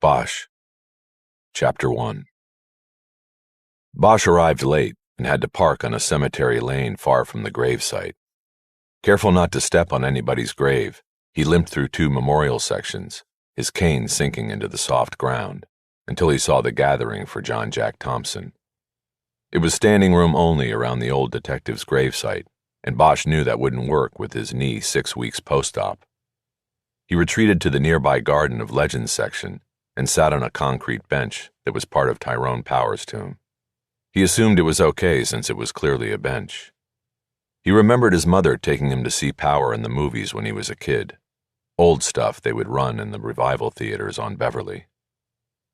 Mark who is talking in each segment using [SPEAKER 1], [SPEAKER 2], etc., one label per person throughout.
[SPEAKER 1] Bosch. Chapter 1. Bosch arrived late and had to park on a cemetery lane far from the gravesite. Careful not to step on anybody's grave, he limped through 2 memorial sections, his cane sinking into the soft ground, until he saw the gathering for John Jack Thompson. It was standing room only around the old detective's gravesite, and Bosch knew that wouldn't work with his knee 6 weeks post-op. He retreated to the nearby Garden of Legends section and sat on a concrete bench that was part of Tyrone Power's tomb. He assumed it was okay since it was clearly a bench. He remembered his mother taking him to see Power in the movies when he was a kid, old stuff they would run in the revival theaters on Beverly.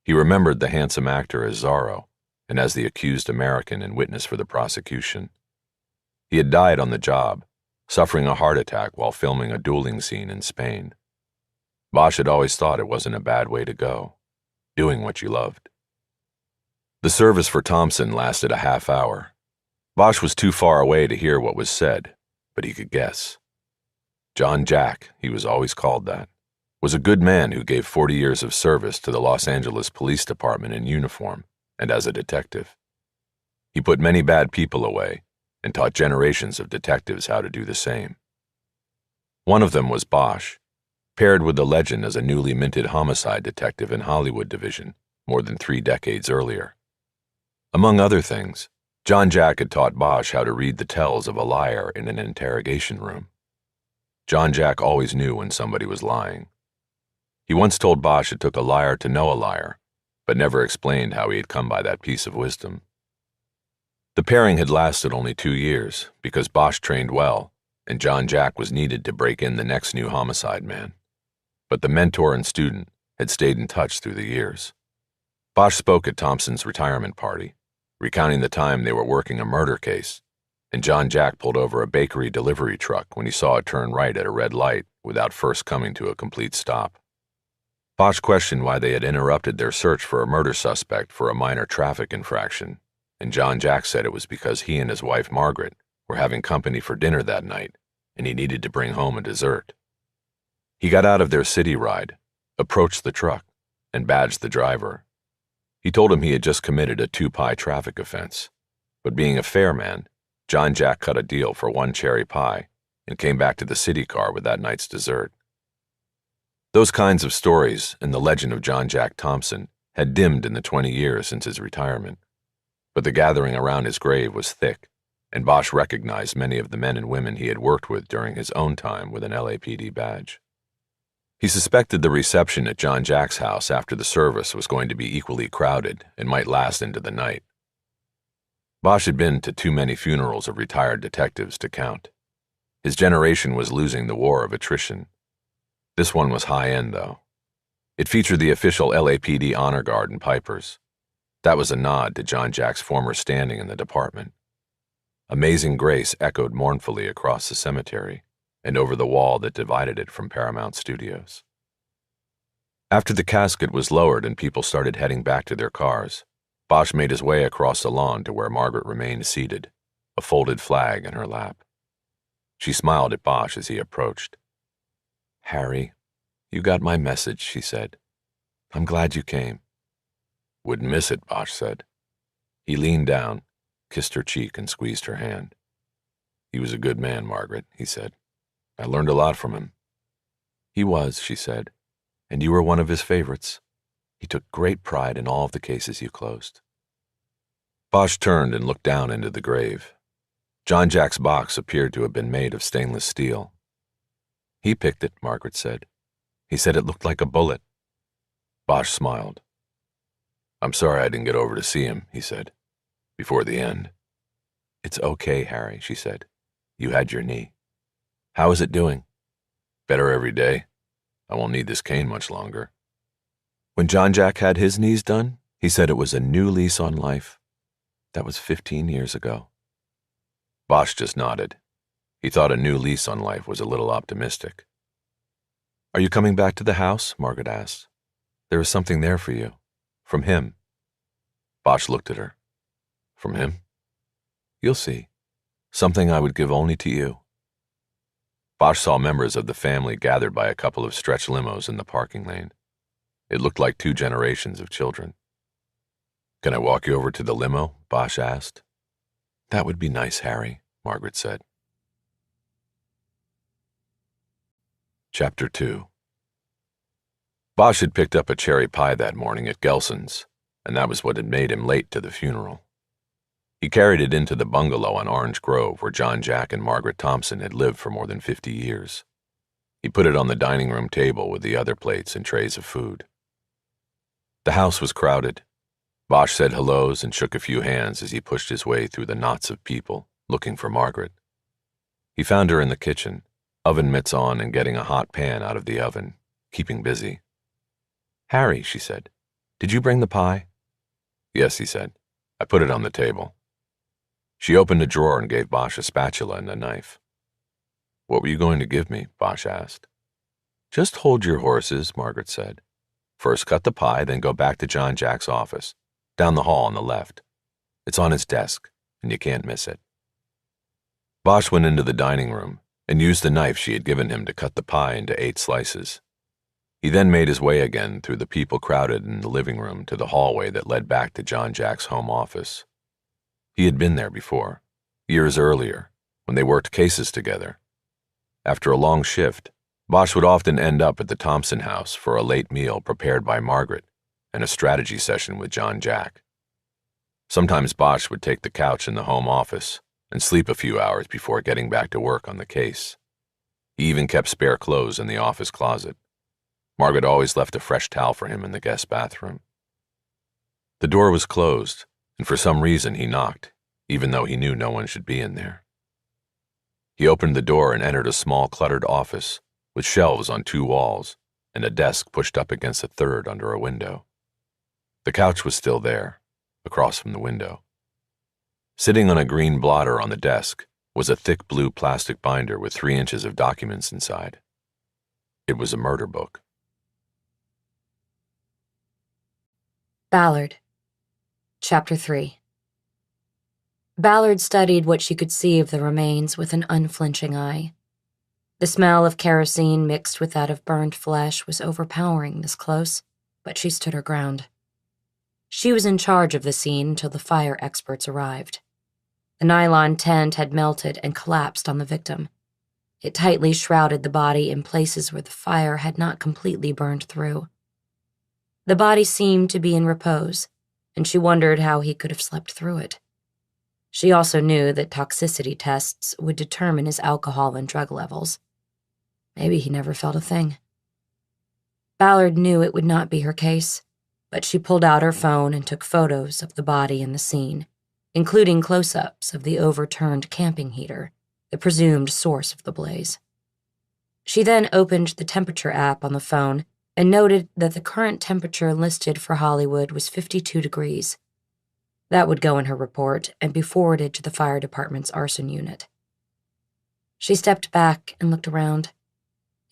[SPEAKER 1] He remembered the handsome actor as Zorro and as the accused American and witness for the prosecution. He had died on the job, suffering a heart attack while filming a dueling scene in Spain. Bosch had always thought it wasn't a bad way to go, doing what you loved. The service for Thompson lasted a half hour. Bosch was too far away to hear what was said, but he could guess. John Jack, he was always called that, was a good man who gave 40 years of service to the Los Angeles Police Department in uniform and as a detective. He put many bad people away and taught generations of detectives how to do the same. One of them was Bosch, paired with the legend as a newly minted homicide detective in Hollywood Division more than 3 decades earlier. Among other things, John Jack had taught Bosch how to read the tells of a liar in an interrogation room. John Jack always knew when somebody was lying. He once told Bosch it took a liar to know a liar, but never explained how he had come by that piece of wisdom. The pairing had lasted only 2 years because Bosch trained well and John Jack was needed to break in the next new homicide man. But the mentor and student had stayed in touch through the years. Bosch spoke at Thompson's retirement party, recounting the time they were working a murder case, and John Jack pulled over a bakery delivery truck when he saw it turn right at a red light without first coming to a complete stop. Bosch questioned why they had interrupted their search for a murder suspect for a minor traffic infraction, and John Jack said it was because he and his wife Margaret were having company for dinner that night, and he needed to bring home a dessert. He got out of their city ride, approached the truck, and badged the driver. He told him he had just committed a 2-pie traffic offense, but being a fair man, John Jack cut a deal for 1 cherry pie and came back to the city car with that night's dessert. Those kinds of stories and the legend of John Jack Thompson had dimmed in the 20 years since his retirement, but the gathering around his grave was thick, and Bosch recognized many of the men and women he had worked with during his own time with an LAPD badge. He suspected the reception at John Jack's house after the service was going to be equally crowded and might last into the night. Bosch had been to too many funerals of retired detectives to count. His generation was losing the war of attrition. This one was high-end, though. It featured the official LAPD honor guard and pipers. That was a nod to John Jack's former standing in the department. Amazing Grace echoed mournfully across the cemetery and over the wall that divided it from Paramount Studios. After the casket was lowered and people started heading back to their cars, Bosch made his way across the lawn to where Margaret remained seated, a folded flag in her lap. She smiled at Bosch as he approached. "Harry, you got my message," she said. "I'm glad you came." "Wouldn't miss it," Bosch said. He leaned down, kissed her cheek, and squeezed her hand. "He was a good man, Margaret," he said. "I learned a lot from him." "He was," she said, "and you were one of his favorites. He took great pride in all of the cases you closed." Bosch turned and looked down into the grave. John Jack's box appeared to have been made of stainless steel. "He picked it," Margaret said. "He said it looked like a bullet." Bosch smiled. "I'm sorry I didn't get over to see him," he said, "before the end." "It's okay, Harry," she said. "You had your knee. How is it doing?" "Better every day. I won't need this cane much longer." When John Jack had his knees done, he said it was a new lease on life. That was 15 years ago. Bosch just nodded. He thought a new lease on life was a little optimistic. "Are you coming back to the house?" Margaret asked. "There is something there for you. From him." Bosch looked at her. "From him?" "You'll see. Something I would give only to you." Bosch saw members of the family gathered by a couple of stretch limos in the parking lane. It looked like 2 generations of children. "Can I walk you over to the limo?" Bosch asked. "That would be nice, Harry," Margaret said. Chapter 2. Bosch had picked up a cherry pie that morning at Gelson's, and that was what had made him late to the funeral. He carried it into the bungalow on Orange Grove where John Jack and Margaret Thompson had lived for more than 50 years. He put it on the dining room table with the other plates and trays of food. The house was crowded. Bosch said hellos and shook a few hands as he pushed his way through the knots of people, looking for Margaret. He found her in the kitchen, oven mitts on and getting a hot pan out of the oven, keeping busy. "Harry," she said, "did you bring the pie?" "Yes," he said. "I put it on the table." She opened a drawer and gave Bosch a spatula and a knife. "What were you going to give me?" Bosch asked. "Just hold your horses," Margaret said. "First cut the pie, then go back to John Jack's office, down the hall on the left. It's on his desk, and you can't miss it." Bosch went into the dining room and used the knife she had given him to cut the pie into 8 slices. He then made his way again through the people crowded in the living room to the hallway that led back to John Jack's home office. He had been there before, years earlier, when they worked cases together. After a long shift, Bosch would often end up at the Thompson house for a late meal prepared by Margaret and a strategy session with John Jack. Sometimes Bosch would take the couch in the home office and sleep a few hours before getting back to work on the case. He even kept spare clothes in the office closet. Margaret always left a fresh towel for him in the guest bathroom. The door was closed, and for some reason he knocked, even though he knew no one should be in there. He opened the door and entered a small cluttered office with shelves on 2 walls and a desk pushed up against a third under a window. The couch was still there, across from the window. Sitting on a green blotter on the desk was a thick blue plastic binder with 3 inches of documents inside. It was a murder book.
[SPEAKER 2] Ballard. Chapter 3. Ballard studied what she could see of the remains with an unflinching eye. The smell of kerosene mixed with that of burned flesh was overpowering this close, but she stood her ground. She was in charge of the scene until the fire experts arrived. The nylon tent had melted and collapsed on the victim. It tightly shrouded the body in places where the fire had not completely burned through. The body seemed to be in repose, and she wondered how he could have slept through it. She also knew that toxicity tests would determine his alcohol and drug levels. Maybe he never felt a thing. Ballard knew it would not be her case, but she pulled out her phone and took photos of the body and the scene, including close-ups of the overturned camping heater, the presumed source of the blaze. She then opened the temperature app on the phone and noted that the current temperature listed for Hollywood was 52 degrees. That would go in her report and be forwarded to the fire department's arson unit. She stepped back and looked around.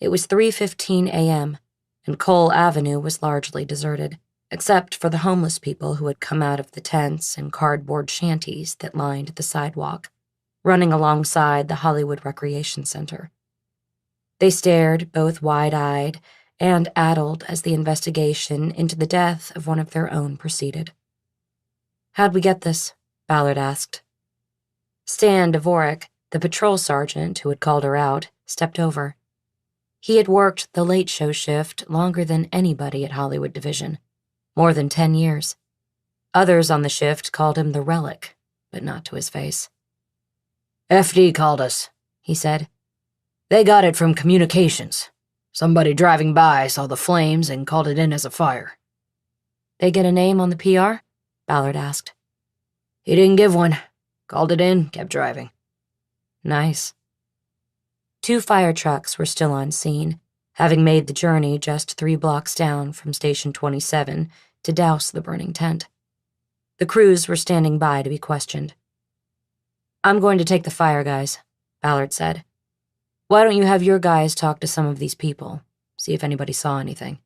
[SPEAKER 2] It was 3:15 a.m., and Cole Avenue was largely deserted, except for the homeless people who had come out of the tents and cardboard shanties that lined the sidewalk, running alongside the Hollywood Recreation Center. They stared, both wide-eyed and addled, as the investigation into the death of one of their own proceeded. "How'd we get this?" Ballard asked. Stan Dvorak, the patrol sergeant who had called her out, stepped over. He had worked the late show shift longer than anybody at Hollywood Division, more than 10 years. Others on the shift called him the Relic, but not to his face.
[SPEAKER 3] "FD called us," he said. "They got it from communications. Somebody driving by saw the flames and called it in as a fire."
[SPEAKER 2] "They get a name on the PR?" Ballard asked.
[SPEAKER 3] "He didn't give one. Called it in, kept driving."
[SPEAKER 2] "Nice." 2 fire trucks were still on scene, having made the journey just 3 blocks down from Station 27 to douse the burning tent. The crews were standing by to be questioned. "I'm going to take the fire, guys," Ballard said. "Why don't you have your guys talk to some of these people, see if anybody saw anything?"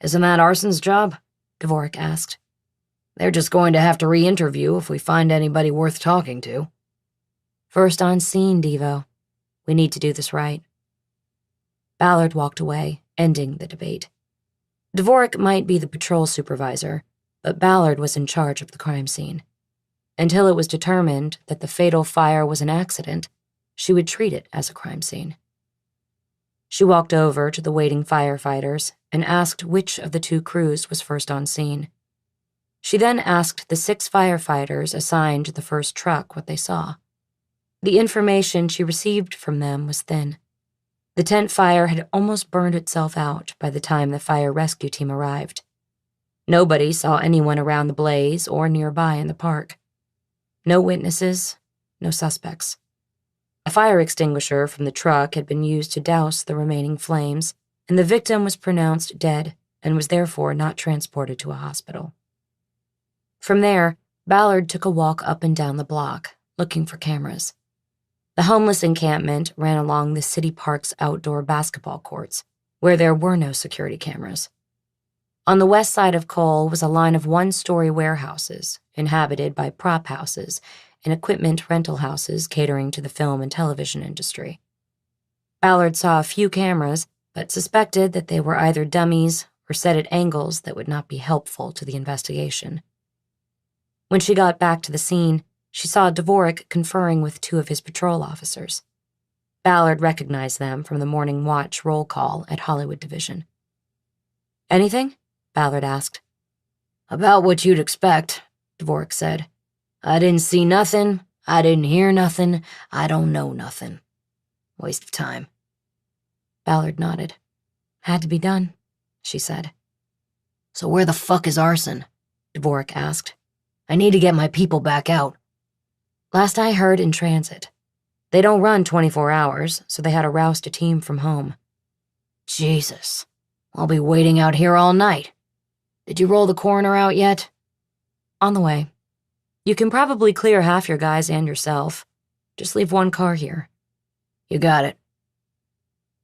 [SPEAKER 3] "Isn't that Arson's job?"
[SPEAKER 2] Dvorak asked.
[SPEAKER 3] "They're just going to have to re-interview if we find anybody worth talking to."
[SPEAKER 2] "First on scene, Devo. We need to do this right." Ballard walked away, ending the debate. Dvorak might be the patrol supervisor, but Ballard was in charge of the crime scene. Until it was determined that the fatal fire was an accident, she would treat it as a crime scene. She walked over to the waiting firefighters and asked which of the two crews was first on scene. She then asked the 6 firefighters assigned to the first truck what they saw. The information she received from them was thin. The tent fire had almost burned itself out by the time the fire rescue team arrived. Nobody saw anyone around the blaze or nearby in the park. No witnesses, no suspects. A fire extinguisher from the truck had been used to douse the remaining flames, and the victim was pronounced dead and was therefore not transported to a hospital. From there, Ballard took a walk up and down the block, looking for cameras. The homeless encampment ran along the city park's outdoor basketball courts, where there were no security cameras. On the west side of Cole was a line of 1-story warehouses, inhabited by prop houses and equipment rental houses catering to the film and television industry. Ballard saw a few cameras, but suspected that they were either dummies or set at angles that would not be helpful to the investigation. When she got back to the scene, she saw Dvorak conferring with 2 of his patrol officers. Ballard recognized them from the morning watch roll call at Hollywood Division. "Anything?" Ballard asked.
[SPEAKER 3] "About what you'd expect," Dvorak said. "I didn't see nothing, I didn't hear nothing, I don't know nothing. Waste of time."
[SPEAKER 2] Ballard nodded. "Had to be done," she said.
[SPEAKER 3] "So where the fuck is Arson?" Dvorak asked. "I need to get my people back out."
[SPEAKER 2] "Last I heard, in transit. They don't run 24 hours, so they had to roust a team from home."
[SPEAKER 3] "Jesus. I'll be waiting out here all night. Did you roll the coroner out yet?"
[SPEAKER 2] "On the way. You can probably clear half your guys and yourself. Just leave 1 car here."
[SPEAKER 3] "You got it."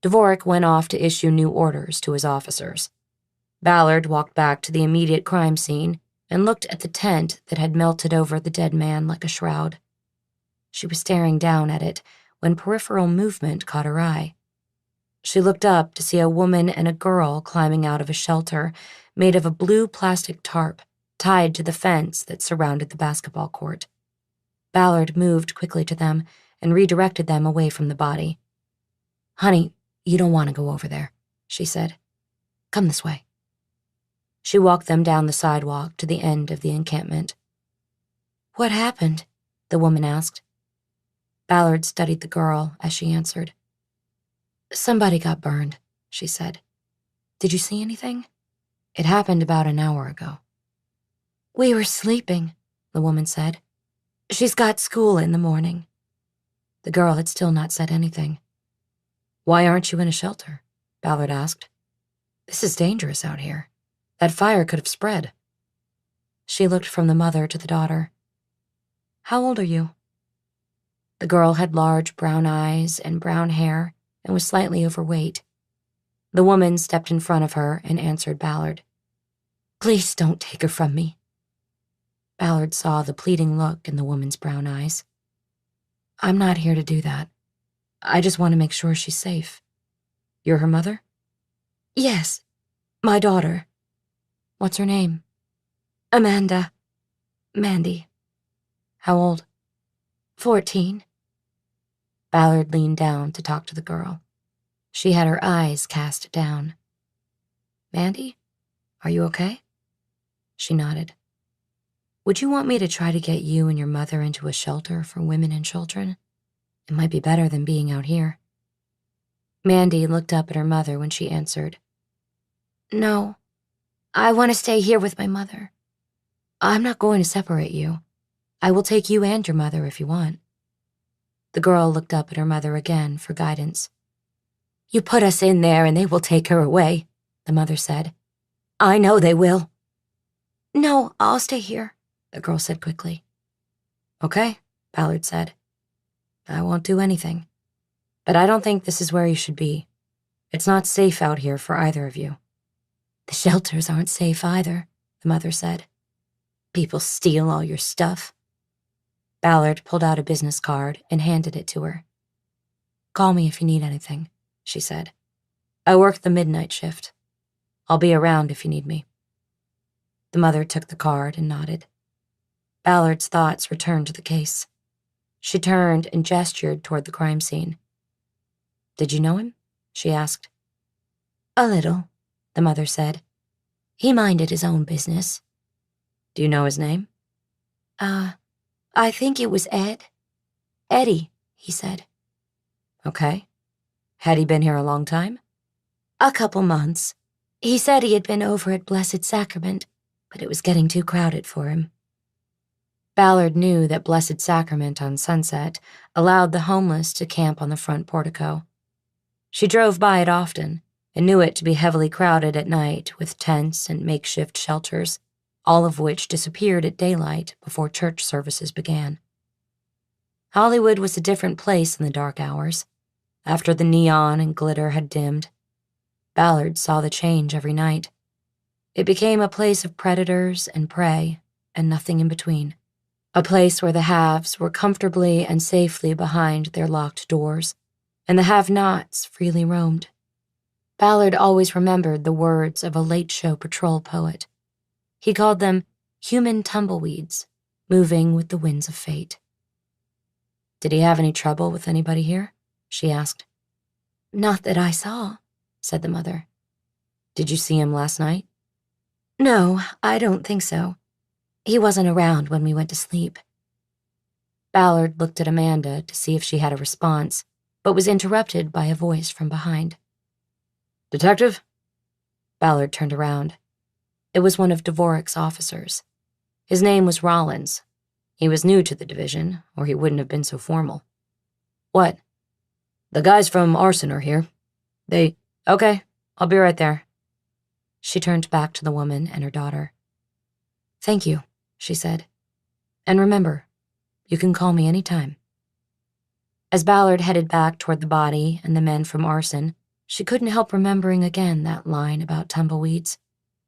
[SPEAKER 2] Dvorak went off to issue new orders to his officers. Ballard walked back to the immediate crime scene and looked at the tent that had melted over the dead man like a shroud. She was staring down at it when peripheral movement caught her eye. She looked up to see a woman and a girl climbing out of a shelter made of a blue plastic tarp tied to the fence that surrounded the basketball court. Ballard moved quickly to them and redirected them away from the body. "Honey, you don't want to go over there," she said. "Come this way." She walked them down the sidewalk to the end of the encampment. "What happened?" the woman asked. Ballard studied the girl as she answered. "Somebody got burned," she said. "Did you see anything? It happened about an hour ago." "We were sleeping," the woman said. "She's got school in the morning." The girl had still not said anything. "Why aren't you in a shelter?" Ballard asked. "This is dangerous out here. That fire could have spread." She looked from the mother to the daughter. "How old are you?" The girl had large brown eyes and brown hair and was slightly overweight. The woman stepped in front of her and answered Ballard. "Please don't take her from me." Ballard saw the pleading look in the woman's brown eyes. "I'm not here to do that. I just want to make sure she's safe." "You're her mother?" "Yes, my daughter." "What's her name?" "Amanda. Mandy." "How old?" 14. Ballard leaned down to talk to the girl. She had her eyes cast down. "Mandy, are you okay?" She nodded. "Would you want me to try to get you and your mother into a shelter for women and children? It might be better than being out here." Mandy looked up at her mother when she answered. "No, I want to stay here with my mother. I'm not going to separate you. I will take you and your mother if you want." The girl looked up at her mother again for guidance. "You put us in there and they will take her away," the mother said. "I know they will." "No, I'll stay here," the girl said quickly. "Okay," Ballard said. "I won't do anything. But I don't think this is where you should be. It's not safe out here for either of you." "The shelters aren't safe either," the mother said. "People steal all your stuff." Ballard pulled out a business card and handed it to her. "Call me if you need anything," she said. "I work the midnight shift." I'll be around if you need me." The mother took the card and nodded. Ballard's thoughts returned to the case. She turned and gestured toward the crime scene. "Did you know him?" she asked. "A little," the mother said. "He minded his own business." "Do you know his name?" I think it was Ed. Eddie," he said. "Okay. Had he been here a long time?" "A couple months. He said he had been over at Blessed Sacrament, but it was getting too crowded for him." Ballard knew that Blessed Sacrament on Sunset allowed the homeless to camp on the front portico. She drove by it often and knew it to be heavily crowded at night with tents and makeshift shelters, all of which disappeared at daylight before church services began. Hollywood was a different place in the dark hours, after the neon and glitter had dimmed. Ballard saw the change every night. It became a place of predators and prey, and nothing in between. A place where the haves were comfortably and safely behind their locked doors, and the have-nots freely roamed. Ballard always remembered the words of a late-show patrol poet. He called them human tumbleweeds, moving with the winds of fate. "Did he have any trouble with anybody here?" she asked. "Not that I saw," said the mother. "Did you see him last night?" "No, I don't think so. He wasn't around when we went to sleep." Ballard looked at Amanda to see if she had a response, but was interrupted by a voice from behind. "Detective?" Ballard turned around. It was one of Dvorak's officers. His name was Rollins. He was new to the division, or he wouldn't have been so formal. "What?" "The guys from Arson are here. Okay, I'll be right there." She turned back to the woman and her daughter. "Thank you," she said. "And remember, you can call me any time." As Ballard headed back toward the body and the men from Arson, she couldn't help remembering again that line about tumbleweeds.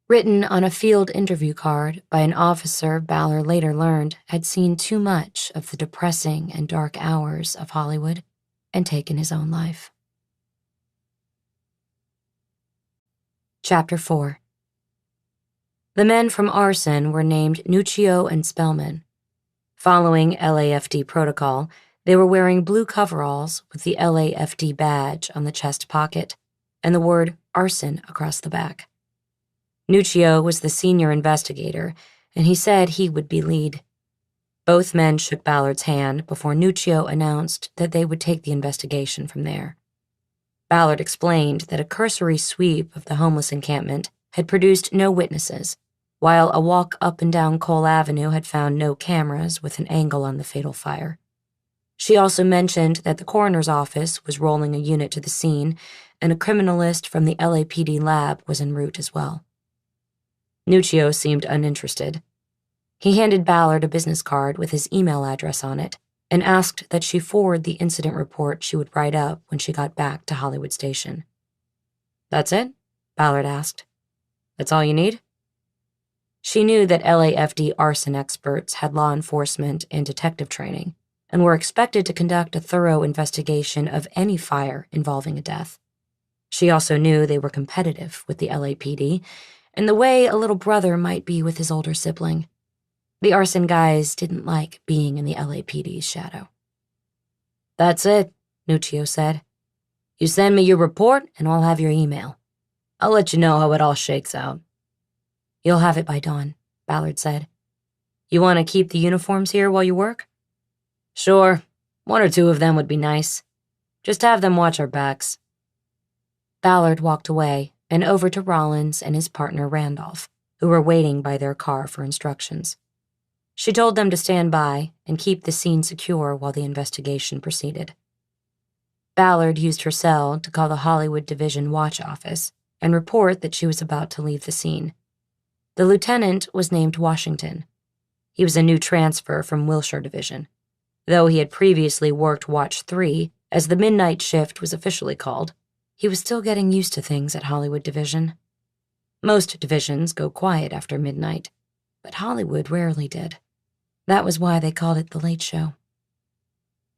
[SPEAKER 2] Written on a field interview card by an officer Ballard later learned had seen too much of the depressing and dark hours of Hollywood and taken his own life. Chapter 4. The men from Arson were named Nuccio and Spellman. Following LAFD protocol, they were wearing blue coveralls with the LAFD badge on the chest pocket and the word arson across the back. Nuccio was the senior investigator, and he said he would be lead. Both men shook Ballard's hand before Nuccio announced that they would take the investigation from there. Ballard explained that a cursory sweep of the homeless encampment had produced no witnesses, while a walk up and down Cole Avenue had found no cameras with an angle on the fatal fire. She also mentioned that the coroner's office was rolling a unit to the scene, and a criminalist from the LAPD lab was en route as well. Nuccio seemed uninterested. He handed Ballard a business card with his email address on it and asked that she forward the incident report she would write up when she got back to Hollywood Station. "That's it?" Ballard asked. "That's all you need?" She knew that LAFD arson experts had law enforcement and detective training and were expected to conduct a thorough investigation of any fire involving a death. She also knew they were competitive with the LAPD, in the way a little brother might be with his older sibling. The arson guys didn't like being in the LAPD's shadow. "That's it," Nuccio said. "You send me your report and I'll have your email. I'll let you know how it all shakes out." "You'll have it by dawn," Ballard said. "You want to keep the uniforms here while you work?" "Sure, 1 or 2 of them would be nice. Just have them watch our backs." Ballard walked away and over to Rollins and his partner Randolph, who were waiting by their car for instructions. She told them to stand by and keep the scene secure while the investigation proceeded. Ballard used her cell to call the Hollywood Division Watch Office and report that she was about to leave the scene. The lieutenant was named Washington. He was a new transfer from Wilshire Division. Though he had previously worked Watch 3, as the midnight shift was officially called, he was still getting used to things at Hollywood Division. Most divisions go quiet after midnight, but Hollywood rarely did. That was why they called it the Late Show.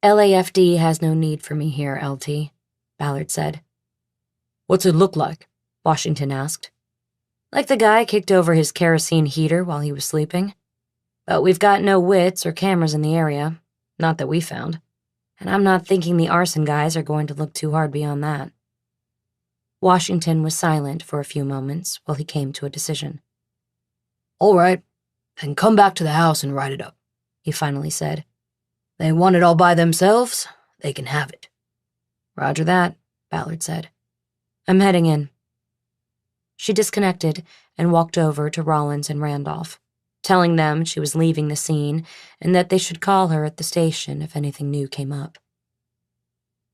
[SPEAKER 2] "LAFD has no need for me here, LT," Ballard said. "What's it look like?" Washington asked. Like the guy kicked over his kerosene heater while he was sleeping. But we've got no wits or cameras in the area, not that we found. And I'm not thinking the arson guys are going to look too hard beyond that. Washington was silent for a few moments while he came to a decision.
[SPEAKER 3] All right, then come back to the house and write it up, he finally said. They want it all by themselves, they can have it.
[SPEAKER 2] Roger that, Ballard said. I'm heading in. She disconnected and walked over to Rollins and Randolph, telling them she was leaving the scene and that they should call her at the station if anything new came up.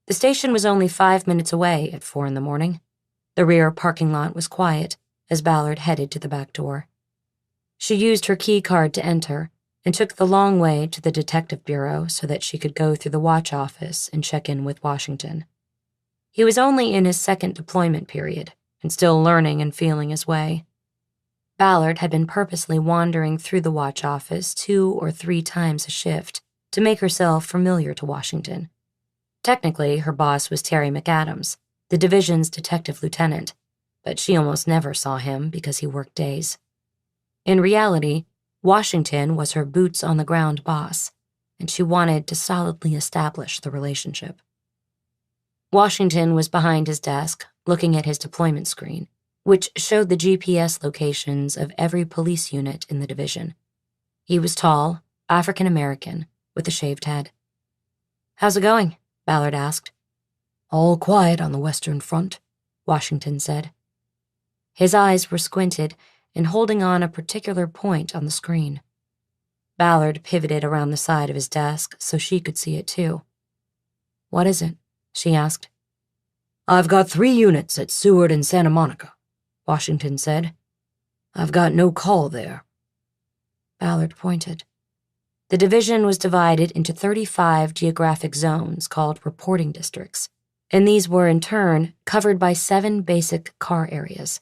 [SPEAKER 2] The station was only 5 minutes away at 4 a.m. The rear parking lot was quiet as Ballard headed to the back door. She used her key card to enter and took the long way to the detective bureau so that she could go through the watch office and check in with Washington. He was only in his second deployment period and still learning and feeling his way. Ballard had been purposely wandering through the watch office 2 or 3 times a shift to make herself familiar to Washington. Technically, her boss was Terry McAdams, the division's detective lieutenant, but she almost never saw him because he worked days. In reality, Washington was her boots-on-the-ground boss, and she wanted to solidly establish the relationship. Washington was behind his desk, looking at his deployment screen, which showed the GPS locations of every police unit in the division. He was tall, African-American, with a shaved head. "How's it going?" Ballard asked.
[SPEAKER 3] All quiet on the Western Front,
[SPEAKER 2] Washington said. His eyes were squinted and holding on a particular point on the screen. Ballard pivoted around the side of his desk so she could see it too. "What is it?" she asked.
[SPEAKER 3] I've got 3 units at Seward and Santa Monica, Washington said. I've got no call there.
[SPEAKER 2] Ballard pointed. The division was divided into 35 geographic zones called reporting districts, and these were in turn covered by 7 basic car areas.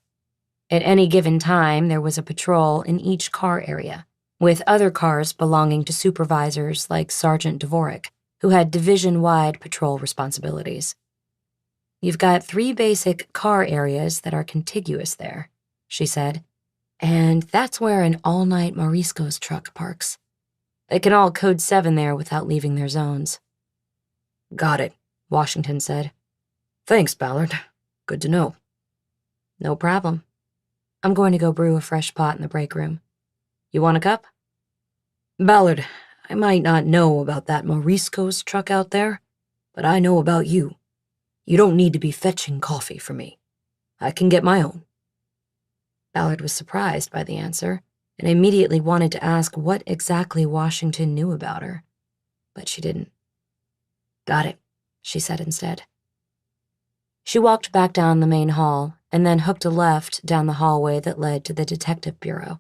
[SPEAKER 2] At any given time, there was a patrol in each car area, with other cars belonging to supervisors like Sergeant Dvorak, who had division-wide patrol responsibilities. "You've got 3 basic car areas that are contiguous there," she said, "and that's where an all-night Morisco's truck parks. They can all code 7 there without leaving their zones."
[SPEAKER 3] Got it, Washington said. Thanks, Ballard. Good to know.
[SPEAKER 2] No problem. I'm going to go brew a fresh pot in the break room. You want a cup?
[SPEAKER 3] Ballard, I might not know about that Morisco's truck out there, but I know about you. You don't need to be fetching coffee for me. I can get my own.
[SPEAKER 2] Ballard was surprised by the answer and immediately wanted to ask what exactly Washington knew about her, but she didn't. "Got it," she said instead. She walked back down the main hall and then hooked a left down the hallway that led to the detective bureau.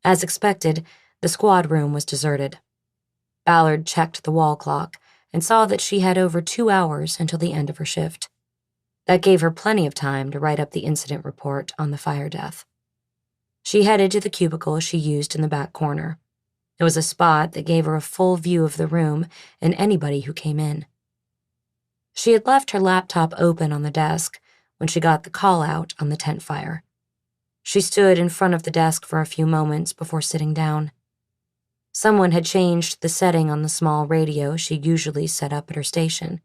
[SPEAKER 2] As expected, the squad room was deserted. Ballard checked the wall clock and saw that she had over 2 hours until the end of her shift. That gave her plenty of time to write up the incident report on the fire death. She headed to the cubicle she used in the back corner. It was a spot that gave her a full view of the room and anybody who came in. She had left her laptop open on the desk when she got the call out on the tent fire. She stood in front of the desk for a few moments before sitting down. Someone had changed the setting on the small radio she usually set up at her station.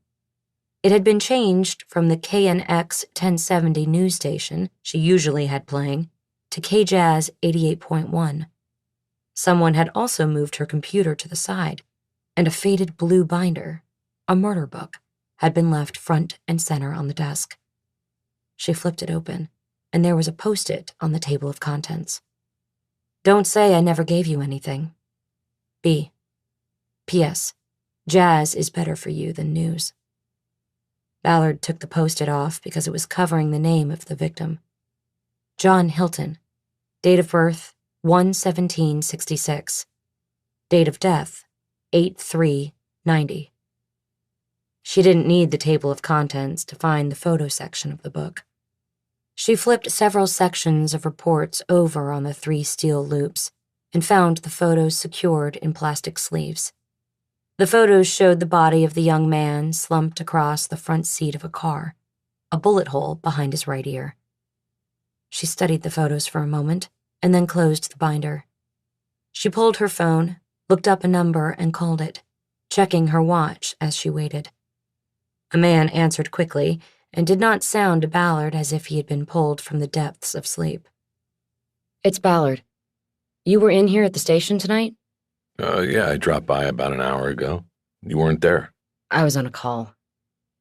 [SPEAKER 2] It had been changed from the KNX 1070 news station she usually had playing to KJazz 88.1. Someone had also moved her computer to the side, and a faded blue binder, a murder book, had been left front and center on the desk. She flipped it open, and there was a post-it on the table of contents. "Don't say I never gave you anything. B. P.S. Jazz is better for you than news." Ballard took the post-it off because it was covering the name of the victim. John Hilton. Date of birth, 1/17/66. Date of death, 8/3/90. She didn't need the table of contents to find the photo section of the book. She flipped several sections of reports over on the 3 steel loops and found the photos secured in plastic sleeves. The photos showed the body of the young man slumped across the front seat of a car, a bullet hole behind his right ear. She studied the photos for a moment, and then closed the binder. She pulled her phone, looked up a number, and called it, checking her watch as she waited. A man answered quickly and did not sound to Ballard as if he had been pulled from the depths of sleep. "It's Ballard. You were in here at the station tonight?"
[SPEAKER 1] Yeah, I dropped by about an hour ago. You weren't there.
[SPEAKER 2] "I was on a call.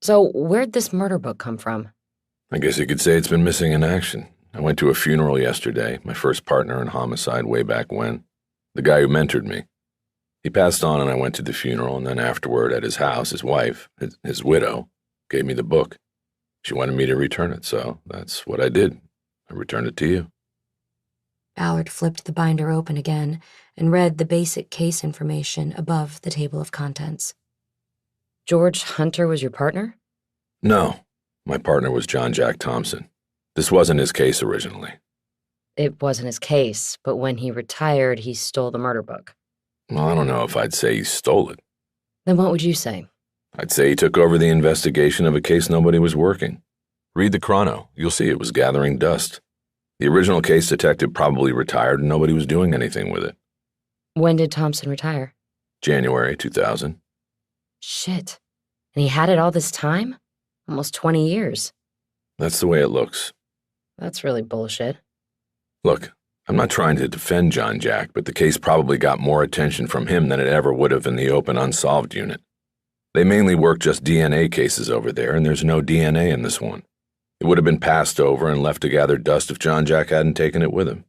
[SPEAKER 2] So where'd this murder book come from?"
[SPEAKER 1] I guess you could say it's been missing in action. I went to a funeral yesterday, my first partner in homicide way back when. The guy who mentored me. He passed on and I went to the funeral, and then afterward at his house, his wife, his widow, gave me the book. She wanted me to return it, so that's what I did. I returned it to you.
[SPEAKER 2] Ballard flipped the binder open again and read the basic case information above the table of contents. "George Hunter was your partner?"
[SPEAKER 1] No, my partner was John Jack Thompson. This wasn't his case originally.
[SPEAKER 2] "It wasn't his case, but when he retired, he stole the murder book."
[SPEAKER 1] Well, I don't know if I'd say he stole it.
[SPEAKER 2] "Then what would you say?"
[SPEAKER 1] I'd say he took over the investigation of a case nobody was working. Read the chrono. You'll see it was gathering dust. The original case detective probably retired and nobody was doing anything with it.
[SPEAKER 2] "When did Thompson retire?"
[SPEAKER 1] January 2000.
[SPEAKER 2] "Shit. And he had it all this time? Almost 20 years.
[SPEAKER 1] That's the way it looks.
[SPEAKER 2] That's really bullshit."
[SPEAKER 1] Look, I'm not trying to defend John Jack, but the case probably got more attention from him than it ever would have in the open unsolved unit. They mainly work just DNA cases over there, and there's no DNA in this one. It would have been passed over and left to gather dust if John Jack hadn't taken it with him.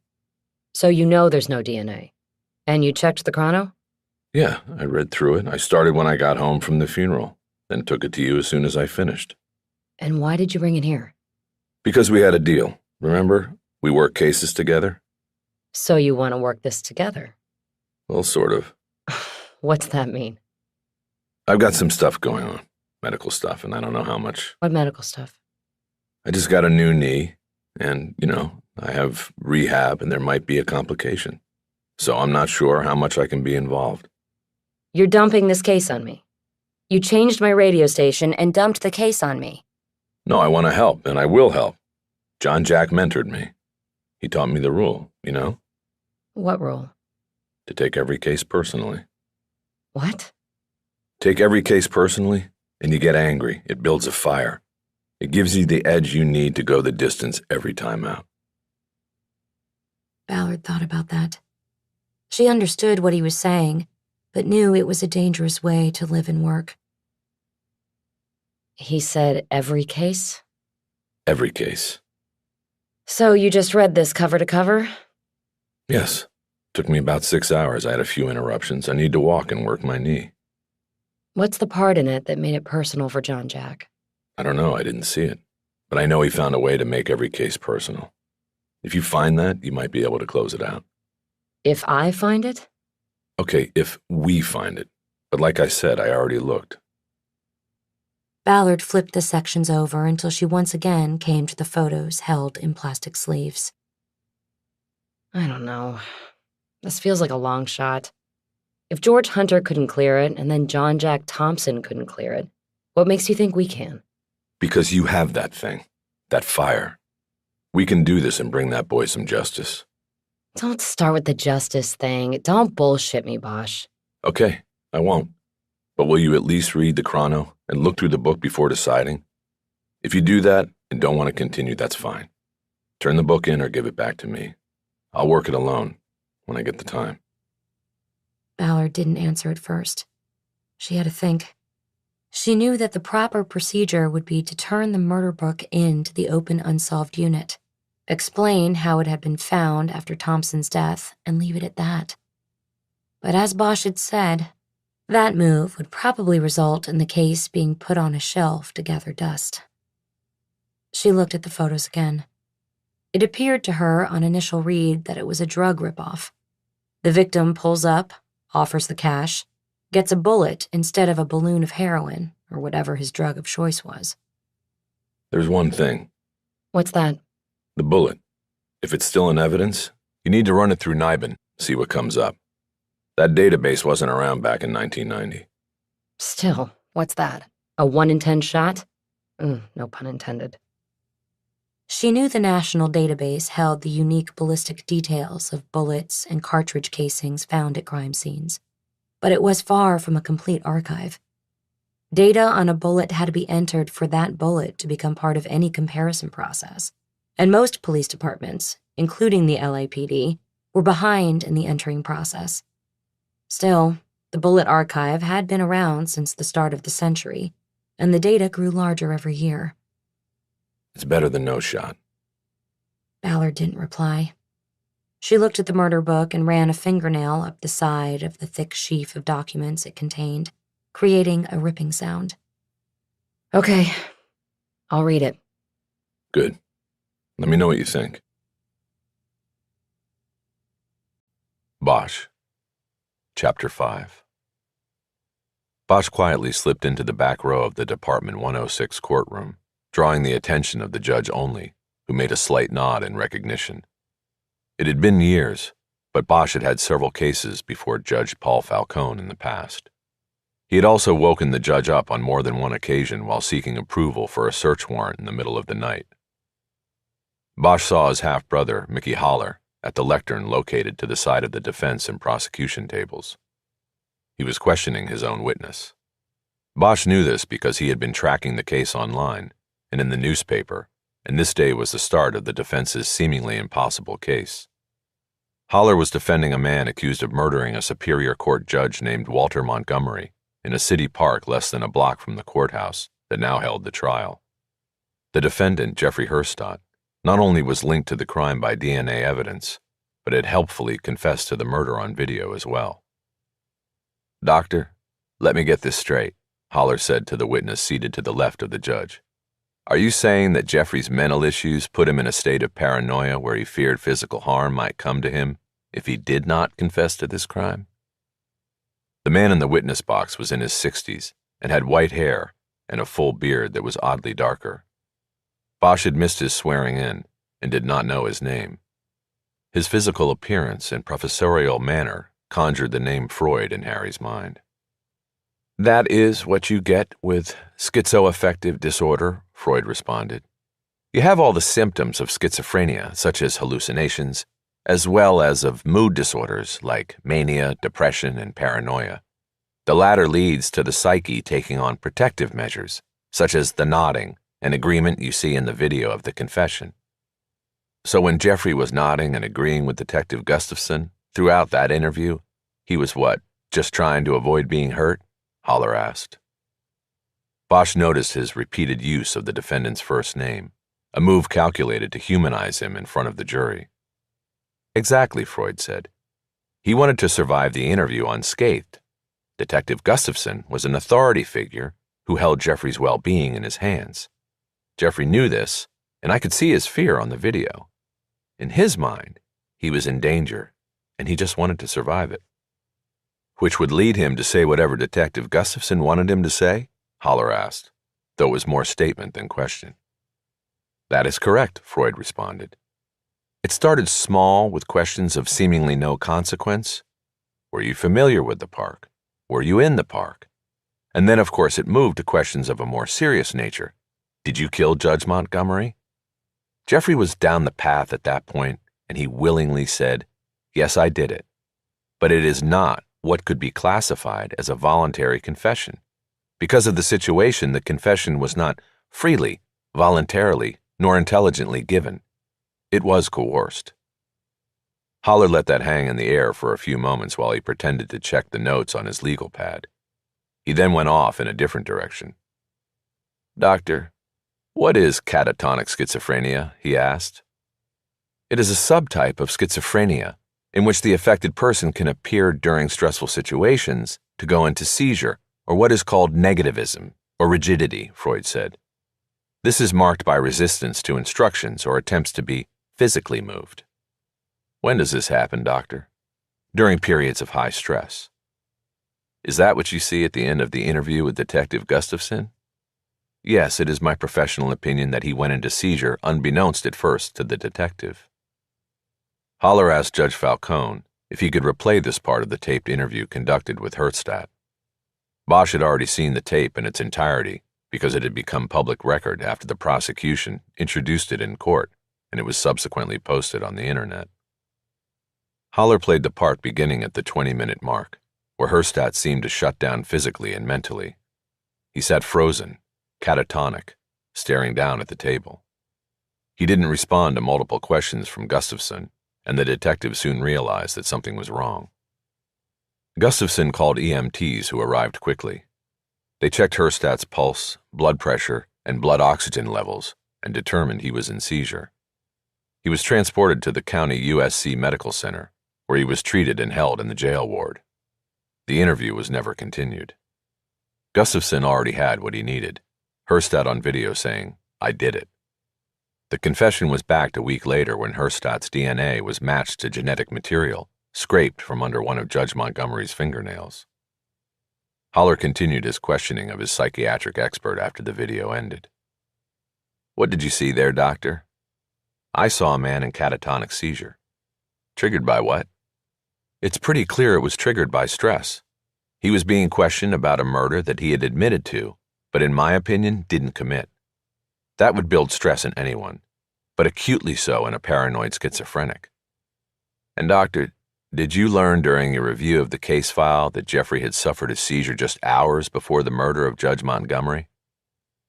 [SPEAKER 2] "So you know there's no DNA? And you checked the chrono?"
[SPEAKER 1] Yeah, I read through it. I started when I got home from the funeral, then took it to you as soon as I finished.
[SPEAKER 2] "And why did you bring it here?"
[SPEAKER 1] Because we had a deal. Remember? We work cases together.
[SPEAKER 2] "So you want to work this together?"
[SPEAKER 1] Well, sort of.
[SPEAKER 2] What's that mean?
[SPEAKER 1] I've got some stuff going on. Medical stuff, and I don't know how much.
[SPEAKER 2] What medical stuff?
[SPEAKER 1] I just got a new knee, and, I have rehab, and there might be a complication. So I'm not sure how much I can be involved.
[SPEAKER 2] "You're dumping this case on me. You changed my radio station and dumped the case on me."
[SPEAKER 1] No, I want to help, and I will help. John Jack mentored me. He taught me the rule,
[SPEAKER 2] "What rule?"
[SPEAKER 1] to take every case personally.
[SPEAKER 2] "What?"
[SPEAKER 1] Take every case personally, and you get angry. It builds a fire. It gives you the edge you need to go the distance every time out.
[SPEAKER 2] Ballard thought about that. She understood what he was saying, but knew it was a dangerous way to live and work. He said every case?
[SPEAKER 1] Every case.
[SPEAKER 2] "So you just read this cover to cover?"
[SPEAKER 1] Yes. Took me about 6 hours. I had a few interruptions. I need to walk and work my knee.
[SPEAKER 2] "What's the part in it that made it personal for John Jack?"
[SPEAKER 1] I don't know. I didn't see it. But I know he found a way to make every case personal. If you find that, you might be able to close it out.
[SPEAKER 2] "If I find it?"
[SPEAKER 1] Okay, if we find it. But like I said, I already looked.
[SPEAKER 2] Ballard flipped the sections over until she once again came to the photos held in plastic sleeves. "I don't know. This feels like a long shot. If George Hunter couldn't clear it, and then John Jack Thompson couldn't clear it, what makes you think we can?"
[SPEAKER 1] Because you have that thing. That fire. We can do this and bring that boy some justice.
[SPEAKER 2] Don't start with the justice thing. Don't bullshit me, Bosch.
[SPEAKER 1] Okay, I won't. But will you at least read the chrono and look through the book before deciding? If you do that and don't want to continue, that's fine. Turn the book in or give it back to me. I'll work it alone when I get the time.
[SPEAKER 2] Ballard didn't answer at first. She had to think. She knew that the proper procedure would be to turn the murder book into the open unsolved unit, explain how it had been found after Thompson's death, and leave it at that. But as Bosch had said, that move would probably result in the case being put on a shelf to gather dust. She looked at the photos again. It appeared to her on initial read that it was a drug ripoff. The victim pulls up, offers the cash, gets a bullet instead of a balloon of heroin, or whatever his drug of choice was.
[SPEAKER 1] There's one thing.
[SPEAKER 2] What's that?
[SPEAKER 1] The bullet. If it's still in evidence, you need to run it through NIBIN, see what comes up. That database wasn't around back in 1990.
[SPEAKER 2] Still, what's that? A 1 in 10 shot? No pun intended. She knew the national database held the unique ballistic details of bullets and cartridge casings found at crime scenes, but it was far from a complete archive. Data on a bullet had to be entered for that bullet to become part of any comparison process, and most police departments, including the LAPD, were behind in the entering process. Still, the bullet archive had been around since the start of the century, and the data grew larger every year.
[SPEAKER 1] It's better than no shot.
[SPEAKER 2] Ballard didn't reply. She looked at the murder book and ran a fingernail up the side of the thick sheaf of documents it contained, creating a ripping sound.
[SPEAKER 3] Okay, I'll read it.
[SPEAKER 1] Good. Let me know what you think. Bosch. Chapter 5. Bosch quietly slipped into the back row of the Department 106 courtroom, drawing the attention of the judge only, who made a slight nod in recognition. It had been years, but Bosch had had several cases before Judge Paul Falcone in the past. He had also woken the judge up on more than one occasion while seeking approval for a search warrant in the middle of the night. Bosch saw his half-brother, Mickey Haller, at the lectern located to the side of the defense and prosecution tables. He was questioning his own witness. Bosch knew this because he had been tracking the case online and in the newspaper, and this day was the start of the defense's seemingly impossible case. Haller was defending a man accused of murdering a Superior Court judge named Walter Montgomery in a city park less than a block from the courthouse that now held the trial. The defendant, Jeffrey Hurstadt, not only was linked to the crime by DNA evidence, but had helpfully confessed to the murder on video as well. "Doctor, let me get this straight," Haller said to the witness seated to the left of the judge. "Are you saying that Jeffrey's mental issues put him in a state of paranoia where he feared physical harm might come to him if he did not confess to this crime?" The man in the witness box was in his 60s and had white hair and a full beard that was oddly darker. Bosch had missed his swearing in and did not know his name. His physical appearance and professorial manner conjured the name Freud in Harry's mind. "That is what you get with schizoaffective disorder," Freud responded. "You have all the symptoms of schizophrenia, such as hallucinations, as well as of mood disorders like mania, depression, and paranoia. The latter leads to the psyche taking on protective measures, such as the nodding and agreement you see in the video of the confession." So when Jeffrey was nodding and agreeing with Detective Gustafson throughout that interview, he was what, just trying to avoid being hurt? Haller asked. Bosch noticed his repeated use of the defendant's first name, a move calculated to humanize him in front of the jury. "Exactly," Freud said. "He wanted to survive the interview unscathed. Detective Gustafson was an authority figure who held Jeffrey's well-being in his hands. Jeffrey knew this, and I could see his fear on the video. In his mind, he was in danger, and he just wanted to survive it." "Which would lead him to say whatever Detective Gustafson wanted him to say?" Haller asked, though it was more statement than question. "That is correct," Freud responded. "It started small with questions of seemingly no consequence. Were you familiar with the park? Were you in the park? And then, of course, it moved to questions of a more serious nature. Did you kill Judge Montgomery? Jeffrey was down the path at that point, and he willingly said, 'Yes, I did it.' But it is not what could be classified as a voluntary confession. Because of the situation, the confession was not freely, voluntarily, nor intelligently given. It was coerced." Haller let that hang in the air for a few moments while he pretended to check the notes on his legal pad. He then went off in a different direction. "Doctor, what is catatonic schizophrenia?" he asked. "It is a subtype of schizophrenia in which the affected person can appear during stressful situations to go into seizure, or what is called negativism, or rigidity," Freud said. "This is marked by resistance to instructions or attempts to be physically moved." "When does this happen, doctor?" "During periods of high stress." "Is that what you see at the end of the interview with Detective Gustafson?" "Yes, it is my professional opinion that he went into seizure unbeknownst at first to the detective." Haller asked Judge Falcone if he could replay this part of the taped interview conducted with Hurstadt. Bosch had already seen the tape in its entirety because it had become public record after the prosecution introduced it in court, and it was subsequently posted on the internet. Haller played the part beginning at the 20-minute mark, where Herstadt seemed to shut down physically and mentally. He sat frozen, catatonic, staring down at the table. He didn't respond to multiple questions from Gustafson, and the detective soon realized that something was wrong. Gustafson called EMTs, who arrived quickly. They checked Herstadt's pulse, blood pressure, and blood oxygen levels and determined he was in seizure. He was transported to the County USC Medical Center, where he was treated and held in the jail ward. The interview was never continued. Gustafson already had what he needed, Herstadt on video saying, "I did it." The confession was backed a week later when Herstadt's DNA was matched to genetic material scraped from under one of Judge Montgomery's fingernails. Haller continued his questioning of his psychiatric expert after the video ended. "What did you see there, doctor?" "I saw a man in catatonic seizure." "Triggered by what?" "It's pretty clear it was triggered by stress. He was being questioned about a murder that he had admitted to, but in my opinion didn't commit. That would build stress in anyone, but acutely so in a paranoid schizophrenic." "And doctor, did you learn during your review of the case file that Jeffrey had suffered a seizure just hours before the murder of Judge Montgomery?"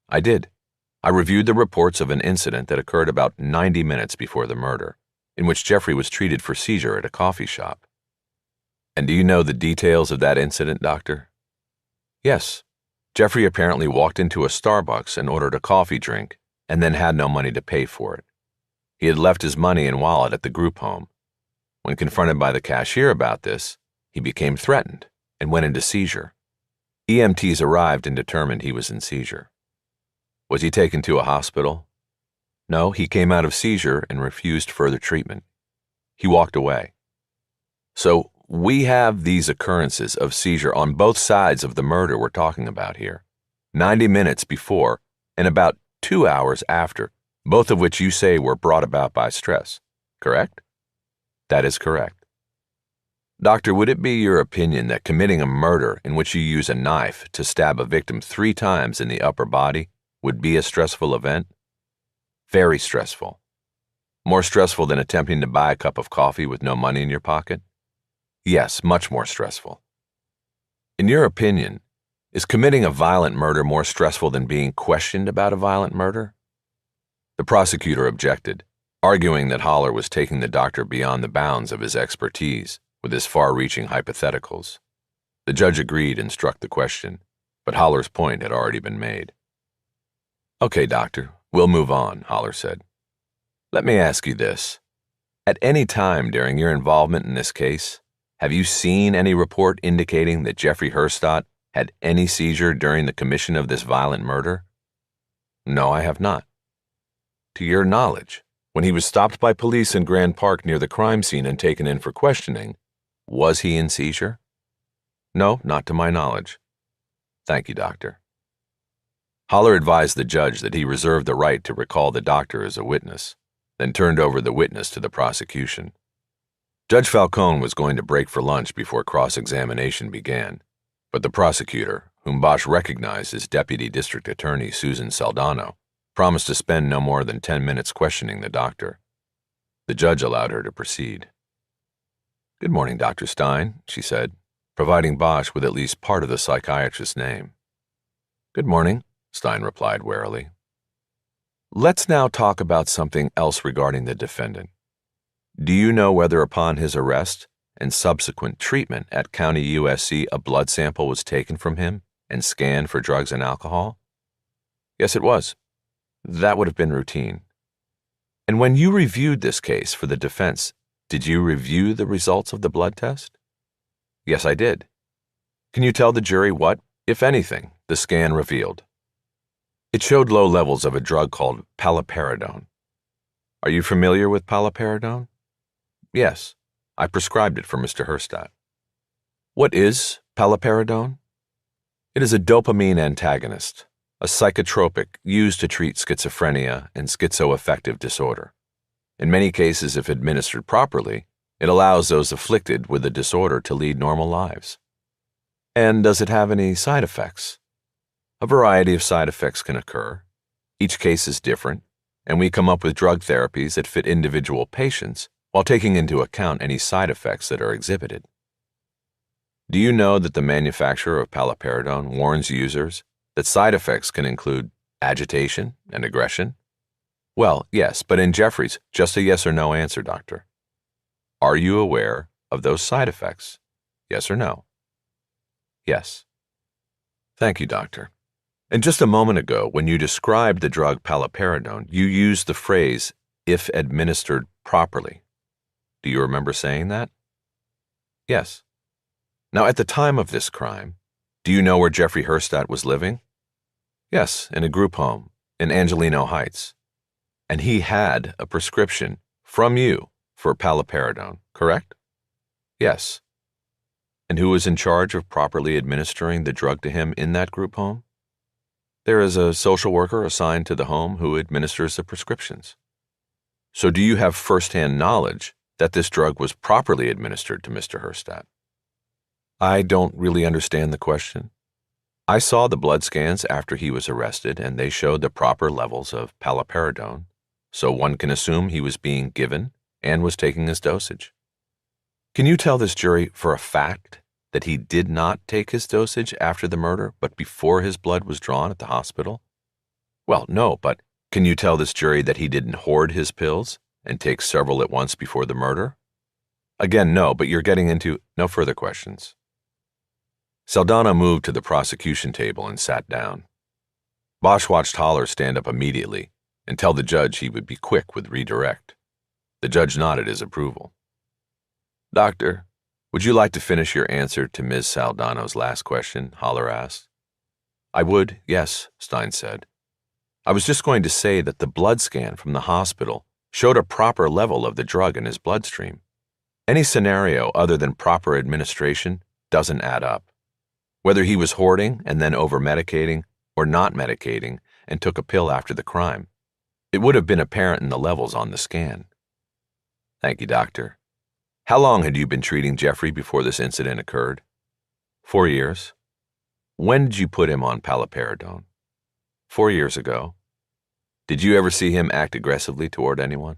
[SPEAKER 1] "I did. I reviewed the reports of an incident that occurred about 90 minutes before the murder, in which Jeffrey was treated for seizure at a coffee shop." "And do you know the details of that incident, doctor?" "Yes. Jeffrey apparently walked into a Starbucks and ordered a coffee drink and then had no money to pay for it. He had left his money and wallet at the group home. When confronted by the cashier about this, he became threatened and went into seizure. EMTs arrived and determined he was in seizure." "Was he taken to a hospital?" "No, he came out of seizure and refused further treatment. He walked away." "So we have these occurrences of seizure on both sides of the murder we're talking about here, 90 minutes before and about 2 hours after, both of which you say were brought about by stress, correct?" "That is correct." "Doctor, would it be your opinion that committing a murder in which you use a knife to stab a victim 3 times in the upper body would be a stressful event?" "Very stressful." "More stressful than attempting to buy a cup of coffee with no money in your pocket?" "Yes, much more stressful." "In your opinion, is committing a violent murder more stressful than being questioned about a violent murder?" The prosecutor objected, arguing that Haller was taking the doctor beyond the bounds of his expertise with his far-reaching hypotheticals. The judge agreed and struck the question, but Haller's point had already been made. "Okay, doctor, we'll move on," Haller said. "Let me ask you this. At any time during your involvement in this case, have you seen any report indicating that Jeffrey Herstadt had any seizure during the commission of this violent murder?" "No, I have not." "To your knowledge, when he was stopped by police in Grand Park near the crime scene and taken in for questioning, was he in seizure?" "No, not to my knowledge." "Thank you, doctor." Haller advised the judge that he reserved the right to recall the doctor as a witness, then turned over the witness to the prosecution. Judge Falcone was going to break for lunch before cross-examination began, but the prosecutor, whom Bosch recognized as Deputy District Attorney Susan Saldano, promised to spend no more than 10 minutes questioning the doctor. The judge allowed her to proceed. "Good morning, Dr. Stein," she said, providing Bosch with at least part of the psychiatrist's name. "Good morning," Stein replied warily. "Let's now talk about something else regarding the defendant. Do you know whether upon his arrest and subsequent treatment at County USC a blood sample was taken from him and scanned for drugs and alcohol?" "Yes, it was." "That would have been routine." "And when you reviewed this case for the defense, did you review the results of the blood test?" "Yes, I did." "Can you tell the jury what, if anything, the scan revealed?" "It showed low levels of a drug called paliperidone." "Are you familiar with paliperidone?" "Yes, I prescribed it for Mr. Herstadt." "What is paliperidone?" "It is a dopamine antagonist, a psychotropic used to treat schizophrenia and schizoaffective disorder. In many cases, if administered properly, it allows those afflicted with the disorder to lead normal lives." "And does it have any side effects?" A variety of side effects can occur. Each case is different, and we come up with drug therapies that fit individual patients while taking into account any side effects that are exhibited. Do you know that the manufacturer of paliperidone warns users that side effects can include agitation and aggression? Well, yes, but in Jeffrey's, just a yes or no answer, doctor. Are you aware of those side effects? Yes or no? Yes. Thank you, doctor. And just a moment ago, when you described the drug paliperidone, you used the phrase, if administered properly. Do you remember saying that? Yes. Now, at the time of this crime, do you know where Jeffrey Hurstadt was living? Yes, in a group home in Angelino Heights. And he had a prescription from you for paliperidone, correct? Yes. And who was in charge of properly administering the drug to him in that group home? There is a social worker assigned to the home who administers the prescriptions. So do you have firsthand knowledge that this drug was properly administered to Mr. Hurstadt? I don't really understand the question. I saw the blood scans after he was arrested, and they showed the proper levels of paliperidone, so one can assume he was being given and was taking his dosage. Can you tell this jury for a fact that he did not take his dosage after the murder, but before his blood was drawn at the hospital? Well, no, but can you tell this jury that he didn't hoard his pills and take several at once before the murder? Again, no, but you're getting into no further questions. Saldana moved to the prosecution table and sat down. Bosch watched Haller stand up immediately and tell the judge he would be quick with redirect. The judge nodded his approval. Doctor, would you like to finish your answer to Ms. Saldana's last question? Haller asked. I would, yes, Stein said. I was just going to say that the blood scan from the hospital showed a proper level of the drug in his bloodstream. Any scenario other than proper administration doesn't add up. Whether he was hoarding and then over-medicating or not medicating and took a pill after the crime, it would have been apparent in the levels on the scan. Thank you, doctor. How long had you been treating Jeffrey before this incident occurred? 4 years. When did you put him on paliperidone? 4 years ago. Did you ever see him act aggressively toward anyone?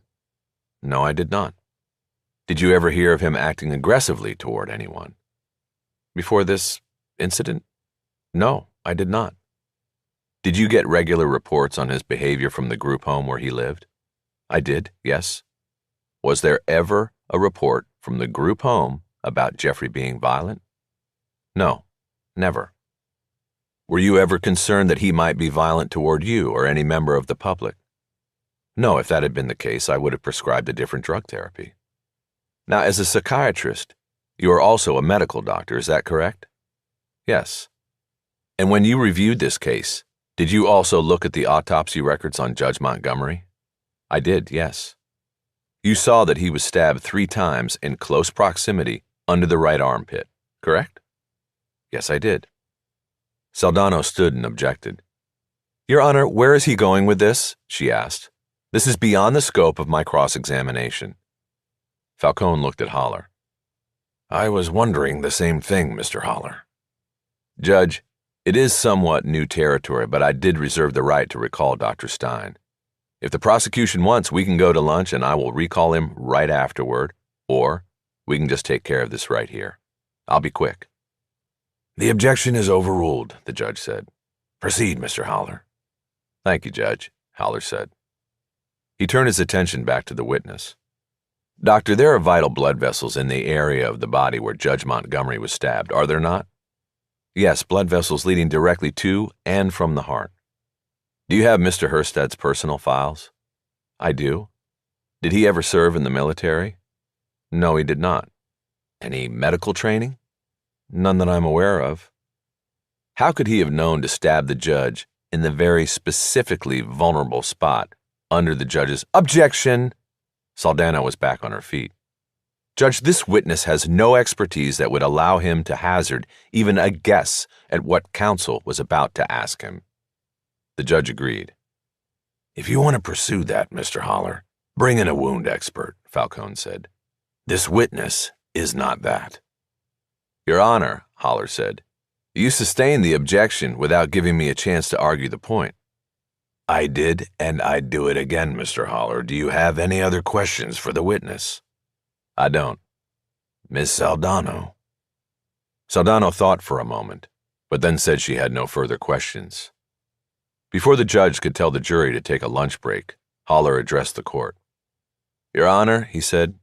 [SPEAKER 1] No, I did not. Did you ever hear of him acting aggressively toward anyone? Before this incident? No, I did not. Did you get regular reports on his behavior from the group home where he lived? I did, yes. Was there ever a report from the group home about Jeffrey being violent? No, never. Were you ever concerned that he might be violent toward you or any member of the public? No, if that had been the case, I would have prescribed a different drug therapy. Now, as a psychiatrist, you are also a medical doctor, is that correct? Yes. And when you reviewed this case, did you also look at the autopsy records on Judge Montgomery? I did, yes. You saw that he was stabbed 3 times in close proximity under the right armpit, correct? Yes, I did. Saldana stood and objected. Your Honor, where is he going with this? She asked. This is beyond the scope of my cross-examination. Falcone looked at Haller. I was wondering the same thing, Mr. Haller. Judge, it is somewhat new territory, but I did reserve the right to recall Dr. Stein. If the prosecution wants, we can go to lunch and I will recall him right afterward, or we can just take care of this right here. I'll be quick. The objection is overruled, the judge said. Proceed, Mr. Haller. Thank you, Judge, Haller said. He turned his attention back to the witness. Doctor, there are vital blood vessels in the area of the body where Judge Montgomery was stabbed, are there not? Yes, blood vessels leading directly to and from the heart. Do you have Mr. Hurstad's personal files? I do. Did he ever serve in the military? No, he did not. Any medical training? None that I'm aware of. How could he have known to stab the judge in the very specifically vulnerable spot under the judge's objection? Saldana was back on her feet. Judge, this witness has no expertise that would allow him to hazard even a guess at what counsel was about to ask him. The judge agreed. If you want to pursue that, Mr. Haller, bring in a wound expert, Falcone said. This witness is not that. Your Honor, Haller said, You sustained the objection without giving me a chance to argue the point. I did, and I'd do it again, Mr. Holler. Do you have any other questions for the witness? I don't. Miss Saldano. Saldano thought for a moment, but then said she had no further questions. Before the judge could tell the jury to take a lunch break, Holler addressed the court. Your Honor, he said,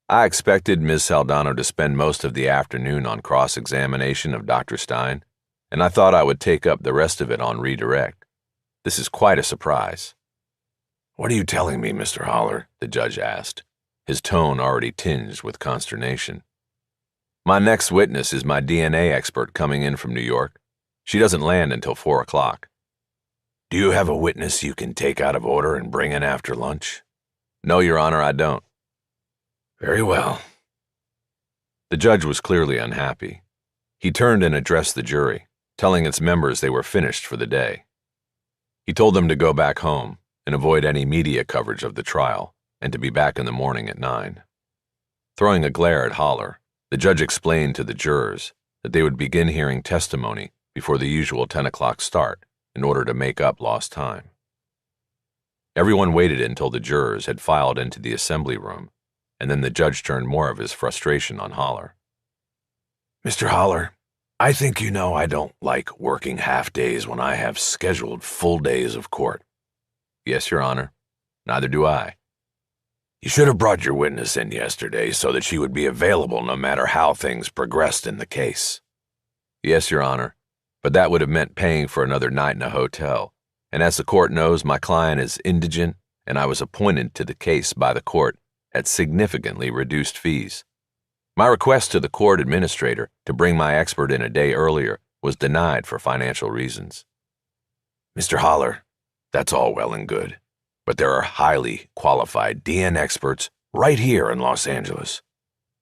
[SPEAKER 1] I expected Ms. Saldano to spend most of the afternoon on cross-examination of Dr. Stein, and I thought I would take up the rest of it on redirect. This is quite a surprise. What are you telling me, Mr. Holler? The judge asked, his tone already tinged with consternation. My next witness is my DNA expert coming in from New York. She doesn't land until 4 o'clock. Do you have a witness you can take out of order and bring in after lunch? No, Your Honor, I don't. Very well. The judge was clearly unhappy. He turned and addressed the jury, telling its members they were finished for the day. He told them to go back home and avoid any media coverage of the trial, and to be back in the morning at 9. Throwing a glare at Holler, the judge explained to the jurors that they would begin hearing testimony before the usual 10 o'clock start in order to make up lost time. Everyone waited until the jurors had filed into the assembly room, and then the judge turned more of his frustration on Holler. Mr. Holler, I think you know I don't like working half days when I have scheduled full days of court. Yes, Your Honor. Neither do I. You should have brought your witness in yesterday so that she would be available no matter how things progressed in the case. Yes, Your Honor, but that would have meant paying for another night in a hotel, and as the court knows, my client is indigent, and I was appointed to the case by the court at significantly reduced fees. My request to the court administrator to bring my expert in a day earlier was denied for financial reasons. Mr. Holler, that's all well and good, but there are highly qualified DNA experts right here in Los Angeles.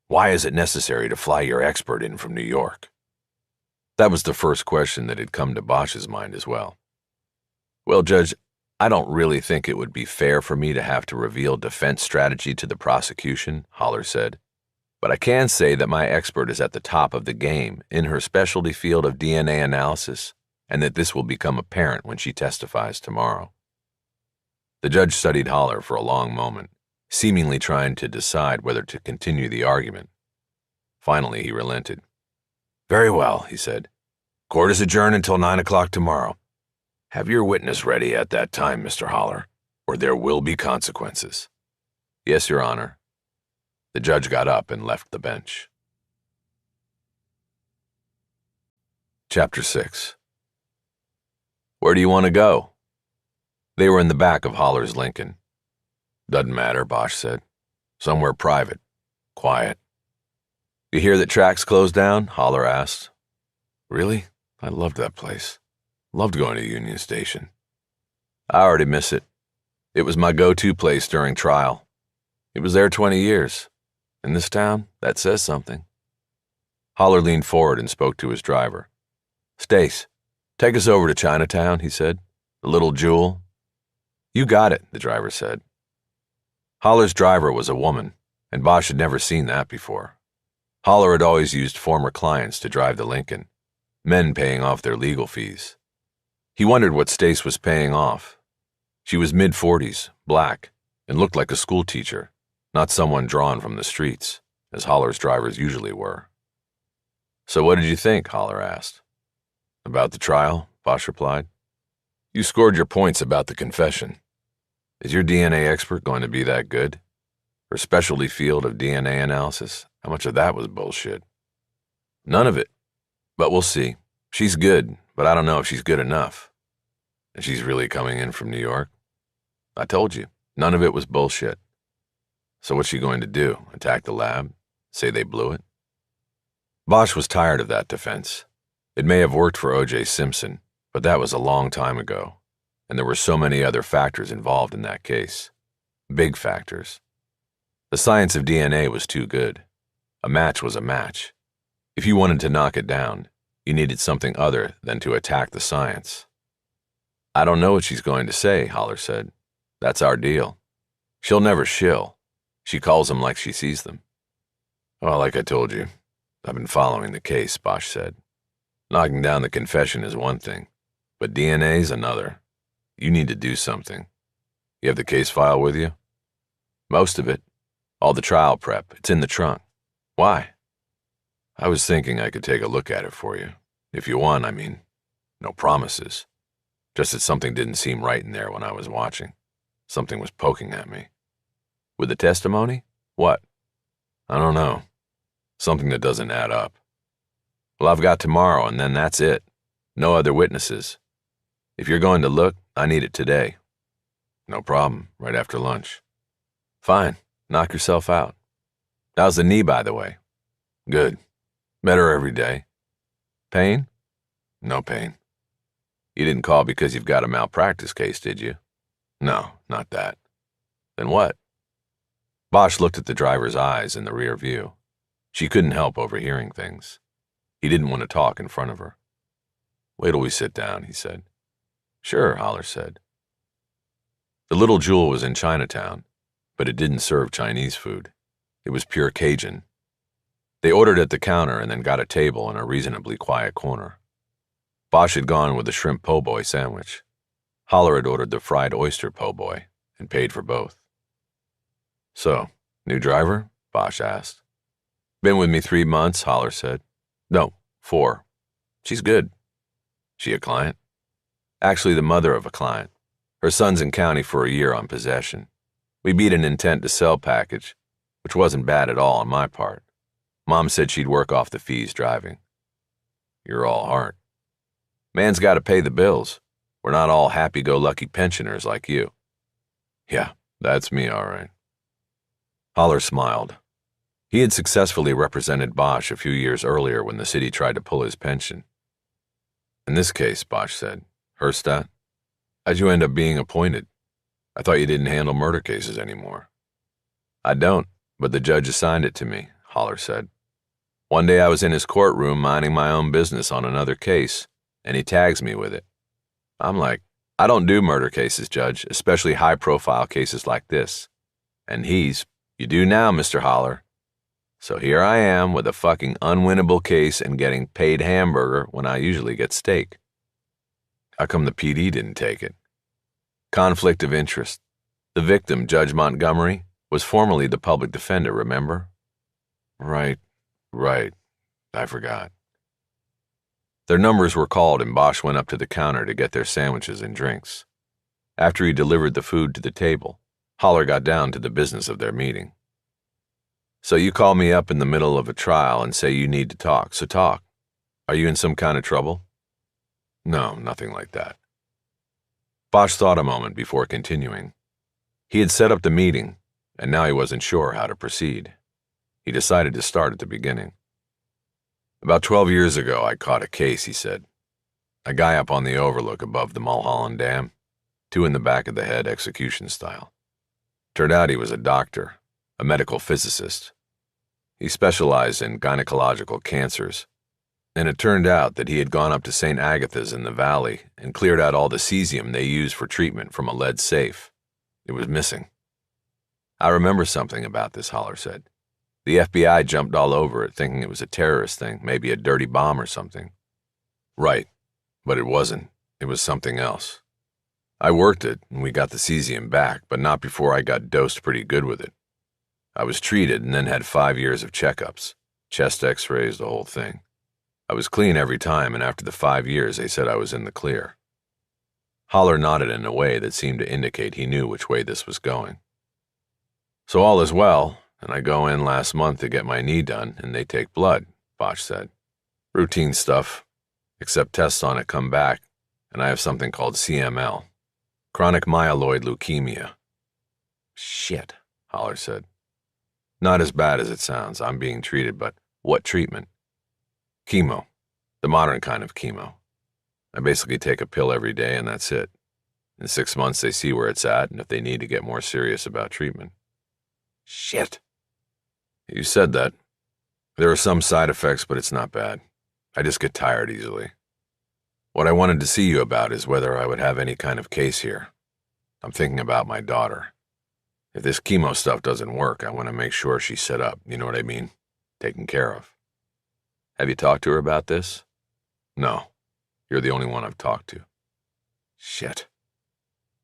[SPEAKER 1] Why is it necessary to fly your expert in from New York? That was the first question that had come to Bosch's mind as well. Well, Judge, I don't really think it would be fair for me to have to reveal defense strategy to the prosecution, Holler said. But I can say that my expert is at the top of the game in her specialty field of DNA analysis, and that this will become apparent when she testifies tomorrow. The judge studied Holler for a long moment, seemingly trying to decide whether to continue the argument. Finally, he relented. Very well, he said. Court is adjourned until 9 o'clock tomorrow. Have your witness ready at that time, Mr. Holler, or there will be consequences. Yes, Your Honor. The judge got up and left the bench. Chapter 6. Where do you want to go? They were in the back of Holler's Lincoln. Doesn't matter, Bosch said. Somewhere private. Quiet. You hear that tracks closed down? Holler asked. Really? I loved that place. Loved going to Union Station. I already miss it. It was my go-to place during trial. It was there 20 years. In this town, that says something. Holler leaned forward and spoke to his driver. Stace, take us over to Chinatown, he said. The little jewel. You got it, the driver said. Holler's driver was a woman, and Bosch had never seen that before. Holler had always used former clients to drive the Lincoln, men paying off their legal fees. He wondered what Stace was paying off. She was mid-40s, black, and looked like a schoolteacher, not someone drawn from the streets, as Holler's drivers usually were. So what did you think? Holler asked. About the trial, Bosch replied. You scored your points about the confession. Is your DNA expert going to be that good? Her specialty field of DNA analysis, how much of that was bullshit? None of it. But we'll see. She's good, but I don't know if she's good enough. And she's really coming in from New York? I told you, none of it was bullshit. So what's she going to do? Attack the lab? Say they blew it? Bosch was tired of that defense. It may have worked for O.J. Simpson, but that was a long time ago, and there were so many other factors involved in that case. Big factors. The science of DNA was too good. A match was a match. If you wanted to knock it down, you needed something other than to attack the science. I don't know what she's going to say, Holler said. That's our deal. She'll never shill. She calls them like she sees them. Well, like I told you, I've been following the case, Bosch said. Knocking down the confession is one thing, but DNA's another. You need to do something. You have the case file with you? Most of it. All the trial prep. It's in the trunk. Why? I was thinking I could take a look at it for you. If you want, I mean. No promises. Just that something didn't seem right in there when I was watching. Something was poking at me. With the testimony? What? I don't know. Something that doesn't add up. Well, I've got tomorrow, and then that's it. No other witnesses. If you're going to look, I need it today. No problem, right after lunch. Fine, knock yourself out. How's the knee, by the way? Good. Better every day. Pain? No pain. You didn't call because you've got a malpractice case, did you? No, not that. Then what? Bosch looked at the driver's eyes in the rear view. She couldn't help overhearing things. He didn't want to talk in front of her. Wait till we sit down, he said. Sure, Holler said. The Little Jewel was in Chinatown, but it didn't serve Chinese food. It was pure Cajun. They ordered at the counter and then got a table in a reasonably quiet corner. Bosch had gone with the shrimp po' boy sandwich. Holler had ordered the fried oyster po' boy and paid for both. So, new driver? Bosch asked. Been with me 3 months, Holler said. No, 4. She's good. She a client? Actually, the mother of a client. Her son's in county for a year on possession. We beat an intent to sell package, which wasn't bad at all on my part. Mom said she'd work off the fees driving. You're all heart. Man's got to pay the bills. We're not all happy-go-lucky pensioners like you. Yeah, that's me, all right. Holler smiled. He had successfully represented Bosch a few years earlier when the city tried to pull his pension. In this case, Bosch said, Herstadt, how'd you end up being appointed? I thought you didn't handle murder cases anymore. I don't, but the judge assigned it to me, Holler said. One day I was in his courtroom minding my own business on another case, and he tags me with it. I'm like, I don't do murder cases, Judge, especially high-profile cases like this. And he's, you do now, Mr. Holler. So here I am with a fucking unwinnable case and getting paid hamburger when I usually get steak. How come the PD didn't take it? Conflict of interest. The victim, Judge Montgomery, was formerly the public defender, remember? Right. I forgot. Their numbers were called and Bosch went up to the counter to get their sandwiches and drinks. After he delivered the food to the table, Holler got down to the business of their meeting. So you call me up in the middle of a trial and say you need to talk, so talk. Are you in some kind of trouble? No, nothing like that. Bosch thought a moment before continuing. He had set up the meeting, and now he wasn't sure how to proceed. He decided to start at the beginning. About 12 years ago, I caught a case, he said. A guy up on the overlook above the Mulholland Dam, 2 in the back of the head, execution style. Turned out he was a doctor, a medical physicist. He specialized in gynecological cancers, and it turned out that he had gone up to St. Agatha's in the valley and cleared out all the cesium they use for treatment from a lead safe. It was missing. I remember something about this, Holler said. The FBI jumped all over it, thinking it was a terrorist thing, maybe a dirty bomb or something. Right, but it wasn't. It was something else. I worked it, and we got the cesium back, but not before I got dosed pretty good with it. I was treated and then had 5 years of checkups, chest x-rays, the whole thing. I was clean every time, and after the 5 years, they said I was in the clear. Holler nodded in a way that seemed to indicate he knew which way this was going. So all is well, and I go in last month to get my knee done, and they take blood, Bosch said. Routine stuff, except tests on it come back, and I have something called CML, chronic myeloid leukemia. Shit, Holler said. Not as bad as it sounds. I'm being treated, but what treatment? Chemo. The modern kind of chemo. I basically take a pill every day and that's it. In 6 months they see where it's at and if they need to get more serious about treatment. Shit. You said that. There are some side effects, but it's not bad. I just get tired easily. What I wanted to see you about is whether I would have any kind of case here. I'm thinking about my daughter. If this chemo stuff doesn't work, I want to make sure she's set up, you know what I mean? Taken care of. Have you talked to her about this? No, you're the only one I've talked to. Shit.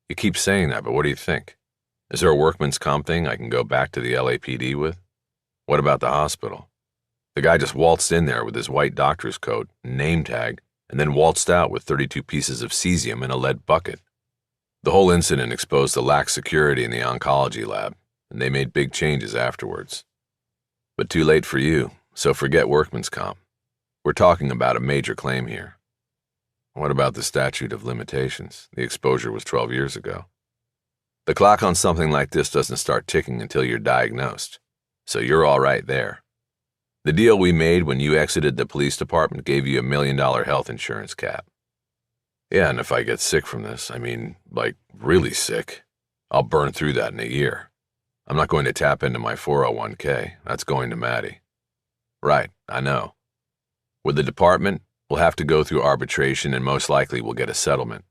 [SPEAKER 1] You keep saying that, but what do you think? Is there a workman's comp thing I can go back to the LAPD with? What about the hospital? The guy just waltzed in there with his white doctor's coat, name tag, and then waltzed out with 32 pieces of cesium in a lead bucket. The whole incident exposed the lax security in the oncology lab, and they made big changes afterwards. But too late for you, so forget workman's comp. We're talking about a major claim here. What about the statute of limitations? The exposure was 12 years ago. The clock on something like this doesn't start ticking until you're diagnosed, so you're all right there. The deal we made when you exited the police department gave you $1 million health insurance cap. Yeah, and if I get sick from this, I mean, like, really sick, I'll burn through that in a year. I'm not going to tap into my 401k. That's going to Maddie. Right, I know. With the department, we'll have to go through arbitration and most likely we'll get a settlement.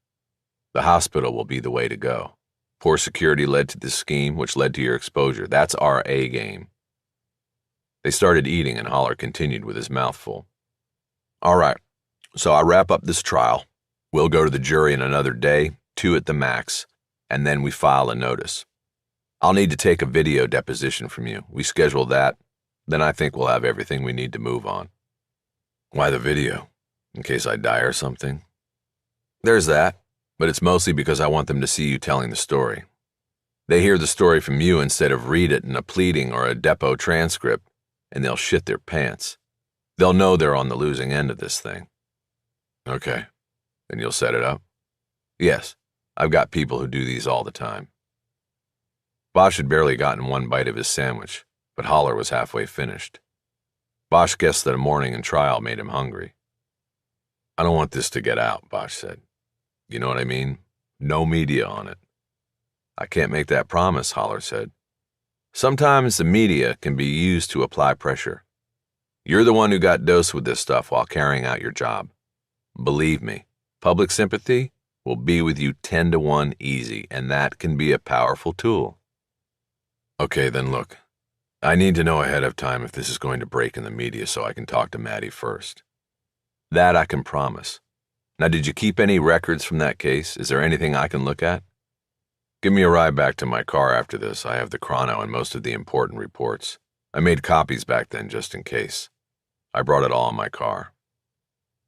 [SPEAKER 1] The hospital will be the way to go. Poor security led to this scheme, which led to your exposure. That's our A game. They started eating and Holler continued with his mouth full. All right, so I wrap up this trial. We'll go to the jury in another day, 2 at the max, and then we file a notice. I'll need to take a video deposition from you. We schedule that, then I think we'll have everything we need to move on. Why the video? In case I die or something? There's that, but it's mostly because I want them to see you telling the story. They hear the story from you instead of read it in a pleading or a depot transcript, and they'll shit their pants. They'll know they're on the losing end of this thing. Okay, then you'll set it up? Yes, I've got people who do these all the time. Bosch had barely gotten one bite of his sandwich, but Holler was halfway finished. Bosch guessed that a morning in trial made him hungry. I don't want this to get out, Bosch said. You know what I mean? No media on it. I can't make that promise, Holler said. Sometimes the media can be used to apply pressure. You're the one who got dosed with this stuff while carrying out your job. Believe me, public sympathy will be with you 10 to 1 easy, and that can be a powerful tool. Okay, then look. I need to know ahead of time if this is going to break in the media so I can talk to Maddie first. That I can promise. Now, did you keep any records from that case? Is there anything I can look at? Give me a ride back to my car after this. I have the chrono and most of the important reports. I made copies back then just in case. I brought it all in my car.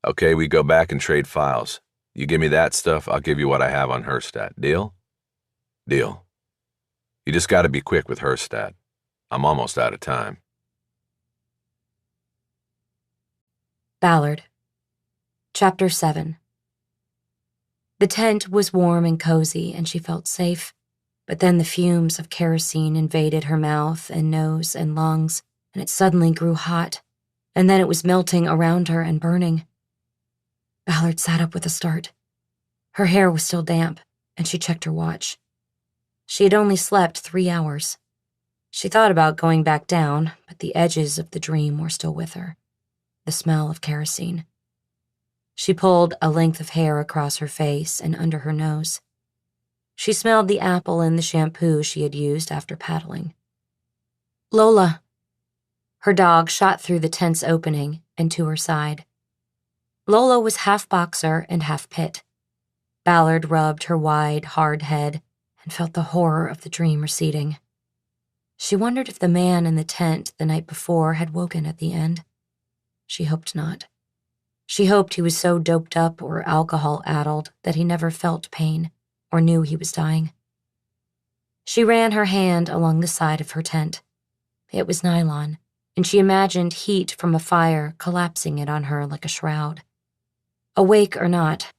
[SPEAKER 1] Okay, we go back and trade files. You give me that stuff, I'll give you what I have on Herstat. Deal? Deal. You just got to be quick with Herstat. I'm almost out of time.
[SPEAKER 2] Ballard. Chapter 7. The tent was warm and cozy, and she felt safe, but then the fumes of kerosene invaded her mouth and nose and lungs, and it suddenly grew hot, and then it was melting around her and burning. Ballard sat up with a start. Her hair was still damp, and she checked her watch. She had only slept 3 hours. She thought about going back down, but the edges of the dream were still with her. The smell of kerosene. She pulled a length of hair across her face and under her nose. She smelled the apple in the shampoo she had used after paddling. Lola. Her dog shot through the tent's opening and to her side. Lola was half boxer and half pit. Ballard rubbed her wide, hard head and felt the horror of the dream receding. She wondered if the man in the tent the night before had woken at the end. She hoped not. She hoped he was so doped up or alcohol-addled that he never felt pain or knew he was dying. She ran her hand along the side of her tent. It was nylon, and she imagined heat from a fire collapsing it on her like a shroud. Awake or not,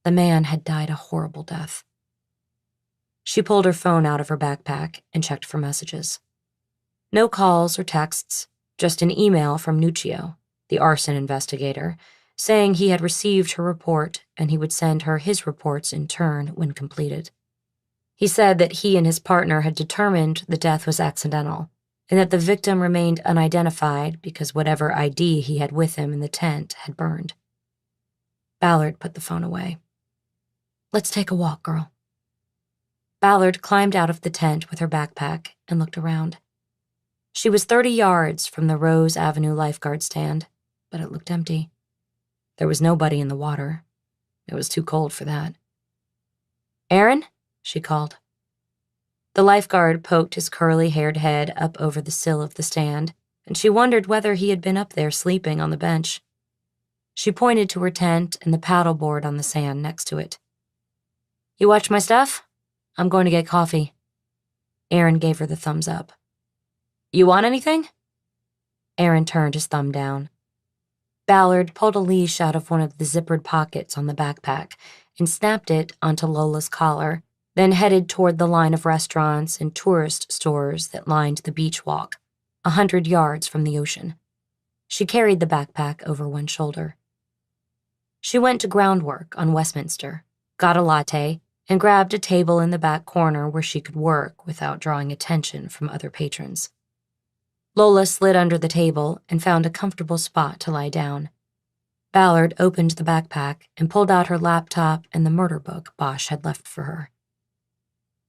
[SPEAKER 2] the man had died a horrible death. She pulled her phone out of her backpack and checked for messages. No calls or texts, just an email from Nuccio, the arson investigator, saying he had received her report and he would send her his reports in turn when completed. He said that he and his partner had determined the death was accidental and that the victim remained unidentified because whatever ID he had with him in the tent had burned. Ballard put the phone away. Let's take a walk, girl. Ballard climbed out of the tent with her backpack and looked around. She was 30 yards from the Rose Avenue lifeguard stand, but it looked empty. There was nobody in the water. It was too cold for that. "Aaron?" she called. The lifeguard poked his curly-haired head up over the sill of the stand, and she wondered whether he had been up there sleeping on the bench. She pointed to her tent and the paddleboard on the sand next to it. "You watch my stuff? I'm going to get coffee." Aaron gave her the thumbs up. "You want anything?" Aaron turned his thumb down. Ballard pulled a leash out of one of the zippered pockets on the backpack and snapped it onto Lola's collar, then headed toward the line of restaurants and tourist stores that lined the beach walk, 100 yards from the ocean. She carried the backpack over one shoulder. She went to Groundwork on Westminster, got a latte, and grabbed a table in the back corner where she could work without drawing attention from other patrons. Lola slid under the table and found a comfortable spot to lie down. Ballard opened the backpack and pulled out her laptop and the murder book Bosch had left for her.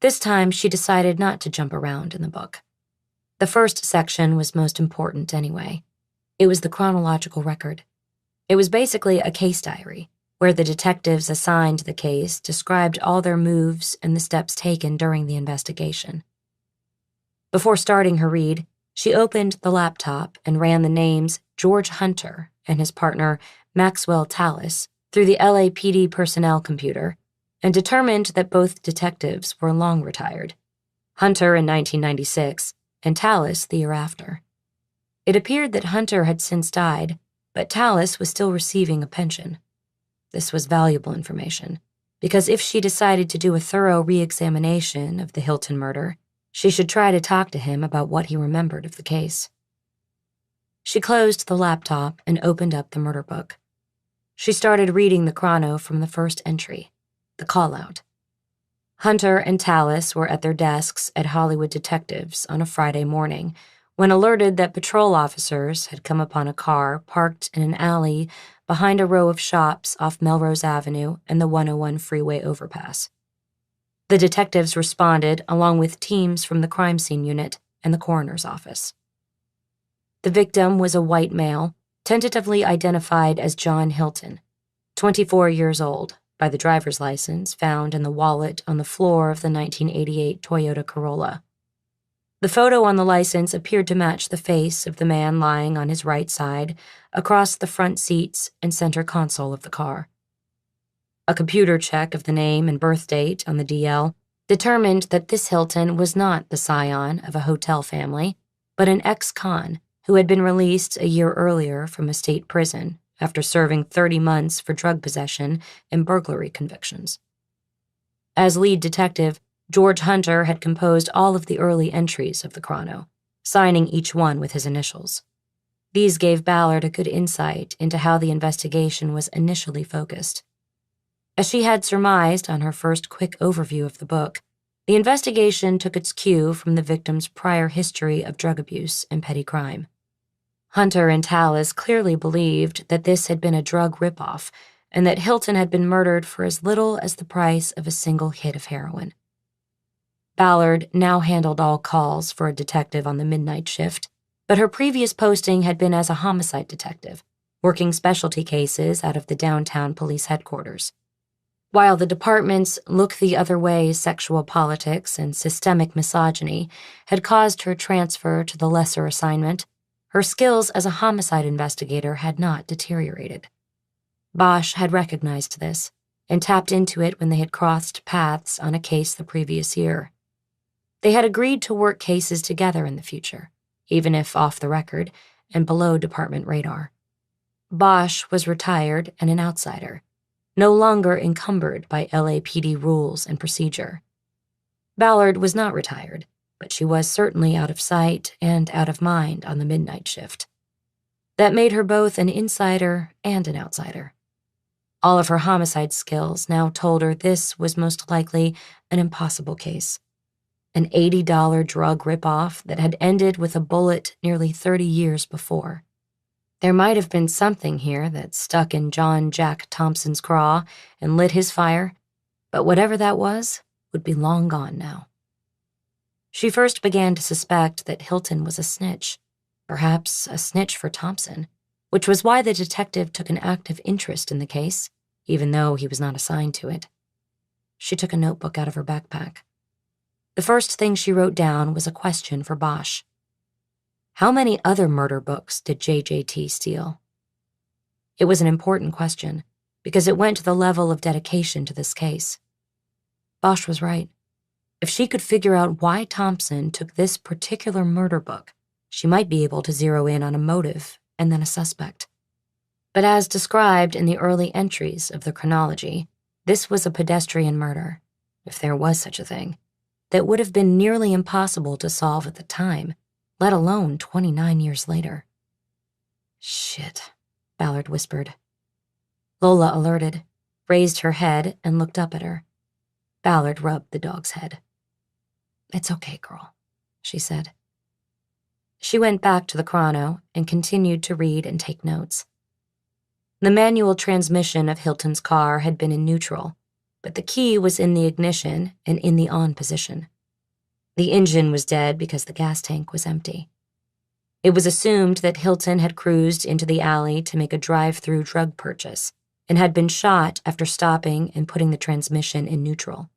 [SPEAKER 2] This time, she decided not to jump around in the book. The first section was most important anyway. It was the chronological record. It was basically a case diary, where the detectives assigned the case described all their moves and the steps taken during the investigation. Before starting her read, she opened the laptop and ran the names George Hunter and his partner Maxwell Tallis through the LAPD personnel computer and determined that both detectives were long retired, Hunter in 1996 and Tallis the year after. It appeared that Hunter had since died, but Tallis was still receiving a pension. This was valuable information, because if she decided to do a thorough re-examination of the Hilton murder, she should try to talk to him about what he remembered of the case. She closed the laptop and opened up the murder book. She started reading the chrono from the first entry, the call-out. Hunter and Tallis were at their desks at Hollywood Detectives on a Friday morning when alerted that patrol officers had come upon a car parked in an alley behind a row of shops off Melrose Avenue and the 101 freeway overpass. The detectives responded along with teams from the crime scene unit and the coroner's office. The victim was a white male, tentatively identified as John Hilton, 24 years old, by the driver's license found in the wallet on the floor of the 1988 Toyota Corolla. The photo on the license appeared to match the face of the man lying on his right side across the front seats and center console of the car. A computer check of the name and birth date on the DL determined that this Hilton was not the scion of a hotel family, but an ex-con who had been released a year earlier from a state prison after serving 30 months for drug possession and burglary convictions. As lead detective, George Hunter had composed all of the early entries of the chrono, signing each one with his initials. These gave Ballard a good insight into how the investigation was initially focused. As she had surmised on her first quick overview of the book, the investigation took its cue from the victim's prior history of drug abuse and petty crime. Hunter and Tallis clearly believed that this had been a drug ripoff and that Hilton had been murdered for as little as the price of a single hit of heroin. Ballard now handled all calls for a detective on the midnight shift, but her previous posting had been as a homicide detective, working specialty cases out of the downtown police headquarters. While the department's look-the-other-way sexual politics and systemic misogyny had caused her transfer to the lesser assignment, her skills as a homicide investigator had not deteriorated. Bosch had recognized this and tapped into it when they had crossed paths on a case the previous year. They had agreed to work cases together in the future, even if off the record and below department radar. Bosch was retired and an outsider, no longer encumbered by LAPD rules and procedure. Ballard was not retired, but she was certainly out of sight and out of mind on the midnight shift. That made her both an insider and an outsider. All of her homicide skills now told her this was most likely an impossible case. An $80 drug ripoff that had ended with a bullet nearly 30 years before. There might have been something here that stuck in John Jack Thompson's craw and lit his fire, but whatever that was would be long gone now. She first began to suspect that Hilton was a snitch, perhaps a snitch for Thompson, which was why the detective took an active interest in the case, even though he was not assigned to it. She took a notebook out of her backpack. The first thing she wrote down was a question for Bosch. How many other murder books did JJT steal? It was an important question, because it went to the level of dedication to this case. Bosch was right. If she could figure out why Thompson took this particular murder book, she might be able to zero in on a motive and then a suspect. But as described in the early entries of the chronology, this was a pedestrian murder, if there was such a thing, that would have been nearly impossible to solve at the time, let alone 29 years later. Shit, Ballard whispered. Lola alerted, raised her head, and looked up at her. Ballard rubbed the dog's head. It's okay, girl, she said. She went back to the chrono and continued to read and take notes. The manual transmission of Hilton's car had been in neutral, but the key was in the ignition and in the on position. The engine was dead because the gas tank was empty. It was assumed that Hilton had cruised into the alley to make a drive-through drug purchase and had been shot after stopping and putting the transmission in neutral.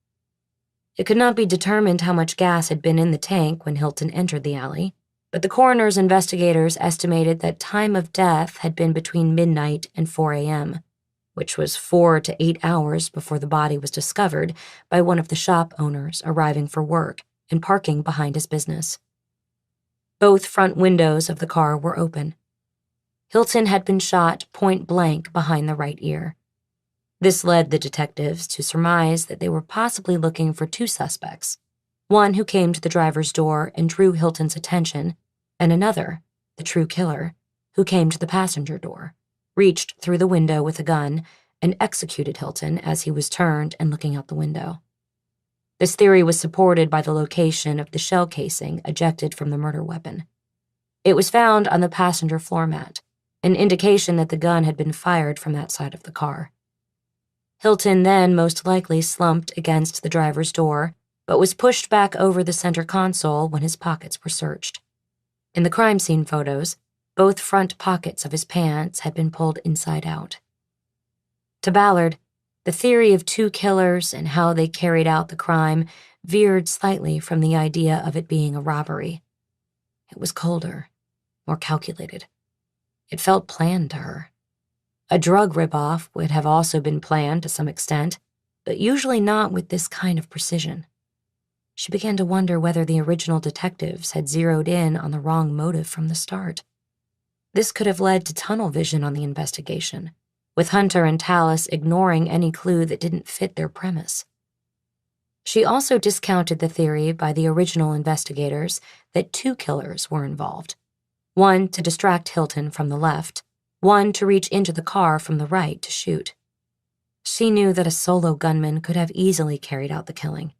[SPEAKER 2] It could not be determined how much gas had been in the tank when Hilton entered the alley, but the coroner's investigators estimated that time of death had been between midnight and 4 a.m., which was 4 to 8 hours before the body was discovered by one of the shop owners arriving for work and parking behind his business. Both front windows of the car were open. Hilton had been shot point blank behind the right ear. This led the detectives to surmise that they were possibly looking for two suspects, one who came to the driver's door and drew Hilton's attention, and another, the true killer, who came to the passenger door, reached through the window with a gun, and executed Hilton as he was turned and looking out the window. This theory was supported by the location of the shell casing ejected from the murder weapon. It was found on the passenger floor mat, an indication that the gun had been fired from that side of the car. Hilton then most likely slumped against the driver's door, but was pushed back over the center console when his pockets were searched. In the crime scene photos, both front pockets of his pants had been pulled inside out. To Ballard, the theory of two killers and how they carried out the crime veered slightly from the idea of it being a robbery. It was colder, more calculated. It felt planned to her. A drug ripoff would have also been planned to some extent, but usually not with this kind of precision. She began to wonder whether the original detectives had zeroed in on the wrong motive from the start. This could have led to tunnel vision on the investigation, with Hunter and Tallis ignoring any clue that didn't fit their premise. She also discounted the theory by the original investigators that two killers were involved, one to distract Hilton from the left, one to reach into the car from the right to shoot. She knew that a solo gunman could have easily carried out the killing.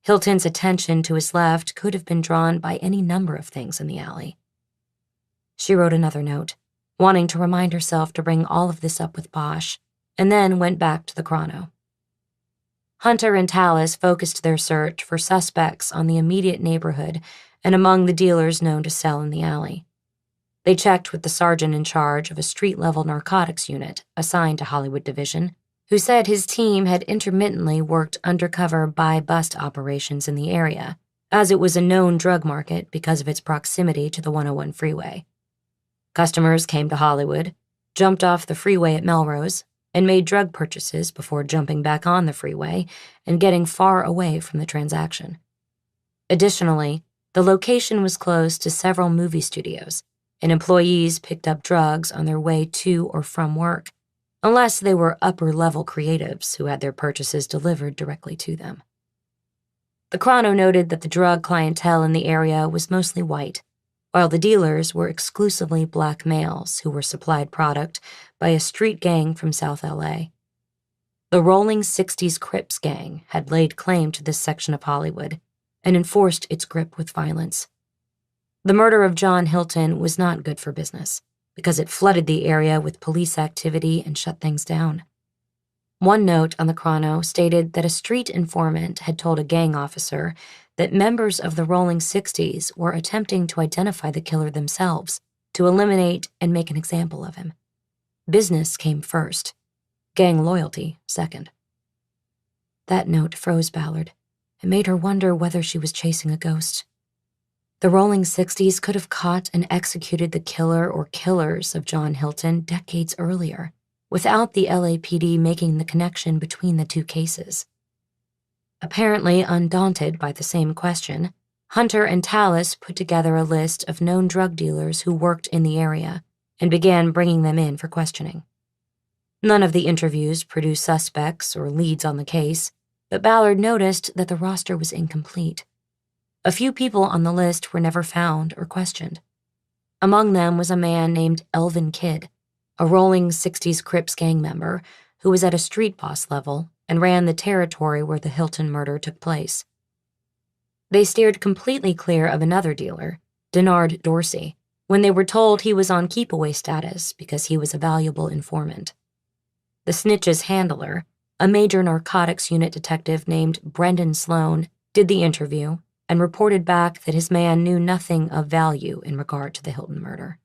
[SPEAKER 2] Hilton's attention to his left could have been drawn by any number of things in the alley. She wrote another note, wanting to remind herself to bring all of this up with Bosch, and then went back to the chrono. Hunter and Tallis focused their search for suspects on the immediate neighborhood and among the dealers known to sell in the alley. They checked with the sergeant in charge of a street-level narcotics unit assigned to Hollywood Division, who said his team had intermittently worked undercover buy-bust operations in the area, as it was a known drug market because of its proximity to the 101 freeway. Customers came to Hollywood, jumped off the freeway at Melrose, and made drug purchases before jumping back on the freeway and getting far away from the transaction. Additionally, the location was close to several movie studios, and employees picked up drugs on their way to or from work, unless they were upper-level creatives who had their purchases delivered directly to them. The chrono noted that the drug clientele in the area was mostly white, while the dealers were exclusively black males who were supplied product by a street gang from South LA. The Rolling 60s Crips gang had laid claim to this section of Hollywood and enforced its grip with violence. The murder of John Hilton was not good for business because it flooded the area with police activity and shut things down. One note on the chrono stated that a street informant had told a gang officer that members of the Rolling 60s were attempting to identify the killer themselves to eliminate and make an example of him. Business came first, gang loyalty second. That note froze Ballard and made her wonder whether she was chasing a ghost. The rolling 60s could have caught and executed the killer or killers of John Hilton decades earlier, without the LAPD making the connection between the two cases. Apparently undaunted by the same question, Hunter and Tallis put together a list of known drug dealers who worked in the area and began bringing them in for questioning. None of the interviews produced suspects or leads on the case, but Ballard noticed that the roster was incomplete. A few people on the list were never found or questioned. Among them was a man named Elvin Kidd, a rolling 60s Crips gang member who was at a street boss level and ran the territory where the Hilton murder took place. They steered completely clear of another dealer, Denard Dorsey, when they were told he was on keep-away status because he was a valuable informant. The snitch's handler, a major narcotics unit detective named Brendan Sloan, did the interview and reported back that his man knew nothing of value in regard to the Hilton murder.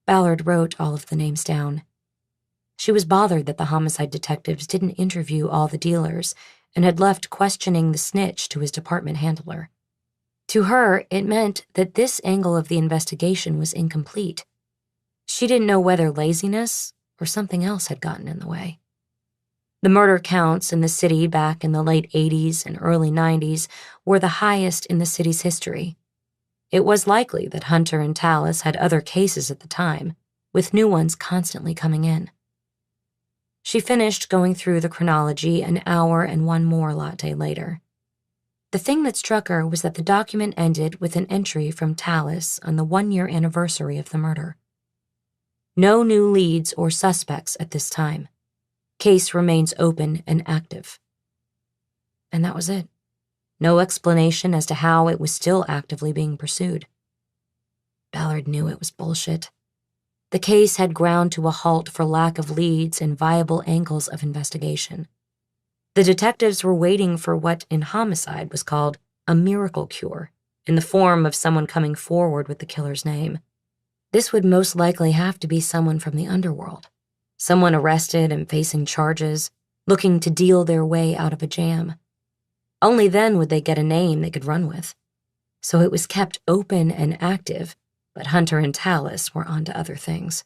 [SPEAKER 2] Ballard wrote all of the names down. She was bothered that the homicide detectives didn't interview all the dealers and had left questioning the snitch to his department handler. To her, it meant that this angle of the investigation was incomplete. She didn't know whether laziness or something else had gotten in the way. The murder counts in the city back in the late 80s and early 90s were the highest in the city's history. It was likely that Hunter and Tallis had other cases at the time, with new ones constantly coming in. She finished going through the chronology an hour and one more latte later. The thing that struck her was that the document ended with an entry from Tallis on the 1-year anniversary of the murder. No new leads or suspects at this time. Case remains open and active. And that was it. No explanation as to how it was still actively being pursued. Ballard knew it was bullshit. The case had ground to a halt for lack of leads and viable angles of investigation. The detectives were waiting for what in homicide was called a miracle cure, in the form of someone coming forward with the killer's name. This would most likely have to be someone from the underworld, someone arrested and facing charges, looking to deal their way out of a jam. Only then would they get a name they could run with. So it was kept open and active, but Hunter and Tallis were on to other things.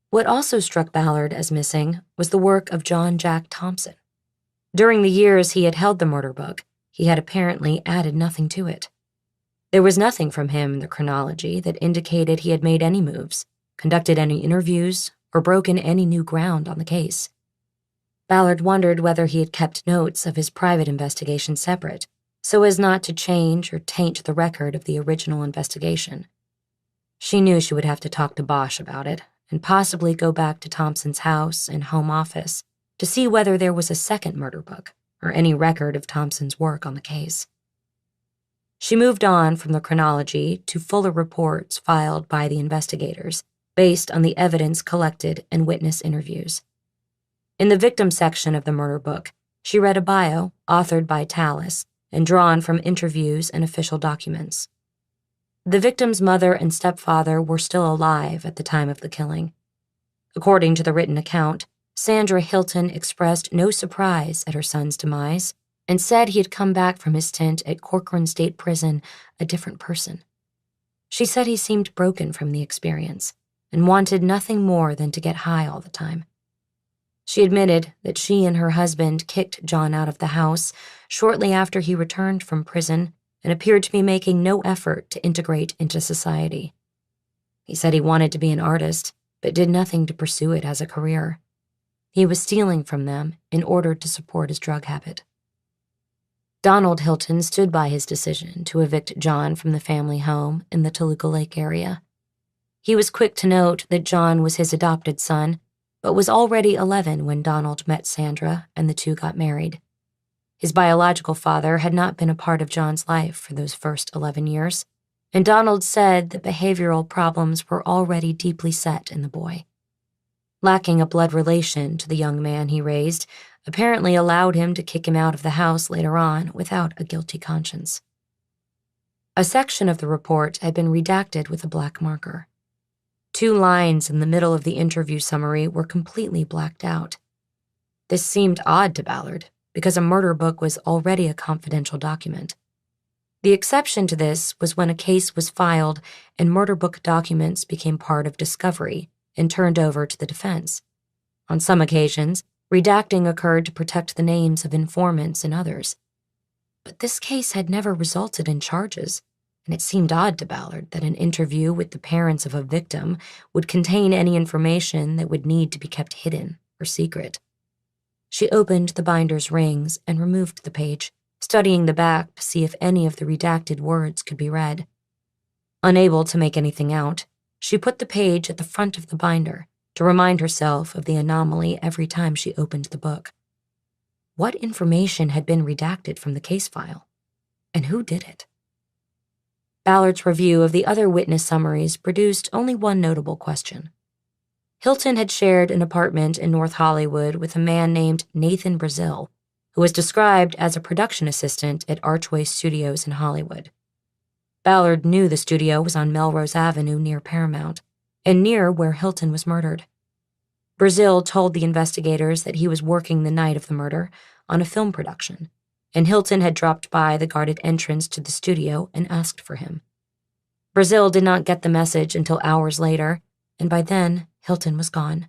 [SPEAKER 2] What also struck Ballard as missing was the work of John Jack Thompson. During the years he had held the murder book, he had apparently added nothing to it. There was nothing from him in the chronology that indicated he had made any moves, conducted any interviews, or broken any new ground on the case. Ballard wondered whether he had kept notes of his private investigation separate, so as not to change or taint the record of the original investigation. She knew she would have to talk to Bosch about it, and possibly go back to Thompson's house and home office to see whether there was a second murder book or any record of Thompson's work on the case. She moved on from the chronology to fuller reports filed by the investigators based on the evidence collected and witness interviews. In the victim section of the murder book, she read a bio authored by Tallis and drawn from interviews and official documents. The victim's mother and stepfather were still alive at the time of the killing. According to the written account, Sandra Hilton expressed no surprise at her son's demise and said he had come back from his stint at Corcoran State Prison a different person. She said he seemed broken from the experience and wanted nothing more than to get high all the time. She admitted that she and her husband kicked John out of the house shortly after he returned from prison and appeared to be making no effort to integrate into society. He said he wanted to be an artist, but did nothing to pursue it as a career. He was stealing from them in order to support his drug habit. Donald Hilton stood by his decision to evict John from the family home in the Toluca Lake area. He was quick to note that John was his adopted son, but was already 11 when Donald met Sandra and the two got married. His biological father had not been a part of John's life for those first 11 years, and Donald said that behavioral problems were already deeply set in the boy. Lacking a blood relation to the young man he raised apparently allowed him to kick him out of the house later on without a guilty conscience. A section of the report had been redacted with a black marker. 2 lines in the middle of the interview summary were completely blacked out. This seemed odd to Ballard, because a murder book was already a confidential document. The exception to this was when a case was filed and murder book documents became part of discovery and turned over to the defense. On some occasions, redacting occurred to protect the names of informants and others. But this case had never resulted in charges, and it seemed odd to Ballard that an interview with the parents of a victim would contain any information that would need to be kept hidden or secret. She opened the binder's rings and removed the page, studying the back to see if any of the redacted words could be read. Unable to make anything out, she put the page at the front of the binder to remind herself of the anomaly every time she opened the book. What information had been redacted from the case file? And who did it? Ballard's review of the other witness summaries produced only one notable question. Hilton had shared an apartment in North Hollywood with a man named Nathan Brazil, who was described as a production assistant at Archway Studios in Hollywood. Ballard knew the studio was on Melrose Avenue near Paramount, and near where Hilton was murdered. Brazil told the investigators that he was working the night of the murder on a film production, and Hilton had dropped by the guarded entrance to the studio and asked for him. Brazil did not get the message until hours later, and by then, Hilton was gone.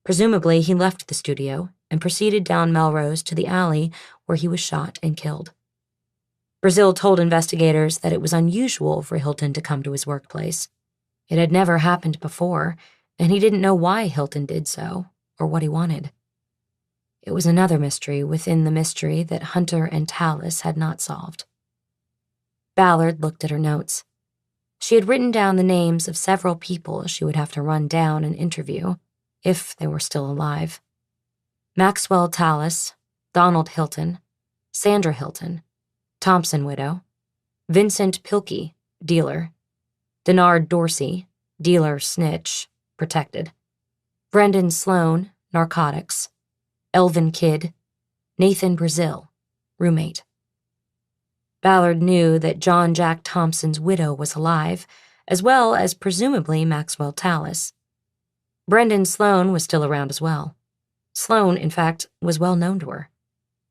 [SPEAKER 2] Presumably, he left the studio and proceeded down Melrose to the alley where he was shot and killed. Brazil told investigators that it was unusual for Hilton to come to his workplace. It had never happened before, and he didn't know why Hilton did so or what he wanted. It was another mystery within the mystery that Hunter and Tallis had not solved. Ballard looked at her notes. She had written down the names of several people she would have to run down and interview, if they were still alive. Maxwell Tallis, Donald Hilton, Sandra Hilton, Thompson widow, Vincent Pilkey, dealer, Denard Dorsey, dealer snitch, protected, Brendan Sloan, narcotics, Elvin Kidd, Nathan Brazil, roommate. Ballard knew that John Jack Thompson's widow was alive, as well as presumably Maxwell Tallis. Brendan Sloan was still around as well. Sloan, in fact, was well known to her.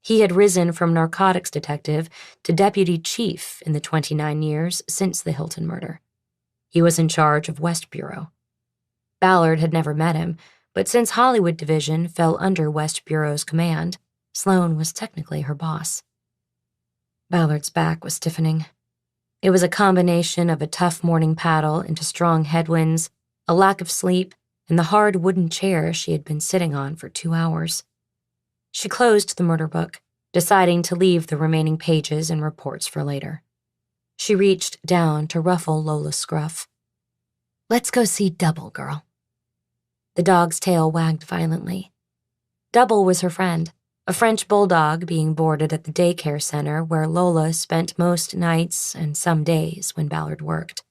[SPEAKER 2] He had risen from narcotics detective to deputy chief in the 29 years since the Hilton murder. He was in charge of West Bureau. Ballard had never met him, but since Hollywood Division fell under West Bureau's command, Sloan was technically her boss. Ballard's back was stiffening. It was a combination of a tough morning paddle into strong headwinds, a lack of sleep, and the hard wooden chair she had been sitting on for 2 hours. She closed the murder book, deciding to leave the remaining pages and reports for later. She reached down to ruffle Lola's scruff. "Let's go see Double, girl." The dog's tail wagged violently. Double was her friend, a French bulldog being boarded at the daycare center where Lola spent most nights and some days when Ballard worked.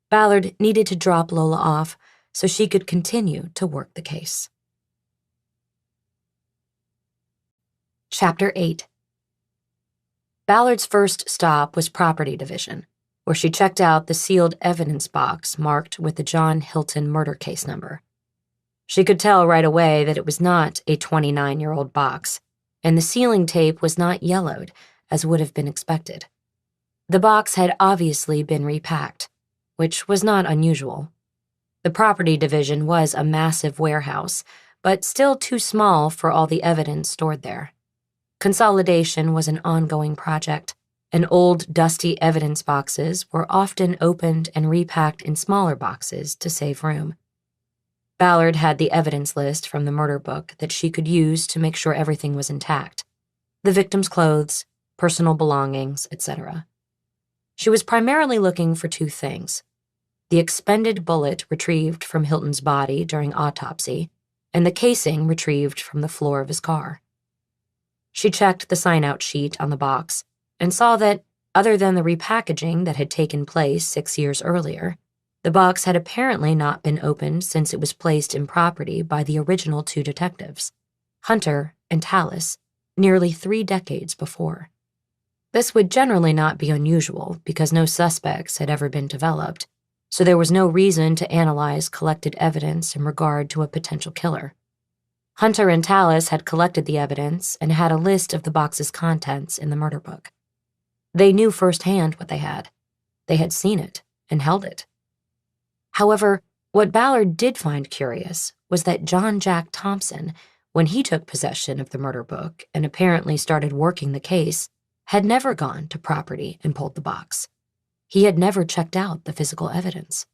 [SPEAKER 2] Ballard needed to drop Lola off so she could continue to work the case. Chapter 8. Ballard's first stop was Property Division, where she checked out the sealed evidence box marked with the John Hilton murder case number. She could tell right away that it was not a 29-year-old box, and the sealing tape was not yellowed, as would have been expected. The box had obviously been repacked, which was not unusual. The Property Division was a massive warehouse, but still too small for all the evidence stored there. Consolidation was an ongoing project, and old, dusty evidence boxes were often opened and repacked in smaller boxes to save room. Ballard had the evidence list from the murder book that she could use to make sure everything was intact. The victim's clothes, personal belongings, etc. She was primarily looking for 2 things: the expended bullet retrieved from Hilton's body during autopsy, and the casing retrieved from the floor of his car. She checked the sign-out sheet on the box and saw that, other than the repackaging that had taken place 6 years earlier, the box had apparently not been opened since it was placed in property by the original 2 detectives, Hunter and Tallis, nearly 3 decades before. This would generally not be unusual because no suspects had ever been developed, so there was no reason to analyze collected evidence in regard to a potential killer. Hunter and Tallis had collected the evidence and had a list of the box's contents in the murder book. They knew firsthand what they had. They had seen it and held it. However, what Ballard did find curious was that John Jack Thompson, when he took possession of the murder book and apparently started working the case, had never gone to property and pulled the box. He had never checked out the physical evidence.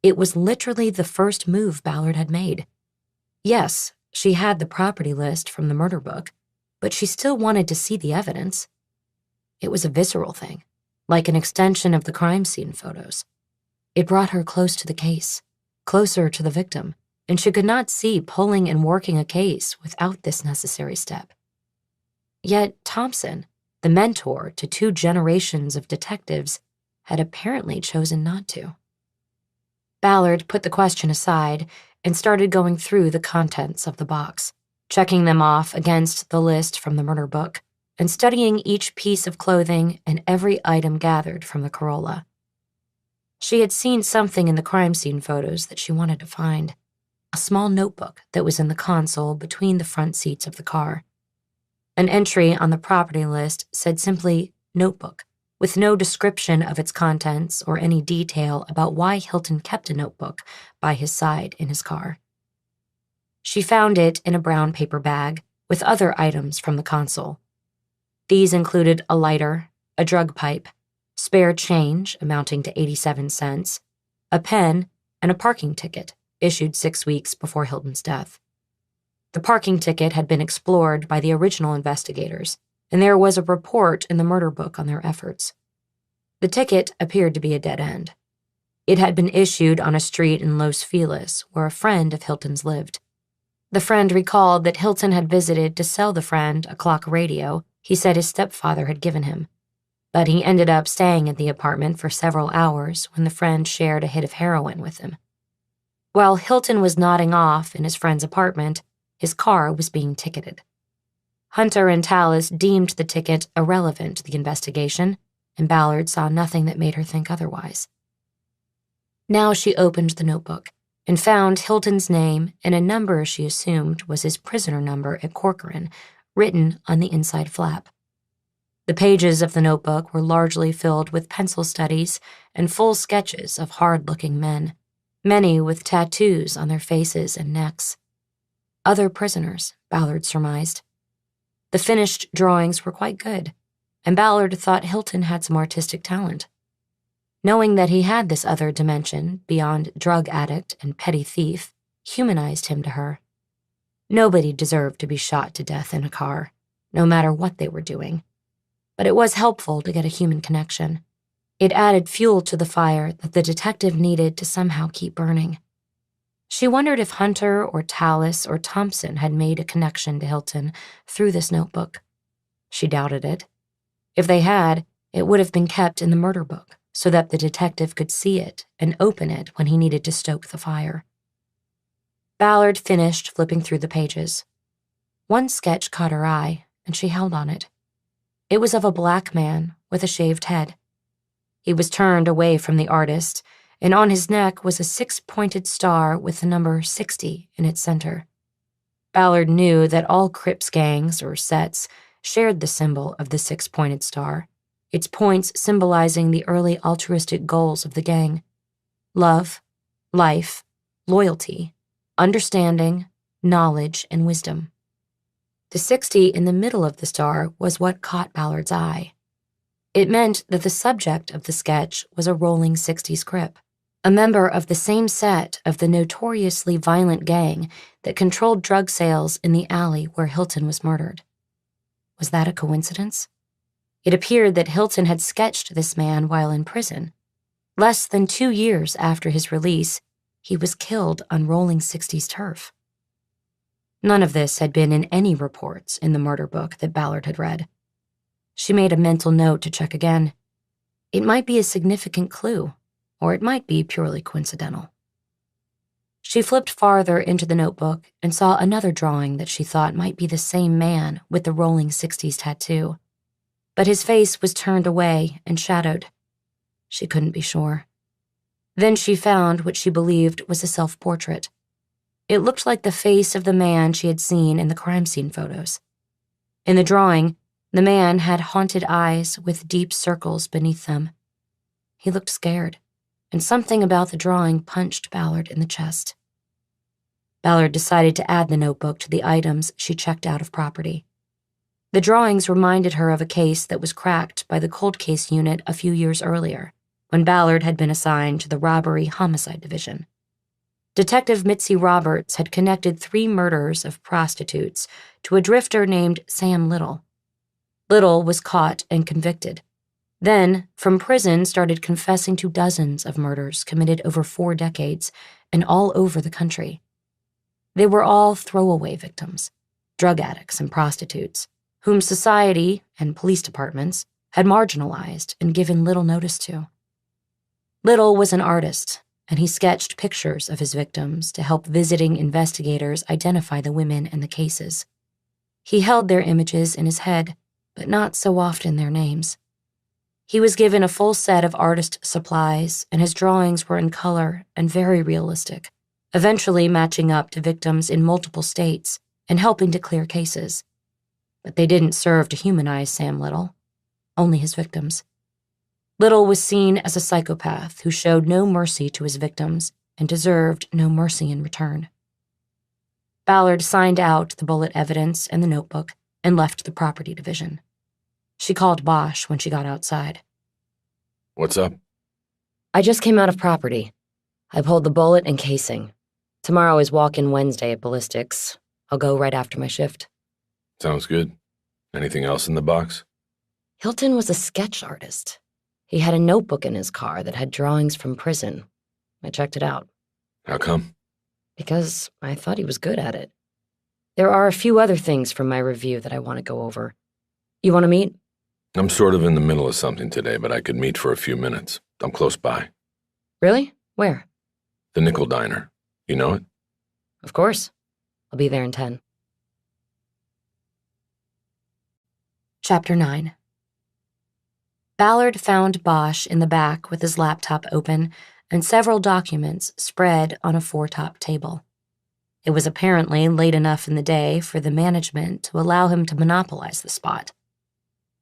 [SPEAKER 2] It was literally the first move Ballard had made. Yes, she had the property list from the murder book, but she still wanted to see the evidence. It was a visceral thing, like an extension of the crime scene photos. It brought her close to the case, closer to the victim, and she could not see pulling and working a case without this necessary step. Yet Thompson, the mentor to 2 generations of detectives, had apparently chosen not to. Ballard put the question aside and started going through the contents of the box, checking them off against the list from the murder book, and studying each piece of clothing and every item gathered from the Corolla. She had seen something in the crime scene photos that she wanted to find, a small notebook that was in the console between the front seats of the car. An entry on the property list said simply, "Notebook," with no description of its contents or any detail about why Hilton kept a notebook by his side in his car. She found it in a brown paper bag with other items from the console. These included a lighter, a drug pipe, spare change amounting to 87 cents, a pen, and a parking ticket issued 6 weeks before Hilton's death. The parking ticket had been explored by the original investigators, and there was a report in the murder book on their efforts. The ticket appeared to be a dead end. It had been issued on a street in Los Feliz, where a friend of Hilton's lived. The friend recalled that Hilton had visited to sell the friend a clock radio he said his stepfather had given him, but he ended up staying at the apartment for several hours when the friend shared a hit of heroin with him. While Hilton was nodding off in his friend's apartment, his car was being ticketed. Hunter and Tallis deemed the ticket irrelevant to the investigation, and Ballard saw nothing that made her think otherwise. Now she opened the notebook and found Hilton's name and a number she assumed was his prisoner number at Corcoran, written on the inside flap. The pages of the notebook were largely filled with pencil studies and full sketches of hard-looking men, many with tattoos on their faces and necks. Other prisoners, Ballard surmised. The finished drawings were quite good, and Ballard thought Hilton had some artistic talent. Knowing that he had this other dimension beyond drug addict and petty thief humanized him to her. Nobody deserved to be shot to death in a car, no matter what they were doing. But it was helpful to get a human connection. It added fuel to the fire that the detective needed to somehow keep burning. She wondered if Hunter or Tallis or Thompson had made a connection to Hilton through this notebook. She doubted it. If they had, it would have been kept in the murder book so that the detective could see it and open it when he needed to stoke the fire. Ballard finished flipping through the pages. One sketch caught her eye, and she held on it. It was of a black man with a shaved head. He was turned away from the artist, and on his neck was a 6-pointed star with the number 60 in its center. Ballard knew that all Crips gangs or sets shared the symbol of the 6-pointed star, its points symbolizing the early altruistic goals of the gang: love, life, loyalty, understanding, knowledge, and wisdom. The 60 in the middle of the star was what caught Ballard's eye. It meant that the subject of the sketch was a rolling 60s Crip, a member of the same set of the notoriously violent gang that controlled drug sales in the alley where Hilton was murdered. Was that a coincidence? It appeared that Hilton had sketched this man while in prison. Less than 2 years after his release, he was killed on rolling 60s turf. None of this had been in any reports in the murder book that Ballard had read. She made a mental note to check again. It might be a significant clue, or it might be purely coincidental. She flipped farther into the notebook and saw another drawing that she thought might be the same man with the rolling 60s tattoo. but his face was turned away and shadowed. She couldn't be sure. Then she found what she believed was a self-portrait. It looked like the face of the man she had seen in the crime scene photos. In the drawing, the man had haunted eyes with deep circles beneath them. He looked scared, and something about the drawing punched Ballard in the chest. Ballard decided to add the notebook to the items she checked out of property. The drawings reminded her of a case that was cracked by the cold case unit a few years earlier, when Ballard had been assigned to the robbery-homicide division. Detective Mitzi Roberts had connected 3 murders of prostitutes to a drifter named Sam Little. Little was caught and convicted. Then, from prison, started confessing to dozens of murders committed over 4 decades and all over the country. They were all throwaway victims, drug addicts and prostitutes, whom society and police departments had marginalized and given little notice to. Little was an artist, and he sketched pictures of his victims to help visiting investigators identify the women and the cases. He held their images in his head, but not so often their names. He was given a full set of artist supplies, and his drawings were in color and very realistic, eventually matching up to victims in multiple states and helping to clear cases. But they didn't serve to humanize Sam Little, only his victims. Little was seen as a psychopath who showed no mercy to his victims and deserved no mercy in return. Ballard signed out the bullet evidence and the notebook and left the property division. She called Bosch when she got outside.
[SPEAKER 1] What's up?
[SPEAKER 2] I just came out of property. I pulled the bullet and casing. Tomorrow is walk-in Wednesday at ballistics. I'll go right after my shift.
[SPEAKER 1] Sounds good. Anything else in the box?
[SPEAKER 2] Hilton was a sketch artist. He had a notebook in his car that had drawings from prison. I checked it out.
[SPEAKER 1] How come?
[SPEAKER 2] Because I thought he was good at it. There are a few other things from my review that I want to go over. You want to meet?
[SPEAKER 1] I'm sort of in the middle of something today, but I could meet for a few minutes. I'm close by.
[SPEAKER 2] Really? Where?
[SPEAKER 1] The Nickel Diner. You know it?
[SPEAKER 2] Of course. I'll be there in 10. Chapter 9. Ballard found Bosch in the back with his laptop open and several documents spread on a 4-top table. It was apparently late enough in the day for the management to allow him to monopolize the spot.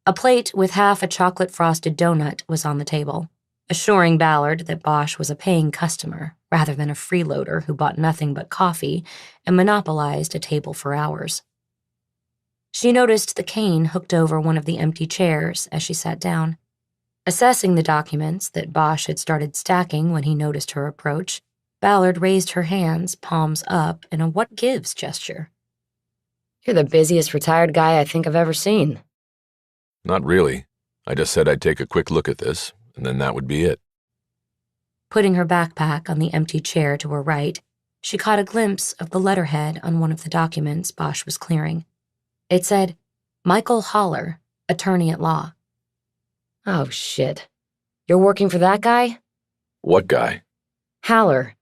[SPEAKER 2] A plate with half a chocolate-frosted donut was on the table, assuring Ballard that Bosch was a paying customer rather than a freeloader who bought nothing but coffee and monopolized a table for hours. She noticed the cane hooked over one of the empty chairs as she sat down. Assessing the documents that Bosch had started stacking when he noticed her approach, Ballard raised her hands, palms up, in a what-gives gesture. You're the busiest retired guy I think I've ever seen.
[SPEAKER 1] Not really. I just said I'd take a quick look at this, and then that would be it.
[SPEAKER 2] Putting her backpack on the empty chair to her right, she caught a glimpse of the letterhead on one of the documents Bosch was clearing. It said, Michael Haller, attorney at law. Oh, shit. You're working for that guy?
[SPEAKER 1] What guy?
[SPEAKER 2] Haller.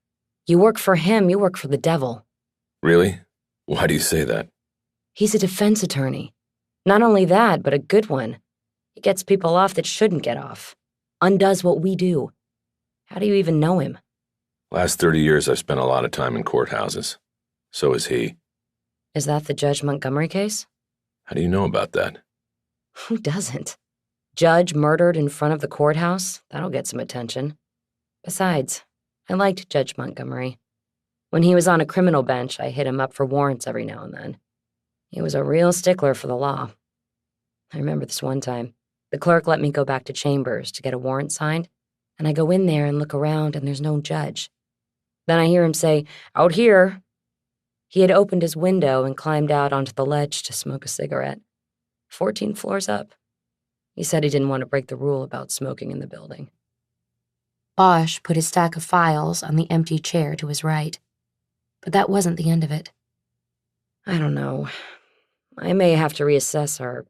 [SPEAKER 2] You work for him, you work for the devil.
[SPEAKER 1] Really? Why do you say that?
[SPEAKER 2] He's a defense attorney. Not only that, but a good one. He gets people off that shouldn't get off. Undoes what we do. How do you even know him?
[SPEAKER 1] Last 30 years I've spent a lot of time in courthouses. So has he.
[SPEAKER 2] Is that the Judge Montgomery case?
[SPEAKER 1] How do you know about that?
[SPEAKER 2] Who doesn't? Judge murdered in front of the courthouse? That'll get some attention. Besides, I liked Judge Montgomery. When he was on a criminal bench, I hit him up for warrants every now and then. He was a real stickler for the law. I remember this one time. The clerk let me go back to Chambers to get a warrant signed, and I go in there and look around and there's no judge. Then I hear him say, "Out here." He had opened his window and climbed out onto the ledge to smoke a cigarette. 14 floors up. He said he didn't want to break the rule about smoking in the building. Bosch put his stack of files on the empty chair to his right. But that wasn't the end of it. I don't know. I may have to reassess our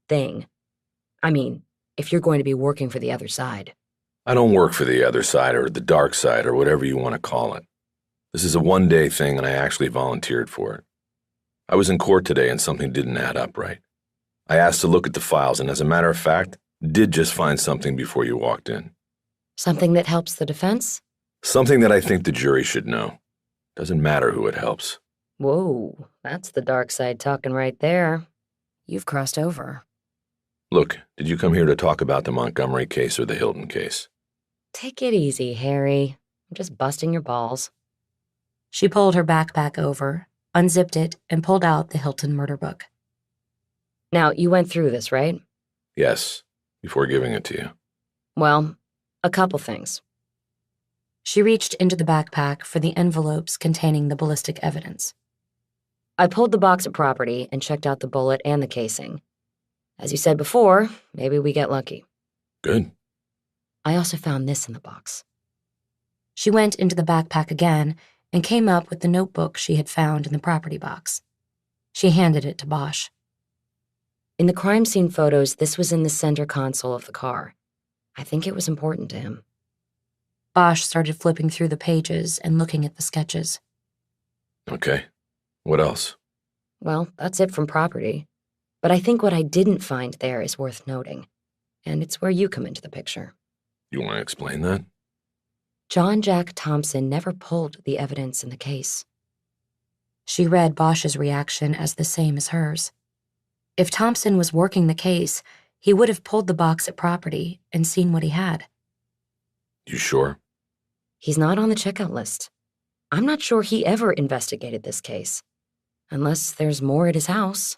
[SPEAKER 2] thing. I mean, if you're going to be working for the other side.
[SPEAKER 1] I don't work for the other side or the dark side or whatever you want to call it. This is a one-day thing and I actually volunteered for it. I was in court today and something didn't add up right. I asked to look at the files, and as a matter of fact, did just find something before you walked in.
[SPEAKER 2] Something that helps the defense?
[SPEAKER 1] Something that I think the jury should know. Doesn't matter who it helps.
[SPEAKER 2] Whoa, that's the dark side talking right there. You've crossed over.
[SPEAKER 1] Look, did you come here to talk about the Montgomery case or the Hilton case?
[SPEAKER 2] Take it easy, Harry. I'm just busting your balls. She pulled her backpack over, unzipped it, and pulled out the Hilton murder book. Now, you went through this, right?
[SPEAKER 1] Yes, before giving it to you.
[SPEAKER 2] Well, a couple things. She reached into the backpack for the envelopes containing the ballistic evidence. I pulled the box of property and checked out the bullet and the casing. As you said before, maybe we get lucky.
[SPEAKER 1] Good.
[SPEAKER 2] I also found this in the box. She went into the backpack again and came up with the notebook she had found in the property box. She handed it to Bosch. In the crime scene photos, this was in the center console of the car. I think it was important to him. Bosch started flipping through the pages and looking at the sketches.
[SPEAKER 1] Okay. What else?
[SPEAKER 2] Well, that's it from property. But I think what I didn't find there is worth noting. And it's where you come into the picture.
[SPEAKER 1] You want to explain that?
[SPEAKER 2] John Jack Thompson never pulled the evidence in the case. She read Bosch's reaction as the same as hers. If Thompson was working the case, he would have pulled the box at property and seen what he had.
[SPEAKER 1] You sure?
[SPEAKER 2] He's not on the checkout list. I'm not sure he ever investigated this case. Unless there's more at his house.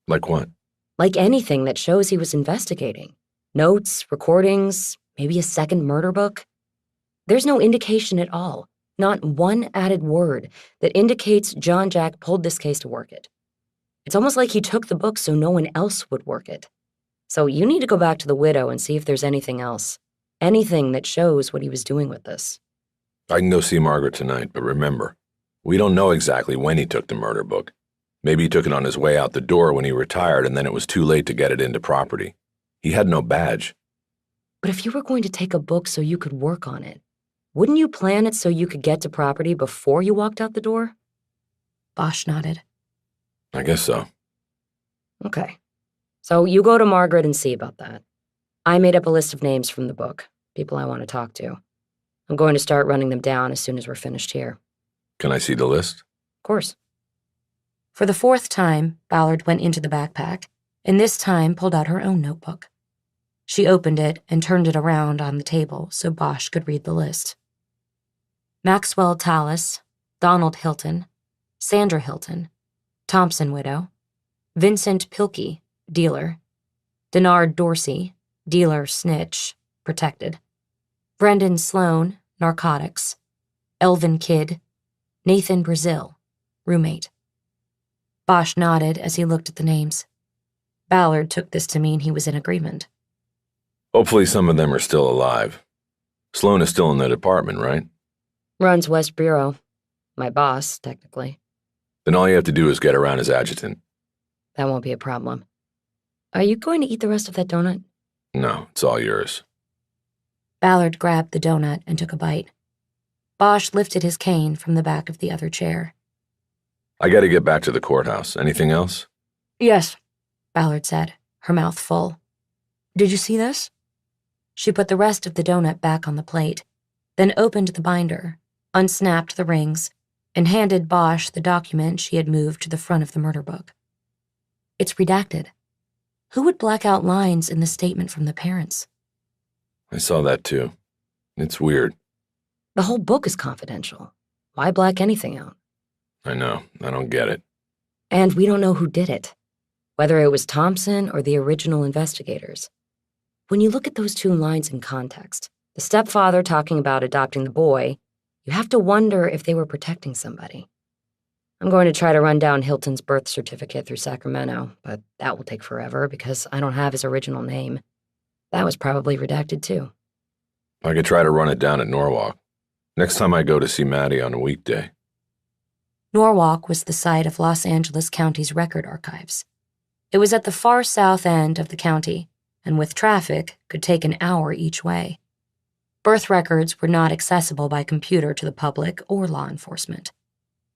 [SPEAKER 1] Like what?
[SPEAKER 2] Like anything that shows he was investigating. Notes, recordings, maybe a second murder book. There's no indication at all, not one added word, that indicates John Jack pulled this case to work it. It's almost like he took the book so no one else would work it. So you need to go back to the widow and see if there's anything else. Anything that shows what he was doing with this.
[SPEAKER 1] I can go see Margaret tonight, but remember, we don't know exactly when he took the murder book. Maybe he took it on his way out the door when he retired, and then it was too late to get it into property. He had no badge.
[SPEAKER 2] But if you were going to take a book so you could work on it, wouldn't you plan it so you could get to property before you walked out the door? Bosch nodded.
[SPEAKER 1] I guess so.
[SPEAKER 2] Okay. So you go to Margaret and see about that. I made up a list of names from the book, people I want to talk to. I'm going to start running them down as soon as we're finished here.
[SPEAKER 1] Can I see the list?
[SPEAKER 2] Of course. For the fourth time, Ballard went into the backpack, and this time pulled out her own notebook. She opened it and turned it around on the table so Bosch could read the list. Maxwell Tallis, Donald Hilton, Sandra Hilton, Thompson widow, Vincent Pilkey, dealer, Denard Dorsey, dealer snitch, protected, Brendan Sloan, narcotics, Elvin Kidd, Nathan Brazil, roommate. Bosch nodded as he looked at the names. Ballard took this to mean he was in agreement.
[SPEAKER 1] Hopefully some of them are still alive. Sloan is still in the department, right?
[SPEAKER 2] Runs West Bureau. My boss, technically.
[SPEAKER 1] Then all you have to do is get around his adjutant.
[SPEAKER 2] That won't be a problem. Are you going to eat the rest of that donut?
[SPEAKER 1] No, it's all yours.
[SPEAKER 2] Ballard grabbed the donut and took a bite. Bosch lifted his cane from the back of the other chair.
[SPEAKER 1] I gotta get back to the courthouse. Anything else?
[SPEAKER 2] Yes, Ballard said, her mouth full. Did you see this? She put the rest of the donut back on the plate, then opened the binder, unsnapped the rings, and handed Bosch the document she had moved to the front of the murder book. It's redacted. Who would black out lines in the statement from the parents?
[SPEAKER 1] I saw that too. It's weird.
[SPEAKER 2] The whole book is confidential. Why black anything out?
[SPEAKER 1] I know. I don't get it.
[SPEAKER 2] And we don't know who did it, whether it was Thompson or the original investigators. When you look at those two lines in context, the stepfather talking about adopting the boy, you have to wonder if they were protecting somebody. I'm going to try to run down Hilton's birth certificate through Sacramento, but that will take forever because I don't have his original name. That was probably redacted too.
[SPEAKER 1] I could try to run it down at Norwalk. Next time I go to see Maddie on a weekday.
[SPEAKER 2] Norwalk was the site of Los Angeles County's record archives. It was at the far south end of the county, and with traffic, could take an hour each way. Birth records were not accessible by computer to the public or law enforcement.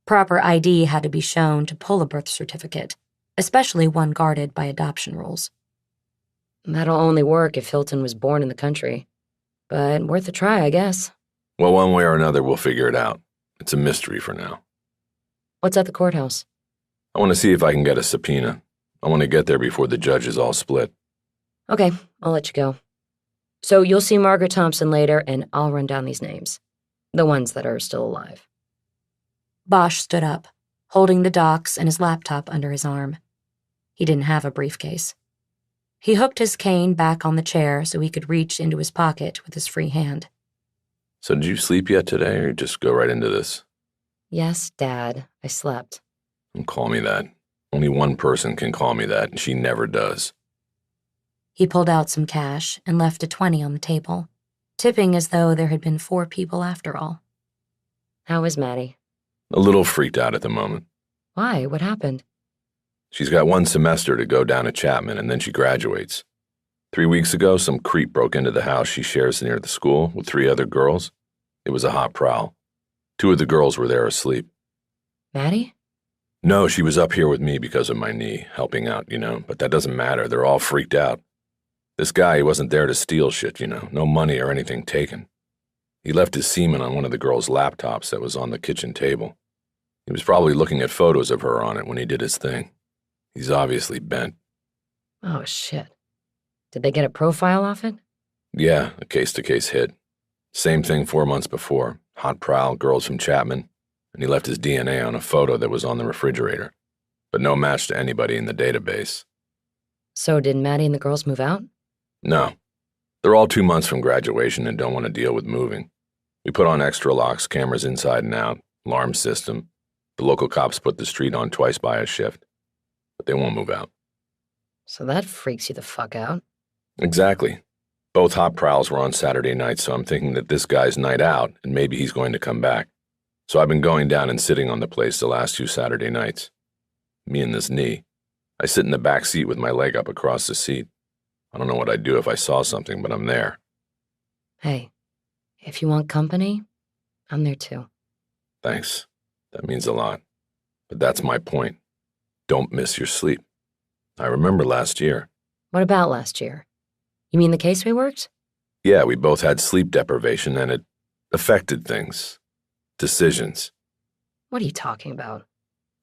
[SPEAKER 2] Proper ID had to be shown to pull a birth certificate, especially one guarded by adoption rules. That'll only work if Hilton was born in the country, but worth a try, I guess.
[SPEAKER 1] Well, one way or another, we'll figure it out. It's a mystery for now.
[SPEAKER 2] What's at the courthouse?
[SPEAKER 1] I want to see if I can get a subpoena. I want to get there before the judges all split.
[SPEAKER 2] Okay, I'll let you go. So you'll see Margaret Thompson later, and I'll run down these names. The ones that are still alive. Bosch stood up, holding the docs and his laptop under his arm. He didn't have a briefcase. He hooked his cane back on the chair so he could reach into his pocket with his free hand.
[SPEAKER 1] So did you sleep yet today, or just go right into this?
[SPEAKER 2] Yes, Dad, I slept.
[SPEAKER 1] Don't call me that. Only one person can call me that, and she never does.
[SPEAKER 2] He pulled out some cash and left a 20 on the table, tipping as though there had been 4 people after all. How is Maddie?
[SPEAKER 1] A little freaked out at the moment.
[SPEAKER 2] Why? What happened?
[SPEAKER 1] She's got 1 semester to go down at Chapman, and then she graduates. 3 weeks ago, some creep broke into the house she shares near the school with 3 other girls. It was a hot prowl. 2 of the girls were there asleep.
[SPEAKER 2] Maddie?
[SPEAKER 1] No, she was up here with me because of my knee, helping out, but that doesn't matter. They're all freaked out. This guy, he wasn't there to steal shit, no money or anything taken. He left his semen on one of the girls' laptops that was on the kitchen table. He was probably looking at photos of her on it when he did his thing. He's obviously bent.
[SPEAKER 2] Oh, shit. Did they get a profile off it?
[SPEAKER 1] Yeah, a case-to-case hit. Same thing 4 months before. Hot prowl, girls from Chapman, and he left his DNA on a photo that was on the refrigerator, but no match to anybody in the database.
[SPEAKER 2] So did Maddie and the girls move out?
[SPEAKER 1] No. They're all 2 months from graduation and don't want to deal with moving. We put on extra locks, cameras inside and out, alarm system. The local cops put the street on twice by a shift, but they won't move out.
[SPEAKER 2] So that freaks you the fuck out.
[SPEAKER 1] Exactly. Both hot prowls were on Saturday night, so I'm thinking that this guy's night out, and maybe he's going to come back. So I've been going down and sitting on the place the last 2 Saturday nights. Me and this knee. I sit in the back seat with my leg up across the seat. I don't know what I'd do if I saw something, but I'm there.
[SPEAKER 2] Hey, if you want company, I'm there too.
[SPEAKER 1] Thanks. That means a lot. But that's my point. Don't miss your sleep. I remember last year.
[SPEAKER 2] What about last year? You mean the case we worked?
[SPEAKER 1] Yeah, we both had sleep deprivation and it affected things. Decisions.
[SPEAKER 2] What are you talking about?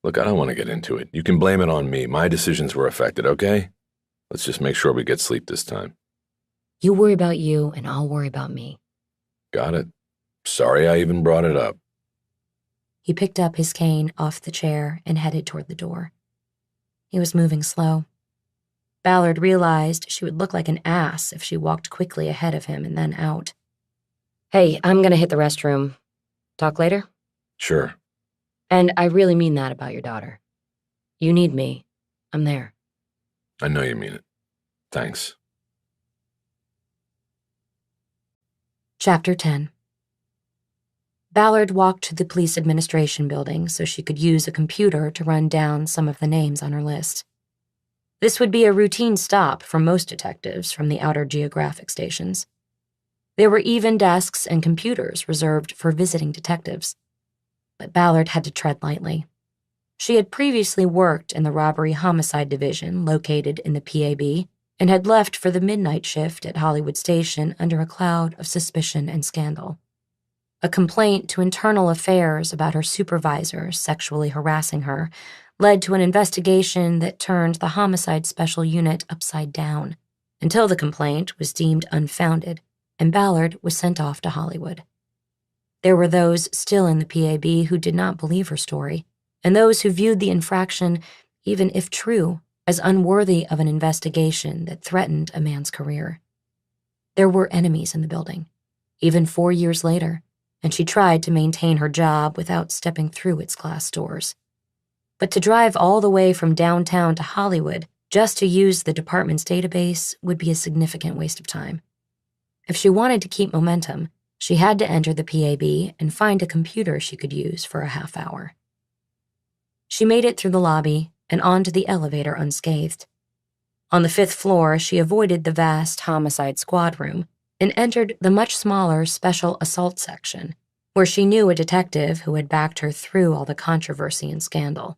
[SPEAKER 1] Look, I don't want to get into it. You can blame it on me. My decisions were affected, okay? Let's just make sure we get sleep this time.
[SPEAKER 2] You worry about you, and I'll worry about me.
[SPEAKER 1] Got it. Sorry I even brought it up.
[SPEAKER 2] He picked up his cane off the chair and headed toward the door. He was moving slow. Ballard realized she would look like an ass if she walked quickly ahead of him and then out. Hey, I'm gonna hit the restroom. Talk later?
[SPEAKER 1] Sure.
[SPEAKER 2] And I really mean that about your daughter. You need me. I'm there.
[SPEAKER 1] I know you mean it. Thanks.
[SPEAKER 2] Chapter 10. Ballard walked to the police administration building so she could use a computer to run down some of the names on her list. This would be a routine stop for most detectives from the outer geographic stations. There were even desks and computers reserved for visiting detectives. But Ballard had to tread lightly. She had previously worked in the robbery-homicide division located in the PAB and had left for the midnight shift at Hollywood Station under a cloud of suspicion and scandal. A complaint to Internal Affairs about her supervisor sexually harassing her led to an investigation that turned the Homicide Special Unit upside down, until the complaint was deemed unfounded and Ballard was sent off to Hollywood. There were those still in the PAB who did not believe her story, and those who viewed the infraction, even if true, as unworthy of an investigation that threatened a man's career. There were enemies in the building, even 4 years later, and she tried to maintain her job without stepping through its glass doors. But to drive all the way from downtown to Hollywood just to use the department's database would be a significant waste of time. If she wanted to keep momentum, she had to enter the PAB and find a computer she could use for a half hour. She made it through the lobby and onto the elevator unscathed. On the 5th floor, she avoided the vast homicide squad room and entered the much smaller special assault section, where she knew a detective who had backed her through all the controversy and scandal.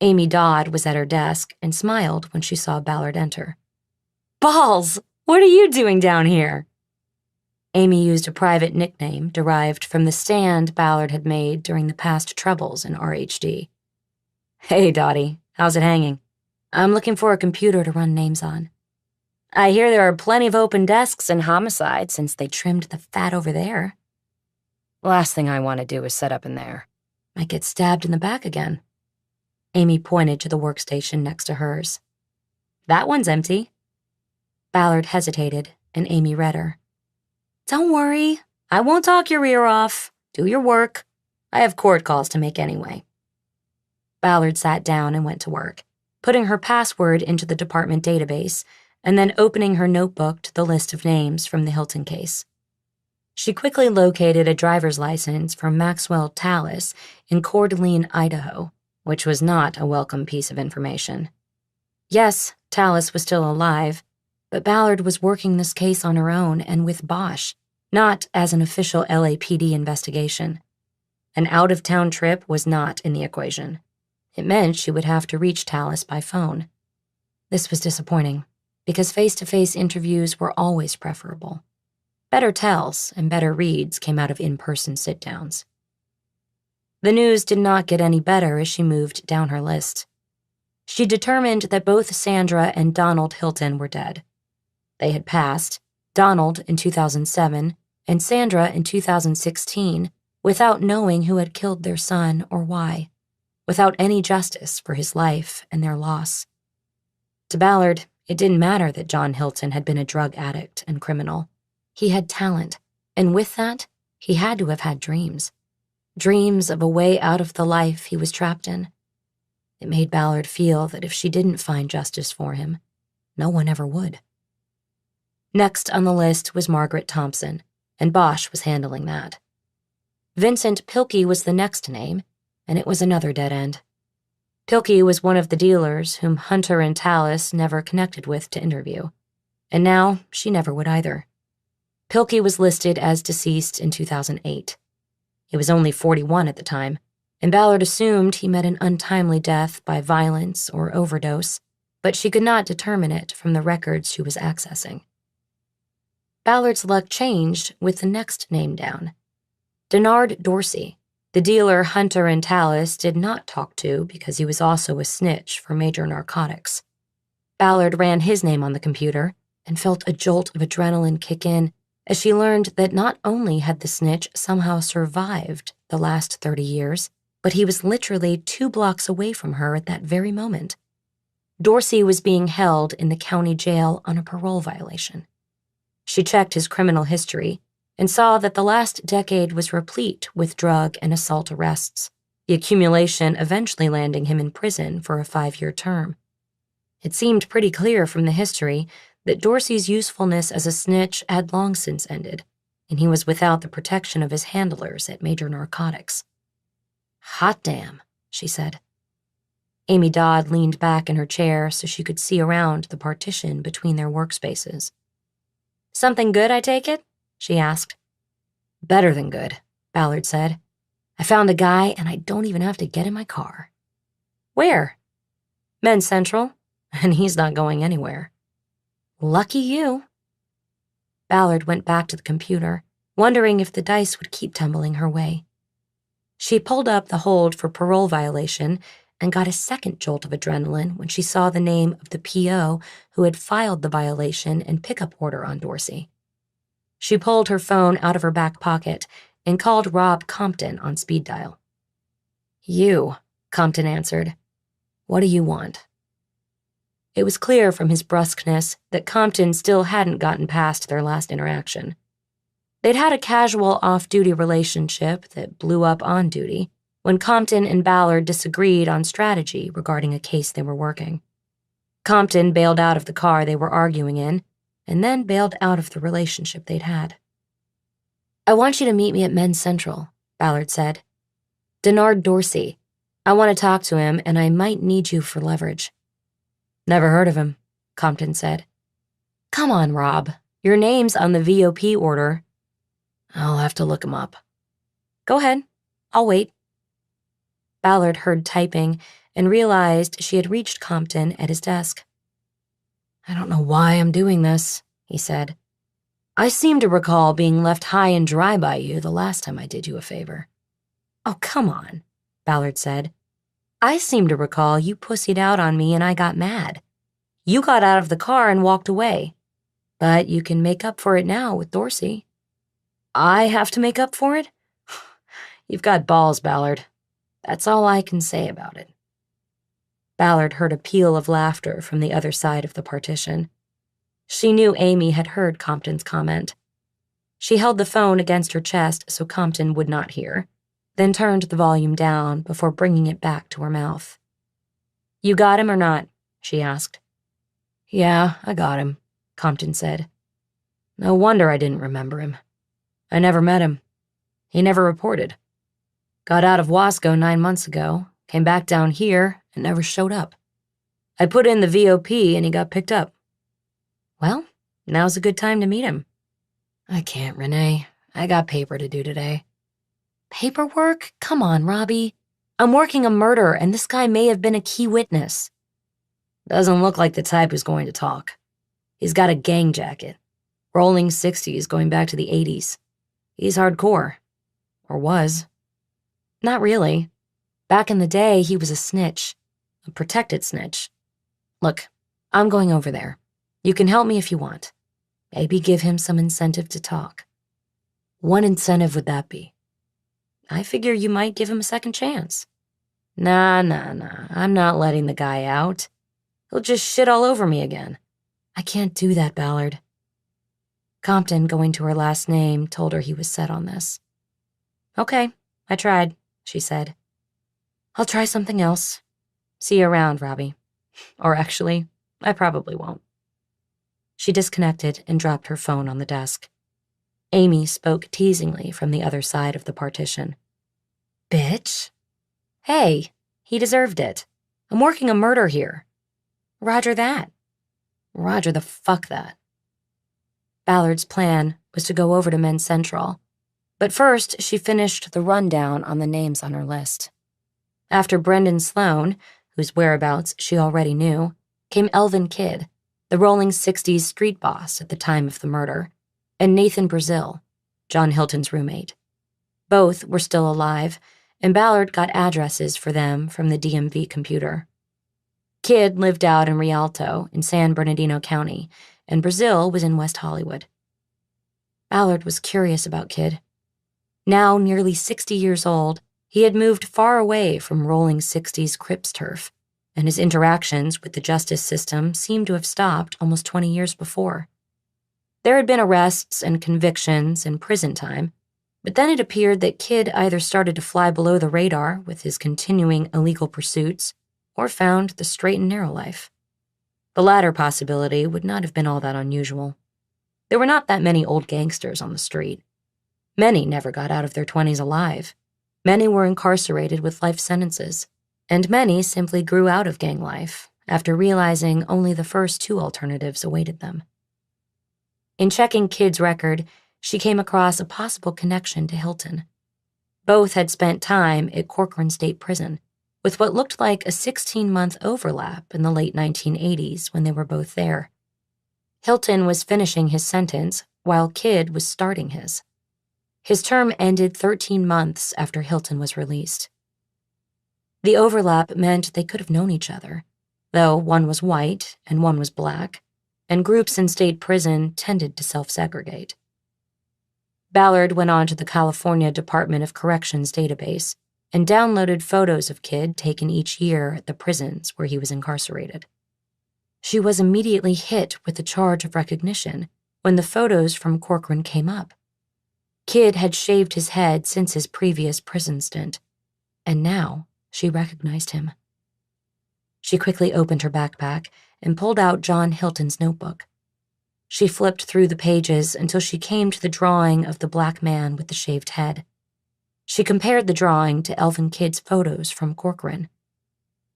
[SPEAKER 2] Amy Dodd was at her desk and smiled when she saw Ballard enter. "Balls! What are you doing down here?" Amy used a private nickname derived from the stand Ballard had made during the past troubles in RHD. "Hey, Dottie, how's it hanging? I'm looking for a computer to run names on. I hear there are plenty of open desks in homicide since they trimmed the fat over there. Last thing I want to do is set up in there. Might get stabbed in the back again." Amy pointed to the workstation next to hers. "That one's empty." Ballard hesitated, and Amy read her. "Don't worry, I won't talk your ear off. Do your work. I have court calls to make anyway." Ballard sat down and went to work, putting her password into the department database and then opening her notebook to the list of names from the Hilton case. She quickly located a driver's license for Maxwell Tallis in Coeur d'Alene, Idaho, which was not a welcome piece of information. Yes, Tallis was still alive, but Ballard was working this case on her own and with Bosch, not as an official LAPD investigation. An out-of-town trip was not in the equation. It meant she would have to reach Tallis by phone. This was disappointing, because face-to-face interviews were always preferable. Better tells and better reads came out of in-person sit-downs. The news did not get any better as she moved down her list. She determined that both Sandra and Donald Hilton were dead. They had passed, Donald in 2007 and Sandra in 2016, without knowing who had killed their son or why, without any justice for his life and their loss. To Ballard, it didn't matter that John Hilton had been a drug addict and criminal. He had talent, and with that, he had to have had dreams. Dreams of a way out of the life he was trapped in. It made Ballard feel that if she didn't find justice for him, no one ever would. Next on the list was Margaret Thompson, and Bosch was handling that. Vincent Pilkey was the next name, and it was another dead end. Pilkey was one of the dealers whom Hunter and Tallis never connected with to interview, and now she never would either. Pilkey was listed as deceased in 2008. He was only 41 at the time, and Ballard assumed he met an untimely death by violence or overdose, but she could not determine it from the records she was accessing. Ballard's luck changed with the next name down. Denard Dorsey, the dealer Hunter and Tallis did not talk to because he was also a snitch for major narcotics. Ballard ran his name on the computer and felt a jolt of adrenaline kick in as she learned that not only had the snitch somehow survived the last 30 years, but he was literally 2 blocks away from her at that very moment. Dorsey was being held in the county jail on a parole violation. She checked his criminal history and saw that the last decade was replete with drug and assault arrests, the accumulation eventually landing him in prison for a 5-year term. It seemed pretty clear from the history that Dorsey's usefulness as a snitch had long since ended, and he was without the protection of his handlers at major narcotics. "Hot damn," she said. Amy Dodd leaned back in her chair so she could see around the partition between their workspaces. "Something good, I take it?" she asked. "Better than good," Ballard said. "I found a guy, and I don't even have to get in my car." "Where?" "Men's Central, and he's not going anywhere." "Lucky you." Ballard went back to the computer, wondering if the dice would keep tumbling her way. She pulled up the hold for parole violation and got a second jolt of adrenaline when she saw the name of the PO who had filed the violation and pickup order on Dorsey. She pulled her phone out of her back pocket and called Rob Compton on speed dial. "You," Compton answered. "What do you want?" It was clear from his brusqueness that Compton still hadn't gotten past their last interaction. They'd had a casual off-duty relationship that blew up on duty when Compton and Ballard disagreed on strategy regarding a case they were working. Compton bailed out of the car they were arguing in, and then bailed out of the relationship they'd had. "I want you to meet me at Men's Central," Ballard said. "Denard Dorsey. I want to talk to him, and I might need you for leverage." "Never heard of him," Compton said. "Come on, Rob. Your name's on the VOP order." "I'll have to look him up." "Go ahead. I'll wait." Ballard heard typing and realized she had reached Compton at his desk.
[SPEAKER 3] "I don't know why I'm doing this," he said. "I seem to recall being left high and dry by you the last time I did you a favor."
[SPEAKER 2] "Oh, come on," Ballard said. "I seem to recall you pussied out on me and I got mad. You got out of the car and walked away. But you can make up for it now with Dorsey."
[SPEAKER 3] "I have to make up for it?" "You've got balls, Ballard. That's all I can say about it."
[SPEAKER 2] Ballard heard a peal of laughter from the other side of the partition. She knew Amy had heard Compton's comment. She held the phone against her chest so Compton would not hear, then turned the volume down before bringing it back to her mouth. "You got him or not?" she asked.
[SPEAKER 3] "Yeah, I got him," Compton said. "No wonder I didn't remember him. I never met him. He never reported. Got out of Wasco 9 months ago, came back down here, and never showed up. I put in the VOP and he got picked up."
[SPEAKER 2] "Well, now's a good time to meet him."
[SPEAKER 3] "I can't, Renee. I got paper to do today."
[SPEAKER 2] "Paperwork? Come on, Robbie. I'm working a murder, and this guy may have been a key witness."
[SPEAKER 3] "Doesn't look like the type who's going to talk. He's got a gang jacket. Rolling 60s going back to the 80s. He's hardcore. Or was."
[SPEAKER 2] "Not really. Back in the day, he was a snitch. A protected snitch. Look, I'm going over there. You can help me if you want. Maybe give him some incentive to talk."
[SPEAKER 3] "What incentive would that be?"
[SPEAKER 2] "I figure you might give him a second chance."
[SPEAKER 3] Nah. I'm not letting the guy out. He'll just shit all over me again.
[SPEAKER 2] "I can't do that, Ballard." Compton, going to her last name, told her he was set on this. "Okay, I tried," she said. "I'll try something else. See you around, Robbie. Or actually, I probably won't." She disconnected and dropped her phone on the desk. Amy spoke teasingly from the other side of the partition. "Bitch. Hey, he deserved it. I'm working a murder here." "Roger that."
[SPEAKER 3] "Roger the fuck that."
[SPEAKER 2] Ballard's plan was to go over to Men's Central, but first she finished the rundown on the names on her list. After Brendan Sloan, whose whereabouts she already knew, came Elvin Kidd, the Rolling 60s street boss at the time of the murder, and Nathan Brazil, John Hilton's roommate. Both were still alive, and Ballard got addresses for them from the DMV computer. Kidd lived out in Rialto in San Bernardino County, and Brazil was in West Hollywood. Ballard was curious about Kidd. Now nearly 60 years old, he had moved far away from Rolling 60s Crips turf, and his interactions with the justice system seemed to have stopped almost 20 years before. There had been arrests and convictions and prison time, but then it appeared that Kidd either started to fly below the radar with his continuing illegal pursuits or found the straight and narrow life. The latter possibility would not have been all that unusual. There were not that many old gangsters on the street. Many never got out of their 20s alive. Many were incarcerated with life sentences, and many simply grew out of gang life after realizing only the first two alternatives awaited them. In checking Kidd's record, she came across a possible connection to Hilton. Both had spent time at Corcoran State Prison, with what looked like a 16-month overlap in the late 1980s when they were both there. Hilton was finishing his sentence while Kidd was starting his. His term ended 13 months after Hilton was released. The overlap meant they could have known each other, though one was white and one was black, and groups in state prison tended to self-segregate. Ballard went on to the California Department of Corrections database and downloaded photos of Kidd taken each year at the prisons where he was incarcerated. She was immediately hit with the charge of recognition when the photos from Corcoran came up. Kidd had shaved his head since his previous prison stint, and now she recognized him. She quickly opened her backpack and pulled out John Hilton's notebook. She flipped through the pages until she came to the drawing of the black man with the shaved head. She compared the drawing to Elvin Kidd's photos from Corcoran.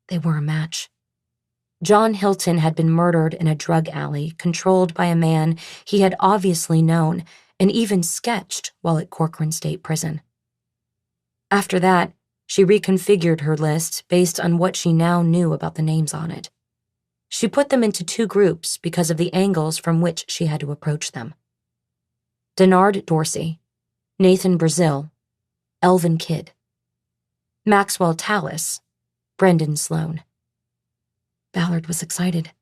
[SPEAKER 2] They were a match. John Hilton had been murdered in a drug alley controlled by a man he had obviously known and even sketched while at Corcoran State Prison. After that, She reconfigured her list based on what she now knew about the names on it. She put them into 2 groups because of the angles from which she had to approach them. Denard Dorsey, Nathan Brazil, Elvin Kidd, Maxwell Tallis, Brendan Sloan. Ballard was excited.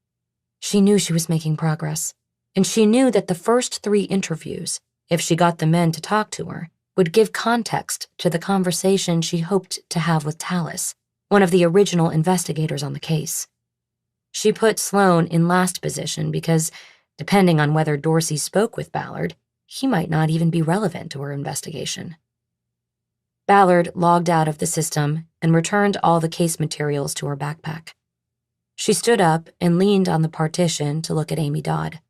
[SPEAKER 2] She knew she was making progress, and she knew that the first 3 interviews, if she got the men to talk to her, would give context to the conversation she hoped to have with Tallis, one of the original investigators on the case. She put Sloan in last position because, depending on whether Dorsey spoke with Ballard, he might not even be relevant to her investigation. Ballard logged out of the system and returned all the case materials to her backpack. She stood up and leaned on the partition to look at Amy Dodd.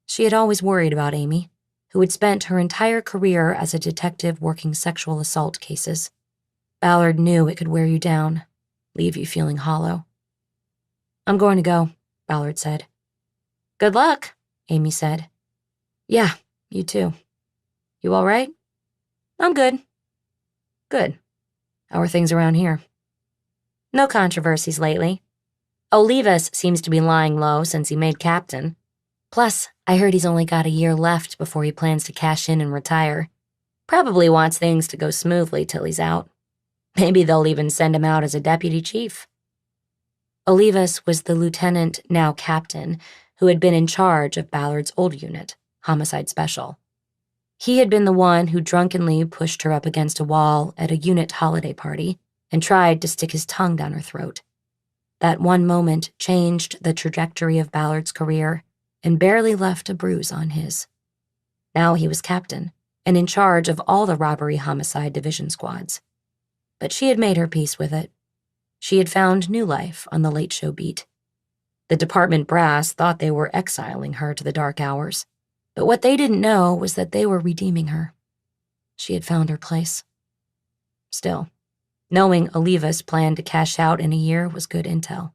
[SPEAKER 2] She had always worried about Amy, who had spent her entire career as a detective working sexual assault cases. Ballard knew it could wear you down, leave you feeling hollow. "I'm going to go," Ballard said. "Good luck," Amy said. "Yeah, you too. You all right?" "I'm good." "Good. How are things around here?" "No controversies lately. Olivas seems to be lying low since he made captain. Plus, I heard he's only got a year left before he plans to cash in and retire. Probably wants things to go smoothly till he's out. Maybe they'll even send him out as a deputy chief." Olivas was the lieutenant, now captain, who had been in charge of Ballard's old unit, Homicide Special. He had been the one who drunkenly pushed her up against a wall at a unit holiday party and tried to stick his tongue down her throat. That one moment changed the trajectory of Ballard's career and barely left a bruise on his. Now he was captain and in charge of all the robbery homicide division squads. But she had made her peace with it. She had found new life on the late show beat. The department brass thought they were exiling her to the dark hours, but what they didn't know was that they were redeeming her. She had found her place. Still, knowing Olivas planned to cash out in a year was good intel.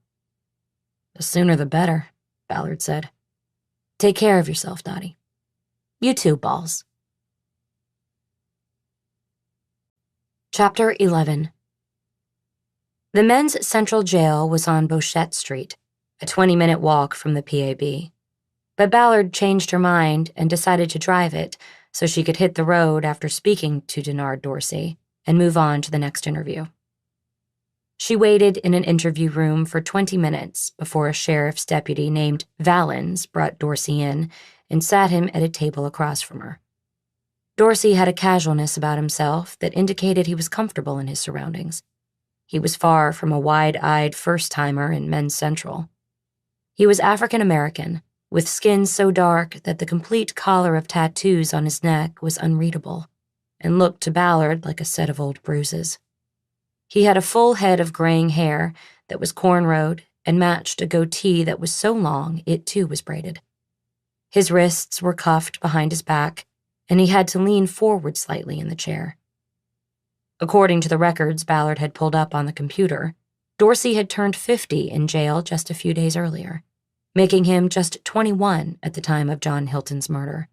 [SPEAKER 2] "The sooner the better," Ballard said. "Take care of yourself, Dottie. You too, Balls." Chapter 11. The men's central jail was on Beauchette Street, a 20-minute walk from the PAB. But Ballard changed her mind and decided to drive it so she could hit the road after speaking to Denard Dorsey and move on to the next interview. She waited in an interview room for 20 minutes before a sheriff's deputy named Valens brought Dorsey in and sat him at a table across from her. Dorsey had a casualness about himself that indicated he was comfortable in his surroundings. He was far from a wide-eyed first-timer in Men's Central. He was African-American, with skin so dark that the complete collar of tattoos on his neck was unreadable, and looked to Ballard like a set of old bruises. He had a full head of graying hair that was cornrowed and matched a goatee that was so long it too was braided. His wrists were cuffed behind his back, and he had to lean forward slightly in the chair. According to the records Ballard had pulled up on the computer, Dorsey had turned 50 in jail just a few days earlier, making him just 21 at the time of John Hilton's murder.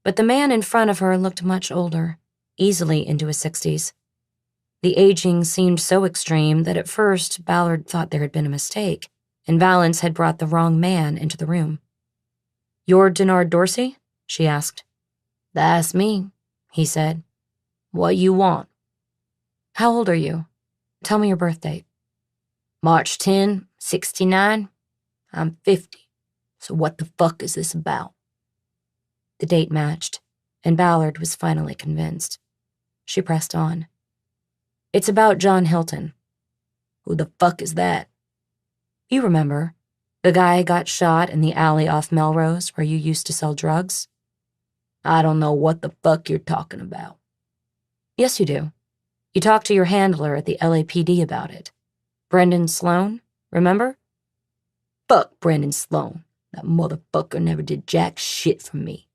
[SPEAKER 2] But the man in front of her looked much older, easily into his 60s. The aging seemed so extreme that at first Ballard thought there had been a mistake, and Valens had brought the wrong man into the room. "You're Denard Dorsey?" she asked. "That's me," he said. "What you want?" "How old are you? Tell me your birth date." "March 10, 69. I'm 50. So what the fuck is this about?" The date matched, and Ballard was finally convinced. She pressed on. "It's about John Hilton." "Who the fuck is that?" "You remember. The guy got shot in the alley off Melrose where you used to sell drugs." "I don't know what the fuck you're talking about." "Yes, you do. You talked to your handler at the LAPD about it. Brendan Sloan, remember?" "Fuck Brendan Sloan. That motherfucker never did jack shit for me."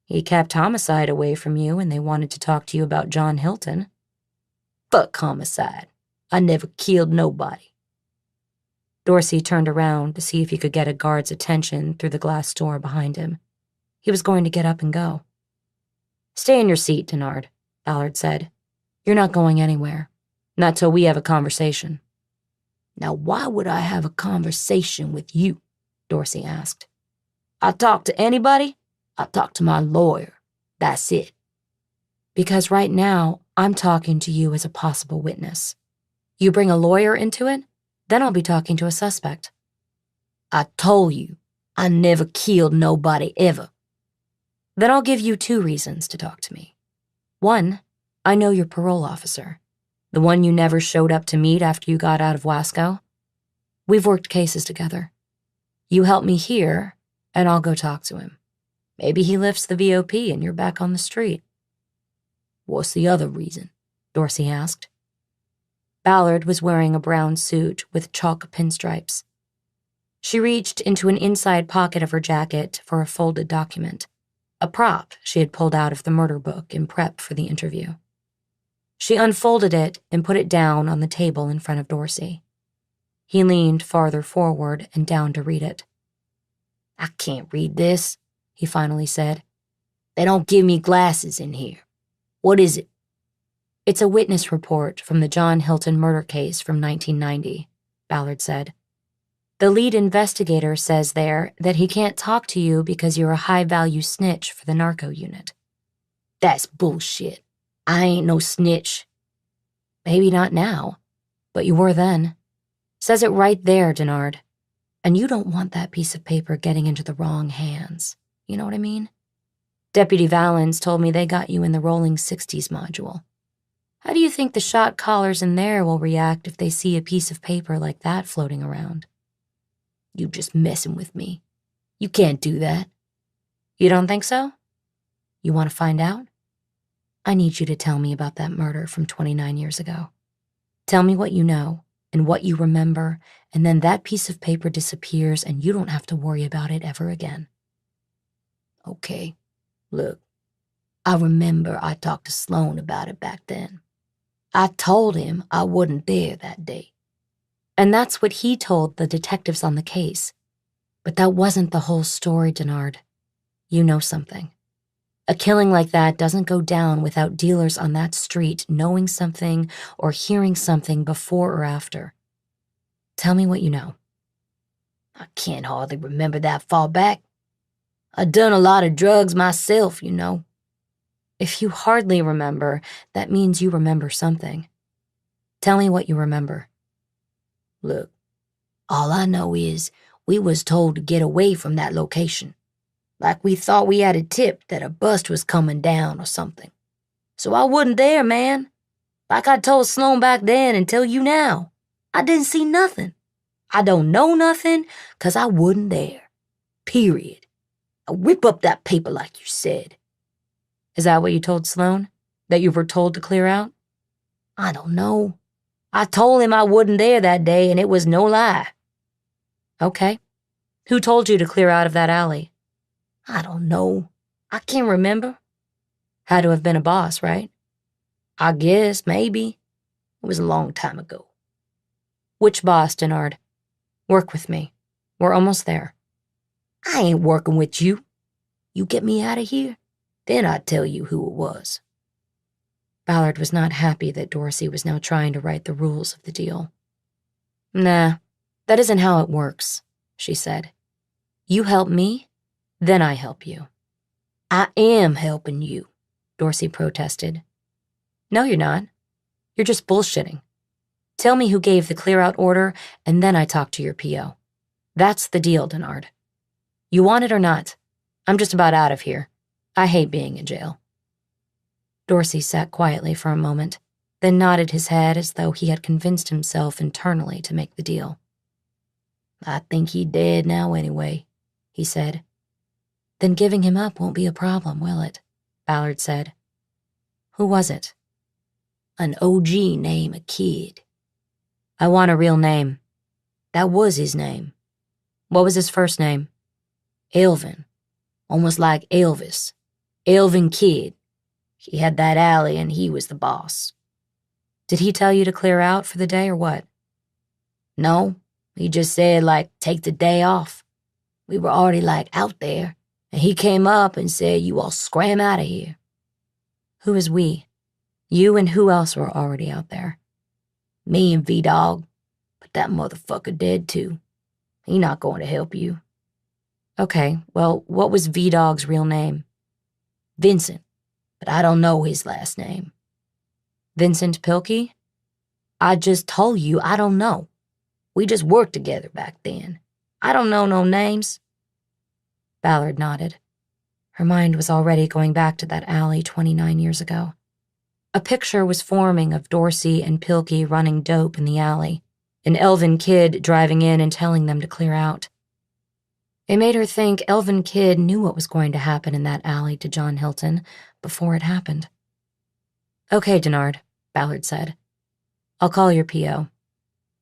[SPEAKER 2] "He kept homicide away from you and they wanted to talk to you about John Hilton." "Fuck homicide. I never killed nobody." Dorsey turned around to see if he could get a guard's attention through the glass door behind him. He was going to get up and go. "Stay in your seat, Denard," Ballard said. "You're not going anywhere."
[SPEAKER 3] Not till we have a conversation."
[SPEAKER 2] "Now, why would I have a conversation with you?" Dorsey asked. "I talk to anybody? I talk to my lawyer. That's it."
[SPEAKER 3] "Because right now, I'm talking to you as a possible witness. You bring a lawyer into it, then I'll be talking to a suspect."
[SPEAKER 2] "I told you, I never killed nobody ever."
[SPEAKER 3] "Then I'll give you 2 reasons to talk to me. 1, I know your parole officer, the one you never showed up to meet after you got out of Wasco. We've worked cases together. You help me here, and I'll go talk to him. Maybe he lifts the VOP and you're back on the street."
[SPEAKER 2] "What's the other reason?"
[SPEAKER 3] Dorsey asked. Ballard was wearing a brown suit with chalk pinstripes. She reached into an inside pocket of her jacket for a folded document, a prop she had pulled out of the murder book in prep for the interview. She unfolded it and put it down on the table in front of Dorsey. He leaned farther forward and down to read it.
[SPEAKER 2] "I can't read this," he finally said. "They don't give me glasses in here. What is it?"
[SPEAKER 3] "It's a witness report from the John Hilton murder case from 1990, Ballard said. "The lead investigator says there that he can't talk to you because you're a high-value snitch for the narco unit."
[SPEAKER 2] "That's bullshit. I ain't no snitch."
[SPEAKER 3] "Maybe not now, but you were then. Says it right there, Denard. And you don't want that piece of paper getting into the wrong hands. You know what I mean? Deputy Valens told me they got you in the Rolling 60s module. How do you think the shot callers in there will react if they see a piece of paper like that floating around?"
[SPEAKER 2] "You just messing with me. You can't do that."
[SPEAKER 3] "You don't think so? You want to find out? I need you to tell me about that murder from 29 years ago. Tell me what you know and what you remember, and then that piece of paper disappears and you don't have to worry about it ever again."
[SPEAKER 2] "Okay, look, I remember I talked to Sloan about it back then. I told him I wasn't there that day."
[SPEAKER 3] And that's what he told the detectives on the case. But that wasn't the whole story, Denard. You know something. A killing like that doesn't go down without dealers on that street knowing something or hearing something before or after. Tell me what you know.
[SPEAKER 2] "I can't hardly remember that far back. I done a lot of drugs myself, you know."
[SPEAKER 3] If you hardly remember, that means you remember something. Tell me what you remember.
[SPEAKER 2] "Look, all I know is we was told to get away from that location. Like we thought we had a tip that a bust was coming down or something. So I wasn't there, man. Like I told Sloan back then and tell you now. I didn't see nothing. I don't know nothing, 'cause I wasn't there. Period. Now whip up that paper like you said."
[SPEAKER 3] Is that what you told Sloan? That you were told to clear out?
[SPEAKER 2] "I don't know. I told him I wasn't there that day and it was no lie."
[SPEAKER 3] Okay. Who told you to clear out of that alley?
[SPEAKER 2] "I don't know. I can't remember."
[SPEAKER 3] Had to have been a boss, right?
[SPEAKER 2] "I guess, maybe. It was a long time ago."
[SPEAKER 3] Which boss, Denard? Work with me. We're almost there.
[SPEAKER 2] "I ain't working with you. You get me out of here, then I'd tell you who it was."
[SPEAKER 3] Ballard was not happy that Dorsey was now trying to write the rules of the deal. "Nah, that isn't how it works," she said. "You help me, then I help you."
[SPEAKER 2] "I am helping you,"
[SPEAKER 3] Dorsey protested. "No, you're not. You're just bullshitting. Tell me who gave the clear-out order, and then I talk to your PO. That's the deal, Denard. You want it or not? I'm just about out of here. I hate being in jail." Dorsey sat quietly for a moment, then nodded his head as though he had convinced himself internally to make the deal.
[SPEAKER 2] "I think he dead now anyway," he said.
[SPEAKER 3] "Then giving him up won't be a problem, will it?" Ballard said. "Who was it?"
[SPEAKER 2] "An OG named a Kid."
[SPEAKER 3] "I want a real name."
[SPEAKER 2] "That was his name."
[SPEAKER 3] "What was his first name?"
[SPEAKER 2] "Elvin. Almost like Elvis. Elvin Kid. He had that alley and he was the boss."
[SPEAKER 3] "Did he tell you to clear out for the day or what?"
[SPEAKER 2] "No, he just said, like, take the day off. We were already, like, out there, and he came up and said, you all scram out of here."
[SPEAKER 3] "Who is we? You and who else were already out there?" Me and V-Dog. But that motherfucker dead too. He not going to help you.
[SPEAKER 2] Okay, well, what was V-Dog's real name?
[SPEAKER 3] Vincent, but I don't know his last name.
[SPEAKER 2] Vincent Pilkey?
[SPEAKER 3] I just told you I don't know. We just worked together back then. I don't know no names.
[SPEAKER 2] Ballard nodded. Her mind was already going back to that alley 29 years ago. A picture was forming of Dorsey and Pilkey running dope in the alley, an Elvin Kid driving in and telling them to clear out. It made her think Elvin Kid knew what was going to happen in that alley to John Hilton before it happened. Okay, Denard, Ballard said. I'll call your P.O.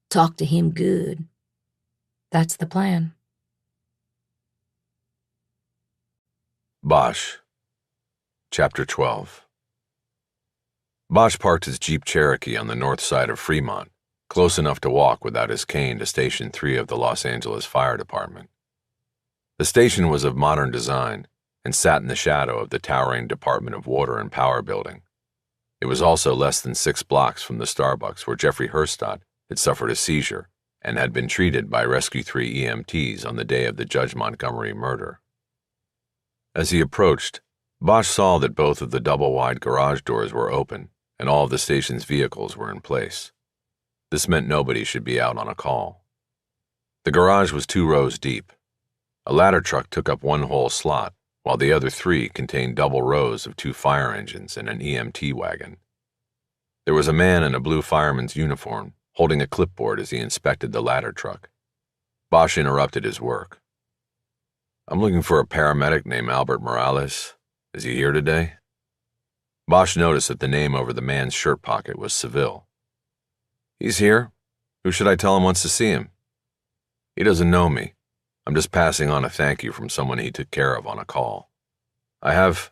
[SPEAKER 3] Talk to him good.
[SPEAKER 2] That's the plan.
[SPEAKER 1] Bosch. Chapter 12. Bosch parked his Jeep Cherokee on the north side of Fremont, close enough to walk without his cane to Station 3 of the Los Angeles Fire Department. The station was of modern design and sat in the shadow of the towering Department of Water and Power building. It was also less than 6 blocks from the Starbucks where Jeffrey Hurstadt had suffered a seizure and had been treated by Rescue 3 EMTs on the day of the Judge Montgomery murder. As he approached, Bosch saw that both of the double-wide garage doors were open and all of the station's vehicles were in place. This meant nobody should be out on a call. The garage was 2 rows deep. A ladder truck took up 1 whole slot, while the other 3 contained double rows of 2 fire engines and an EMT wagon. There was a man in a blue fireman's uniform, holding a clipboard as he inspected the ladder truck. Bosch interrupted his work. I'm looking for a paramedic named Albert Morales. Is he here today? Bosch noticed that the name over the man's shirt pocket was Seville. He's here. Who should I tell him wants to see him? He doesn't know me. I'm just passing on a thank you from someone he took care of on a call. I have...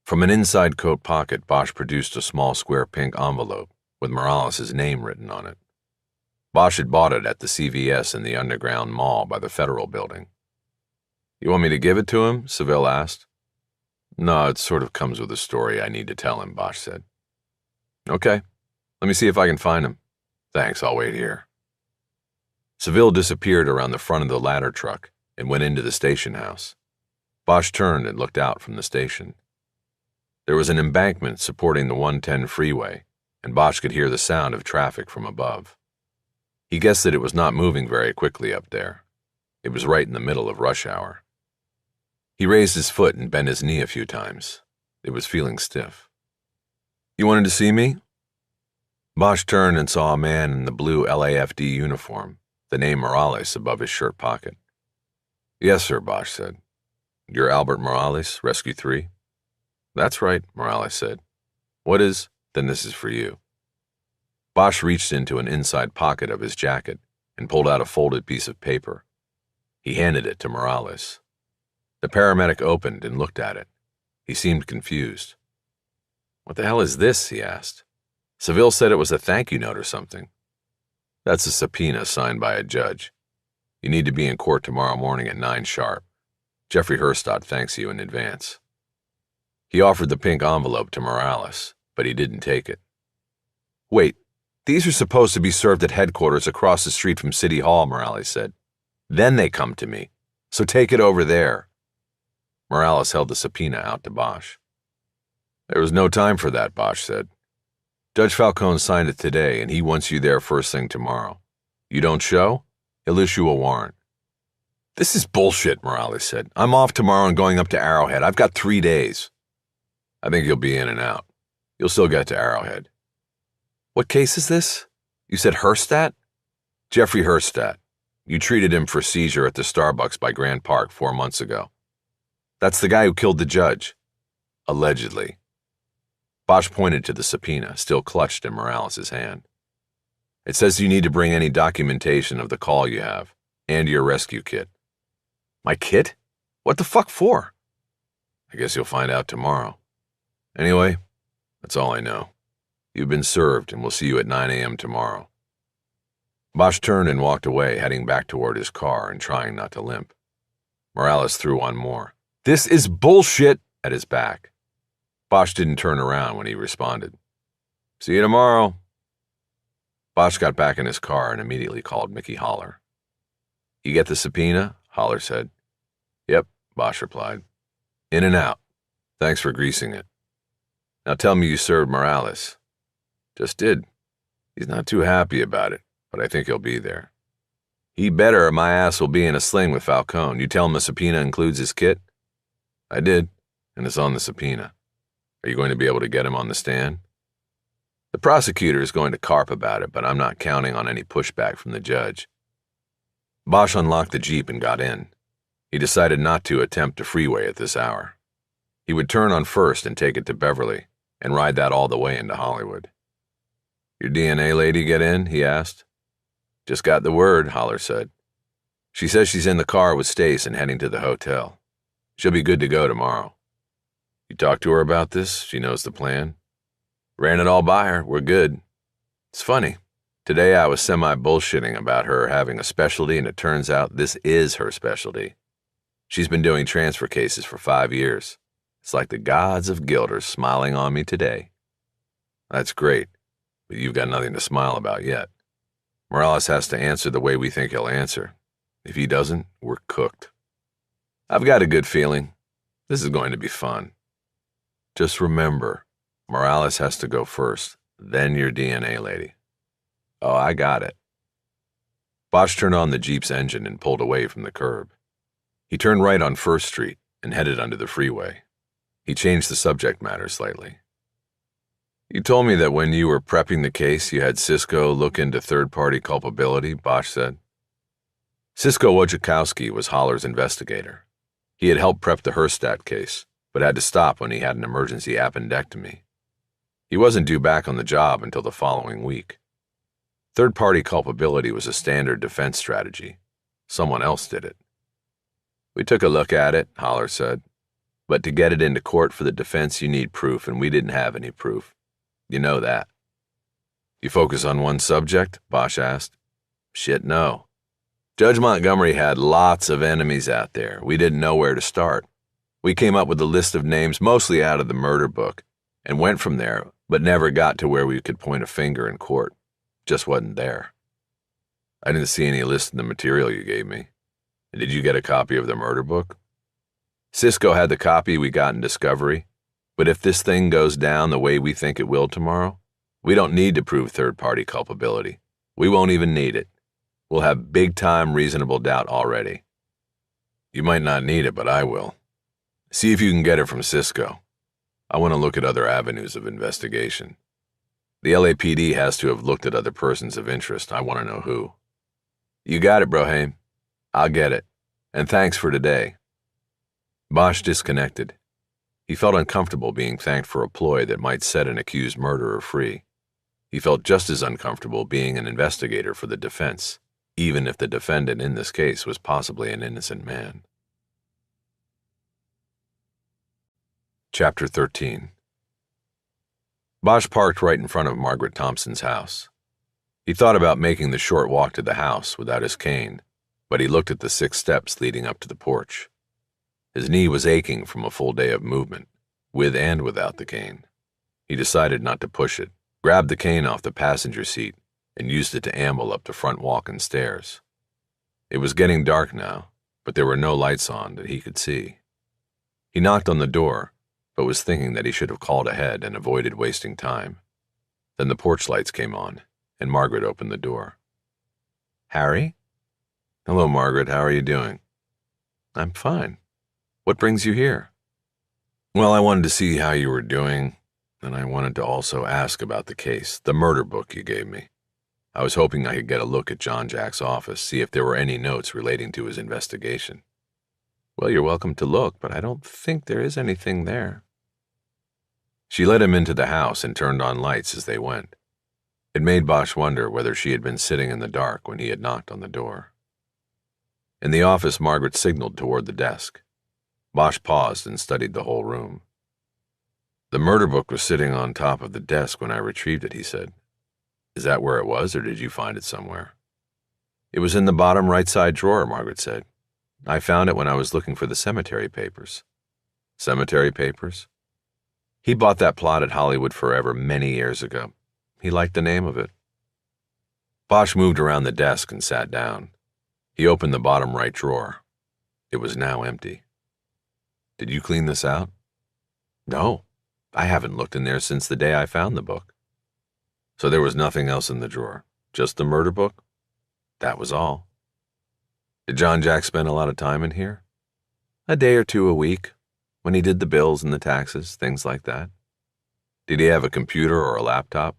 [SPEAKER 1] From an inside coat pocket, Bosch produced a small square pink envelope with Morales' name written on it. Bosch had bought it at the CVS in the underground mall by the Federal Building. You want me to give it to him? Seville asked. No, it sort of comes with a story I need to tell him, Bosch said. Okay, let me see if I can find him. Thanks, I'll wait here. Seville disappeared around the front of the ladder truck and went into the station house. Bosch turned and looked out from the station. There was an embankment supporting the 110 freeway, and Bosch could hear the sound of traffic from above. He guessed that it was not moving very quickly up there. It was right in the middle of rush hour. He raised his foot and bent his knee a few times. It was feeling stiff. You wanted to see me? Bosch turned and saw a man in the blue LAFD uniform, the name Morales above his shirt pocket. Yes, sir, Bosch said. You're Albert Morales, Rescue 3? That's right, Morales said. What is? Then this is for you. Bosch reached into an inside pocket of his jacket and pulled out a folded piece of paper. He handed it to Morales. The paramedic opened and looked at it. He seemed confused. What the hell is this? He asked. Seville said it was a thank you note or something. That's a subpoena signed by a judge. You need to be in court tomorrow morning at 9 sharp. Jeffrey Hurstadt thanks you in advance. He offered the pink envelope to Morales, but he didn't take it. Wait, these are supposed to be served at headquarters across the street from City Hall, Morales said. Then they come to me, so take it over there. Morales held the subpoena out to Bosch. There was no time for that, Bosch said. Judge Falcone signed it today, and he wants you there first thing tomorrow. You don't show? He'll issue a warrant. This is bullshit, Morales said. I'm off tomorrow and going up to Arrowhead. I've got 3 days. I think you'll be in and out. You'll still get to Arrowhead. What case is this? You said Hurstadt? Jeffrey Hurstadt. You treated him for seizure at the Starbucks by Grand Park 4 months ago. That's the guy who killed the judge. Allegedly. Bosch pointed to the subpoena, still clutched in Morales' hand. It says you need to bring any documentation of the call you have, and your rescue kit. My kit? What the fuck for? I guess you'll find out tomorrow. Anyway, that's all I know. You've been served, and we'll see you at 9 a.m. tomorrow. Bosch turned and walked away, heading back toward his car and trying not to limp. Morales threw one more. This is bullshit! At his back. Bosch didn't turn around when he responded. See you tomorrow. Bosch got back in his car and immediately called Mickey Holler. "You get the subpoena?" Holler said. "Yep," Bosch replied. "In and out. Thanks for greasing it. Now tell me you served Morales." "Just did. He's not too happy about it, but I think he'll be there." "He better, or my ass will be in a sling with Falcone. You tell him the subpoena includes his kit?" "I did, and it's on the subpoena. Are you going to be able to get him on the stand?" "The prosecutor is going to carp about it, but I'm not counting on any pushback from the judge." Bosch unlocked the Jeep and got in. He decided not to attempt a freeway at this hour. He would turn on First and take it to Beverly and ride that all the way into Hollywood. "Your DNA lady get in?" he asked. "Just got the word," Holler said. "She says she's in the car with Stace and heading to the hotel. She'll be good to go tomorrow." "You talked to her about this? She knows the plan?" "Ran it all by her. We're good. It's funny. Today I was semi-bullshitting about her having a specialty, and it turns out this is her specialty. She's been doing transfer cases for 5 years. It's like the gods of guilt are smiling on me today." "That's great, but you've got nothing to smile about yet. Morales has to answer the way we think he'll answer. If he doesn't, we're cooked." "I've got a good feeling. This is going to be fun. Just remember, Morales has to go first, then your DNA lady." "Oh, I got it." Bosch turned on the Jeep's engine and pulled away from the curb. He turned right on First Street and headed under the freeway. He changed the subject matter slightly. "You told me that when you were prepping the case, you had Cisco look into third-party culpability," Bosch said. Cisco Wojciechowski was Holler's investigator. He had helped prep the Herstadt case, but had to stop when he had an emergency appendectomy. He wasn't due back on the job until the following week. Third-party culpability was a standard defense strategy. Someone else did it. "We took a look at it," Holler said. "But to get it into court for the defense, you need proof, and we didn't have any proof. You know that." "You focus on one subject?" Bosch asked. "Shit, no. Judge Montgomery had lots of enemies out there. We didn't know where to start. We came up with a list of names mostly out of the murder book and went from there, but never got to where we could point a finger in court. Just wasn't there." "I didn't see any list in the material you gave me. Did you get a copy of the murder book?" "Cisco had the copy we got in discovery, but if this thing goes down the way we think it will tomorrow, we don't need to prove third-party culpability. We won't even need it. We'll have big-time reasonable doubt already." "You might not need it, but I will. See if you can get it from Cisco. I want to look at other avenues of investigation. The LAPD has to have looked at other persons of interest. I want to know who." "You got it, Broham. I'll get it. And thanks for today." Bosch disconnected. He felt uncomfortable being thanked for a ploy that might set an accused murderer free. He felt just as uncomfortable being an investigator for the defense, even if the defendant in this case was possibly an innocent man. Chapter 13. Bosch parked right in front of Margaret Thompson's house. He thought about making the short walk to the house without his cane, but he looked at the 6 steps leading up to the porch. His knee was aching from a full day of movement, with and without the cane. He decided not to push it, grabbed the cane off the passenger seat, and used it to amble up the front walk and stairs. It was getting dark now, but there were no lights on that he could see. He knocked on the door, but was thinking that he should have called ahead and avoided wasting time. Then the porch lights came on, and Margaret opened the door. "Harry?" "Hello, Margaret. How are you doing?" "I'm fine. What brings you here?" "Well, I wanted to see how you were doing, and I wanted to also ask about the case, the murder book you gave me. I was hoping I could get a look at John Jack's office, see if there were any notes relating to his investigation." "Well, you're welcome to look, but I don't think there is anything there." She led him into the house and turned on lights as they went. It made Bosch wonder whether she had been sitting in the dark when he had knocked on the door. In the office, Margaret signaled toward the desk. Bosch paused and studied the whole room. "The murder book was sitting on top of the desk when I retrieved it," he said. "Is that where it was, or did you find it somewhere?" "It was in the bottom right-side drawer," Margaret said. "I found it when I was looking for the cemetery papers." "Cemetery papers?" "He bought that plot at Hollywood Forever many years ago. He liked the name of it." Bosch moved around the desk and sat down. He opened the bottom right drawer. It was now empty. Did you clean this out? No, I haven't looked in there since the day I found the book. So there was nothing else in the drawer, just the murder book? That was all. Did John Jack spend a lot of time in here? A day or two a week, when he did the bills and the taxes, things like that. Did he have a computer or a laptop?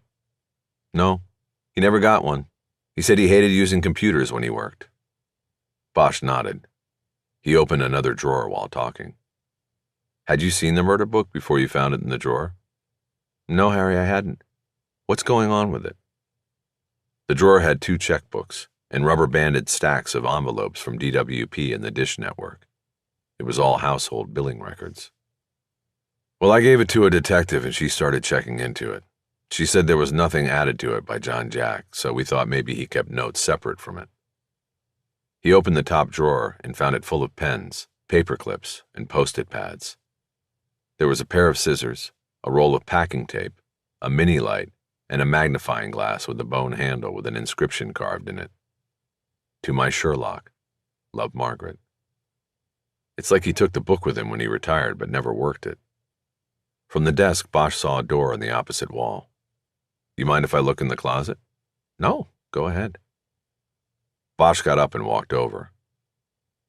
[SPEAKER 1] No, he never got one. He said he hated using computers when he worked. Bosch nodded. He opened another drawer while talking. Had you seen the murder book before you found it in the drawer? No, Harry, I hadn't. What's going on with it? The drawer had 2 checkbooks and rubber-banded stacks of envelopes from DWP and the Dish Network. It was all household billing records. Well, I gave it to a detective and she started checking into it. She said there was nothing added to it by John Jack, so we thought maybe he kept notes separate from it. He opened the top drawer and found it full of pens, paper clips, and Post-it pads. There was a pair of scissors, a roll of packing tape, a mini light, and a magnifying glass with a bone handle with an inscription carved in it. To my Sherlock, love Margaret. It's like he took the book with him when he retired but never worked it. From the desk, Bosch saw a door on the opposite wall. You mind if I look in the closet? No, go ahead. Bosch got up and walked over.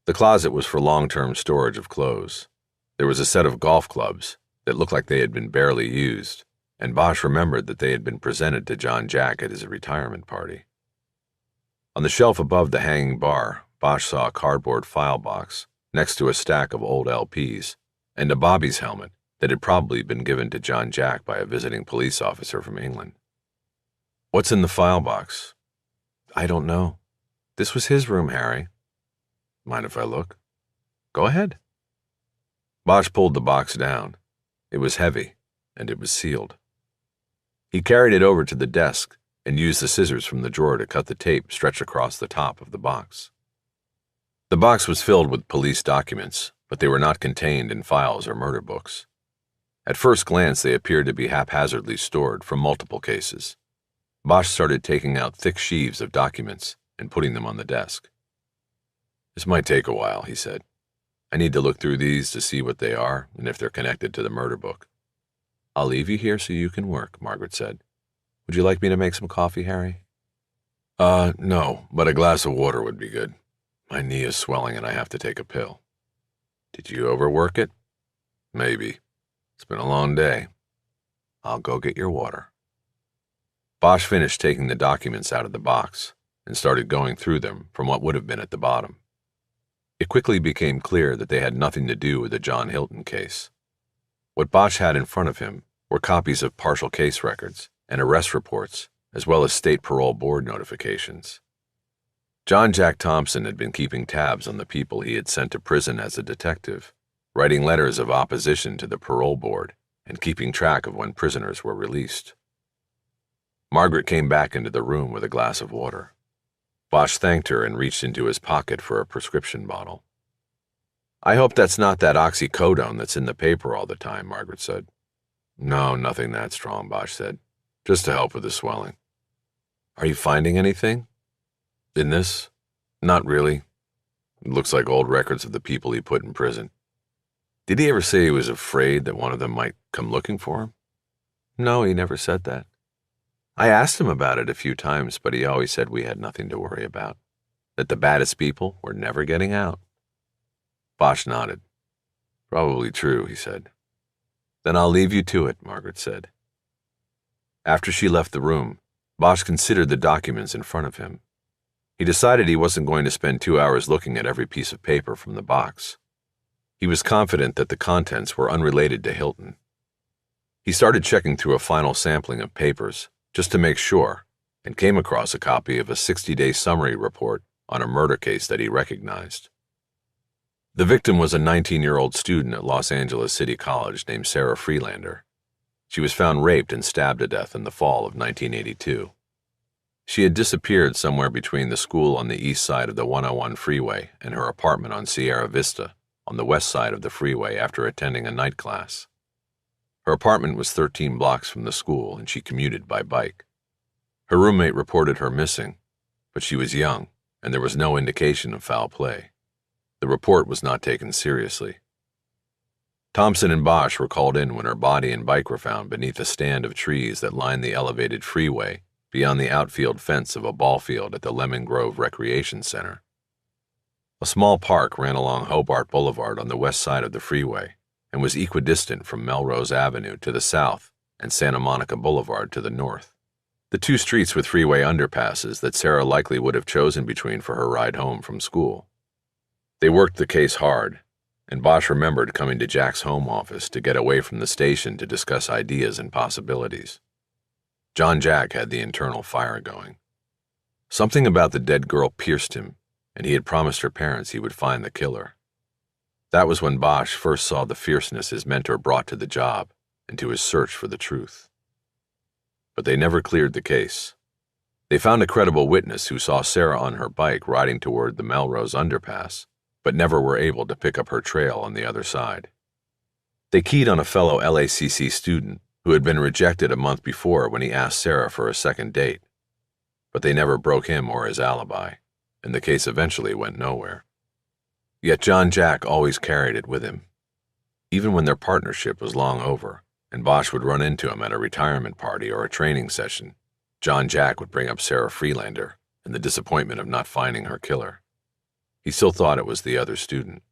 [SPEAKER 1] The closet was for long-term storage of clothes. There was a set of golf clubs that looked like they had been barely used, and Bosch remembered that they had been presented to John Jack at his retirement party. On the shelf above the hanging bar, Bosch saw a cardboard file box next to a stack of old LPs and a Bobby's helmet that had probably been given to John Jack by a visiting police officer from England. What's in the file box? I don't know. This was his room, Harry. Mind if I look? Go ahead. Bosch pulled the box down. It was heavy, and it was sealed. He carried it over to the desk and used the scissors from the drawer to cut the tape stretched across the top of the box. The box was filled with police documents, but they were not contained in files or murder books. At first glance, they appeared to be haphazardly stored from multiple cases. Bosch started taking out thick sheaves of documents and putting them on the desk. This might take a while, he said. I need to look through these to see what they are and if they're connected to the murder book. I'll leave you here so you can work, Margaret said. Would you like me to make some coffee, Harry? No, but a glass of water would be good. My knee is swelling and I have to take a pill. Did you overwork it? Maybe. It's been a long day. I'll go get your water. Bosch finished taking the documents out of the box and started going through them from what would have been at the bottom. It quickly became clear that they had nothing to do with the John Hilton case. What Bosch had in front of him were copies of partial case records and arrest reports, as well as state parole board notifications. John Jack Thompson had been keeping tabs on the people he had sent to prison as a detective, writing letters of opposition to the parole board and keeping track of when prisoners were released. Margaret came back into the room with a glass of water. Bosch thanked her and reached into his pocket for a prescription bottle. I hope that's not that oxycodone that's in the paper all the time, Margaret said. No, nothing that strong, Bosch said. Just to help with the swelling. Are you finding anything? In this? Not really. It looks like old records of the people he put in prison. Did he ever say he was afraid that one of them might come looking for him? No, he never said that. I asked him about it a few times, but he always said we had nothing to worry about, that the baddest people were never getting out. Bosch nodded. Probably true, he said. Then I'll leave you to it, Margaret said. After she left the room, Bosch considered the documents in front of him. He decided he wasn't going to spend 2 hours looking at every piece of paper from the box. He was confident that the contents were unrelated to Hilton. He started checking through a final sampling of papers, just to make sure, and came across a copy of a 60-day summary report on a murder case that he recognized. The victim was a 19-year-old student at Los Angeles City College named Sarah Freelander. She was found raped and stabbed to death in the fall of 1982. She had disappeared somewhere between the school on the east side of the 101 freeway and her apartment on Sierra Vista on the west side of the freeway after attending a night class. Her apartment was 13 blocks from the school, and she commuted by bike. Her roommate reported her missing, but she was young, and there was no indication of foul play. The report was not taken seriously. Thompson and Bosch were called in when her body and bike were found beneath a stand of trees that lined the elevated freeway beyond the outfield fence of a ball field at the Lemon Grove Recreation Center. A small park ran along Hobart Boulevard on the west side of the freeway and was equidistant from Melrose Avenue to the south and Santa Monica Boulevard to the north, the two streets with freeway underpasses that Sarah likely would have chosen between for her ride home from school. They worked the case hard, and Bosch remembered coming to Jack's home office to get away from the station to discuss ideas and possibilities. John Jack had the internal fire going. Something about the dead girl pierced him, and he had promised her parents he would find the killer. That was when Bosch first saw the fierceness his mentor brought to the job and to his search for the truth. But they never cleared the case. They found a credible witness who saw Sarah on her bike riding toward the Melrose underpass, but never were able to pick up her trail on the other side. They keyed on a fellow LACC student who had been rejected a month before when he asked Sarah for a second date, but they never broke him or his alibi, and the case eventually went nowhere. Yet John Jack always carried it with him. Even when their partnership was long over, and Bosch would run into him at a retirement party or a training session, John Jack would bring up Sarah Freelander and the disappointment of not finding her killer. He still thought it was the other student.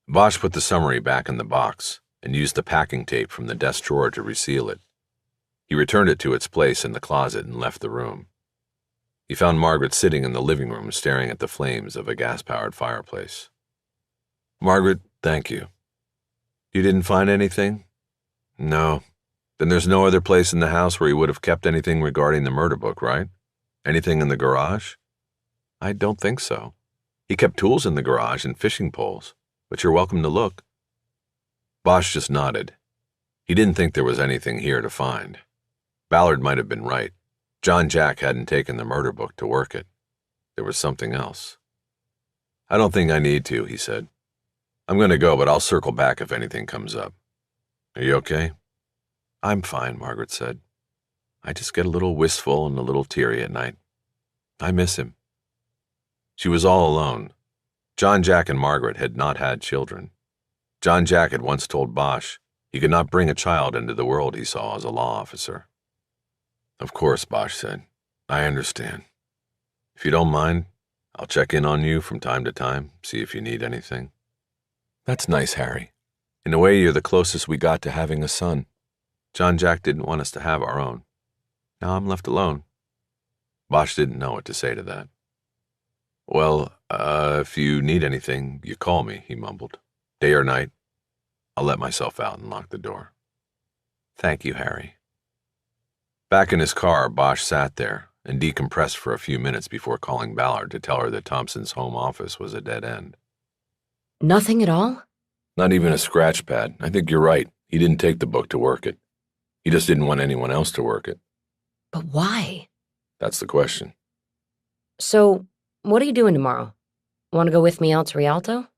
[SPEAKER 1] Bosch put the summary back in the box and used the packing tape from the desk drawer to reseal it. He returned it to its place in the closet and left the room. He found Margaret sitting in the living room staring at the flames of a gas-powered fireplace. "Margaret, thank you. You didn't find anything?" "No. Then there's no other place in the house where you would have kept anything regarding the murder book, right? Anything in the garage?" "I don't think so. He kept tools in the garage and fishing poles, but you're welcome to look." Bosch just nodded. He didn't think there was anything here to find. Ballard might have been right. John Jack hadn't taken the murder book to work it. There was something else. "I don't think I need to," he said. "I'm going to go, but I'll circle back if anything comes up. Are you okay?" "I'm fine," Margaret said. "I just get a little wistful and a little teary at night. I miss him." She was all alone. John Jack and Margaret had not had children. John Jack had once told Bosch he could not bring a child into the world he saw as a law officer. "Of course," Bosch said. "I understand. If you don't mind, I'll check in on you from time to time, see if you need anything." "That's nice, Harry. In a way, you're the closest we got to having a son. John Jack didn't want us to have our own. Now I'm left alone." Bosch didn't know what to say to that. "Well, if you need anything, you call me," he mumbled. "Day or night, I'll let myself out and lock the door." "Thank you, Harry." Back in his car, Bosch sat there and decompressed for a few minutes before calling Ballard to tell her that Thompson's home office was a dead end.
[SPEAKER 2] Nothing at all?
[SPEAKER 1] "Not even a scratch pad. I think you're right. He didn't take the book to work it. He just didn't want anyone else to work it."
[SPEAKER 2] But why?
[SPEAKER 1] "That's the question."
[SPEAKER 2] So, what are you doing tomorrow? Want to go with me out to Rialto?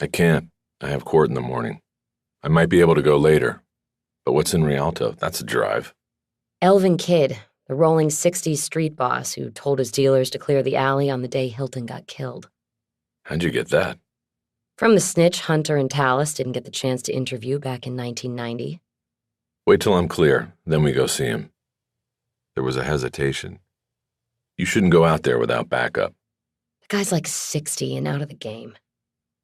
[SPEAKER 1] "I can't. I have court in the morning. I might be able to go later. But what's in Rialto? That's a drive."
[SPEAKER 2] Elvin Kidd, the rolling 60s street boss who told his dealers to clear the alley on the day Hilton got killed.
[SPEAKER 1] How'd you get that?
[SPEAKER 2] From the snitch Hunter and Tallis didn't get the chance to interview back in 1990.
[SPEAKER 1] "Wait till I'm clear, then we go see him." There was a hesitation. "You shouldn't go out there without backup."
[SPEAKER 2] The guy's like 60 and out of the game.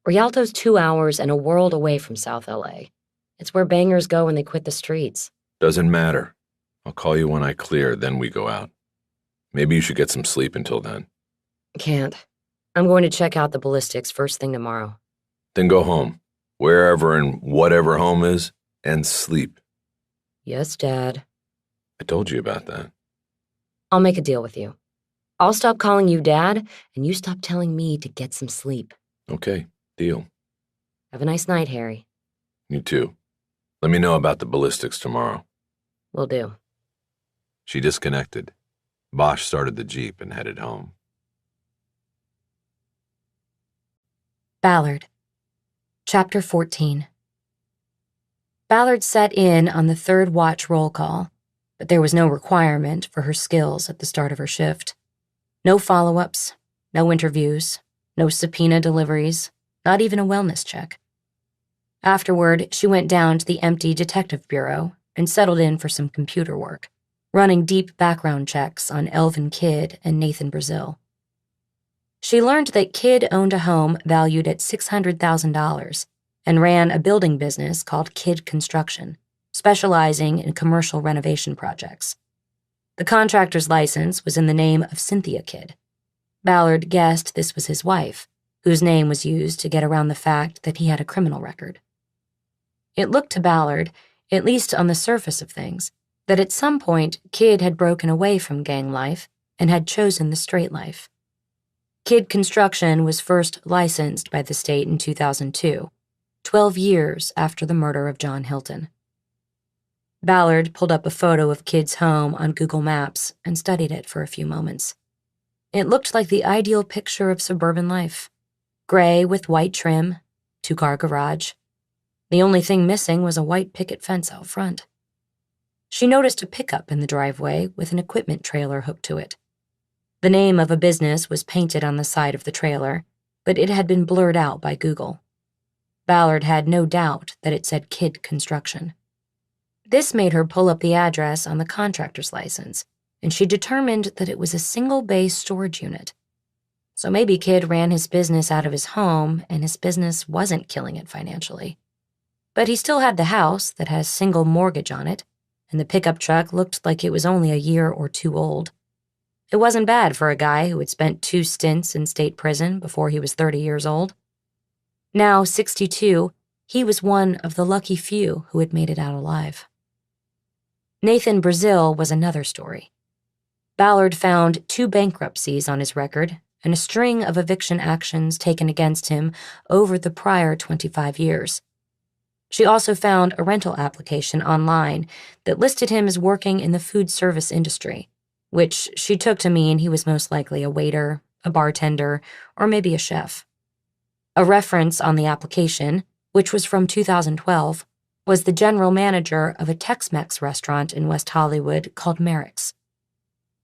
[SPEAKER 2] Rialto's 2 hours and a world away from South LA. It's where bangers go when they quit the streets.
[SPEAKER 1] "Doesn't matter. I'll call you when I clear, then we go out. Maybe you should get some sleep until then."
[SPEAKER 2] Can't. I'm going to check out the ballistics first thing tomorrow.
[SPEAKER 1] "Then go home, wherever and whatever home is, and sleep."
[SPEAKER 2] Yes, Dad.
[SPEAKER 1] I told you about that.
[SPEAKER 2] I'll make a deal with you. I'll stop calling you Dad, and you stop telling me to get some sleep.
[SPEAKER 1] Okay, deal.
[SPEAKER 2] Have a nice night, Harry.
[SPEAKER 1] You too. Let me know about the ballistics tomorrow.
[SPEAKER 2] Will do.
[SPEAKER 1] She disconnected. Bosch started the Jeep and headed home.
[SPEAKER 3] Ballard. Chapter 14. Ballard sat in on the third watch roll call, but there was no requirement for her skills at the start of her shift.
[SPEAKER 2] No follow-ups, no interviews, no subpoena deliveries, not even a wellness check. Afterward, she went down to the empty detective bureau and settled in for some computer work, running deep background checks on Elvin Kidd and Nathan Brazil. She learned that Kidd owned a home valued at $600,000 and ran a building business called Kidd Construction, specializing in commercial renovation projects. The contractor's license was in the name of Cynthia Kidd. Ballard guessed this was his wife, whose name was used to get around the fact that he had a criminal record. It looked to Ballard, at least on the surface of things, that at some point Kidd had broken away from gang life and had chosen the straight life. Kidd Construction was first licensed by the state in 2002, 12 years after the murder of John Hilton. Ballard pulled up a photo of Kidd's home on Google Maps and studied it for a few moments. It looked like the ideal picture of suburban life. Gray with white trim, two-car garage. The only thing missing was a white picket fence out front. She noticed a pickup in the driveway with an equipment trailer hooked to it. The name of a business was painted on the side of the trailer, but it had been blurred out by Google. Ballard had no doubt that it said Kidd Construction. This made her pull up the address on the contractor's license, and she determined that it was a single-bay storage unit. So maybe Kidd ran his business out of his home, and his business wasn't killing it financially. But he still had the house that has single mortgage on it, and the pickup truck looked like it was only a year or two old. It wasn't bad for a guy who had spent 2 stints in state prison before he was 30 years old. Now, 62, he was one of the lucky few who had made it out alive. Nathan Brazil was another story. Ballard found 2 bankruptcies on his record and a string of eviction actions taken against him over the prior 25 years. She also found a rental application online that listed him as working in the food service industry, which she took to mean he was most likely a waiter, a bartender, or maybe a chef. A reference on the application, which was from 2012, was the general manager of a Tex-Mex restaurant in West Hollywood called Merrick's.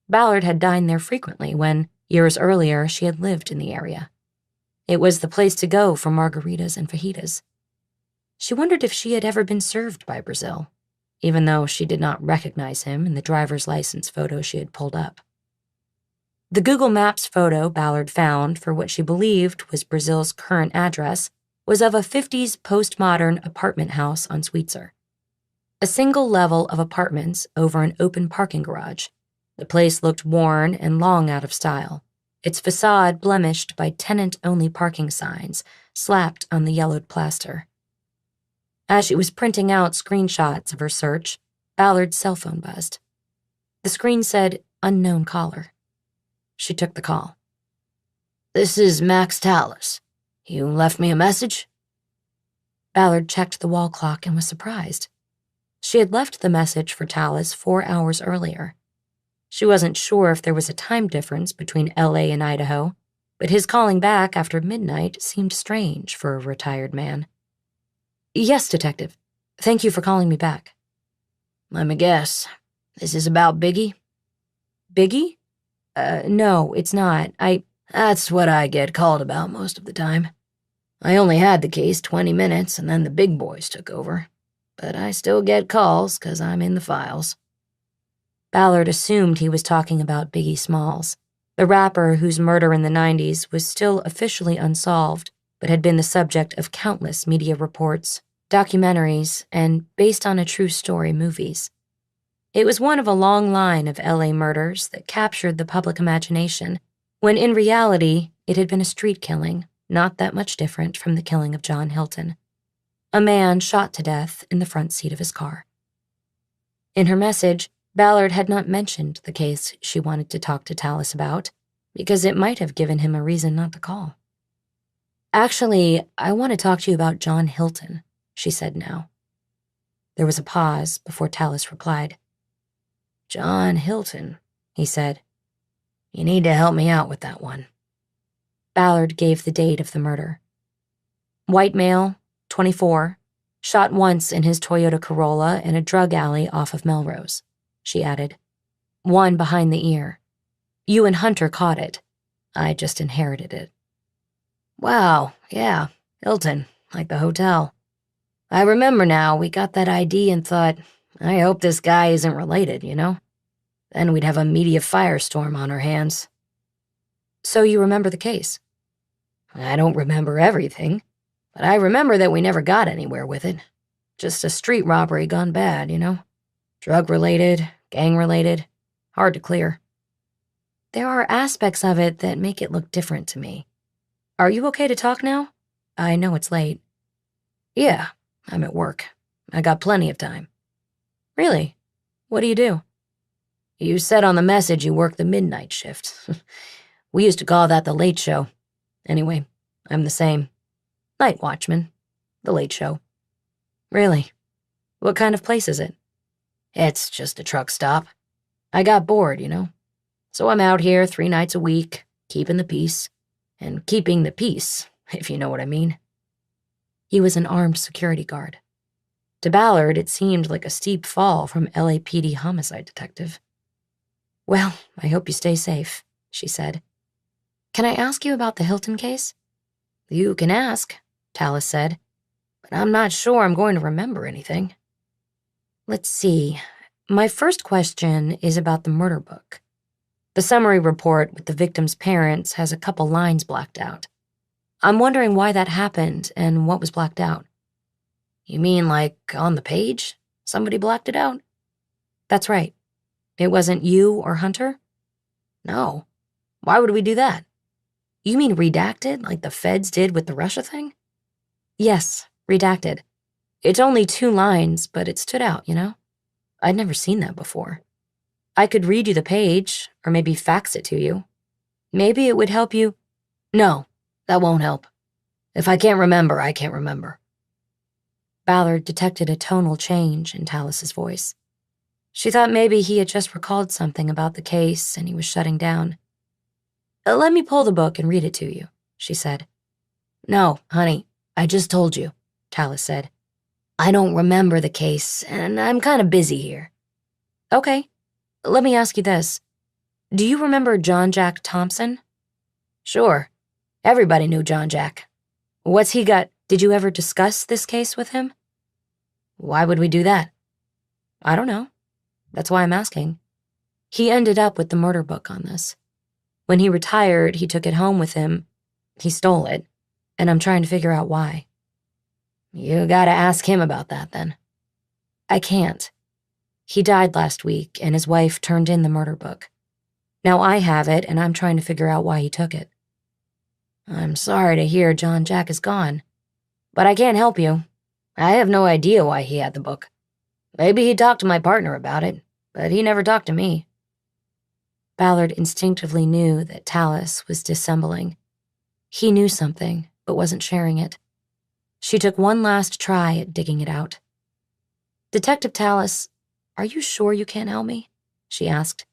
[SPEAKER 2] Ballard had dined there frequently when, years earlier, she had lived in the area. It was the place to go for margaritas and fajitas. She wondered if she had ever been served by Brazil, even though she did not recognize him in the driver's license photo she had pulled up. The Google Maps photo Ballard found for what she believed was Brazil's current address was of a 50s postmodern apartment house on Sweetser. A single level of apartments over an open parking garage. The place looked worn and long out of style, its facade blemished by tenant-only parking signs slapped on the yellowed plaster. As she was printing out screenshots of her search, Ballard's cell phone buzzed. The screen said, "Unknown caller." She took the call. "This is Max Tallis. You left me a message?" Ballard checked the wall clock and was surprised. She had left the message for Tallis 4 hours earlier. She wasn't sure if there was a time difference between LA and Idaho, but his calling back after midnight seemed strange for a retired man. "Yes, Detective. Thank you for calling me back." "Let me guess. This is about Biggie?" "Biggie? No, it's not. That's what I get called about most of the time. I only had the case 20 minutes and then the big boys took over. But I still get calls because I'm in the files." Ballard assumed he was talking about Biggie Smalls, the rapper whose murder in the 90s was still officially unsolved, but had been the subject of countless media reports, documentaries, and based-on-a-true-story movies. It was one of a long line of LA murders that captured the public imagination, when in reality, it had been a street killing, not that much different from the killing of John Hilton. A man shot to death in the front seat of his car. In her message, Ballard had not mentioned the case she wanted to talk to Tallis about, because it might have given him a reason not to call. "Actually, I want to talk to you about John Hilton," she said now. There was a pause before Tallis replied. "John Hilton," he said. "You need to help me out with that one." Ballard gave the date of the murder. White male, 24, shot once in his Toyota Corolla in a drug alley off of Melrose, she added. One behind the ear.
[SPEAKER 3] You and Hunter caught it. I just inherited it. Wow, yeah, Hilton, like the hotel. I remember now, we got that ID and thought, I hope this guy isn't related, you know? Then we'd have a media firestorm on our hands. So you remember the case? I don't remember everything, but I remember that we never got anywhere with it. Just a street robbery gone bad, you know? Drug-related, gang-related, hard to clear. There are aspects of it that make it look different to me. Are you okay to talk now? I know it's late. Yeah, I'm at work. I got plenty of time. Really? What do you do? You said on the message you work the midnight shift. We used to call that the late show. Anyway, I'm the same. Night watchman. The late show. Really? What kind of place is it? It's just a truck stop. I got bored, you know? So I'm out here 3 nights a week, keeping the peace. And keeping the peace, if you know what I mean. He was an armed security guard. To Ballard, it seemed like a steep fall from LAPD homicide detective. Well, I hope you stay safe, she said. Can I ask you about the Hilton case? You can ask, Tallis said, but I'm not sure I'm going to remember anything. Let's see. My first question is about the murder book. The summary report with the victim's parents has a couple lines blacked out. I'm wondering why that happened and what was blacked out. You mean like on the page? Somebody blacked it out? That's right. It wasn't you or Hunter? No. Why would we do that? You mean redacted, like the feds did with the Russia thing? Yes, redacted. It's only 2 lines, but it stood out, you know? I'd never seen that before. I could read you the page, or maybe fax it to you. Maybe it would help you. No, that won't help. If I can't remember, I can't remember. Ballard detected a tonal change in Tallis's voice. She thought maybe he had just recalled something about the case and he was shutting down. Let me pull the book and read it to you, she said. No, honey, I just told you, Tallis said. I don't remember the case, and I'm kind of busy here. Okay. Let me ask you this. Do you remember John Jack Thompson? Sure. Everybody knew John Jack. What's he got? Did you ever discuss this case with him? Why would we do that? I don't know. That's why I'm asking. He ended up with the murder book on this. When he retired, he took it home with him. He stole it, and I'm trying to figure out why. You gotta ask him about that, then. I can't. He died last week, and his wife turned in the murder book. Now I have it, and I'm trying to figure out why he took it. I'm sorry to hear John Jack is gone, but I can't help you. I have no idea why he had the book. Maybe he talked to my partner about it, but he never talked to me. Ballard instinctively knew that Tallis was dissembling. He knew something, but wasn't sharing it. She took one last try at digging it out. Detective Tallis, are you sure you can't help me? She asked.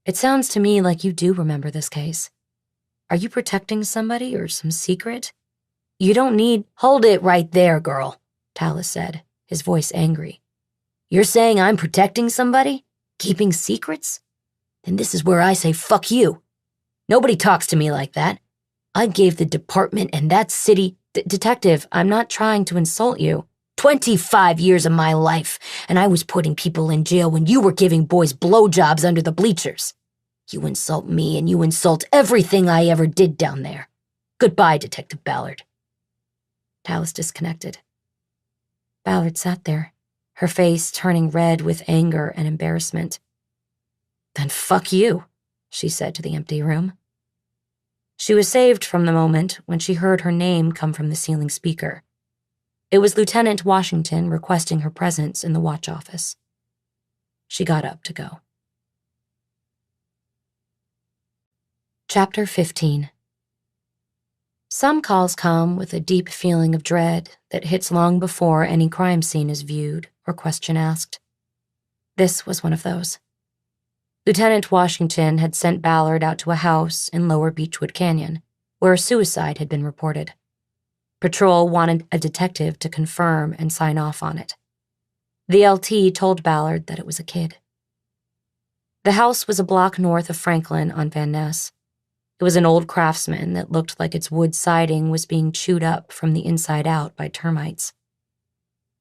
[SPEAKER 3] It sounds to me like you do remember this case. Are you protecting somebody or some secret? You don't need— Hold it right there, girl, Tallis said, his voice angry. You're saying I'm protecting somebody? Keeping secrets? Then this is where I say fuck you. Nobody talks to me like that. I gave the department and that city— Detective, I'm not trying to insult you. 25 years of my life, and I was putting people in jail when you were giving boys blowjobs under the bleachers. You insult me and you insult everything I ever did down there. Goodbye, Detective Ballard. Tallis disconnected. Ballard sat there, her face turning red with anger and embarrassment. Then fuck you, she said to the empty room. She was saved from the moment when she heard her name come from the ceiling speaker. It was Lieutenant Washington requesting her presence in the watch office. She got up to go. Chapter 15. Some calls come with a deep feeling of dread that hits long before any crime scene is viewed or question asked. This was one of those. Lieutenant Washington had sent Ballard out to a house in Lower Beechwood Canyon, where a suicide had been reported. Patrol wanted a detective to confirm and sign off on it. The LT told Ballard that it was a kid.
[SPEAKER 2] The house was a block north of Franklin on Van Ness. It was an old Craftsman that looked like its wood siding was being chewed up from the inside out by termites.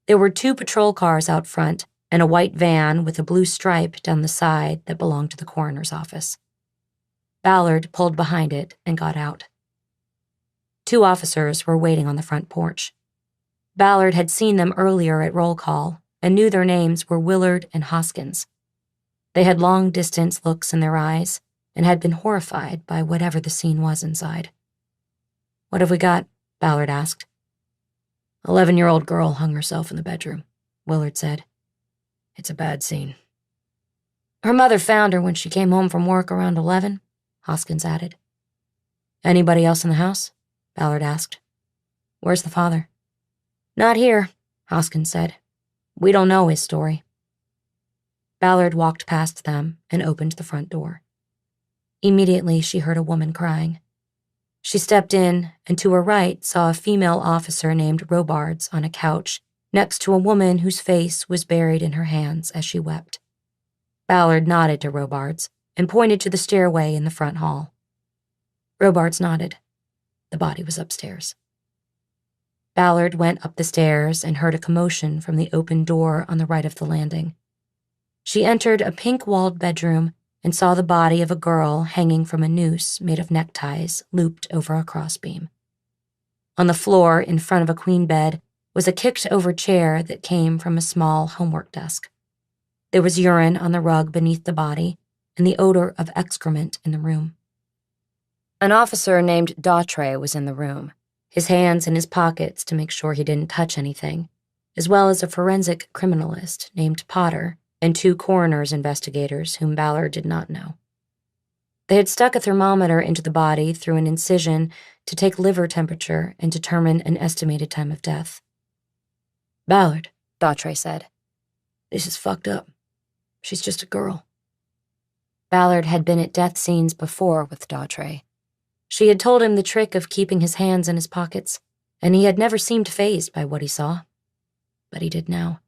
[SPEAKER 2] There were 2 patrol cars out front and a white van with a blue stripe down the side that belonged to the coroner's office. Ballard pulled behind it and got out. 2 officers were waiting on the front porch. Ballard had seen them earlier at roll call and knew their names were Willard and Hoskins. They had long-distance looks in their eyes and had been horrified by whatever the scene was inside. "What have we got?" Ballard asked. 11-year-old girl hung herself in the bedroom, Willard said. "It's a bad scene." "Her mother found her when she came home from work around 11, Hoskins added. "Anybody else in the house?" Ballard asked. "Where's the father?" "Not here," Hoskins said. "We don't know his story." Ballard walked past them and opened the front door. Immediately, she heard a woman crying. She stepped in and to her right saw a female officer named Robards on a couch next to a woman whose face was buried in her hands as she wept. Ballard nodded to Robards and pointed to the stairway in the front hall. Robards nodded. The body was upstairs. Ballard went up the stairs and heard a commotion from the open door on the right of the landing. She entered a pink-walled bedroom and saw the body of a girl hanging from a noose made of neckties looped over a crossbeam. On the floor in front of a queen bed was a kicked-over chair that came from a small homework desk. There was urine on the rug beneath the body and the odor of excrement in the room. An officer named Daughtray was in the room, his hands in his pockets to make sure he didn't touch anything, as well as a forensic criminalist named Potter and 2 coroner's investigators whom Ballard did not know. They had stuck a thermometer into the body through an incision to take liver temperature and determine an estimated time of death. "Ballard," Daughtray said, "this is fucked up. She's just a girl." Ballard had been at death scenes before with Daughtray. She had told him the trick of keeping his hands in his pockets, and he had never seemed fazed by what he saw. But he did now.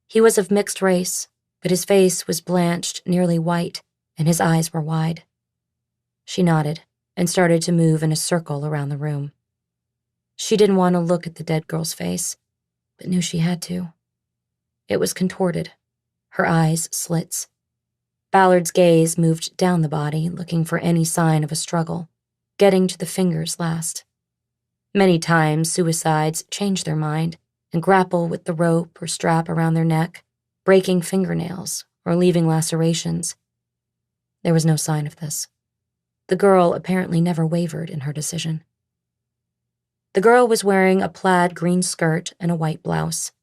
[SPEAKER 2] He was of mixed race, but his face was blanched nearly white, and his eyes were wide. She nodded and started to move in a circle around the room. She didn't want to look at the dead girl's face, but knew she had to. It was contorted, her eyes slits. Ballard's gaze moved down the body, looking for any sign of a struggle, getting to the fingers last. Many times, suicides change their mind and grapple with the rope or strap around their neck, breaking fingernails or leaving lacerations. There was no sign of this. The girl apparently never wavered in her decision. The girl was wearing a plaid green skirt and a white blouse.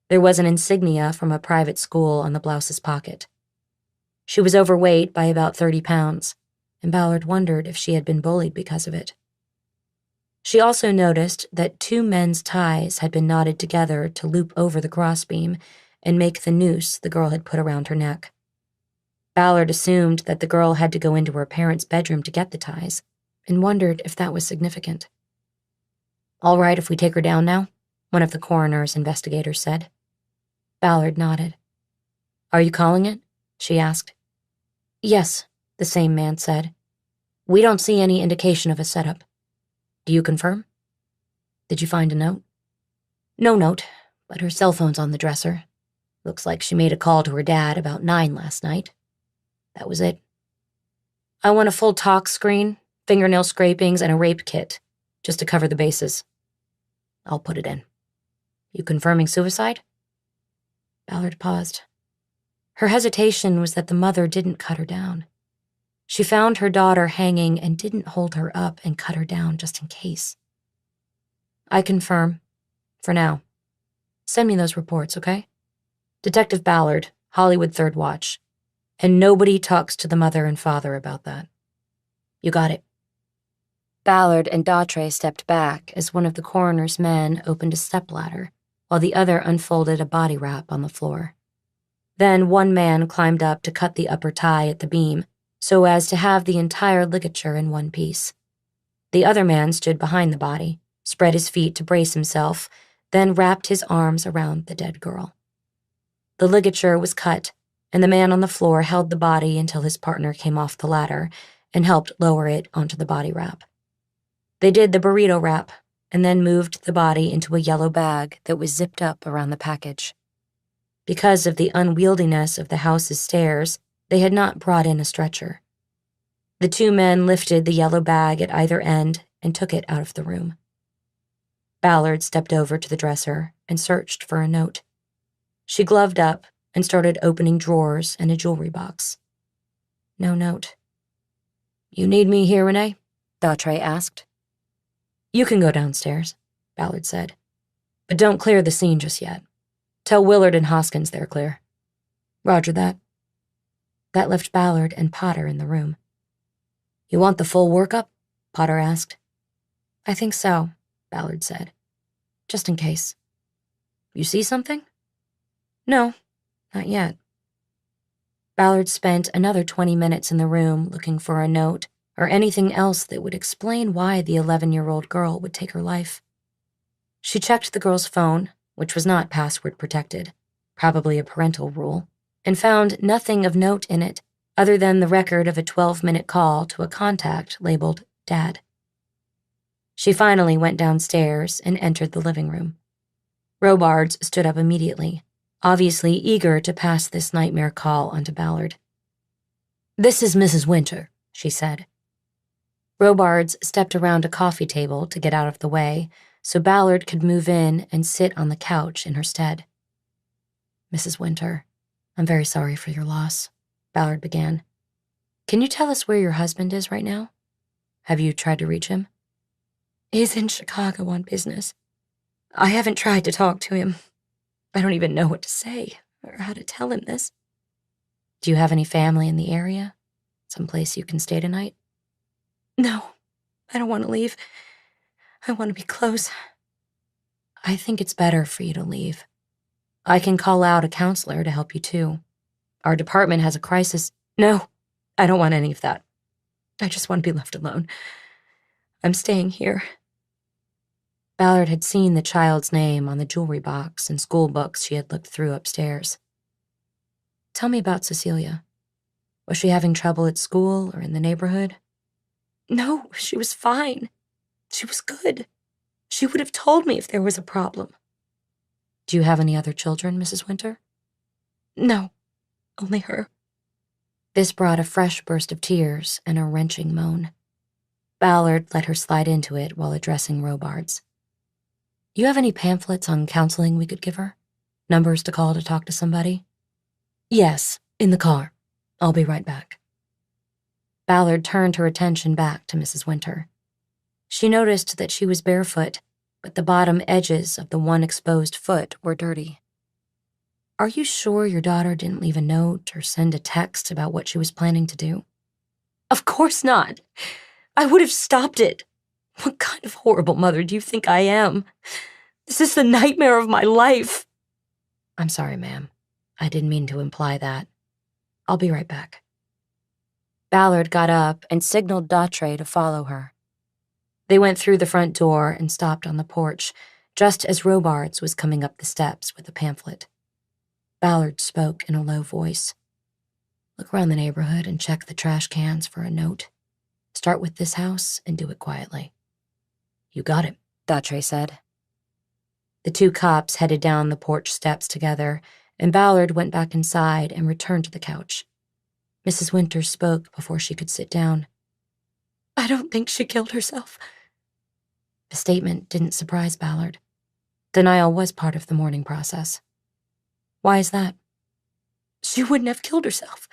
[SPEAKER 2] There was an insignia from a private school on the blouse's pocket. She was overweight by about 30 pounds, and Ballard wondered if she had been bullied because of it. She also noticed that 2 men's ties had been knotted together to loop over the crossbeam and make the noose the girl had put around her neck. Ballard assumed that the girl had to go into her parents' bedroom to get the ties, and wondered if that was significant. "All right if we take her down now?" one of the coroner's investigators said. Ballard nodded. "Are you calling it?" she asked. "Yes," the same man said. "We don't see any indication of a setup. Do you confirm?" "Did you find a note?" "No note, but her cell phone's on the dresser. Looks like she made a call to her dad about 9 last night. That was it. I want a full tox screen, fingernail scrapings, and a rape kit, just to cover the bases." "I'll put it in." "You confirming suicide?" Ballard paused. Her hesitation was that the mother didn't cut her down. She found her daughter hanging and didn't hold her up and cut her down just in case. "I confirm. For now. Send me those reports, okay? Detective Ballard, Hollywood 3rd Watch. And nobody talks to the mother and father about that." "You got it." Ballard and Daughtray stepped back as one of the coroner's men opened a stepladder, while the other unfolded a body wrap on the floor. Then one man climbed up to cut the upper tie at the beam, so as to have the entire ligature in one piece. The other man stood behind the body, spread his feet to brace himself, then wrapped his arms around the dead girl. The ligature was cut, and the man on the floor held the body until his partner came off the ladder and helped lower it onto the body wrap. They did the burrito wrap and then moved the body into a yellow bag that was zipped up around the package. Because of the unwieldiness of the house's stairs, they had not brought in a stretcher. The two men lifted the yellow bag at either end and took it out of the room. Ballard stepped over to the dresser and searched for a note. She gloved up and started opening drawers and a jewelry box. No note. "You need me here, Renée?" Dautray asked. "You can go downstairs," Ballard said. "But don't clear the scene just yet. Tell Willard and Hoskins they're clear." "Roger that." That left Ballard and Potter in the room. "You want the full workup?" Potter asked. "I think so," Ballard said. "Just in case." "You see something?" "No, not yet." Ballard spent another 20 minutes in the room looking for a note or anything else that would explain why the 11-year-old girl would take her life. She checked the girl's phone, which was not password protected, probably a parental rule, and found nothing of note in it other than the record of a 12-minute call to a contact labeled Dad. She finally went downstairs and entered the living room. Robards stood up immediately, obviously eager to pass this nightmare call onto Ballard. "This is Mrs. Winter," she said. Robards stepped around a coffee table to get out of the way so Ballard could move in and sit on the couch in her stead. "Mrs. Winter, I'm very sorry for your loss," Ballard began. "Can you tell us where your husband is right now? Have you tried to reach him?" "He's in Chicago on business. I haven't tried to talk to him. I don't even know what to say or how to tell him this." "Do you have any family in the area? Someplace you can stay tonight?" "No, I don't want to leave. I want to be close." "I think it's better for you to leave. I can call out a counselor to help you too. Our department has a crisis." "No, I don't want any of that. I just want to be left alone. I'm staying here." Ballard had seen the child's name on the jewelry box and school books she had looked through upstairs. "Tell me about Cecilia. Was she having trouble at school or in the neighborhood?" "No, she was fine. She was good. She would have told me if there was a problem." "Do you have any other children, Mrs. Winter?" "No, only her." This brought a fresh burst of tears and a wrenching moan. Ballard let her slide into it while addressing Robards. "You have any pamphlets on counseling we could give her? Numbers to call to talk to somebody?" "Yes, in the car. I'll be right back." Ballard turned her attention back to Mrs. Winter. She noticed that she was barefoot, but the bottom edges of the one exposed foot were dirty. "Are you sure your daughter didn't leave a note or send a text about what she was planning to do?" "Of course not. I would have stopped it. What kind of horrible mother do you think I am? This is the nightmare of my life." "I'm sorry, ma'am. I didn't mean to imply that. I'll be right back." Ballard got up and signaled Dautray to follow her. They went through the front door and stopped on the porch, just as Robards was coming up the steps with a pamphlet. Ballard spoke in a low voice. "Look around the neighborhood and check the trash cans for a note. Start with this house and do it quietly." "You got it," Dautray said. The two cops headed down the porch steps together, and Ballard went back inside and returned to the couch. Mrs. Winter spoke before she could sit down. "I don't think she killed herself." The statement didn't surprise Ballard. Denial was part of the mourning process. "Why is that?" "She wouldn't have killed herself.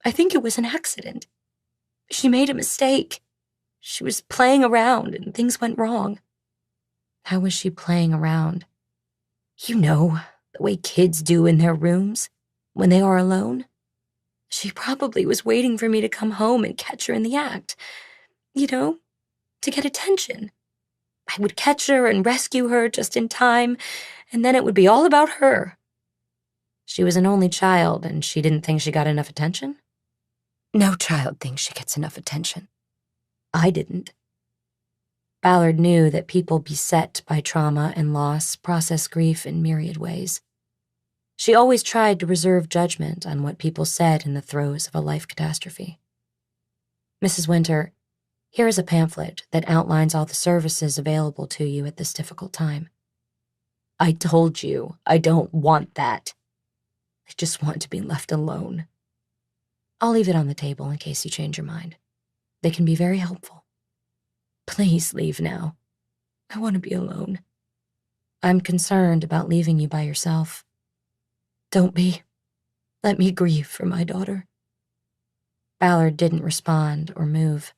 [SPEAKER 2] I think it was an accident. She made a mistake. She was playing around and things went wrong." "How was she playing around?" "You know, the way kids do in their rooms, when they are alone. She probably was waiting for me to come home and catch her in the act. You know, to get attention. I would catch her and rescue her just in time, and then it would be all about her." "She was an only child, and she didn't think she got enough attention?" "No child thinks she gets enough attention. I didn't." Ballard knew that people beset by trauma and loss process grief in myriad ways. She always tried to reserve judgment on what people said in the throes of a life catastrophe. Mrs. Winter, here is a pamphlet that outlines all the services available to you at this difficult time. I told you I don't want that. I just want to be left alone. I'll leave it on the table in case you change your mind. They can be very helpful. Please leave now. I want to be alone. I'm concerned about leaving you by yourself. Don't be. Let me grieve for my daughter. Ballard didn't respond or move.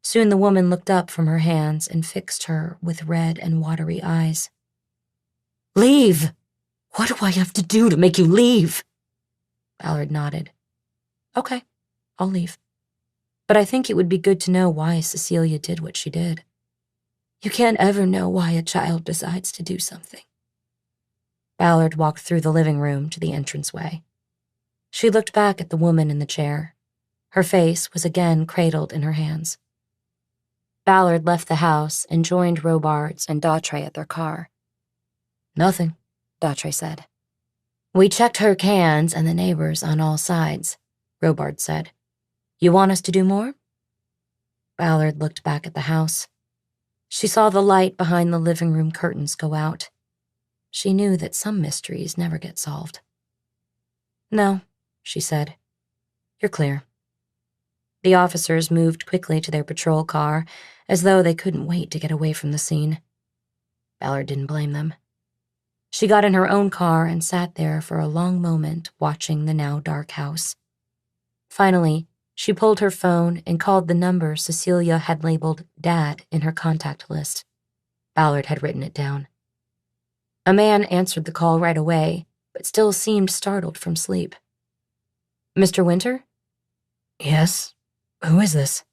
[SPEAKER 2] Soon the woman looked up from her hands and fixed her with red and watery eyes. Leave! What do I have to do to make you leave? Ballard nodded. Okay, I'll leave. But I think it would be good to know why Cecilia did what she did. You can't ever know why a child decides to do something. Ballard walked through the living room to the entranceway. She looked back at the woman in the chair. Her face was again cradled in her hands. Ballard left the house and joined Robards and Dautray at their car. Nothing, Dautray said. We checked her cans and the neighbors on all sides, Robard said. You want us to do more? Ballard looked back at the house. She saw the light behind the living room curtains go out. She knew that some mysteries never get solved. No, she said. You're clear. The officers moved quickly to their patrol car, as though they couldn't wait to get away from the scene. Ballard didn't blame them. She got in her own car and sat there for a long moment watching the now dark house. Finally, she pulled her phone and called the number Cecilia had labeled Dad in her contact list. Ballard had written it down. A man answered the call right away, but still seemed startled from sleep. Mr. Winter? Yes? Who is this?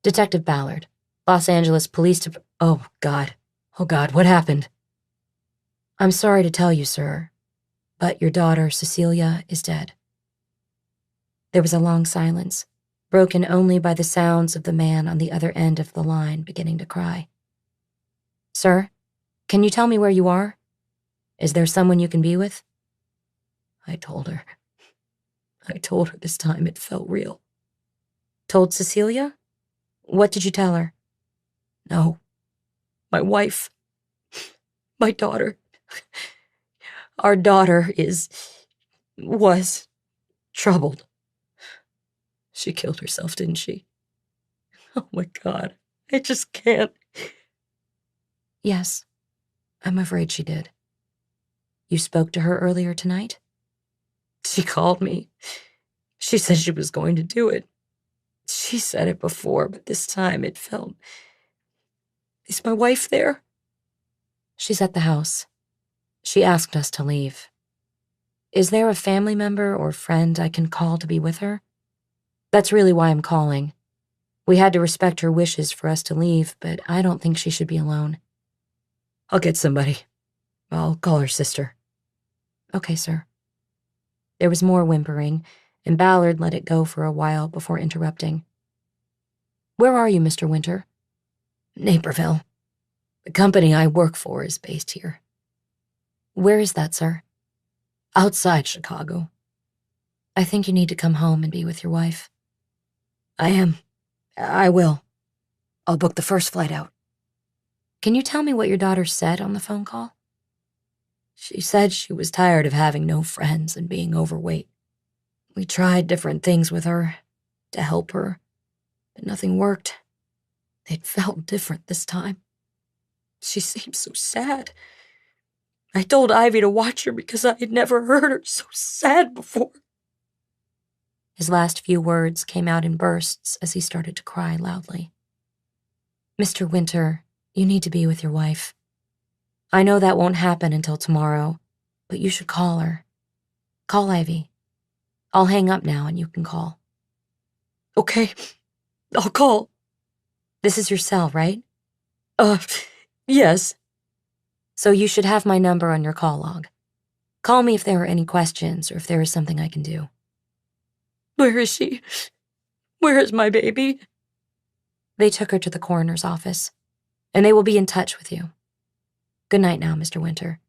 [SPEAKER 2] Detective Ballard, Los Angeles Police Department. Oh, God, what happened? I'm sorry to tell you, sir, but your daughter, Cecilia, is dead. There was a long silence, broken only by the sounds of the man on the other end of the line beginning to cry. Sir, can you tell me where you are? Is there someone you can be with? I told her this time it felt real. Told Cecilia? What did you tell her? No. My wife. My daughter. Our daughter was troubled. She killed herself, didn't she? Oh my God, I just can't. Yes, I'm afraid she did. You spoke to her earlier tonight? She called me. She said she was going to do it. She said it before, but this time it felt... Is my wife there? She's at the house. She asked us to leave. Is there a family member or friend I can call to be with her? That's really why I'm calling. We had to respect her wishes for us to leave, but I don't think she should be alone. I'll get somebody. I'll call her sister. Okay, sir. There was more whimpering, and Ballard let it go for a while before interrupting. Where are you, Mr. Winter? Naperville. The company I work for is based here. Where is that, sir? Outside Chicago. I think you need to come home and be with your wife. I am. I will. I'll book the first flight out. Can you tell me what your daughter said on the phone call? She said she was tired of having no friends and being overweight. We tried different things with her to help her, but nothing worked. It felt different this time. She seemed so sad. I told Ivy to watch her because I had never heard her so sad before. His last few words came out in bursts as he started to cry loudly. Mr. Winter, you need to be with your wife. I know that won't happen until tomorrow, but you should call her. Call Ivy. I'll hang up now and you can call. Okay, I'll call. This is your cell, right? Yes. So you should have my number on your call log. Call me if there are any questions or if there is something I can do. Where is she? Where is my baby? They took her to the coroner's office, and they will be in touch with you. Good night now, Mr. Winter.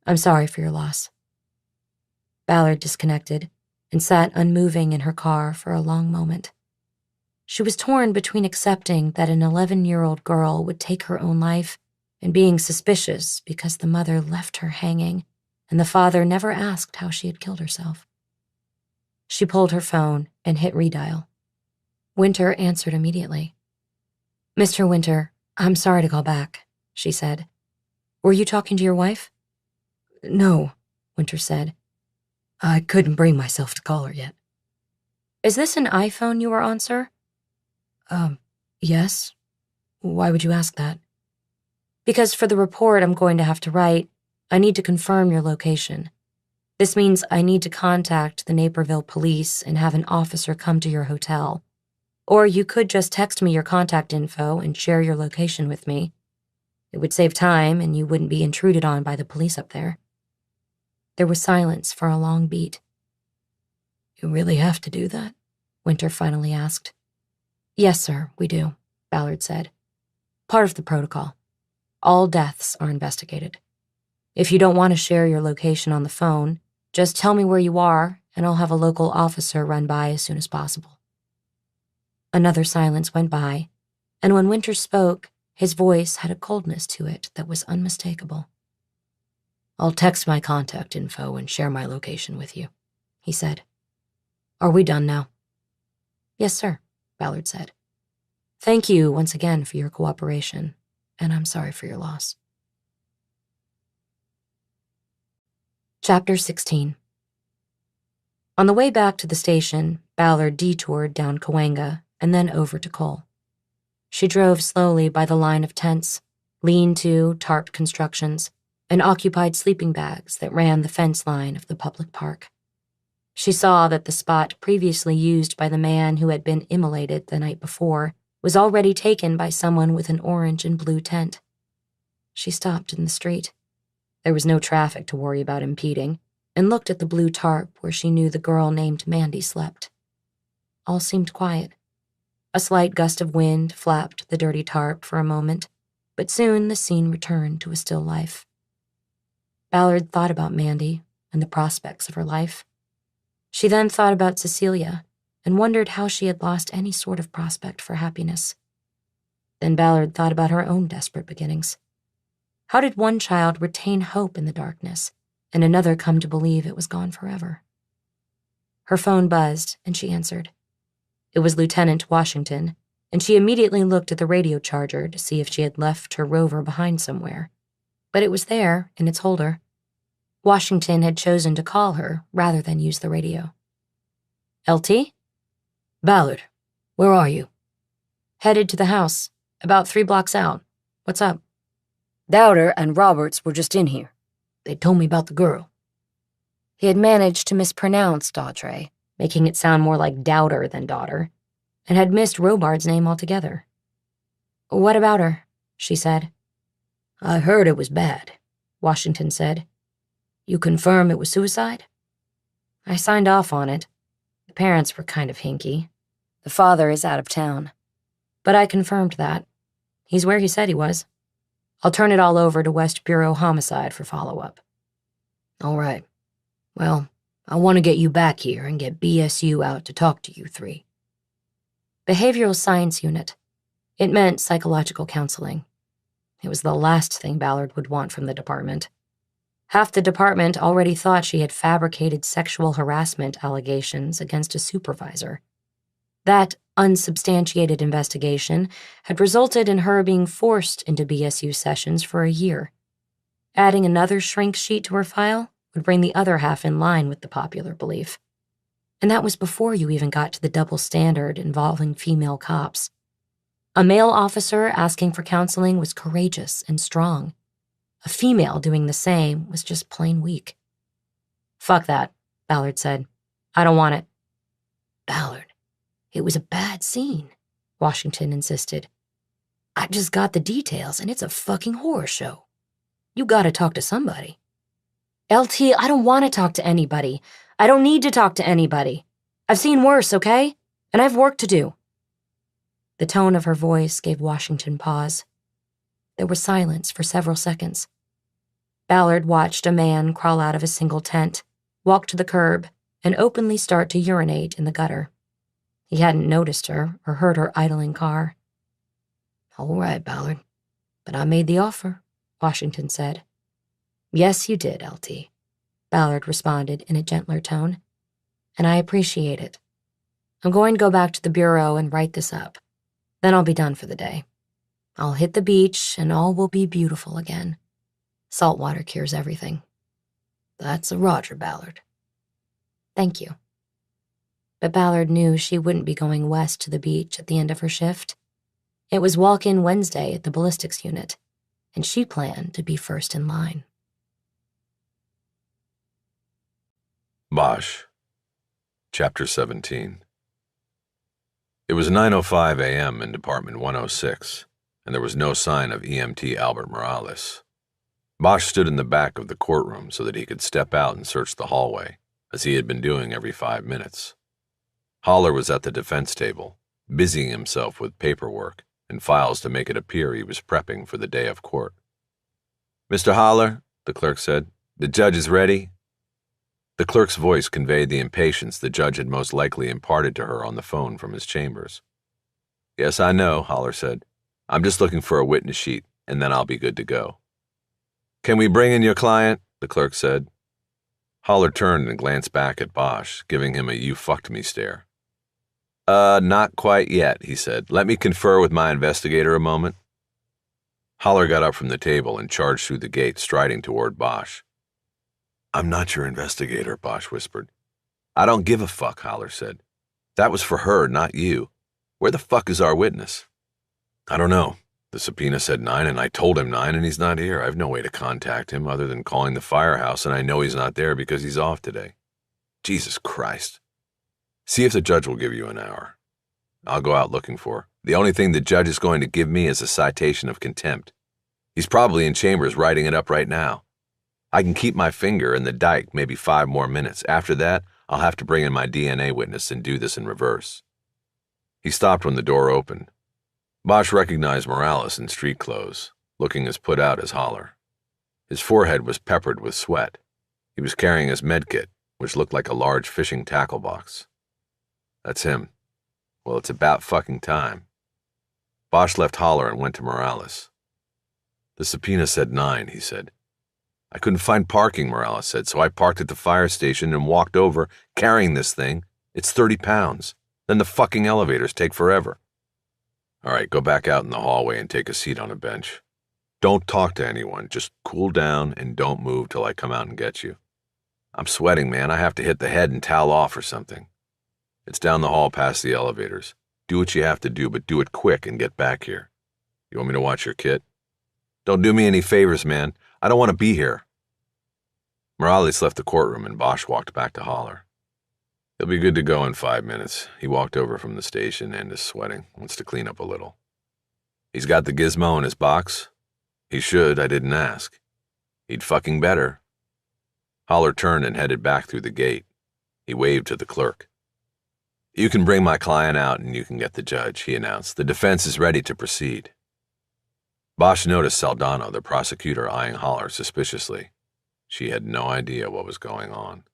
[SPEAKER 2] I'm sorry for your loss. Ballard disconnected and sat unmoving in her car for a long moment. She was torn between accepting that an 11-year-old girl would take her own life and being suspicious because the mother left her hanging and the father never asked how she had killed herself. She pulled her phone and hit redial. Winter answered immediately. "Mr. Winter, I'm sorry to call back," she said. "Were you talking to your wife?"
[SPEAKER 3] "No," Winter said. "I couldn't bring myself to call her yet."
[SPEAKER 2] "Is this an iPhone you were on, sir?"
[SPEAKER 3] Yes. Why would you ask that?
[SPEAKER 2] "Because for the report I'm going to have to write, I need to confirm your location. This means I need to contact the Naperville police and have an officer come to your hotel. Or you could just text me your contact info and share your location with me. It would save time and you wouldn't be intruded on by the police up there." There was silence for a long beat.
[SPEAKER 3] "You really have to do that?"
[SPEAKER 2] Winter finally asked. "Yes, sir, we do," Ballard said. "Part of the protocol. All deaths are investigated. If you don't want to share your location on the phone, just tell me where you are and I'll have a local officer run by as soon as possible." Another silence went by, and when Winter spoke, his voice had a coldness to it that was unmistakable.
[SPEAKER 3] "I'll text my contact info and share my location with you," he said.
[SPEAKER 2] "Are we done now?" "Yes, sir," Ballard said. "Thank you once again for your cooperation, and I'm sorry for your loss." Chapter 16. On the way back to the station, Ballard detoured down Cahuenga and then over to Cole. She drove slowly by the line of tents, lean-to, tarped constructions, and occupied sleeping bags that ran the fence line of the public park. She saw that the spot previously used by the man who had been immolated the night before was already taken by someone with an orange and blue tent. She stopped in the street. There was no traffic to worry about impeding, and looked at the blue tarp where she knew the girl named Mandy slept. All seemed quiet. A slight gust of wind flapped the dirty tarp for a moment, but soon the scene returned to a still life. Ballard thought about Mandy and the prospects of her life. She then thought about Cecilia and wondered how she had lost any sort of prospect for happiness. Then Ballard thought about her own desperate beginnings. How did one child retain hope in the darkness and another come to believe it was gone forever? Her phone buzzed and she answered. It was Lieutenant Washington, and she immediately looked at the radio charger to see if she had left her rover behind somewhere. But it was there in its holder. Washington had chosen to call her rather than use the radio. "LT?"
[SPEAKER 3] "Ballard, where are you?"
[SPEAKER 2] "Headed to the house, about 3 blocks out. What's up?"
[SPEAKER 3] "Dowder and Roberts were just in here. They told me about the girl."
[SPEAKER 2] He had managed to mispronounce Daughtry, making it sound more like Dowder than daughter, and had missed Robart's name altogether. "What about her?" she said.
[SPEAKER 3] "I heard it was bad,"
[SPEAKER 2] Washington said.
[SPEAKER 3] "You confirm it was suicide?"
[SPEAKER 2] "I signed off on it. The parents were kind of hinky. The father is out of town. But I confirmed that. He's where he said he was. I'll turn it all over to West Bureau Homicide for follow-up."
[SPEAKER 3] "All right. Well, I want to get you back here and get BSU out to talk to you three."
[SPEAKER 2] Behavioral Science Unit. It meant psychological counseling. It was the last thing Ballard would want from the department. Half the department already thought she had fabricated sexual harassment allegations against a supervisor. That unsubstantiated investigation had resulted in her being forced into BSU sessions for a year. Adding another shrink sheet to her file would bring the other half in line with the popular belief. And that was before you even got to the double standard involving female cops. A male officer asking for counseling was courageous and strong. A female doing the same was just plain weak. "Fuck that," Ballard said. "I don't want it."
[SPEAKER 3] "Ballard, it was a bad scene,"
[SPEAKER 2] Washington insisted.
[SPEAKER 3] "I just got the details and it's a fucking horror show. You gotta talk to somebody."
[SPEAKER 2] "LT, I don't want to talk to anybody. I don't need to talk to anybody. I've seen worse, okay? And I've work to do." The tone of her voice gave Washington pause. There was silence for several seconds. Ballard watched a man crawl out of a single tent, walk to the curb, and openly start to urinate in the gutter. He hadn't noticed her or heard her idling car. "All right, Ballard, but I made the offer," Washington said. "Yes, you did, LT," Ballard responded in a gentler tone, "and I appreciate it. I'm going to go back to the bureau and write this up. Then I'll be done for the day. I'll hit the beach and all will be beautiful again. Salt water cures everything." "That's a Roger, Ballard." "Thank you." But Ballard knew she wouldn't be going west to the beach at the end of her shift. It was walk-in Wednesday at the ballistics unit, and she planned to be first in line.
[SPEAKER 1] Bosch, Chapter 17. It was 9:05 a.m. in Department 106, and there was no sign of EMT Albert Morales. Bosch stood in the back of the courtroom so that he could step out and search the hallway, as he had been doing every 5 minutes. Haller was at the defense table, busying himself with paperwork and files to make it appear he was prepping for the day of court. "Mr. Haller," the clerk said, "the judge is ready." The clerk's voice conveyed the impatience the judge had most likely imparted to her on the phone from his chambers. "Yes, I know," Haller said. "I'm just looking for a witness sheet, and then I'll be good to go." "Can we bring in your client?" the clerk said. Haller turned and glanced back at Bosch, giving him a "you fucked me" stare. Not quite yet," he said. "Let me confer with my investigator a moment." Haller got up from the table and charged through the gate, striding toward Bosch. "I'm not your investigator," Bosch whispered. "I don't give a fuck," Haller said. "That was for her, not you. Where the fuck is our witness?" "I don't know. The subpoena said 9, and I told him 9, and he's not here. I have no way to contact him other than calling the firehouse, and I know he's not there because he's off today." "Jesus Christ." "See if the judge will give you an hour. I'll go out looking for her. The only thing the judge is going to give me is a citation of contempt. He's probably in chambers writing it up right now. I can keep my finger in the dike maybe 5 more minutes. After that, I'll have to bring in my DNA witness and do this in reverse." He stopped when the door opened. Bosch recognized Morales in street clothes, looking as put out as Haller. His forehead was peppered with sweat. He was carrying his medkit, which looked like a large fishing tackle box. "That's him. Well, it's about fucking time." Bosch left Haller and went to Morales. "The subpoena said 9, he said. "I couldn't find parking," Morales said, "so I parked at the fire station and walked over carrying this thing. It's 30 pounds. Then the fucking elevators take forever." "All right, go back out in the hallway and take a seat on a bench. Don't talk to anyone. Just cool down and don't move till I come out and get you. I'm sweating, man. I have to hit the head and towel off or something. It's down the hall past the elevators. Do what you have to do, but do it quick and get back here. You want me to watch your kit?" "Don't do me any favors, man. I don't want to be here." Morales left the courtroom and Bosch walked back to Haller. "He'll be good to go in 5 minutes. He walked over from the station and is sweating. Wants to clean up a little." "He's got the gizmo in his box?" "He should. I didn't ask." "He'd fucking better." Haller turned and headed back through the gate. He waved to the clerk. "You can bring my client out and you can get the judge," he announced. "The defense is ready to proceed." Bosch noticed Saldana, the prosecutor, eyeing Haller suspiciously. She had no idea what was going on.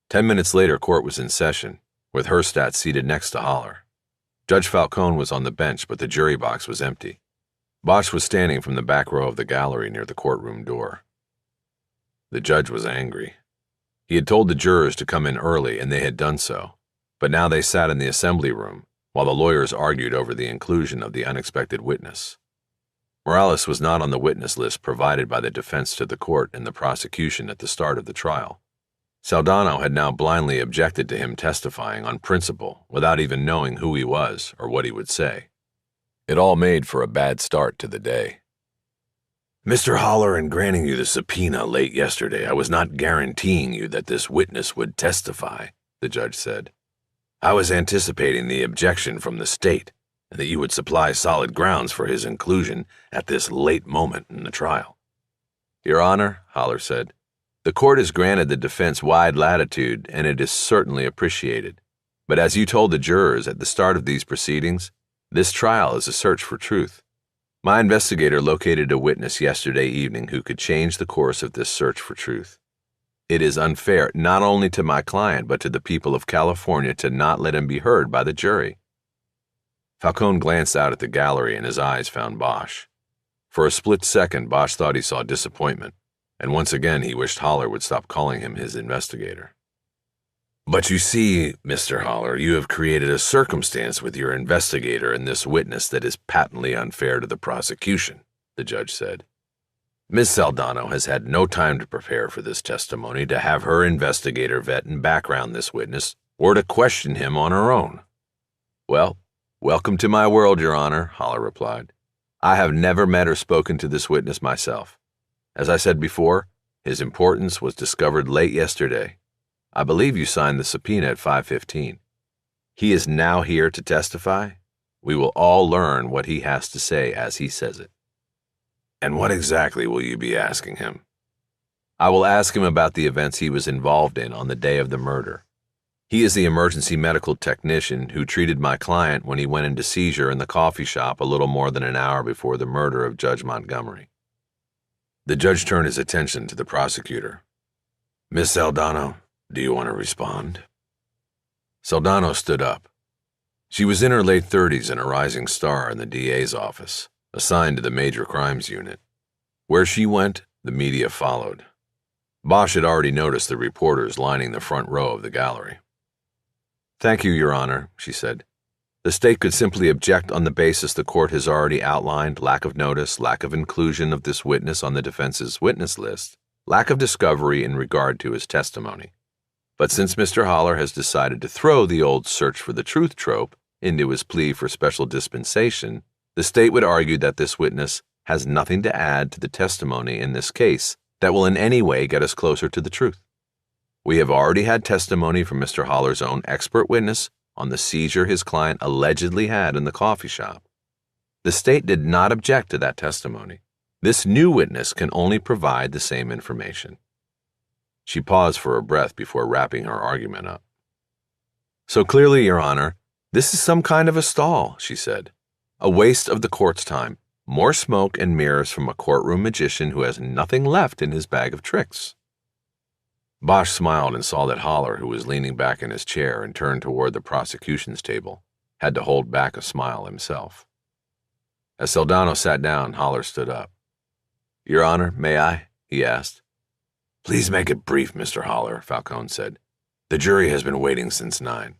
[SPEAKER 1] 10 minutes later, court was in session, with Herstadt seated next to Haller. Judge Falcone was on the bench, but the jury box was empty. Bosch was standing from the back row of the gallery near the courtroom door. The judge was angry. He had told the jurors to come in early, and they had done so, but now they sat in the assembly room while the lawyers argued over the inclusion of the unexpected witness. Morales was not on the witness list provided by the defense to the court and the prosecution at the start of the trial. Saldana had now blindly objected to him testifying on principle without even knowing who he was or what he would say. It all made for a bad start to the day. "Mr. Haller, in granting you the subpoena late yesterday, I was not guaranteeing you that this witness would testify," the judge said. "I was anticipating the objection from the state, and that you would supply solid grounds for his inclusion at this late moment in the trial." "Your Honor," Haller said, "the court has granted the defense wide latitude, and it is certainly appreciated. But as you told the jurors at the start of these proceedings, this trial is a search for truth. My investigator located a witness yesterday evening who could change the course of this search for truth. It is unfair not only to my client but to the people of California to not let him be heard by the jury." Falcone glanced out at the gallery and his eyes found Bosch. For a split second, Bosch thought he saw disappointment, and once again he wished Haller would stop calling him his investigator. "But you see, Mr. Haller, you have created a circumstance with your investigator and this witness that is patently unfair to the prosecution," the judge said. "Ms. Saldana has had no time to prepare for this testimony, to have her investigator vet and background this witness, or to question him on her own." "Well, welcome to my world, Your Honor," Haller replied. "I have never met or spoken to this witness myself. As I said before, his importance was discovered late yesterday. I believe you signed the subpoena at 5:15. He is now here to testify. We will all learn what he has to say as he says it." "And what exactly will you be asking him?" "I will ask him about the events he was involved in on the day of the murder. He is the emergency medical technician who treated my client when he went into seizure in the coffee shop a little more than an hour before the murder of Judge Montgomery." The judge turned his attention to the prosecutor. "Miss Saldana, do you want to respond?" Saldana stood up. She was in her late 30s and a rising star in the DA's office, assigned to the Major Crimes Unit. Where she went, the media followed. Bosch had already noticed the reporters lining the front row of the gallery. "Thank you, Your Honor," she said. "The state could simply object on the basis the court has already outlined: lack of notice, lack of inclusion of this witness on the defense's witness list, lack of discovery in regard to his testimony. But since Mr. Haller has decided to throw the old search for the truth trope into his plea for special dispensation, the state would argue that this witness has nothing to add to the testimony in this case that will in any way get us closer to the truth. We have already had testimony from Mr. Haller's own expert witness on the seizure his client allegedly had in the coffee shop. The state did not object to that testimony. This new witness can only provide the same information." She paused for a breath before wrapping her argument up. "So clearly, Your Honor, this is some kind of a stall," she said. "A waste of the court's time, more smoke and mirrors from a courtroom magician who has nothing left in his bag of tricks." Bosch smiled and saw that Haller, who was leaning back in his chair and turned toward the prosecution's table, had to hold back a smile himself. As Saldana sat down, Haller stood up. "Your Honor, may I?" he asked. "Please make it brief, Mr. Haller," Falcone said. "The jury has been waiting since 9.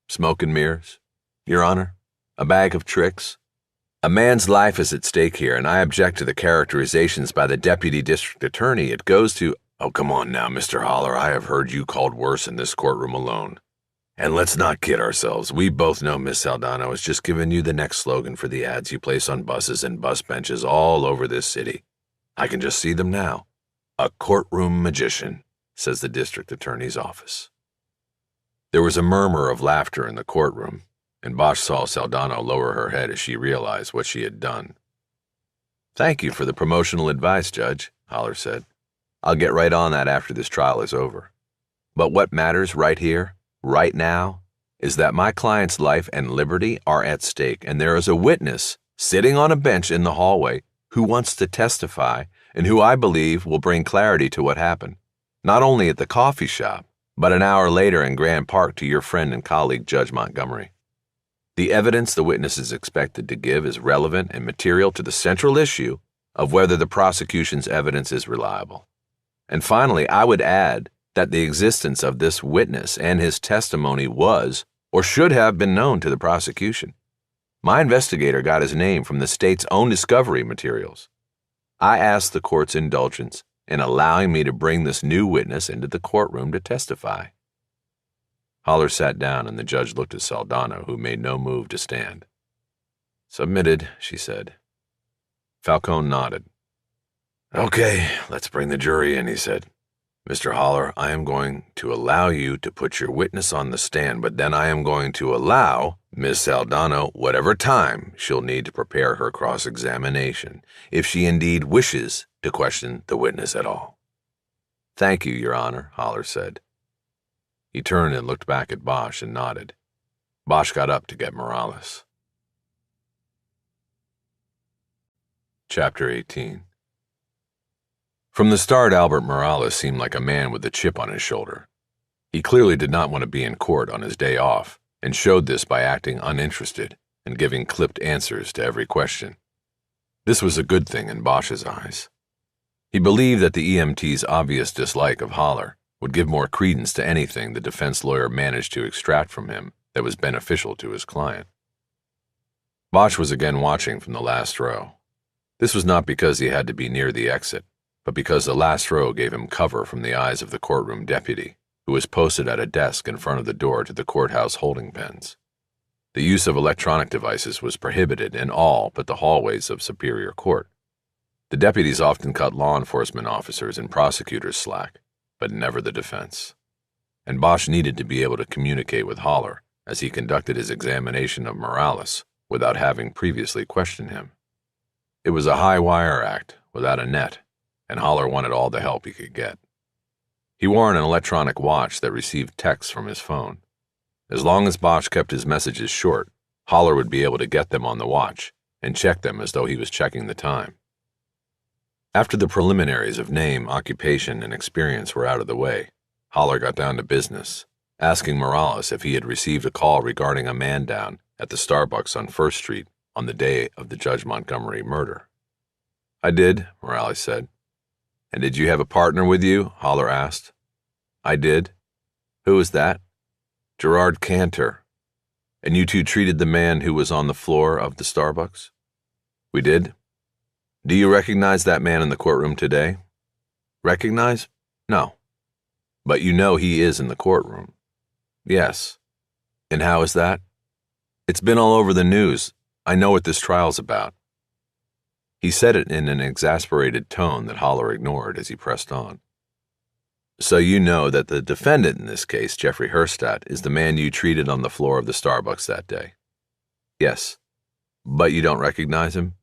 [SPEAKER 1] "Smoke and mirrors? Your Honor? A bag of tricks? A man's life is at stake here, and I object to the characterizations by the Deputy District Attorney. It goes to—" "Oh, come on now, Mr. Haller, I have heard you called worse in this courtroom alone. And let's not kid ourselves. We both know Miss Saldana has just given you the next slogan for the ads you place on buses and bus benches all over this city. I can just see them now. 'A courtroom magician,' says the district attorney's office." There was a murmur of laughter in the courtroom, and Bosch saw Saldana lower her head as she realized what she had done. "Thank you for the promotional advice, Judge," Haller said. "I'll get right on that after this trial is over. But what matters right here, right now, is that my client's life and liberty are at stake, and there is a witness sitting on a bench in the hallway who wants to testify and who I believe will bring clarity to what happened, not only at the coffee shop, but an hour later in Grand Park to your friend and colleague, Judge Montgomery. The evidence the witness is expected to give is relevant and material to the central issue of whether the prosecution's evidence is reliable. And finally, I would add that the existence of this witness and his testimony was or should have been known to the prosecution. My investigator got his name from the state's own discovery materials. I ask the court's indulgence in allowing me to bring this new witness into the courtroom to testify." Haller sat down, and the judge looked at Saldana, who made no move to stand. "Submitted," she said. Falcone nodded. "Okay, let's bring the jury in," he said. "Mr. Haller, I am going to allow you to put your witness on the stand, but then I am going to allow Miss Saldana whatever time she'll need to prepare her cross-examination, if she indeed wishes to question the witness at all." "Thank you, Your Honor," Haller said. He turned and looked back at Bosch and nodded. Bosch got up to get Morales. Chapter 18. From the start, Albert Morales seemed like a man with a chip on his shoulder. He clearly did not want to be in court on his day off, and showed this by acting uninterested and giving clipped answers to every question. This was a good thing in Bosch's eyes. He believed that the EMT's obvious dislike of Haller would give more credence to anything the defense lawyer managed to extract from him that was beneficial to his client. Bosch was again watching from the last row. This was not because he had to be near the exit, but because the last row gave him cover from the eyes of the courtroom deputy, who was posted at a desk in front of the door to the courthouse holding pens. The use of electronic devices was prohibited in all but the hallways of Superior Court. The deputies often cut law enforcement officers and prosecutors slack, but never the defense. And Bosch needed to be able to communicate with Haller as he conducted his examination of Morales without having previously questioned him. It was a high-wire act without a net, and Haller wanted all the help he could get. He wore an electronic watch that received texts from his phone. As long as Bosch kept his messages short, Haller would be able to get them on the watch and check them as though he was checking the time. After the preliminaries of name, occupation, and experience were out of the way, Haller got down to business, asking Morales if he had received a call regarding a man down at the Starbucks on 1st Street on the day of the Judge Montgomery murder. "I did," Morales said. "And did you have a partner with you?" Haller asked. "I did." "Who was that?" "Gerard Cantor." "And you two treated the man who was on the floor of the Starbucks?" "We did." "Do you recognize that man in the courtroom today?" "Recognize? No." "But you know he is in the courtroom?" "Yes." "And how is that?" "It's been all over the news. I know what this trial's about." He said it in an exasperated tone that Haller ignored as he pressed on. "So you know that the defendant in this case, Jeffrey Herstadt, is the man you treated on the floor of the Starbucks that day?" "Yes." "But you don't recognize him?"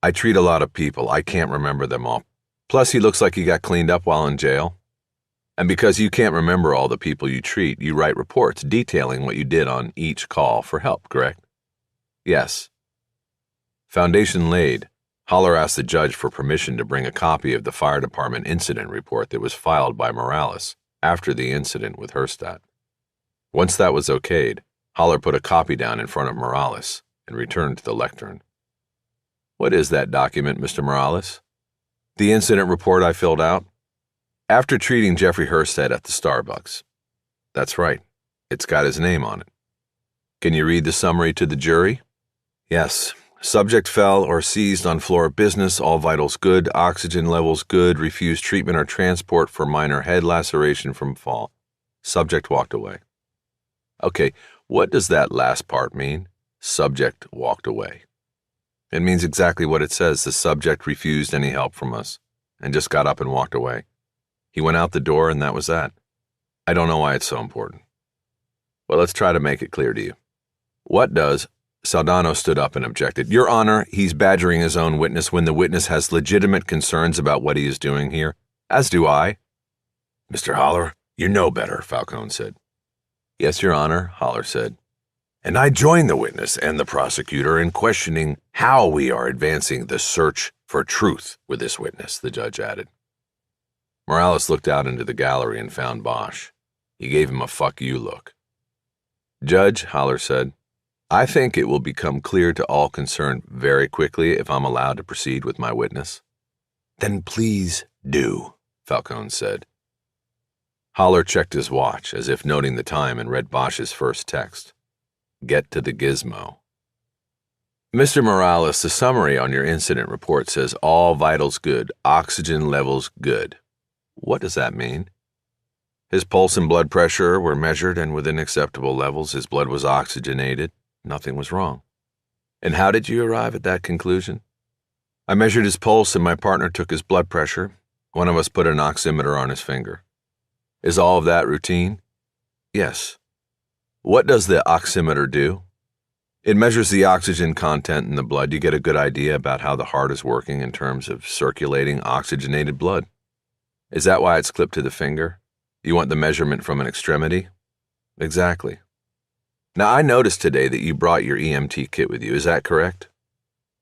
[SPEAKER 1] "I treat a lot of people. I can't remember them all. Plus, he looks like he got cleaned up while in jail. And because you can't remember all the people you treat, you write reports detailing what you did on each call for help, correct?" "Yes." Foundation laid, Haller asked the judge for permission to bring a copy of the fire department incident report that was filed by Morales after the incident with Herstadt. Once that was okayed, Haller put a copy down in front of Morales and returned to the lectern. "What is that document, Mr. Morales?" "The incident report I filled out. After treating Jeffrey Herstadt at the Starbucks." "That's right. It's got his name on it." "Can you read the summary to the jury?" "Yes. Subject fell or seized on floor of business, all vitals good, oxygen levels good, refused treatment or transport for minor head laceration from fall. Subject walked away." "Okay, what does that last part mean? Subject walked away." "It means exactly what it says. The subject refused any help from us and just got up and walked away. He went out the door and that was that. I don't know why it's so important." "Well, let's try to make it clear to you. What does—" Saldano stood up and objected. "Your Honor, he's badgering his own witness when the witness has legitimate concerns about what he is doing here, as do I." "Mr. Haller, you know better," Falcone said. "Yes, Your Honor," Haller said. "And I join the witness and the prosecutor in questioning how we are advancing the search for truth with this witness," the judge added. Morales looked out into the gallery and found Bosch. He gave him a "fuck you" look. "Judge," Haller said, "I think it will become clear to all concerned very quickly if I'm allowed to proceed with my witness." "Then please do," Falcone said. Haller checked his watch, as if noting the time, and read Bosch's first text. "Get to the gizmo." "Mr. Morales, the summary on your incident report says all vitals good, oxygen levels good. What does that mean?" "His pulse and blood pressure were measured and within acceptable levels. His blood was oxygenated. Nothing was wrong." "And how did you arrive at that conclusion?" "I measured his pulse and my partner took his blood pressure. One of us put an oximeter on his finger." "Is all of that routine?" "Yes." "What does the oximeter do?" "It measures the oxygen content in the blood. You get a good idea about how the heart is working in terms of circulating oxygenated blood." "Is that why it's clipped to the finger? You want the measurement from an extremity?" "Exactly." "Now, I noticed today that you brought your EMT kit with you. Is that correct?"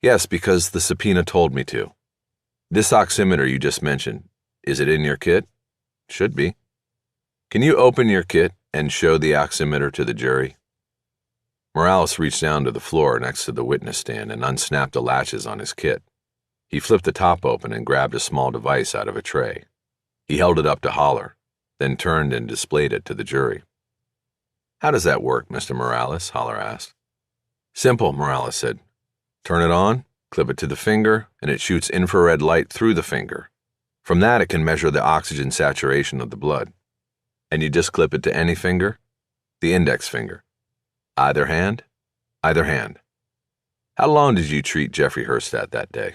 [SPEAKER 1] "Yes, because the subpoena told me to." This oximeter you just mentioned, is it in your kit? Should be. Can you open your kit and show the oximeter to the jury? Morales reached down to the floor next to the witness stand and unsnapped the latches on his kit. He flipped the top open and grabbed a small device out of a tray. He held it up to Holler, then turned and displayed it to the jury. How does that work, Mr. Morales? Holler asked. Simple, Morales said. Turn it on, clip it to the finger, and it shoots infrared light through the finger. From that, it can measure the oxygen saturation of the blood. And you just clip it to any finger? The index finger. Either hand? Either hand. How long did you treat Jeffrey Hurstadt that day?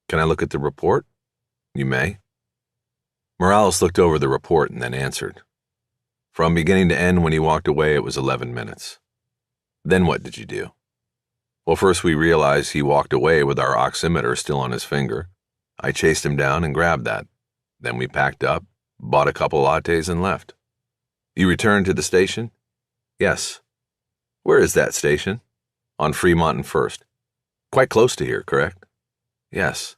[SPEAKER 1] Can I look at the report? You may. Morales looked over the report and then answered. From beginning to end, when he walked away, it was 11 minutes. Then what did you do? Well, first we realized he walked away with our oximeter still on his finger. I chased him down and grabbed that. Then we packed up, bought a couple lattes, and left. You returned to the station? Yes. Where is that station? On Fremont and First. Quite close to here, correct? Yes.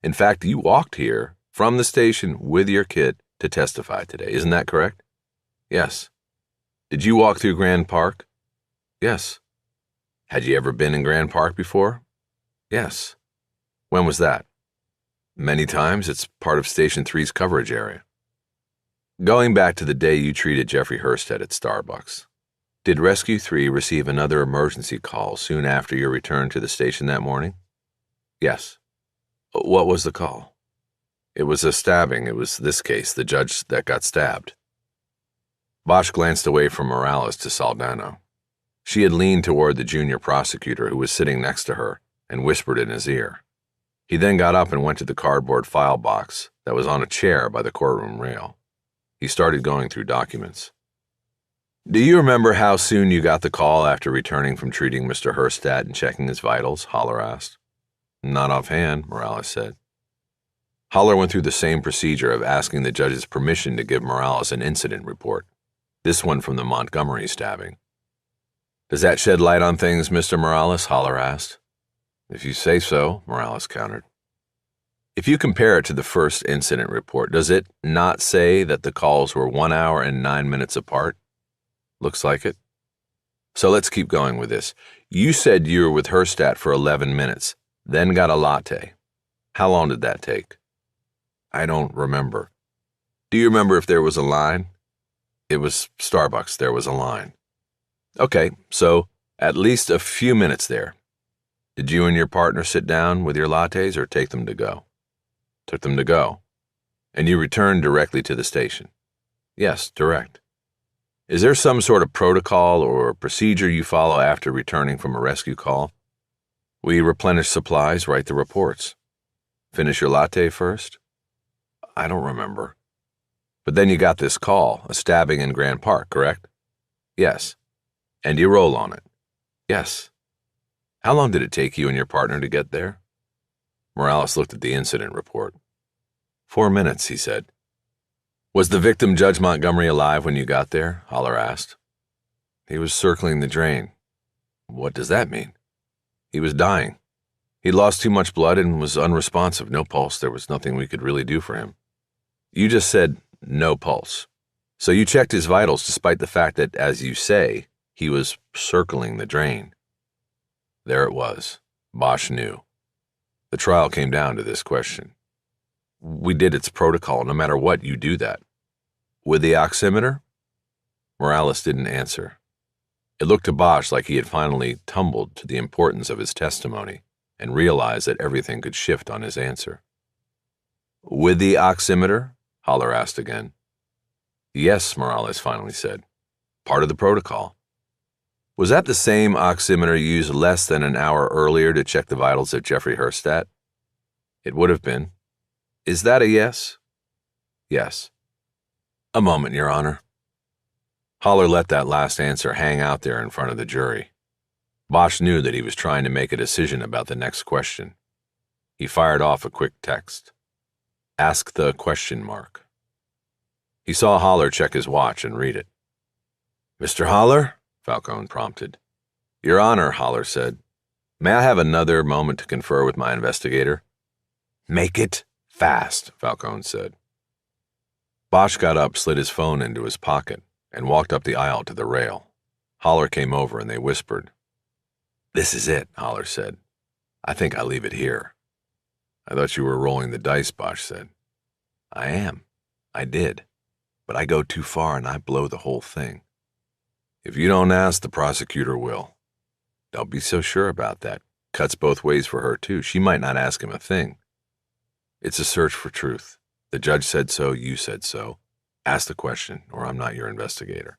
[SPEAKER 1] In fact, you walked here from the station with your kit to testify today. Isn't that correct? Yes. Did you walk through Grand Park? Yes. Had you ever been in Grand Park before? Yes. When was that? Many times. It's part of Station 3's coverage area. Going back to the day you treated Jeffrey Hurstadt at Starbucks, did Rescue 3 receive another emergency call soon after your return to the station that morning? Yes. What was the call? It was a stabbing. It was this case, the judge that got stabbed. Bosch glanced away from Morales to Saldana. She had leaned toward the junior prosecutor who was sitting next to her and whispered in his ear. He then got up and went to the cardboard file box that was on a chair by the courtroom rail. He started going through documents. Do you remember how soon you got the call after returning from treating Mr. Hurstadt and checking his vitals? Holler asked. Not offhand, Morales said. Holler went through the same procedure of asking the judge's permission to give Morales an incident report, this one from the Montgomery stabbing. Does that shed light on things, Mr. Morales? Holler asked. If you say so, Morales countered. If you compare it to the first incident report, does it not say that the calls were 1 hour and 9 minutes apart? Looks like it. So let's keep going with this. You said you were with Hurstadt for 11 minutes, then got a latte. How long did that take? I don't remember. Do you remember if there was a line? It was Starbucks. There was a line. Okay, so at least a few minutes there. Did you and your partner sit down with your lattes or take them to go? Took them to go. And you returned directly to the station? Yes, direct. Is there some sort of protocol or procedure you follow after returning from a rescue call? We replenish supplies, write the reports. Finish your latte first? I don't remember. But then you got this call, a stabbing in Grand Park, correct? Yes. And you roll on it? Yes. How long did it take you and your partner to get there? Morales looked at the incident report. 4 minutes, he said. Was the victim, Judge Montgomery, alive when you got there? Holler asked. He was circling the drain. What does that mean? He was dying. He'd lost too much blood and was unresponsive, no pulse. There was nothing we could really do for him. You just said no pulse. So you checked his vitals despite the fact that, as you say, he was circling the drain. There it was. Bosch knew. The trial came down to this question. We did its protocol. No matter what, you do that. With the oximeter? Morales didn't answer. It looked to Bosch like he had finally tumbled to the importance of his testimony and realized that everything could shift on his answer. With the oximeter? Holler asked again. Yes, Morales finally said. Part of the protocol. Was that the same oximeter used less than an hour earlier to check the vitals of Jeffrey Hurstadt? It would have been. Is that a yes? Yes. A moment, Your Honor. Holler let that last answer hang out there in front of the jury. Bosch knew that he was trying to make a decision about the next question. He fired off a quick text. Ask the question mark. He saw Holler check his watch and read it. Mr. Holler? Falcone prompted. Your Honor, Holler said. May I have another moment to confer with my investigator? Make it fast, Falcone said. Bosch got up, slid his phone into his pocket, and walked up the aisle to the rail. Holler came over and they whispered. This is it, Holler said. I think I'll leave it here. I thought you were rolling the dice, Bosch said. I am. I did. But I go too far and I blow the whole thing. If you don't ask, the prosecutor will. Don't be so sure about that. Cuts both ways for her, too. She might not ask him a thing. It's a search for truth. The judge said so, you said so. Ask the question, or I'm not your investigator.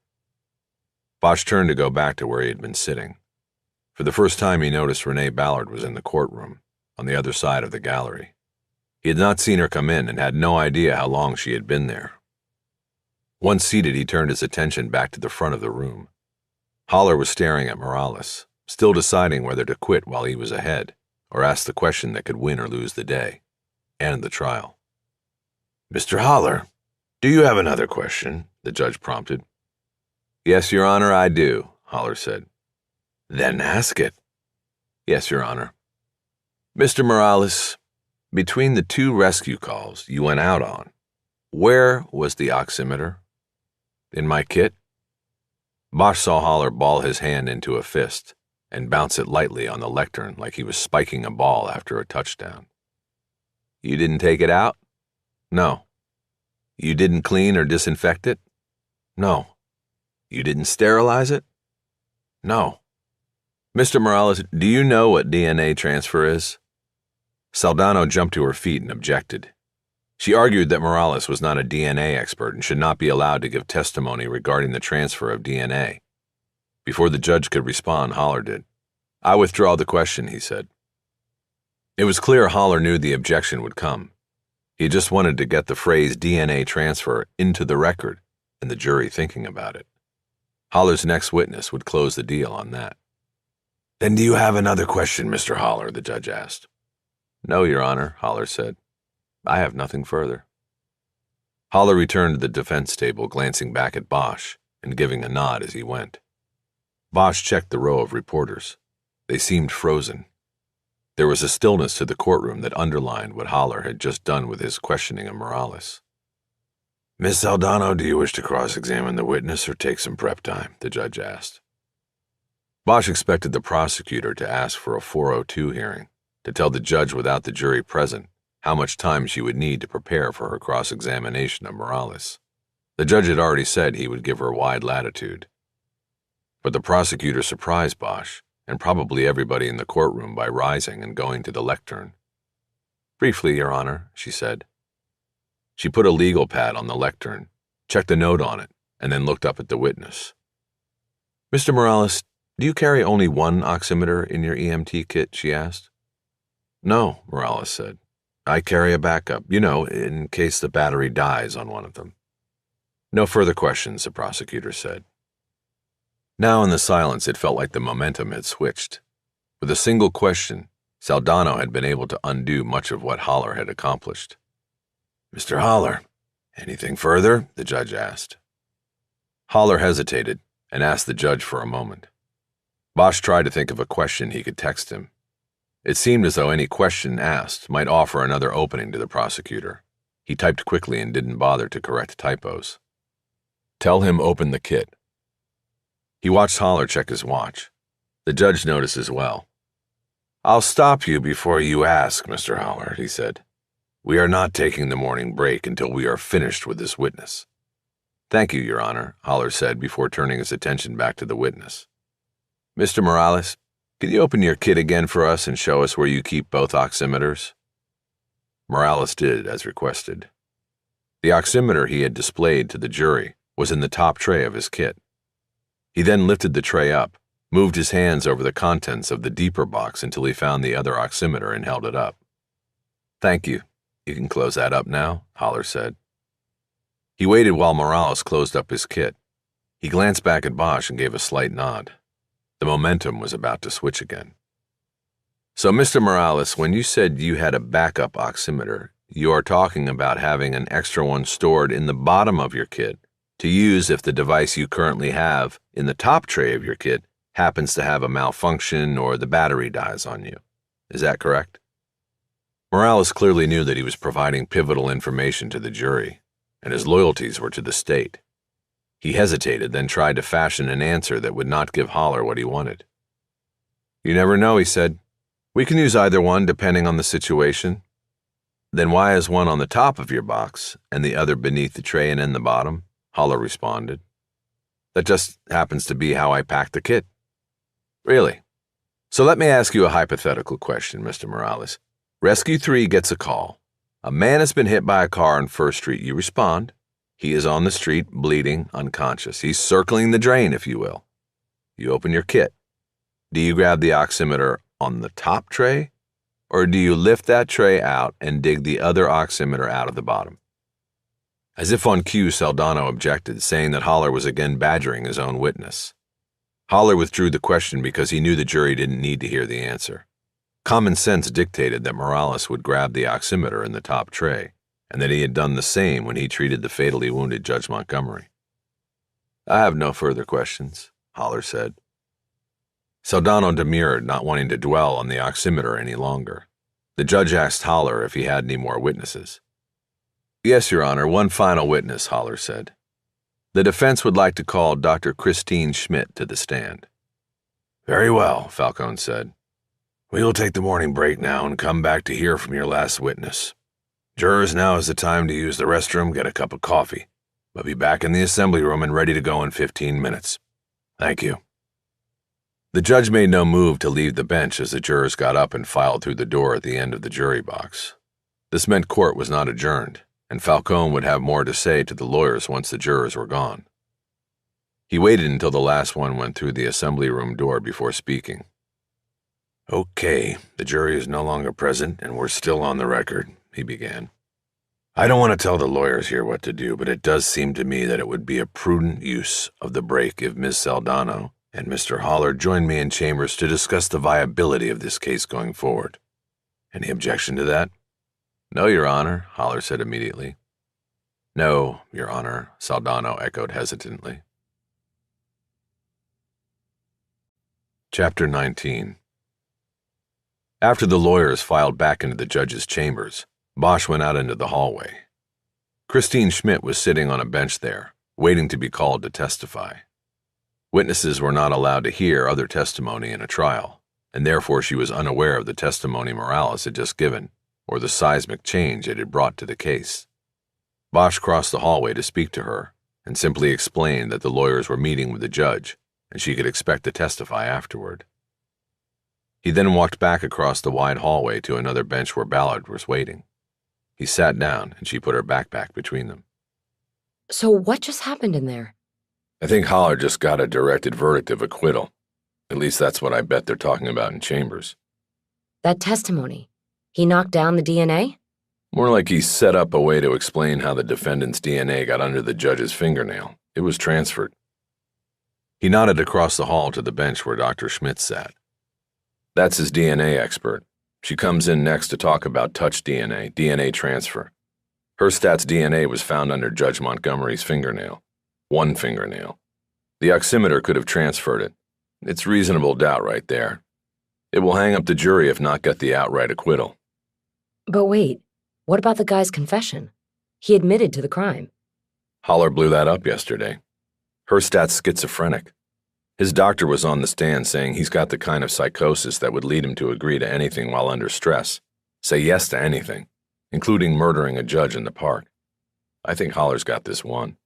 [SPEAKER 1] Bosch turned to go back to where he had been sitting. For the first time, he noticed Renée Ballard was in the courtroom, on the other side of the gallery. He had not seen her come in and had no idea how long she had been there. Once seated, he turned his attention back to the front of the room. Holler was staring at Morales, still deciding whether to quit while he was ahead, or ask the question that could win or lose the day, and the trial. Mr. Holler, do you have another question? The judge prompted. Yes, Your Honor, I do, Holler said. Then ask it. Yes, Your Honor. Mr. Morales, between the 2 rescue calls you went out on, where was the oximeter? In my kit? Bosch saw Holler ball his hand into a fist and bounce it lightly on the lectern like he was spiking a ball after a touchdown. You didn't take it out? No. You didn't clean or disinfect it? No. You didn't sterilize it? No. Mr. Morales, do you know what DNA transfer is? Saldano jumped to her feet and objected. She argued that Morales was not a DNA expert and should not be allowed to give testimony regarding the transfer of DNA. Before the judge could respond, Holler did. I withdraw the question, he said. It was clear Holler knew the objection would come. He just wanted to get the phrase DNA transfer into the record and the jury thinking about it. Holler's next witness would close the deal on that. Then do you have another question, Mr. Holler? The judge asked. No, Your Honor, Holler said. I have nothing further. Holler returned to the defense table, glancing back at Bosch and giving a nod as he went. Bosch checked the row of reporters. They seemed frozen. There was a stillness to the courtroom that underlined what Holler had just done with his questioning of Morales. Miss Saldano, do you wish to cross-examine the witness or take some prep time? The judge asked. Bosch expected the prosecutor to ask for a 402 hearing, to tell the judge without the jury present how much time she would need to prepare for her cross-examination of Morales. The judge had already said he would give her wide latitude. But the prosecutor surprised Bosch, and probably everybody in the courtroom, by rising and going to the lectern. Briefly, Your Honor, she said. She put a legal pad on the lectern, checked a note on it, and then looked up at the witness. Mr. Morales, do you carry only one oximeter in your EMT kit? She asked. No, Morales said. I carry a backup, in case the battery dies on one of them. No further questions, the prosecutor said. Now in the silence, it felt like the momentum had switched. With a single question, Saldano had been able to undo much of what Holler had accomplished. Mr. Holler, anything further? The judge asked. Holler hesitated and asked the judge for a moment. Bosch tried to think of a question he could text him. It seemed as though any question asked might offer another opening to the prosecutor. He typed quickly and didn't bother to correct typos. Tell him open the kit. He watched Holler check his watch. The judge noticed as well. I'll stop you before you ask, Mr. Holler, he said. We are not taking the morning break until we are finished with this witness. Thank you, Your Honor, Holler said before turning his attention back to the witness. Mr. Morales, could you open your kit again for us and show us where you keep both oximeters? Morales did, as requested. The oximeter he had displayed to the jury was in the top tray of his kit. He then lifted the tray up, moved his hands over the contents of the deeper box until he found the other oximeter and held it up. Thank you. You can close that up now, Holler said. He waited while Morales closed up his kit. He glanced back at Bosch and gave a slight nod. The momentum was about to switch again. So, Mr. Morales, when you said you had a backup oximeter, you are talking about having an extra one stored in the bottom of your kit to use if the device you currently have in the top tray of your kit happens to have a malfunction or the battery dies on you. Is that correct? Morales clearly knew that he was providing pivotal information to the jury, and his loyalties were to the state. He hesitated, then tried to fashion an answer that would not give Holler what he wanted. "You never know," he said. "We can use either one depending on the situation." "Then why is one on the top of your box and the other beneath the tray and in the bottom?" Holler responded. "That just happens to be how I packed the kit." "Really? So let me ask you a hypothetical question, Mr. Morales. Rescue 3 gets a call. A man has been hit by a car on First Street. You respond. He is on the street, bleeding, unconscious. He's circling the drain, if you will. You open your kit. Do you grab the oximeter on the top tray, or do you lift that tray out and dig the other oximeter out of the bottom?" As if on cue, Saldano objected, saying that Holler was again badgering his own witness. Holler withdrew the question because he knew the jury didn't need to hear the answer. Common sense dictated that Morales would grab the oximeter in the top tray, and that he had done the same when he treated the fatally wounded Judge Montgomery. "I have no further questions," Holler said. Saldano demurred, not wanting to dwell on the oximeter any longer. The judge asked Holler if he had any more witnesses. "Yes, Your Honor, one final witness," Holler said. "The defense would like to call Dr. Christine Schmidt to the stand." "Very well," Falcone said. "We will take the morning break now and come back to hear from your last witness. Jurors, now is the time to use the restroom, get a cup of coffee. But be back in the assembly room and ready to go in 15 minutes. Thank you." The judge made no move to leave the bench as the jurors got up and filed through the door at the end of the jury box. This meant court was not adjourned, and Falcone would have more to say to the lawyers once the jurors were gone. He waited until the last one went through the assembly room door before speaking. "Okay, the jury is no longer present, and we're still on the record," he began. "I don't want to tell the lawyers here what to do, but it does seem to me that it would be a prudent use of the break if Ms. Saldano and Mr. Holler joined me in chambers to discuss the viability of this case going forward. Any objection to that?" "No, Your Honor," Holler said immediately. "No, Your Honor," Saldano echoed hesitantly. Chapter 19. After the lawyers filed back into the judge's chambers, Bosch went out into the hallway. Christine Schmidt was sitting on a bench there, waiting to be called to testify. Witnesses were not allowed to hear other testimony in a trial, and therefore she was unaware of the testimony Morales had just given, or the seismic change it had brought to the case. Bosch crossed the hallway to speak to her, and simply explained that the lawyers were meeting with the judge, and she could expect to testify afterward. He then walked back across the wide hallway to another bench where Ballard was waiting. He sat down, and she put her backpack between them.
[SPEAKER 2] "So what just happened in there?"
[SPEAKER 1] "I think Holler just got a directed verdict of acquittal. At least that's what I bet they're talking about in chambers."
[SPEAKER 2] "That testimony. He knocked down the DNA?"
[SPEAKER 1] "More like he set up a way to explain how the defendant's DNA got under the judge's fingernail. It was transferred." He nodded across the hall to the bench where Dr. Schmidt sat. "That's his DNA expert. She comes in next to talk about touch DNA transfer. Herstat's DNA was found under Judge Montgomery's fingernail. One fingernail. The oximeter could have transferred it. It's reasonable doubt right there. It will hang up the jury if not get the outright acquittal."
[SPEAKER 2] But wait, what about the guy's confession? He admitted to the crime.
[SPEAKER 1] "Holler blew that up yesterday. Herstat's schizophrenic. His doctor was on the stand saying he's got the kind of psychosis that would lead him to agree to anything while under stress, say yes to anything, including murdering a judge in the park. I think Holler's got this one.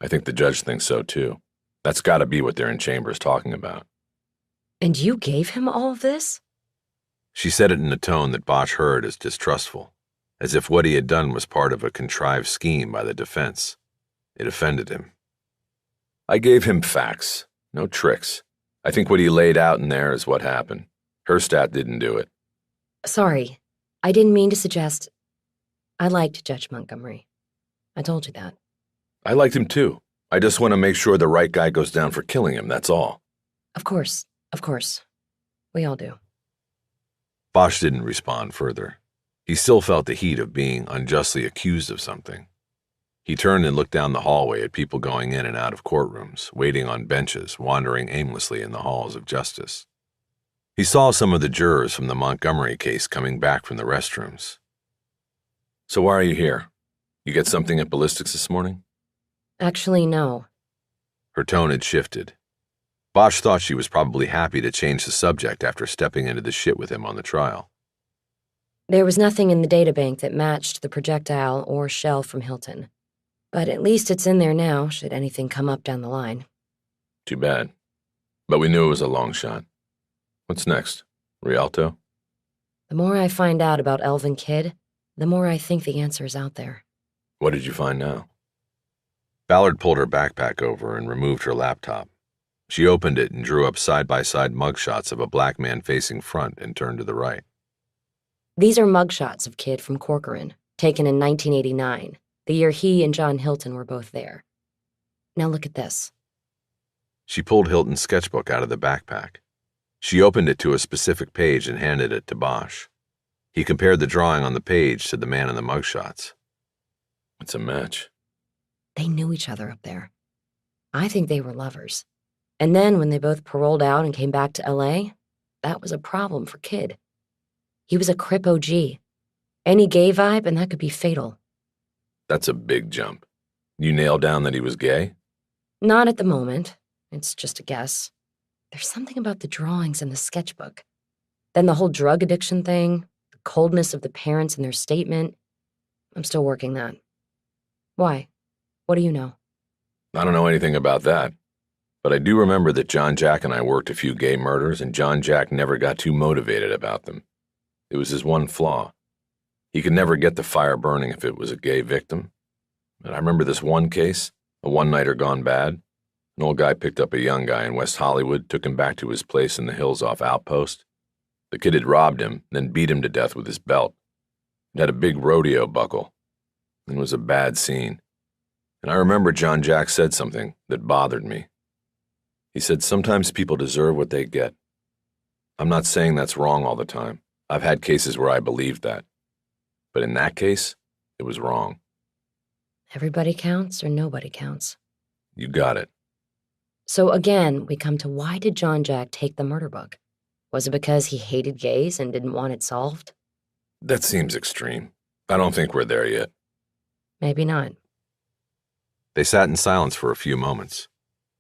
[SPEAKER 1] I think the judge thinks so too. That's got to be what they're in chambers talking about."
[SPEAKER 2] And you gave him all of this?
[SPEAKER 1] She said it in a tone that Bosch heard as distrustful, as if what he had done was part of a contrived scheme by the defense. It offended him. "I gave him facts. No tricks. I think what he laid out in there is what happened. Herstat didn't do it."
[SPEAKER 2] Sorry, I didn't mean to suggest. I liked Judge Montgomery. I told you that.
[SPEAKER 1] "I liked him too. I just want to make sure the right guy goes down for killing him, that's all."
[SPEAKER 2] Of course. We all do.
[SPEAKER 1] Bosch didn't respond further. He still felt the heat of being unjustly accused of something. He turned and looked down the hallway at people going in and out of courtrooms, waiting on benches, wandering aimlessly in the halls of justice. He saw some of the jurors from the Montgomery case coming back from the restrooms, So why are you here? You get something at ballistics this morning?
[SPEAKER 3] Actually, no.
[SPEAKER 1] Her tone had shifted. Bosch thought she was probably happy to change the subject after stepping into the shit with him on the trial.
[SPEAKER 3] There was nothing in the databank that matched the projectile or shell from Hilton. But at least it's in there now, should anything come up down the line.
[SPEAKER 1] Too bad. But we knew it was a long shot. What's next? Rialto?
[SPEAKER 3] The more I find out about Elvin Kidd, the more I think the answer is out there.
[SPEAKER 1] What did you find now? Ballard pulled her backpack over and removed her laptop. She opened it and drew up side-by-side mugshots of a black man facing front and turned to the right.
[SPEAKER 3] These are mugshots of Kidd from Corcoran, taken in 1989, the year he and John Hilton were both there. Now look at this.
[SPEAKER 1] She pulled Hilton's sketchbook out of the backpack. She opened it to a specific page and handed it to Bosch. He compared the drawing on the page to the man in the mugshots. It's a match.
[SPEAKER 3] They knew each other up there. I think they were lovers. And then when they both paroled out and came back to L.A., that was a problem for Kidd. He was a Crip OG. Any gay vibe, and that could be fatal.
[SPEAKER 1] That's a big jump. You nailed down that he was gay?
[SPEAKER 3] Not at the moment. It's just a guess. There's something about the drawings and the sketchbook. Then the whole drug addiction thing, the coldness of the parents in their statement. I'm still working that. Why? What do you know?
[SPEAKER 1] I don't know anything about that. But I do remember that John Jack and I worked a few gay murders, and John Jack never got too motivated about them. It was his one flaw. He could never get the fire burning if it was a gay victim. But I remember this one case, a one-nighter gone bad. An old guy picked up a young guy in West Hollywood, took him back to his place in the hills off Outpost. The kid had robbed him, then beat him to death with his belt. It had a big rodeo buckle. It was a bad scene. And I remember John Jack said something that bothered me. He said, sometimes people deserve what they get. I'm not saying that's wrong all the time. I've had cases where I believed that. But in that case, it was wrong.
[SPEAKER 3] Everybody counts or nobody counts.
[SPEAKER 1] You got it.
[SPEAKER 3] So again, we come to why did John Jack take the murder book? Was it because he hated gays and didn't want it solved?
[SPEAKER 1] That seems extreme. I don't think we're there yet.
[SPEAKER 3] Maybe not.
[SPEAKER 1] They sat in silence for a few moments.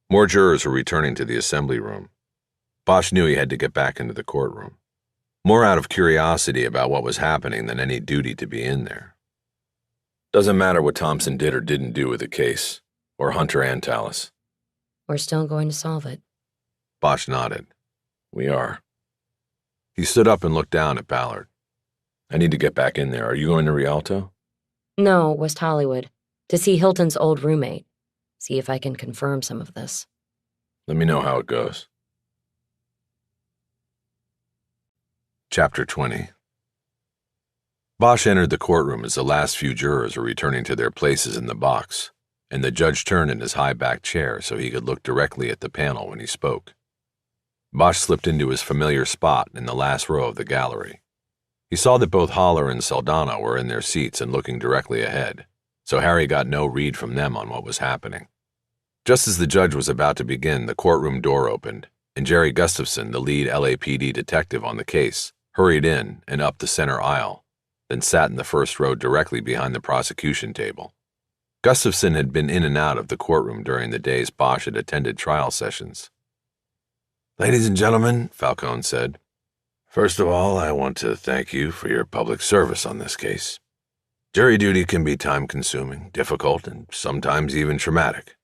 [SPEAKER 1] More jurors were returning to the assembly room. Bosch knew he had to get back into the courtroom. More out of curiosity about what was happening than any duty to be in there. Doesn't matter what Thompson did or didn't do with the case, or Hunter and Tallis.
[SPEAKER 3] We're still going to solve it.
[SPEAKER 1] Bosch nodded. We are. He stood up and looked down at Ballard. I need to get back in there. Are you going to Rialto?
[SPEAKER 3] No, West Hollywood. To see Hilton's old roommate. See if I can confirm some of this.
[SPEAKER 1] Let me know how it goes. Chapter 20. Bosch entered the courtroom as the last few jurors were returning to their places in the box, and the judge turned in his high-backed chair so he could look directly at the panel when he spoke. Bosch slipped into his familiar spot in the last row of the gallery. He saw that both Haller and Saldana were in their seats and looking directly ahead, so Harry got no read from them on what was happening. Just as the judge was about to begin, the courtroom door opened, and Jerry Gustafson, the lead LAPD detective on the case, hurried in and up the center aisle, then sat in the first row directly behind the prosecution table. Gustafson had been in and out of the courtroom during the days Bosch had attended trial sessions. "Ladies and gentlemen," Falcone said, "first of all, I want to thank you for your public service on this case. Jury duty can be time-consuming, difficult, and sometimes even traumatic.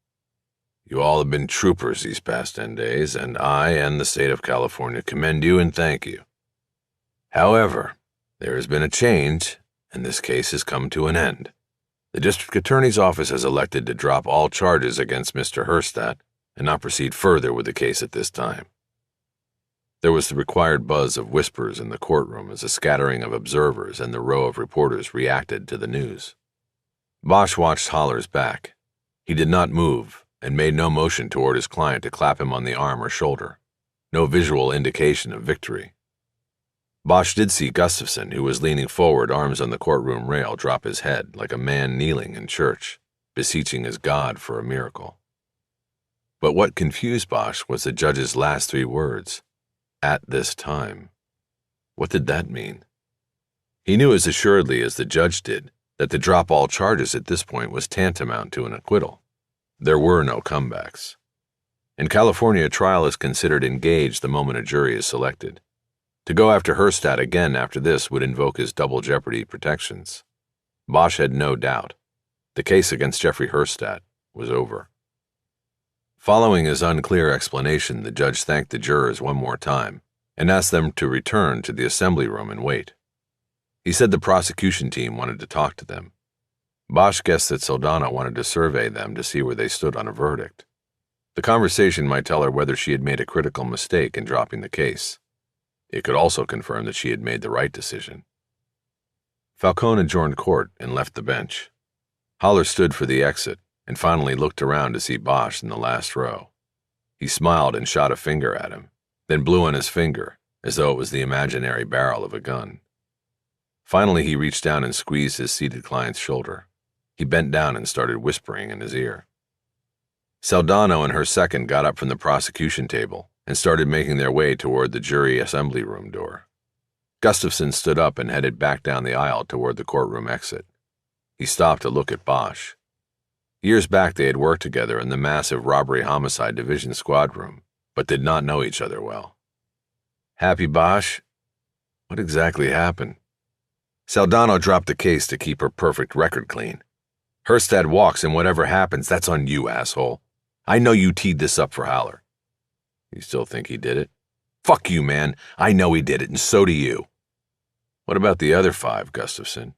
[SPEAKER 1] You all have been troopers these past 10 days, and I and the state of California commend you and thank you. However, there has been a change, and this case has come to an end. The district attorney's office has elected to drop all charges against Mr. Herstadt and not proceed further with the case at this time." There was the required buzz of whispers in the courtroom as a scattering of observers and the row of reporters reacted to the news. Bosch watched Haller's back. He did not move and made no motion toward his client to clap him on the arm or shoulder, no visual indication of victory. Bosch did see Gustafson, who was leaning forward, arms on the courtroom rail, drop his head like a man kneeling in church, beseeching his God for a miracle. But what confused Bosch was the judge's last three words, "at this time." What did that mean? He knew as assuredly as the judge did that to drop all charges at this point was tantamount to an acquittal. There were no comebacks. In California, a trial is considered engaged the moment a jury is selected. To go after Herstadt again after this would invoke his double jeopardy protections. Bosch had no doubt. The case against Jeffrey Herstadt was over. Following his unclear explanation, the judge thanked the jurors one more time and asked them to return to the assembly room and wait. He said the prosecution team wanted to talk to them. Bosch guessed that Saldana wanted to survey them to see where they stood on a verdict. The conversation might tell her whether she had made a critical mistake in dropping the case. It could also confirm that she had made the right decision. Falcone adjourned court and left the bench. Haller stood for the exit and finally looked around to see Bosch in the last row. He smiled and shot a finger at him, then blew on his finger as though it was the imaginary barrel of a gun. Finally, he reached down and squeezed his seated client's shoulder. He bent down and started whispering in his ear. Saldana and her second got up from the prosecution table and started making their way toward the jury assembly room door. Gustafson stood up and headed back down the aisle toward the courtroom exit. He stopped to look at Bosch. Years back they had worked together in the massive robbery-homicide division squad room, but did not know each other well. "Happy, Bosch? What exactly happened?" Saldana dropped the case to keep her perfect record clean. "Herstadt walks, and whatever happens, that's on you, asshole. I know you teed this up for Haller." "You still think he did it?" "Fuck you, man. I know he did it, and so do you." "What about the other 5, Gustafson?"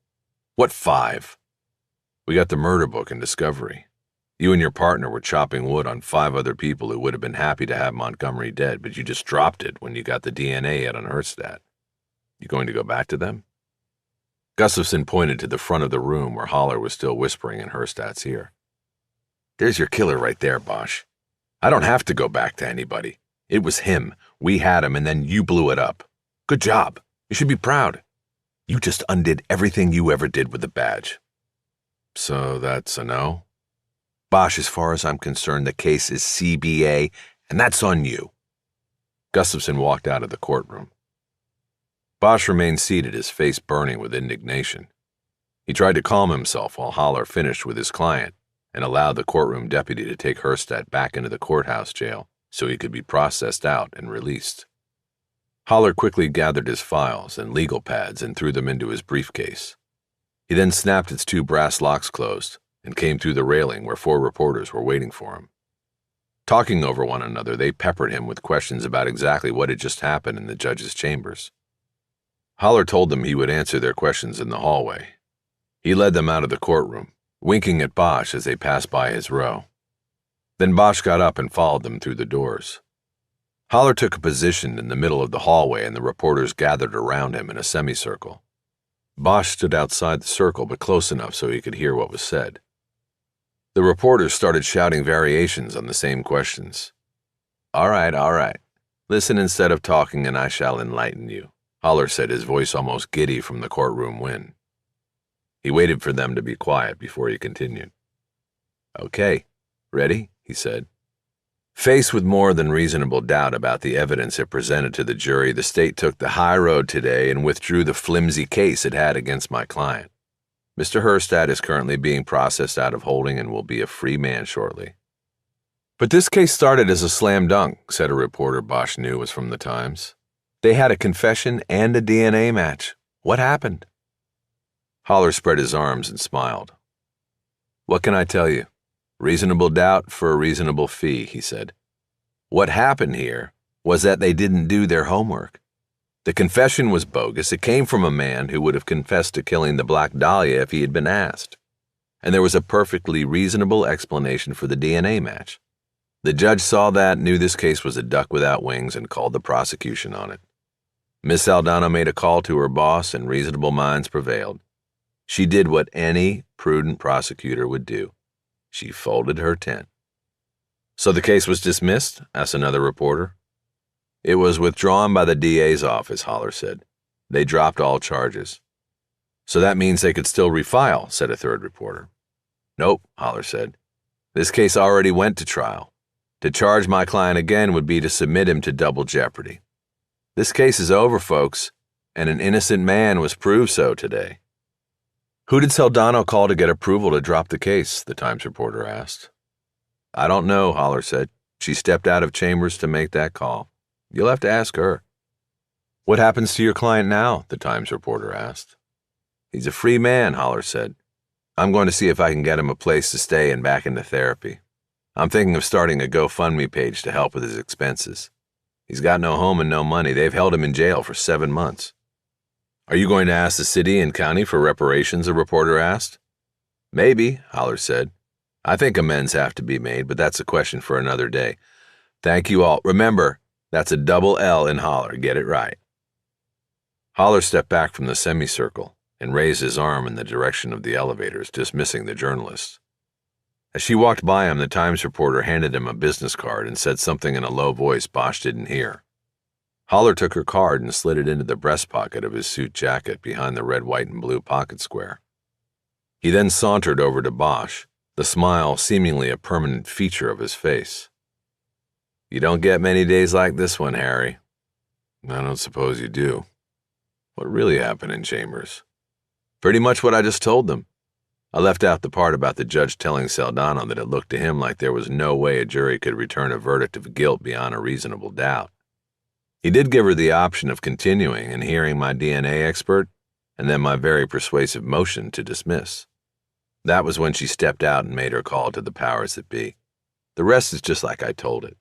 [SPEAKER 1] "What 5? We got the murder book in discovery. You and your partner were chopping wood on 5 other people who would have been happy to have Montgomery dead, but you just dropped it when you got the DNA out on Herstadt. You going to go back to them?" Gustafson pointed to the front of the room where Haller was still whispering in Herstadt's ear. "There's your killer right there, Bosch. I don't have to go back to anybody. It was him. We had him, and then you blew it up. Good job. You should be proud. You just undid everything you ever did with the badge." "So that's a no?" "Bosch, as far as I'm concerned, the case is CBA, and that's on you." Gustafson walked out of the courtroom. Bosch remained seated, his face burning with indignation. He tried to calm himself while Haller finished with his client and allowed the courtroom deputy to take Herstadt back into the courthouse jail so he could be processed out and released. Haller quickly gathered his files and legal pads and threw them into his briefcase. He then snapped its 2 brass locks closed and came through the railing where 4 reporters were waiting for him. Talking over one another, they peppered him with questions about exactly what had just happened in the judge's chambers. Haller told them he would answer their questions in the hallway. He led them out of the courtroom, winking at Bosch as they passed by his row. Then Bosch got up and followed them through the doors. Haller took a position in the middle of the hallway and the reporters gathered around him in a semicircle. Bosch stood outside the circle but close enough so he could hear what was said. The reporters started shouting variations on the same questions. All right. Listen instead of talking and I shall enlighten you," Haller said, his voice almost giddy from the courtroom wind. He waited for them to be quiet before he continued. "Okay, ready?" he said. Faced with more than reasonable doubt about the evidence it presented to the jury, the state took the high road today and withdrew the flimsy case it had against my client. Mr. Herstadt is currently being processed out of holding and will be a free man shortly. "But this case started as a slam dunk," said a reporter Bosch knew was from the Times. "They had a confession and a DNA match. What happened?" Haller spread his arms and smiled. "What can I tell you? Reasonable doubt for a reasonable fee," he said. "What happened here was that they didn't do their homework. The confession was bogus. It came from a man who would have confessed to killing the Black Dahlia if he had been asked. And there was a perfectly reasonable explanation for the DNA match. The judge saw that, knew this case was a duck without wings, and called the prosecution on it. Miss Saldana made a call to her boss, and reasonable minds prevailed. She did what any prudent prosecutor would do. She folded her tent." "So the case was dismissed?" asked another reporter. "It was withdrawn by the DA's office," Haller said. "They dropped all charges." "So that means they could still refile," said a third reporter. "Nope," Haller said. "This case already went to trial. To charge my client again would be to submit him to double jeopardy. This case is over, folks, and an innocent man was proved so today." Who did Saldano call to get approval to drop the case? The Times reporter asked. I don't know, Holler said. She stepped out of chambers to make that call. You'll have to ask her. What happens to your client now? The Times reporter asked. He's a free man, Holler said. I'm going to see if I can get him a place to stay and back into therapy. I'm thinking of starting a GoFundMe page to help with his expenses. He's got no home and no money. They've held him in jail for 7 months. Are you going to ask the city and county for reparations? A reporter asked. Maybe, Holler said. I think amends have to be made, but that's a question for another day. Thank you all. Remember, that's a double L in Holler. Get it right. Holler stepped back from the semicircle and raised his arm in the direction of the elevators, dismissing the journalists. As she walked by him, the Times reporter handed him a business card and said something in a low voice Bosch didn't hear. Holler took her card and slid it into the breast pocket of his suit jacket behind the red, white, and blue pocket square. He then sauntered over to Bosch, the smile seemingly a permanent feature of his face. You don't get many days like this one, Harry. I don't suppose you do. What really happened in Chambers? Pretty much what I just told them. I left out the part about the judge telling Saldano that it looked to him like there was no way a jury could return a verdict of guilt beyond a reasonable doubt. He did give her the option of continuing and hearing my DNA expert, and then my very persuasive motion to dismiss. That was when she stepped out and made her call to the powers that be. The rest is just like I told it.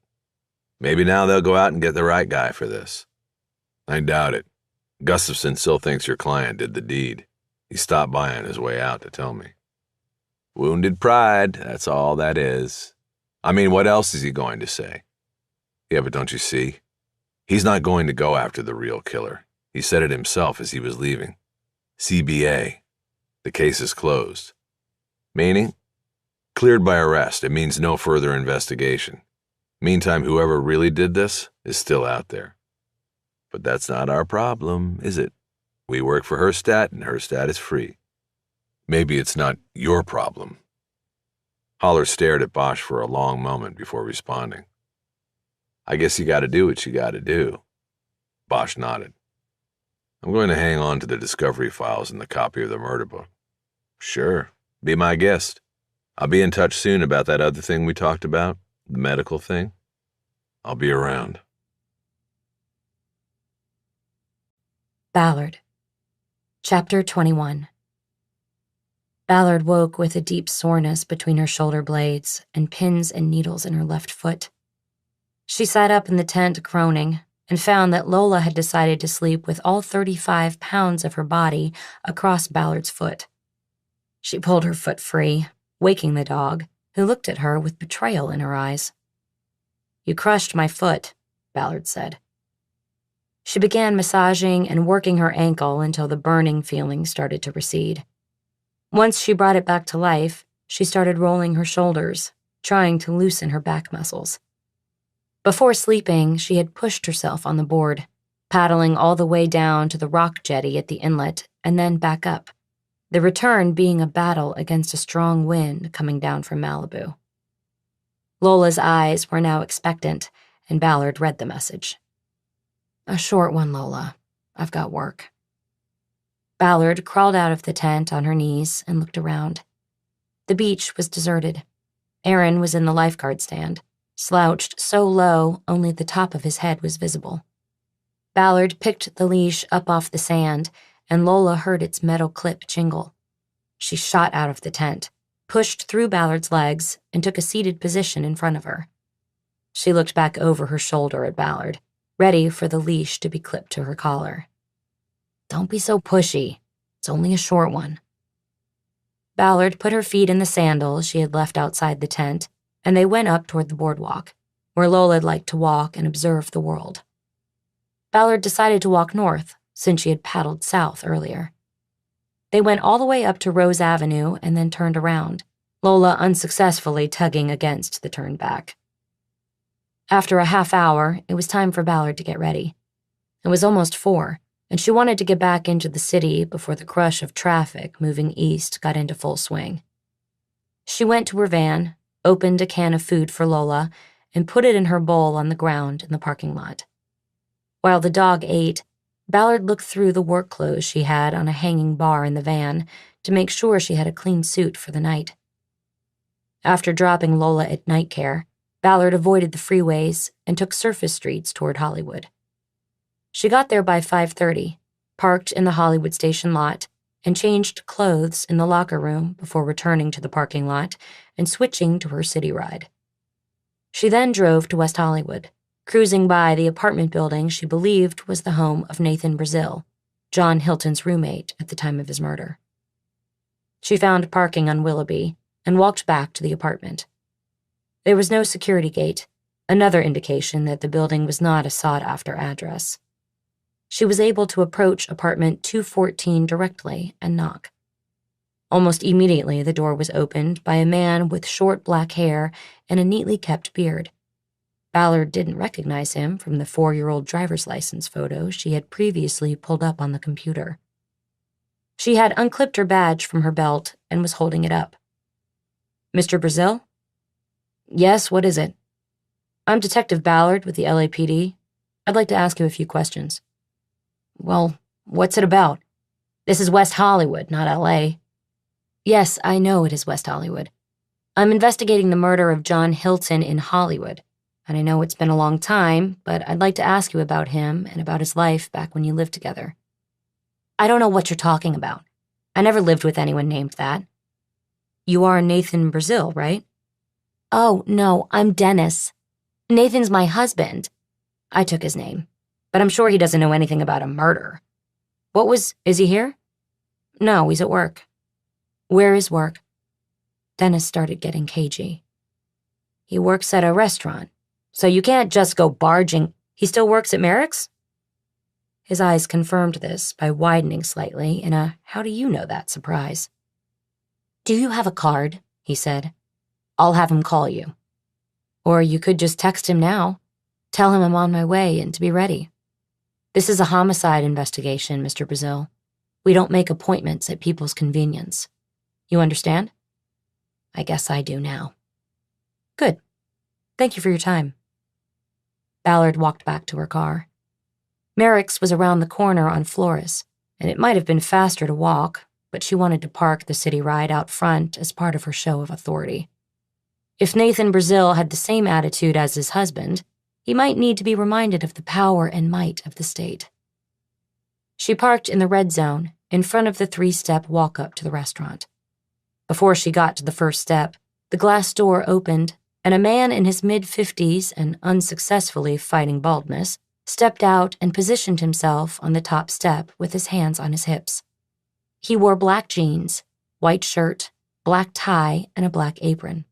[SPEAKER 1] Maybe now they'll go out and get the right guy for this. I doubt it. Gustafson still thinks your client did the deed. He stopped by on his way out to tell me. Wounded pride, that's all that is. I mean, what else is he going to say? Yeah, but don't you see? He's not going to go after the real killer. He said it himself as he was leaving. CBA. The case is closed. Meaning? Cleared by arrest. It means no further investigation. Meantime, whoever really did this is still out there. But that's not our problem, is it? We work for Herstatt, and Herstatt is free. Maybe it's not your problem. Holler stared at Bosch for a long moment before responding. I guess you gotta do what you gotta do. Bosch nodded. I'm going to hang on to the discovery files and the copy of the murder book. Sure, be my guest. I'll be in touch soon about that other thing we talked about, the medical thing. I'll be around.
[SPEAKER 2] Ballard. Chapter 21. Ballard woke with a deep soreness between her shoulder blades and pins and needles in her left foot. She sat up in the tent groaning and found that Lola had decided to sleep with all 35 pounds of her body across Ballard's foot. She pulled her foot free, waking the dog, who looked at her with betrayal in her eyes. You crushed my foot, Ballard said. She began massaging and working her ankle until the burning feeling started to recede. Once she brought it back to life, she started rolling her shoulders, trying to loosen her back muscles. Before sleeping, she had pushed herself on the board, paddling all the way down to the rock jetty at the inlet and then back up, the return being a battle against a strong wind coming down from Malibu. Lola's eyes were now expectant, and Ballard read the message. A short one, Lola. I've got work. Ballard crawled out of the tent on her knees and looked around. The beach was deserted. Aaron was in the lifeguard stand, slouched so low only the top of his head was visible. Ballard picked the leash up off the sand, and Lola heard its metal clip jingle. She shot out of the tent, pushed through Ballard's legs, and took a seated position in front of her. She looked back over her shoulder at Ballard, ready for the leash to be clipped to her collar. Don't be so pushy. It's only a short one. Ballard put her feet in the sandals she had left outside the tent, and they went up toward the boardwalk, where Lola liked to walk and observe the world. Ballard decided to walk north, since she had paddled south earlier. They went all the way up to Rose Avenue and then turned around, Lola unsuccessfully tugging against the turn back. After a half hour, it was time for Ballard to get ready. It was almost 4, and she wanted to get back into the city before the crush of traffic moving east got into full swing. She went to her van, opened a can of food for Lola, and put it in her bowl on the ground in the parking lot. While the dog ate, Ballard looked through the work clothes she had on a hanging bar in the van to make sure she had a clean suit for the night. After dropping Lola at night care, Ballard avoided the freeways and took surface streets toward Hollywood. She got there by 5:30, parked in the Hollywood station lot, and changed clothes in the locker room before returning to the parking lot and switching to her city ride. She then drove to West Hollywood, cruising by the apartment building she believed was the home of Nathan Brazil, John Hilton's roommate at the time of his murder. She found parking on Willoughby and walked back to the apartment. There was no security gate, another indication that the building was not a sought-after address. She was able to approach apartment 214 directly and knock. Almost immediately, the door was opened by a man with short black hair and a neatly kept beard. Ballard didn't recognize him from the 4-year-old driver's license photo she had previously pulled up on the computer. She had unclipped her badge from her belt and was holding it up. "Mr. Brazil?" "Yes, what is it?" "I'm Detective Ballard with the LAPD. I'd like to ask you a few questions." "Well, what's it about?" "This is West Hollywood, not LA." "Yes, I know it is West Hollywood. I'm investigating the murder of John Hilton in Hollywood, and I know it's been a long time, but I'd like to ask you about him and about his life back when you lived together." "I don't know what you're talking about. I never lived with anyone named that." "You are Nathan Brazil, right?" "Oh, no, I'm Dennis. Nathan's my husband." I took his name, but I'm sure he doesn't know anything about a murder. Is he here?" "No, he's at work." "Where is work?" Dennis started getting cagey. "He works at a restaurant, so you can't just go barging. He still works at Merrick's?" His eyes confirmed this by widening slightly in a how-do-you-know-that surprise. "Do you have a card?" he said. "I'll have him call you. Or you could just text him now. Tell him I'm on my way and to be ready. This is a homicide investigation, Mr. Brazil. We don't make appointments at people's convenience. You understand?" "I guess I do now." "Good. Thank you for your time." Ballard walked back to her car. Merrick's was around the corner on Flores, and it might have been faster to walk, but she wanted to park the city ride out front as part of her show of authority. If Nathan Brazil had the same attitude as his husband, he might need to be reminded of the power and might of the state. She parked in the red zone in front of the 3-step walk-up to the restaurant. Before she got to the first step, the glass door opened, and a man in his mid-50s and unsuccessfully fighting baldness stepped out and positioned himself on the top step with his hands on his hips. He wore black jeans, white shirt, black tie, and a black apron.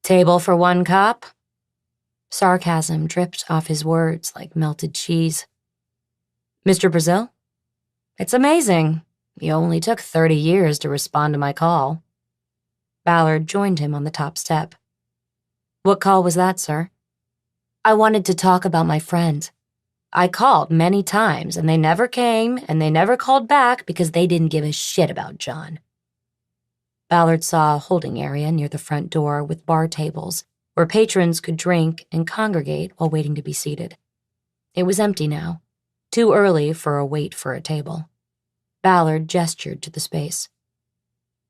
[SPEAKER 2] "Table for one cop?" Sarcasm dripped off his words like melted cheese. "Mr. Brazil? It's amazing. You only took 30 years to respond to my call." Ballard joined him on the top step. "What call was that, sir?" "I wanted to talk about my friend. I called many times, and they never came, and they never called back because they didn't give a shit about John." Ballard saw a holding area near the front door with bar tables where patrons could drink and congregate while waiting to be seated. It was empty now, too early for a wait for a table. Ballard gestured to the space.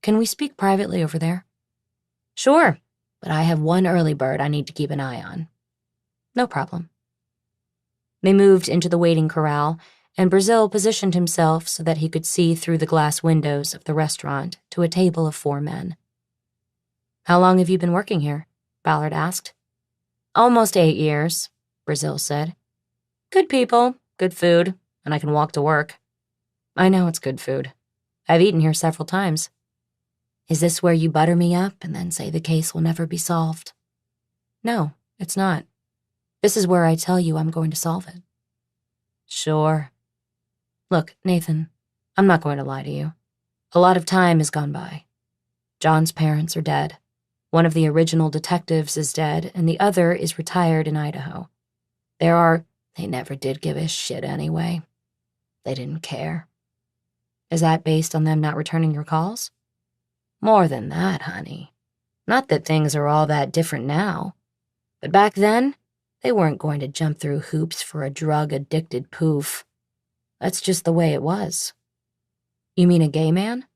[SPEAKER 2] "Can we speak privately over there?" "Sure, but I have one early bird I need to keep an eye on." "No problem." They moved into the waiting corral, and Brazil positioned himself so that he could see through the glass windows of the restaurant to a table of 4 men. "How long have you been working here?" Ballard asked. "Almost 8 years, Brazil said. "Good people, good food, and I can walk to work." "I know it's good food. I've eaten here several times." "Is this where you butter me up and then say the case will never be solved?" "No, it's not. This is where I tell you I'm going to solve it." "Sure." "Look, Nathan, I'm not going to lie to you. A lot of time has gone by. John's parents are dead. One of the original detectives is dead, and the other is retired in Idaho. They never did give a shit anyway. They didn't care." "Is that based on them not returning your calls?" "More than that, honey. Not that things are all that different now. But back then, they weren't going to jump through hoops for a drug-addicted poof. That's just the way it was." "You mean a gay man?"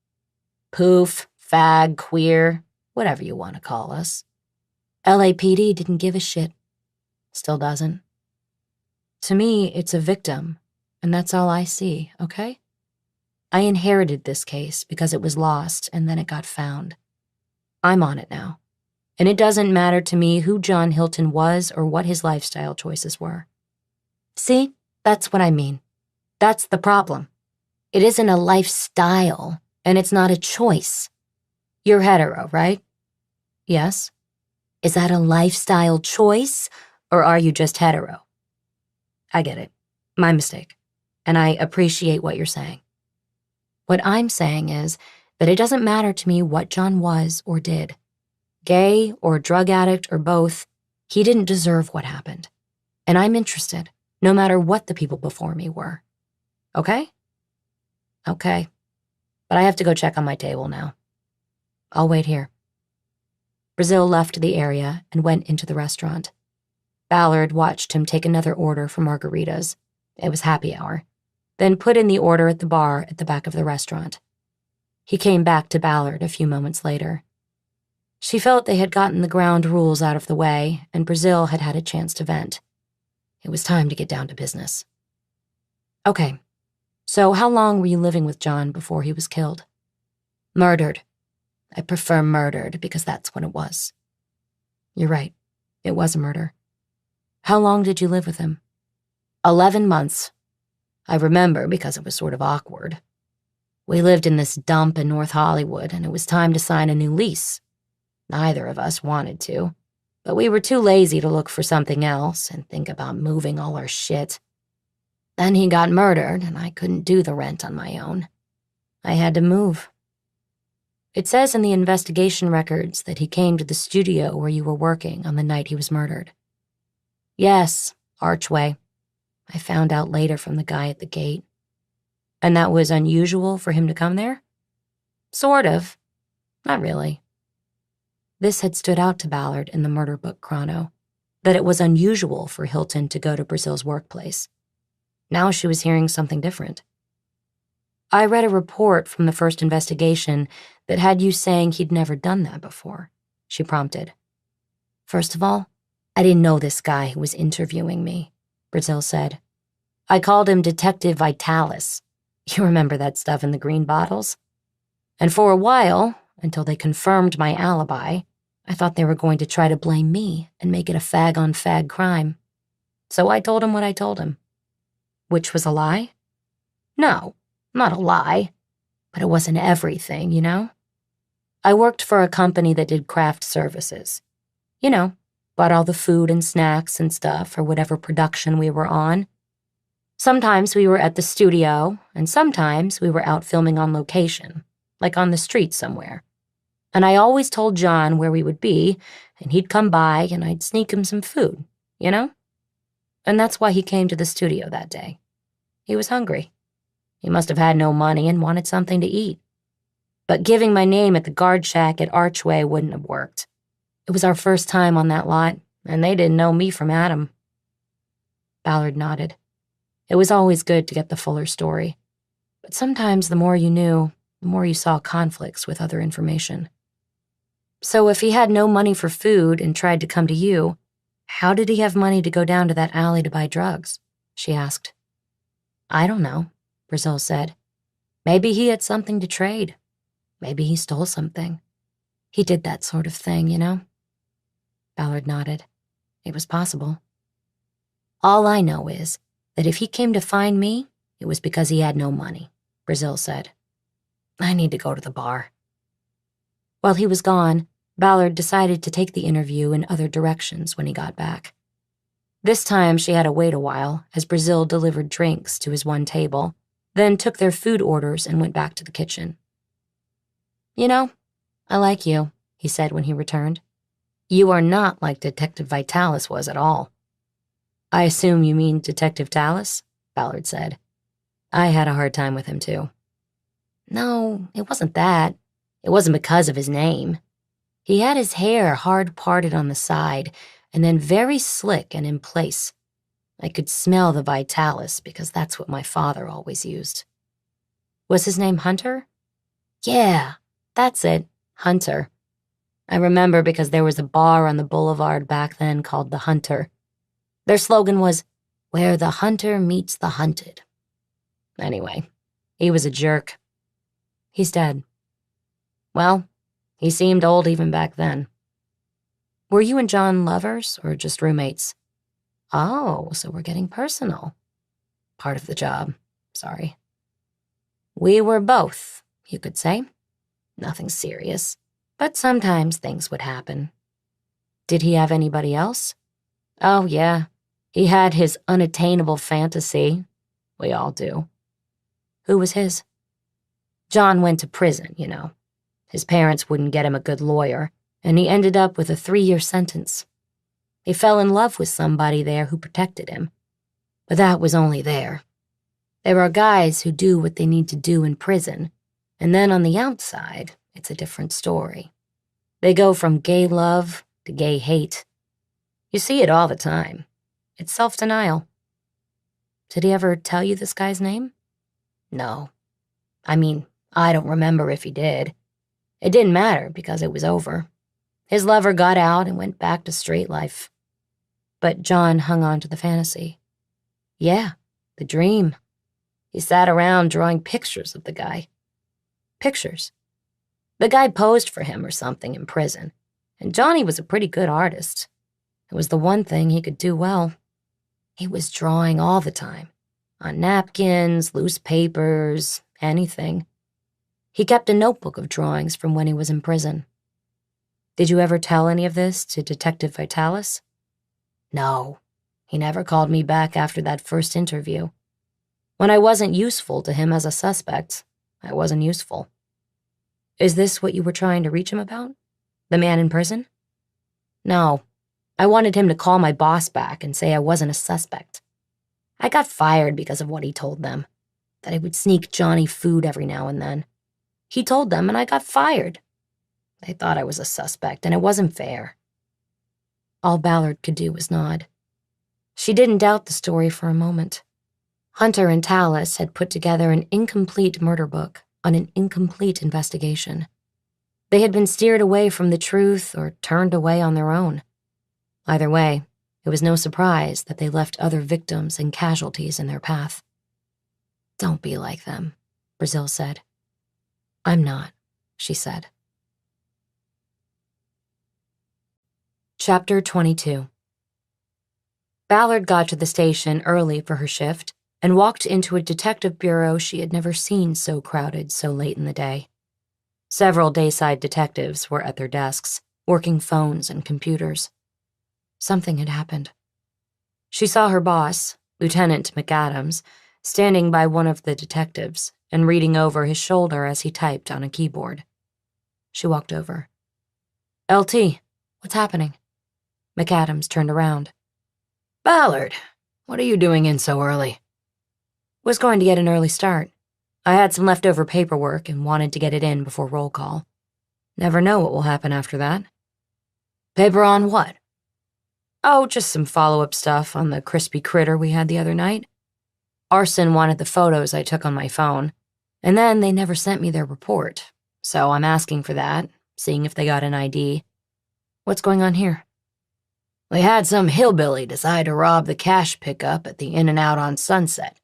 [SPEAKER 2] Poof, fag, queer, whatever you want to call us. LAPD didn't give a shit. Still doesn't. To me, it's a victim, and that's all I see, okay? I inherited this case because it was lost and then it got found. I'm on it now, and it doesn't matter to me who John Hilton was or what his lifestyle choices were. See, that's what I mean. That's the problem. It isn't a lifestyle, and it's not a choice. You're hetero, right? Yes. Is that a lifestyle choice, or are you just hetero? I get it. My mistake. And I appreciate what you're saying. What I'm saying is that it doesn't matter to me what John was or did. Gay or drug addict or both, he didn't deserve what happened. And I'm interested, no matter what the people before me were. Okay? Okay. But I have to go check on my table now. I'll wait here. Brazil left the area and went into the restaurant. Ballard watched him take another order for margaritas. It was happy hour. Then put in the order at the bar at the back of the restaurant. He came back to Ballard a few moments later. She felt they had gotten the ground rules out of the way, and Brazil had had a chance to vent. It was time to get down to business. Okay, so how long were you living with John before he was killed? Murdered. I prefer murdered because that's what it was. You're right. It was a murder. How long did you live with him? 11 months. I remember because it was sort of awkward. We lived in this dump in North Hollywood, and it was time to sign a new lease. Neither of us wanted to, but we were too lazy to look for something else and think about moving all our shit. Then he got murdered, and I couldn't do the rent on my own. I had to move. It says in the investigation records that he came to the studio where you were working on the night he was murdered. Yes, Archway. I found out later from the guy at the gate. And that was unusual for him to come there? Sort of. Not really. This had stood out to Ballard in the murder book chrono, that it was unusual for Hilton to go to Brazil's workplace. Now she was hearing something different. I read a report from the first investigation that had you saying he'd never done that before, she prompted. First of all, I didn't know this guy who was interviewing me, Brazil said. I called him Detective Vitalis. You remember that stuff in the green bottles? And for a while, until they confirmed my alibi, I thought they were going to try to blame me and make it a fag-on-fag crime. So I told him what I told him. Which was a lie? No, not a lie. But it wasn't everything, you know? I worked for a company that did craft services. You know, bought all the food and snacks and stuff for whatever production we were on. Sometimes we were at the studio, and sometimes we were out filming on location, like on the street somewhere. And I always told John where we would be, and he'd come by and I'd sneak him some food, you know? And that's why he came to the studio that day. He was hungry. He must have had no money and wanted something to eat. But giving my name at the guard shack at Archway wouldn't have worked. It was our first time on that lot, and they didn't know me from Adam. Ballard nodded. It was always good to get the fuller story. But sometimes the more you knew, the more you saw conflicts with other information. So if he had no money for food and tried to come to you, how did he have money to go down to that alley to buy drugs? She asked. I don't know, Brazil said. Maybe he had something to trade. Maybe he stole something. He did that sort of thing, you know? Ballard nodded. It was possible. All I know is that if he came to find me, it was because he had no money, Brazil said. I need to go to the bar. While he was gone, Ballard decided to take the interview in other directions when he got back. This time she had to wait a while as Brazil delivered drinks to his one table, then took their food orders and went back to the kitchen. You know, I like you, he said when he returned. You are not like Detective Vitalis was at all. I assume you mean Detective Tallis? Ballard said. I had a hard time with him too. No, it wasn't that. It wasn't because of his name. He had his hair hard parted on the side, and then very slick and in place. I could smell the Vitalis because that's what my father always used. Was his name Hunter? Yeah, That's it, Hunter. I remember because there was a bar on the boulevard back then called The Hunter. Their slogan was, "Where the hunter meets the hunted." Anyway, he was a jerk. He's dead. Well, he seemed old even back then. Were you and John lovers or just roommates? Oh, so we're getting personal. Part of the job, sorry. We were both, you could say. Nothing serious, but sometimes things would happen. Did he have anybody else? Oh, yeah. He had his unattainable fantasy. We all do. Who was his? John went to prison, you know. His parents wouldn't get him a good lawyer, and he ended up with a 3-year sentence. He fell in love with somebody there who protected him. But that was only there. There are guys who do what they need to do in prison, and then on the outside, it's a different story. They go from gay love to gay hate. You see it all the time. It's self-denial. Did he ever tell you this guy's name? No. I mean, I don't remember if he did. It didn't matter because it was over. His lover got out and went back to straight life. But John hung on to the fantasy. Yeah, the dream. He sat around drawing pictures of the guy. Pictures. The guy posed for him or something in prison, and Johnny was a pretty good artist. It was the one thing he could do well. He was drawing all the time. On napkins, loose papers, anything. He kept a notebook of drawings from when he was in prison. Did you ever tell any of this to Detective Vitalis? No. He never called me back after that first interview. When I wasn't useful to him as a suspect, I wasn't useful. Is this what you were trying to reach him about? The man in prison? No. I wanted him to call my boss back and say I wasn't a suspect. I got fired because of what he told them, that I would sneak Johnny food every now and then. He told them and I got fired. They thought I was a suspect and it wasn't fair. All Ballard could do was nod. She didn't doubt the story for a moment. Hunter and Tallis had put together an incomplete murder book on an incomplete investigation. They had been steered away from the truth or turned away on their own. Either way, it was no surprise that they left other victims and casualties in their path. Don't be like them, Brazil said. I'm not, she said. Chapter 22. Ballard got to the station early for her shift and walked into a detective bureau she had never seen so crowded so late in the day. Several dayside detectives were at their desks, working phones and computers. Something had happened. She saw her boss, Lieutenant McAdams, standing by one of the detectives and reading over his shoulder as he typed on a keyboard. She walked over. LT, what's happening? McAdams turned around. Ballard, what are you doing in so early? Was going to get an early start. I had some leftover paperwork and wanted to get it in before roll call. Never know what will happen after that. Paper on what? Oh, just some follow-up stuff on the crispy critter we had the other night. Arson wanted the photos I took on my phone, and then they never sent me their report, so I'm asking for that, seeing if they got an ID. What's going on here? We had some hillbilly decide to rob the cash pickup at the In-N-Out on Sunset.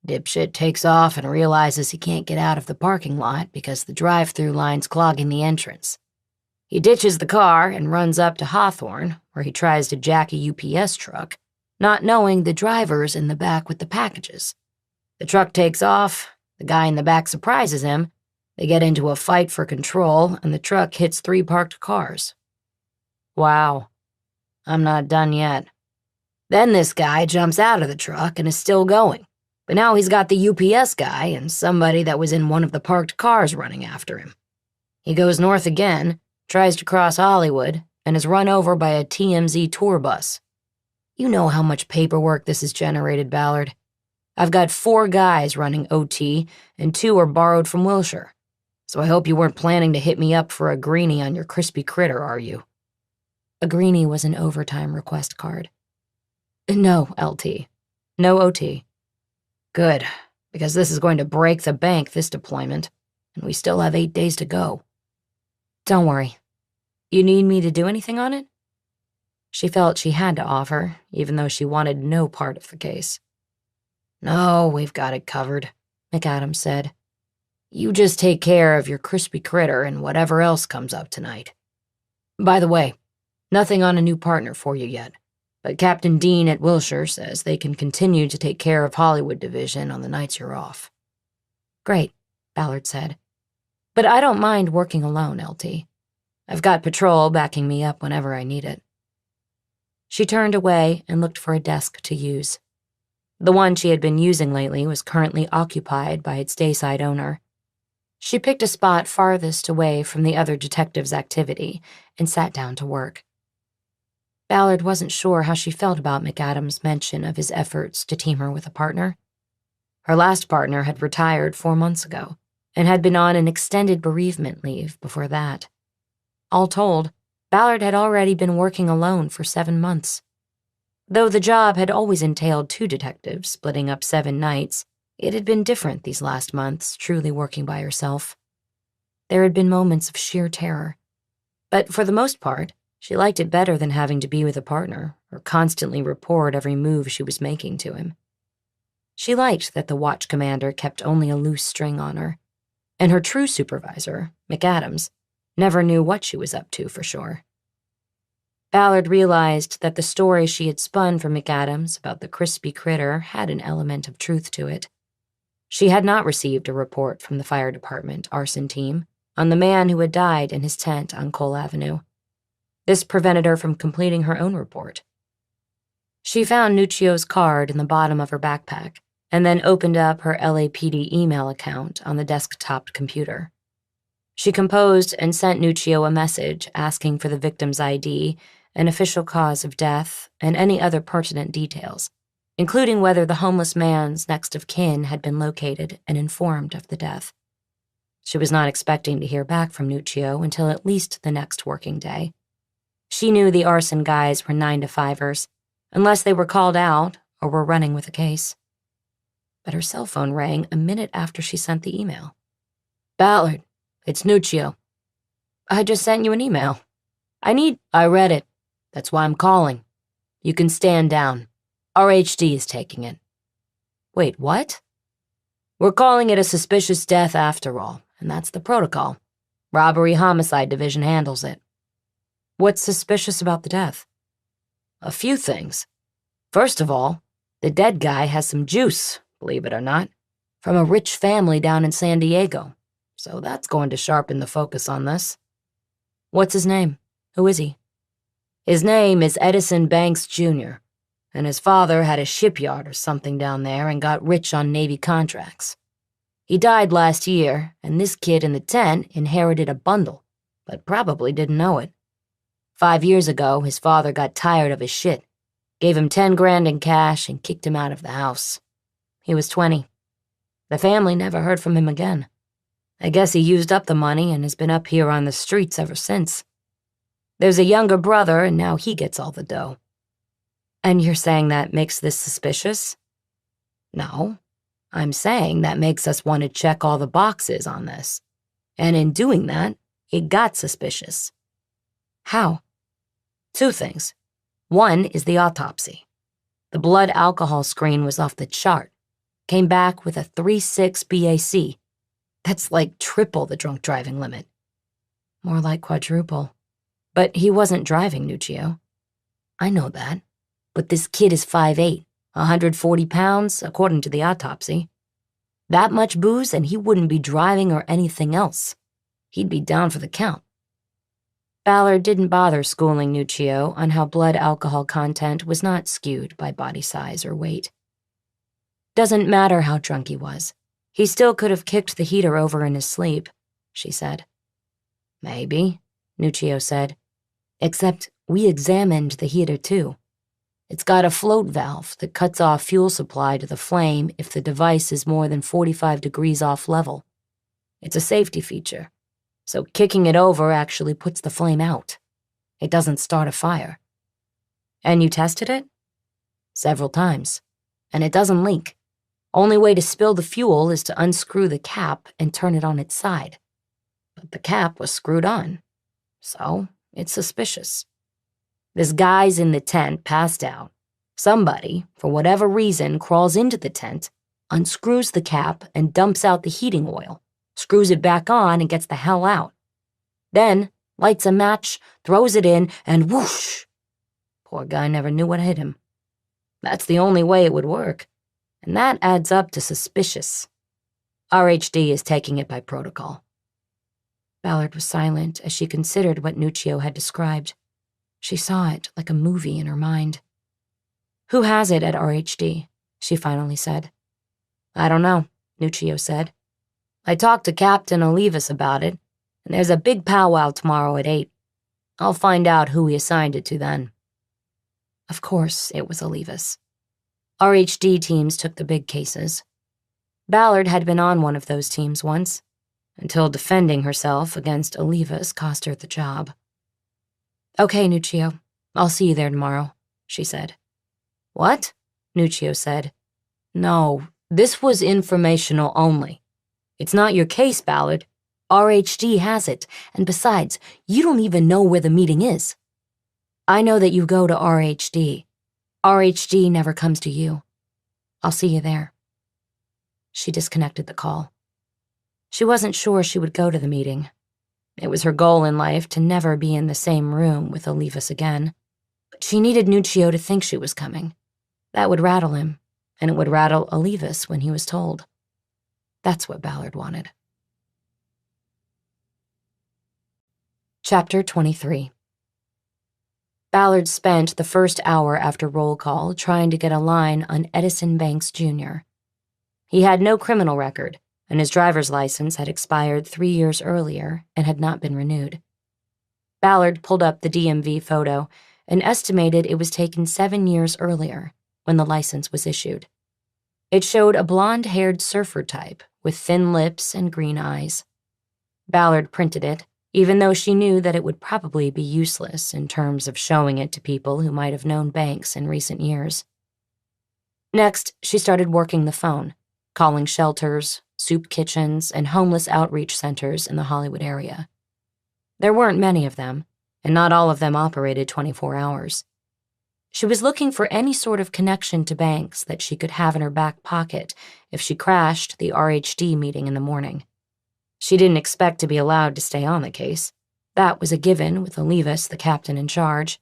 [SPEAKER 2] Dipshit takes off and realizes he can't get out of the parking lot because the drive-through line's clogging the entrance. He ditches the car and runs up to Hawthorne, where he tries to jack a UPS truck, not knowing the driver's in the back with the packages. The truck takes off, the guy in the back surprises him, they get into a fight for control, and the truck hits 3 parked cars. Wow. I'm not done yet. Then this guy jumps out of the truck and is still going. But now he's got the UPS guy and somebody that was in one of the parked cars running after him. He goes north again, tries to cross Hollywood, and is run over by a TMZ tour bus. You know how much paperwork this has generated, Ballard. I've got 4 guys running OT, and 2 are borrowed from Wilshire. So I hope you weren't planning to hit me up for a greenie on your crispy critter, are you? A greenie was an overtime request card. No, LT. No OT. Good, because this is going to break the bank, this deployment, and we still have 8 days to go.
[SPEAKER 3] Don't worry. You need me to do anything on it? She felt she had to offer, even though she wanted no part of the case. No, we've got it covered, McAdams said. You just take care of your crispy critter and whatever else comes up tonight. By the way, nothing on a new partner for you yet, but Captain Dean at Wilshire says they can continue to take care of Hollywood Division on the nights you're off. Great, Ballard said. But I don't mind working alone, LT. I've got patrol backing me up whenever I need it. She turned away and looked for a desk to use. The one she had been using lately was currently occupied by its dayside owner. She picked a spot farthest away from the other detectives' activity and sat down to work. Ballard wasn't sure how she felt about McAdams' mention of his efforts to team her with a partner. Her last partner had retired 4 months ago and had been on an extended bereavement leave before that. All told, Ballard had already been working alone for 7 months. Though the job had always entailed 2 detectives splitting up 7 nights, it had been different these last months, truly working by herself. There had been moments of sheer terror. But for the most part, she liked it better than having to be with a partner or constantly report every move she was making to him. She liked that the watch commander kept only a loose string on her, and her true supervisor, McAdams, never knew what she was up to for sure. Ballard realized that the story she had spun for McAdams about the crispy critter had an element of truth to it. She had not received a report from the fire department arson team on the man who had died in his tent on Cole Avenue. This prevented her from completing her own report. She found Nuccio's card in the bottom of her backpack and then opened up her LAPD email account on the desktop computer. She composed and sent Nuccio a message asking for the victim's ID, an official cause of death, and any other pertinent details, including whether the homeless man's next of kin had been located and informed of the death. She was not expecting to hear back from Nuccio until at least the next working day. She knew the arson guys were 9-to-5ers, unless they were called out or were running with a case. But her cell phone rang a minute after she sent the email. Ballard, it's Nuccio. I just sent you an email. I read it. That's why I'm calling. You can stand down. RHD is taking it. Wait, what? We're calling it a suspicious death after all, and that's the protocol. Robbery-homicide division handles it. What's suspicious about the death? A few things. First of all, the dead guy has some juice, believe it or not, from a rich family down in San Diego, so that's going to sharpen the focus on this. What's his name? Who is he? His name is Edison Banks, Jr., and his father had a shipyard or something down there and got rich on Navy contracts. He died last year, and this kid in the tent inherited a bundle, but probably didn't know it. 5 years ago, his father got tired of his shit, gave him 10 grand in cash, and kicked him out of the house. He was 20. The family never heard from him again. I guess he used up the money and has been up here on the streets ever since. There's a younger brother, and now he gets all the dough. And you're saying that makes this suspicious? No, I'm saying that makes us want to check all the boxes on this. And in doing that, it got suspicious. How? 2 things. One is the autopsy. The blood alcohol screen was off the chart. Came back with a 3.6 BAC. That's like triple the drunk driving limit. More like quadruple. But he wasn't driving, Nuccio. I know that. But this kid is 5'8", 140 pounds, according to the autopsy. That much booze and he wouldn't be driving or anything else. He'd be down for the count. Ballard didn't bother schooling Nuccio on how blood alcohol content was not skewed by body size or weight. Doesn't matter how drunk he was. He still could have kicked the heater over in his sleep, she said. Maybe, Nuccio said. Except we examined the heater too. It's got a float valve that cuts off fuel supply to the flame if the device is more than 45 degrees off level. It's a safety feature, so kicking it over actually puts the flame out. It doesn't start a fire. And you tested it? Several times. And it doesn't leak. Only way to spill the fuel is to unscrew the cap and turn it on its side. But the cap was screwed on, So, it's suspicious. This guy's in the tent, passed out. Somebody, for whatever reason, crawls into the tent, unscrews the cap, and dumps out the heating oil, screws it back on, and gets the hell out. Then, lights a match, throws it in, and whoosh! Poor guy never knew what hit him. That's the only way it would work, and that adds up to suspicious. RHD is taking it by protocol. Ballard was silent as she considered what Nuccio had described. She saw it like a movie in her mind. Who has it at RHD? She finally said. I don't know, Nuccio said. I talked to Captain Olivas about it, and there's a big powwow tomorrow at 8. I'll find out who he assigned it to then. Of course it was Olivas. RHD teams took the big cases. Ballard had been on one of those teams once, until defending herself against Olivas cost her the job. Okay, Nuccio, I'll see you there tomorrow, she said. What? Nuccio said. No, this was informational only. It's not your case, Ballard. RHD has it, and besides, you don't even know where the meeting is. I know that you go to RHD. RHD never comes to you. I'll see you there. She disconnected the call. She wasn't sure she would go to the meeting. It was her goal in life to never be in the same room with Olivas again. But she needed Nuccio to think she was coming. That would rattle him, and it would rattle Olivas when he was told. That's what Ballard wanted. Chapter 23. Ballard spent the first hour after roll call trying to get a line on Edison Banks Jr. He had no criminal record, and his driver's license had expired 3 years earlier and had not been renewed. Ballard pulled up the DMV photo and estimated it was taken 7 years earlier, when the license was issued. It showed a blonde-haired surfer type with thin lips and green eyes. Ballard printed it, even though she knew that it would probably be useless in terms of showing it to people who might have known Banks in recent years. Next, she started working the phone, calling shelters, soup kitchens, and homeless outreach centers in the Hollywood area. There weren't many of them, and not all of them operated 24 hours. She was looking for any sort of connection to Banks that she could have in her back pocket if she crashed the RHD meeting in the morning. She didn't expect to be allowed to stay on the case. That was a given with Olivas, the captain in charge.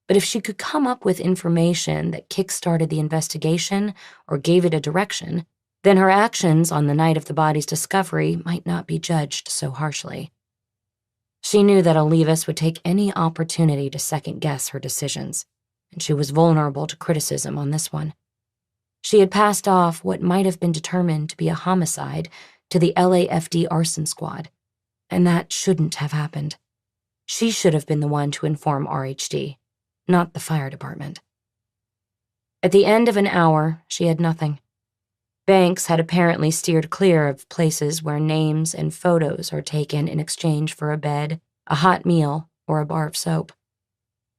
[SPEAKER 3] But if she could come up with information that kick-started the investigation or gave it a direction, then her actions on the night of the body's discovery might not be judged so harshly. She knew that Olivas would take any opportunity to second-guess her decisions, and she was vulnerable to criticism on this one. She had passed off what might have been determined to be a homicide to the LAFD arson squad, and that shouldn't have happened. She should have been the one to inform RHD, not the fire department. At the end of an hour, she had nothing. Banks had apparently steered clear of places where names and photos are taken in exchange for a bed, a hot meal, or a bar of soap.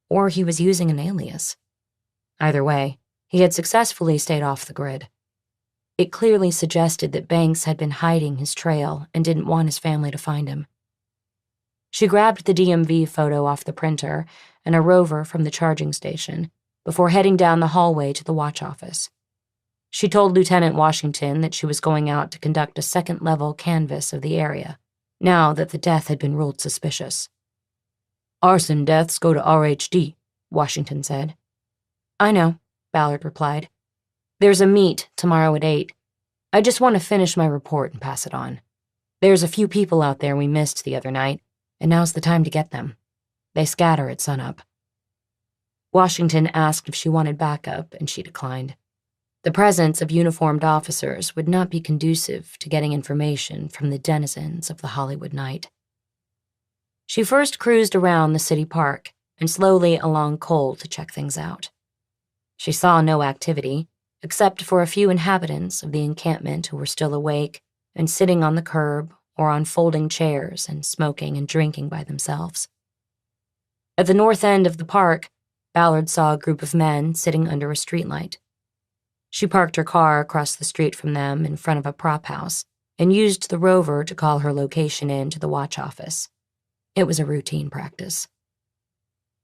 [SPEAKER 3] Or he was using an alias. Either way, he had successfully stayed off the grid. It clearly suggested that Banks had been hiding his trail and didn't want his family to find him. She grabbed the DMV photo off the printer and a rover from the charging station before heading down the hallway to the watch office. She told Lieutenant Washington that she was going out to conduct a second-level canvass of the area, now that the death had been ruled suspicious. Arson deaths go to RHD, Washington said. I know, Ballard replied. There's a meet tomorrow at 8. I just want to finish my report and pass it on. There's a few people out there we missed the other night, and now's the time to get them. They scatter at sunup. Washington asked if she wanted backup, and she declined. The presence of uniformed officers would not be conducive to getting information from the denizens of the Hollywood night. She first cruised around the city park and slowly along Cole to check things out. She saw no activity, except for a few inhabitants of the encampment who were still awake and sitting on the curb or on folding chairs and smoking and drinking by themselves. At the north end of the park, Ballard saw a group of men sitting under a streetlight. She parked her car across the street from them in front of a prop house and used the rover to call her location in to the watch office.
[SPEAKER 2] It was a routine practice.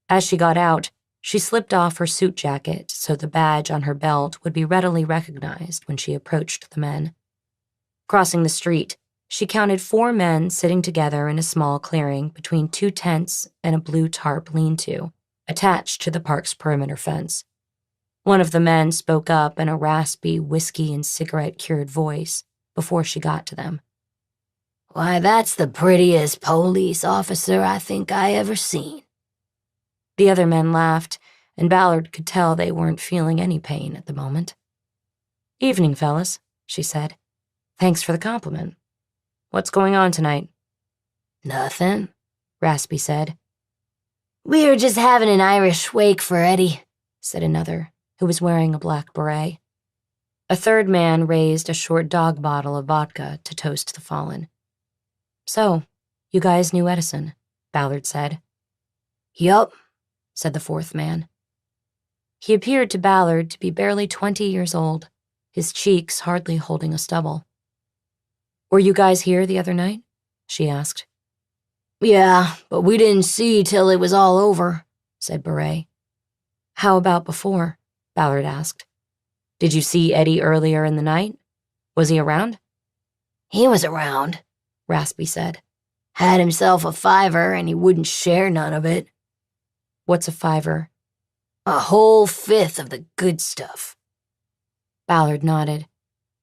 [SPEAKER 2] As she got out, she slipped off her suit jacket so the badge on her belt would be readily recognized when she approached the men. Crossing the street, she counted 4 men sitting together in a small clearing between 2 tents and a blue tarp lean-to, attached to the park's perimeter fence. One of the men spoke up in a raspy, whiskey and cigarette-cured voice before she got to them.
[SPEAKER 3] "Why, that's the prettiest police officer I think I ever seen."
[SPEAKER 2] The other men laughed, and Ballard could tell they weren't feeling any pain at the moment. "Evening, fellas," she said. "Thanks for the compliment. What's going on tonight?"
[SPEAKER 3] "Nothing,"
[SPEAKER 2] Raspy said.
[SPEAKER 3] "We were just having an Irish wake for Eddie,"
[SPEAKER 2] said another, who was wearing a black beret. A third man raised a short dog bottle of vodka to toast the fallen. "So, you guys knew Edison," Ballard said.
[SPEAKER 3] "Yup,"
[SPEAKER 2] said the fourth man. He appeared to Ballard to be barely 20 years old, his cheeks hardly holding a stubble. "Were you guys here the other night?" she asked.
[SPEAKER 3] "Yeah, but we didn't see till it was all over,"
[SPEAKER 2] said Beret. "How about before?" Ballard asked. "Did you see Eddie earlier in the night? Was he around?"
[SPEAKER 3] "He was around,"
[SPEAKER 2] Raspy said.
[SPEAKER 3] "Had himself a $5 and he wouldn't share none of it."
[SPEAKER 2] "What's a $5?"
[SPEAKER 3] "A whole 1/5 of the good stuff."
[SPEAKER 2] Ballard nodded.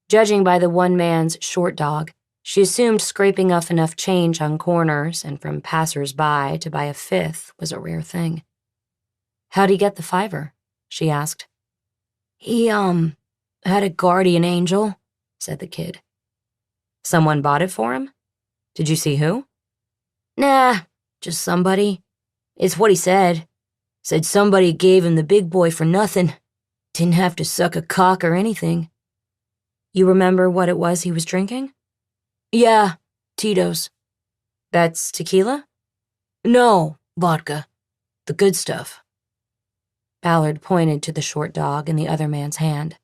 [SPEAKER 2] Judging by the one man's short dog, she assumed scraping up enough change on corners and from passers-by to buy a 5th was a rare thing. "How'd he get the $5?" she asked.
[SPEAKER 3] He, had a guardian angel," said the kid.
[SPEAKER 2] "Someone bought it for him? Did you see who?"
[SPEAKER 3] "Nah, just somebody. It's what he said. Said somebody gave him the big boy for nothing. Didn't have to suck a cock or anything."
[SPEAKER 2] "You remember what it was he was drinking?"
[SPEAKER 3] "Yeah, Tito's."
[SPEAKER 2] "That's tequila?"
[SPEAKER 3] "No, vodka. The good stuff."
[SPEAKER 2] Ballard pointed to the short dog in the other man's hand.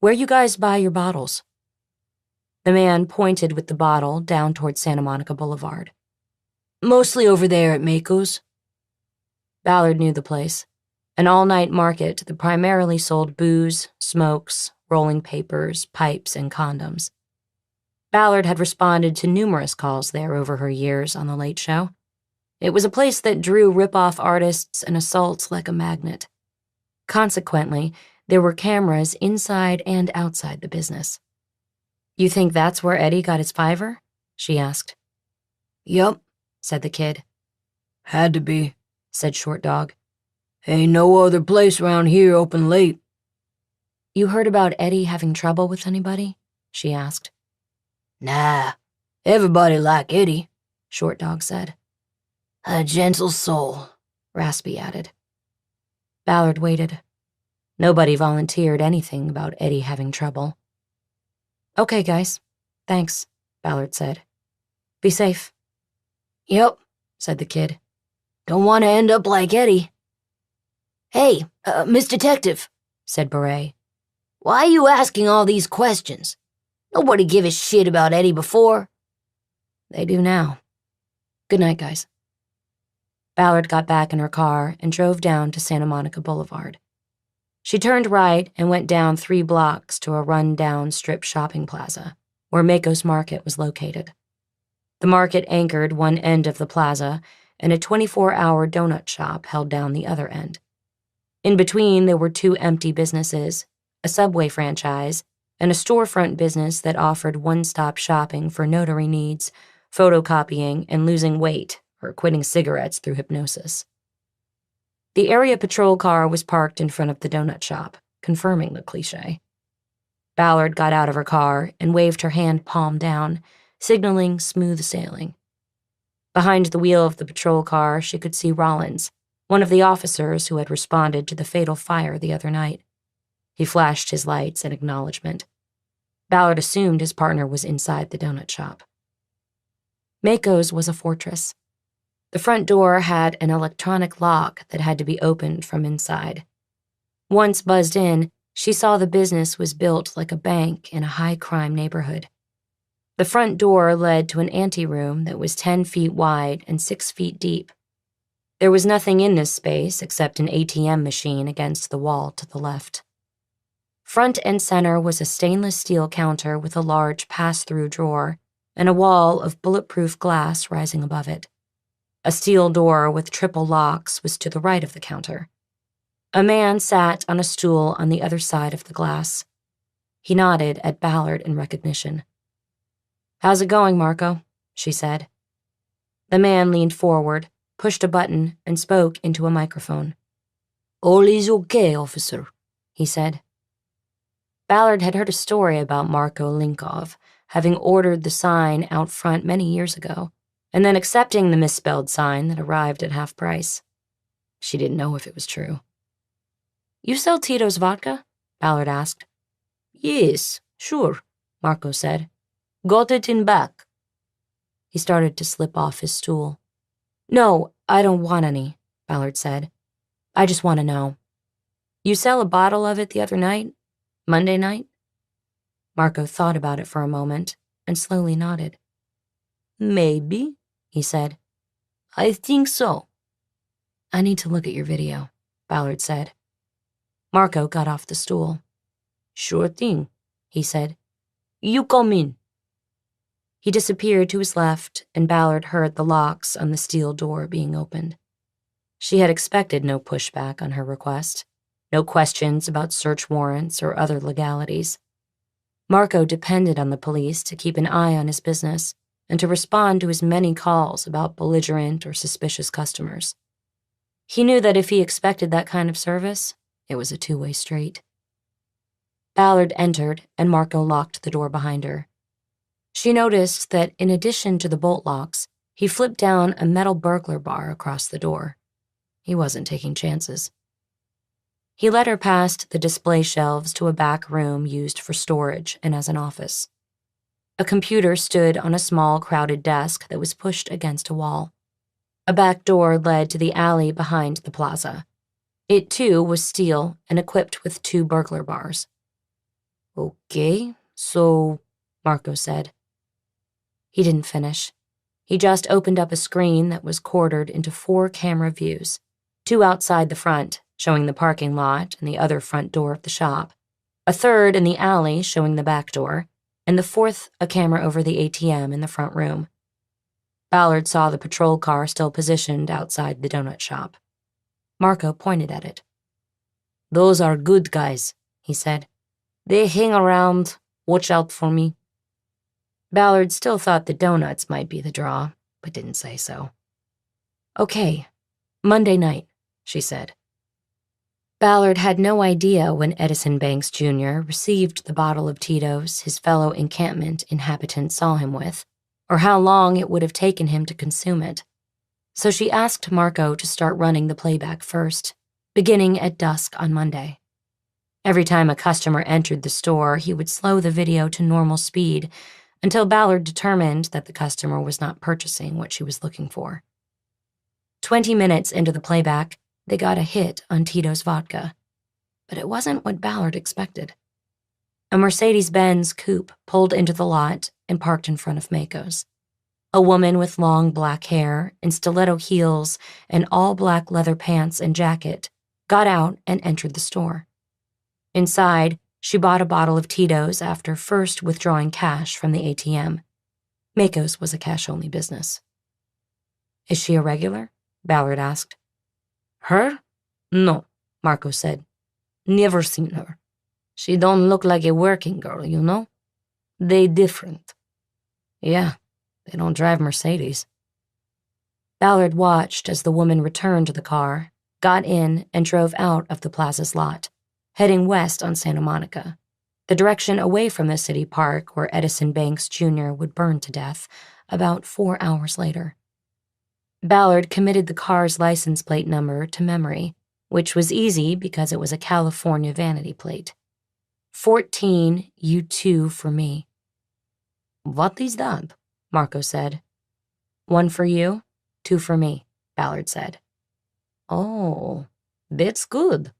[SPEAKER 2] "Where you guys buy your bottles?" The man pointed with the bottle down toward Santa Monica Boulevard.
[SPEAKER 3] "Mostly over there at Mako's."
[SPEAKER 2] Ballard knew the place, an all-night market that primarily sold booze, smokes, rolling papers, pipes, and condoms. Ballard had responded to numerous calls there over her years on The Late Show. It was a place that drew rip-off artists and assaults like a magnet. Consequently, there were cameras inside and outside the business. "You think that's where Eddie got his $5?" she asked.
[SPEAKER 3] "Yup,"
[SPEAKER 2] said the kid.
[SPEAKER 3] "Had to be,"
[SPEAKER 2] said Short Dog.
[SPEAKER 3] "Ain't no other place around here open late."
[SPEAKER 2] "You heard about Eddie having trouble with anybody?" she asked.
[SPEAKER 3] "Nah, everybody like Eddie,"
[SPEAKER 2] Short Dog said.
[SPEAKER 3] "A gentle soul,"
[SPEAKER 2] Raspy added. Ballard waited. Nobody volunteered anything about Eddie having trouble. "Okay, guys. Thanks," Ballard said. "Be safe."
[SPEAKER 3] "Yep,"
[SPEAKER 2] said the kid.
[SPEAKER 3] "Don't want to end up like Eddie." "Hey, Miss Detective,"
[SPEAKER 2] said Beret.
[SPEAKER 3] "Why are you asking all these questions? Nobody give a shit about Eddie before."
[SPEAKER 2] "They do now. Good night, guys." Ballard got back in her car and drove down to Santa Monica Boulevard. She turned right and went down 3 blocks to a run-down strip shopping plaza, where Mako's Market was located. The market anchored one end of the plaza, and a 24-hour donut shop held down the other end. In between, there were 2 empty businesses, a Subway franchise, and a storefront business that offered one-stop shopping for notary needs, photocopying, and losing weight, or quitting cigarettes through hypnosis. The area patrol car was parked in front of the donut shop, confirming the cliché. Ballard got out of her car and waved her hand palm down, signaling smooth sailing. Behind the wheel of the patrol car, she could see Rollins, one of the officers who had responded to the fatal fire the other night. He flashed his lights in acknowledgement. Ballard assumed his partner was inside the donut shop. Mako's was a fortress. The front door had an electronic lock that had to be opened from inside. Once buzzed in, she saw the business was built like a bank in a high-crime neighborhood. The front door led to an anteroom that was 10 feet wide and 6 feet deep. There was nothing in this space except an ATM machine against the wall to the left. Front and center was a stainless steel counter with a large pass-through drawer and a wall of bulletproof glass rising above it. A steel door with triple locks was to the right of the counter. A man sat on a stool on the other side of the glass. He nodded at Ballard in recognition. "How's it going, Marco?" she said. The man leaned forward, pushed a button, and spoke into a microphone. "All is okay, officer," he said. Ballard had heard a story about Marco Linkov, having ordered the sign out front many years ago, and then accepting the misspelled sign that arrived at half price. She didn't know if it was true. "You sell Tito's vodka?" Ballard asked. "Yes, sure," Marco said. "Got it in back." He started to slip off his stool. "No, I don't want any," Ballard said. "I just want to know. You sell a bottle of it the other night? Monday night?" Marco thought about it for a moment and slowly nodded. "Maybe," he said. "I think so." "I need to look at your video," Ballard said. Marco got off the stool. "Sure thing," he said. "You come in." He disappeared to his left, and Ballard heard the locks on the steel door being opened. She had expected no pushback on her request, no questions about search warrants or other legalities. Marco depended on the police to keep an eye on his business and to respond to his many calls about belligerent or suspicious customers. He knew that if he expected that kind of service, it was a two-way street. Ballard entered, and Marco locked the door behind her. She noticed that in addition to the bolt locks, he flipped down a metal burglar bar across the door. He wasn't taking chances. He led her past the display shelves to a back room used for storage and as an office. A computer stood on a small, crowded desk that was pushed against a wall. A back door led to the alley behind the plaza. It, too, was steel and equipped with 2 burglar bars. "Okay, so," Marco said. He didn't finish. He just opened up a screen that was quartered into 4 camera views, 2 outside the front, showing the parking lot and the other front door of the shop, a 3rd in the alley showing the back door, and the 4th a camera over the ATM in the front room. Ballard saw the patrol car still positioned outside the donut shop. Marco pointed at it. "Those are good guys," he said. "They hang around, watch out for me." Ballard still thought the donuts might be the draw, but didn't say so. "Okay, Monday night," she said. Ballard had no idea when Edison Banks Jr. received the bottle of Tito's his fellow encampment inhabitant saw him with, or how long it would have taken him to consume it. So she asked Marco to start running the playback first, beginning at dusk on Monday. Every time a customer entered the store, he would slow the video to normal speed until Ballard determined that the customer was not purchasing what she was looking for. 20 minutes into the playback, they got a hit on Tito's vodka, but it wasn't what Ballard expected. A Mercedes-Benz coupe pulled into the lot and parked in front of Mako's. A woman with long black hair and stiletto heels and all-black leather pants and jacket got out and entered the store. Inside, she bought a bottle of Tito's after first withdrawing cash from the ATM. Mako's was a cash-only business. "Is she a regular?" Ballard asked. "Her? No," Marco said. "Never seen her. She don't look like a working girl, you know? They different." "Yeah, they don't drive Mercedes." Ballard watched as the woman returned to the car, got in, and drove out of the plaza's lot, heading west on Santa Monica, the direction away from the city park where Edison Banks Jr. would burn to death about 4 hours later. Ballard committed the car's license plate number to memory, which was easy because it was a California vanity plate. 14 U2 for me. "What is that?" Marco said. "1 for you, 2 for me," Ballard said. "Oh, that's good."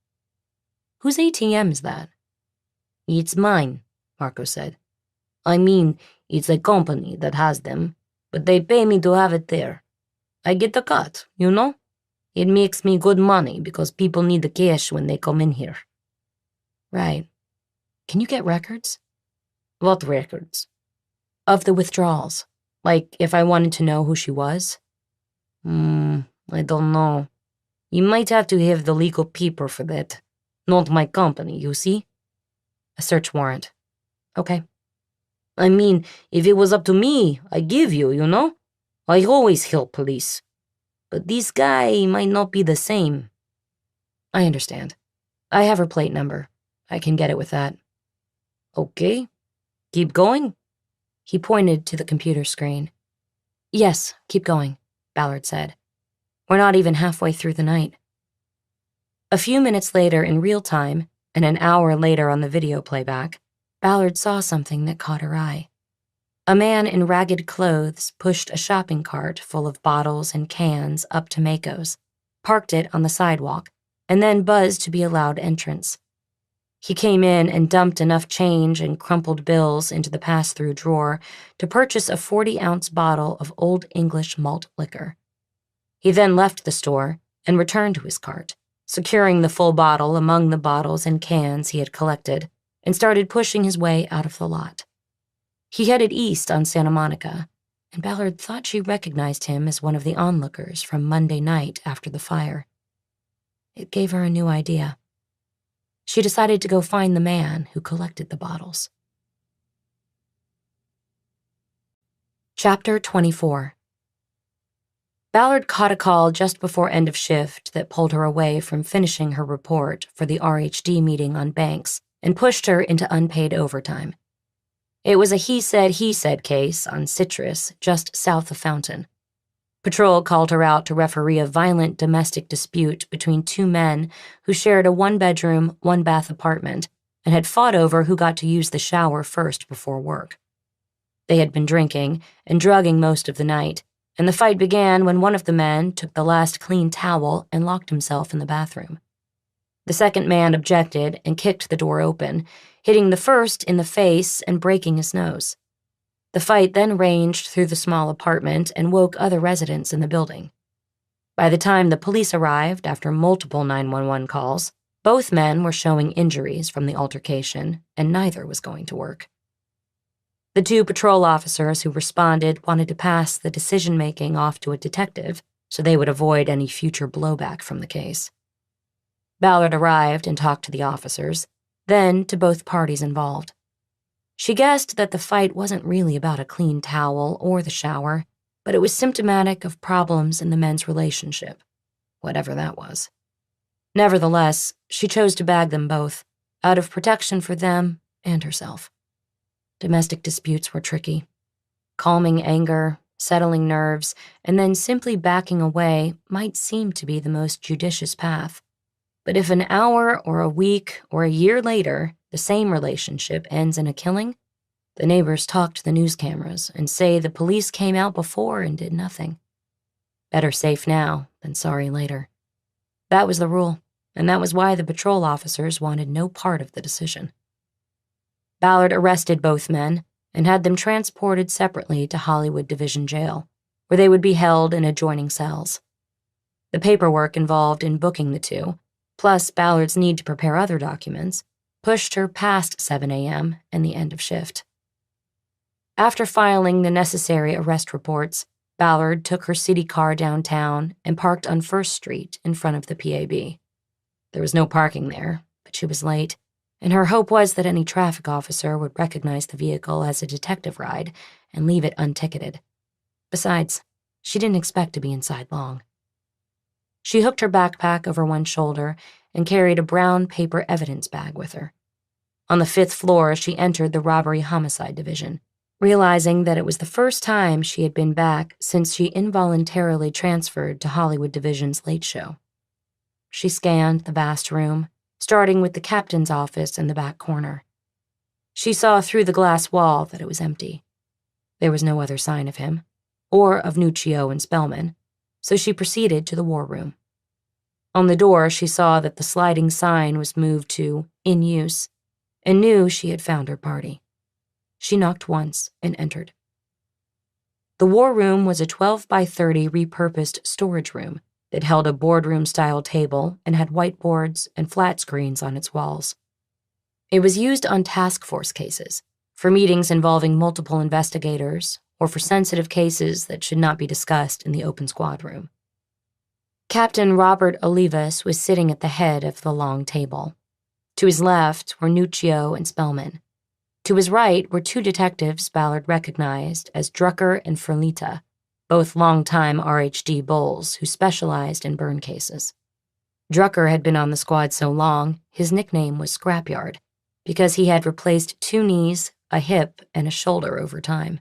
[SPEAKER 2] "Whose ATM is that?" "It's mine," Marco said. "I mean,
[SPEAKER 3] It's a company that has them, but they pay me to have it there. I get a cut, you know? It makes me good money because people need the cash when they come in here.
[SPEAKER 2] Right. Can you get records?
[SPEAKER 3] What records?
[SPEAKER 2] Of the withdrawals. Like, if I wanted to know who she was?
[SPEAKER 3] I don't know. You might have to have the legal people for that. Not my company, you see?
[SPEAKER 2] A search warrant. Okay.
[SPEAKER 3] I mean, if it was up to me, I'd give you, you know? I always help police. But this guy might not be the same.
[SPEAKER 2] I understand. I have her plate number. I can get it with that.
[SPEAKER 3] Okay. Keep going?
[SPEAKER 2] He pointed to the computer screen. Yes, keep going, Ballard said. We're not even halfway through the night. A few minutes later in real time, and an hour later on the video playback, Ballard saw something that caught her eye. A man in ragged clothes pushed a shopping cart full of bottles and cans up to Mako's, parked it on the sidewalk, and then buzzed to be allowed entrance. He came in and dumped enough change and crumpled bills into the pass-through drawer to purchase a 40-ounce bottle of Old English malt liquor. He then left the store and returned to his cart, securing the full bottle among the bottles and cans he had collected, and started pushing his way out of the lot. He headed east on Santa Monica, and Ballard thought she recognized him as one of the onlookers from Monday night after the fire. It gave her a new idea. She decided to go find the man who collected the bottles. Chapter 24. Ballard caught a call just before end of shift that pulled her away from finishing her report for the RHD meeting on banks and pushed her into unpaid overtime. It was a he said case on Citrus, just south of Fountain. Patrol called her out to referee a violent domestic dispute between two men who shared a one-bedroom, one-bath apartment and had fought over who got to use the shower first before work. They had been drinking and drugging most of the night, and the fight began when one of the men took the last clean towel and locked himself in the bathroom. The second man objected and kicked the door open, hitting the first in the face and breaking his nose. The fight then ranged through the small apartment and woke other residents in the building. By the time the police arrived after multiple 911 calls, both men were showing injuries from the altercation, and neither was going to work. The two patrol officers who responded wanted to pass the decision-making off to a detective so they would avoid any future blowback from the case. Ballard arrived and talked to the officers, then to both parties involved. She guessed that the fight wasn't really about a clean towel or the shower, but it was symptomatic of problems in the men's relationship, whatever that was. Nevertheless, she chose to bag them both, out of protection for them and herself. Domestic disputes were tricky. Calming anger, settling nerves, and then simply backing away might seem to be the most judicious path. But if an hour or a week or a year later, the same relationship ends in a killing, the neighbors talk to the news cameras and say the police came out before and did nothing. Better safe now than sorry later. That was the rule, and that was why the patrol officers wanted no part of the decision. Ballard arrested both men and had them transported separately to Hollywood Division Jail, where they would be held in adjoining cells. The paperwork involved in booking the two, plus Ballard's need to prepare other documents, pushed her past 7 a.m. and the end of shift. After filing the necessary arrest reports, Ballard took her city car downtown and parked on 1st Street in front of the PAB. There was no parking there, but she was late, and her hope was that any traffic officer would recognize the vehicle as a detective ride and leave it unticketed. Besides, she didn't expect to be inside long. She hooked her backpack over one shoulder and carried a brown paper evidence bag with her. On the 5th floor, she entered the robbery-homicide division, realizing that it was the first time she had been back since she involuntarily transferred to Hollywood Division's late show. She scanned the vast room, starting with the captain's office in the back corner. She saw through the glass wall that it was empty. There was no other sign of him, or of Nuccio and Spellman, so she proceeded to the war room. On the door, she saw that the sliding sign was moved to "In Use," and knew she had found her party. She knocked once and entered. The war room was a 12 by 30 repurposed storage room that held a boardroom-style table and had whiteboards and flat screens on its walls. It was used on task force cases, for meetings involving multiple investigators, or for sensitive cases that should not be discussed in the open squad room. Captain Robert Olivas was sitting at the head of the long table. To his left were Nuccio and Spellman. To his right were two detectives Ballard recognized as Drucker and Ferlita, both longtime RHD bulls who specialized in burn cases. Drucker had been on the squad so long, his nickname was Scrapyard, because he had replaced 2 knees, a hip, and a shoulder over time.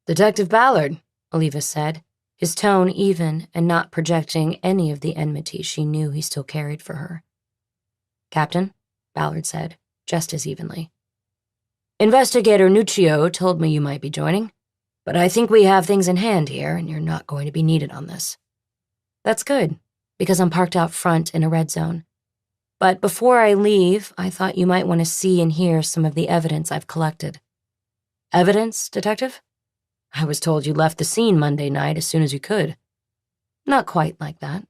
[SPEAKER 2] "Detective Ballard," Olivas said, his tone even and not projecting any of the enmity she knew he still carried for her. "Captain," Ballard said, just as evenly. "Investigator Nuccio told me you might be joining, but I think we have things in hand here and you're not going to be needed on this." "That's good, because I'm parked out front in a red zone. But before I leave, I thought you might want to see and hear some of the evidence I've collected." "Evidence, Detective? I was told you left the scene Monday night as soon as you could." "Not quite like that.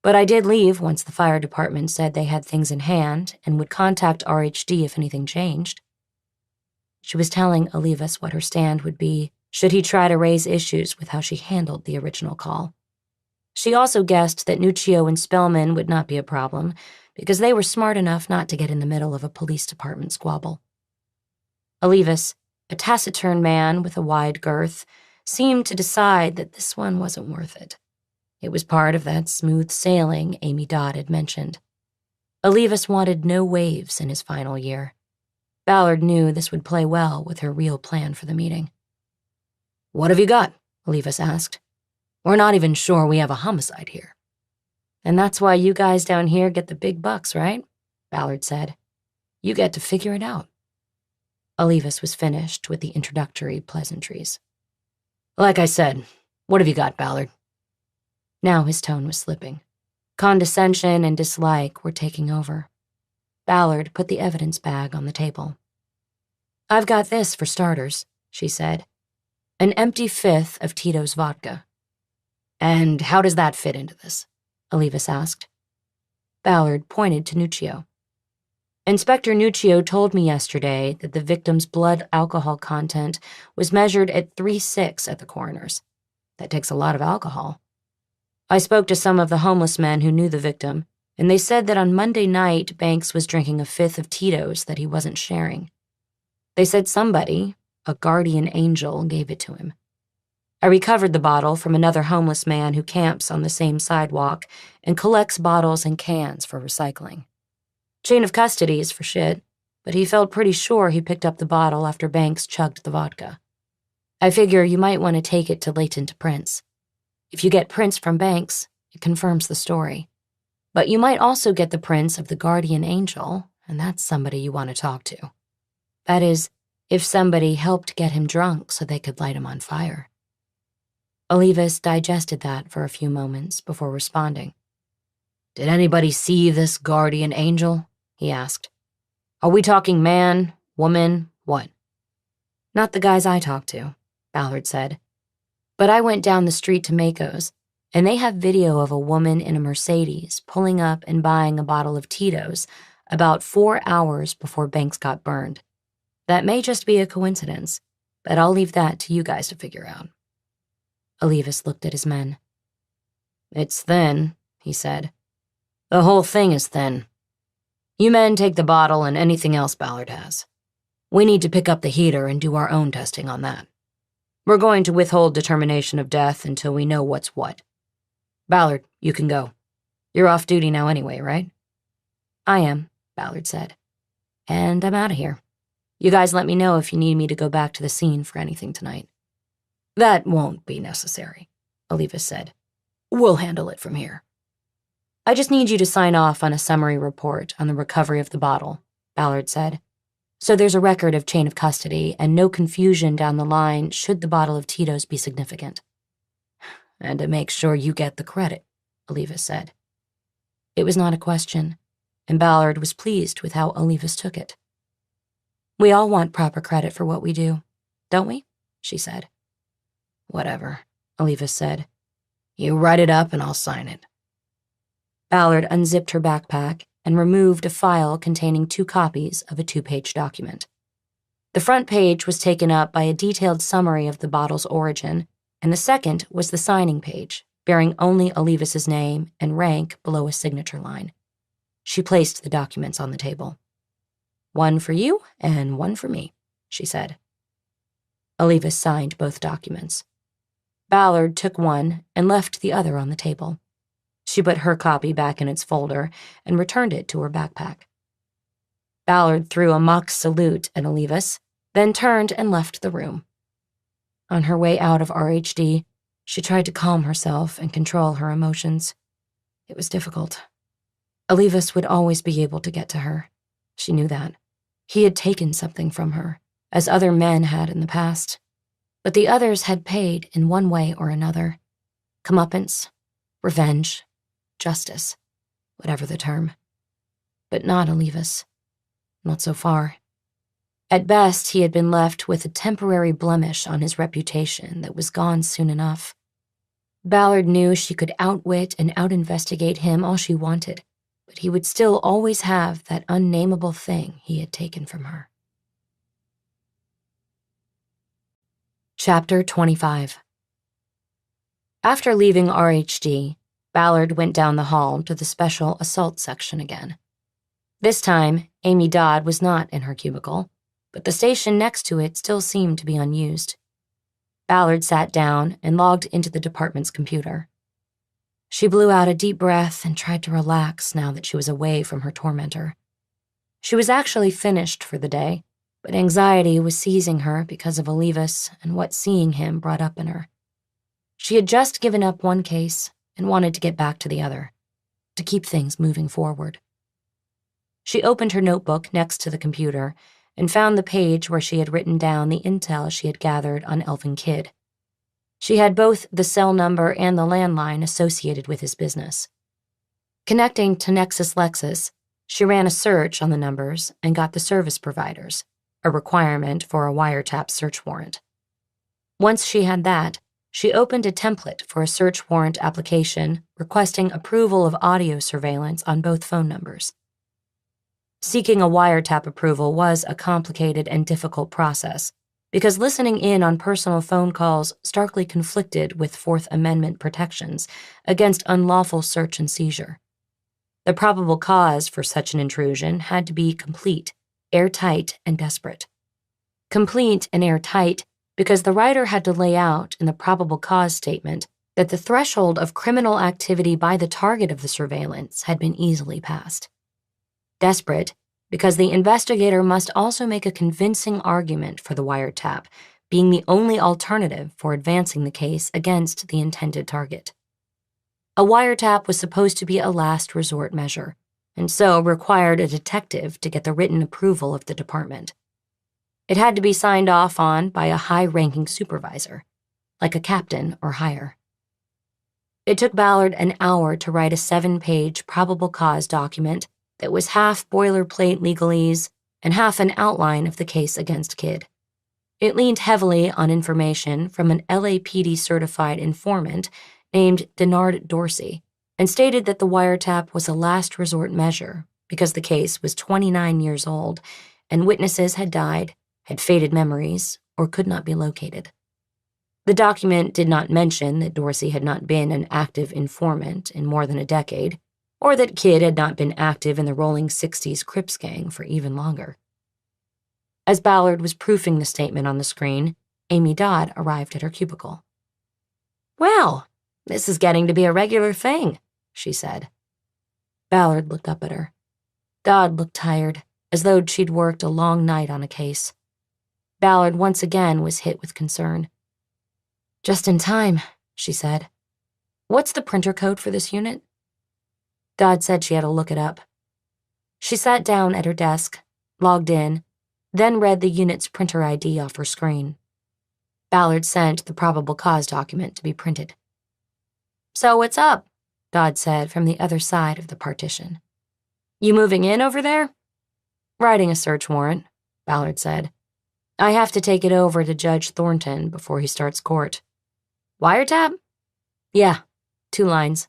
[SPEAKER 2] But I did leave once the fire department said they had things in hand and would contact RHD if anything changed." She was telling Olivas what her stand would be should he try to raise issues with how she handled the original call. She also guessed that Nuccio and Spellman would not be a problem because they were smart enough not to get in the middle of a police department squabble. Olivas, a taciturn man with a wide girth, seemed to decide that this one wasn't worth it. It was part of that smooth sailing Amy Dodd had mentioned. Olivas wanted no waves in his final year. Ballard knew this would play well with her real plan for the meeting. "What have you got?" Olivas asked. "We're not even sure we have a homicide here." "And that's why you guys down here get the big bucks, right?" Ballard said. "You get to figure it out." Olivas was finished with the introductory pleasantries. "Like I said, what have you got, Ballard?" Now his tone was slipping. Condescension and dislike were taking over. Ballard put the evidence bag on the table. "I've got this for starters," she said. "An empty 5th of Tito's vodka." "And how does that fit into this?" Olivas asked. Ballard pointed to Nuccio. "Inspector Nuccio told me yesterday that the victim's blood alcohol content was measured at 3.6 at the coroner's. That takes a lot of alcohol. I spoke to some of the homeless men who knew the victim, and they said that on Monday night Banks was drinking a 5th of Tito's that he wasn't sharing. They said somebody, a guardian angel, gave it to him. I recovered the bottle from another homeless man who camps on the same sidewalk and collects bottles and cans for recycling. Chain of custody is for shit, but he felt pretty sure he picked up the bottle after Banks chugged the vodka. I figure you might want to take it to latent prints. If you get prints from Banks, it confirms the story. But you might also get the prints of the guardian angel, and that's somebody you want to talk to. That is, if somebody helped get him drunk so they could light him on fire." Olivas digested that for a few moments before responding. "Did anybody see this guardian angel?" he asked. "Are we talking man, woman, what?" "Not the guys I talked to," Ballard said. "But I went down the street to Mako's, and they have video of a woman in a Mercedes pulling up and buying a bottle of Tito's about 4 hours before Banks got burned. That may just be a coincidence, but I'll leave that to you guys to figure out." Olivas looked at his men. "It's thin," he said. "The whole thing is thin. You men take the bottle and anything else Ballard has. We need to pick up the heater and do our own testing on that. We're going to withhold determination of death until we know what's what. Ballard, you can go. You're off duty now anyway, right?" "I am," Ballard said. "And I'm out of here. You guys let me know if you need me to go back to the scene for anything tonight." "That won't be necessary," Olivas said. "We'll handle it from here." "I just need you to sign off on a summary report on the recovery of the bottle," Ballard said. "So there's a record of chain of custody and no confusion down the line should the bottle of Tito's be significant." "And to make sure you get the credit," Olivas said. It was not a question, and Ballard was pleased with how Olivas took it. We all want proper credit for what we do, don't we? She said.
[SPEAKER 3] Whatever, Olivas said. You write it up and I'll sign it.
[SPEAKER 2] Ballard unzipped her backpack and removed a file containing 2 copies of a 2-page document. The front page was taken up by a detailed summary of the bottle's origin, and the second was the signing page, bearing only Olivas's name and rank below a signature line. She placed the documents on the table. "One for you and one for me," she said. Olivas signed both documents. Ballard took one and left the other on the table. She put her copy back in its folder and returned it to her backpack. Ballard threw a mock salute at Olivas, then turned and left the room. On her way out of RHD, she tried to calm herself and control her emotions. It was difficult. Olivas would always be able to get to her. She knew that. He had taken something from her, as other men had in the past. But the others had paid in one way or another. Comeuppance, revenge, justice, whatever the term. But not Olivas. Not so far. At best, he had been left with a temporary blemish on his reputation that was gone soon enough. Ballard knew she could outwit and outinvestigate him all she wanted, but he would still always have that unnameable thing he had taken from her. Chapter 25. After leaving RHD, Ballard went down the hall to the special assault section again. This time, Amy Dodd was not in her cubicle, but the station next to it still seemed to be unused. Ballard sat down and logged into the department's computer. She blew out a deep breath and tried to relax now that she was away from her tormentor. She was actually finished for the day, but anxiety was seizing her because of Olivas and what seeing him brought up in her. She had just given up one case and wanted to get back to the other, to keep things moving forward. She opened her notebook next to the computer and found the page where she had written down the intel she had gathered on Elvin Kidd. She had both the cell number and the landline associated with his business. Connecting to Nexus Lexus, she ran a search on the numbers and got the service providers, a requirement for a wiretap search warrant. Once she had that, she opened a template for a search warrant application requesting approval of audio surveillance on both phone numbers. Seeking a wiretap approval was a complicated and difficult process because listening in on personal phone calls starkly conflicted with Fourth Amendment protections against unlawful search and seizure. The probable cause for such an intrusion had to be complete, airtight, and desperate. Complete and airtight because the writer had to lay out in the probable cause statement that the threshold of criminal activity by the target of the surveillance had been easily passed. Desperate because the investigator must also make a convincing argument for the wiretap, being the only alternative for advancing the case against the intended target. A wiretap was supposed to be a last resort measure, and so required a detective to get the written approval of the department. It had to be signed off on by a high-ranking supervisor, like a captain or higher. It took Ballard an hour to write a 7-page probable cause document that was half boilerplate legalese and half an outline of the case against Kidd. It leaned heavily on information from an LAPD-certified informant named Denard Dorsey and stated that the wiretap was a last resort measure because the case was 29 years old and witnesses had died, had faded memories, or could not be located. The document did not mention that Dorsey had not been an active informant in more than a decade, or that Kidd had not been active in the rolling 60s Crips gang for even longer. As Ballard was proofing the statement on the screen, Amy Dodd arrived at her cubicle. "Well, this is getting to be a regular thing," she said. Ballard looked up at her. Dodd looked tired, as though she'd worked a long night on a case. Ballard once again was hit with concern. "Just in time," she said. "What's the printer code for this unit?" Dodd said she had to look it up. She sat down at her desk, logged in, then read the unit's printer ID off her screen. Ballard sent the probable cause document to be printed. "So what's up?" Dodd said from the other side of the partition. "You moving in over there?" "Writing a search warrant.
[SPEAKER 3] Ballard said. I have to take it over to Judge Thornton before he starts court. Wiretap? Yeah, 2 lines.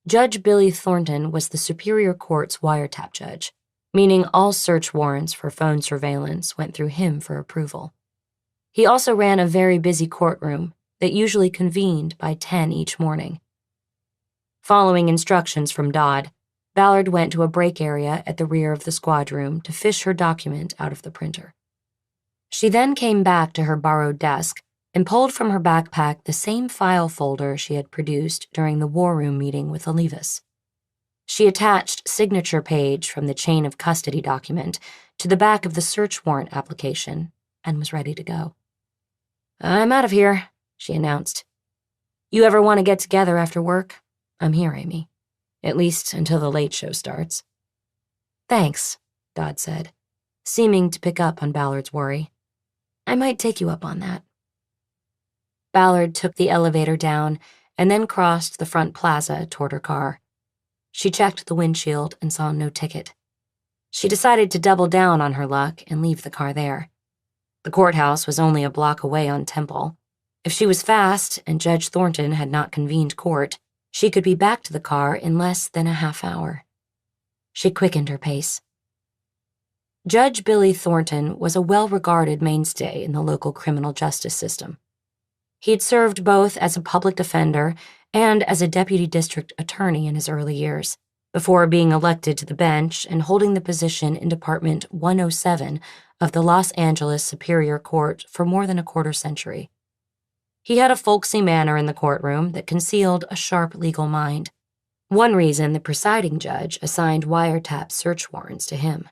[SPEAKER 3] Judge Billy Thornton was the Superior Court's wiretap judge, meaning all search warrants for phone surveillance went through him for approval. He also ran a very busy courtroom that usually convened by 10 each morning. Following instructions from Dodd, Ballard went to a break area at the rear of the squad room to fish her document out of the printer. She then came back to her borrowed desk and pulled from her backpack the same file folder she had produced during the war room meeting with Olivas. She attached signature page from the chain of custody document to the back of the search warrant application and was ready to go. I'm out of here, she announced. You ever want to get together after work? I'm here, Amy. At least until the late show starts. Thanks, Dodd said, seeming to pick up on Ballard's worry. I might take you up on that. Ballard took the elevator down and then crossed the front plaza toward her car. She checked the windshield and saw no ticket. She decided to double down on her luck and leave the car there. The courthouse was only a block away on Temple. If she was fast and Judge Thornton had not convened court, she could be back to the car in less than a half hour. She quickened her pace. Judge Billy Thornton was a well-regarded mainstay in the local criminal justice system. He had served both as a public defender and as a deputy district attorney in his early years, before being elected to the bench and holding the position in Department 107 of the Los Angeles Superior Court for more than a quarter century. He had a folksy manner in the courtroom that concealed a sharp legal mind. One reason the presiding judge assigned wiretap search warrants to him.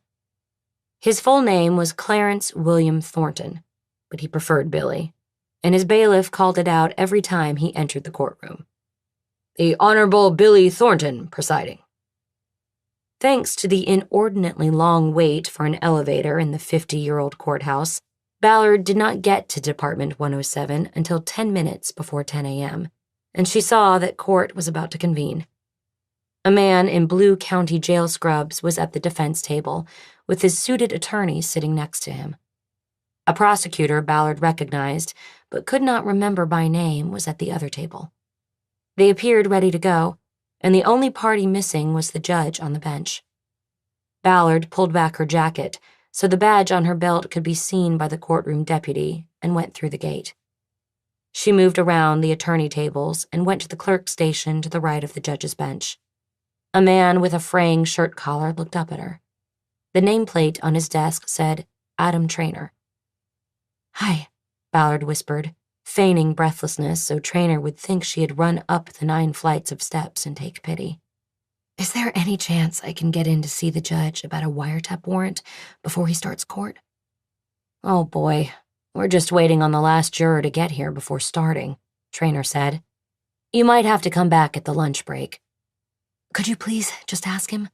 [SPEAKER 3] His full name was Clarence William Thornton, but he preferred Billy, and his bailiff called it out every time he entered the courtroom. The Honorable Billy Thornton presiding. Thanks to the inordinately long wait for an elevator in the 50-year-old courthouse, Ballard did not get to Department 107 until 10 minutes before 10 a.m., and she saw that court was about to convene. A man in blue county jail scrubs was at the defense table, with his suited attorney sitting next to him. A prosecutor Ballard recognized, but could not remember by name, was at the other table. They appeared ready to go, and the only party missing was the judge on the bench. Ballard pulled back her jacket so the badge on her belt could be seen by the courtroom deputy and went through the gate. She moved around the attorney tables and went to the clerk's station to the right of the judge's bench. A man with a fraying shirt collar looked up at her. The nameplate on his desk said, Adam Traynor. Hi, Ballard whispered, feigning breathlessness so Traynor would think she had run up the 9 flights of steps and take pity. Is there any chance I can get in to see the judge about a wiretap warrant before he starts court? Oh boy, we're just waiting on the last juror to get here before starting, Traynor said. You might have to come back at the lunch break. Could you please just ask him?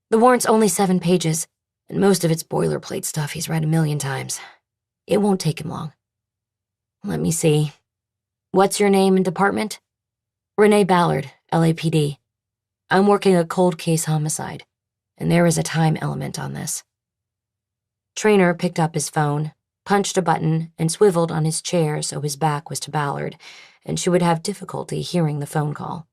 [SPEAKER 3] The warrant's only 7 pages, and most of it's boilerplate stuff he's read a million times. It won't take him long. Let me see. What's your name and department? Renée Ballard, LAPD. I'm working a cold case homicide, and there is a time element on this. Traynor picked up his phone, punched a button, and swiveled on his chair so his back was to Ballard, and she would have difficulty hearing the phone call.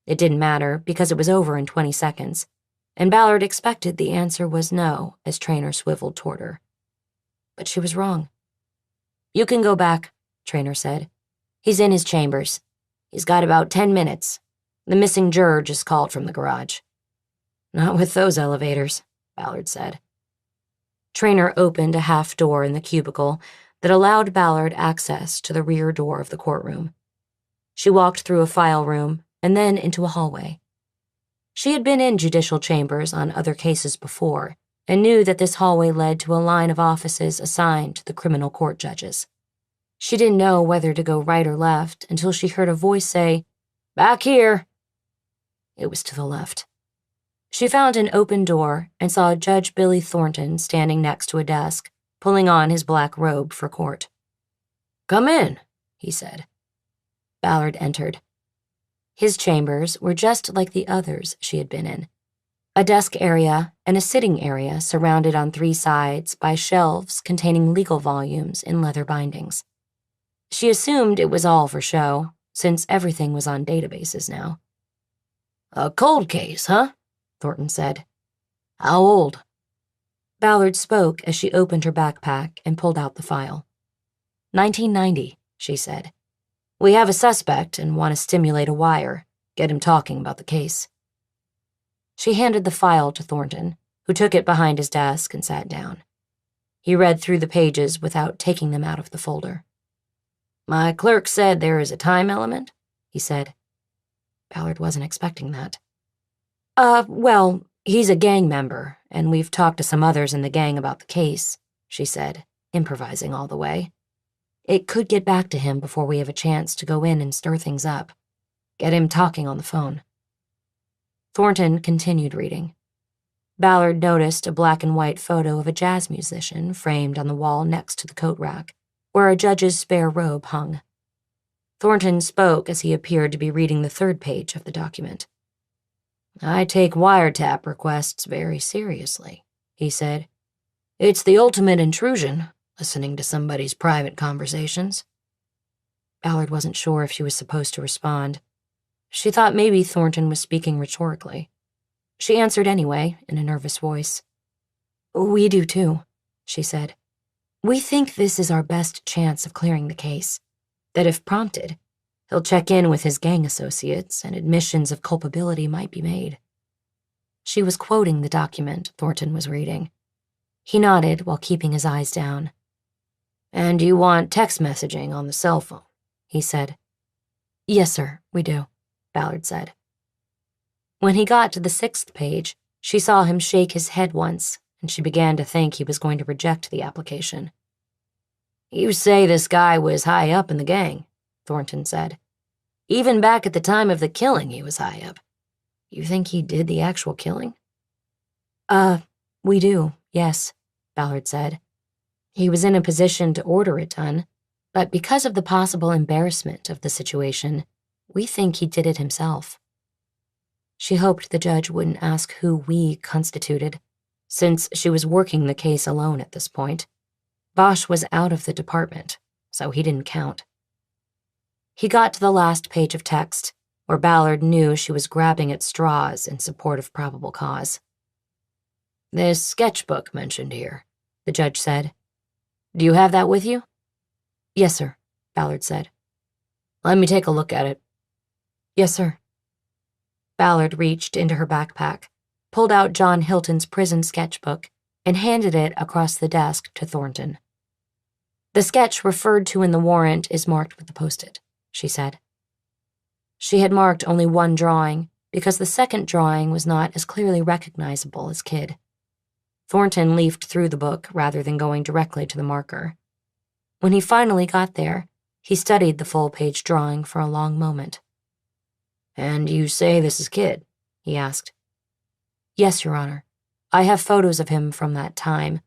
[SPEAKER 3] It didn't matter because it was over in 20 seconds, and Ballard expected the answer was no as Traynor swiveled toward her. But she was wrong. You can go back, Traynor said. He's in his chambers. He's got about 10 minutes. The missing juror just called from the garage. Not with those elevators, Ballard said. Traynor opened a half door in the cubicle that allowed Ballard access to the rear door of the courtroom. She walked through a file room and then into a hallway. She had been in judicial chambers on other cases before and knew that this hallway led to a line of offices assigned to the criminal court judges. She didn't know whether to go right or left until she heard a voice say, "Back here." It was to the left. She found an open door and saw Judge Billy Thornton standing next to a desk, pulling on his black robe for court. "Come in," he said. Ballard entered. His chambers were just like the others she had been in.
[SPEAKER 2] a desk area and a sitting area surrounded on 3 sides by shelves containing legal volumes in leather bindings. She assumed it was all for show, since everything was on databases now.
[SPEAKER 3] A cold case, huh? Thornton said. How old?
[SPEAKER 2] Ballard spoke as she opened her backpack and pulled out the file. 1990, she said. We have a suspect and want to stimulate a wire, get him talking about the case. She handed the file to Thornton, who took it behind his desk and sat down. He read through the pages without taking them out of the folder.
[SPEAKER 3] My clerk said there is a time element, he said.
[SPEAKER 2] Ballard wasn't expecting that. Well, he's a gang member, and we've talked to some others in the gang about the case, she said, improvising all the way. It could get back to him before we have a chance to go in and stir things up. Get him talking on the phone. Thornton continued reading. Ballard noticed a black and white photo of a jazz musician framed on the wall next to the coat rack, where a judge's spare robe hung. Thornton spoke as he appeared to be reading the 3rd page of the document.
[SPEAKER 3] I take wiretap requests very seriously, he said. It's the ultimate intrusion, listening to somebody's private conversations.
[SPEAKER 2] Ballard wasn't sure if she was supposed to respond. She thought maybe Thornton was speaking rhetorically. She answered anyway, in a nervous voice. We do too, she said. We think this is our best chance of clearing the case. That if prompted, he'll check in with his gang associates and admissions of culpability might be made. She was quoting the document Thornton was reading. He nodded while keeping his eyes down.
[SPEAKER 3] And you want text messaging on the cell phone, he said.
[SPEAKER 2] Yes, sir, we do, Ballard said. When he got to the 6th page, she saw him shake his head once, and she began to think he was going to reject the application.
[SPEAKER 3] You say this guy was high up in the gang, Thornton said. Even back at the time of the killing, he was high up. You think he did the actual killing?
[SPEAKER 2] We do, yes, Ballard said. He was in a position to order it done, but because of the possible embarrassment of the situation, we think he did it himself. She hoped the judge wouldn't ask who we constituted, since she was working the case alone at this point. Bosch was out of the department, so he didn't count. He got to the last page of text, where Ballard knew she was grabbing at straws in support of probable cause.
[SPEAKER 3] This sketchbook mentioned here, the judge said. Do you have that with you?
[SPEAKER 2] Yes, sir, Ballard said.
[SPEAKER 3] Let me take a look at it.
[SPEAKER 2] Yes, sir. Ballard reached into her backpack, pulled out John Hilton's prison sketchbook, and handed it across the desk to Thornton. The sketch referred to in the warrant is marked with the post-it, she said. She had marked only one drawing because the second drawing was not as clearly recognizable as Kid. Thornton leafed through the book rather than going directly to the marker. When he finally got there, he studied the full-page drawing for a long moment.
[SPEAKER 3] And you say this is Kid? He asked.
[SPEAKER 2] Yes, Your Honor. I have photos of him from that time.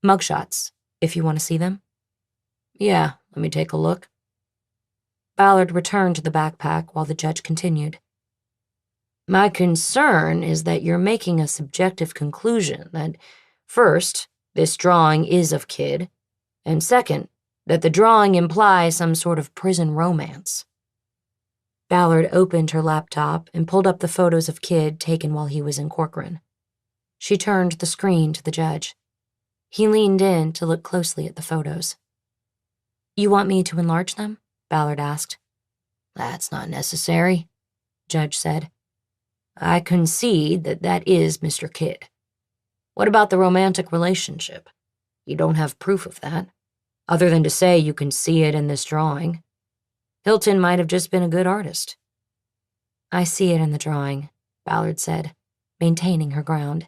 [SPEAKER 2] Mugshots, if you want to see them.
[SPEAKER 3] Yeah, let me take a look.
[SPEAKER 2] Ballard returned to the backpack while the judge continued.
[SPEAKER 3] My concern is that you're making a subjective conclusion that, first, this drawing is of Kid, and second, that the drawing implies some sort of prison romance.
[SPEAKER 2] Ballard opened her laptop and pulled up the photos of Kid taken while he was in Corcoran. She turned the screen to the judge. He leaned in to look closely at the photos. You want me to enlarge them? Ballard asked.
[SPEAKER 3] That's not necessary,
[SPEAKER 2] Judge said.
[SPEAKER 3] I concede that that is Mr. Kid. What about the romantic relationship? You don't have proof of that, other than to say you can see it in this drawing. Hilton might have just been a good artist.
[SPEAKER 2] I see it in the drawing, Ballard said, maintaining her ground.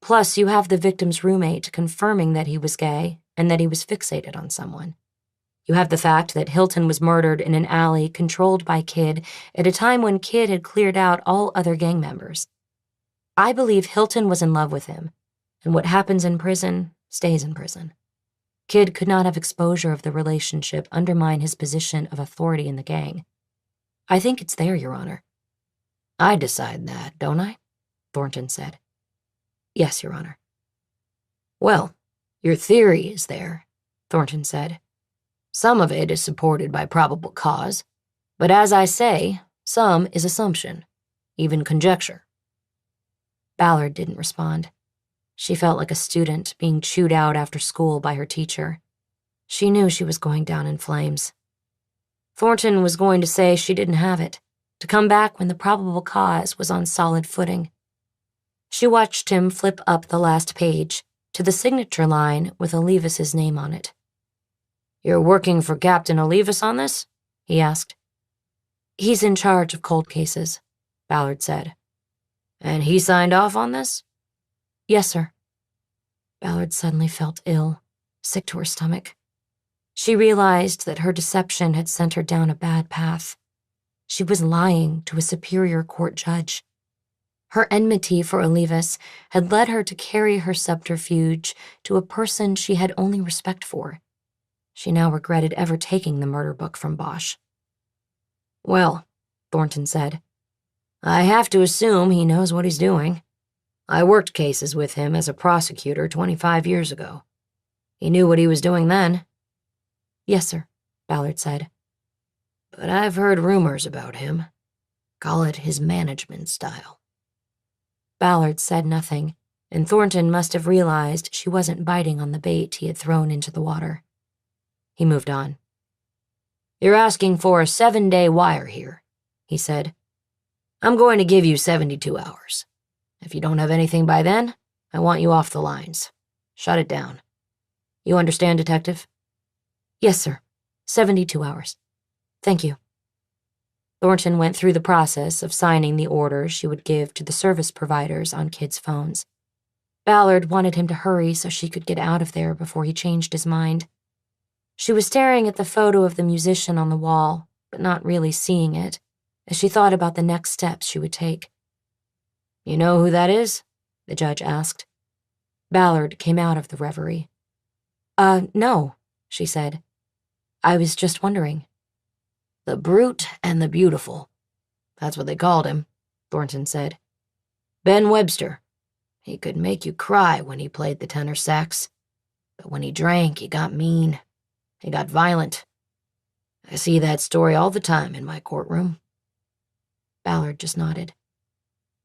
[SPEAKER 2] Plus, you have the victim's roommate confirming that he was gay and that he was fixated on someone. You have the fact that Hilton was murdered in an alley controlled by Kid at a time when Kid had cleared out all other gang members. I believe Hilton was in love with him, and what happens in prison stays in prison. Kid could not have exposure of the relationship undermine his position of authority in the gang. I think it's there, Your Honor.
[SPEAKER 3] I decide that, don't I? Thornton said. Yes, Your Honor. Well, your theory is there, Thornton said. Some of it is supported by probable cause, but as I say, some is assumption, even conjecture. Ballard didn't respond. She felt like a student being chewed out after school by her teacher. She knew she was going down in flames. Thornton was going to say she didn't have it, to come back when the probable cause was on solid footing. She watched him flip up the last page to the signature line with Olivas' name on it. You're working for Captain Olivas on this? He asked. He's in charge of cold cases, Ballard said. And he signed off on this? Yes, sir. Ballard suddenly felt ill, sick to her stomach. She realized that her deception had sent her down a bad path. She was lying to a superior court judge. Her enmity for Olivas had led her to carry her subterfuge to a person she had only respect for. She now regretted ever taking the murder book from Bosch. Well, Thornton said, I have to assume he knows what he's doing. I worked cases with him as a prosecutor 25 years ago. He knew what he was doing then. Yes, sir, Ballard said. But I've heard rumors about him. Call it his management style. Ballard said nothing, and Thornton must have realized she wasn't biting on the bait he had thrown into the water. He moved on. You're asking for a 7-day wire here, he said. I'm going to give you 72 hours. If you don't have anything by then, I want you off the lines. Shut it down. You understand, Detective? Yes, sir. 72 hours. Thank you. Thornton went through the process of signing the orders she would give to the service providers on kids' phones. Ballard wanted him to hurry so she could get out of there before he changed his mind. She was staring at the photo of the musician on the wall, but not really seeing it, as she thought about the next steps she would take. You know who that is? The judge asked. Ballard came out of the reverie. No, she said. I was just wondering. The brute and the beautiful. That's what they called him, Thornton said. Ben Webster. He could make you cry when he played the tenor sax, but when he drank, he got mean. He got violent. I see that story all the time in my courtroom. Ballard just nodded.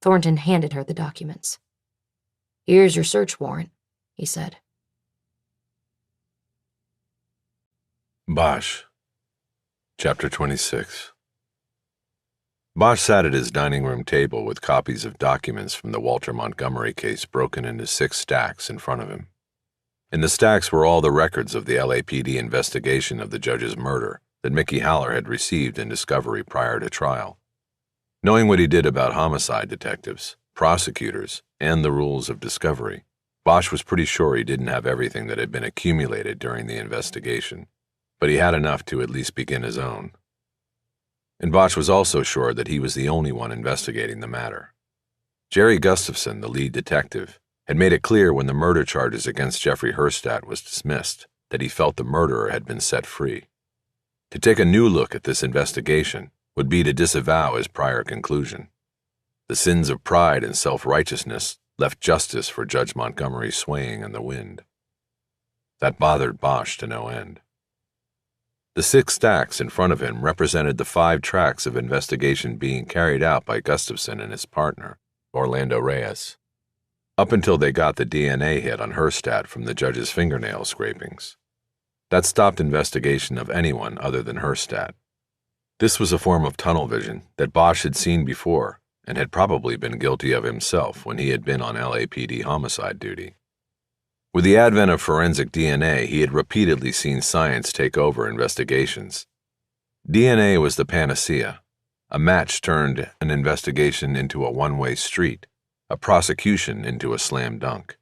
[SPEAKER 3] Thornton handed her the documents. Here's your search warrant, he said.
[SPEAKER 1] Bosch. Chapter 26. Bosch sat at his dining room table with copies of documents from the Walter Montgomery case broken into 6 stacks in front of him. In the stacks were all the records of the LAPD investigation of the judge's murder that Mickey Haller had received in discovery prior to trial. Knowing what he did about homicide detectives, prosecutors, and the rules of discovery, Bosch was pretty sure he didn't have everything that had been accumulated during the investigation, but he had enough to at least begin his own. And Bosch was also sure that he was the only one investigating the matter. Jerry Gustafson, the lead detective, had made it clear when the murder charges against Jeffrey Herstadt was dismissed that he felt the murderer had been set free. To take a new look at this investigation would be to disavow his prior conclusion. The sins of pride and self-righteousness left justice for Judge Montgomery swaying in the wind. That bothered Bosch to no end. The 6 stacks in front of him represented the 5 tracks of investigation being carried out by Gustafson and his partner, Orlando Reyes, up until they got the DNA hit on Herstadt from the judge's fingernail scrapings. That stopped investigation of anyone other than Herstadt. This was a form of tunnel vision that Bosch had seen before and had probably been guilty of himself when he had been on LAPD homicide duty. With the advent of forensic DNA, he had repeatedly seen science take over investigations. DNA was the panacea. A match turned an investigation into a one-way street, a prosecution into a slam dunk.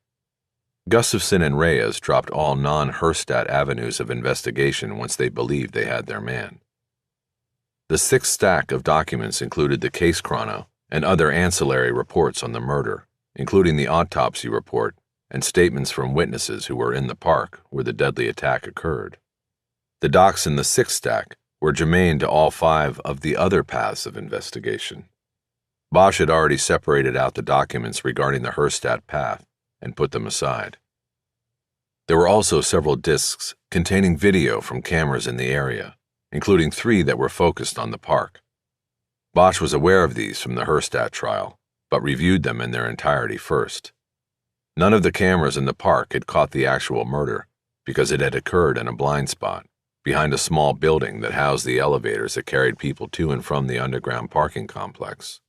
[SPEAKER 1] Gustafson and Reyes dropped all non-Herstadt avenues of investigation once they believed they had their man. The 6th stack of documents included the case chrono and other ancillary reports on the murder, including the autopsy report and statements from witnesses who were in the park where the deadly attack occurred. The docs in the 6th stack were germane to all 5 of the other paths of investigation. Bosch had already separated out the documents regarding the Herstadt path and put them aside. There were also several discs containing video from cameras in the area, including 3 that were focused on the park. Bosch was aware of these from the Herstatt trial, but reviewed them in their entirety first. None of the cameras in the park had caught the actual murder because it had occurred in a blind spot behind a small building that housed the elevators that carried people to and from the underground parking complex.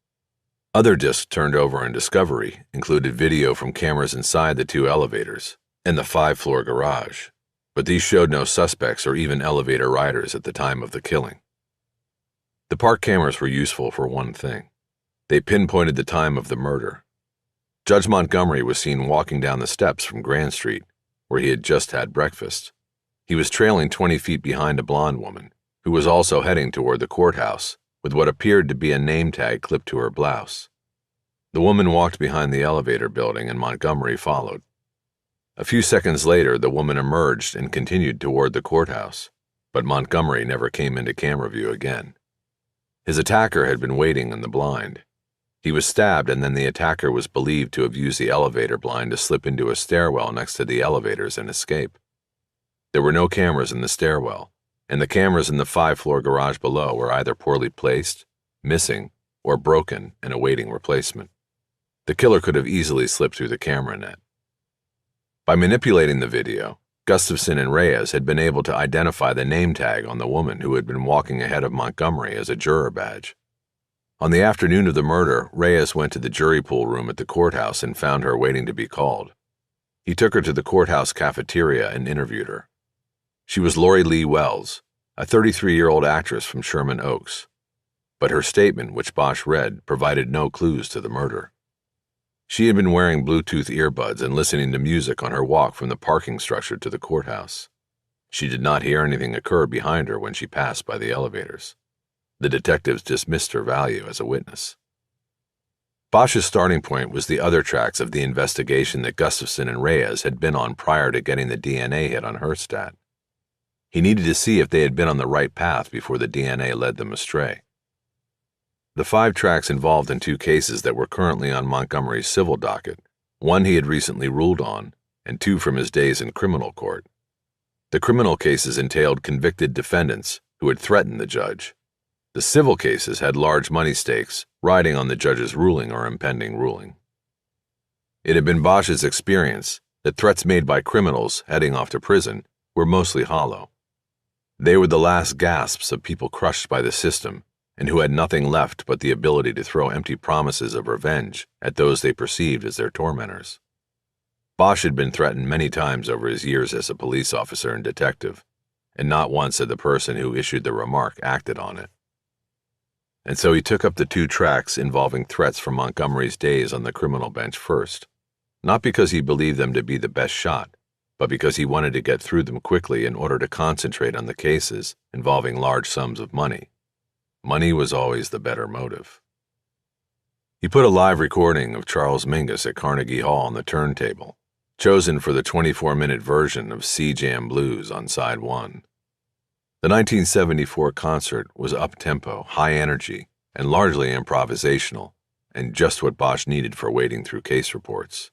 [SPEAKER 1] Other discs turned over in discovery included video from cameras inside the 2 elevators and the 5-floor garage, but these showed no suspects or even elevator riders at the time of the killing. The park cameras were useful for one thing. They pinpointed the time of the murder. Judge Montgomery was seen walking down the steps from Grand Street, where he had just had breakfast. He was trailing 20 feet behind a blonde woman, who was also heading toward the courthouse, with what appeared to be a name tag clipped to her blouse. The woman walked behind the elevator building and Montgomery followed. A few seconds later, the woman emerged and continued toward the courthouse, but Montgomery never came into camera view again. His attacker had been waiting in the blind. He was stabbed, and then the attacker was believed to have used the elevator blind to slip into a stairwell next to the elevators and escape. There were no cameras in the stairwell, and the cameras in the 5-floor garage below were either poorly placed, missing, or broken and awaiting replacement. The killer could have easily slipped through the camera net. By manipulating the video, Gustafson and Reyes had been able to identify the name tag on the woman who had been walking ahead of Montgomery as a juror badge. On the afternoon of the murder, Reyes went to the jury pool room at the courthouse and found her waiting to be called. He took her to the courthouse cafeteria and interviewed her. She was Lori Lee Wells, a 33-year-old actress from Sherman Oaks. But her statement, which Bosch read, provided no clues to the murder. She had been wearing Bluetooth earbuds and listening to music on her walk from the parking structure to the courthouse. She did not hear anything occur behind her when she passed by the elevators. The detectives dismissed her value as a witness. Bosch's starting point was the other tracks of the investigation that Gustafson and Reyes had been on prior to getting the DNA hit on Herstatt. He needed to see if they had been on the right path before the DNA led them astray. The 5 tracks involved in 2 cases that were currently on Montgomery's civil docket, 1 he had recently ruled on, and 2 from his days in criminal court. The criminal cases entailed convicted defendants who had threatened the judge. The civil cases had large money stakes riding on the judge's ruling or impending ruling. It had been Bosch's experience that threats made by criminals heading off to prison were mostly hollow. They were the last gasps of people crushed by the system and who had nothing left but the ability to throw empty promises of revenge at those they perceived as their tormentors. Bosch had been threatened many times over his years as a police officer and detective, and not once had the person who issued the remark acted on it. And so he took up the 2 tracks involving threats from Montgomery's days on the criminal bench first, not because he believed them to be the best shot, but because he wanted to get through them quickly in order to concentrate on the cases involving large sums of money. Money was always the better motive. He put a live recording of Charles Mingus at Carnegie Hall on the turntable, chosen for the 24-minute version of Sea Jam Blues on side 1. The 1974 concert was up-tempo, high-energy, and largely improvisational, and just what Bosch needed for wading through case reports.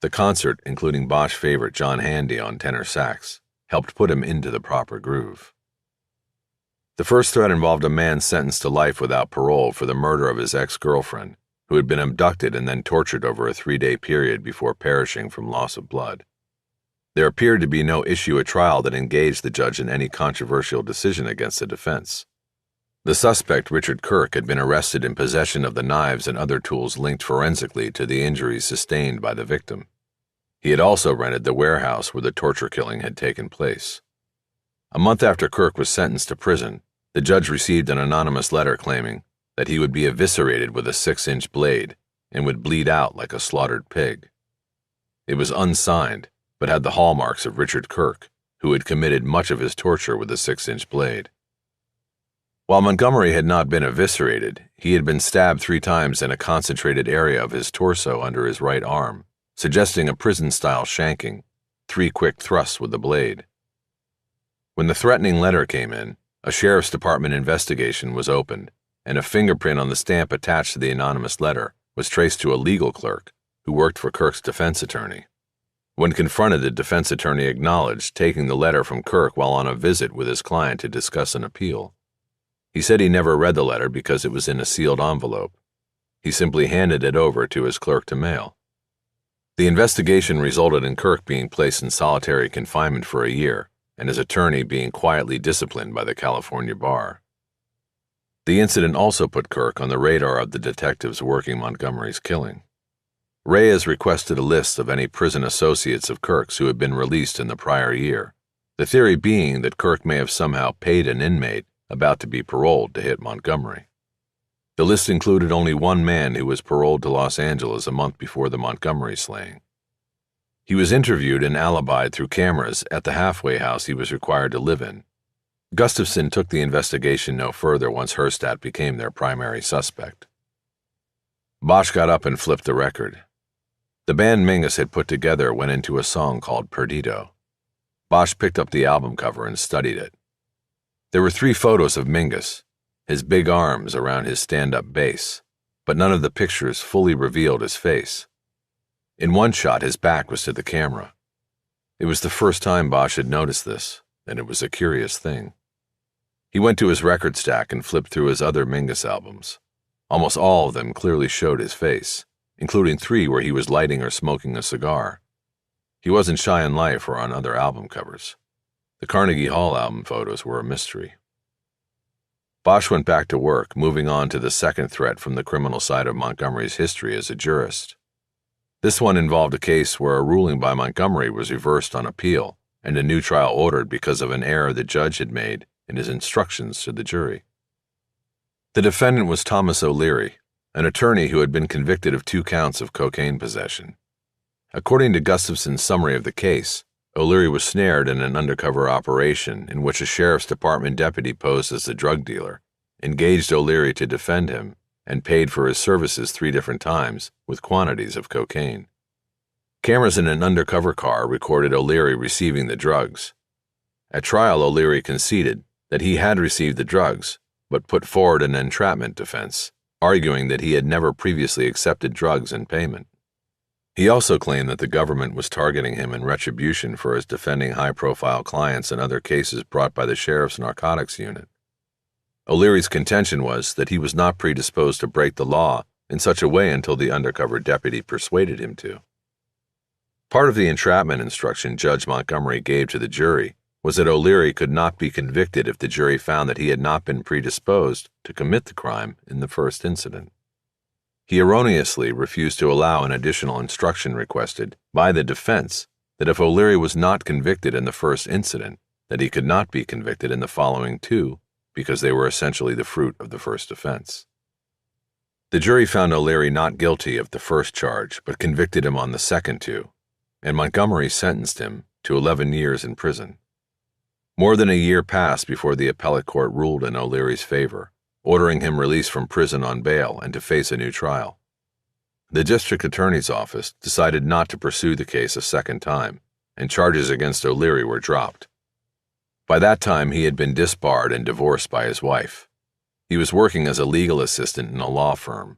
[SPEAKER 1] The concert, including Bosch favorite John Handy on tenor sax, helped put him into the proper groove. The first threat involved a man sentenced to life without parole for the murder of his ex-girlfriend, who had been abducted and then tortured over a 3-day period before perishing from loss of blood. There appeared to be no issue at trial that engaged the judge in any controversial decision against the defense. The suspect, Richard Kirk, had been arrested in possession of the knives and other tools linked forensically to the injuries sustained by the victim. He had also rented the warehouse where the torture killing had taken place. A month after Kirk was sentenced to prison, the judge received an anonymous letter claiming that he would be eviscerated with a 6-inch blade and would bleed out like a slaughtered pig. It was unsigned, but had the hallmarks of Richard Kirk, who had committed much of his torture with a 6-inch blade. While Montgomery had not been eviscerated, he had been stabbed 3 times in a concentrated area of his torso under his right arm, suggesting a prison-style shanking, 3 quick thrusts with the blade. When the threatening letter came in, a sheriff's department investigation was opened, and a fingerprint on the stamp attached to the anonymous letter was traced to a legal clerk who worked for Kirk's defense attorney. When confronted, the defense attorney acknowledged taking the letter from Kirk while on a visit with his client to discuss an appeal. He said he never read the letter because it was in a sealed envelope. He simply handed it over to his clerk to mail. The investigation resulted in Kirk being placed in solitary confinement for a year and his attorney being quietly disciplined by the California bar. The incident also put Kirk on the radar of the detectives working Montgomery's killing. Reyes requested a list of any prison associates of Kirk's who had been released in the prior year, the theory being that Kirk may have somehow paid an inmate about to be paroled to hit Montgomery. The list included only one man who was paroled to Los Angeles a month before the Montgomery slaying. He was interviewed and alibied through cameras at the halfway house he was required to live in. Gustafson took the investigation no further once Herstadt became their primary suspect. Bosch got up and flipped the record. The band Mingus had put together went into a song called Perdido. Bosch picked up the album cover and studied it. There were 3 photos of Mingus, his big arms around his stand-up bass, but none of the pictures fully revealed his face. In one shot, his back was to the camera. It was the first time Bosch had noticed this, and it was a curious thing. He went to his record stack and flipped through his other Mingus albums. Almost all of them clearly showed his face, including 3 where he was lighting or smoking a cigar. He wasn't shy in life or on other album covers. The Carnegie Hall album photos were a mystery. Bosch went back to work, moving on to the second threat from the criminal side of Montgomery's history as a jurist. This one involved a case where a ruling by Montgomery was reversed on appeal and a new trial ordered because of an error the judge had made in his instructions to the jury. The defendant was Thomas O'Leary, an attorney who had been convicted of 2 counts of cocaine possession. According to Gustafson's summary of the case, O'Leary was snared in an undercover operation in which a sheriff's department deputy posed as the drug dealer, engaged O'Leary to defend him, and paid for his services 3 different times with quantities of cocaine. Cameras in an undercover car recorded O'Leary receiving the drugs. At trial, O'Leary conceded that he had received the drugs, but put forward an entrapment defense, arguing that he had never previously accepted drugs in payment. He also claimed that the government was targeting him in retribution for his defending high-profile clients in other cases brought by the sheriff's narcotics unit. O'Leary's contention was that he was not predisposed to break the law in such a way until the undercover deputy persuaded him to. Part of the entrapment instruction Judge Montgomery gave to the jury was that O'Leary could not be convicted if the jury found that he had not been predisposed to commit the crime in the first incident. He erroneously refused to allow an additional instruction requested by the defense that if O'Leary was not convicted in the first incident, that he could not be convicted in the following 2 because they were essentially the fruit of the first offense. The jury found O'Leary not guilty of the first charge but convicted him on the second 2, and Montgomery sentenced him to 11 years in prison. More than a year passed before the appellate court ruled in O'Leary's favor, ordering him released from prison on bail and to face a new trial. The district attorney's office decided not to pursue the case a second time, and charges against O'Leary were dropped. By that time, he had been disbarred and divorced by his wife. He was working as a legal assistant in a law firm.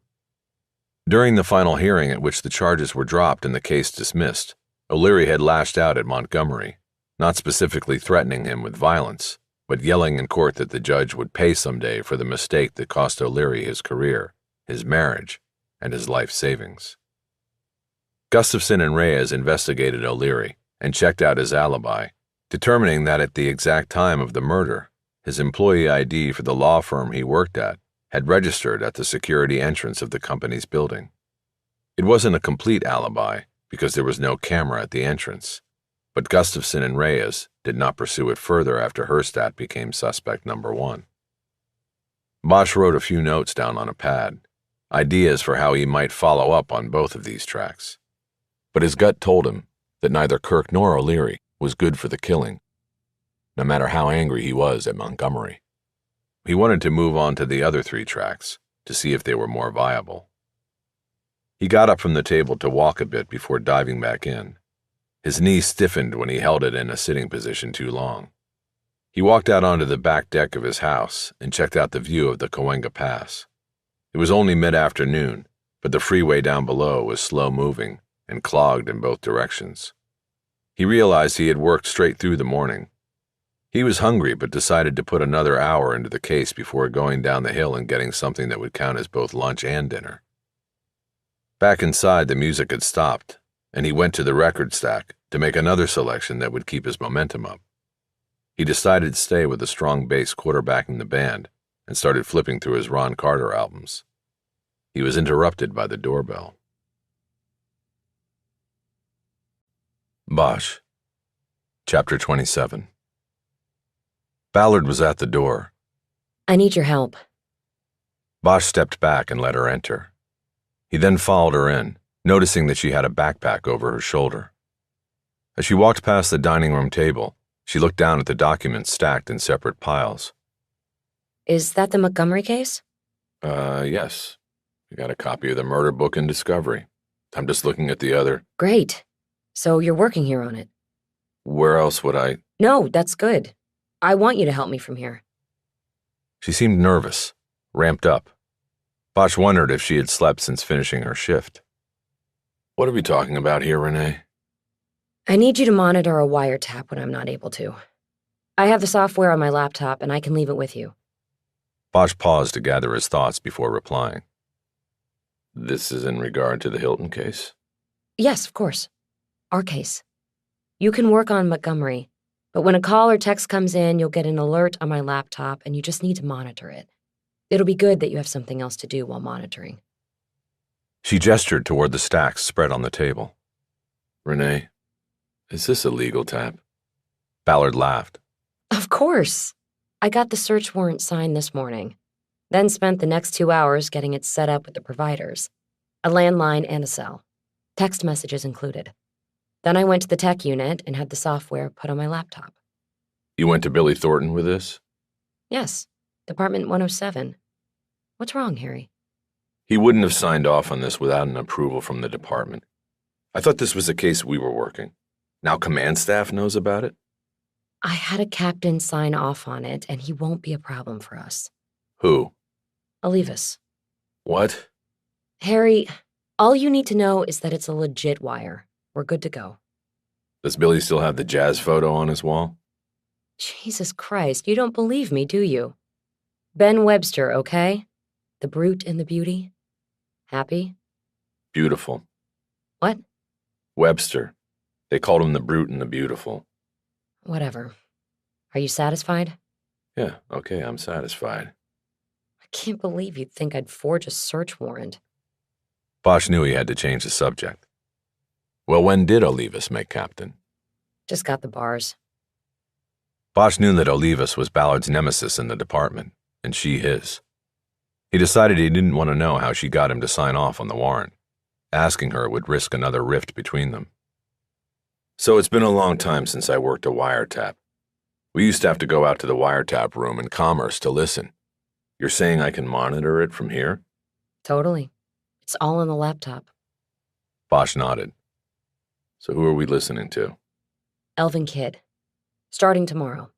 [SPEAKER 1] During the final hearing at which the charges were dropped and the case dismissed, O'Leary had lashed out at Montgomery, not specifically threatening him with violence, but yelling in court that the judge would pay someday for the mistake that cost O'Leary his career, his marriage, and his life savings. Gustafson and Reyes investigated O'Leary and checked out his alibi, determining that at the exact time of the murder, his employee ID for the law firm he worked at had registered at the security entrance of the company's building. It wasn't a complete alibi because there was no camera at the entrance, but Gustafson and Reyes did not pursue it further after Herstadt became suspect number 1. Bosch wrote a few notes down on a pad, ideas for how he might follow up on both of these tracks. But his gut told him that neither Kirk nor O'Leary was good for the killing, no matter how angry he was at Montgomery. He wanted to move on to the other 3 tracks to see if they were more viable. He got up from the table to walk a bit before diving back in. His knees stiffened when he held it in a sitting position too long. He walked out onto the back deck of his house and checked out the view of the Cahuenga Pass. It was only mid-afternoon, but the freeway down below was slow-moving and clogged in both directions. He realized he had worked straight through the morning. He was hungry, but decided to put another hour into the case before going down the hill and getting something that would count as both lunch and dinner. Back inside, the music had stopped, and he went to the record stack to make another selection that would keep his momentum up. He decided to stay with a strong bass quarterbacking the band and started flipping through his Ron Carter albums. He was interrupted by the doorbell. Bosch. Chapter 27. Ballard was at the door.
[SPEAKER 3] I need your help.
[SPEAKER 1] Bosch stepped back and let her enter. He then followed her in, noticing that she had a backpack over her shoulder. As she walked past the dining room table, she looked down at the documents stacked in separate piles.
[SPEAKER 3] Is that the Montgomery case?
[SPEAKER 1] Yes. I got a copy of the murder book in Discovery. I'm just looking at the other.
[SPEAKER 3] Great. So you're working here on it.
[SPEAKER 1] Where else would I?
[SPEAKER 3] No, that's good. I want you to help me from here.
[SPEAKER 1] She seemed nervous, ramped up. Bosch wondered if she had slept since finishing her shift. What are we talking about here, Renee?
[SPEAKER 3] I need you to monitor a wiretap when I'm not able to. I have the software on my laptop, and I can leave it with you.
[SPEAKER 1] Bosch paused to gather his thoughts before replying. This is in regard to the Hilton case?
[SPEAKER 3] Yes, of course. Our case. You can work on Montgomery, but when a call or text comes in, you'll get an alert on my laptop, and you just need to monitor it. It'll be good that you have something else to do while monitoring.
[SPEAKER 1] She gestured toward the stacks spread on the table. Renee, is this a legal tap? Ballard laughed.
[SPEAKER 3] Of course. I got the search warrant signed this morning, then spent the next 2 hours getting it set up with the providers. A landline and a cell. Text messages included. Then I went to the tech unit and had the software put on my laptop.
[SPEAKER 1] You went to Billy Thornton with this?
[SPEAKER 3] Yes, Department 107. What's wrong, Harry?
[SPEAKER 1] He wouldn't have signed off on this without an approval from the department. I thought this was a case we were working. Now command staff knows about it?
[SPEAKER 3] I had a captain sign off on it, and he won't be a problem for us.
[SPEAKER 1] Who?
[SPEAKER 3] Olivas.
[SPEAKER 1] What?
[SPEAKER 3] Harry, all you need to know is that it's a legit wire. We're good to go.
[SPEAKER 1] Does Billy still have the jazz photo on his wall?
[SPEAKER 3] Jesus Christ, you don't believe me, do you? Ben Webster, okay? The brute and the beauty? Happy?
[SPEAKER 1] Beautiful.
[SPEAKER 3] What?
[SPEAKER 1] Webster. They called him the brute and the beautiful.
[SPEAKER 3] Whatever. Are you satisfied?
[SPEAKER 1] Yeah, okay, I'm satisfied.
[SPEAKER 3] I can't believe you'd think I'd forge a search warrant.
[SPEAKER 1] Bosch knew he had to change the subject. Well, when did Olivas make captain?
[SPEAKER 3] Just got the bars.
[SPEAKER 1] Bosch knew that Olivas was Ballard's nemesis in the department, and she his. He decided he didn't want to know how she got him to sign off on the warrant. Asking her would risk another rift between them. So it's been a long time since I worked a wiretap. We used to have to go out to the wiretap room in Commerce to listen. You're saying I can monitor it from here?
[SPEAKER 3] Totally. It's all on the laptop.
[SPEAKER 1] Bosch nodded. So who are we listening to?
[SPEAKER 3] Elvin Kidd. Starting tomorrow.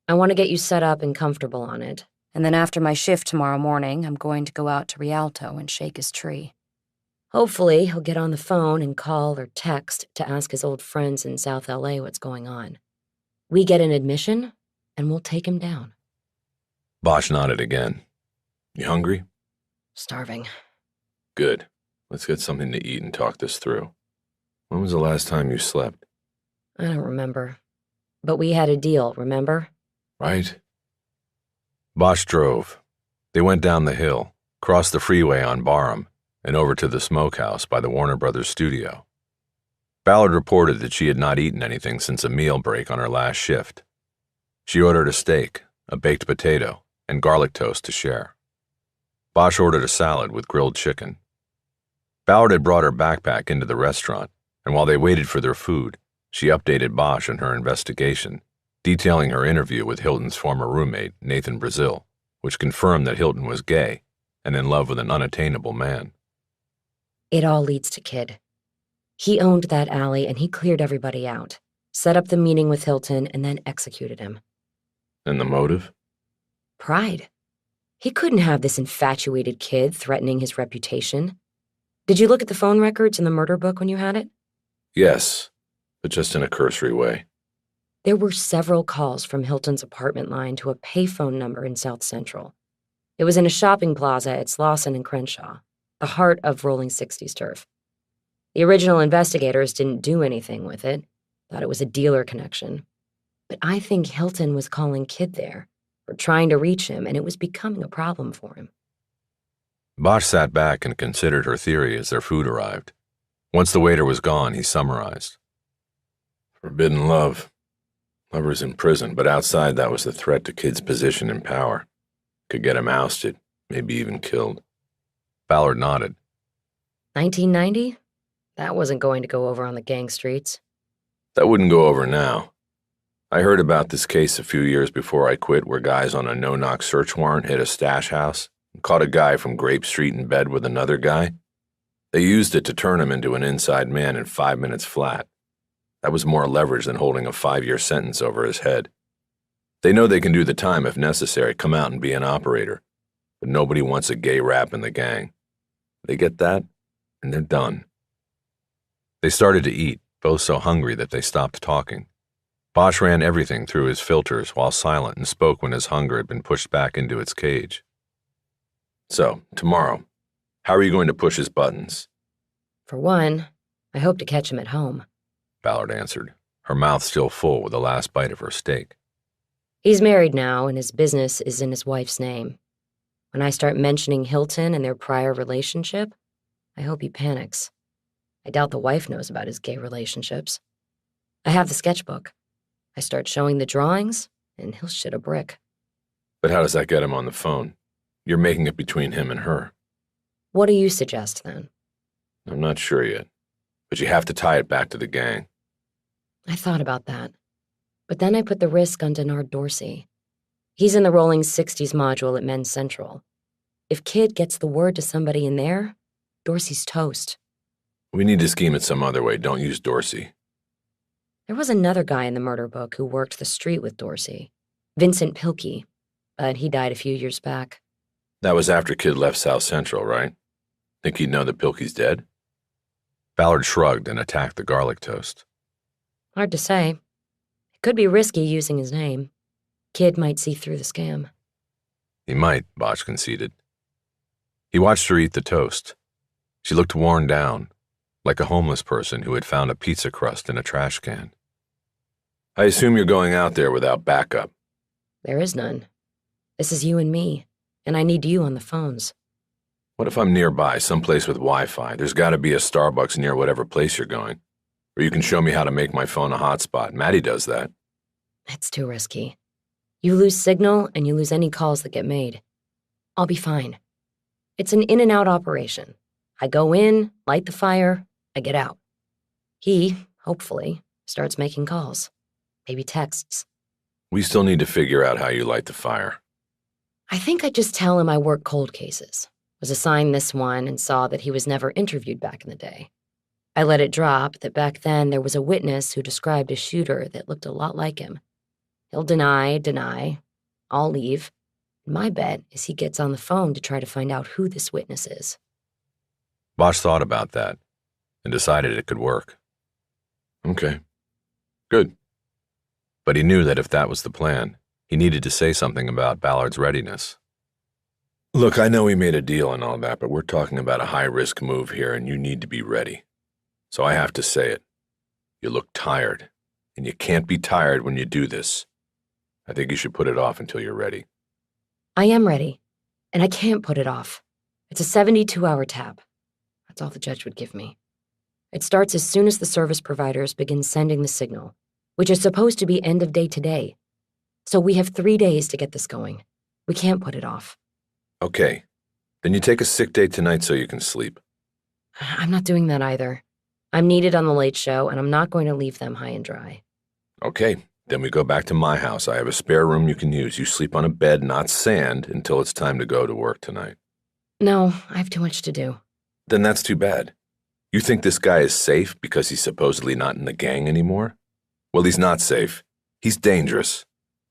[SPEAKER 3] I want to get you set up and comfortable on it. And then after my shift tomorrow morning, I'm going to go out to Rialto and shake his tree. Hopefully, he'll get on the phone and call or text to ask his old friends in South LA what's going on. We get an admission, and we'll take him down.
[SPEAKER 1] Bosch nodded again. You hungry?
[SPEAKER 3] Starving.
[SPEAKER 1] Good. Let's get something to eat and talk this through. When was the last time you slept?
[SPEAKER 3] I don't remember. But we had a deal, remember?
[SPEAKER 1] Right. Bosch drove. They went down the hill, crossed the freeway on Barham, and over to the smokehouse by the Warner Brothers studio. Ballard reported that she had not eaten anything since a meal break on her last shift. She ordered a steak, a baked potato, and garlic toast to share. Bosch ordered a salad with grilled chicken. Ballard had brought her backpack into the restaurant, and while they waited for their food, she updated Bosch on her investigation, detailing her interview with Hilton's former roommate, Nathan Brazil, which confirmed that Hilton was gay and in love with an unattainable man.
[SPEAKER 3] It all leads to Kidd. He owned that alley and he cleared everybody out, set up the meeting with Hilton, and then executed him.
[SPEAKER 1] And the motive?
[SPEAKER 3] Pride. He couldn't have this infatuated kid threatening his reputation. Did you look at the phone records in the murder book when you had it?
[SPEAKER 1] Yes, but just in a cursory way.
[SPEAKER 3] There were several calls from Hilton's apartment line to a payphone number in South Central. It was in a shopping plaza at Slauson and Crenshaw, the heart of Rolling 60s turf. The original investigators didn't do anything with it, thought it was a dealer connection. But I think Hilton was calling Kid there, or trying to reach him, and it was becoming a problem for him.
[SPEAKER 1] Bosch sat back and considered her theory as their food arrived. Once the waiter was gone, he summarized. Forbidden love. Lover's in prison, but outside that was the threat to Kid's position and power. Could get him ousted, maybe even killed. Ballard nodded.
[SPEAKER 3] 1990? That wasn't going to go over on the gang streets.
[SPEAKER 1] That wouldn't go over now. I heard about this case a few years before I quit where guys on a no-knock search warrant hit a stash house and caught a guy from Grape Street in bed with another guy. They used it to turn him into an inside man in 5 minutes flat. That was more leverage than holding a 5-year sentence over his head. They know they can do the time if necessary, come out and be an operator. But nobody wants a gay rap in the gang. They get that, and they're done. They started to eat, both so hungry that they stopped talking. Bosch ran everything through his filters while silent and spoke when his hunger had been pushed back into its cage. So, tomorrow, how are you going to push his buttons?
[SPEAKER 3] For one, I hope to catch him at home,
[SPEAKER 1] Ballard answered, her mouth still full with the last bite of her steak.
[SPEAKER 3] He's married now, and his business is in his wife's name. When I start mentioning Hilton and their prior relationship, I hope he panics. I doubt the wife knows about his gay relationships. I have the sketchbook. I start showing the drawings, and he'll shit a brick.
[SPEAKER 1] But how does that get him on the phone? You're making it between him and her.
[SPEAKER 3] What do you suggest, then?
[SPEAKER 1] I'm not sure yet, but you have to tie it back to the gang.
[SPEAKER 3] I thought about that. But then I put the risk on Denard Dorsey. He's in the Rolling 60s module at Men's Central. If Kid gets the word to somebody in there, Dorsey's toast.
[SPEAKER 1] We need to scheme it some other way. Don't use Dorsey.
[SPEAKER 3] There was another guy in the murder book who worked the street with Dorsey, Vincent Pilkey, but he died a few years back.
[SPEAKER 1] That was after Kid left South Central, right? Think he'd know that Pilkey's dead? Ballard shrugged and attacked the garlic toast.
[SPEAKER 3] Hard to say. It could be risky using his name. Kid might see through the scam.
[SPEAKER 1] He might, Bosch conceded. He watched her eat the toast. She looked worn down, like a homeless person who had found a pizza crust in a trash can. I assume you're going out there without backup.
[SPEAKER 3] There is none. This is you and me, and I need you on the phones.
[SPEAKER 1] What if I'm nearby, someplace with Wi-Fi? There's got to be a Starbucks near whatever place you're going. Or you can show me how to make my phone a hotspot. Maddie does that.
[SPEAKER 3] It's too risky. You lose signal, and you lose any calls that get made. I'll be fine. It's an in-and-out operation. I go in, light the fire, I get out. He, hopefully, starts making calls. Maybe texts.
[SPEAKER 1] We still need to figure out how you light the fire.
[SPEAKER 3] I think I'd just tell him I work cold cases. Was assigned this one and saw that he was never interviewed back in the day. I let it drop that back then there was a witness who described a shooter that looked a lot like him. He'll deny. I'll leave. My bet is he gets on the phone to try to find out who this witness is.
[SPEAKER 1] Bosch thought about that and decided it could work. Okay. Good. But he knew that if that was the plan, he needed to say something about Ballard's readiness. Look, I know we made a deal and all that, but we're talking about a high-risk move here, and you need to be ready. So I have to say it. You look tired, and you can't be tired when you do this. I think you should put it off until you're ready.
[SPEAKER 3] I am ready, and I can't put it off. It's a 72-hour tap. That's all the judge would give me. It starts as soon as the service providers begin sending the signal, which is supposed to be end of day today. So we have 3 days to get this going. We can't put it off.
[SPEAKER 1] Okay. Then you take a sick day tonight so you can sleep.
[SPEAKER 3] I'm not doing that either. I'm needed on the late show, and I'm not going to leave them high and dry.
[SPEAKER 1] Okay. Then we go back to my house. I have a spare room you can use. You sleep on a bed, not sand, until it's time to go to work tonight.
[SPEAKER 3] No, I have too much to do.
[SPEAKER 1] Then that's too bad. You think this guy is safe because he's supposedly not in the gang anymore? Well, he's not safe. He's dangerous.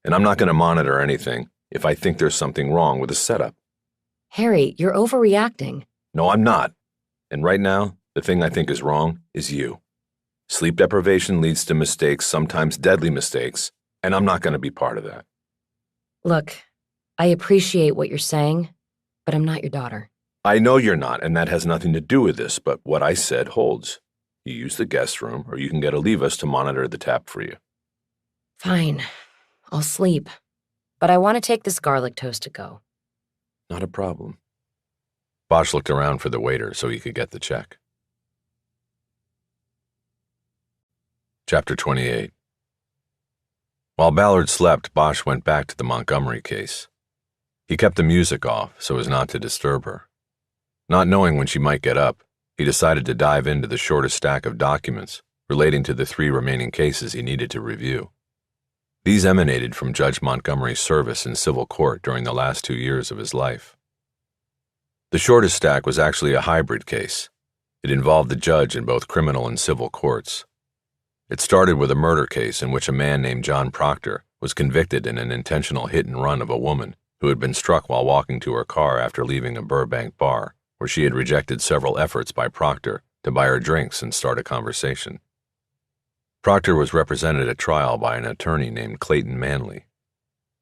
[SPEAKER 1] And I'm not going to monitor anything if I think there's something wrong with the setup.
[SPEAKER 3] Harry, you're overreacting.
[SPEAKER 1] No, I'm not. And right now, the thing I think is wrong is you. Sleep deprivation leads to mistakes, sometimes deadly mistakes, and I'm not going to be part of that.
[SPEAKER 3] Look, I appreciate what you're saying, but I'm not your daughter.
[SPEAKER 1] I know you're not, and that has nothing to do with this, but what I said holds. You use the guest room, or you can get Olivas to monitor the tap for you.
[SPEAKER 3] Fine, I'll sleep. But I want to take this garlic toast to go.
[SPEAKER 1] Not a problem. Bosch looked around for the waiter so he could get the check. Chapter 28. While Ballard slept, Bosch went back to the Montgomery case. He kept the music off so as not to disturb her. Not knowing when she might get up, he decided to dive into the shortest stack of documents relating to the 3 remaining cases he needed to review. These emanated from Judge Montgomery's service in civil court during the last 2 years of his life. The shortest stack was actually a hybrid case. It involved the judge in both criminal and civil courts. It started with a murder case in which a man named John Proctor was convicted in an intentional hit and run of a woman who had been struck while walking to her car after leaving a Burbank bar, where she had rejected several efforts by Proctor to buy her drinks and start a conversation. Proctor was represented at trial by an attorney named Clayton Manley.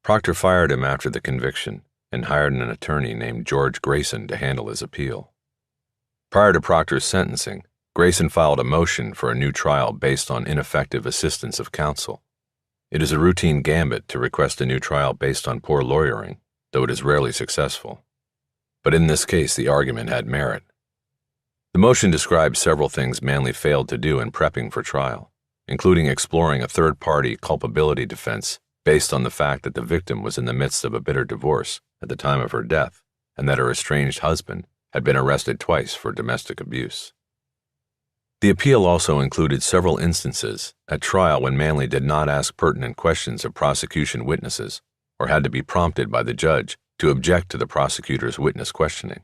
[SPEAKER 1] Proctor fired him after the conviction and hired an attorney named George Grayson to handle his appeal. Prior to Proctor's sentencing, Grayson filed a motion for a new trial based on ineffective assistance of counsel. It is a routine gambit to request a new trial based on poor lawyering, though it is rarely successful. But in this case, the argument had merit. The motion described several things Manley failed to do in prepping for trial, including exploring a third-party culpability defense based on the fact that the victim was in the midst of a bitter divorce at the time of her death and that her estranged husband had been arrested twice for domestic abuse. The appeal also included several instances at trial when Manley did not ask pertinent questions of prosecution witnesses or had to be prompted by the judge to object to the prosecutor's witness questioning.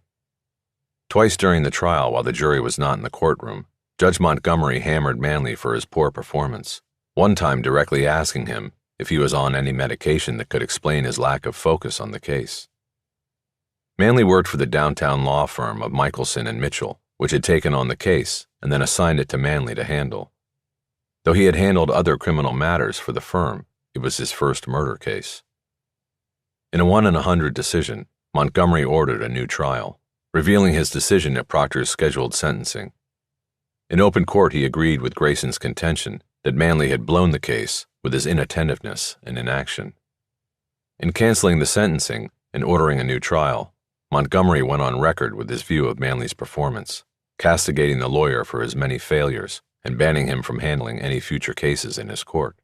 [SPEAKER 1] Twice during the trial, while the jury was not in the courtroom, Judge Montgomery hammered Manley for his poor performance, one time directly asking him if he was on any medication that could explain his lack of focus on the case. Manley worked for the downtown law firm of Michelson and Mitchell, which had taken on the case and then assigned it to Manley to handle. Though he had handled other criminal matters for the firm, it was his first murder case. In a 1-in-100 decision, Montgomery ordered a new trial, revealing his decision at Proctor's scheduled sentencing. In open court, he agreed with Grayson's contention that Manley had blown the case with his inattentiveness and inaction. In canceling the sentencing and ordering a new trial, Montgomery went on record with his view of Manley's performance, castigating the lawyer for his many failures and banning him from handling any future cases in his court.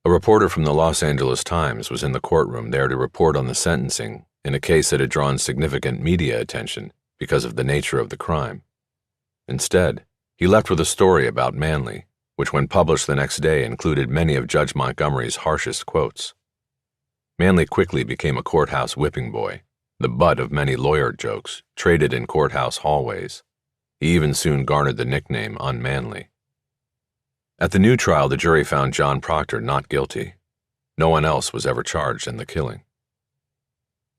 [SPEAKER 1] A reporter from the Los Angeles Times was in the courtroom there to report on the sentencing in a case that had drawn significant media attention because of the nature of the crime. Instead, he left with a story about Manley, which when published the next day included many of Judge Montgomery's harshest quotes. Manley quickly became a courthouse whipping boy, the butt of many lawyer jokes traded in courthouse hallways. He even soon garnered the nickname Unmanly. At the new trial, the jury found John Proctor not guilty. No one else was ever charged in the killing.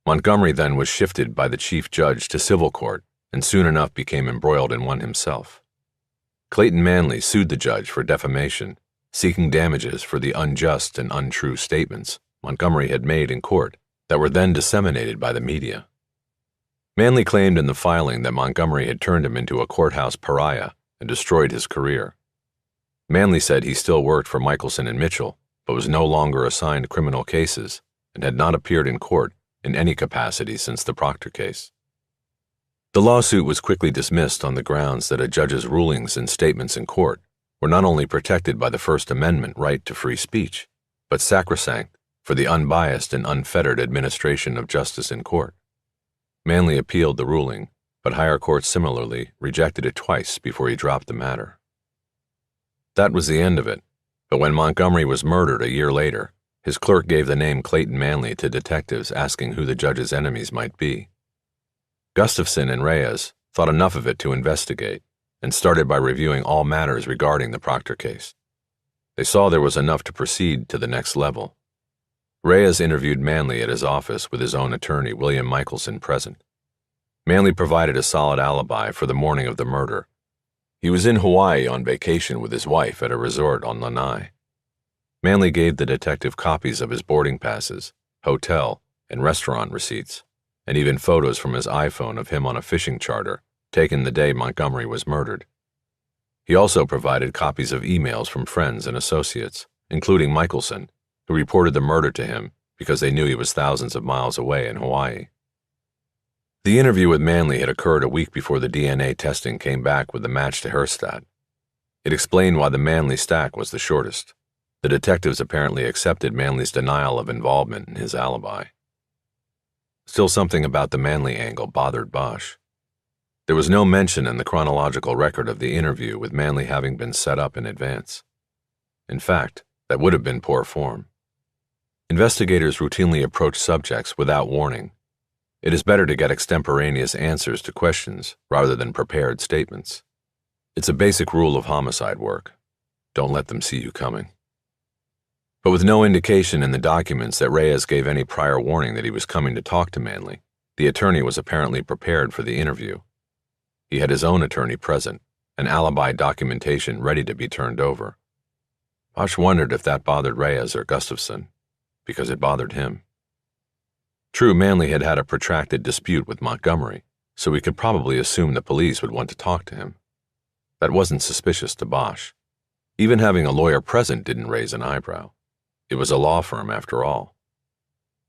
[SPEAKER 1] Montgomery then was shifted by the chief judge to civil court and soon enough became embroiled in one himself. Clayton Manley sued the judge for defamation, seeking damages for the unjust and untrue statements Montgomery had made in court that were then disseminated by the media. Manley claimed in the filing that Montgomery had turned him into a courthouse pariah and destroyed his career. Manley said he still worked for Michelson and Mitchell, but was no longer assigned criminal cases and had not appeared in court in any capacity since the Proctor case. The lawsuit was quickly dismissed on the grounds that a judge's rulings and statements in court were not only protected by the First Amendment right to free speech, but sacrosanct for the unbiased and unfettered administration of justice in court. Manley appealed the ruling, but higher courts similarly rejected it twice before he dropped the matter. That was the end of it, but when Montgomery was murdered a year later, his clerk gave the name Clayton Manley to detectives asking who the judge's enemies might be. Gustafson and Reyes thought enough of it to investigate and started by reviewing all matters regarding the Proctor case. They saw there was enough to proceed to the next level. Reyes interviewed Manley at his office with his own attorney, William Michelson, present. Manley provided a solid alibi for the morning of the murder. He was in Hawaii on vacation with his wife at a resort on Lanai. Manley gave the detective copies of his boarding passes, hotel, and restaurant receipts, and even photos from his iPhone of him on a fishing charter taken the day Montgomery was murdered. He also provided copies of emails from friends and associates, including Michelson, who reported the murder to him because they knew he was thousands of miles away in Hawaii. The interview with Manley had occurred a week before the DNA testing came back with the match to Herstadt. It explained why the Manley stack was the shortest. The detectives apparently accepted Manley's denial of involvement in his alibi. Still, something about the Manley angle bothered Bosch. There was no mention in the chronological record of the interview with Manley having been set up in advance. In fact, that would have been poor form. Investigators routinely approach subjects without warning. It is better to get extemporaneous answers to questions rather than prepared statements. It's a basic rule of homicide work. Don't let them see you coming. But with no indication in the documents that Reyes gave any prior warning that he was coming to talk to Manley, the attorney was apparently prepared for the interview. He had his own attorney present, and alibi documentation ready to be turned over. Bosch wondered if that bothered Reyes or Gustafson, because it bothered him. True, Manley had had a protracted dispute with Montgomery, so we could probably assume the police would want to talk to him. That wasn't suspicious to Bosch. Even having a lawyer present didn't raise an eyebrow. It was a law firm after all.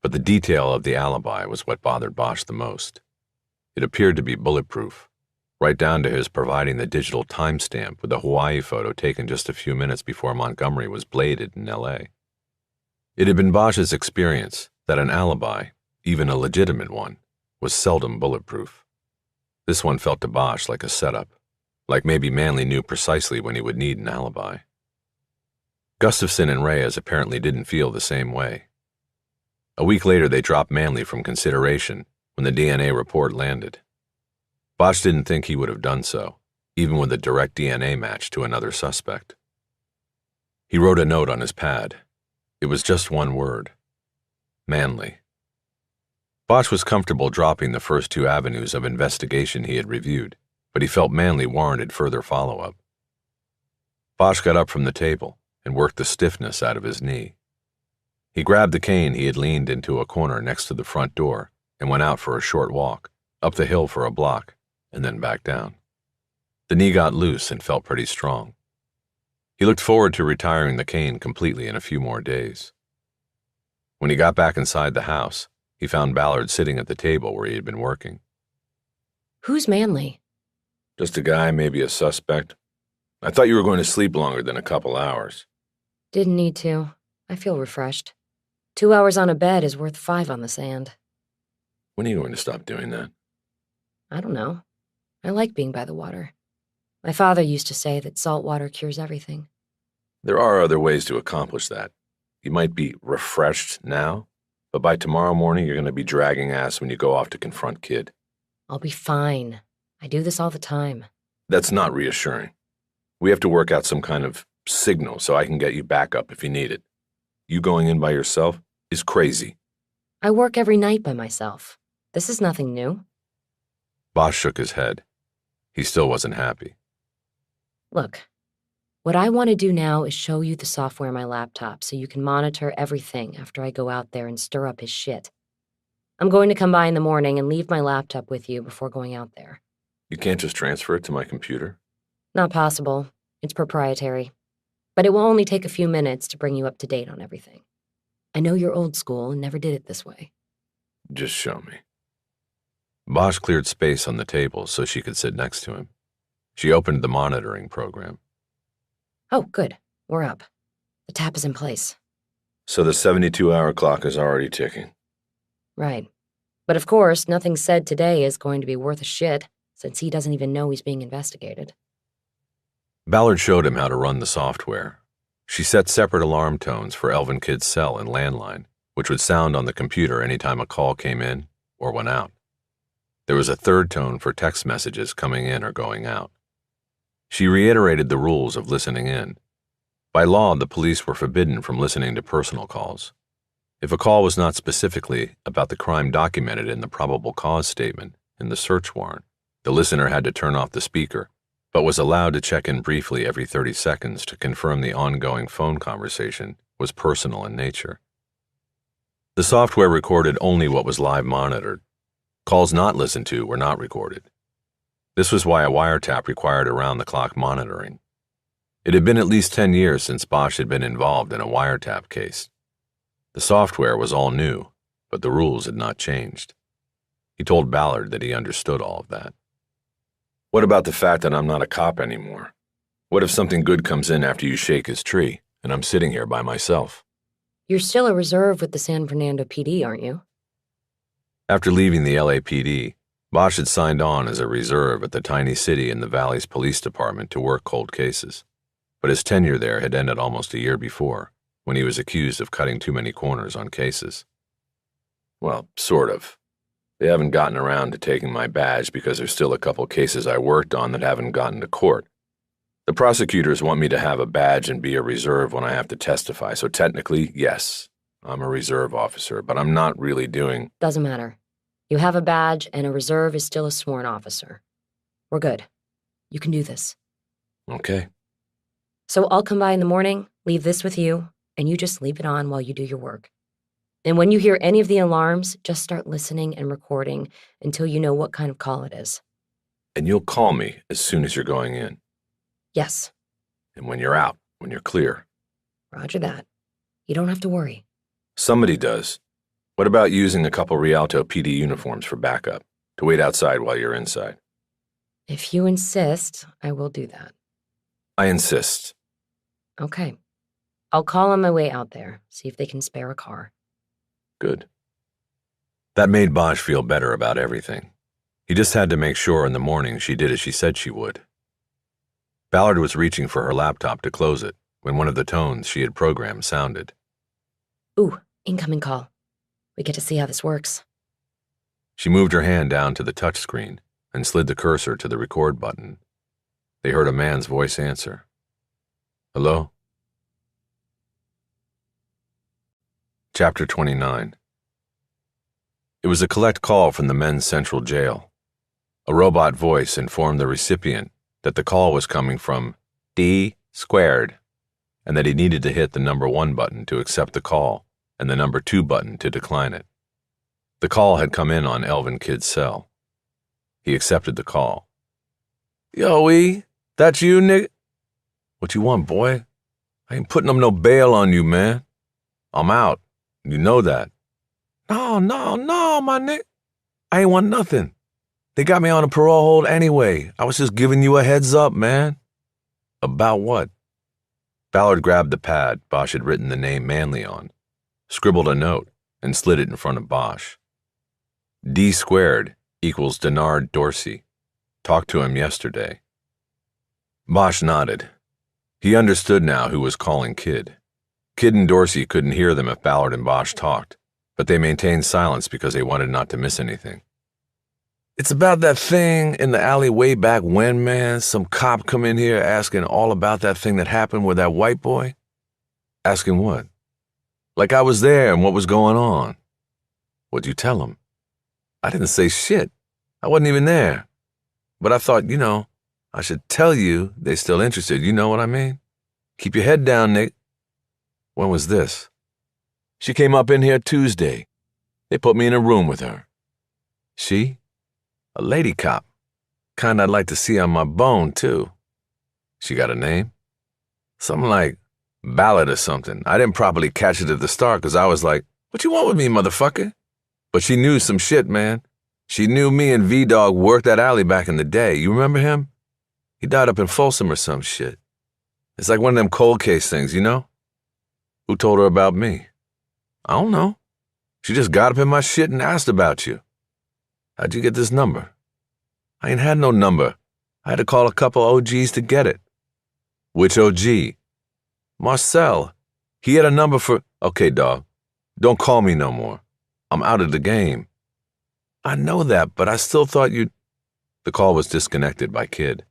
[SPEAKER 1] But the detail of the alibi was what bothered Bosch the most. It appeared to be bulletproof, right down to his providing the digital timestamp with the Hawaii photo taken just a few minutes before Montgomery was bladed in L.A. It had been Bosch's experience that an alibi, even a legitimate one, was seldom bulletproof. This one felt to Bosch like a setup, like maybe Manley knew precisely when he would need an alibi. Gustafson and Reyes apparently didn't feel the same way. A week later, they dropped Manley from consideration when the DNA report landed. Bosch didn't think he would have done so, even with a direct DNA match to another suspect. He wrote a note on his pad. It was just one word: Manley. Bosch was comfortable dropping the first two avenues of investigation he had reviewed, but he felt Manley warranted further follow-up. Bosch got up from the table and worked the stiffness out of his knee. He grabbed the cane he had leaned into a corner next to the front door and went out for a short walk, up the hill for a block, and then back down. The knee got loose and felt pretty strong. He looked forward to retiring the cane completely in a few more days. When he got back inside the house, he found Ballard sitting at the table where he had been working.
[SPEAKER 3] Who's Manley?
[SPEAKER 1] Just a guy, maybe a suspect. I thought you were going to sleep longer than a couple hours.
[SPEAKER 3] Didn't need to. I feel refreshed. 2 hours on a bed is worth 5 on the sand.
[SPEAKER 1] When are you going to stop doing that?
[SPEAKER 3] I don't know. I like being by the water. My father used to say that salt water cures everything.
[SPEAKER 1] There are other ways to accomplish that. You might be refreshed now, but by tomorrow morning you're going to be dragging ass when you go off to confront Kid.
[SPEAKER 3] I'll be fine. I do this all the time.
[SPEAKER 1] That's not reassuring. We have to work out some kind of signal so I can get you back up if you need it. You going in by yourself is crazy.
[SPEAKER 3] I work every night by myself. This is nothing new.
[SPEAKER 1] Bosch shook his head. He still wasn't happy.
[SPEAKER 3] Look, what I want to do now is show you the software on my laptop so you can monitor everything after I go out there and stir up his shit. I'm going to come by in the morning and leave my laptop with you before going out there.
[SPEAKER 1] You can't just transfer it to my computer?
[SPEAKER 3] Not possible. It's proprietary. But it will only take a few minutes to bring you up to date on everything. I know you're old school and never did it this way.
[SPEAKER 1] Just show me. Bosch cleared space on the table so she could sit next to him. She opened the monitoring program.
[SPEAKER 3] Oh, good. We're up. The tap is in place.
[SPEAKER 1] So the 72-hour clock is already ticking.
[SPEAKER 3] Right. But of course, nothing said today is going to be worth a shit, since he doesn't even know he's being investigated.
[SPEAKER 1] Ballard showed him how to run the software. She set separate alarm tones for Elvin Kid's cell and landline, which would sound on the computer anytime a call came in or went out. There was a third tone for text messages coming in or going out. She reiterated the rules of listening in. By law, the police were forbidden from listening to personal calls. If a call was not specifically about the crime documented in the probable cause statement in the search warrant, the listener had to turn off the speaker, but was allowed to check in briefly every 30 seconds to confirm the ongoing phone conversation was personal in nature. The software recorded only what was live monitored. Calls not listened to were not recorded. This was why a wiretap required around-the-clock monitoring. It had been at least 10 years since Bosch had been involved in a wiretap case. The software was all new, but the rules had not changed. He told Ballard that he understood all of that. What about the fact that I'm not a cop anymore? What if something good comes in after you shake his tree, and I'm sitting here by myself?
[SPEAKER 3] You're still a reserve with the San Fernando PD, aren't you?
[SPEAKER 1] After leaving the LAPD, Bosch had signed on as a reserve at the tiny city in the Valley's police department to work cold cases. But his tenure there had ended almost a year before, when he was accused of cutting too many corners on cases. Well, sort of. They haven't gotten around to taking my badge because there's still a couple cases I worked on that haven't gotten to court. The prosecutors want me to have a badge and be a reserve when I have to testify, so technically, yes, I'm a reserve officer, but I'm not really doing—
[SPEAKER 3] Doesn't matter. You have a badge, and a reserve is still a sworn officer. We're good. You can do this.
[SPEAKER 1] Okay.
[SPEAKER 3] So I'll come by in the morning, leave this with you, and you just leave it on while you do your work. And when you hear any of the alarms, just start listening and recording until you know what kind of call it is.
[SPEAKER 1] And you'll call me as soon as you're going in.
[SPEAKER 3] Yes.
[SPEAKER 1] And when you're out, when you're clear.
[SPEAKER 3] Roger that. You don't have to worry.
[SPEAKER 1] Somebody does. What about using a couple Rialto PD uniforms for backup, to wait outside while you're inside?
[SPEAKER 3] If you insist, I will do that.
[SPEAKER 1] I insist.
[SPEAKER 3] Okay. I'll call on my way out there, see if they can spare a car.
[SPEAKER 1] Good. That made Bosch feel better about everything. He just had to make sure in the morning she did as she said she would. Ballard was reaching for her laptop to close it when one of the tones she had programmed sounded.
[SPEAKER 3] Ooh, incoming call. We get to see how this works.
[SPEAKER 1] She moved her hand down to the touchscreen and slid the cursor to the record button. They heard a man's voice answer. Hello? Chapter 29. It was a collect call from the men's central jail. A robot voice informed the recipient that the call was coming from D squared, and that he needed to hit the number 1 button to accept the call and the number 2 button to decline it. The call had come in on Elvin Kidd's cell. He accepted the call. Yo, E, that's you, nigga? What you want, boy? I ain't putting up no bail on you, man. I'm out. You know that. No, my nigga. I ain't want nothing. They got me on a parole hold anyway. I was just giving you a heads up, man. About what? Ballard grabbed the pad Bosch had written the name Manley on, scribbled a note, and slid it in front of Bosch. D squared equals Denard Dorsey. Talked to him yesterday. Bosch nodded. He understood now who was calling Kidd. Kidd and Dorsey couldn't hear them if Ballard and Bosch talked, but they maintained silence because they wanted not to miss anything. It's about that thing in the alley way back when, man. Some cop come in here asking all about that thing that happened with that white boy. Asking what? Like I was there and what was going on. What'd you tell him? I didn't say shit. I wasn't even there. But I thought, I should tell you they still interested. You know what I mean? Keep your head down, Nick. When was this? She came up in here Tuesday. They put me in a room with her. She? A lady cop. Kind I'd like to see on my bone, too. She got a name? Something like Ballard or something. I didn't properly catch it at the start because I was like, what you want with me, motherfucker? But she knew some shit, man. She knew me and V-Dog worked that alley back in the day. You remember him? He died up in Folsom or some shit. It's like one of them cold case things, you know? Who told her about me? I don't know. She just got up in my shit and asked about you. How'd you get this number? I ain't had no number. I had to call a couple OGs to get it. Which OG? Marcel. He had a number for— Okay, dog. Don't call me no more. I'm out of the game. I know that, but I still thought you'd— The call was disconnected by Kidd.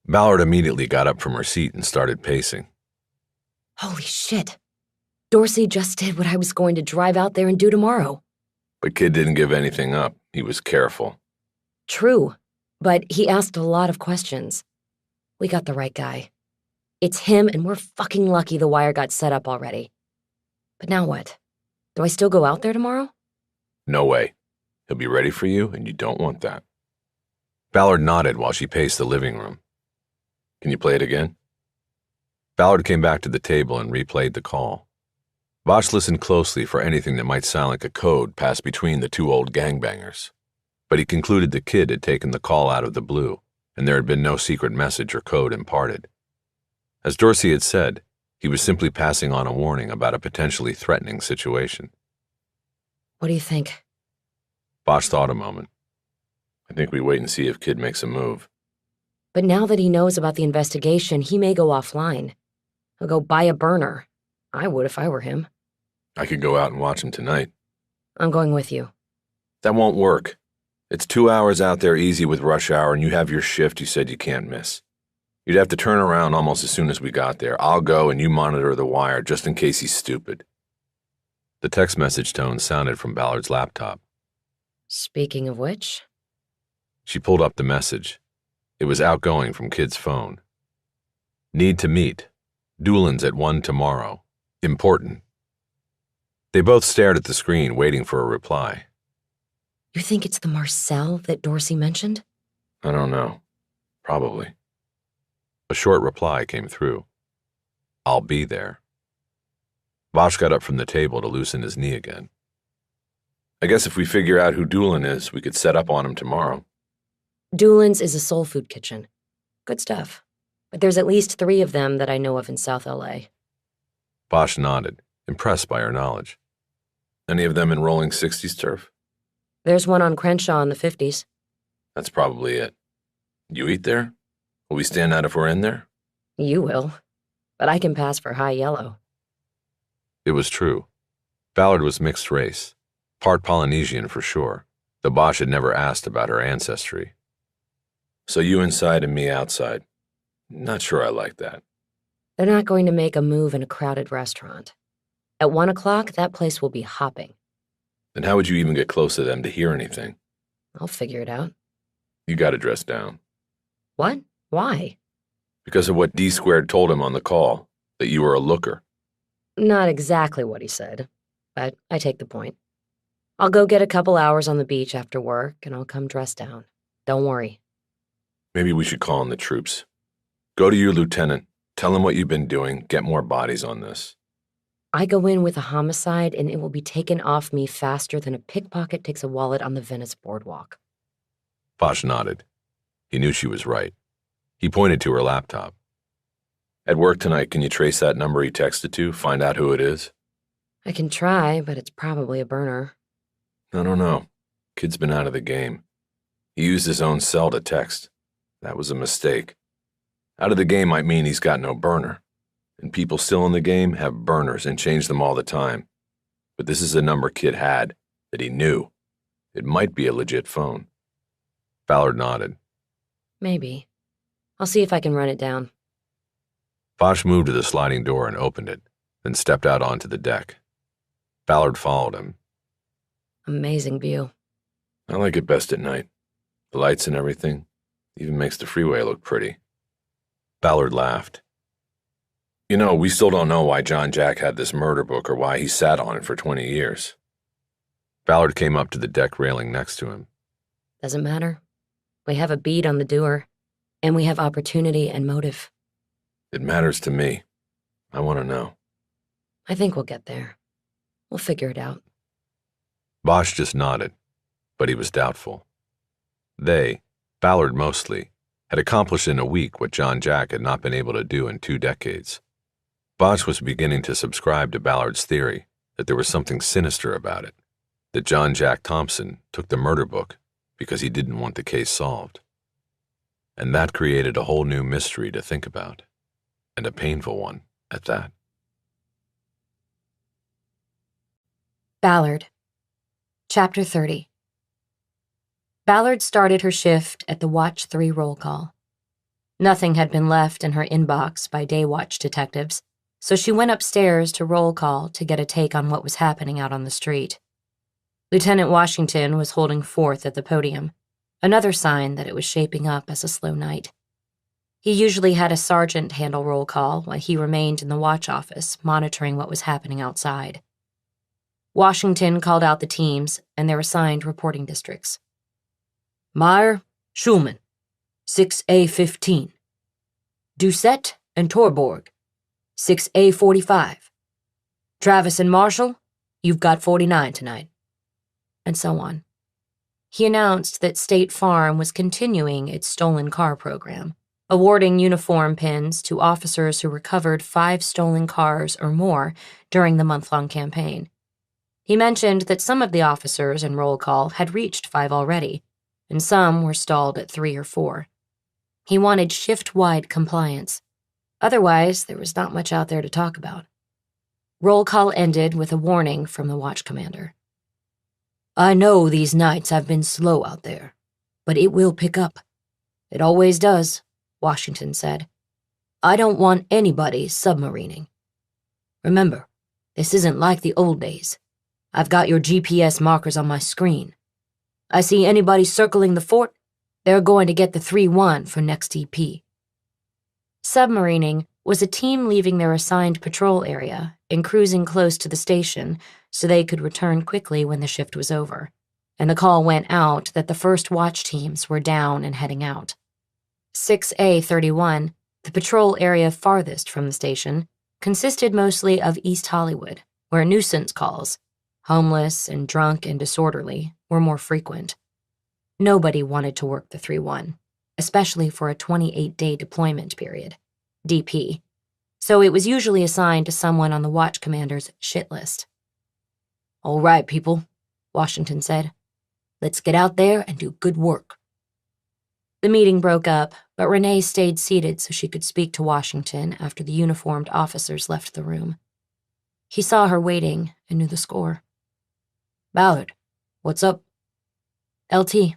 [SPEAKER 1] Ballard immediately got up from her seat and started pacing.
[SPEAKER 3] Holy shit. Dorsey just did what I was going to drive out there and do tomorrow.
[SPEAKER 1] But Kidd didn't give anything up. He was careful.
[SPEAKER 2] True, but he asked a lot of questions. We got the right guy. It's him, and we're fucking lucky the wire got set up already. But now what? Do I still go out there tomorrow?
[SPEAKER 1] No way. He'll be ready for you, and you don't want that. Ballard nodded while she paced the living room. Can you play it again? Ballard came back to the table and replayed the call. Bosch listened closely for anything that might sound like a code passed between the two old gangbangers, but he concluded the kid had taken the call out of the blue, and there had been no secret message or code imparted. As Dorsey had said, he was simply passing on a warning about a potentially threatening situation.
[SPEAKER 2] What do you think?
[SPEAKER 1] Bosch thought a moment. I think we wait and see if Kid makes a move.
[SPEAKER 2] But now that he knows about the investigation, he may go offline. He'll go buy a burner. I would if I were him.
[SPEAKER 1] I could go out and watch him tonight.
[SPEAKER 2] I'm going with you.
[SPEAKER 1] That won't work. It's 2 hours out there easy with rush hour, and you have your shift you said you can't miss. You'd have to turn around almost as soon as we got there. I'll go and you monitor the wire just in case he's stupid. The text message tone sounded from Ballard's laptop.
[SPEAKER 2] Speaking of which...
[SPEAKER 1] She pulled up the message. It was outgoing from Kid's phone. Need to meet. Doolin's at 1 tomorrow. Important. They both stared at the screen, waiting for a reply.
[SPEAKER 2] You think it's the Marcel that Dorsey mentioned?
[SPEAKER 1] I don't know. Probably. A short reply came through. I'll be there. Bosch got up from the table to loosen his knee again. I guess if we figure out who Doolin is, we could set up on him tomorrow.
[SPEAKER 2] Doolin's is a soul food kitchen. Good stuff. But there's at least 3 of them that I know of in South LA.
[SPEAKER 1] Bosch nodded, impressed by her knowledge. Any of them in rolling 60s turf?
[SPEAKER 2] There's one on Crenshaw in the 50s.
[SPEAKER 1] That's probably it. You eat there? Will we stand out if we're in there?
[SPEAKER 2] You will. But I can pass for high yellow.
[SPEAKER 1] It was true. Ballard was mixed race, part Polynesian for sure, though Bosch had never asked about her ancestry. So you inside and me outside. Not sure I like that.
[SPEAKER 2] They're not going to make a move in a crowded restaurant. At 1 o'clock, that place will be hopping.
[SPEAKER 1] Then how would you even get close to them to hear anything?
[SPEAKER 2] I'll figure it out.
[SPEAKER 1] You gotta dress down.
[SPEAKER 2] What? Why?
[SPEAKER 1] Because of what D-Squared told him on the call, that you were a looker.
[SPEAKER 2] Not exactly what he said, but I take the point. I'll go get a couple hours on the beach after work, and I'll come dressed down. Don't worry.
[SPEAKER 1] Maybe we should call in the troops. Go to your lieutenant, tell him what you've been doing, get more bodies on this.
[SPEAKER 2] I go in with a homicide, and it will be taken off me faster than a pickpocket takes a wallet on the Venice boardwalk.
[SPEAKER 1] Bosch nodded. He knew she was right. He pointed to her laptop. At work tonight, can you trace that number he texted to, find out who it is?
[SPEAKER 2] I can try, but it's probably a burner.
[SPEAKER 1] I don't know. Kid's been out of the game. He used his own cell to text. That was a mistake. Out of the game might mean he's got no burner. And people still in the game have burners and change them all the time. But this is a number Kid had, that he knew. It might be a legit phone. Ballard nodded.
[SPEAKER 2] Maybe. I'll see if I can run it down.
[SPEAKER 1] Bosch moved to the sliding door and opened it, then stepped out onto the deck. Ballard followed him.
[SPEAKER 2] Amazing view.
[SPEAKER 1] I like it best at night. The lights and everything. Even makes the freeway look pretty. Ballard laughed. You know, we still don't know why John Jack had this murder book or why he sat on it for 20 years. Ballard came up to the deck railing next to him.
[SPEAKER 2] Doesn't matter. We have a bead on the doer, and we have opportunity and motive.
[SPEAKER 1] It matters to me. I want to know.
[SPEAKER 2] I think we'll get there. We'll figure it out.
[SPEAKER 1] Bosch just nodded, but he was doubtful. They, Ballard mostly, had accomplished in a week what John Jack had not been able to do in 2 decades. Bosch was beginning to subscribe to Ballard's theory that there was something sinister about it, that John Jack Thompson took the murder book because he didn't want the case solved. And that created a whole new mystery to think about, and a painful one at that.
[SPEAKER 2] Ballard. Chapter 30. Ballard started her shift at the Watch 3 roll call. Nothing had been left in her inbox by day watch detectives, so she went upstairs to roll call to get a take on what was happening out on the street. Lieutenant Washington was holding forth at the podium, another sign that it was shaping up as a slow night. He usually had a sergeant handle roll call while he remained in the watch office, monitoring what was happening outside. Washington called out the teams and their assigned reporting districts. Meyer, Schulman, 6A15. Doucette and Torborg, 6A45. Travis and Marshall, you've got 49 tonight. And so on. He announced that State Farm was continuing its stolen car program, awarding uniform pins to officers who recovered 5 stolen cars or more during the month-long campaign. He mentioned that some of the officers in roll call had reached 5 already, and some were stalled at 3 or 4. He wanted shift-wide compliance. Otherwise, there was not much out there to talk about. Roll call ended with a warning from the watch commander. I know these nights have been slow out there, but it will pick up. It always does, Washington said. I don't want anybody submarining. Remember, this isn't like the old days. I've got your GPS markers on my screen. I see anybody circling the fort, they're going to get the 3-1 for next EP. Submarining was a team leaving their assigned patrol area and cruising close to the station so they could return quickly when the shift was over, and the call went out that the first watch teams were down and heading out. 6A31, the patrol area farthest from the station, consisted mostly of East Hollywood, where nuisance calls, homeless and drunk and disorderly, were more frequent. Nobody wanted to work the 3-1, especially for a 28-day deployment period, DP, so it was usually assigned to someone on the watch commander's shit list. All right, people, Washington said. Let's get out there and do good work. The meeting broke up, but Renée stayed seated so she could speak to Washington after the uniformed officers left the room. He saw her waiting and knew the score. Ballard, what's up? LT,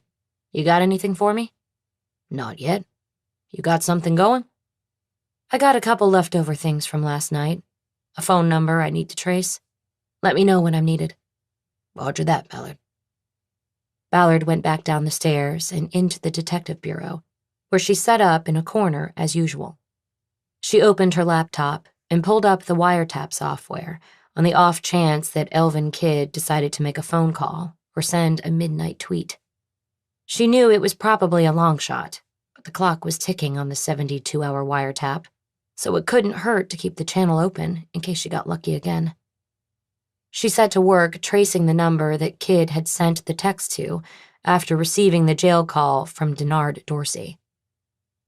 [SPEAKER 2] you got anything for me? Not yet. You got something going? I got a couple leftover things from last night. A phone number I need to trace. Let me know when I'm needed. Roger that, Ballard. Ballard went back down the stairs and into the detective bureau, where she sat up in a corner as usual. She opened her laptop and pulled up the wiretap software on the off chance that Elvin Kidd decided to make a phone call or send a midnight tweet. She knew it was probably a long shot, but the clock was ticking on the 72-hour wiretap, so it couldn't hurt to keep the channel open in case she got lucky again. She set to work tracing the number that Kidd had sent the text to after receiving the jail call from Denard Dorsey.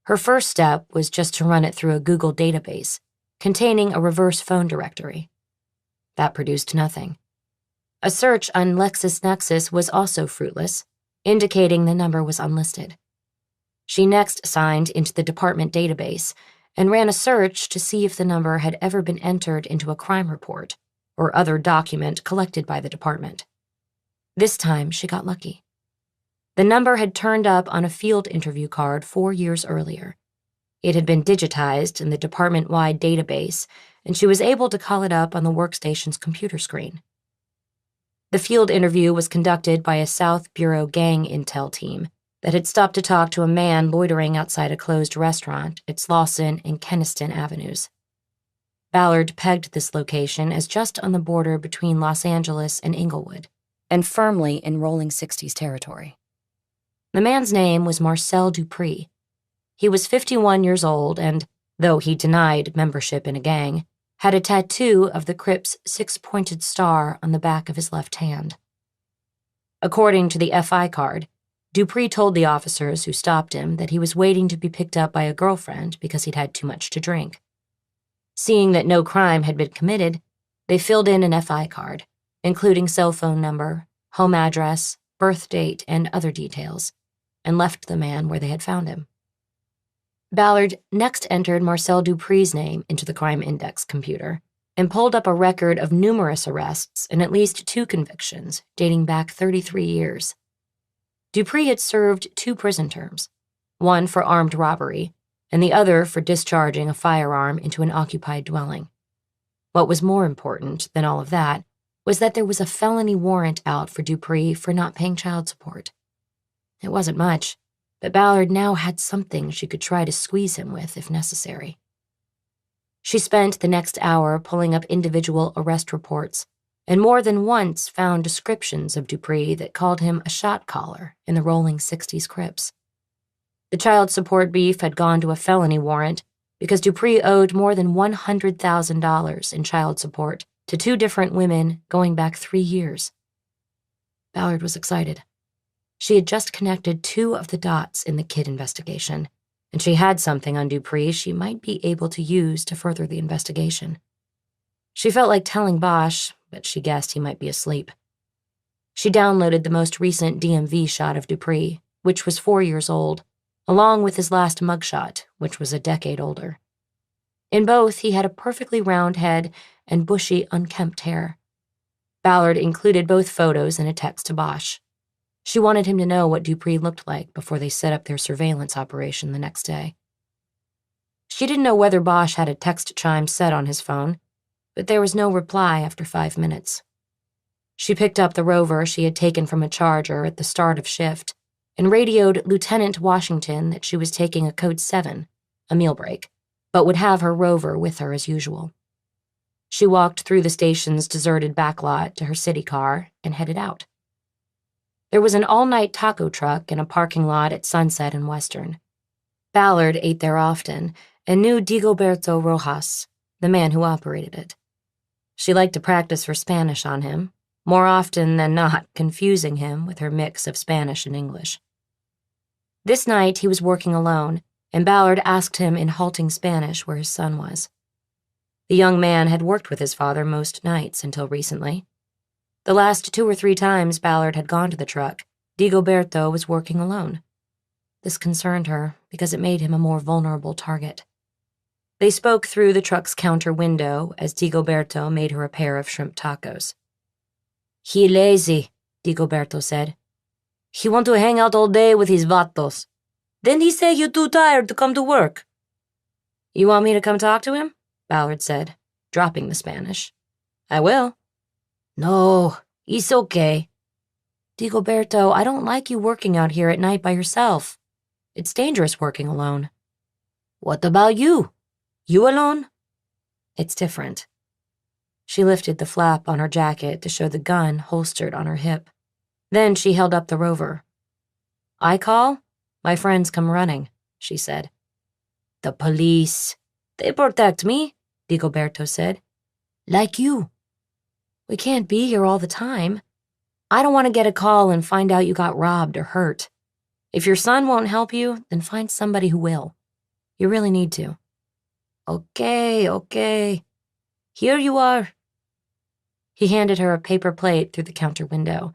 [SPEAKER 2] Her first step was just to run it through a Google database containing a reverse phone directory. That produced nothing. A search on LexisNexis was also fruitless, indicating the number was unlisted. She next signed into the department database and ran a search to see if the number had ever been entered into a crime report or other document collected by the department. This time, she got lucky. The number had turned up on a field interview card 4 years earlier. It had been digitized in the department-wide database, and she was able to call it up on the workstation's computer screen. The field interview was conducted by a South Bureau gang intel team that had stopped to talk to a man loitering outside a closed restaurant at Slauson and Kenniston Avenues. Ballard pegged this location as just on the border between Los Angeles and Inglewood, and firmly in rolling 60s territory. The man's name was Marcel Dupree. He was 51 years old and, though he denied membership in a gang, had a tattoo of the Crips' 6-pointed star on the back of his left hand. According to the FI card, Dupree told the officers who stopped him that he was waiting to be picked up by a girlfriend because he'd had too much to drink. Seeing that no crime had been committed, they filled in an FI card, including cell phone number, home address, birth date, and other details, and left the man where they had found him. Ballard next entered Marcel Dupree's name into the crime index computer and pulled up a record of numerous arrests and at least 2 convictions dating back 33 years. Dupree had served 2 prison terms, one for armed robbery and the other for discharging a firearm into an occupied dwelling. What was more important than all of that was that there was a felony warrant out for Dupree for not paying child support. It wasn't much, but Ballard now had something she could try to squeeze him with if necessary. She spent the next hour pulling up individual arrest reports, and more than once found descriptions of Dupree that called him a shot caller in the rolling 60s Crips. The child support beef had gone to a felony warrant because Dupree owed more than $100,000 in child support to 2 different women going back 3 years. Ballard was excited. She had just connected 2 of the dots in the kid investigation, and she had something on Dupree she might be able to use to further the investigation. She felt like telling Bosch, but she guessed he might be asleep. She downloaded the most recent DMV shot of Dupree, which was 4 years old, along with his last mugshot, which was a decade older. In both, he had a perfectly round head and bushy, unkempt hair. Ballard included both photos in a text to Bosch. She wanted him to know what Dupree looked like before they set up their surveillance operation the next day. She didn't know whether Bosch had a text chime set on his phone, but there was no reply after 5 minutes. She picked up the rover she had taken from a charger at the start of shift and radioed Lieutenant Washington that she was taking a Code 7, a meal break, but would have her rover with her as usual. She walked through the station's deserted backlot to her city car and headed out. There was an all-night taco truck in a parking lot at Sunset and Western. Ballard ate there often and knew Digoberto Rojas, the man who operated it. She liked to practice her Spanish on him, more often than not confusing him with her mix of Spanish and English. This night he was working alone, and Ballard asked him in halting Spanish where his son was. The young man had worked with his father most nights until recently. The last 2 or 3 times Ballard had gone to the truck, Digoberto was working alone. This concerned her because it made him a more vulnerable target. They spoke through the truck's counter window as Digoberto made her a pair of shrimp tacos. "He lazy," Digoberto said. "He want to hang out all day with his vatos. Then he say you too tired to come to work." "You want me to come talk to him?" Ballard said, dropping the Spanish. "I will." "No, it's okay." "Digoberto, I don't like you working out here at night by yourself. It's dangerous working alone." "What about you? You alone?" "It's different." She lifted the flap on her jacket to show the gun holstered on her hip. Then she held up the rover. "I call? My friends come running," she said. "The police. They protect me," Digoberto said. "Like you." "We can't be here all the time. I don't want to get a call and find out you got robbed or hurt. If your son won't help you, then find somebody who will. You really need to." Okay. Here you are." He handed her a paper plate through the counter window.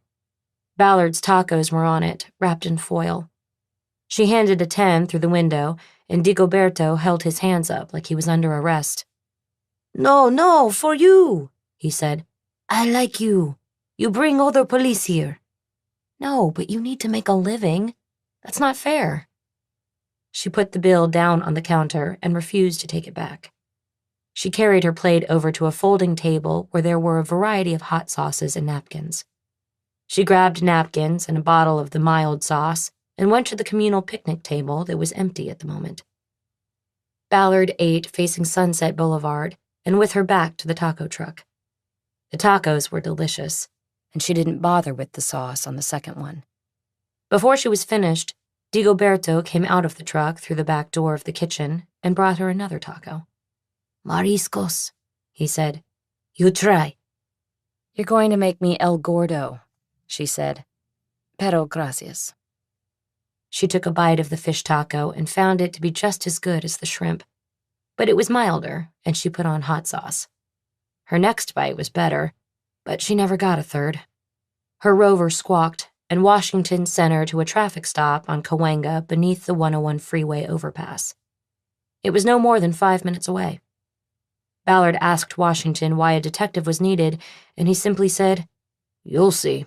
[SPEAKER 2] Ballard's tacos were on it, wrapped in foil. She handed a 10 through the window, and Digoberto held his hands up like he was under arrest. No, for you," he said. "I like you. You bring other police here." "No, but you need to make a living. That's not fair." She put the bill down on the counter and refused to take it back. She carried her plate over to a folding table where there were a variety of hot sauces and napkins. She grabbed napkins and a bottle of the mild sauce and went to the communal picnic table that was empty at the moment. Ballard ate facing Sunset Boulevard and with her back to the taco truck. The tacos were delicious, and she didn't bother with the sauce on the second one. Before she was finished, Digoberto came out of the truck through the back door of the kitchen and brought her another taco. "Mariscos," he said. "You try." "You're going to make me El Gordo," she said. "Pero gracias." She took a bite of the fish taco and found it to be just as good as the shrimp, but it was milder, and she put on hot sauce. Her next bite was better, but she never got a third. Her rover squawked, and Washington sent her to a traffic stop on Cahuenga beneath the 101 freeway overpass. It was no more than 5 minutes away. Ballard asked Washington why a detective was needed, and he simply said, "You'll see."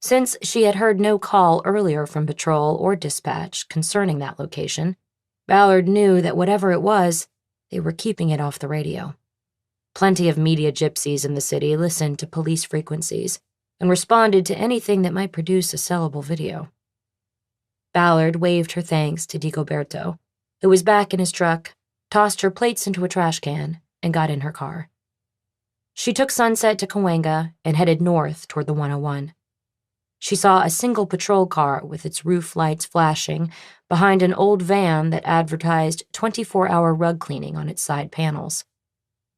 [SPEAKER 2] Since she had heard no call earlier from patrol or dispatch concerning that location, Ballard knew that whatever it was, they were keeping it off the radio. Plenty of media gypsies in the city listened to police frequencies and responded to anything that might produce a sellable video. Ballard waved her thanks to Digoberto, who was back in his truck, tossed her plates into a trash can, and got in her car. She took Sunset to Cahuenga and headed north toward the 101. She saw a single patrol car with its roof lights flashing behind an old van that advertised 24-hour rug cleaning on its side panels.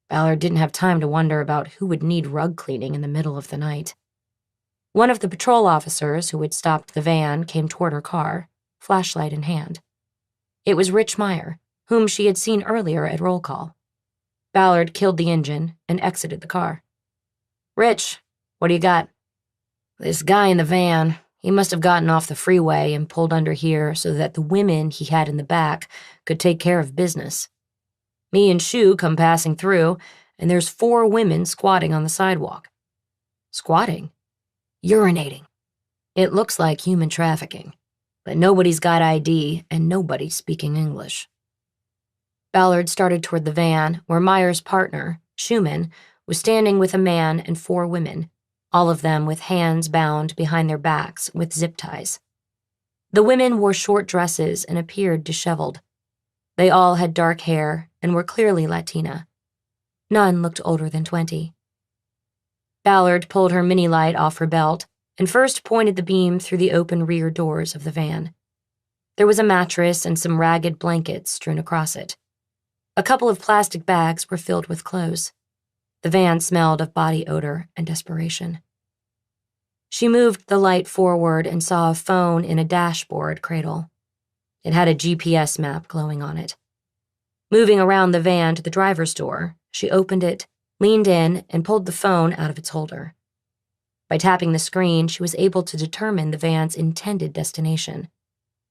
[SPEAKER 2] Ballard didn't have time to wonder about who would need rug cleaning in the middle of the night. One of the patrol officers who had stopped the van came toward her car, flashlight in hand. It was Rich Meyer, whom she had seen earlier at roll call. Ballard killed the engine and exited the car. "Rich, what do you got?" "This guy in the van, he must have gotten off the freeway and pulled under here so that the women he had in the back could take care of business. Me and Shu come passing through, and there's 4 women squatting on the sidewalk." "Squatting?" "Urinating. It looks like human trafficking, but nobody's got ID and nobody's speaking English." Ballard started toward the van, where Meyer's partner, Schumann, was standing with a man and 4 women, all of them with hands bound behind their backs with zip ties. The women wore short dresses and appeared disheveled. They all had dark hair and were clearly Latina. None looked older than 20. Ballard pulled her mini light off her belt and first pointed the beam through the open rear doors of the van. There was a mattress and some ragged blankets strewn across it. A couple of plastic bags were filled with clothes. The van smelled of body odor and desperation. She moved the light forward and saw a phone in a dashboard cradle. It had a GPS map glowing on it. Moving around the van to the driver's door, she opened it, leaned in, and pulled the phone out of its holder. By tapping the screen, she was able to determine the van's intended destination,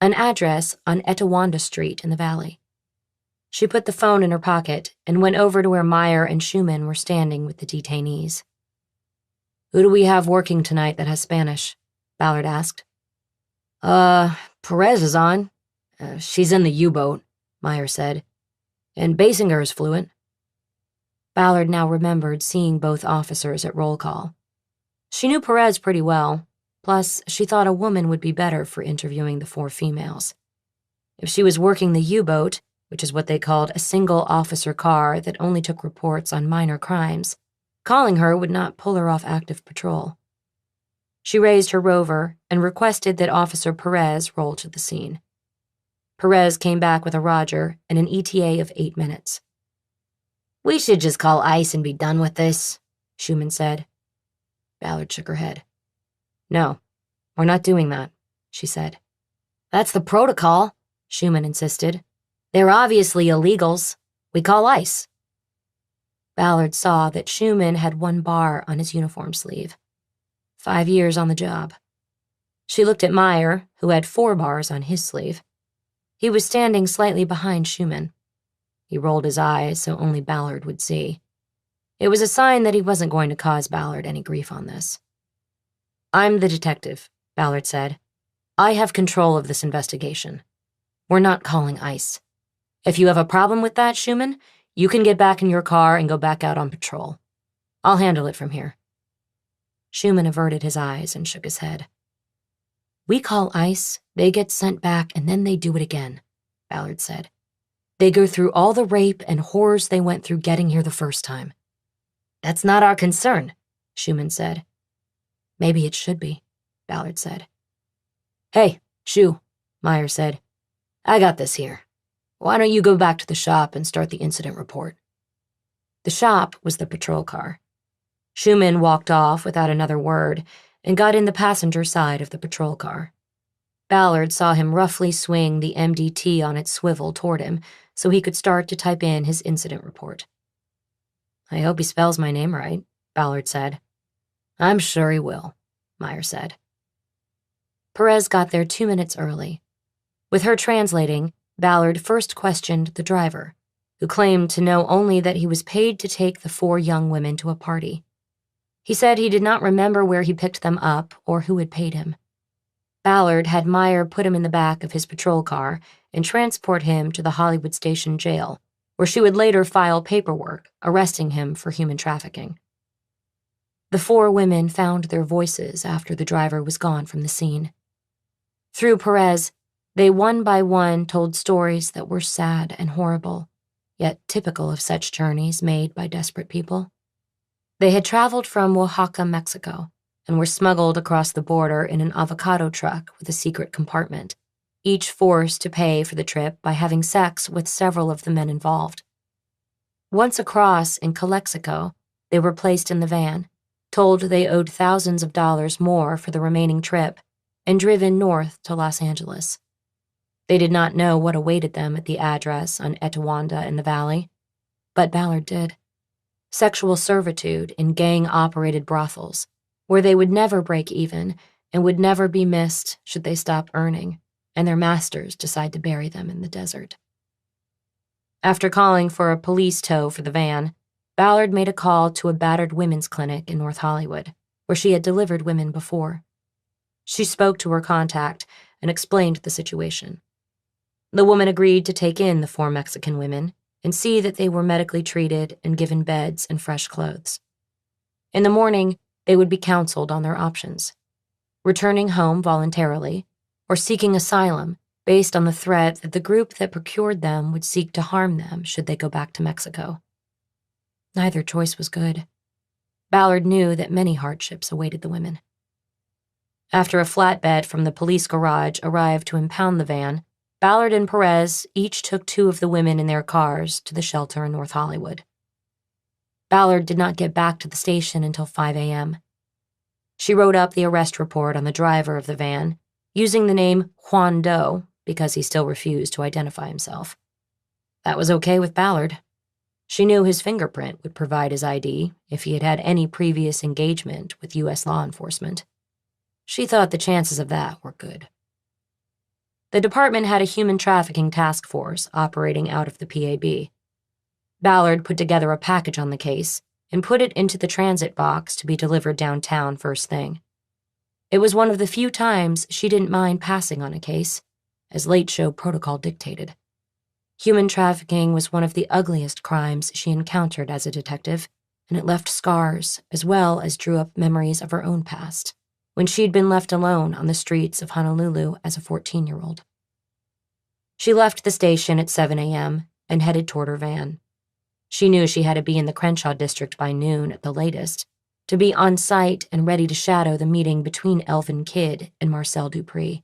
[SPEAKER 2] an address on Etowanda Street in the valley. She put the phone in her pocket and went over to where Meyer and Schumann were standing with the detainees. "Who do we have working tonight that has Spanish?" Ballard asked. Perez is on. She's in the U-boat," Meyer said. "And Basinger is fluent." Ballard now remembered seeing both officers at roll call. She knew Perez pretty well, plus she thought a woman would be better for interviewing the 4 females. If she was working the U-boat, which is what they called a single-officer car that only took reports on minor crimes, calling her would not pull her off active patrol. She raised her rover and requested that Officer Perez roll to the scene. Perez came back with a Roger and an ETA of 8 minutes. "We should just call ICE and be done with this," Schumann said. Ballard shook her head. "No, we're not doing that," she said. "That's the protocol," Schumann insisted. "They're obviously illegals. We call ICE." Ballard saw that Schumann had 1 bar on his uniform sleeve. 5 years on the job. She looked at Meyer, who had 4 bars on his sleeve. He was standing slightly behind Schumann. He rolled his eyes so only Ballard would see. It was a sign that he wasn't going to cause Ballard any grief on this. "I'm the detective," Ballard said. "I have control of this investigation. We're not calling ICE. If you have a problem with that, Schumann, you can get back in your car and go back out on patrol. I'll handle it from here." Schumann averted his eyes and shook his head. "We call ICE, they get sent back, and then they do it again," Ballard said. "They go through all the rape and horrors they went through getting here the first time." "That's not our concern," Schumann said. "Maybe it should be," Ballard said. "Hey, Shu," Meyer said. "I got this here. Why don't you go back to the shop and start the incident report?" The shop was the patrol car. Schumann walked off without another word and got in the passenger side of the patrol car. Ballard saw him roughly swing the MDT on its swivel toward him so he could start to type in his incident report. "I hope he spells my name right," Ballard said. "I'm sure he will," Meyer said. Perez got there 2 minutes early. With her translating, Ballard first questioned the driver, who claimed to know only that he was paid to take the 4 young women to a party. He said he did not remember where he picked them up or who had paid him. Ballard had Meyer put him in the back of his patrol car and transport him to the Hollywood Station jail, where she would later file paperwork arresting him for human trafficking. The 4 women found their voices after the driver was gone from the scene. Through Perez, They one by one told stories that were sad and horrible, yet typical of such journeys made by desperate people. They had traveled from Oaxaca, Mexico, and were smuggled across the border in an avocado truck with a secret compartment, each forced to pay for the trip by having sex with several of the men involved. Once across in Calexico, they were placed in the van, told they owed thousands of dollars more for the remaining trip, and driven north to Los Angeles. They did not know what awaited them at the address on Etiwanda in the valley, but Ballard did. Sexual servitude in gang-operated brothels, where they would never break even and would never be missed should they stop earning, and their masters decide to bury them in the desert. After calling for a police tow for the van, Ballard made a call to a battered women's clinic in North Hollywood, where she had delivered women before. She spoke to her contact and explained the situation. The woman agreed to take in the 4 Mexican women and see that they were medically treated and given beds and fresh clothes. In the morning, they would be counseled on their options: returning home voluntarily or seeking asylum based on the threat that the group that procured them would seek to harm them should they go back to Mexico. Neither choice was good. Ballard knew that many hardships awaited the women. After a flatbed from the police garage arrived to impound the van, Ballard and Perez each took 2 of the women in their cars to the shelter in North Hollywood. Ballard did not get back to the station until 5 a.m. She wrote up the arrest report on the driver of the van, using the name Juan Doe because he still refused to identify himself. That was okay with Ballard. She knew his fingerprint would provide his ID if he had had any previous engagement with U.S. law enforcement. She thought the chances of that were good. The department had a human trafficking task force operating out of the PAB. Ballard put together a package on the case and put it into the transit box to be delivered downtown first thing. It was one of the few times she didn't mind passing on a case, as late show protocol dictated. Human trafficking was one of the ugliest crimes she encountered as a detective, and it left scars as well as drew up memories of her own past, when she'd been left alone on the streets of Honolulu as a 14-year-old. She left the station at 7 a.m. and headed toward her van. She knew she had to be in the Crenshaw district by noon at the latest, to be on site and ready to shadow the meeting between Elvin Kidd and Marcel Dupree.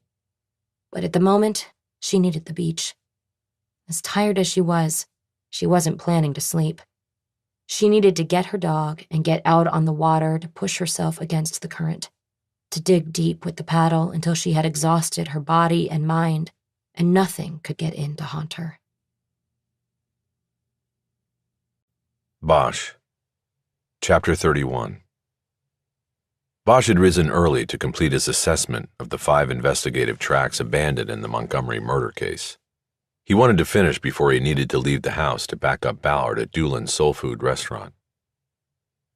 [SPEAKER 2] But at the moment, she needed the beach. As tired as she wasn't planning to sleep. She needed to get her dog and get out on the water to push herself against the current, to dig deep with the paddle until she had exhausted her body and mind, and nothing could get in to haunt her.
[SPEAKER 1] Bosch. Chapter 31. Bosch had risen early to complete his assessment of the 5 investigative tracks abandoned in the Montgomery murder case. He wanted to finish before he needed to leave the house to back up Ballard at Doolin's Soul Food restaurant.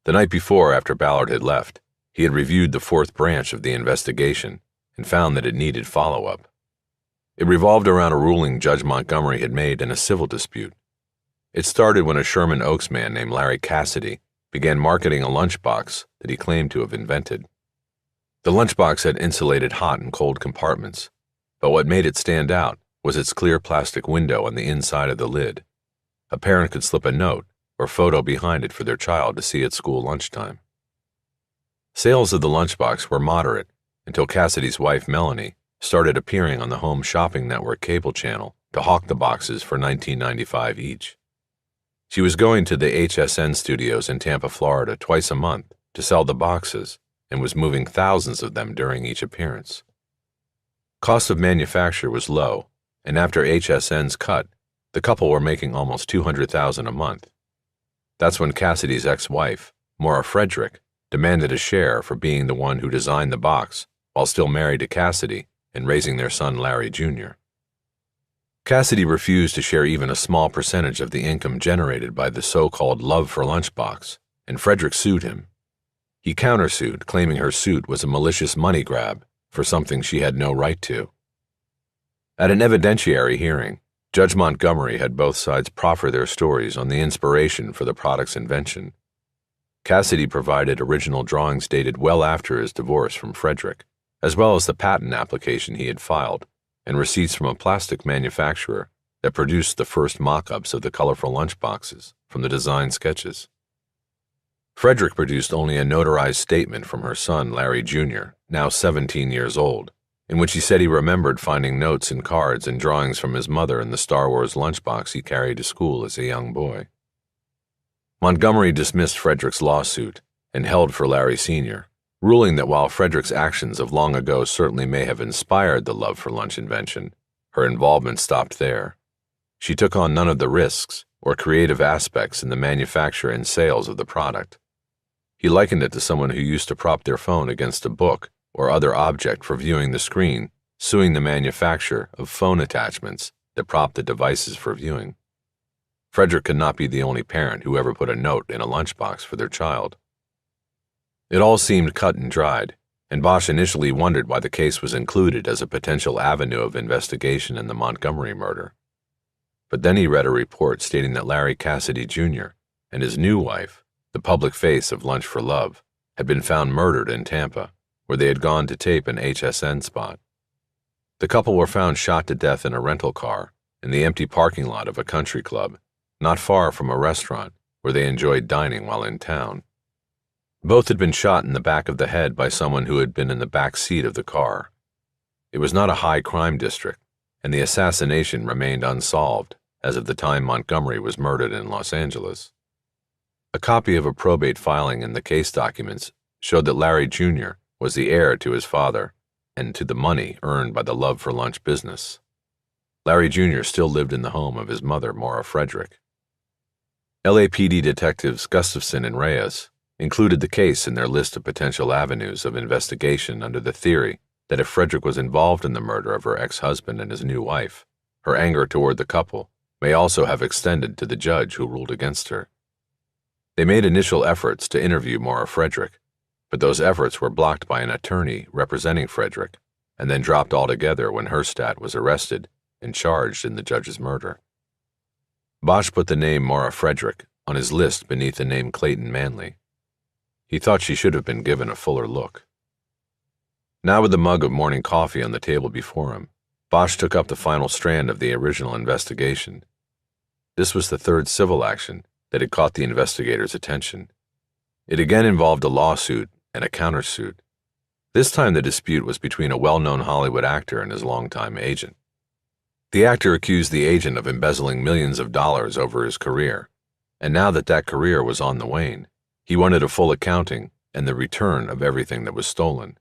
[SPEAKER 1] The night before, after Ballard had left, he had reviewed the 4th branch of the investigation and found that it needed follow-up. It revolved around a ruling Judge Montgomery had made in a civil dispute. It started when a Sherman Oaks man named Larry Cassidy began marketing a lunchbox that he claimed to have invented. The lunchbox had insulated hot and cold compartments, but what made it stand out was its clear plastic window on the inside of the lid. A parent could slip a note or photo behind it for their child to see at school lunchtime. Sales of the lunchbox were moderate until Cassidy's wife, Melanie, started appearing on the Home Shopping Network cable channel to hawk the boxes for $19.95 each. She was going to the HSN studios in Tampa, Florida twice a month to sell the boxes and was moving thousands of them during each appearance. Cost of manufacture was low, and after HSN's cut, the couple were making almost $200,000 a month. That's when Cassidy's ex-wife, Maura Frederick, demanded a share for being the one who designed the box while still married to Cassidy and raising their son Larry Jr. Cassidy refused to share even a small percentage of the income generated by the so-called love for lunchbox, and Frederick sued him. He countersued, claiming her suit was a malicious money grab for something she had no right to. At an evidentiary hearing, Judge Montgomery had both sides proffer their stories on the inspiration for the product's invention. Cassidy provided original drawings dated well after his divorce from Frederick, as well as the patent application he had filed, and receipts from a plastic manufacturer that produced the first mock-ups of the colorful lunchboxes from the design sketches. Frederick produced only a notarized statement from her son, Larry Jr., now 17 years old, in which he said he remembered finding notes and cards and drawings from his mother in the Star Wars lunchbox he carried to school as a young boy. Montgomery dismissed Frederick's lawsuit and held for Larry Sr., ruling that while Frederick's actions of long ago certainly may have inspired the love for lunch invention, her involvement stopped there. She took on none of the risks or creative aspects in the manufacture and sales of the product. He likened it to someone who used to prop their phone against a book or other object for viewing the screen, suing the manufacturer of phone attachments that prop the devices for viewing. Frederick could not be the only parent who ever put a note in a lunchbox for their child. It all seemed cut and dried, and Bosch initially wondered why the case was included as a potential avenue of investigation in the Montgomery murder. But then he read a report stating that Larry Cassidy Jr. and his new wife, the public face of Lunch for Love, had been found murdered in Tampa, where they had gone to tape an HSN spot. The couple were found shot to death in a rental car in the empty parking lot of a country club, not far from a restaurant where they enjoyed dining while in town. Both had been shot in the back of the head by someone who had been in the back seat of the car. It was not a high crime district, and the assassination remained unsolved as of the time Montgomery was murdered in Los Angeles. A copy of a probate filing in the case documents showed that Larry Jr. was the heir to his father and to the money earned by the Love for Lunch business. Larry Jr. still lived in the home of his mother, Maura Frederick. LAPD detectives Gustafson and Reyes included the case in their list of potential avenues of investigation under the theory that if Frederick was involved in the murder of her ex-husband and his new wife, her anger toward the couple may also have extended to the judge who ruled against her. They made initial efforts to interview Maura Frederick, but those efforts were blocked by an attorney representing Frederick and then dropped altogether when Herstadt was arrested and charged in the judge's murder. Bosch put the name Maura Frederick on his list beneath the name Clayton Manley. He thought she should have been given a fuller look. Now with the mug of morning coffee on the table before him, Bosch took up the final strand of the original investigation. This was the third civil action that had caught the investigators' attention. It again involved a lawsuit and a countersuit. This time the dispute was between a well-known Hollywood actor and his longtime agent. The actor accused the agent of embezzling millions of dollars over his career, and now that that career was on the wane, he wanted a full accounting and the return of everything that was stolen.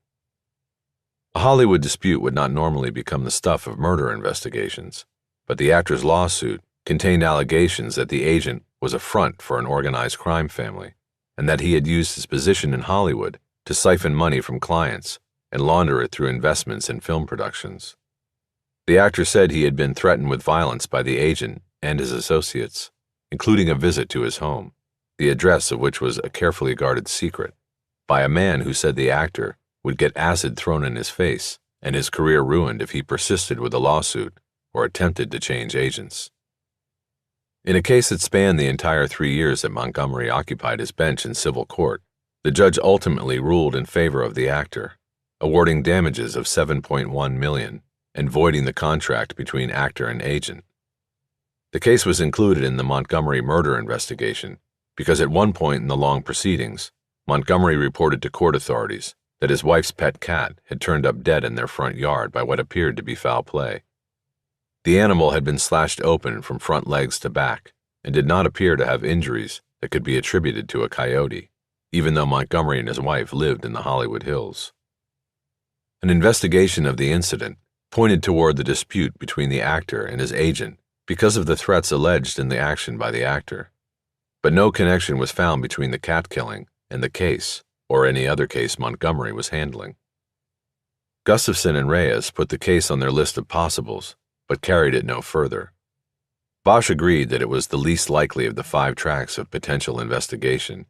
[SPEAKER 1] A Hollywood dispute would not normally become the stuff of murder investigations, but the actor's lawsuit contained allegations that the agent was a front for an organized crime family, and that he had used his position in Hollywood to siphon money from clients and launder it through investments in film productions. The actor said he had been threatened with violence by the agent and his associates, including a visit to his home, the address of which was a carefully guarded secret, by a man who said the actor would get acid thrown in his face and his career ruined if he persisted with a lawsuit or attempted to change agents. In a case that spanned the entire 3 years that Montgomery occupied his bench in civil court, the judge ultimately ruled in favor of the actor, awarding damages of $7.1 million and voiding the contract between actor and agent. The case was included in the Montgomery murder investigation because at one point in the long proceedings, Montgomery reported to court authorities that his wife's pet cat had turned up dead in their front yard by what appeared to be foul play. The animal had been slashed open from front legs to back and did not appear to have injuries that could be attributed to a coyote, even though Montgomery and his wife lived in the Hollywood Hills. An investigation of the incident pointed toward the dispute between the actor and his agent because of the threats alleged in the action by the actor, but no connection was found between the cat killing and the case or any other case Montgomery was handling. Gustafson and Reyes put the case on their list of possibles, but carried it no further. Bosch agreed that it was the least likely of the 5 tracks of potential investigation.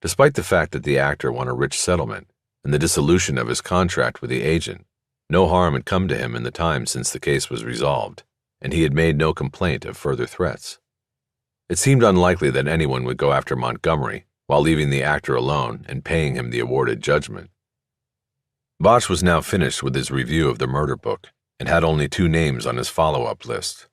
[SPEAKER 1] Despite the fact that the actor won a rich settlement and the dissolution of his contract with the agent, no harm had come to him in the time since the case was resolved, and he had made no complaint of further threats. It seemed unlikely that anyone would go after Montgomery while leaving the actor alone and paying him the awarded judgment. Bosch was now finished with his review of the murder book and had only 2 names on his follow-up list: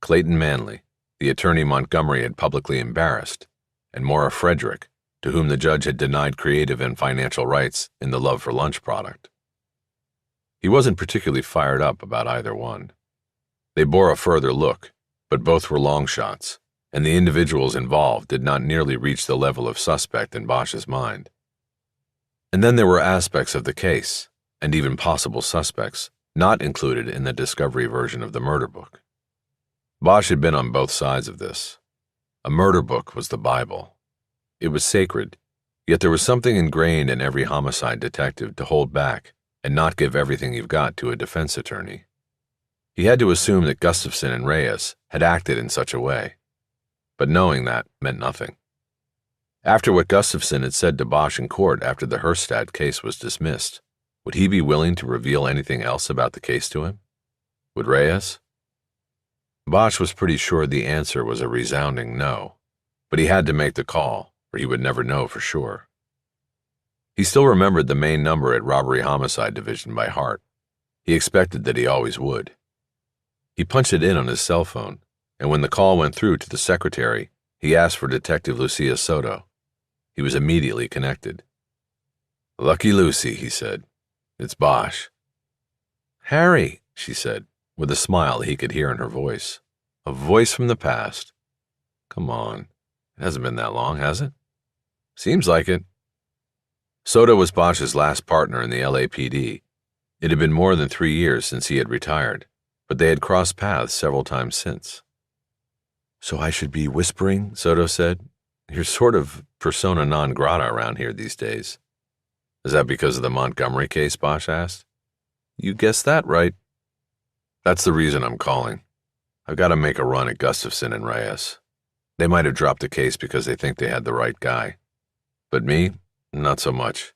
[SPEAKER 1] Clayton Manley, the attorney Montgomery had publicly embarrassed, and Maura Frederick, to whom the judge had denied creative and financial rights in the Love for Lunch product. He wasn't particularly fired up about either one. They bore a further look, but both were long shots, and the individuals involved did not nearly reach the level of suspect in Bosch's mind. And then there were aspects of the case, and even possible suspects, not included in the discovery version of the murder book. Bosch had been on both sides of this. A murder book was the Bible. It was sacred, yet there was something ingrained in every homicide detective to hold back and not give everything you've got to a defense attorney. He had to assume that Gustafson and Reyes had acted in such a way, but knowing that meant nothing. After what Gustafson had said to Bosch in court after the Herstadt case was dismissed, would he be willing to reveal anything else about the case to him? Would Reyes? Bosch was pretty sure the answer was a resounding no, but he had to make the call, or he would never know for sure. He still remembered the main number at Robbery Homicide Division by heart. He expected that he always would. He punched it in on his cell phone, and when the call went through to the secretary, he asked for Detective Lucia Soto. He was immediately connected. "Lucky Lucy," he said. "It's Bosch." "Harry," she said, with a smile he could hear in her voice. A voice from the past. "Come on. It hasn't been that long, has it?" "Seems like it." Soto was Bosch's last partner in the LAPD. It had been more than 3 years since he had retired, but they had crossed paths several times since. "So I should be whispering," Soto said. "You're sort of persona non grata around here these days." "Is that because of the Montgomery case?" Bosch asked. "You guessed that right." "That's the reason I'm calling. I've got to make a run at Gustafson and Reyes. They might have dropped the case because they think they had the right guy. But me, not so much.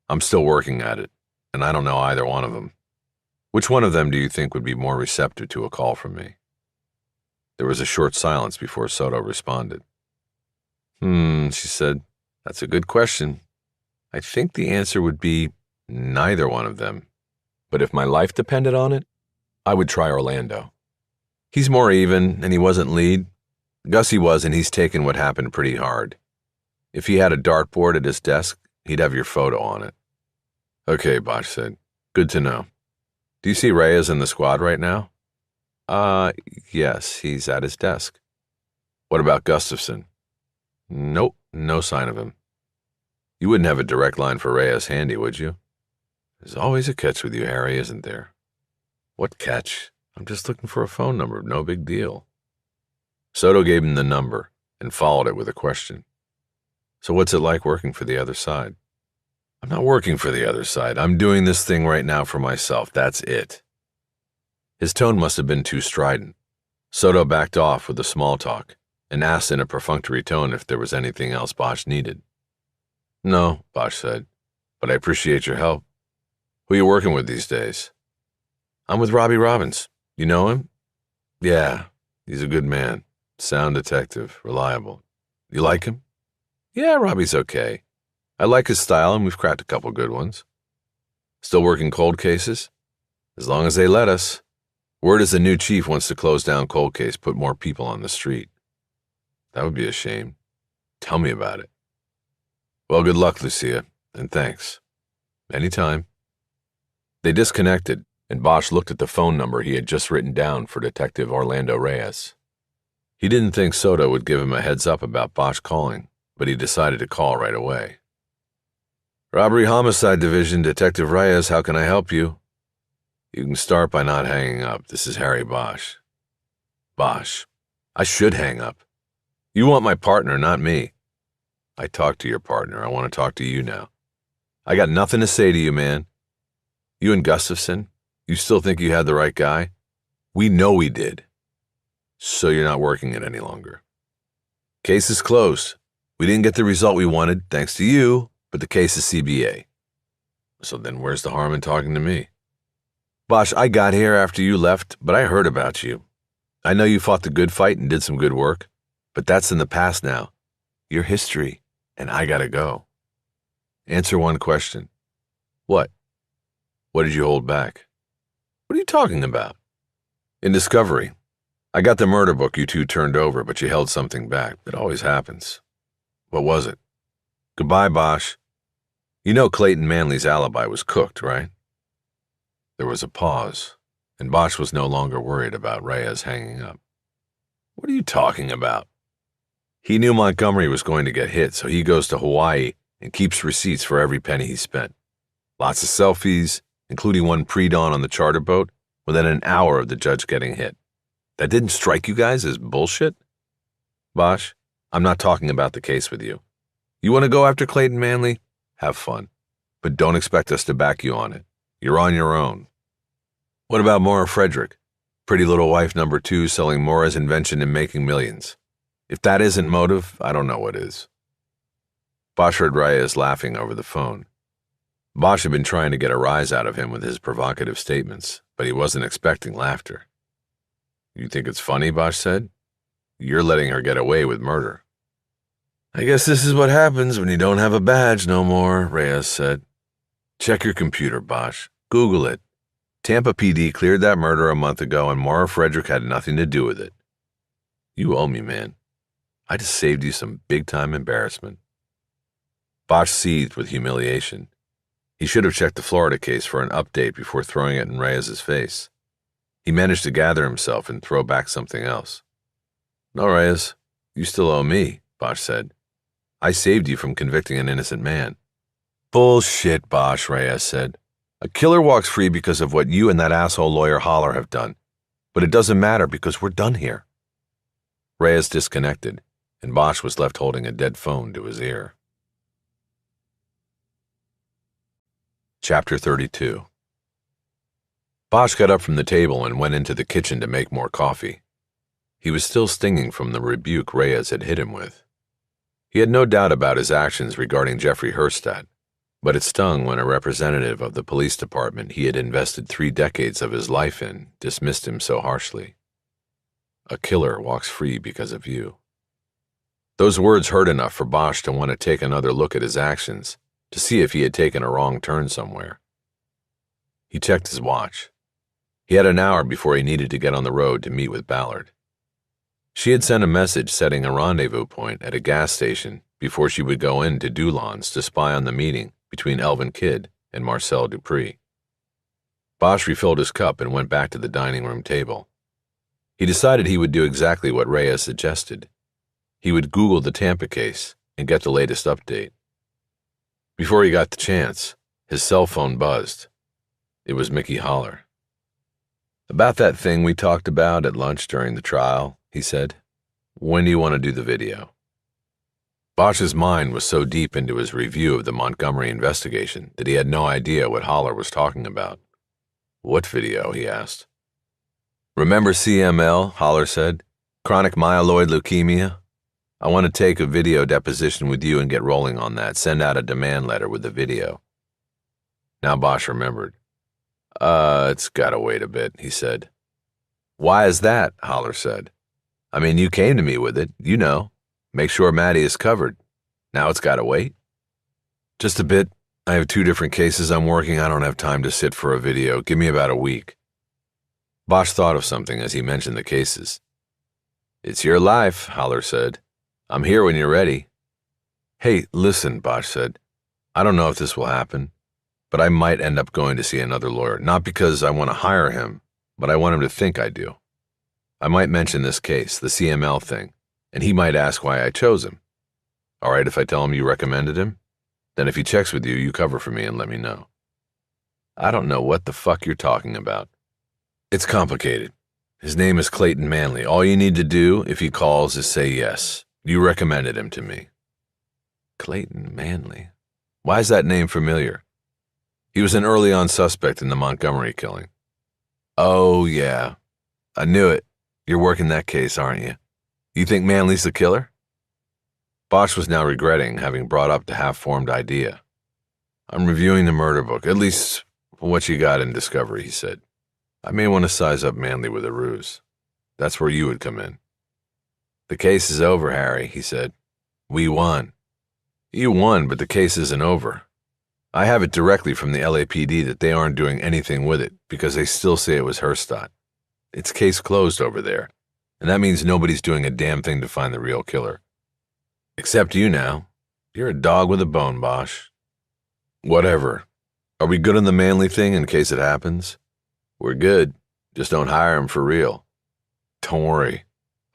[SPEAKER 1] I'm still working at it, and I don't know either one of them. Which one of them do you think would be more receptive to a call from me?" There was a short silence before Soto responded. She said, "That's a good question. I think the answer would be neither one of them. But if my life depended on it, I would try Orlando. He's more even, and he wasn't lead. Gussie was, and he's taken what happened pretty hard. If he had a dartboard at his desk, he'd have your photo on it." "Okay," Bosch said. "Good to know. Do you see Reyes in the squad right now?" Yes, he's at his desk." "What about Gustafson?" "Nope, no sign of him." "You wouldn't have a direct line for Reyes handy, would you?" "There's always a catch with you, Harry, isn't there?" "What catch? I'm just looking for a phone number, no big deal." Soto gave him the number and followed it with a question. "So what's it like working for the other side?" "I'm not working for the other side. I'm doing this thing right now for myself. That's it." His tone must have been too strident. Soto backed off with the small talk and asked in a perfunctory tone if there was anything else Bosch needed. "No," Bosch said, "but I appreciate your help. Who are you working with these days?" "I'm with Robbie Robbins. You know him?" "Yeah, he's a good man. Sound detective, reliable. You like him?" "Yeah, Robbie's okay. I like his style, and we've cracked a couple good ones." "Still working cold cases?" "As long as they let us. Word is the new chief wants to close down cold case, put more people on the street." "That would be a shame. Tell me about it." "Well, good luck, Lucia, and thanks." "Anytime." They disconnected, and Bosch looked at the phone number he had just written down for Detective Orlando Reyes. He didn't think Soto would give him a heads up about Bosch calling, but he decided to call right away. "Robbery Homicide Division, Detective Reyes, how can I help you?" "You can start by not hanging up. This is Harry Bosch." "Bosch, I should hang up. You want my partner, not me." "I talked to your partner. I want to talk to you now." "I got nothing to say to you, man." "You and Gustafson, you still think you had the right guy?" "We know we did." "So you're not working it any longer?" "Case is closed. We didn't get the result we wanted, thanks to you, but the case is CBA." "So then where's the harm in talking to me?" "Bosch, I got here after you left, but I heard about you. I know you fought the good fight and did some good work, but that's in the past now. You're history, and I gotta go." "Answer one question." "What?" "What did you hold back?" What are you talking about? In Discovery. I got the murder book you two turned over, but you held something back. It always happens. What was it? Goodbye, Bosch. You know Clayton Manley's alibi was cooked, right? There was a pause, and Bosch was no longer worried about Reyes hanging up. What are you talking about? He knew Montgomery was going to get hit, so he goes to Hawaii and keeps receipts for every penny he spent. Lots of selfies, including one pre-dawn on the charter boat, within an hour of the judge getting hit. That didn't strike you guys as bullshit? Bosch, I'm not talking about the case with you. You want to go after Clayton Manley? Have fun. But don't expect us to back you on it. You're on your own. What about Maura Frederick? Pretty little wife number 2 selling Maura's invention and making millions. If that isn't motive, I don't know what is. Bosch heard Reyes laughing over the phone. Bosch had been trying to get a rise out of him with his provocative statements, but he wasn't expecting laughter. You think it's funny, Bosch said? You're letting her get away with murder. I guess this is what happens when you don't have a badge no more, Reyes said. Check your computer, Bosch. Google it. Tampa PD cleared that murder a month ago and Maura Frederick had nothing to do with it. You owe me, man. I just saved you some big-time embarrassment. Bosch seethed with humiliation. He should have checked the Florida case for an update before throwing it in Reyes's face. He managed to gather himself and throw back something else. No, Reyes, you still owe me, Bosch said. I saved you from convicting an innocent man. Bullshit, Bosch, Reyes said. A killer walks free because of what you and that asshole lawyer Holler have done. But it doesn't matter because we're done here. Reyes disconnected, and Bosch was left holding a dead phone to his ear. Chapter 32. Bosch got up from the table and went into the kitchen to make more coffee. He was still stinging from the rebuke Reyes had hit him with. He had no doubt about his actions regarding Jeffrey Herstadt, but it stung when a representative of the police department he had invested 3 decades of his life in dismissed him so harshly. A killer walks free because of you. Those words hurt enough for Bosch to want to take another look at his actions, to see if he had taken a wrong turn somewhere. He checked his watch. He had an hour before he needed to get on the road to meet with Ballard. She had sent a message setting a rendezvous point at a gas station before she would go in to Dulon's to spy on the meeting between Elvin Kidd and Marcel Dupree. Bosch refilled his cup and went back to the dining room table. He decided he would do exactly what Reyes suggested. He would Google the Tampa case and get the latest update. Before he got the chance, his cell phone buzzed. It was Mickey Holler. About that thing we talked about at lunch during the trial, he said. When do you want to do the video? Bosch's mind was so deep into his review of the Montgomery investigation that he had no idea what Holler was talking about. What video? He asked. Remember CML, Holler said. Chronic myeloid leukemia? I want to take a video deposition with you and get rolling on that. Send out a demand letter with the video. Now Bosch remembered. It's gotta wait a bit, he said. Why is that? Holler said. I mean, you came to me with it, you know. Make sure Maddie is covered. Now it's gotta wait. Just a bit. I have 2 different cases I'm working. I don't have time to sit for a video. Give me about a week. Bosch thought of something as he mentioned the cases. It's your life, Holler said. I'm here when you're ready. Hey, listen, Bosch said. I don't know if this will happen, but I might end up going to see another lawyer, not because I want to hire him, but I want him to think I do. I might mention this case, the CML thing, and he might ask why I chose him. All right if I tell him you recommended him? Then if he checks with you, you cover for me and let me know. I don't know what the fuck you're talking about. It's complicated. His name is Clayton Manley. All you need to do, if he calls, is say yes. You recommended him to me. Clayton Manley? Why is that name familiar? He was an early-on suspect in the Montgomery killing. Oh, yeah. I knew it. You're working that case, aren't you? You think Manley's the killer? Bosch was now regretting having brought up the half-formed idea. I'm reviewing the murder book, at least what you got in Discovery, he said. I may want to size up Manley with a ruse. That's where you would come in. The case is over, Harry, he said. We won. You won, but the case isn't over. I have it directly from the LAPD that they aren't doing anything with it because they still say it was Herstadt. It's case closed over there, and that means nobody's doing a damn thing to find the real killer. Except you now. You're a dog with a bone, Bosch. Whatever. Are we good on the Manly thing in case it happens? We're good. Just don't hire him for real. Don't worry.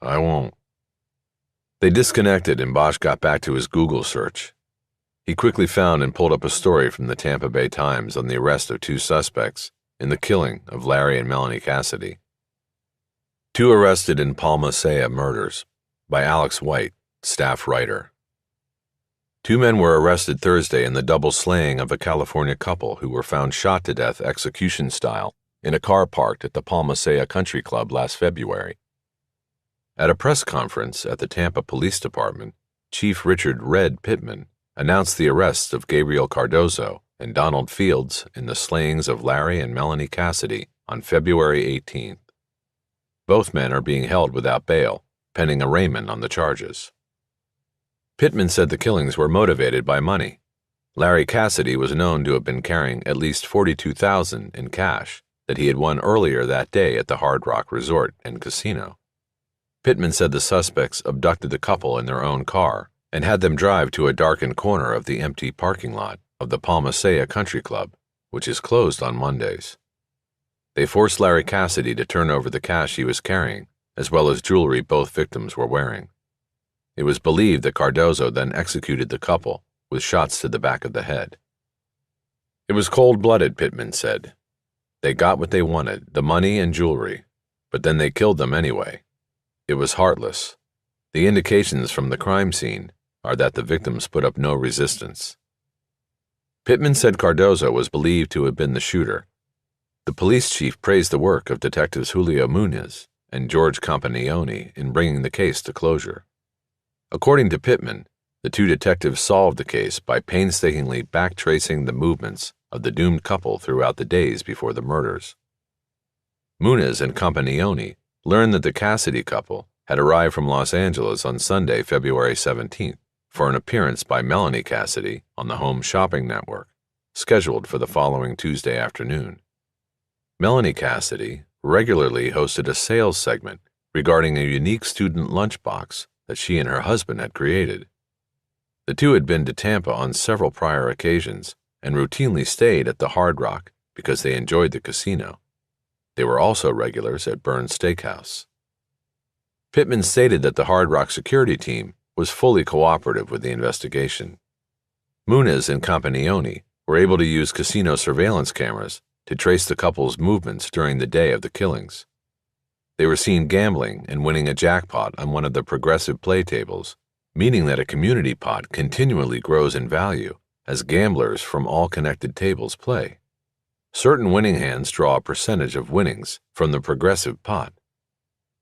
[SPEAKER 1] I won't. They disconnected and Bosch got back to his Google search. He quickly found and pulled up a story from the Tampa Bay Times on the arrest of 2 suspects in the killing of Larry and Melanie Cassidy. 2 arrested in Palma Seca murders by Alex White, staff writer. 2 men were arrested Thursday in the double slaying of a California couple who were found shot to death execution style in a car parked at the Palma Seca Country Club last February. At a press conference at the Tampa Police Department, Chief Richard "Red" Pittman announced the arrests of Gabriel Cardozo and Donald Fields in the slayings of Larry and Melanie Cassidy on February 18th. Both men are being held without bail, pending arraignment on the charges. Pittman said the killings were motivated by money. Larry Cassidy was known to have been carrying at least $42,000 in cash that he had won earlier that day at the Hard Rock Resort and Casino. Pittman said the suspects abducted the couple in their own car and had them drive to a darkened corner of the empty parking lot of the Palma Seca Country Club, which is closed on Mondays. They forced Larry Cassidy to turn over the cash he was carrying, as well as jewelry both victims were wearing. It was believed that Cardozo then executed the couple with shots to the back of the head. It was cold-blooded, Pittman said. They got what they wanted, the money and jewelry, but then they killed them anyway. It was heartless. The indications from the crime scene are that the victims put up no resistance. Pittman said Cardozo was believed to have been the shooter. The police chief praised the work of detectives Julio Muñoz and George Campagnoni in bringing the case to closure. According to Pittman, the 2 detectives solved the case by painstakingly backtracing the movements of the doomed couple throughout the days before the murders. Muñoz and Campagnoni learned that the Cassidy couple had arrived from Los Angeles on Sunday, February 17th, for an appearance by Melanie Cassidy on the Home Shopping Network, scheduled for the following Tuesday afternoon. Melanie Cassidy regularly hosted a sales segment regarding a unique student lunchbox that she and her husband had created. The 2 had been to Tampa on several prior occasions and routinely stayed at the Hard Rock because they enjoyed the casino. They were also regulars at Burn's Steakhouse. Pittman stated that the Hard Rock security team was fully cooperative with the investigation. Muñoz and Campagnoni were able to use casino surveillance cameras to trace the couple's movements during the day of the killings. They were seen gambling and winning a jackpot on one of the progressive play tables, meaning that a community pot continually grows in value as gamblers from all connected tables play. Certain winning hands draw a percentage of winnings from the progressive pot.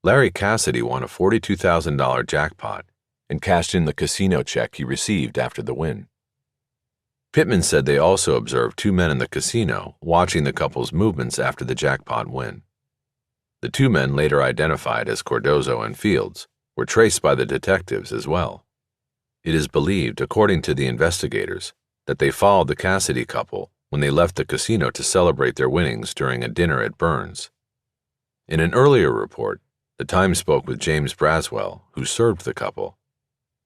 [SPEAKER 1] Larry Cassidy won a $42,000 jackpot and cashed in the casino check he received after the win. Pittman said they also observed 2 men in the casino watching the couple's movements after the jackpot win. The 2 men, later identified as Cardozo and Fields, were traced by the detectives as well. It is believed, according to the investigators, that they followed the Cassidy couple when they left the casino to celebrate their winnings during a dinner at Burn's. In an earlier report, the Times spoke with James Braswell, who served the couple.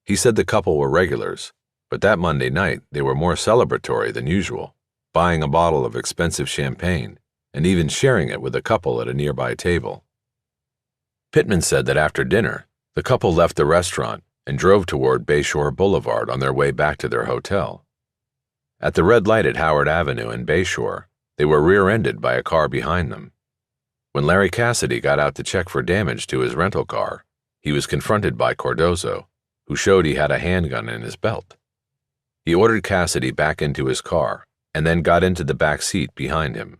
[SPEAKER 1] He said the couple were regulars, but that Monday night they were more celebratory than usual, buying a bottle of expensive champagne and even sharing it with a couple at a nearby table. Pittman said that after dinner, the couple left the restaurant and drove toward Bayshore Boulevard on their way back to their hotel. At the red light at Howard Avenue in Bayshore, they were rear-ended by a car behind them. When Larry Cassidy got out to check for damage to his rental car, he was confronted by Cardozo, who showed he had a handgun in his belt. He ordered Cassidy back into his car and then got into the back seat behind him.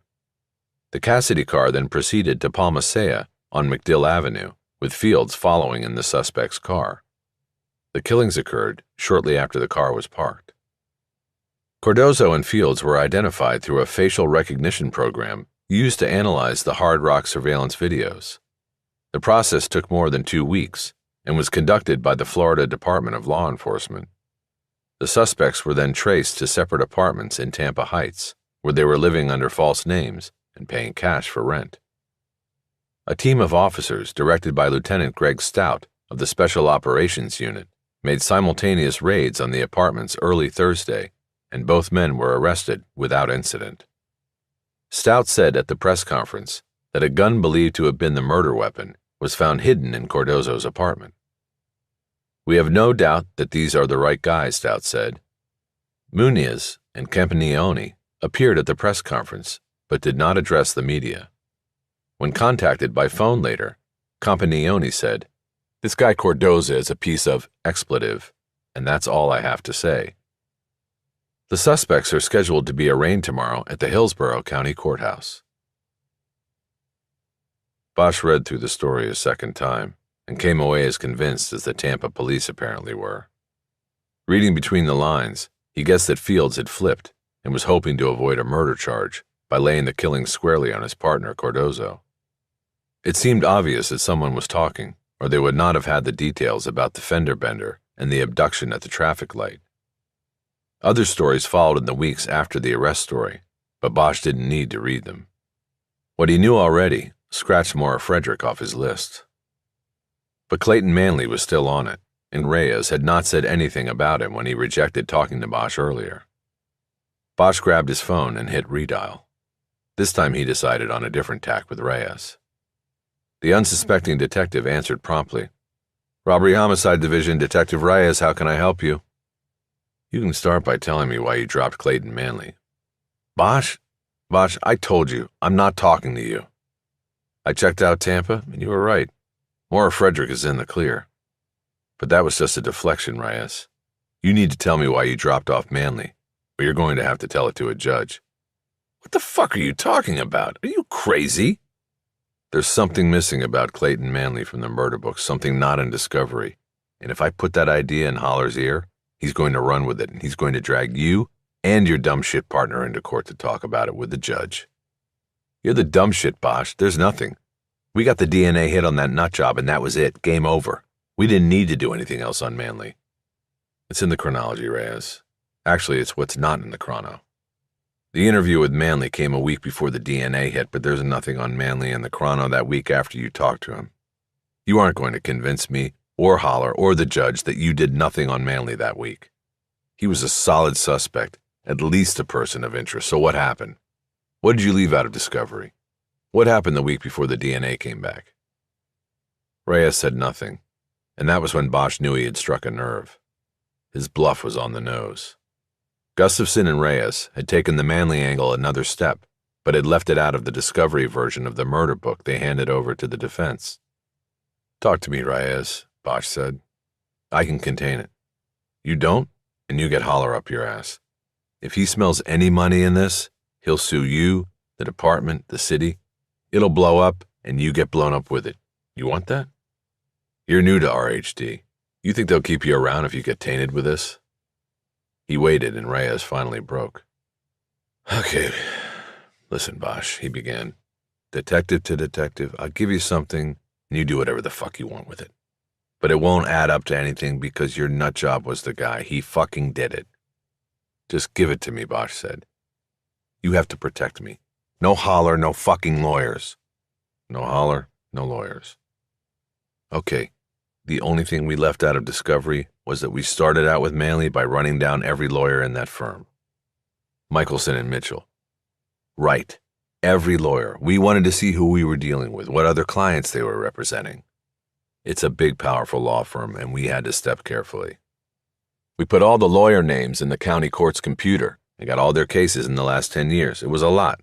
[SPEAKER 1] The Cassidy car then proceeded to Palma Seca on MacDill Avenue, with Fields following in the suspect's car. The killings occurred shortly after the car was parked. Cardozo and Fields were identified through a facial recognition program used to analyze the Hard Rock surveillance videos. The process took more than 2 weeks and was conducted by the Florida Department of Law Enforcement. The suspects were then traced to separate apartments in Tampa Heights, where they were living under false names and paying cash for rent. A team of officers, directed by Lieutenant Greg Stout of the Special Operations Unit, made simultaneous raids on the apartments early Thursday, and both men were arrested without incident. Stout said at the press conference that a gun believed to have been the murder weapon was found hidden in Cardozo's apartment. "We have no doubt that these are the right guys," Stout said. Muniz and Campagnoli appeared at the press conference but did not address the media. When contacted by phone later, Campagnoli said, "This guy Cardozo is a piece of expletive, and that's all I have to say." The suspects are scheduled to be arraigned tomorrow at the Hillsborough County Courthouse. Bosch read through the story a second time and came away as convinced as the Tampa police apparently were. Reading between the lines, he guessed that Fields had flipped and was hoping to avoid a murder charge by laying the killing squarely on his partner Cardozo. It seemed obvious that someone was talking, or they would not have had the details about the fender bender and the abduction at the traffic light. Other stories followed in the weeks after the arrest story, but Bosch didn't need to read them. What he knew already scratched Maura Frederick off his list. But Clayton Manley was still on it, and Reyes had not said anything about him when he rejected talking to Bosch earlier. Bosch grabbed his phone and hit redial. This time he decided on a different tack with Reyes. The unsuspecting detective answered promptly. "Robbery Homicide Division, Detective Reyes, how can I help you?" "You can start by telling me why you dropped Clayton Manley." "Bosch, I told you, I'm not talking to you. I checked out Tampa, and you were right. Maura Frederick is in the clear. But that was just a deflection, Reyes. You need to tell me why you dropped off Manley, or you're going to have to tell it to a judge." "What the fuck are you talking about? Are you crazy?" "There's something missing about Clayton Manley from the murder book, something not in discovery. And if I put that idea in Holler's ear, he's going to run with it, and he's going to drag you and your dumb shit partner into court to talk about it with the judge." "You're the dumb shit, Bosch. There's nothing. We got the DNA hit on that nut job, and that was it. Game over. We didn't need to do anything else on Manley." "It's in the chronology, Reyes. Actually, it's what's not in the chrono. The interview with Manley came a week before the DNA hit, but there's nothing on Manley in the chrono that week after you talked to him. You aren't going to convince me or Holler or the judge that you did nothing on Manley that week. He was a solid suspect, at least a person of interest. So what happened? What did you leave out of discovery? What happened the week before the DNA came back?" Reyes said nothing, and that was when Bosch knew he had struck a nerve. His bluff was on the nose. Gustafson and Reyes had taken the Manley angle another step, but had left it out of the discovery version of the murder book they handed over to the defense. "Talk to me, Reyes," Bosch said. "I can contain it. You don't, and you get Holler up your ass. If he smells any money in this, he'll sue you, the department, the city. It'll blow up, and you get blown up with it. You want that? You're new to RHD. You think they'll keep you around if you get tainted with this?" He waited, and Reyes finally broke. "Okay, listen, Bosch," he began. "Detective to detective, I'll give you something, and you do whatever the fuck you want with it. But it won't add up to anything because your nutjob was the guy. He fucking did it." "Just give it to me," Bosch said. "You have to protect me. No Holler, no fucking lawyers." "No Holler, no lawyers." "Okay, the only thing we left out of discovery was that we started out with Manley by running down every lawyer in that firm. Michelson and Mitchell." "Right. Every lawyer. We wanted to see who we were dealing with, what other clients they were representing. It's a big, powerful law firm, and we had to step carefully. We put all the lawyer names in the county court's computer and got all their cases in the last 10 years. It was a lot.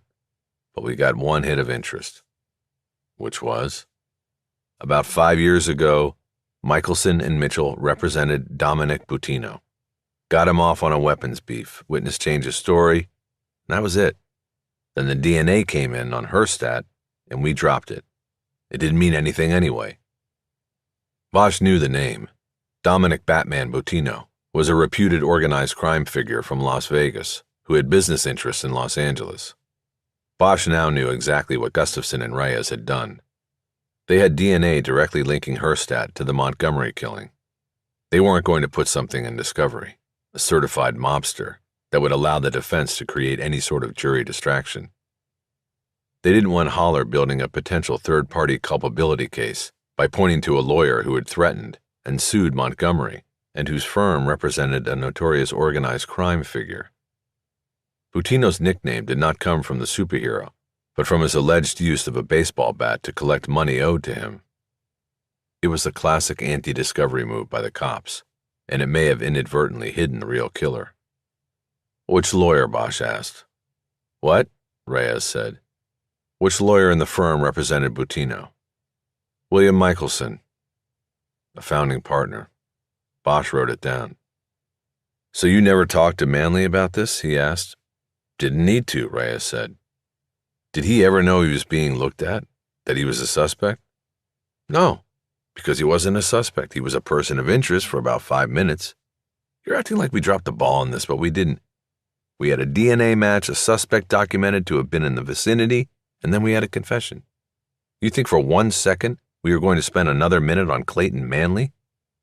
[SPEAKER 1] But we got one hit of interest." "Which was?" "About 5 years ago, Michelson and Mitchell represented Dominic Buttino. Got him off on a weapons beef, witness changed his story, and that was it. Then the DNA came in on her stat, and we dropped it. It didn't mean anything anyway." Bosch knew the name. Dominic Batman Buttino was a reputed organized crime figure from Las Vegas who had business interests in Los Angeles. Bosch now knew exactly what Gustafson and Reyes had done. They had DNA directly linking Herstat to the Montgomery killing. They weren't going to put something in discovery. a certified mobster that would allow the defense to create any sort of jury distraction. They didn't want Holler building a potential third-party culpability case by pointing to a lawyer who had threatened and sued Montgomery and whose firm represented a notorious organized crime figure. Boutino's nickname did not come from the superhero, but from his alleged use of a baseball bat to collect money owed to him. It was a classic anti-discovery move by the cops, and it may have inadvertently hidden the real killer. "Which lawyer?" Bosch asked. "What?" Reyes said. "Which lawyer in the firm represented Boutino?" "William Michelson, a founding partner." Bosch wrote it down. "So you never talked to Manley about this?" he asked. "Didn't need to," Reyes said. "Did he ever know he was being looked at? That he was a suspect?" "No, because he wasn't a suspect. He was a person of interest for about 5 minutes. You're acting like we dropped the ball on this, but we didn't. We had a DNA match, a suspect documented to have been in the vicinity, and then we had a confession. You think for 1 second we were going to spend another minute on Clayton Manley?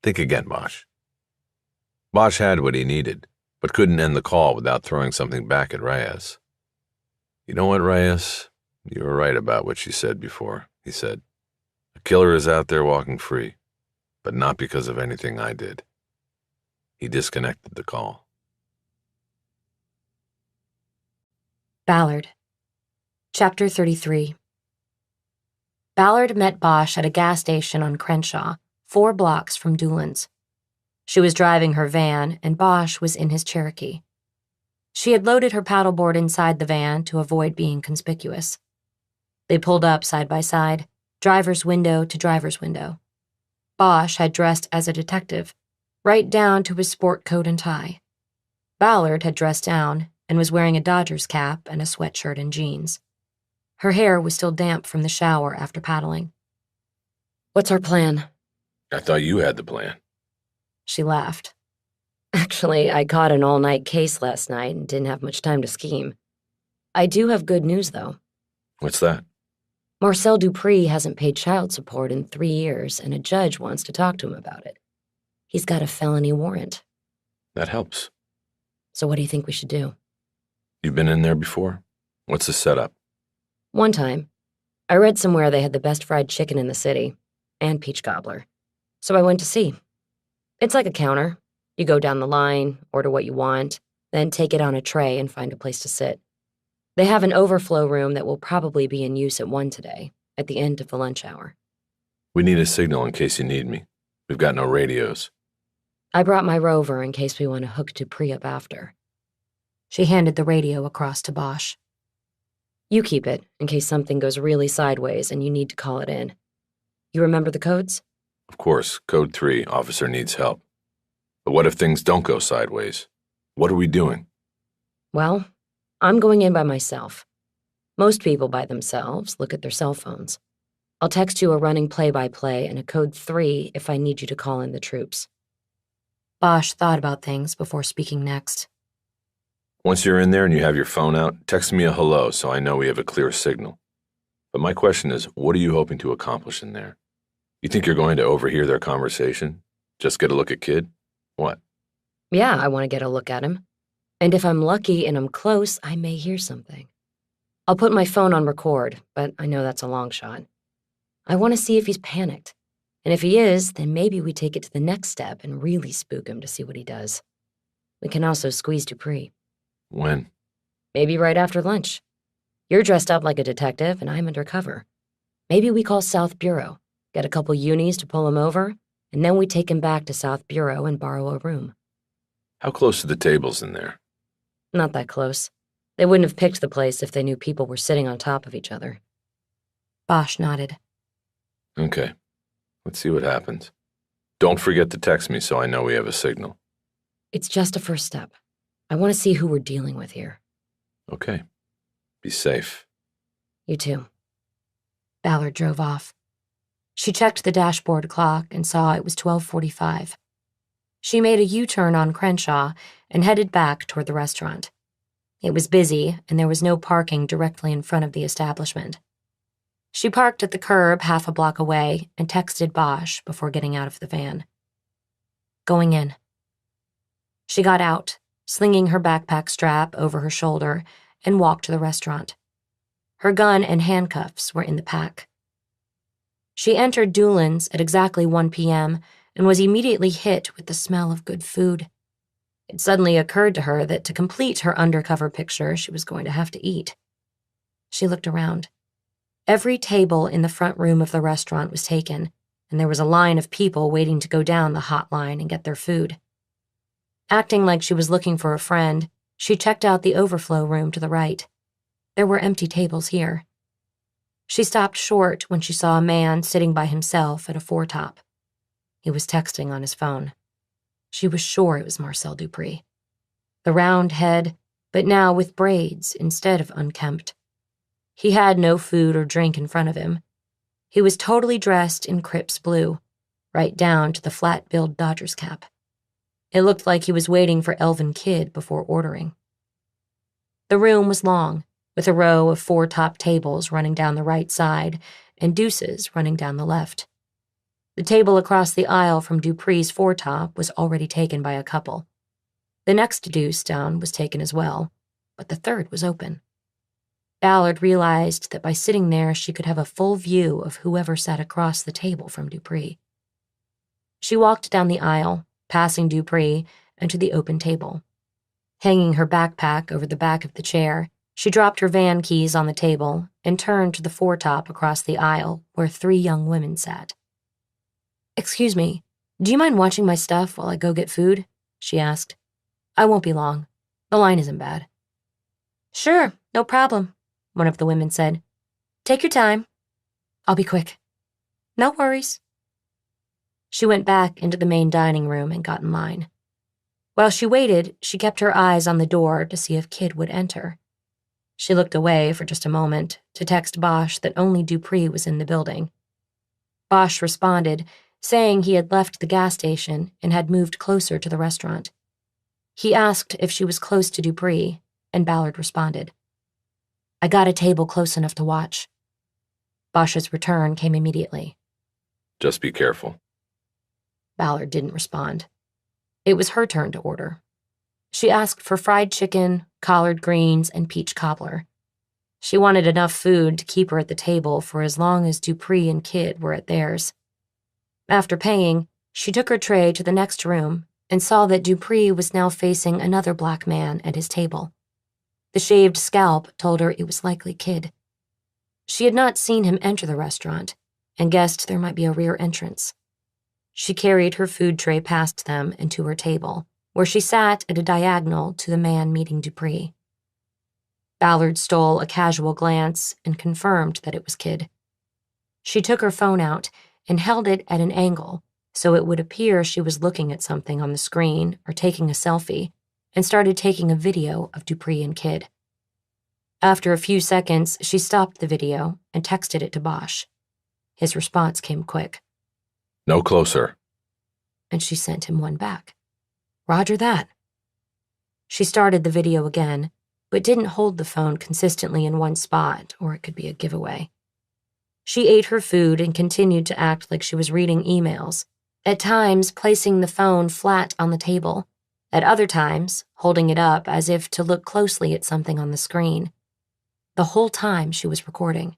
[SPEAKER 1] Think again, Bosch." Bosch had what he needed, but couldn't end the call without throwing something back at Reyes. "You know what, Reyes? You were right about what you said before," he said. "A killer is out there walking free, but not because of anything I did." He disconnected the call.
[SPEAKER 2] Ballard. Chapter 33. Ballard met Bosch at a gas station on Crenshaw, 4 blocks from Doolin's. She was driving her van, and Bosch was in his Cherokee. She had loaded her paddleboard inside the van to avoid being conspicuous. They pulled up side by side, driver's window to driver's window. Bosch had dressed as a detective, right down to his sport coat and tie. Ballard had dressed down and was wearing a Dodgers cap and a sweatshirt and jeans. Her hair was still damp from the shower after paddling. "What's our plan?"
[SPEAKER 1] "I thought you had the plan."
[SPEAKER 2] She laughed. "Actually, I caught an all-night case last night and didn't have much time to scheme. I do have good news, though."
[SPEAKER 1] "What's that?"
[SPEAKER 2] "Marcel Dupree hasn't paid child support in 3 years, and a judge wants to talk to him about it. He's got a felony warrant."
[SPEAKER 1] "That helps."
[SPEAKER 2] "So what do you think we should do?"
[SPEAKER 1] "You've been in there before? What's the setup?"
[SPEAKER 2] "One time. I read somewhere they had the best fried chicken in the city, and peach cobbler. So I went to see. It's like a counter. You go down the line, order what you want, then take it on a tray and find a place to sit. They have an overflow room that will probably be in use at 1 today, at the end of the lunch hour."
[SPEAKER 1] "We need a signal in case you need me. We've got no radios."
[SPEAKER 2] "I brought my rover in case we want to hook Dupree up after." She handed the radio across to Bosch. "You keep it in case something goes really sideways and you need to call it in. You remember the codes?"
[SPEAKER 1] "Of course, code 3, officer needs help. But what if things don't go sideways? What are we doing?"
[SPEAKER 2] "Well, I'm going in by myself. Most people by themselves look at their cell phones. I'll text you a running play-by-play and a code 3 if I need you to call in the troops." Bosch thought about things before speaking next.
[SPEAKER 1] "Once you're in there and you have your phone out, text me a hello so I know we have a clear signal. But my question is, what are you hoping to accomplish in there? You think you're going to overhear their conversation? Just get a look at Kid? What?"
[SPEAKER 2] "Yeah, I want to get a look at him. And if I'm lucky and I'm close, I may hear something. I'll put my phone on record, but I know that's a long shot. I want to see if he's panicked. And if he is, then maybe we take it to the next step and really spook him to see what he does. We can also squeeze Dupree.
[SPEAKER 1] "When?"
[SPEAKER 2] Maybe right after lunch. You're dressed up like a detective and I'm undercover. Maybe we call South Bureau, get a couple unis to pull him over, and then we take him back to South Bureau and borrow a room."
[SPEAKER 1] "How close to the tables in there?"
[SPEAKER 2] "Not that close. They wouldn't have picked the place if they knew people were sitting on top of each other." Bosch nodded.
[SPEAKER 1] "Okay. Let's see what happens. Don't forget to text me so I know we have a signal."
[SPEAKER 2] "It's just a first step. I want to see who we're dealing with here."
[SPEAKER 1] "Okay. Be safe."
[SPEAKER 2] "You too." Ballard drove off. She checked the dashboard clock and saw it was 12:45. She made a U-turn on Crenshaw and headed back toward the restaurant. It was busy, and there was no parking directly in front of the establishment. She parked at the curb half a block away and texted Bosch before getting out of the van. "Going in." She got out, slinging her backpack strap over her shoulder, and walked to the restaurant. Her gun and handcuffs were in the pack. She entered Doolin's at exactly 1 p.m. and was immediately hit with the smell of good food. It suddenly occurred to her that to complete her undercover picture, she was going to have to eat. She looked around. Every table in the front room of the restaurant was taken, and there was a line of people waiting to go down the hot line and get their food. Acting like she was looking for a friend, she checked out the overflow room to the right. There were empty tables here. She stopped short when she saw a man sitting by himself at a four-top. He was texting on his phone. She was sure it was Marcel Dupree. The round head, but now with braids instead of unkempt. He had no food or drink in front of him. He was totally dressed in Crips blue, right down to the flat-billed Dodgers cap. It looked like he was waiting for Elvin Kidd before ordering. The room was long, with a row of four top tables running down the right side and deuces running down the left. The table across the aisle from Dupree's foretop was already taken by a couple. The next deuce down was taken as well, but the third was open. Ballard realized that by sitting there she could have a full view of whoever sat across the table from Dupree. She walked down the aisle, passing Dupree, and to the open table. Hanging her backpack over the back of the chair, she dropped her van keys on the table and turned to the foretop across the aisle where 3 young women sat. "Excuse me, do you mind watching my stuff while I go get food?" she asked. "I won't be long. The line isn't bad." "Sure, no problem," one of the women said. "Take your time." "I'll be quick." "No worries." She went back into the main dining room and got in line. While she waited, she kept her eyes on the door to see if Kidd would enter. She looked away for just a moment to text Bosch that only Dupree was in the building. Bosch responded, saying he had left the gas station and had moved closer to the restaurant. He asked if she was close to Dupree, and Ballard responded, "I got a table close enough to watch." Bosch's return came immediately.
[SPEAKER 1] Just be careful.
[SPEAKER 2] Ballard didn't respond. It was her turn to order. She asked for fried chicken, collard greens, and peach cobbler. She wanted enough food to keep her at the table for as long as Dupree and Kidd were at theirs. After paying, she took her tray to the next room and saw that Dupree was now facing another black man at his table. The shaved scalp told her it was likely Kidd. She had not seen him enter the restaurant and guessed there might be a rear entrance. She carried her food tray past them and to her table, where she sat at a diagonal to the man meeting Dupree. Ballard stole a casual glance and confirmed that it was Kidd. She took her phone out and held it at an angle so it would appear she was looking at something on the screen or taking a selfie, and started taking a video of Dupree and Kidd. After a few seconds, she stopped the video and texted it to Bosch. His response came quick.
[SPEAKER 1] No closer.
[SPEAKER 2] And she sent him one back. Roger that. She started the video again, but didn't hold the phone consistently in one spot, or it could be a giveaway. She ate her food and continued to act like she was reading emails, at times placing the phone flat on the table, at other times holding it up as if to look closely at something on the screen. The whole time she was recording.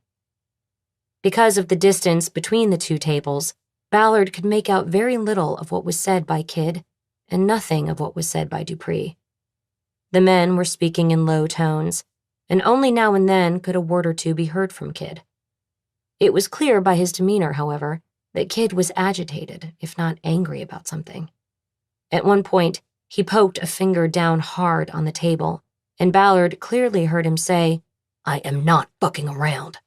[SPEAKER 2] Because of the distance between the two tables, Ballard could make out very little of what was said by Kidd and nothing of what was said by Dupree. The men were speaking in low tones, and only now and then could a word or two be heard from Kidd. It was clear by his demeanor, however, that Kidd was agitated, if not angry about something. At one point, he poked a finger down hard on the table, and Ballard clearly heard him say, "I am not fucking around."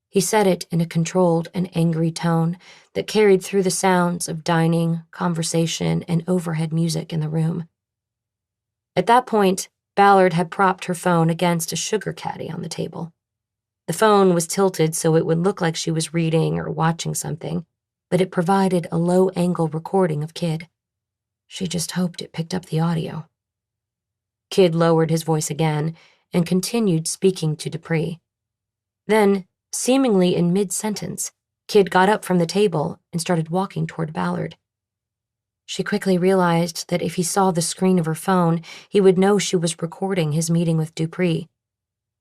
[SPEAKER 2] He said it in a controlled and angry tone that carried through the sounds of dining, conversation, and overhead music in the room. At that point, Ballard had propped her phone against a sugar caddy on the table. The phone was tilted so it would look like she was reading or watching something, but it provided a low-angle recording of Kidd. She just hoped it picked up the audio. Kidd lowered his voice again and continued speaking to Dupree. Then, seemingly in mid-sentence, Kidd got up from the table and started walking toward Ballard. She quickly realized that if he saw the screen of her phone, he would know she was recording his meeting with Dupree.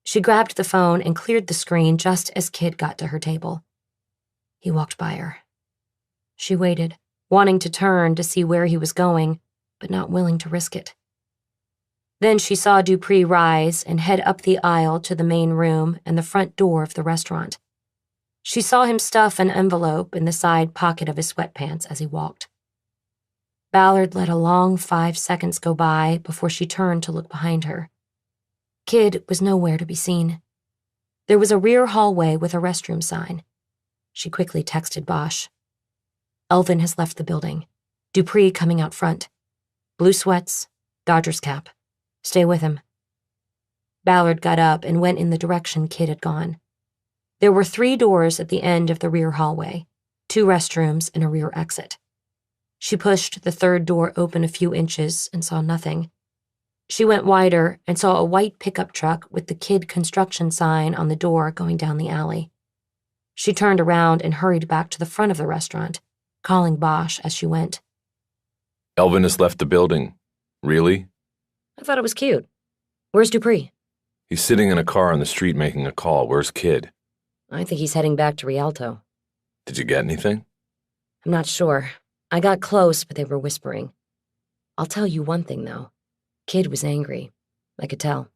[SPEAKER 2] She grabbed the phone and cleared the screen just as Kid got to her table. He walked by her. She waited, wanting to turn to see where he was going, but not willing to risk it. Then she saw Dupree rise and head up the aisle to the main room and the front door of the restaurant. She saw him stuff an envelope in the side pocket of his sweatpants as he walked. Ballard let a long 5 seconds go by before she turned to look behind her. Kid was nowhere to be seen. There was a rear hallway with a restroom sign. She quickly texted Bosch. Elvin has left the building. Dupree coming out front. Blue sweats, Dodgers cap. Stay with him. Ballard got up and went in the direction Kid had gone. There were 3 doors at the end of the rear hallway, 2 restrooms and a rear exit. She pushed the 3rd door open a few inches and saw nothing. She went wider and saw a white pickup truck with the Kid construction sign on the door going down the alley. She turned around and hurried back to the front of the restaurant, calling Bosch as she went.
[SPEAKER 1] Elvin has left the building. Really?
[SPEAKER 2] I thought it was cute. Where's Dupree?
[SPEAKER 1] He's sitting in a car on the street making a call. Where's Kid?
[SPEAKER 2] I think he's heading back to Rialto.
[SPEAKER 1] Did you get anything?
[SPEAKER 2] I'm not sure. I got close, but they were whispering. I'll tell you one thing, though. Kid was angry. I could tell.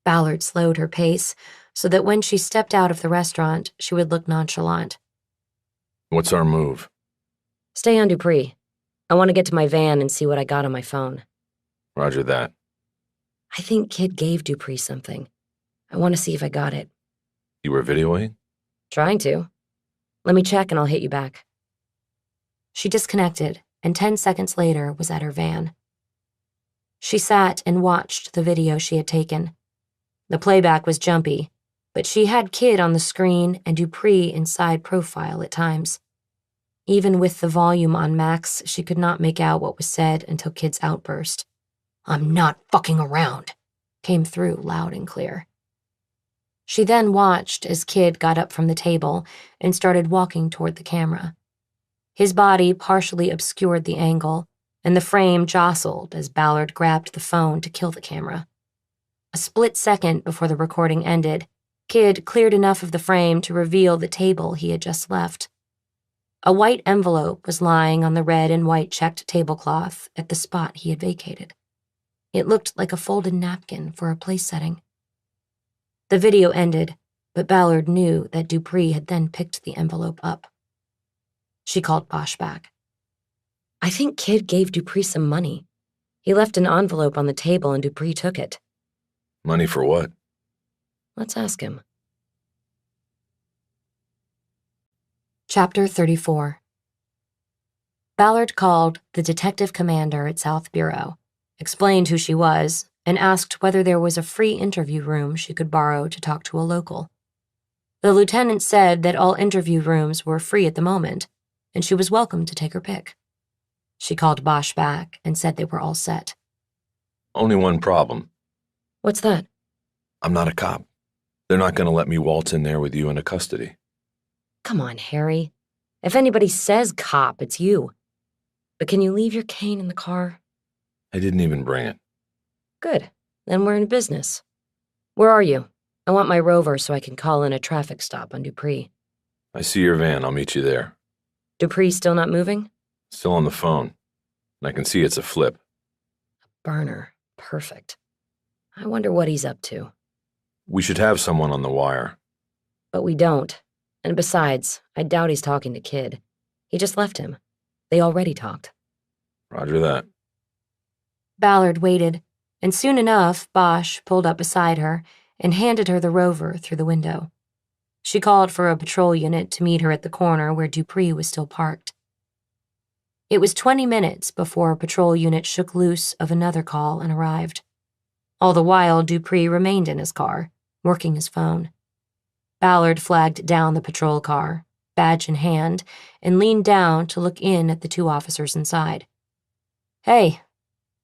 [SPEAKER 2] Ballard slowed her pace so that when she stepped out of the restaurant, she would look nonchalant.
[SPEAKER 1] What's our move?
[SPEAKER 2] Stay on Dupree. I want to get to my van and see what I got on my phone.
[SPEAKER 1] Roger that.
[SPEAKER 2] I think Kid gave Dupree something. I want to see if I got it.
[SPEAKER 1] You were videoing?
[SPEAKER 2] Trying to. Let me check and I'll hit you back. She disconnected, and 10 seconds later was at her van. She sat and watched the video she had taken. The playback was jumpy, but she had Kid on the screen and Dupree in side profile at times. Even with the volume on max, she could not make out what was said until Kid's outburst. "I'm not fucking around," came through loud and clear. She then watched as Kid got up from the table and started walking toward the camera. His body partially obscured the angle, and the frame jostled as Ballard grabbed the phone to kill the camera. A split second before the recording ended, Kid cleared enough of the frame to reveal the table he had just left. A white envelope was lying on the red and white checked tablecloth at the spot he had vacated. It looked like a folded napkin for a place setting. The video ended, but Ballard knew that Dupree had then picked the envelope up. She called Bosch back. I think Kid gave Dupree some money. He left an envelope on the table and Dupree took it.
[SPEAKER 1] Money for what?
[SPEAKER 2] Let's ask him. Chapter 34. Ballard called the detective commander at South Bureau, explained who she was, and asked whether there was a free interview room she could borrow to talk to a local. The lieutenant said that all interview rooms were free at the moment, and she was welcome to take her pick. She called Bosch back and said they were all set.
[SPEAKER 1] Only one problem.
[SPEAKER 2] What's that?
[SPEAKER 1] I'm not a cop. They're not going to let me waltz in there with you into custody.
[SPEAKER 2] Come on, Harry. If anybody says cop, it's you. But can you leave your cane in the car?
[SPEAKER 1] I didn't even bring it.
[SPEAKER 2] Good. Then we're in business. Where are you? I want my Rover so I can call in a traffic stop on Dupree.
[SPEAKER 1] I see your van. I'll meet you there.
[SPEAKER 2] Dupree still not moving?
[SPEAKER 1] Still on the phone. And I can see it's a flip.
[SPEAKER 2] A burner. Perfect. I wonder what he's up to.
[SPEAKER 1] We should have someone on the wire.
[SPEAKER 2] But we don't. And besides, I doubt he's talking to Kid. He just left him. They already talked.
[SPEAKER 1] Roger that.
[SPEAKER 2] Ballard waited, and soon enough, Bosch pulled up beside her and handed her the Rover through the window. She called for a patrol unit to meet her at the corner where Dupree was still parked. It was 20 minutes before a patrol unit shook loose of another call and arrived. All the while, Dupree remained in his car, working his phone. Ballard flagged down the patrol car, badge in hand, and leaned down to look in at the 2 officers inside. Hey,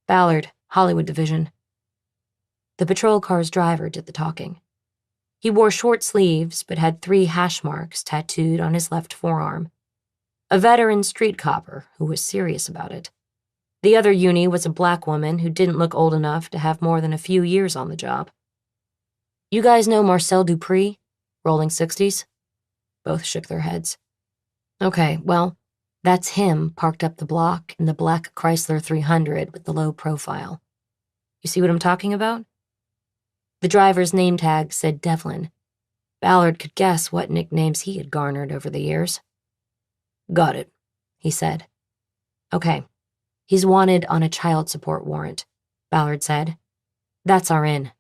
[SPEAKER 2] Ballard, Hollywood Division. The patrol car's driver did the talking. He wore short sleeves but had 3 hash marks tattooed on his left forearm.
[SPEAKER 3] A veteran street copper who was serious about it. The other uni was a black woman who didn't look old enough to have more than a few years on the job. You guys know Marcel Dupree, Rolling 60s? Both shook their heads. Okay, well, that's him parked up the block in the black Chrysler 300 with the low profile. You see what I'm talking about? The driver's name tag said Devlin. Ballard could guess what nicknames he had garnered over the years. Got it, he said. Okay, he's wanted on a child support warrant, Ballard said. That's our in.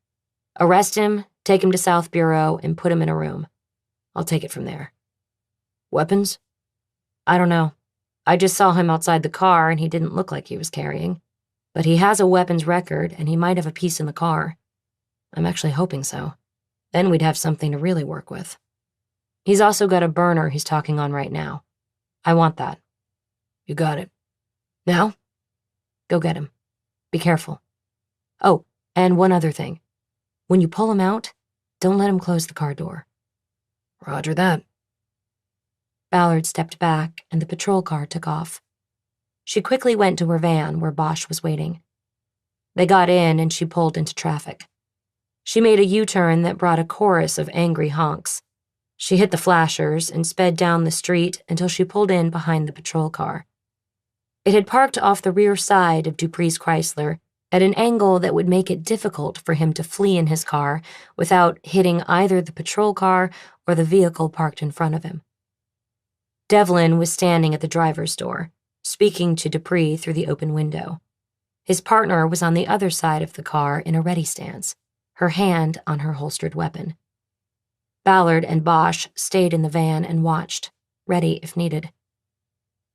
[SPEAKER 3] Arrest him, take him to South Bureau, and put him in a room. I'll take it from there. Weapons? I don't know. I just saw him outside the car and he didn't look like he was carrying. But he has a weapons record and he might have a piece in the car. I'm actually hoping so. Then we'd have something to really work with. He's also got a burner he's talking on right now. I want that. You got it. Now? Go get him. Be careful. Oh, and one other thing. When you pull him out, don't let him close the car door. Roger that. Ballard stepped back and the patrol car took off. She quickly went to her van where Bosch was waiting. They got in and she pulled into traffic. She made a U-turn that brought a chorus of angry honks. She hit the flashers and sped down the street until she pulled in behind the patrol car. It had parked off the rear side of Dupree's Chrysler at an angle that would make it difficult for him to flee in his car without hitting either the patrol car or the vehicle parked in front of him. Devlin was standing at the driver's door, speaking to Dupree through the open window. His partner was on the other side of the car in a ready stance, her hand on her holstered weapon. Ballard and Bosch stayed in the van and watched, ready if needed.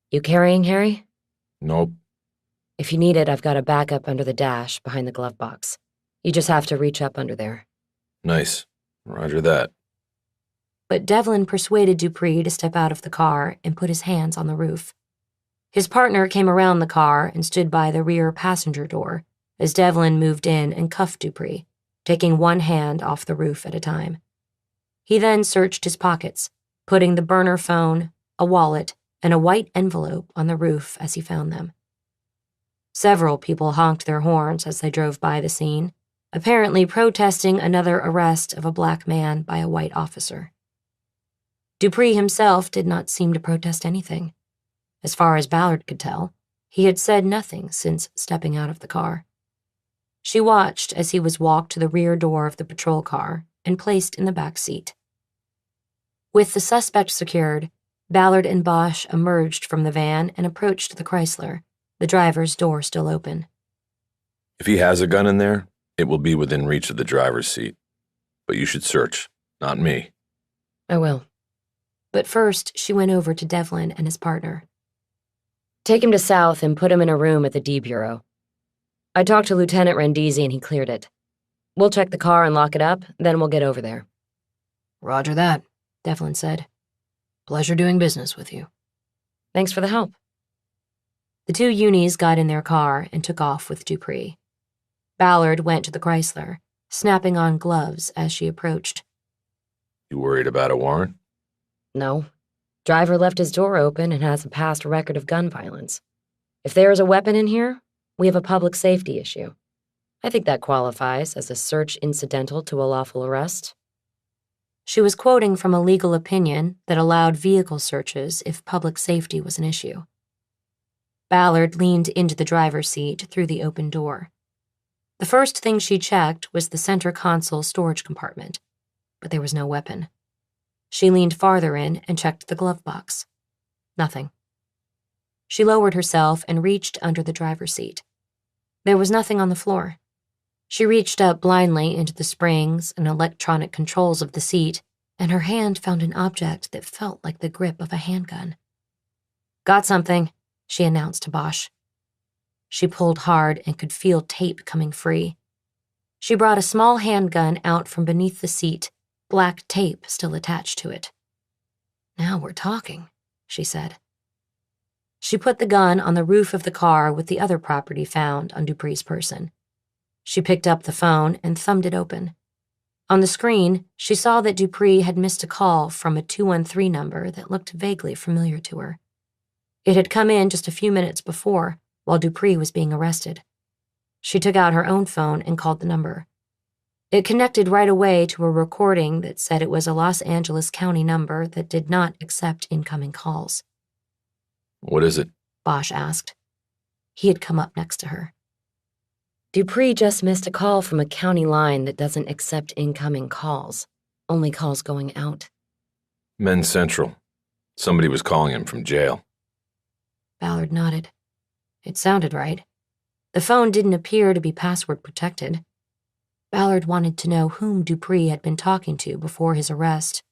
[SPEAKER 3] You carrying, Harry?
[SPEAKER 1] Nope.
[SPEAKER 3] If you need it, I've got a backup under the dash behind the glove box. You just have to reach up under there.
[SPEAKER 1] Nice. Roger that.
[SPEAKER 3] But Devlin persuaded Dupree to step out of the car and put his hands on the roof. His partner came around the car and stood by the rear passenger door as Devlin moved in and cuffed Dupree, taking one hand off the roof at a time. He then searched his pockets, putting the burner phone, a wallet, and a white envelope on the roof as he found them. Several people honked their horns as they drove by the scene, apparently protesting another arrest of a black man by a white officer. Dupree himself did not seem to protest anything. As far as Ballard could tell, he had said nothing since stepping out of the car. She watched as he was walked to the rear door of the patrol car and placed in the back seat. With the suspect secured, Ballard and Bosch emerged from the van and approached the Chrysler, the driver's door still open.
[SPEAKER 1] If he has a gun in there, it will be within reach of the driver's seat. But you should search, not me.
[SPEAKER 3] I will. But first, she went over to Devlin and his partner. Take him to South and put him in a room at the D Bureau. I talked to Lieutenant Rendisi and he cleared it. We'll check the car and lock it up, then we'll get over there. Roger that, Devlin said. Pleasure doing business with you. Thanks for the help. The two unis got in their car and took off with Dupree. Ballard went to the Chrysler, snapping on gloves as she approached.
[SPEAKER 1] You worried about a warrant?
[SPEAKER 3] No. Driver left his door open and has a past record of gun violence. If there is a weapon in here, we have a public safety issue. I think that qualifies as a search incidental to a lawful arrest. She was quoting from a legal opinion that allowed vehicle searches if public safety was an issue. Ballard leaned into the driver's seat through the open door. The first thing she checked was the center console storage compartment, but there was no weapon. She leaned farther in and checked the glove box. Nothing. She lowered herself and reached under the driver's seat. There was nothing on the floor. She reached up blindly into the springs and electronic controls of the seat, and her hand found an object that felt like the grip of a handgun. Got something, she announced to Bosch. She pulled hard and could feel tape coming free. She brought a small handgun out from beneath the seat, black tape still attached to it. Now we're talking, she said. She put the gun on the roof of the car with the other property found on Dupree's person. She picked up the phone and thumbed it open. On the screen, she saw that Dupree had missed a call from a 213 number that looked vaguely familiar to her.
[SPEAKER 2] It had come in just a few minutes before, while Dupree was being arrested. She took out her own phone and called the number. It connected right away to a recording that said it was a Los Angeles County number that did not accept incoming calls.
[SPEAKER 1] What is it?
[SPEAKER 2] Bosch asked. He had come up next to her. Dupree just missed a call from a county line that doesn't accept incoming calls, only calls going out.
[SPEAKER 1] Men's Central. Somebody was calling him from jail.
[SPEAKER 2] Ballard nodded. It sounded right. The phone didn't appear to be password protected. Ballard wanted to know whom Dupree had been talking to before his arrest,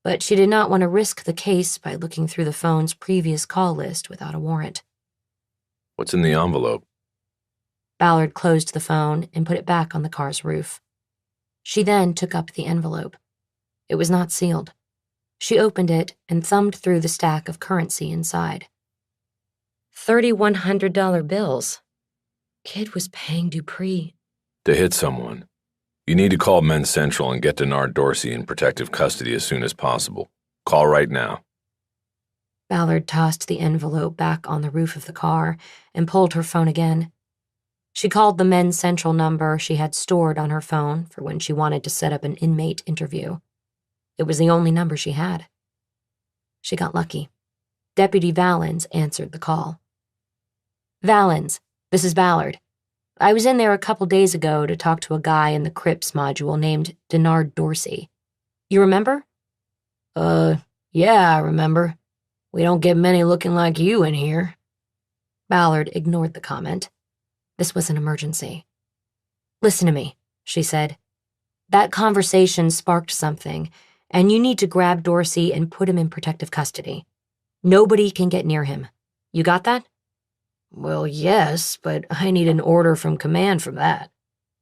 [SPEAKER 2] but she did not want to risk the case by looking through the phone's previous call list without a warrant.
[SPEAKER 1] What's in the envelope?
[SPEAKER 2] Ballard closed the phone and put it back on the car's roof. She then took up the envelope. It was not sealed. She opened it and thumbed through the stack of currency inside. $3,100 bills. Kid was paying Dupree.
[SPEAKER 1] To hit someone. You need to call Men's Central and get Denard Dorsey in protective custody as soon as possible. Call right now.
[SPEAKER 2] Ballard tossed the envelope back on the roof of the car and pulled her phone again. She called the Men's Central number she had stored on her phone for when she wanted to set up an inmate interview. It was the only number she had. She got lucky. Deputy Valens answered the call. Valens, this is Ballard. I was in there a couple days ago to talk to a guy in the Crips module named Denard Dorsey. You remember? Yeah, I remember. We don't get many looking like you in here. Ballard ignored the comment. This was an emergency. Listen to me, she said. That conversation sparked something, and you need to grab Dorsey and put him in protective custody. Nobody can get near him. You got that? Well, yes, but I need an order from command for that.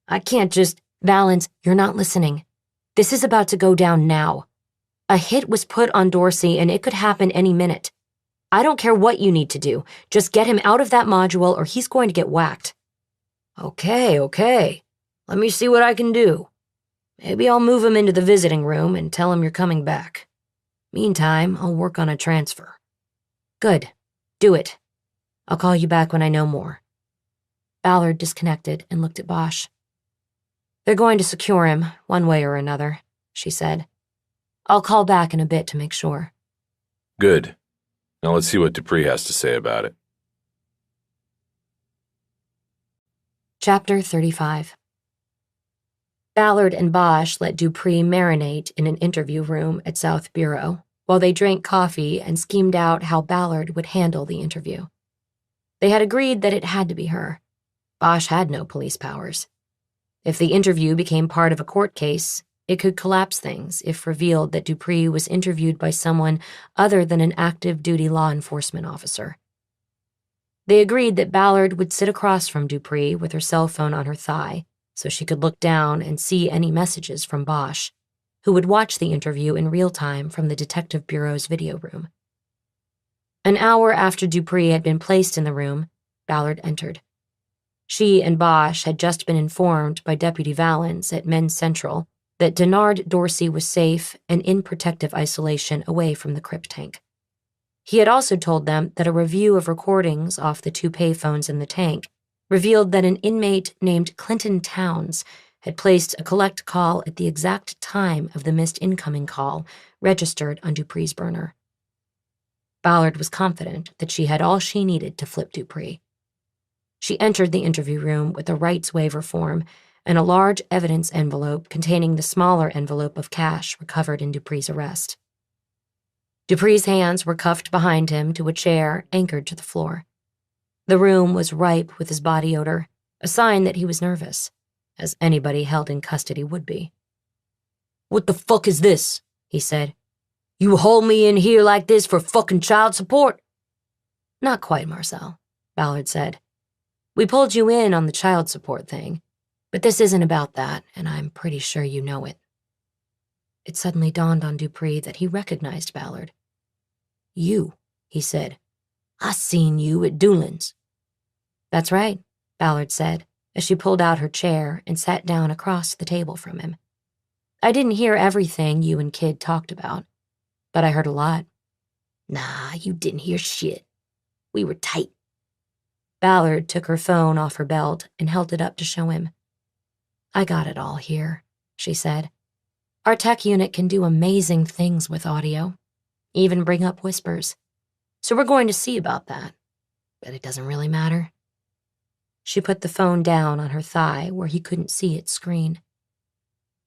[SPEAKER 2] I can't just— Valens, you're not listening. This is about to go down now. A hit was put on Dorsey, and it could happen any minute. I don't care what you need to do. Just get him out of that module, or he's going to get whacked. Okay. Let me see what I can do. Maybe I'll move him into the visiting room and tell him you're coming back. Meantime, I'll work on a transfer. Good. Do it. I'll call you back when I know more. Ballard disconnected and looked at Bosch. They're going to secure him, one way or another, she said. I'll call back in a bit to make sure.
[SPEAKER 1] Good. Now let's see what Dupree has to say about it.
[SPEAKER 2] Chapter 35. Ballard and Bosch let Dupree marinate in an interview room at South Bureau while they drank coffee and schemed out how Ballard would handle the interview. They had agreed that it had to be her. Bosch had no police powers. If the interview became part of a court case, it could collapse things if revealed that Dupree was interviewed by someone other than an active-duty law enforcement officer. They agreed that Ballard would sit across from Dupree with her cell phone on her thigh so she could look down and see any messages from Bosch, who would watch the interview in real time from the Detective Bureau's video room. An hour after Dupree had been placed in the room, Ballard entered. She and Bosch had just been informed by Deputy Valens at Men's Central that Denard Dorsey was safe and in protective isolation away from the crypt tank. He had also told them that a review of recordings off the 2 payphones in the tank revealed that an inmate named Clinton Towns had placed a collect call at the exact time of the missed incoming call registered on Dupree's burner. Ballard was confident that she had all she needed to flip Dupree. She entered the interview room with a rights waiver form and a large evidence envelope containing the smaller envelope of cash recovered in Dupree's arrest. Dupree's hands were cuffed behind him to a chair anchored to the floor. The room was ripe with his body odor, a sign that he was nervous, as anybody held in custody would be. "What the fuck is this?" he said. "You hold me in here like this for fucking child support?" "Not quite, Marcel," Ballard said. "We pulled you in on the child support thing, but this isn't about that, and I'm pretty sure you know it." It suddenly dawned on Dupree that he recognized Ballard. "You," he said. "I seen you at Doolin's." "That's right," Ballard said, as she pulled out her chair and sat down across the table from him. "I didn't hear everything you and Kid talked about, but I heard a lot." "Nah, you didn't hear shit."
[SPEAKER 3] We were tight. Ballard took her phone off her belt and held it up to show him. I got it all here, she said. Our tech unit can do amazing things with audio, even bring up whispers. So we're going to see about that. But it doesn't really matter. She put the phone down on her thigh where he couldn't see its screen.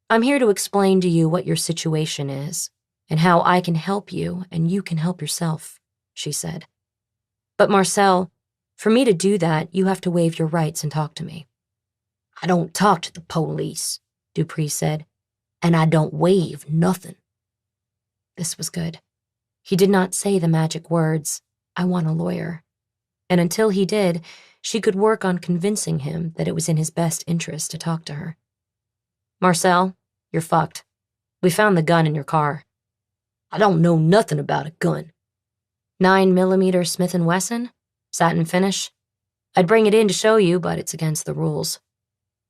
[SPEAKER 3] I'm here to explain to you what your situation is and how I can help you and you can help yourself, she said. But Marcel, for me to do that, you have to waive your rights and talk to me. I don't talk to the police, Dupree said, and I don't waive nothing. This was good. He did not say the magic words, I want a lawyer. And until he did, she could work on convincing him that it was in his best interest to talk to her. Marcel, you're fucked. We found the gun in your car. I don't know nothing about a gun. 9mm Smith & Wesson? Satin finish? I'd bring it in to show you, but it's against the rules.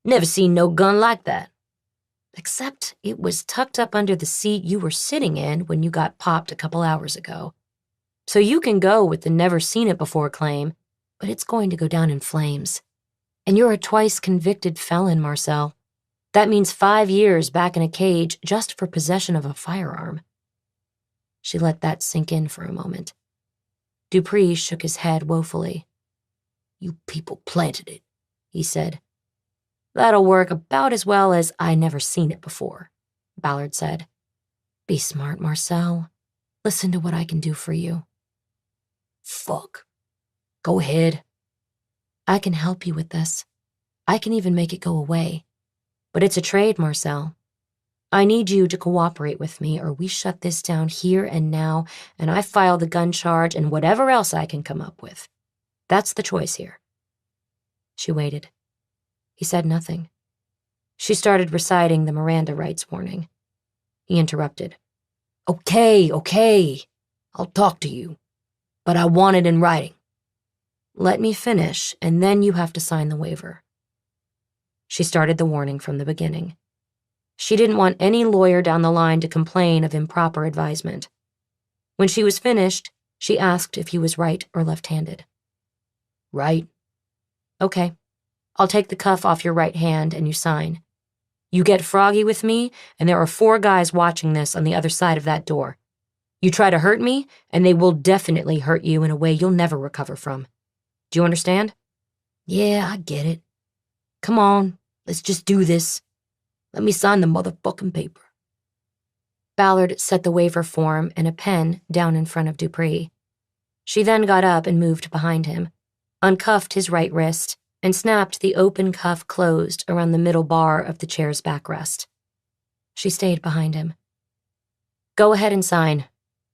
[SPEAKER 3] Never seen no gun like that. Except it was tucked up under the seat you were sitting in when you got popped a couple hours ago. So you can go with the never-seen-it-before claim, but it's going to go down in flames. And you're a twice-convicted felon, Marcel. That means 5 years back in a cage just for possession of a firearm. She let that sink in for a moment. Dupree shook his head woefully. You people planted it, he said. That'll work about as well as I never seen it before, Ballard said. Be smart, Marcel. Listen to what I can do for you. Fuck. Go ahead. I can help you with this. I can even make it go away. But it's a trade, Marcel. I need you to cooperate with me or we shut this down here and now and I file the gun charge and whatever else I can come up with. That's the choice here. She waited. He said nothing. She started reciting the Miranda rights warning. He interrupted. Okay. I'll talk to you. But I want it in writing. Let me finish, and then you have to sign the waiver. She started the warning from the beginning. She didn't want any lawyer down the line to complain of improper advisement. When she was finished, she asked if he was right or left-handed. Right. Okay. I'll take the cuff off your right hand and you sign. You get froggy with me, and there are 4 guys watching this on the other side of that door. You try to hurt me, and they will definitely hurt you in a way you'll never recover from. Do you understand? Yeah, I get it. Come on, let's just do this. Let me sign the motherfucking paper. Ballard set the waiver form and a pen down in front of Dupree. She then got up and moved behind him, uncuffed his right wrist, and snapped the open cuff closed around the middle bar of the chair's backrest. She stayed behind him. Go ahead and sign,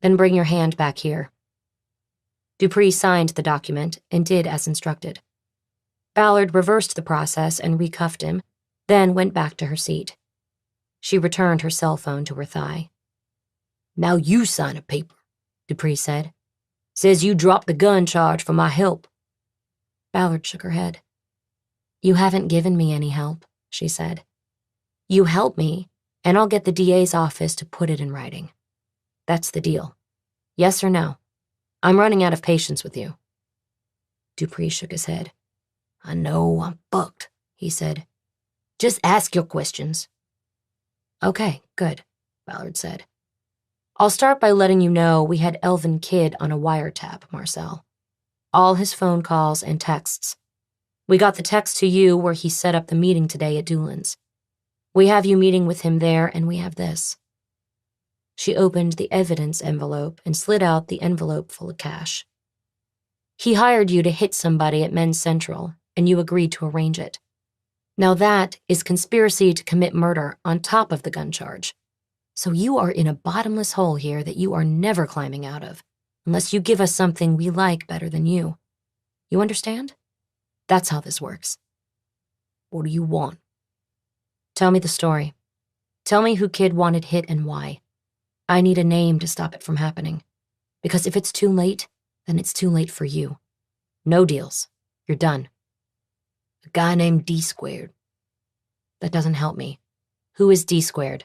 [SPEAKER 3] then bring your hand back here. Dupree signed the document and did as instructed. Ballard reversed the process and recuffed him, then went back to her seat. She returned her cell phone to her thigh. Now you sign a paper, Dupree said. Says you dropped the gun charge for my help. Ballard shook her head. You haven't given me any help, she said. You help me, and I'll get the DA's office to put it in writing. That's the deal. Yes or no? I'm running out of patience with you. Dupree shook his head. I know I'm fucked, he said. Just ask your questions. Okay, good, Ballard said. I'll start by letting you know we had Elvin Kidd on a wiretap, Marcel. All his phone calls and texts. We got the text to you where he set up the meeting today at Doolin's. We have you meeting with him there, and we have this. She opened the evidence envelope and slid out the envelope full of cash. He hired you to hit somebody at Men's Central, and you agreed to arrange it. Now that is conspiracy to commit murder on top of the gun charge. So you are in a bottomless hole here that you are never climbing out of, unless you give us something we like better than you. You understand? That's how this works. What do you want? Tell me the story. Tell me who Kidd wanted hit and why. I need a name to stop it from happening. Because if it's too late, then it's too late for you. No deals. You're done. A guy named D-Squared. That doesn't help me. Who is D-Squared?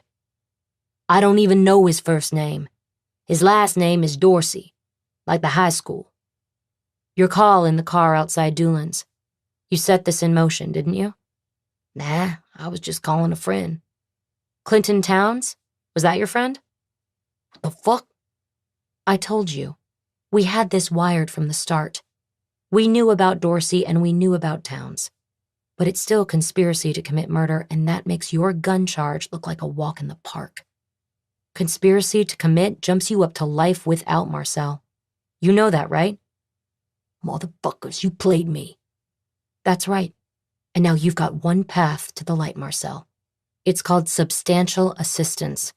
[SPEAKER 3] I don't even know his first name. His last name is Dorsey, like the high school.
[SPEAKER 2] Your call in the car outside Doolin's. You set this in motion, didn't you?
[SPEAKER 3] Nah, I was just calling a friend.
[SPEAKER 2] Clinton Towns? Was that your friend?
[SPEAKER 3] What the fuck?
[SPEAKER 2] I told you. We had this wired from the start. We knew about Dorsey and we knew about Towns. But it's still conspiracy to commit murder, and that makes your gun charge look like a walk in the park. Conspiracy to commit jumps you up to life without Marcel. You know that, right?
[SPEAKER 3] Motherfuckers, you played me.
[SPEAKER 2] That's right. And now you've got one path to the light, Marcel. It's called substantial assistance.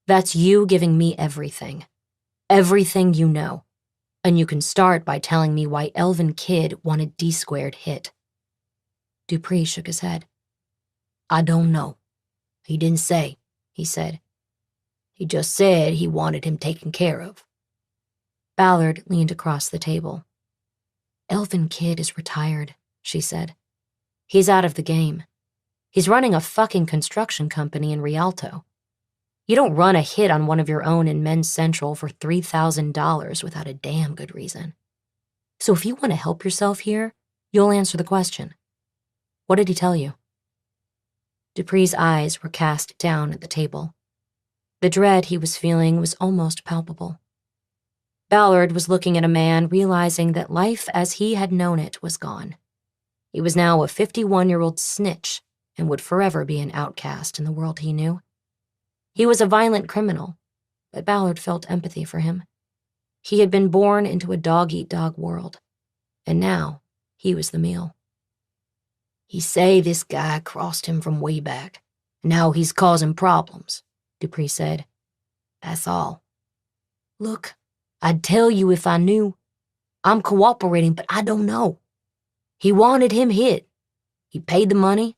[SPEAKER 2] That's you giving me everything. Everything you know. And you can start by telling me why Elvin Kidd wanted D-squared hit. Dupree shook his head.
[SPEAKER 3] I don't know. He didn't say, he said. He just said he wanted him taken care of.
[SPEAKER 2] Ballard leaned across the table.
[SPEAKER 3] Elvin Kidd is retired, she said.
[SPEAKER 2] He's out of the game. He's running a fucking construction company in Rialto. You don't run a hit on one of your own in Men's Central for $3,000 without a damn good reason. So if you want to help yourself here, you'll answer the question. What did he tell you? Dupree's eyes were cast down at the table. The dread he was feeling was almost palpable. Ballard was looking at a man, realizing that life as he had known it was gone. He was now a 51-year-old snitch and would forever be an outcast in the world he knew. He was a violent criminal, but Ballard felt empathy for him. He had been born into a dog-eat-dog world, and now he was the meal.
[SPEAKER 3] He say this guy crossed him from way back. Now he's causing problems, Dupree said. That's all. Look, I'd tell you if I knew. I'm cooperating, but I don't know. He wanted him hit. He paid the money,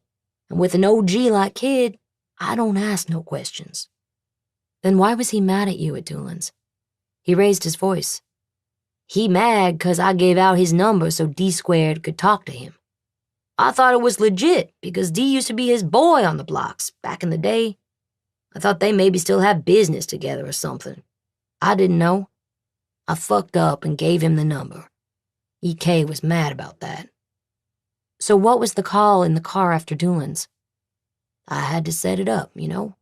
[SPEAKER 3] and with an OG like Kidd, I don't ask no questions.
[SPEAKER 2] Then why was he mad at you at Doolin's? He raised his voice.
[SPEAKER 3] He mad 'cause I gave out his number so D-squared could talk to him. I thought it was legit because D used to be his boy on the blocks back in the day. I thought they maybe still had business together or something. I didn't know. I fucked up and gave him the number. EK was mad about that.
[SPEAKER 2] So what was the call in the car after Doolin's?
[SPEAKER 3] I had to set it up, you know.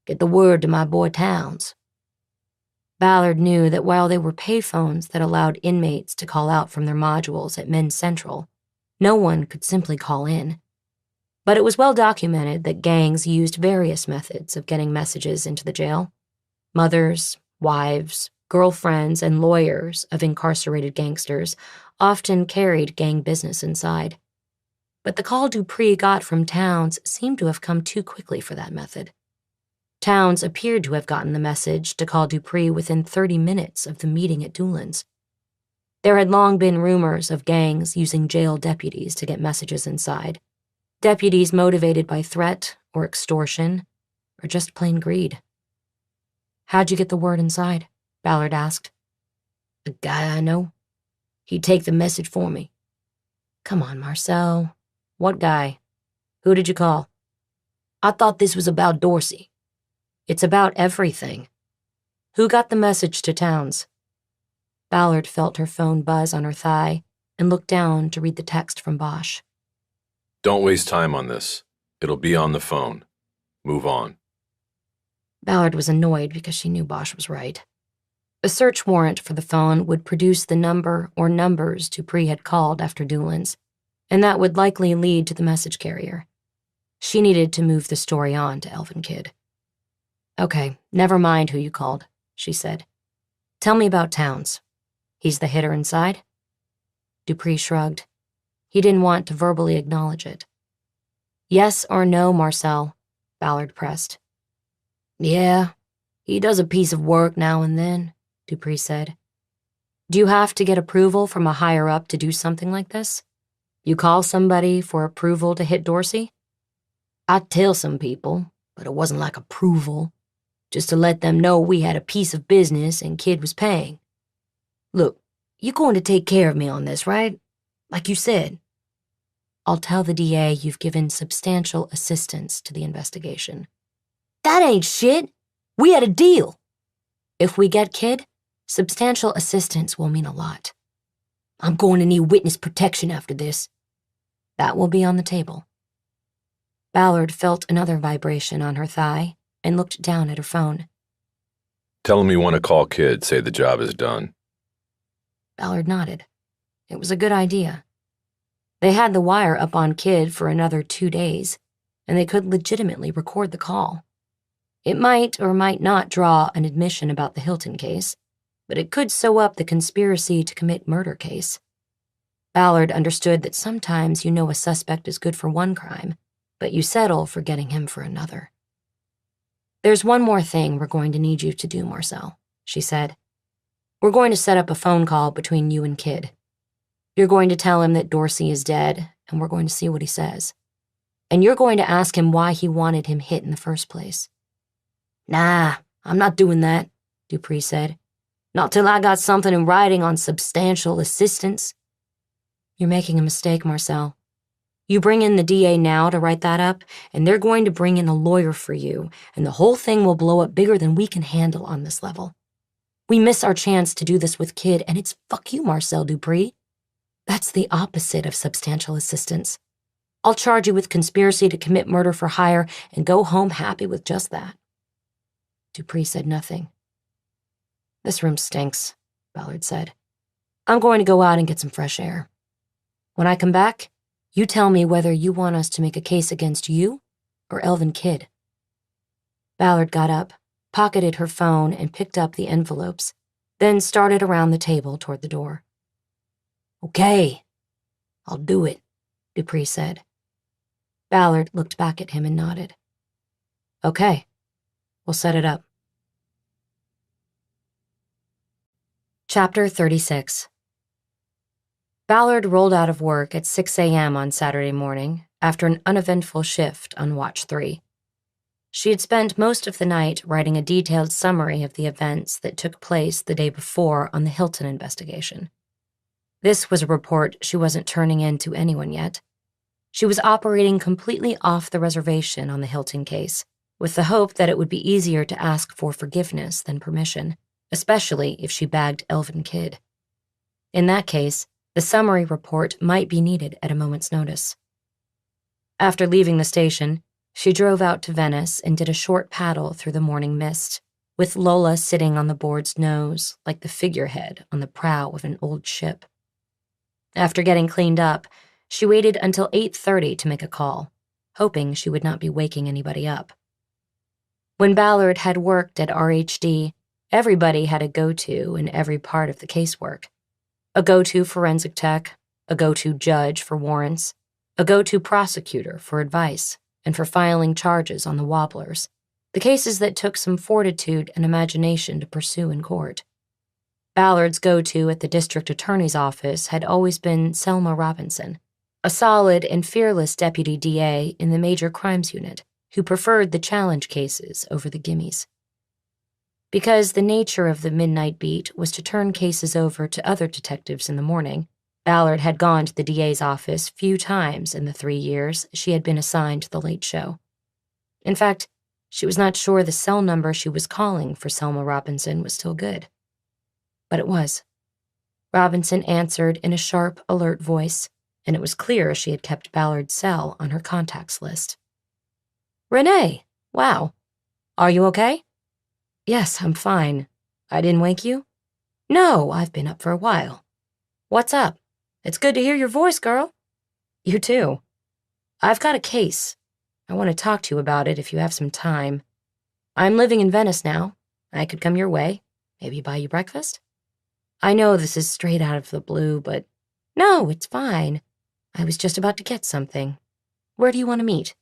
[SPEAKER 3] Get the word to my boy Towns.
[SPEAKER 2] Ballard knew that while they were payphones that allowed inmates to call out from their modules at Men's Central, no one could simply call in. But it was well documented that gangs used various methods of getting messages into the jail. Mothers, wives, girlfriends, and lawyers of incarcerated gangsters often carried gang business inside. But the call Dupree got from Towns seemed to have come too quickly for that method. Towns appeared to have gotten the message to call Dupree within 30 minutes of the meeting at Doolin's. There had long been rumors of gangs using jail deputies to get messages inside. Deputies motivated by threat or extortion or just plain greed. How'd you get the word inside? Ballard asked.
[SPEAKER 3] A guy I know. He'd take the message for me.
[SPEAKER 2] Come on, Marcel. What guy? Who did you call?
[SPEAKER 3] I thought this was about Dorsey.
[SPEAKER 2] It's about everything. Who got the message to Towns? Ballard felt her phone buzz on her thigh and looked down to read the text from Bosch.
[SPEAKER 1] Don't waste time on this. It'll be on the phone. Move on.
[SPEAKER 2] Ballard was annoyed because she knew Bosch was right. A search warrant for the phone would produce the number or numbers Dupree had called after Doolin's, and that would likely lead to the message carrier. She needed to move the story on to Elvin Kidd. Okay, never mind who you called, she said. Tell me about Towns. He's the hitter inside? Dupree shrugged. He didn't want to verbally acknowledge it. Yes or no, Marcel? Ballard pressed.
[SPEAKER 3] Yeah, he does a piece of work now and then, Dupree said.
[SPEAKER 2] Do you have to get approval from a higher-up to do something like this? You call somebody for approval to hit Dorsey?
[SPEAKER 3] I'd tell some people, but it wasn't like approval. Just to let them know we had a piece of business and Kidd was paying. Look, you're going to take care of me on this, right? Like you said.
[SPEAKER 2] I'll tell the DA you've given substantial assistance to the investigation.
[SPEAKER 3] That ain't shit. We had a deal.
[SPEAKER 2] If we get Kidd, substantial assistance will mean a lot.
[SPEAKER 3] I'm going to need witness protection after this. That will be on the table. Ballard felt another vibration on her thigh and looked down at her phone.
[SPEAKER 1] Tell him you want to call Kid, say the job is done.
[SPEAKER 3] Ballard nodded. It was a good idea. They had the wire up on Kid for another 2 days, and they could legitimately record the call. It might or might not draw an admission about the Hilton case, but it could sew up the conspiracy to commit murder case. Ballard understood that sometimes you know a suspect is good for one crime, but you settle for getting him for another. There's one more thing we're going to need you to do, Marcel, she said. We're going to set up a phone call between you and Kid. You're going to tell him that Dorsey is dead, and we're going to see what he says. And you're going to ask him why he wanted him hit in the first place. Nah, I'm not doing that, Dupree said. Not till I got something in writing on substantial assistance. You're making a mistake, Marcel. You bring in the DA now to write that up, and they're going to bring in a lawyer for you, and the whole thing will blow up bigger than we can handle on this level. We miss our chance to do this with Kid, and it's fuck you, Marcel Dupree. That's the opposite of substantial assistance. I'll charge you with conspiracy to commit murder for hire and go home happy with just that. Dupree said nothing. This room stinks, Ballard said. I'm going to go out and get some fresh air. When I come back, you tell me whether you want us to make a case against you or Elvin Kidd. Ballard got up, pocketed her phone, and picked up the envelopes, then started around the table toward the door. Okay, I'll do it, Dupree said. Ballard looked back at him and nodded. Okay, we'll set it up. Chapter 36. Ballard rolled out of work at 6 a.m. on Saturday morning after an uneventful shift on Watch 3. She had spent most of the night writing a detailed summary of the events that took place the day before on the Hilton investigation. This was a report she wasn't turning in to anyone yet. She was operating completely off the reservation on the Hilton case, with the hope that it would be easier to ask for forgiveness than permission, especially if she bagged Elvin Kidd. In that case, the summary report might be needed at a moment's notice. After leaving the station, she drove out to Venice and did a short paddle through the morning mist, with Lola sitting on the board's nose like the figurehead on the prow of an old ship. After getting cleaned up, she waited until 8:30 to make a call, hoping she would not be waking anybody up. When Ballard had worked at RHD, everybody had a go-to in every part of the casework. A go-to forensic tech, a go-to judge for warrants, a go-to prosecutor for advice and for filing charges on the wobblers, the cases that took some fortitude and imagination to pursue in court. Ballard's go-to at the district attorney's office had always been Selma Robinson, a solid and fearless deputy DA in the major crimes unit who preferred the challenge cases over the gimmies. Because the nature of the midnight beat was to turn cases over to other detectives in the morning, Ballard had gone to the DA's office few times in the 3 years she had been assigned to the late show. In fact, she was not sure the cell number she was calling for Selma Robinson was still good. But it was. Robinson answered in a sharp, alert voice, and it was clear she had kept Ballard's cell on her contacts list. Renee, wow. Are you okay? Yes, I'm fine. I didn't wake you? No, I've been up for a while. What's up? It's good to hear your voice, girl. You too. I've got a case. I want to talk to you about it if you have some time. I'm living in Venice now. I could come your way, maybe buy you breakfast. I know this is straight out of the blue, but no, it's fine. I was just about to get something. Where do you want to meet?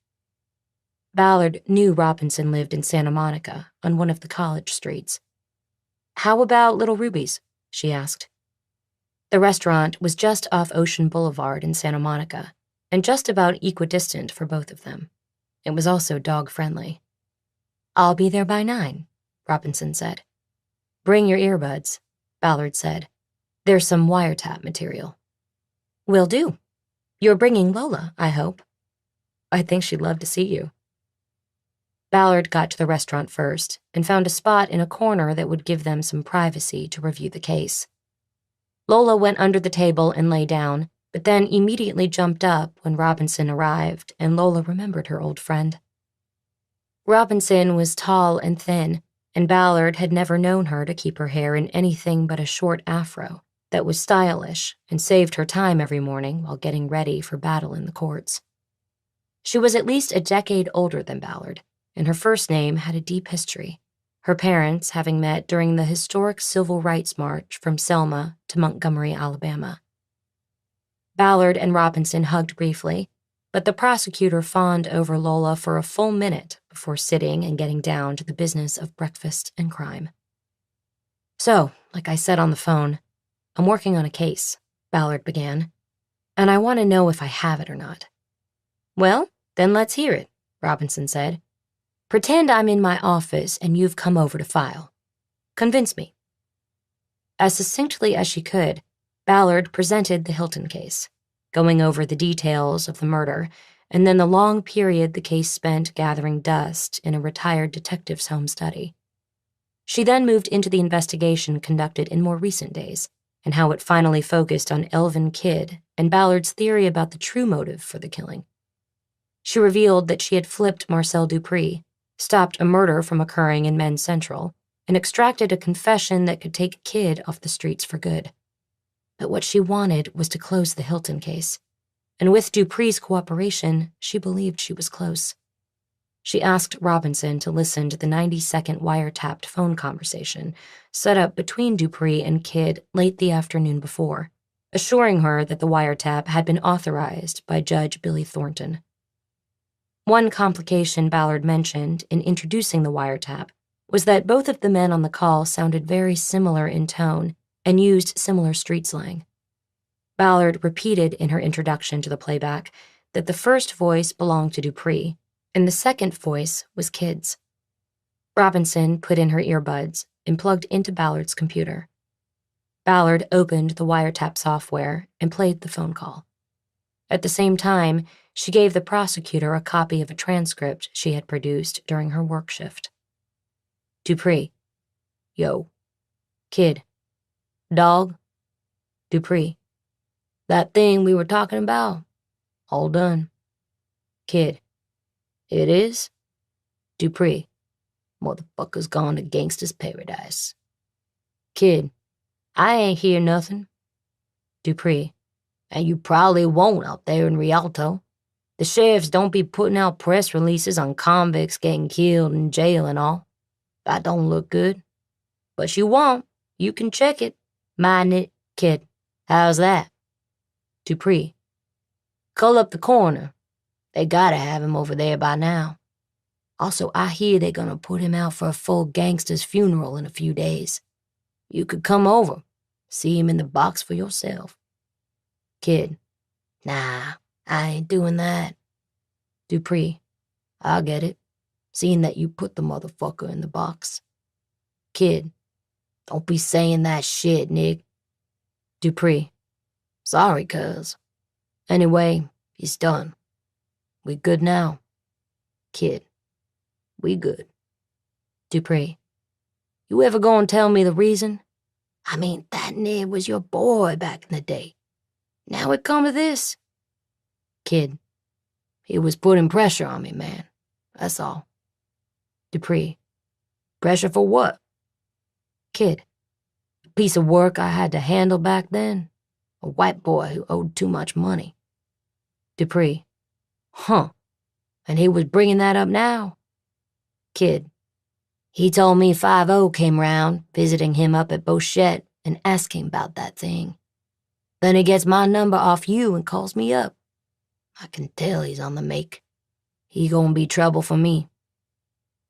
[SPEAKER 3] Ballard knew Robinson lived in Santa Monica, on one of the college streets. How about Little Ruby's? She asked. The restaurant was just off Ocean Boulevard in Santa Monica, and just about equidistant for both of them. It was also dog-friendly. I'll be there by 9, Robinson said. Bring your earbuds, Ballard said. There's some wiretap material. Will do. You're bringing Lola, I hope. I think she'd love to see you. Ballard got to the restaurant first and found a spot in a corner that would give them some privacy to review the case.
[SPEAKER 2] Lola went under the table and lay down, but then immediately jumped up when Robinson arrived, and Lola remembered her old friend. Robinson was tall and thin, and Ballard had never known her to keep her hair in anything but a short afro that was stylish and saved her time every morning while getting ready for battle in the courts. She was at least a decade older than Ballard, and her first name had a deep history, her parents having met during the historic Civil Rights March from Selma to Montgomery, Alabama. Ballard and Robinson hugged briefly, but the prosecutor fawned over Lola for a full minute before sitting and getting down to the business of breakfast and crime. "So, like I said on the phone, I'm working on a case," Ballard began, "and I want to know if I have it or not." "Well, then let's hear it," Robinson said. "Pretend I'm in my office and you've come over to file. Convince me." As succinctly as she could, Ballard presented the Hilton case, going over the details of the murder and then the long period the case spent gathering dust in a retired detective's home study. She then moved into the investigation conducted in more recent days and how it finally focused on Elvin Kidd and Ballard's theory about the true motive for the killing. She revealed that she had flipped Marcel Dupree, stopped a murder from occurring in Men's Central, and extracted a confession that could take Kidd off the streets for good. But what she wanted was to close the Hilton case, and with Dupree's cooperation, she believed she was close. She asked Robinson to listen to the 90-second wiretapped phone conversation set up between Dupree and Kidd late the afternoon before, assuring her that the wiretap had been authorized by Judge Billy Thornton. One complication Ballard mentioned in introducing the wiretap was that both of the men on the call sounded very similar in tone and used similar street slang. Ballard repeated in her introduction to the playback that the first voice belonged to Dupree, and the second voice was Kidd's. Robinson put in her earbuds and plugged into Ballard's computer. Ballard opened the wiretap software and played the phone call. At the same time, she gave the prosecutor a copy of a transcript she had produced during her work shift. Dupree. Yo. Kidd. Dog. Dupree. That thing we were talking about? All done. Kidd. It is? Dupree. Motherfucker's gone to gangster's paradise. Kidd. I ain't hear nothing. Dupree. And you probably won't out there in Rialto. The sheriffs don't be putting out press releases on convicts getting killed in jail and all. That don't look good. But you won't. You can check it. Mind it, Kidd. How's that? Dupree. Call up the coroner. They gotta have him over there by now. Also, I hear they're gonna put him out for a full gangster's funeral in a few days. You could come over, see him in the box for yourself. Kidd. Nah, I ain't doing that. Dupree. I get it, seeing that you put the motherfucker in the box. Kidd. Don't be saying that shit, Nick. Dupree. Sorry, cuz. Anyway, he's done. We good now? Kidd. We good. Dupree. You ever gonna tell me the reason? I mean, that Ned was your boy back in the day. Now it come to this? Kidd. He was putting pressure on me, man. That's all. Dupree. Pressure for what? Kidd. A piece of work I had to handle back then. A white boy who owed too much money. Dupree. Huh. And he was bringing that up now? Kidd. He told me 5-0 came round, visiting him up at Boschette and asking about that thing. Then he gets my number off you and calls me up. I can tell he's on the make. He gonna be trouble for me.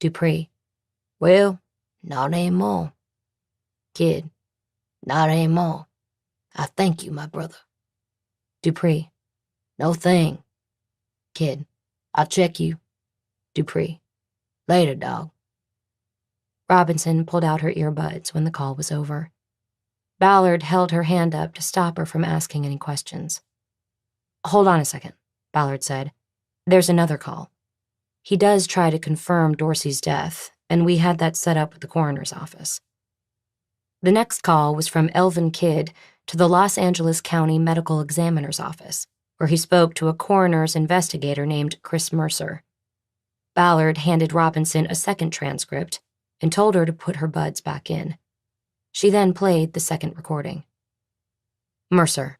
[SPEAKER 2] Dupree. Well, not anymore. Kidd. Not anymore. I thank you, my brother. Dupree. No thing. Kidd. I'll check you. Dupree. Later, dog. Robinson pulled out her earbuds when the call was over. Ballard held her hand up to stop her from asking any questions. Hold on a second, Ballard said. There's another call. He does try to confirm Dorsey's death, and we had that set up with the coroner's office. The next call was from Elvin Kidd, to the Los Angeles County Medical Examiner's Office, where he spoke to a coroner's investigator named Chris Mercer. Ballard handed Robinson a second transcript and told her to put her buds back in. She then played the second recording. Mercer.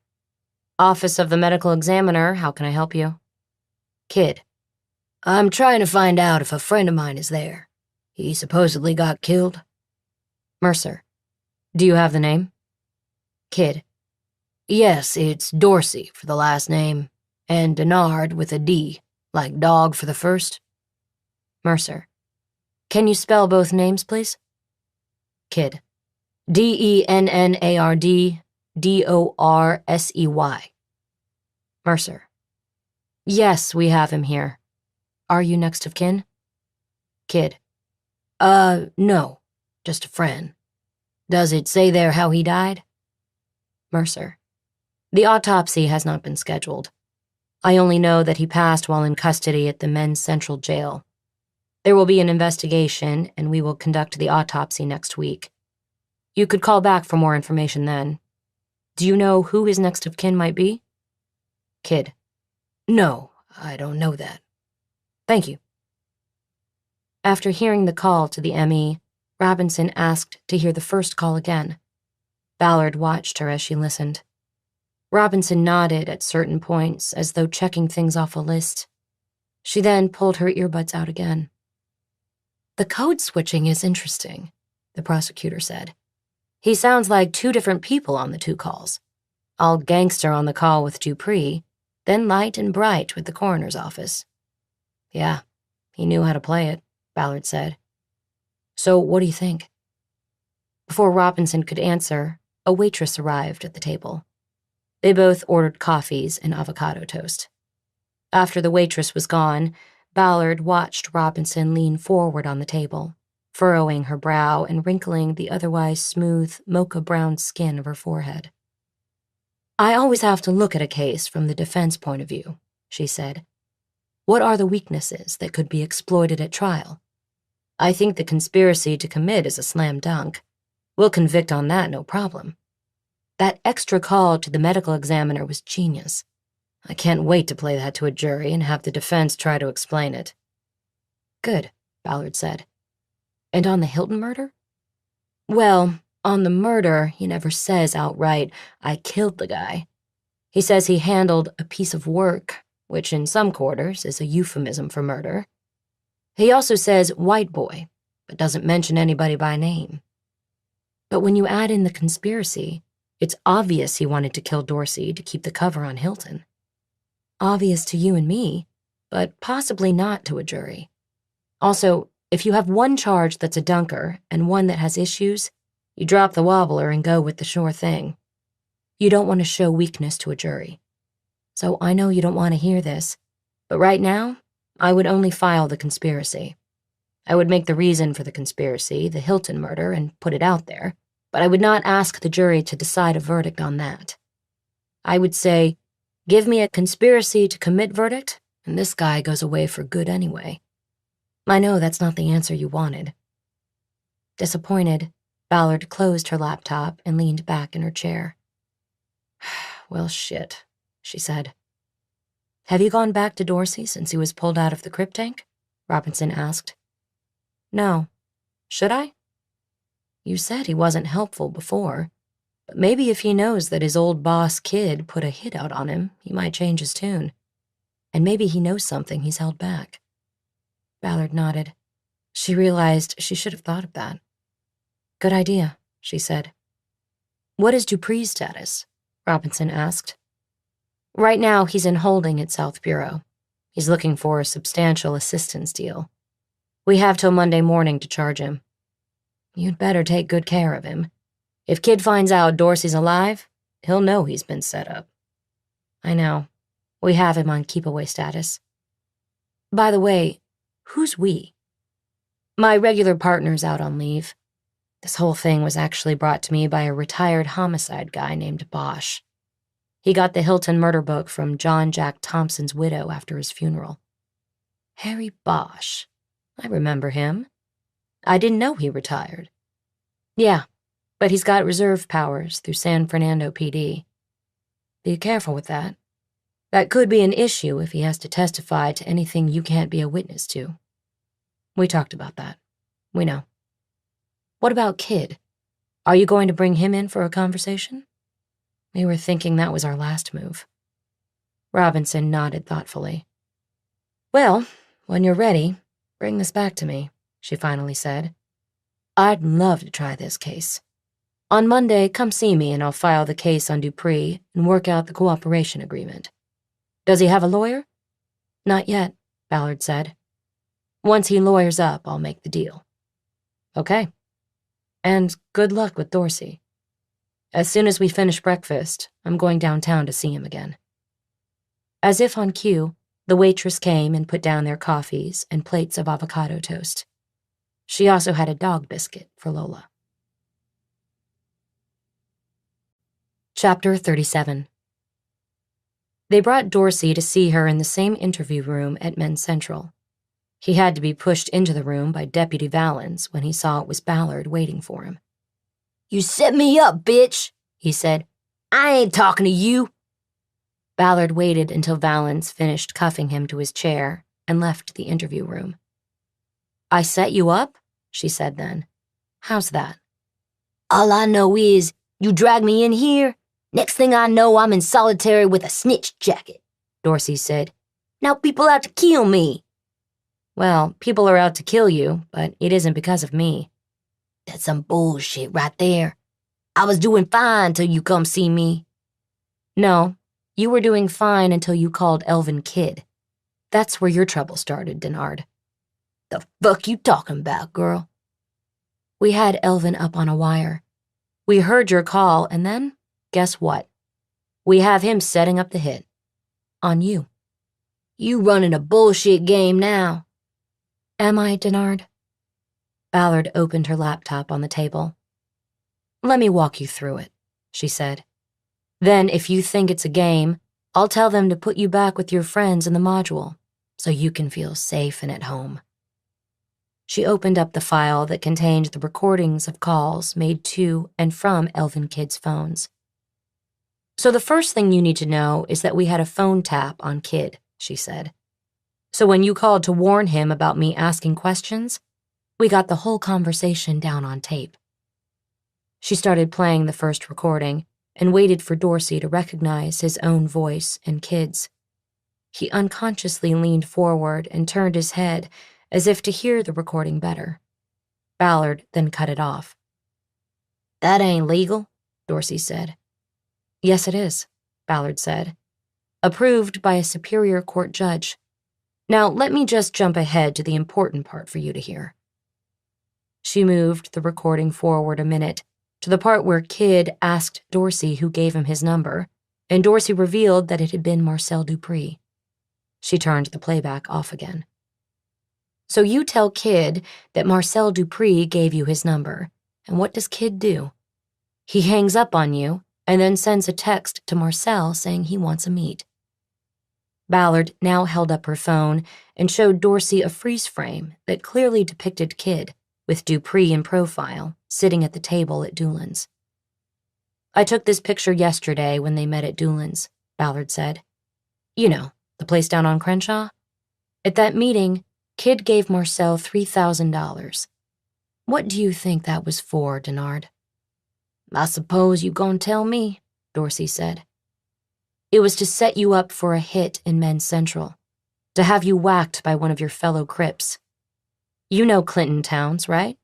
[SPEAKER 2] Office of the Medical Examiner, how can I help you? Kid. I'm trying to find out if a friend of mine is there. He supposedly got killed. Mercer. Do you have the name? Kid. Yes, it's Dorsey for the last name, and Denard with a D, like dog for the first. Mercer. Can you spell both names, please? Kid. Dennard Dorsey. Mercer. Yes, we have him here. Are you next of kin? Kid. No, just a friend. Does it say there how he died? Mercer. The autopsy has not been scheduled. I only know that he passed while in custody at the Men's Central Jail. There will be an investigation, and we will conduct the autopsy next week. You could call back for more information then. Do you know who his next of kin might be? Kid. No, I don't know that. Thank you. After hearing the call to the ME, Robinson asked to hear the first call again. Ballard watched her as she listened. Robinson nodded at certain points as though checking things off a list. She then pulled her earbuds out again. The code switching is interesting, the prosecutor said. He sounds like two different people on the two calls. All gangster on the call with Dupree, then light and bright with the coroner's office. Yeah, he knew how to play it, Ballard said. So what do you think? Before Robinson could answer, a waitress arrived at the table. They both ordered coffees and avocado toast. After the waitress was gone, Ballard watched Robinson lean forward on the table, furrowing her brow and wrinkling the otherwise smooth, mocha-brown skin of her forehead. I always have to look at a case from the defense point of view, she said. What are the weaknesses that could be exploited at trial? I think the conspiracy to commit is a slam dunk. We'll convict on that, no problem. That extra call to the medical examiner was genius. I can't wait to play that to a jury and have the defense try to explain it. Good, Ballard said. And on the Hilton murder? Well, on the murder, he never says outright, I killed the guy. He says he handled a piece of work, which in some quarters is a euphemism for murder. He also says white boy, but doesn't mention anybody by name. But when you add in the conspiracy, it's obvious he wanted to kill Dorsey to keep the cover on Hilton. Obvious to you and me, but possibly not to a jury. Also, if you have one charge that's a dunker and one that has issues, you drop the wobbler and go with the sure thing. You don't want to show weakness to a jury. So I know you don't want to hear this, but right now, I would only file the conspiracy. I would make the reason for the conspiracy, the Hilton murder, and put it out there, but I would not ask the jury to decide a verdict on that. I would say, give me a conspiracy to commit verdict, and this guy goes away for good anyway. I know that's not the answer you wanted. Disappointed, Ballard closed her laptop and leaned back in her chair. Well, shit, she said. Have you gone back to Dorsey since he was pulled out of the crypt tank? Robinson asked. No. Should I? You said he wasn't helpful before, but maybe if he knows that his old boss kid put a hit out on him, he might change his tune. And maybe he knows something he's held back. Ballard nodded. She realized she should have thought of that. Good idea, she said. What is Dupree's status? Robinson asked. Right now, he's in holding at South Bureau. He's looking for a substantial assistance deal. We have till Monday morning to charge him. You'd better take good care of him. If Kid finds out Dorsey's alive, he'll know he's been set up. I know. We have him on keep-away status. By the way, who's we? My regular partner's out on leave. This whole thing was actually brought to me by a retired homicide guy named Bosch. He got the Hilton murder book from John Jack Thompson's widow after his funeral. Harry Bosch. I remember him. I didn't know he retired. Yeah,
[SPEAKER 3] But he's got reserve powers through San Fernando PD. Be careful with that. That could be an issue if he has to testify to anything you can't be a witness to. We talked about that. We know. What about Kid? Are you going to bring him in for a conversation? We were thinking that was our last move. Robinson nodded thoughtfully. Well, when you're ready, bring this back to me, she finally said. I'd love to try this case. On Monday, come see me and I'll file the case on Dupree and work out the cooperation agreement. Does he have a lawyer? Not yet, Ballard said. Once he lawyers up, I'll make the deal. Okay. And good luck with Dorsey. As soon as we finish breakfast, I'm going downtown to see him again. As if on cue, the waitress came and put down their coffees and plates of avocado toast. She also had a dog biscuit for Lola. Chapter 37. They brought Dorsey to see her in the same interview room at Men's Central. He had to be pushed into the room by Deputy Valens when he saw it was Ballard waiting for him. You set me up, bitch, he said. I ain't talking to you. Ballard waited until Valens finished cuffing him to his chair and left the interview room. I set you up? She said then. How's that? All I know is you dragged me in here. Next thing I know, I'm in solitary with a snitch jacket, Dorsey said. Now people out to kill me. Well, people are out to kill you, but it isn't because of me. That's some bullshit right there. I was doing fine till you come see me. No, you were doing fine until you called Elvin Kid. That's where your trouble started, Denard. The fuck you talking about, girl? We had Elvin up on a wire. We heard your call, and then, guess what? We have him setting up the hit. On you. You running a bullshit game now. Am I, Denard? Ballard opened her laptop on the table. Let me walk you through it, she said. Then, if you think it's a game, I'll tell them to put you back with your friends in the module, so you can feel safe and at home. She opened up the file that contained the recordings of calls made to and from Elvin Kid's phones. So the first thing you need to know is that we had a phone tap on Kid, she said. So when you called to warn him about me asking questions, we got the whole conversation down on tape. She started playing the first recording and waited for Dorsey to recognize his own voice and Kid's. He unconsciously leaned forward and turned his head as if to hear the recording better. Ballard then cut it off. That ain't legal, Dorsey said. Yes, it is, Ballard said. Approved by a superior court judge. Now, let me just jump ahead to the important part for you to hear. She moved the recording forward a minute to the part where Kid asked Dorsey who gave him his number, and Dorsey revealed that it had been Marcel Dupree. She turned the playback off again. So you tell Kid that Marcel Dupree gave you his number, and what does Kid do? He hangs up on you and then sends a text to Marcel saying he wants a meet. Ballard now held up her phone and showed Dorsey a freeze frame that clearly depicted Kid, with Dupree in profile, sitting at the table at Doolin's. I took this picture yesterday when they met at Doolin's, Ballard said. You know, the place down on Crenshaw? At that meeting, Kid gave Marcel $3,000. What do you think that was for, Denard? I suppose you gon' tell me, Dorsey said. It was to set you up for a hit in Men's Central, to have you whacked by one of your fellow Crips. You know Clinton Towns, right?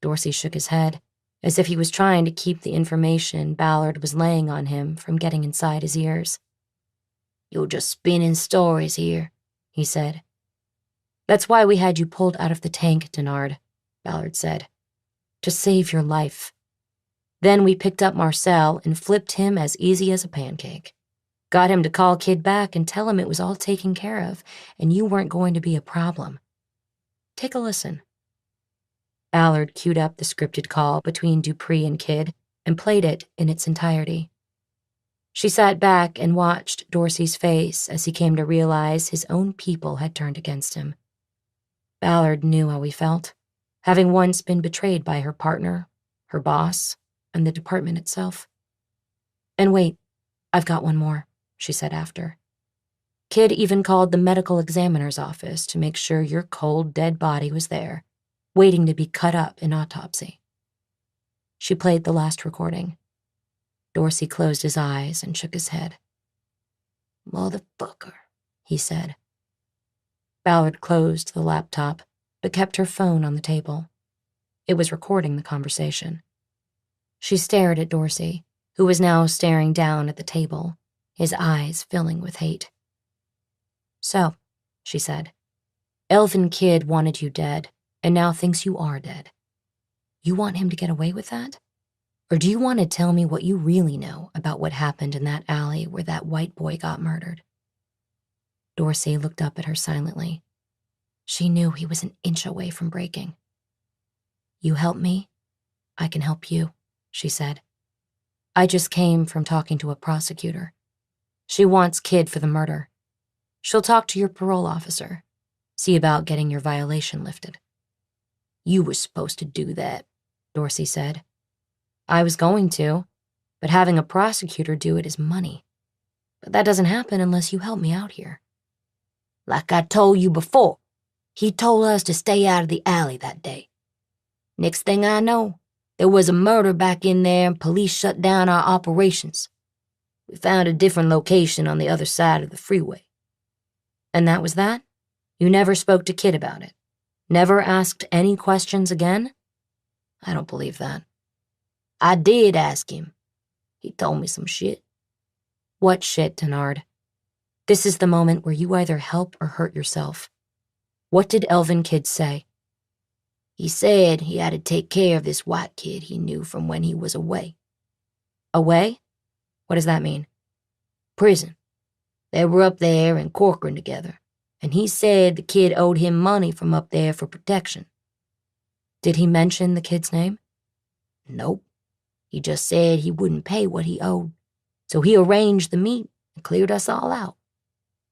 [SPEAKER 3] Dorsey shook his head, as if he was trying to keep the information Ballard was laying on him from getting inside his ears. You're just spinning stories here, he said. That's why we had you pulled out of the tank, Denard, Ballard said. To save your life. Then we picked up Marcel and flipped him as easy as a pancake. Got him to call Kid back and tell him it was all taken care of and you weren't going to be a problem. Take a listen. Ballard queued up the scripted call between Dupree and Kid and played it in its entirety. She sat back and watched Dorsey's face as he came to realize his own people had turned against him. Ballard knew how he felt, having once been betrayed by her partner, her boss, and the department itself. And wait, I've got one more, she said after. Kid even called the medical examiner's office to make sure your cold, dead body was there, waiting to be cut up in autopsy. She played the last recording. Dorsey closed his eyes and shook his head. "Motherfucker," he said. Ballard closed the laptop, but kept her phone on the table. It was recording the conversation. She stared at Dorsey, who was now staring down at the table, his eyes filling with hate. "So," she said, "Elvin Kid wanted you dead, and now thinks you are dead. You want him to get away with that? Or do you want to tell me what you really know about what happened in that alley where that white boy got murdered?" Dorsey looked up at her silently. She knew he was an inch away from breaking. "You help me, I can help you," she said. "I just came from talking to a prosecutor. She wants Kid for the murder. She'll talk to your parole officer, see about getting your violation lifted." "You were supposed to do that," Dorsey said. "I was going to, but having a prosecutor do it is money. But that doesn't happen unless you help me out here." "Like I told you before, he told us to stay out of the alley that day. Next thing I know, there was a murder back in there and police shut down our operations. We found a different location on the other side of the freeway." "And that was that? You never spoke to Kid about it? Never asked any questions again?" "I don't believe that." "I did ask him. He told me some shit." "What shit, Denard? This is the moment where you either help or hurt yourself. What did Elvin Kid say?" "He said he had to take care of this white kid he knew from when he was away." "Away? What does that mean?" "Prison. They were up there in Corcoran together, and he said the kid owed him money from up there for protection." "Did he mention the kid's name?" "Nope. He just said he wouldn't pay what he owed, so he arranged the meet and cleared us all out.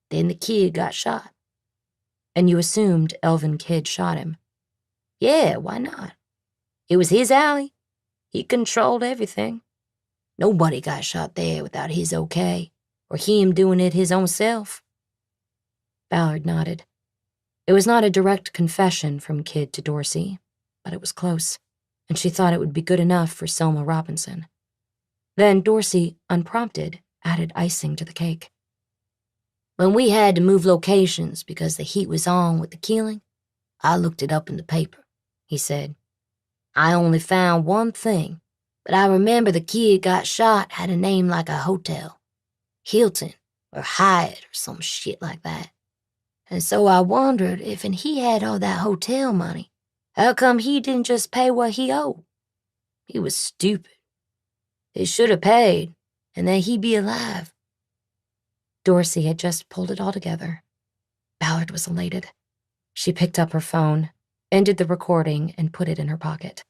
[SPEAKER 3] Then the kid got shot." "And you assumed Elvin Kid shot him?" "Yeah, why not? It was his alley. He controlled everything. Nobody got shot there without his okay, or him doing it his own self." Ballard nodded. It was not a direct confession from Kid to Dorsey, but it was close, and she thought it would be good enough for Selma Robinson. Then Dorsey, unprompted, added icing to the cake.
[SPEAKER 2] "When we had to move locations because the heat was on with the killing, I looked it up in the paper," he said. "I only found one thing, but I remember the kid got shot had a name like a hotel. Hilton or Hyatt or some shit like that. And so I wondered if he had all that hotel money, how come he didn't just pay what he owed? He was stupid. He should have paid, and then he'd be alive."
[SPEAKER 3] Dorsey had just pulled it all together. Ballard was elated. She picked up her phone, ended the recording, and put it in her pocket.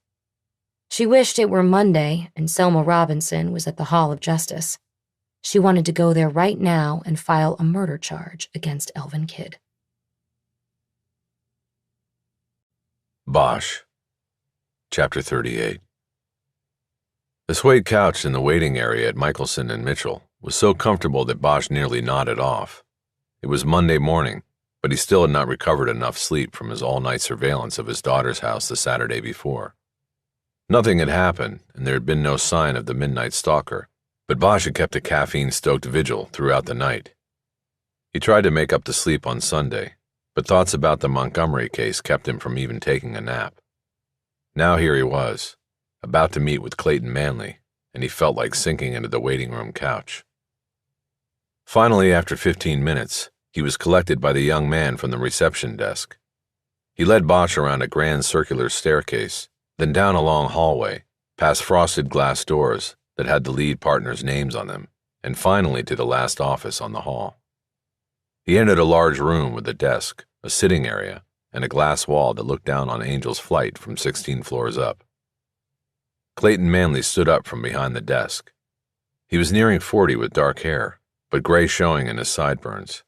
[SPEAKER 3] She wished it were Monday and Selma Robinson was at the Hall of Justice. She wanted to go there right now and file a murder charge against Elvin Kid.
[SPEAKER 1] Bosch. Chapter 38. The suede couch in the waiting area at Michelson and Mitchell was so comfortable that Bosch nearly nodded off. It was Monday morning, but he still had not recovered enough sleep from his all-night surveillance of his daughter's house the Saturday before. Nothing had happened, and there had been no sign of the midnight stalker, but Bosch had kept a caffeine-stoked vigil throughout the night. He tried to make up the sleep on Sunday, but thoughts about the Montgomery case kept him from even taking a nap. Now here he was, about to meet with Clayton Manley, and he felt like sinking into the waiting room couch. Finally, after 15 minutes, he was collected by the young man from the reception desk. He led Bosch around a grand circular staircase, then down a long hallway, past frosted glass doors that had the lead partners' names on them, and finally to the last office on the hall. He entered a large room with a desk, a sitting area, and a glass wall that looked down on Angel's Flight from 16 floors up. Clayton Manley stood up from behind the desk. He was nearing 40 with dark hair, but gray showing in his sideburns.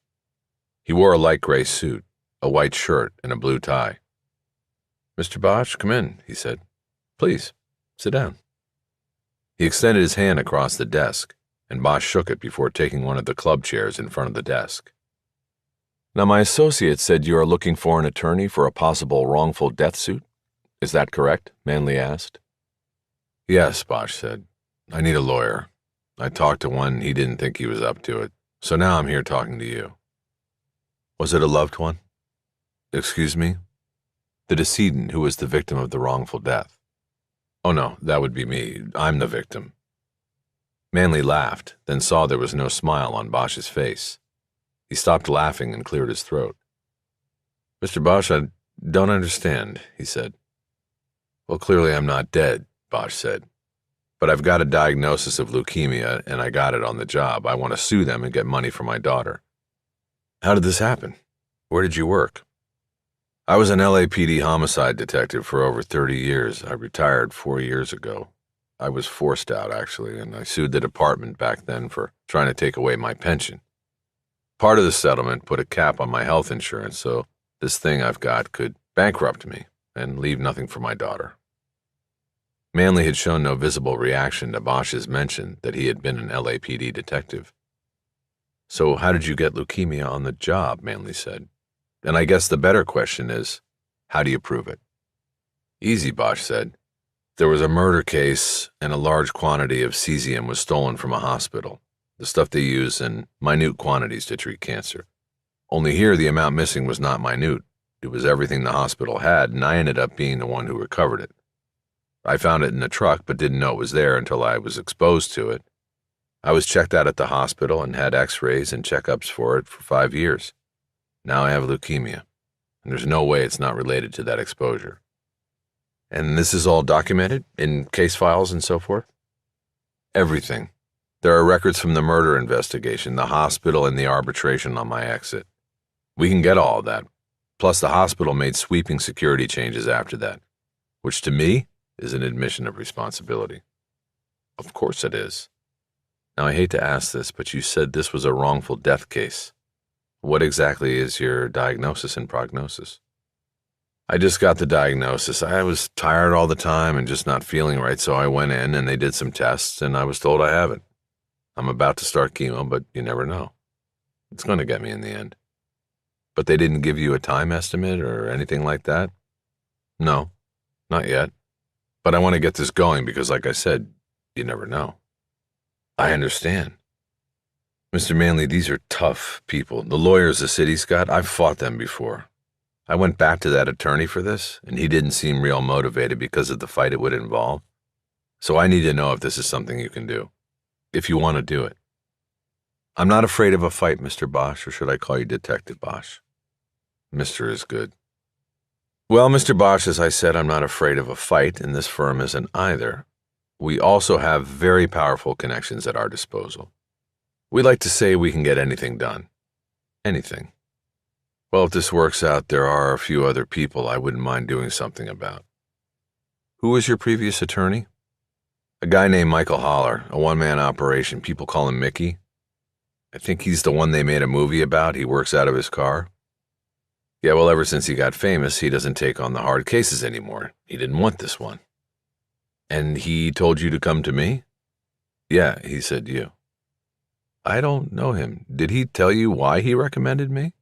[SPEAKER 1] He wore a light gray suit, a white shirt, and a blue tie. "Mr. Bosch, come in," he said. "Please." Sit down." He extended his hand across the desk, and Bosch shook it before taking one of the club chairs in front of the desk. "Now, my associate said you are looking for an attorney for a possible wrongful death suit. Is that correct?" Manley asked. "Yes," Bosch said. "I need a lawyer. I talked to one, he didn't think he was up to it, so now I'm here talking to you." "Was it a loved one?" "Excuse me?" "The decedent who was the victim of the wrongful death." "Oh no, that would be me. I'm the victim." Manley laughed, then saw there was no smile on Bosch's face. He stopped laughing and cleared his throat. "Mr. Bosch, I don't understand," he said. "Well, clearly I'm not dead," Bosch said. "But I've got a diagnosis of leukemia, and I got it on the job. I want to sue them and get money for my daughter." "How did this happen? Where did you work?" "I was an LAPD homicide detective for over 30 years. I retired 4 years ago. I was forced out, actually, and I sued the department back then for trying to take away my pension. Part of the settlement put a cap on my health insurance, so this thing I've got could bankrupt me and leave nothing for my daughter." Manley had shown no visible reaction to Bosch's mention that he had been an LAPD detective. "So how did you get leukemia on the job?" Manley said. "And I guess the better question is, how do you prove it?" "Easy," Bosch said. "There was a murder case, and a large quantity of cesium was stolen from a hospital, the stuff they use in minute quantities to treat cancer. Only here the amount missing was not minute. It was everything the hospital had, and I ended up being the one who recovered it. I found it in the truck but didn't know it was there until I was exposed to it. I was checked out at the hospital and had x-rays and checkups for it for 5 years. Now I have leukemia, and there's no way it's not related to that exposure." "And this is all documented in case files and so forth?" "Everything. There are records from the murder investigation, the hospital, and the arbitration on my exit. We can get all of that. Plus, the hospital made sweeping security changes after that, which to me is an admission of responsibility." "Of course it is. Now, I hate to ask this, but you said this was a wrongful death case. What exactly is your diagnosis and prognosis?" "I just got the diagnosis. I was tired all the time and just not feeling right, so I went in and they did some tests, and I was told I have it. I'm about to start chemo, but you never know. It's going to get me in the end." "But they didn't give you a time estimate or anything like that?" "No, not yet. But I want to get this going because, like I said, you never know." "I understand. Mr. Manley, these are tough people. The lawyers the city's got, I've fought them before. I went back to that attorney for this, and he didn't seem real motivated because of the fight it would involve. So I need to know if this is something you can do, if you want to do it." "I'm not afraid of a fight, Mr. Bosch, or should I call you Detective Bosch?" "Mr. is good." "Well, Mr. Bosch, as I said, I'm not afraid of a fight, and this firm isn't either. We also have very powerful connections at our disposal. We like to say we can get anything done. Anything. Well, if this works out, there are a few other people I wouldn't mind doing something about." "Who was your previous attorney?" "A guy named Michael Holler, a one-man operation. People call him Mickey. I think he's the one they made a movie about. He works out of his car." "Yeah, well, ever since he got famous, he doesn't take on the hard cases anymore. He didn't want this one." "And he told you to come to me?" "Yeah, he said you." "I don't know him. Did he tell you why he recommended me?"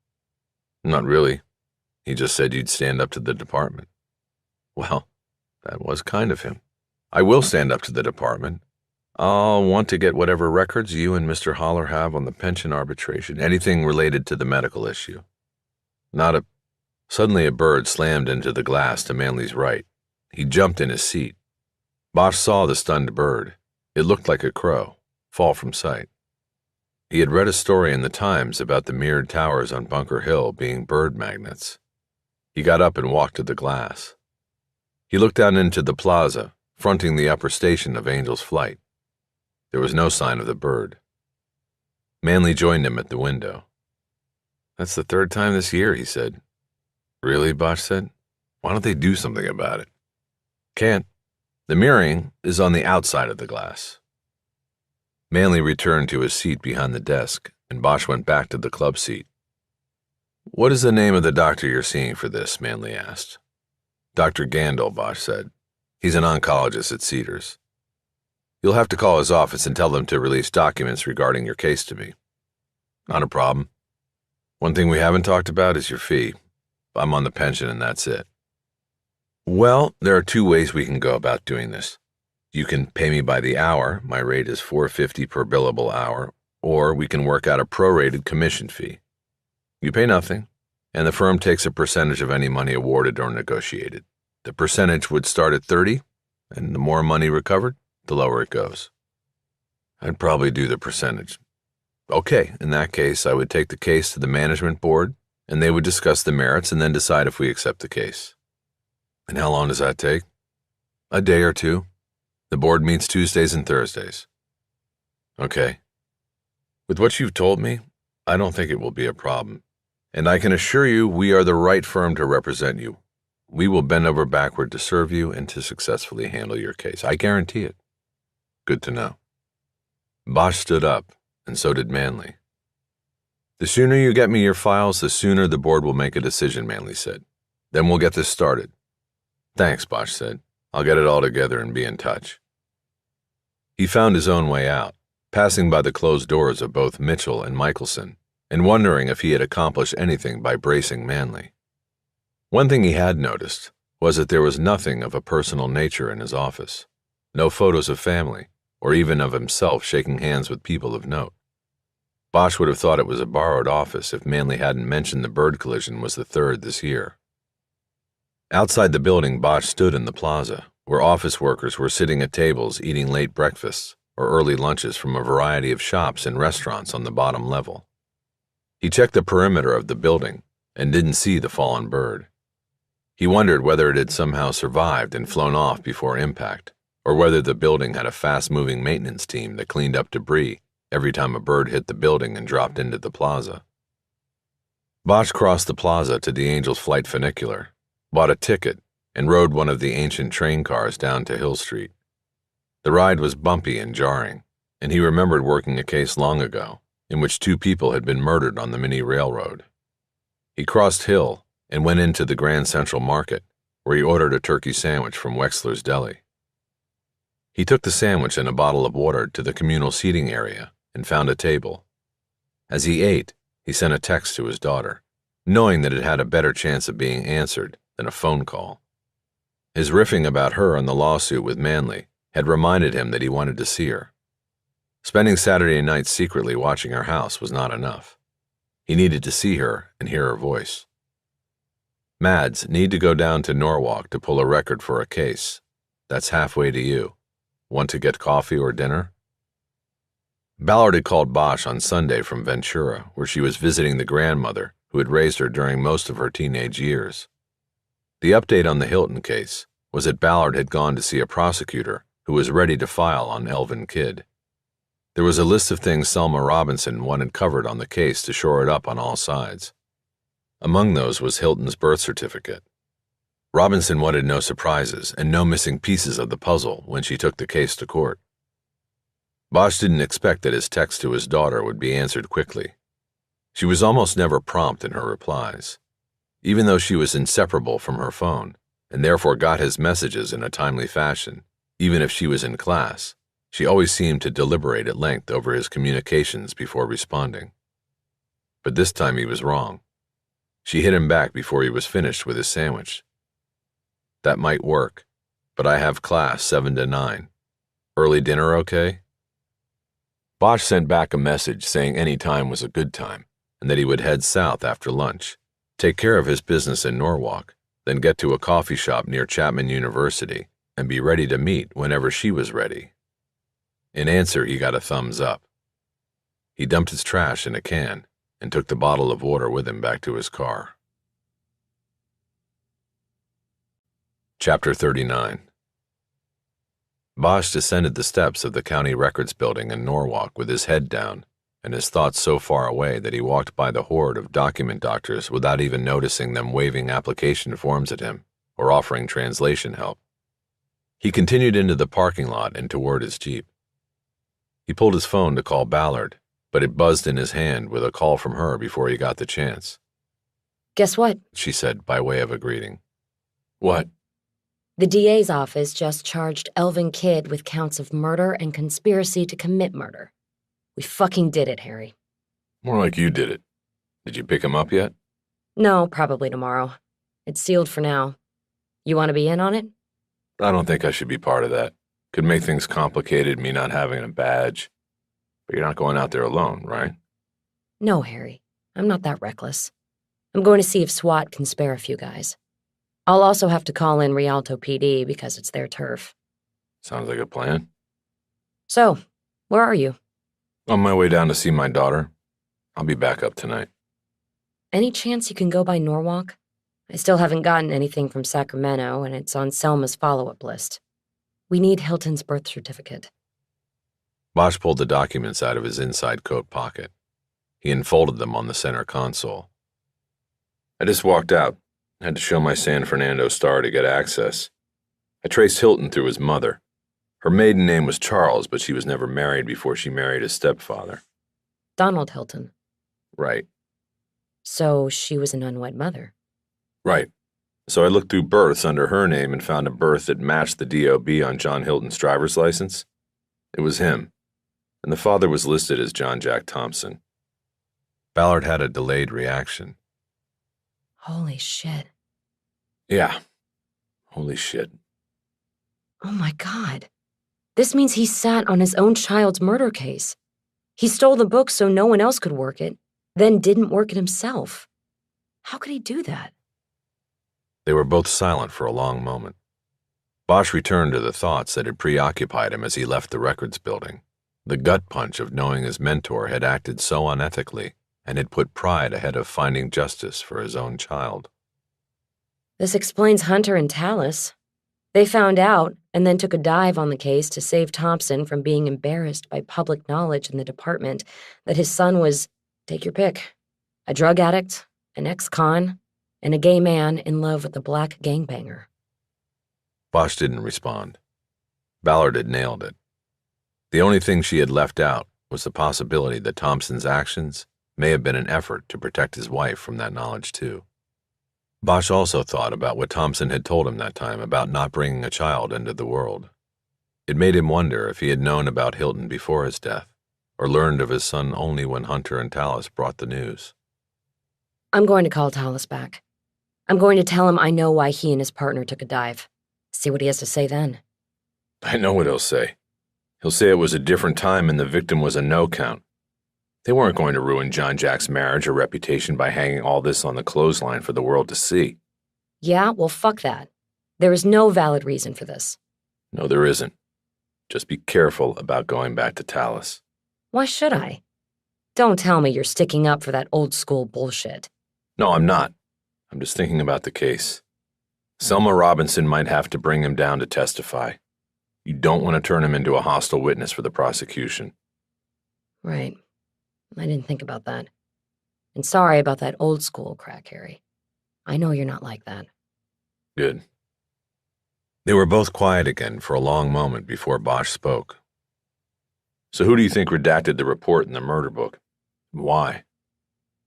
[SPEAKER 1] "Not really. He just said you'd stand up to the department." "Well, that was kind of him. I will stand up to the department. I'll want to get whatever records you and Mr. Holler have on the pension arbitration, anything related to the medical issue. Suddenly a bird slammed into the glass to Manley's right. He jumped in his seat. Bosch saw the stunned bird. It looked like a crow, fall from sight. He had read a story in the Times about the mirrored towers on Bunker Hill being bird magnets. He got up and walked to the glass. He looked down into the plaza, fronting the upper station of Angel's Flight. There was no sign of the bird. Manley joined him at the window. "That's the 3rd time this year," he said. "Really?" Bosch said. "Why don't they do something about it?" "Can't. The mirroring is on the outside of the glass." Manley returned to his seat behind the desk, and Bosch went back to the club seat. "What is the name of the doctor you're seeing for this?" Manley asked. "Dr. Gandil," Bosch said. He's an oncologist at Cedars. You'll have to call his office and tell them to release documents regarding your case to me. Not a problem. One thing we haven't talked about is your fee. I'm on the pension and that's it. Well, there are two ways we can go about doing this. You can pay me by the hour, my rate is $4.50 per billable hour, or we can work out a prorated commission fee. You pay nothing, and the firm takes a percentage of any money awarded or negotiated. The percentage would start at 30, and the more money recovered, the lower it goes. I'd probably do the percentage. Okay, in that case, I would take the case to the management board, and they would discuss the merits and then decide if we accept the case. And how long does that take? A day or two. The board meets Tuesdays and Thursdays. Okay. With what you've told me, I don't think it will be a problem. And I can assure you we are the right firm to represent you. We will bend over backward to serve you and to successfully handle your case. I guarantee it. Good to know. Bosch stood up, and so did Manley. The sooner you get me your files, the sooner the board will make a decision, Manley said. Then we'll get this started. Thanks, Bosch said. I'll get it all together and be in touch. He found his own way out, passing by the closed doors of both Mitchell and Michelson, and wondering if he had accomplished anything by bracing Manley. One thing he had noticed was that there was nothing of a personal nature in his office. No photos of family, or even of himself shaking hands with people of note. Bosch would have thought it was a borrowed office if Manley hadn't mentioned the bird collision was the third this year. Outside the building, Bosch stood in the plaza, where office workers were sitting at tables eating late breakfasts or early lunches from a variety of shops and restaurants on the bottom level. He checked the perimeter of the building and didn't see the fallen bird. He wondered whether it had somehow survived and flown off before impact, or whether the building had a fast-moving maintenance team that cleaned up debris every time a bird hit the building and dropped into the plaza. Bosch crossed the plaza to the Angel's Flight funicular, bought a ticket, and rode one of the ancient train cars down to Hill Street. The ride was bumpy and jarring, and he remembered working a case long ago in which two people had been murdered on the mini railroad. He crossed Hill and went into the Grand Central Market, where he ordered a turkey sandwich from Wexler's Deli. He took the sandwich and a bottle of water to the communal seating area and found a table. As he ate, he sent a text to his daughter, knowing that it had a better chance of being answered than a phone call. His riffing about her and the lawsuit with Manley had reminded him that he wanted to see her. Spending Saturday nights secretly watching her house was not enough. He needed to see her and hear her voice. Mads, need to go down to Norwalk to pull a record for a case. That's halfway to you. Want to get coffee or dinner? Ballard had called Bosch on Sunday from Ventura, where she was visiting the grandmother who had raised her during most of her teenage years. The update on the Hilton case was that Ballard had gone to see a prosecutor who was ready to file on Elvin Kidd. There was a list of things Selma Robinson wanted covered on the case to shore it up on all sides. Among those was Hilton's birth certificate. Robinson wanted no surprises and no missing pieces of the puzzle when she took the case to court. Bosch didn't expect that his text to his daughter would be answered quickly. She was almost never prompt in her replies, even though she was inseparable from her phone and therefore got his messages in a timely fashion. Even if she was in class, she always seemed to deliberate at length over his communications before responding. But this time he was wrong. She hit him back before he was finished with his sandwich. That might work, but I have class 7 to 9. Early dinner okay? Bosch sent back a message saying any time was a good time and that he would head south after lunch, take care of his business in Norwalk, then get to a coffee shop near Chapman University and be ready to meet whenever she was ready. In answer, he got a thumbs up. He dumped his trash in a can and took the bottle of water with him back to his car. Chapter 39. Bosch descended the steps of the County Records Building in Norwalk with his head down and his thoughts so far away that he walked by the horde of document doctors without even noticing them waving application forms at him or offering translation help. He continued into the parking lot and toward his Jeep. He pulled his phone to call Ballard, but it buzzed in his hand with a call from her before he got the chance.
[SPEAKER 2] Guess what?
[SPEAKER 1] She said by way of a greeting. What?
[SPEAKER 2] The DA's office just charged Elvin Kidd with counts of murder and conspiracy to commit murder. We fucking did it, Harry.
[SPEAKER 1] More like you did it. Did you pick him up yet?
[SPEAKER 2] No, probably tomorrow. It's sealed for now. You want to be in on it?
[SPEAKER 1] I don't think I should be part of that. Could make things complicated, me not having a badge. But you're not going out there alone, right?
[SPEAKER 2] No, Harry. I'm not that reckless. I'm going to see if SWAT can spare a few guys. I'll also have to call in Rialto PD because it's their turf.
[SPEAKER 1] Sounds like a plan.
[SPEAKER 2] So, where are you?
[SPEAKER 1] On my way down to see my daughter. I'll be back up tonight.
[SPEAKER 2] Any chance you can go by Norwalk? I still haven't gotten anything from Sacramento, and it's on Selma's follow-up list. We need Hilton's birth certificate.
[SPEAKER 1] Bosch pulled the documents out of his inside coat pocket. He unfolded them on the center console. I just walked out. Had to show my San Fernando star to get access. I traced Hilton through his mother. Her maiden name was Charles, but she was never married before she married his stepfather.
[SPEAKER 2] Donald Hilton.
[SPEAKER 1] Right.
[SPEAKER 2] So she was an unwed mother.
[SPEAKER 1] Right. So I looked through births under her name and found a birth that matched the DOB on John Hilton's driver's license. It was him, and the father was listed as John Jack Thompson. Ballard had a delayed reaction.
[SPEAKER 2] Holy shit.
[SPEAKER 1] Yeah. Holy shit.
[SPEAKER 2] Oh my God. This means he sat on his own child's murder case. He stole the book so no one else could work it, then didn't work it himself. How could he do that?
[SPEAKER 1] They were both silent for a long moment. Bosch returned to the thoughts that had preoccupied him as he left the records building. The gut punch of knowing his mentor had acted so unethically and had put pride ahead of finding justice for his own child.
[SPEAKER 2] This explains Hunter and Tallis. They found out and then took a dive on the case to save Thompson from being embarrassed by public knowledge in the department that his son was, take your pick, a drug addict, an ex-con, and a gay man in love with a black gangbanger.
[SPEAKER 1] Bosch didn't respond. Ballard had nailed it. The only thing she had left out was the possibility that Thompson's actions may have been an effort to protect his wife from that knowledge too. Bosch also thought about what Thompson had told him that time about not bringing a child into the world. It made him wonder if he had known about Hilton before his death, or learned of his son only when Hunter and Tallis brought the news.
[SPEAKER 2] I'm going to call Tallis back. I'm going to tell him I know why he and his partner took a dive. See what he has to say then.
[SPEAKER 1] I know what he'll say. He'll say it was a different time and the victim was a no count. They weren't going to ruin John Jack's marriage or reputation by hanging all this on the clothesline for the world to see.
[SPEAKER 2] Yeah, well, fuck that. There is no valid reason for this.
[SPEAKER 1] No, there isn't. Just be careful about going back to Tallis.
[SPEAKER 2] Why should I? Don't tell me you're sticking up for that old-school bullshit.
[SPEAKER 1] No, I'm not. I'm just thinking about the case. Selma Robinson might have to bring him down to testify. You don't want to turn him into a hostile witness for the prosecution.
[SPEAKER 2] Right. I didn't think about that. And sorry about that old-school crack, Harry. I know you're not like that.
[SPEAKER 1] Good. They were both quiet again for a long moment before Bosch spoke. So who do you think redacted the report in the murder book? Why?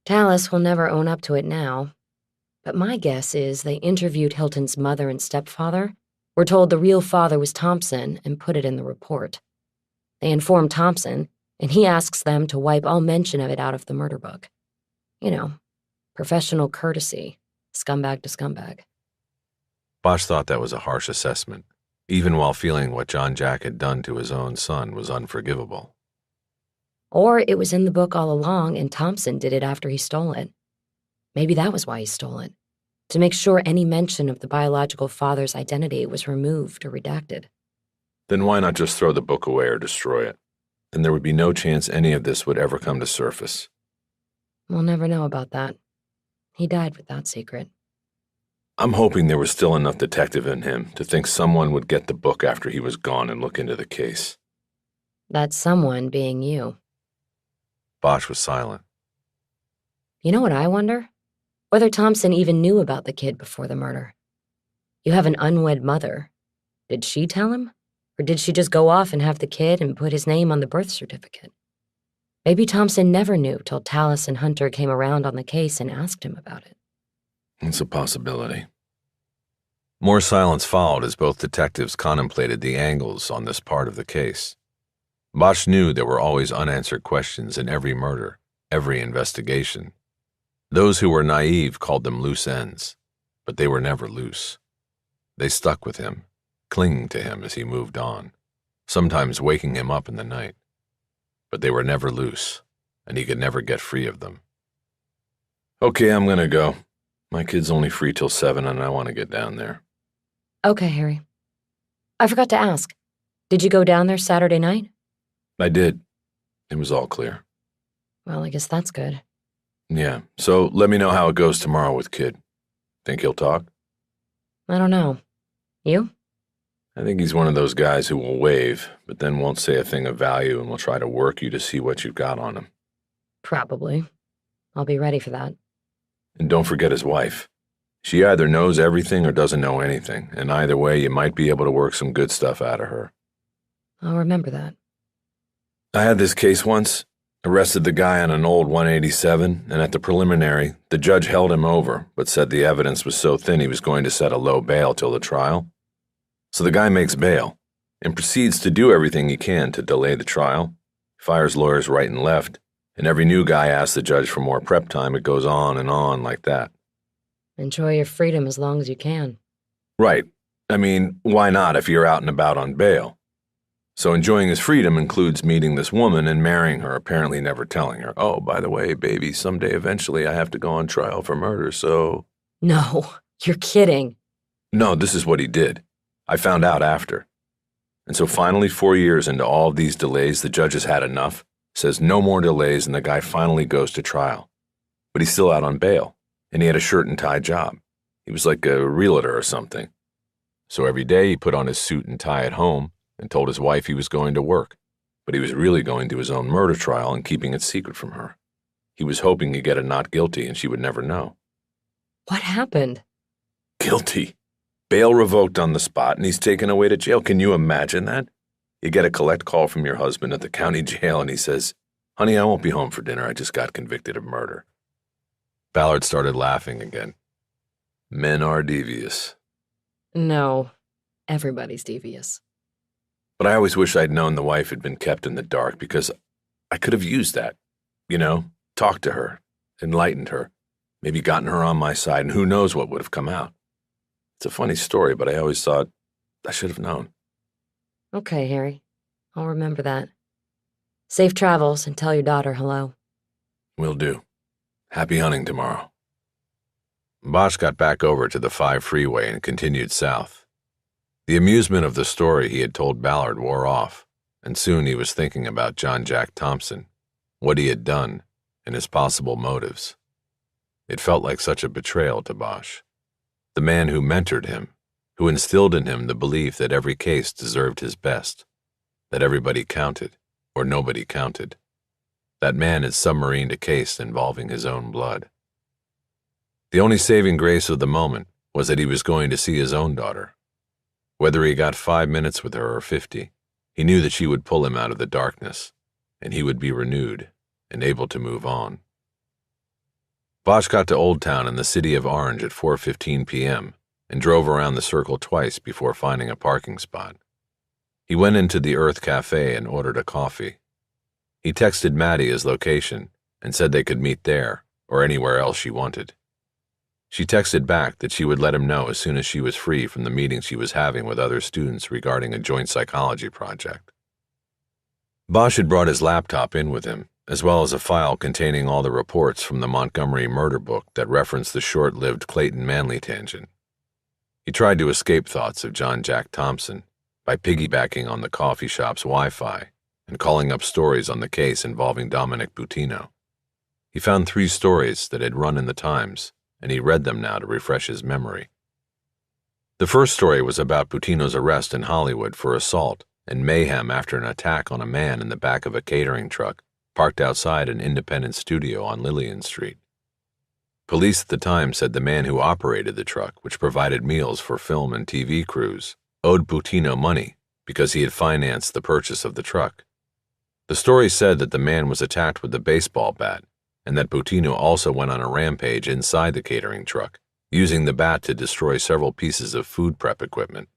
[SPEAKER 2] Tallis will never own up to it now. But my guess is they interviewed Hilton's mother and stepfather, were told the real father was Thompson, and put it in the report. They informed Thompson, and he asks them to wipe all mention of it out of the murder book. You know, professional courtesy, scumbag to scumbag.
[SPEAKER 1] Bosch thought that was a harsh assessment, even while feeling what John Jack had done to his own son was unforgivable.
[SPEAKER 2] Or it was in the book all along and Thompson did it after he stole it. Maybe that was why he stole it, to make sure any mention of the biological father's identity was removed or redacted.
[SPEAKER 1] Then why not just throw the book away or destroy it? Then there would be no chance any of this would ever come to surface.
[SPEAKER 2] We'll never know about that. He died with that secret.
[SPEAKER 1] I'm hoping there was still enough detective in him to think someone would get the book after he was gone and look into the case.
[SPEAKER 2] That someone being you.
[SPEAKER 1] Bosch was silent.
[SPEAKER 2] You know what I wonder? Whether Thompson even knew about the kid before the murder. You have an unwed mother. Did she tell him? Or did she just go off and have the kid and put his name on the birth certificate? Maybe Thompson never knew till Tallis and Hunter came around on the case and asked him about it.
[SPEAKER 1] It's a possibility. More silence followed as both detectives contemplated the angles on this part of the case. Bosch knew there were always unanswered questions in every murder, every investigation. Those who were naive called them loose ends, but they were never loose. They stuck with him, clinging to him as he moved on, sometimes waking him up in the night. But they were never loose, and he could never get free of them. Okay, I'm gonna go. My kid's only free till 7, and I want to get down there.
[SPEAKER 2] Okay, Harry. I forgot to ask. Did you go down there Saturday night?
[SPEAKER 1] I did. It was all clear.
[SPEAKER 2] Well, I guess that's good.
[SPEAKER 1] Yeah, so let me know how it goes tomorrow with Kid. Think he'll talk?
[SPEAKER 2] I don't know. You?
[SPEAKER 1] I think he's one of those guys who will wave, but then won't say a thing of value and will try to work you to see what you've got on him.
[SPEAKER 2] Probably. I'll be ready for that.
[SPEAKER 1] And don't forget his wife. She either knows everything or doesn't know anything, and either way you might be able to work some good stuff out of her.
[SPEAKER 2] I'll remember that.
[SPEAKER 1] I had this case once. Arrested the guy on an old 187, and at the preliminary, the judge held him over, but said the evidence was so thin he was going to set a low bail till the trial. So the guy makes bail, and proceeds to do everything he can to delay the trial, fires lawyers right and left, and every new guy asks the judge for more prep time. It goes on and on like that.
[SPEAKER 2] Enjoy your freedom as long as you can.
[SPEAKER 1] Right. I mean, why not if you're out and about on bail? So enjoying his freedom includes meeting this woman and marrying her, apparently never telling her, oh, by the way, baby, someday eventually I have to go on trial for murder, so...
[SPEAKER 2] No, you're kidding.
[SPEAKER 1] No, this is what he did. I found out after. And so finally, 4 years into all of these delays, the judge has had enough, says no more delays, and the guy finally goes to trial. But he's still out on bail, and he had a shirt and tie job. He was like a realtor or something. So every day he put on his suit and tie at home, and told his wife he was going to work, but he was really going to his own murder trial and keeping it secret from her. He was hoping he'd get a not guilty and she would never know.
[SPEAKER 2] What happened?
[SPEAKER 1] Guilty. Bail revoked on the spot and he's taken away to jail. Can you imagine that? You get a collect call from your husband at the county jail and he says, honey, I won't be home for dinner. I just got convicted of murder. Ballard started laughing again. Men are devious.
[SPEAKER 2] No, everybody's devious.
[SPEAKER 1] But I always wish I'd known the wife had been kept in the dark because I could have used that, talked to her, enlightened her, maybe gotten her on my side, and who knows what would have come out. It's a funny story, but I always thought I should have known.
[SPEAKER 2] Okay, Harry. I'll remember that. Safe travels and tell your daughter hello.
[SPEAKER 1] Will do. Happy hunting tomorrow. Bosch got back over to the 5 freeway and continued south. The amusement of the story he had told Ballard wore off, and soon he was thinking about John Jack Thompson, what he had done, and his possible motives. It felt like such a betrayal to Bosch. The man who mentored him, who instilled in him the belief that every case deserved his best, that everybody counted, or nobody counted. That man had submarined a case involving his own blood. The only saving grace of the moment was that he was going to see his own daughter. Whether he got 5 minutes with her or 50, he knew that she would pull him out of the darkness, and he would be renewed and able to move on. Bosch got to Old Town in the city of Orange at 4:15 p.m. and drove around the circle twice before finding a parking spot. He went into the Earth Cafe and ordered a coffee. He texted Maddie his location and said they could meet there or anywhere else she wanted. She texted back that she would let him know as soon as she was free from the meeting she was having with other students regarding a joint psychology project. Bosch had brought his laptop in with him, as well as a file containing all the reports from the Montgomery murder book that referenced the short-lived Clayton Manley tangent. He tried to escape thoughts of John Jack Thompson by piggybacking on the coffee shop's Wi-Fi and calling up stories on the case involving Dominic Buttino. He found 3 stories that had run in the Times, and he read them now to refresh his memory. The first story was about Buttino's arrest in Hollywood for assault and mayhem after an attack on a man in the back of a catering truck parked outside an independent studio on Lillian Street. Police at the time said the man who operated the truck, which provided meals for film and TV crews, owed Buttino money because he had financed the purchase of the truck. The story said that the man was attacked with a baseball bat and that Buttino also went on a rampage inside the catering truck, using the bat to destroy several pieces of food prep equipment.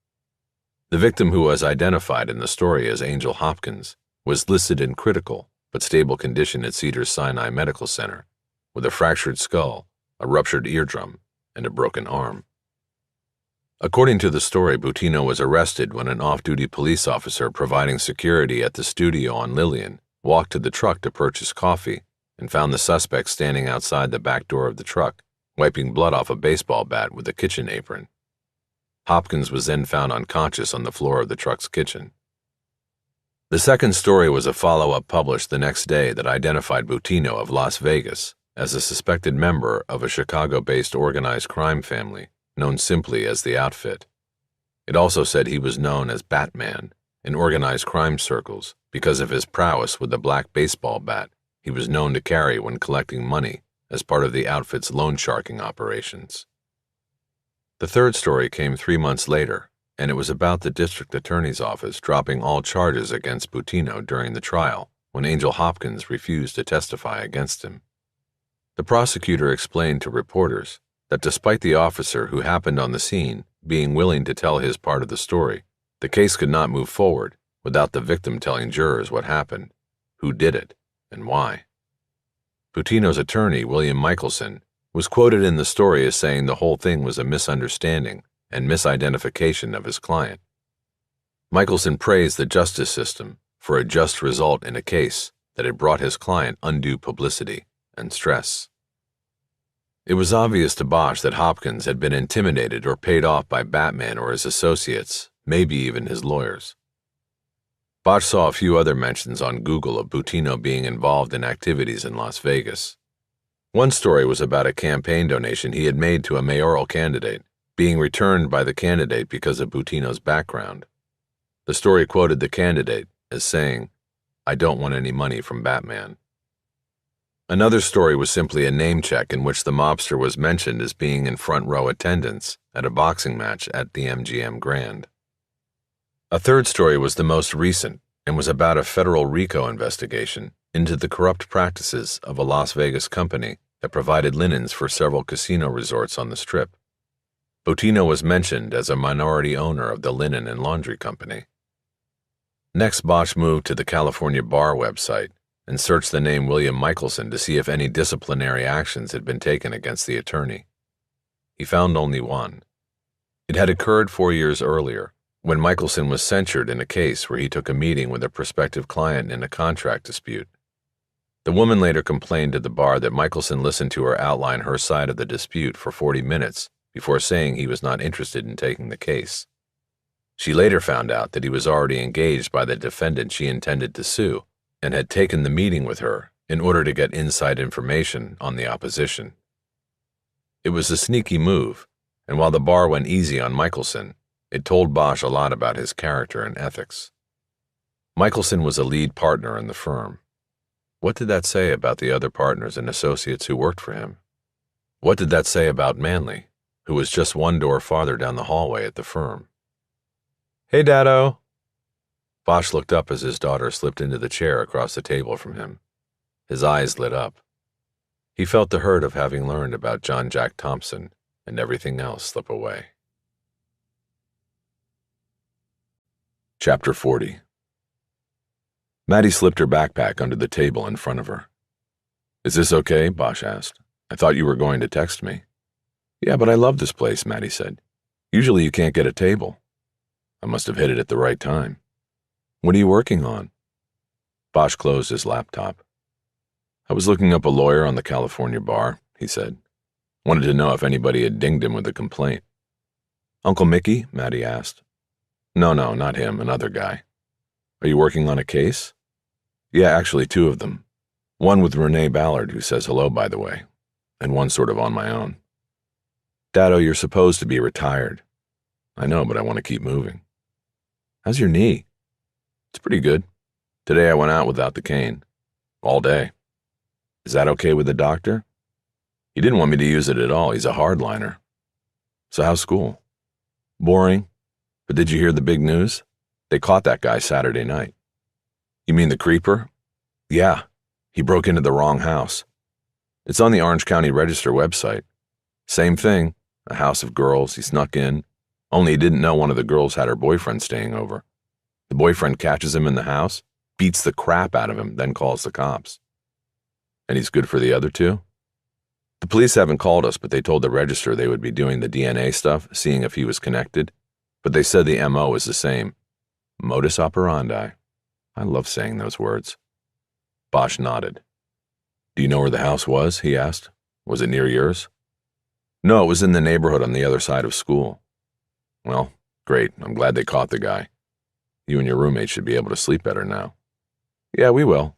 [SPEAKER 1] The victim, who was identified in the story as Angel Hopkins, was listed in critical but stable condition at Cedars-Sinai Medical Center, with a fractured skull, a ruptured eardrum, and a broken arm. According to the story, Boutino was arrested when an off-duty police officer providing security at the studio on Lillian walked to the truck to purchase coffee and found the suspect standing outside the back door of the truck, wiping blood off a baseball bat with a kitchen apron. Hopkins was then found unconscious on the floor of the truck's kitchen. The second story was a follow-up published the next day that identified Boutino of Las Vegas as a suspected member of a Chicago-based organized crime family known simply as the Outfit. It also said he was known as Batman in organized crime circles because of his prowess with the black baseball bat he was known to carry when collecting money as part of the Outfit's loan sharking operations. The third story came 3 months later, and it was about the district attorney's office dropping all charges against Boutino during the trial when Angel Hopkins refused to testify against him. The prosecutor explained to reporters that despite the officer who happened on the scene being willing to tell his part of the story, the case could not move forward without the victim telling jurors what happened, who did it, and why. Boutino's attorney, William Michelson, was quoted in the story as saying the whole thing was a misunderstanding and misidentification of his client. Michelson praised the justice system for a just result in a case that had brought his client undue publicity and stress. It was obvious to Bosch that Hopkins had been intimidated or paid off by Batman or his associates, maybe even his lawyers. Bosch saw a few other mentions on Google of Boutino being involved in activities in Las Vegas. One story was about a campaign donation he had made to a mayoral candidate, being returned by the candidate because of Boutino's background. The story quoted the candidate as saying, "I don't want any money from Batman." Another story was simply a name check in which the mobster was mentioned as being in front row attendance at a boxing match at the MGM Grand. A third story was the most recent and was about a federal RICO investigation into the corrupt practices of a Las Vegas company that provided linens for several casino resorts on the Strip. Boutino was mentioned as a minority owner of the linen and laundry company. Next, Bosch moved to the California Bar website and searched the name William Michelson to see if any disciplinary actions had been taken against the attorney. He found only one. It had occurred 4 years earlier, when Michelson was censured in a case where he took a meeting with a prospective client in a contract dispute. The woman later complained to the bar that Michelson listened to her outline her side of the dispute for 40 minutes before saying he was not interested in taking the case. She later found out that he was already engaged by the defendant she intended to sue and had taken the meeting with her in order to get inside information on the opposition. It was a sneaky move, and while the bar went easy on Michelson, it told Bosch a lot about his character and ethics. Michelson was a lead partner in the firm. What did that say about the other partners and associates who worked for him? What did that say about Manley, who was just one door farther down the hallway at the firm? "Hey, Daddo." Bosch looked up as his daughter slipped into the chair across the table from him. His eyes lit up. He felt the hurt of having learned about John Jack Thompson and everything else slip away. Chapter 40. Maddie slipped her backpack under the table in front of her. "Is this okay?" Bosch asked. "I thought you were going to text me." "Yeah, but I love this place," Maddie said. "Usually you can't get a table." "I must have hit it at the right time." "What are you working on?" Bosch closed his laptop. "I was looking up a lawyer on the California bar," he said. "Wanted to know if anybody had dinged him with a complaint." "Uncle Mickey?" Maddie asked. No, not him, another guy." "Are you working on a case?" "Yeah, actually 2 of them. One with Renée Ballard, who says hello, by the way, and one sort of on my own." "Daddo, you're supposed to be retired." "I know, but I want to keep moving." "How's your knee?" "It's pretty good. Today I went out without the cane. All day." "Is that okay with the doctor?" "He didn't want me to use it at all. He's a hardliner." "So how's school?" "Boring. But did you hear the big news? They caught that guy Saturday night." "You mean the creeper?" "Yeah. He broke into the wrong house. It's on the Orange County Register website. Same thing. A house of girls, he snuck in, only he didn't know one of the girls had her boyfriend staying over. The boyfriend catches him in the house, beats the crap out of him, then calls the cops. And he's good for the other two? The police haven't called us, but they told the register they would be doing the DNA stuff, seeing if he was connected. But they said the MO is the same. Modus operandi. I love saying those words. Bosch nodded. Do you know where the house was? He asked. Was it near yours? No, it was in the neighborhood on the other side of school. Well, great. I'm glad they caught the guy. You and your roommate should be able to sleep better now. Yeah, we will.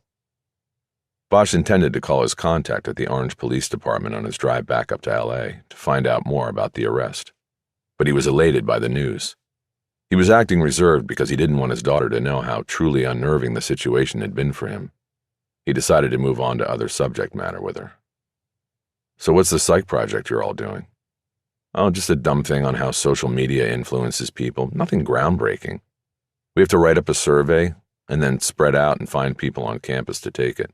[SPEAKER 1] Bosch intended to call his contact at the Orange Police Department on his drive back up to L.A. to find out more about the arrest. But he was elated by the news. He was acting reserved because he didn't want his daughter to know how truly unnerving the situation had been for him. He decided to move on to other subject matter with her. So what's the psych project you're all doing? Oh, just a dumb thing on how social media influences people. Nothing groundbreaking. We have to write up a survey and then spread out and find people on campus to take it.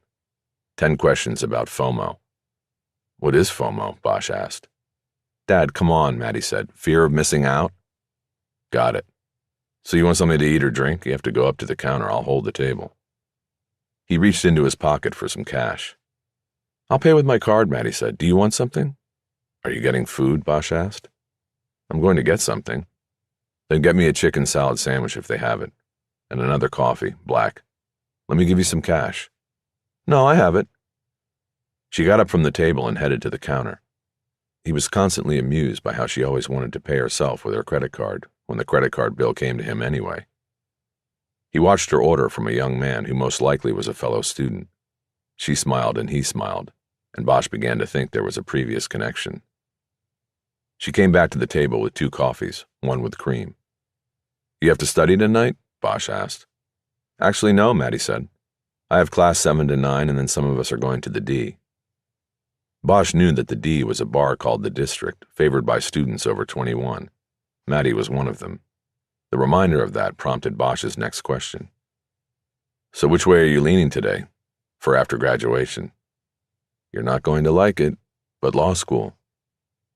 [SPEAKER 1] 10 questions about FOMO. What is FOMO? Bosch asked. Dad, come on, Maddie said. Fear of missing out? Got it. So you want something to eat or drink? You have to go up to the counter. I'll hold the table. He reached into his pocket for some cash. I'll pay with my card, Maddie said. Do you want something? Are you getting food? Bosch asked. I'm going to get something. Then get me a chicken salad sandwich if they have it. And another coffee, black. Let me give you some cash. No, I have it. She got up from the table and headed to the counter. He was constantly amused by how she always wanted to pay herself with her credit card when the credit card bill came to him anyway. He watched her order from a young man who most likely was a fellow student. She smiled and he smiled, and Bosch began to think there was a previous connection. She came back to the table with 2 coffees, one with cream. You have to study tonight? Bosch asked. Actually, no, Maddie said. I have class 7 to 9, and then some of us are going to the D. Bosch knew that the D was a bar called the District, favored by students over 21. Maddie was one of them. The reminder of that prompted Bosch's next question. So which way are you leaning today, for after graduation? You're not going to like it, but law school.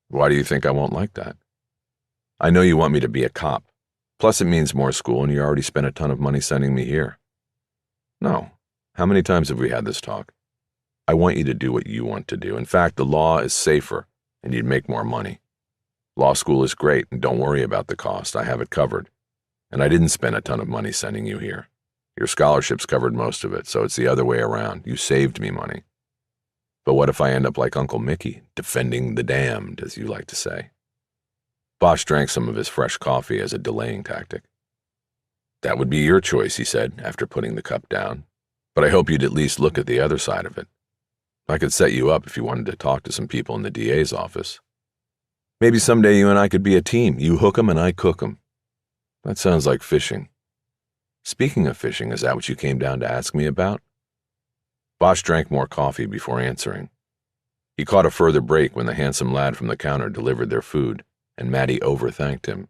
[SPEAKER 1] Why do you think I won't like that? I know you want me to be a cop. Plus it means more school, and you already spent a ton of money sending me here. No. How many times have we had this talk? I want you to do what you want to do. In fact, the law is safer, and you'd make more money. Law school is great, and don't worry about the cost. I have it covered. And I didn't spend a ton of money sending you here. Your scholarships covered most of it, so it's the other way around. You saved me money. But what if I end up like Uncle Mickey, defending the damned, as you like to say? Bosch drank some of his fresh coffee as a delaying tactic. That would be your choice, he said, after putting the cup down. But I hope you'd at least look at the other side of it. I could set you up if you wanted to talk to some people in the DA's office. Maybe someday you and I could be a team. You hook 'em and I cook 'em. That sounds like fishing. Speaking of fishing, is that what you came down to ask me about? Bosch drank more coffee before answering. He caught a further break when the handsome lad from the counter delivered their food, and Maddie overthanked him.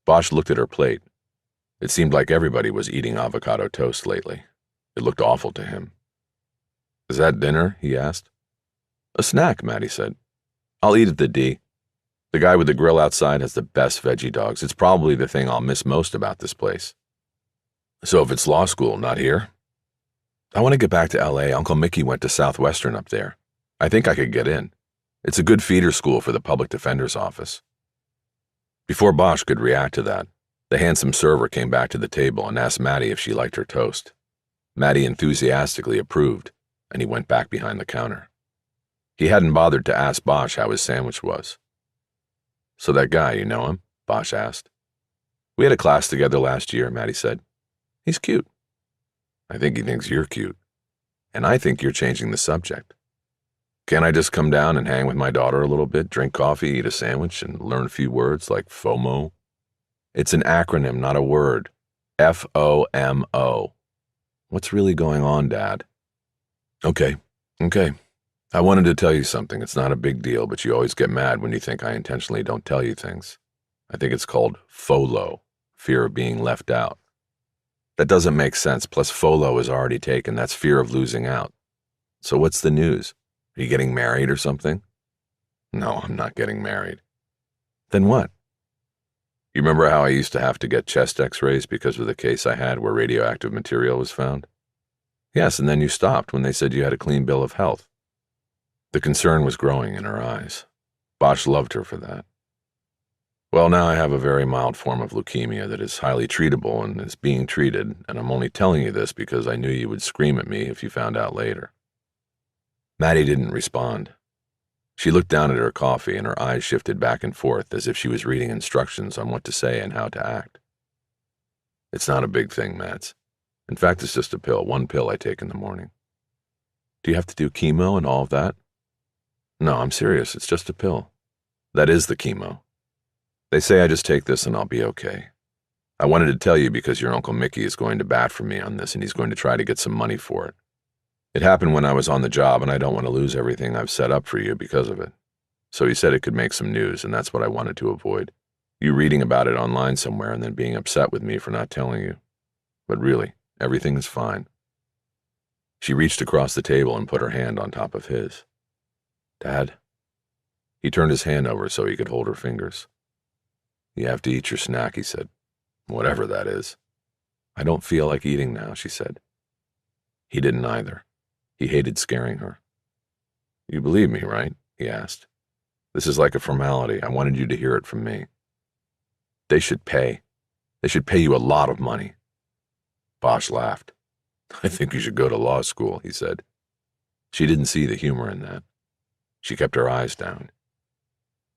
[SPEAKER 1] Bosch looked at her plate. It seemed like everybody was eating avocado toast lately. It looked awful to him. Is that dinner? He asked. A snack, Maddie said. I'll eat at the D. The guy with the grill outside has the best veggie dogs. It's probably the thing I'll miss most about this place. So if it's law school, not here? I want to get back to L.A. Uncle Mickey went to Southwestern up there. I think I could get in. It's a good feeder school for the public defender's office. Before Bosch could react to that, the handsome server came back to the table and asked Maddie if she liked her toast. Maddie enthusiastically approved, and he went back behind the counter. He hadn't bothered to ask Bosch how his sandwich was. So that guy, you know him? Bosch asked. We had a class together last year, Maddie said. He's cute. I think he thinks you're cute. And I think you're changing the subject. Can't I just come down and hang with my daughter a little bit, drink coffee, eat a sandwich, and learn a few words like FOMO? It's an acronym, not a word. FOMO. What's really going on, Dad? Okay. I wanted to tell you something. It's not a big deal, but you always get mad when you think I intentionally don't tell you things. I think it's called FOLO, fear of being left out. That doesn't make sense, plus FOLO is already taken. That's fear of losing out. So what's the news? Are you getting married or something? No, I'm not getting married. Then what? You remember how I used to have to get chest x-rays because of the case I had where radioactive material was found? Yes, and then you stopped when they said you had a clean bill of health. The concern was growing in her eyes. Bosch loved her for that. Well, now I have a very mild form of leukemia that is highly treatable and is being treated, and I'm only telling you this because I knew you would scream at me if you found out later. Maddie didn't respond. She looked down at her coffee and her eyes shifted back and forth as if she was reading instructions on what to say and how to act. It's not a big thing, Mads. In fact, it's just a pill, one pill I take in the morning. Do you have to do chemo and all of that? No, I'm serious, it's just a pill. That is the chemo. They say I just take this and I'll be okay. I wanted to tell you because your Uncle Mickey is going to bat for me on this and he's going to try to get some money for it. It happened when I was on the job and I don't want to lose everything I've set up for you because of it. So he said it could make some news and that's what I wanted to avoid. You reading about it online somewhere and then being upset with me for not telling you. But really, everything is fine. She reached across the table and put her hand on top of his. Dad? He turned his hand over so he could hold her fingers. You have to eat your snack, he said. Whatever that is. I don't feel like eating now, she said. He didn't either. He hated scaring her. You believe me, right? He asked. This is like a formality. I wanted you to hear it from me. They should pay. They should pay you a lot of money. Bosch laughed. I think you should go to law school, he said. She didn't see the humor in that. She kept her eyes down.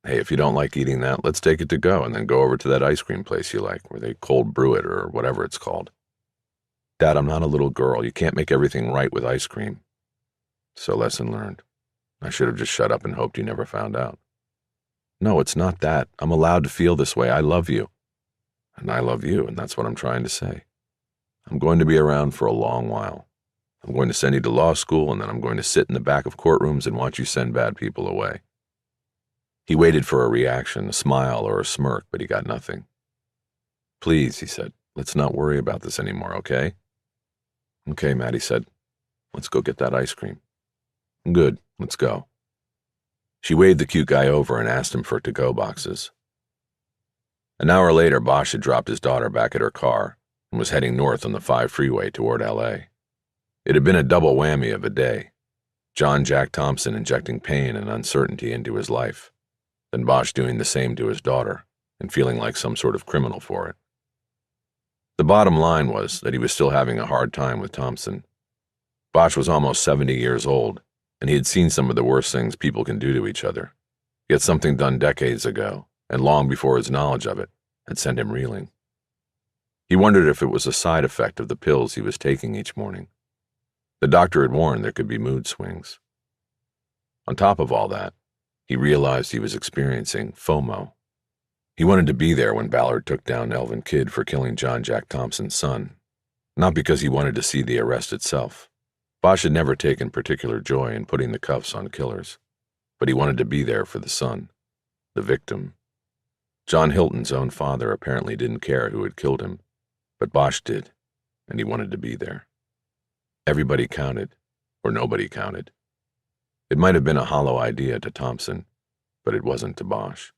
[SPEAKER 1] Hey, if you don't like eating that, let's take it to go and then go over to that ice cream place you like where they cold brew it or whatever it's called. Dad, I'm not a little girl. You can't make everything right with ice cream. So lesson learned. I should have just shut up and hoped you never found out. No, it's not that. I'm allowed to feel this way. I love you. And I love you, and that's what I'm trying to say. I'm going to be around for a long while. I'm going to send you to law school, and then I'm going to sit in the back of courtrooms and watch you send bad people away. He waited for a reaction, a smile or a smirk, but he got nothing. Please, he said, let's not worry about this anymore, okay? Okay, Maddie said. Let's go get that ice cream. Good, let's go. She waved the cute guy over and asked him for to-go boxes. An hour later, Bosch had dropped his daughter back at her car and was heading north on the 5 freeway toward L.A. It had been a double whammy of a day. John Jack Thompson injecting pain and uncertainty into his life, then Bosch doing the same to his daughter and feeling like some sort of criminal for it. The bottom line was that he was still having a hard time with Thompson. Bosch was almost 70 years old, and he had seen some of the worst things people can do to each other, yet something done decades ago, and long before his knowledge of it, had sent him reeling. He wondered if it was a side effect of the pills he was taking each morning. The doctor had warned there could be mood swings. On top of all that, he realized he was experiencing FOMO. He wanted to be there when Ballard took down Elvin Kidd for killing John Jack Thompson's son, not because he wanted to see the arrest itself. Bosch had never taken particular joy in putting the cuffs on killers, but he wanted to be there for the son, the victim. John Hilton's own father apparently didn't care who had killed him, but Bosch did, and he wanted to be there. Everybody counted, or nobody counted. It might have been a hollow idea to Thompson, but it wasn't to Bosch.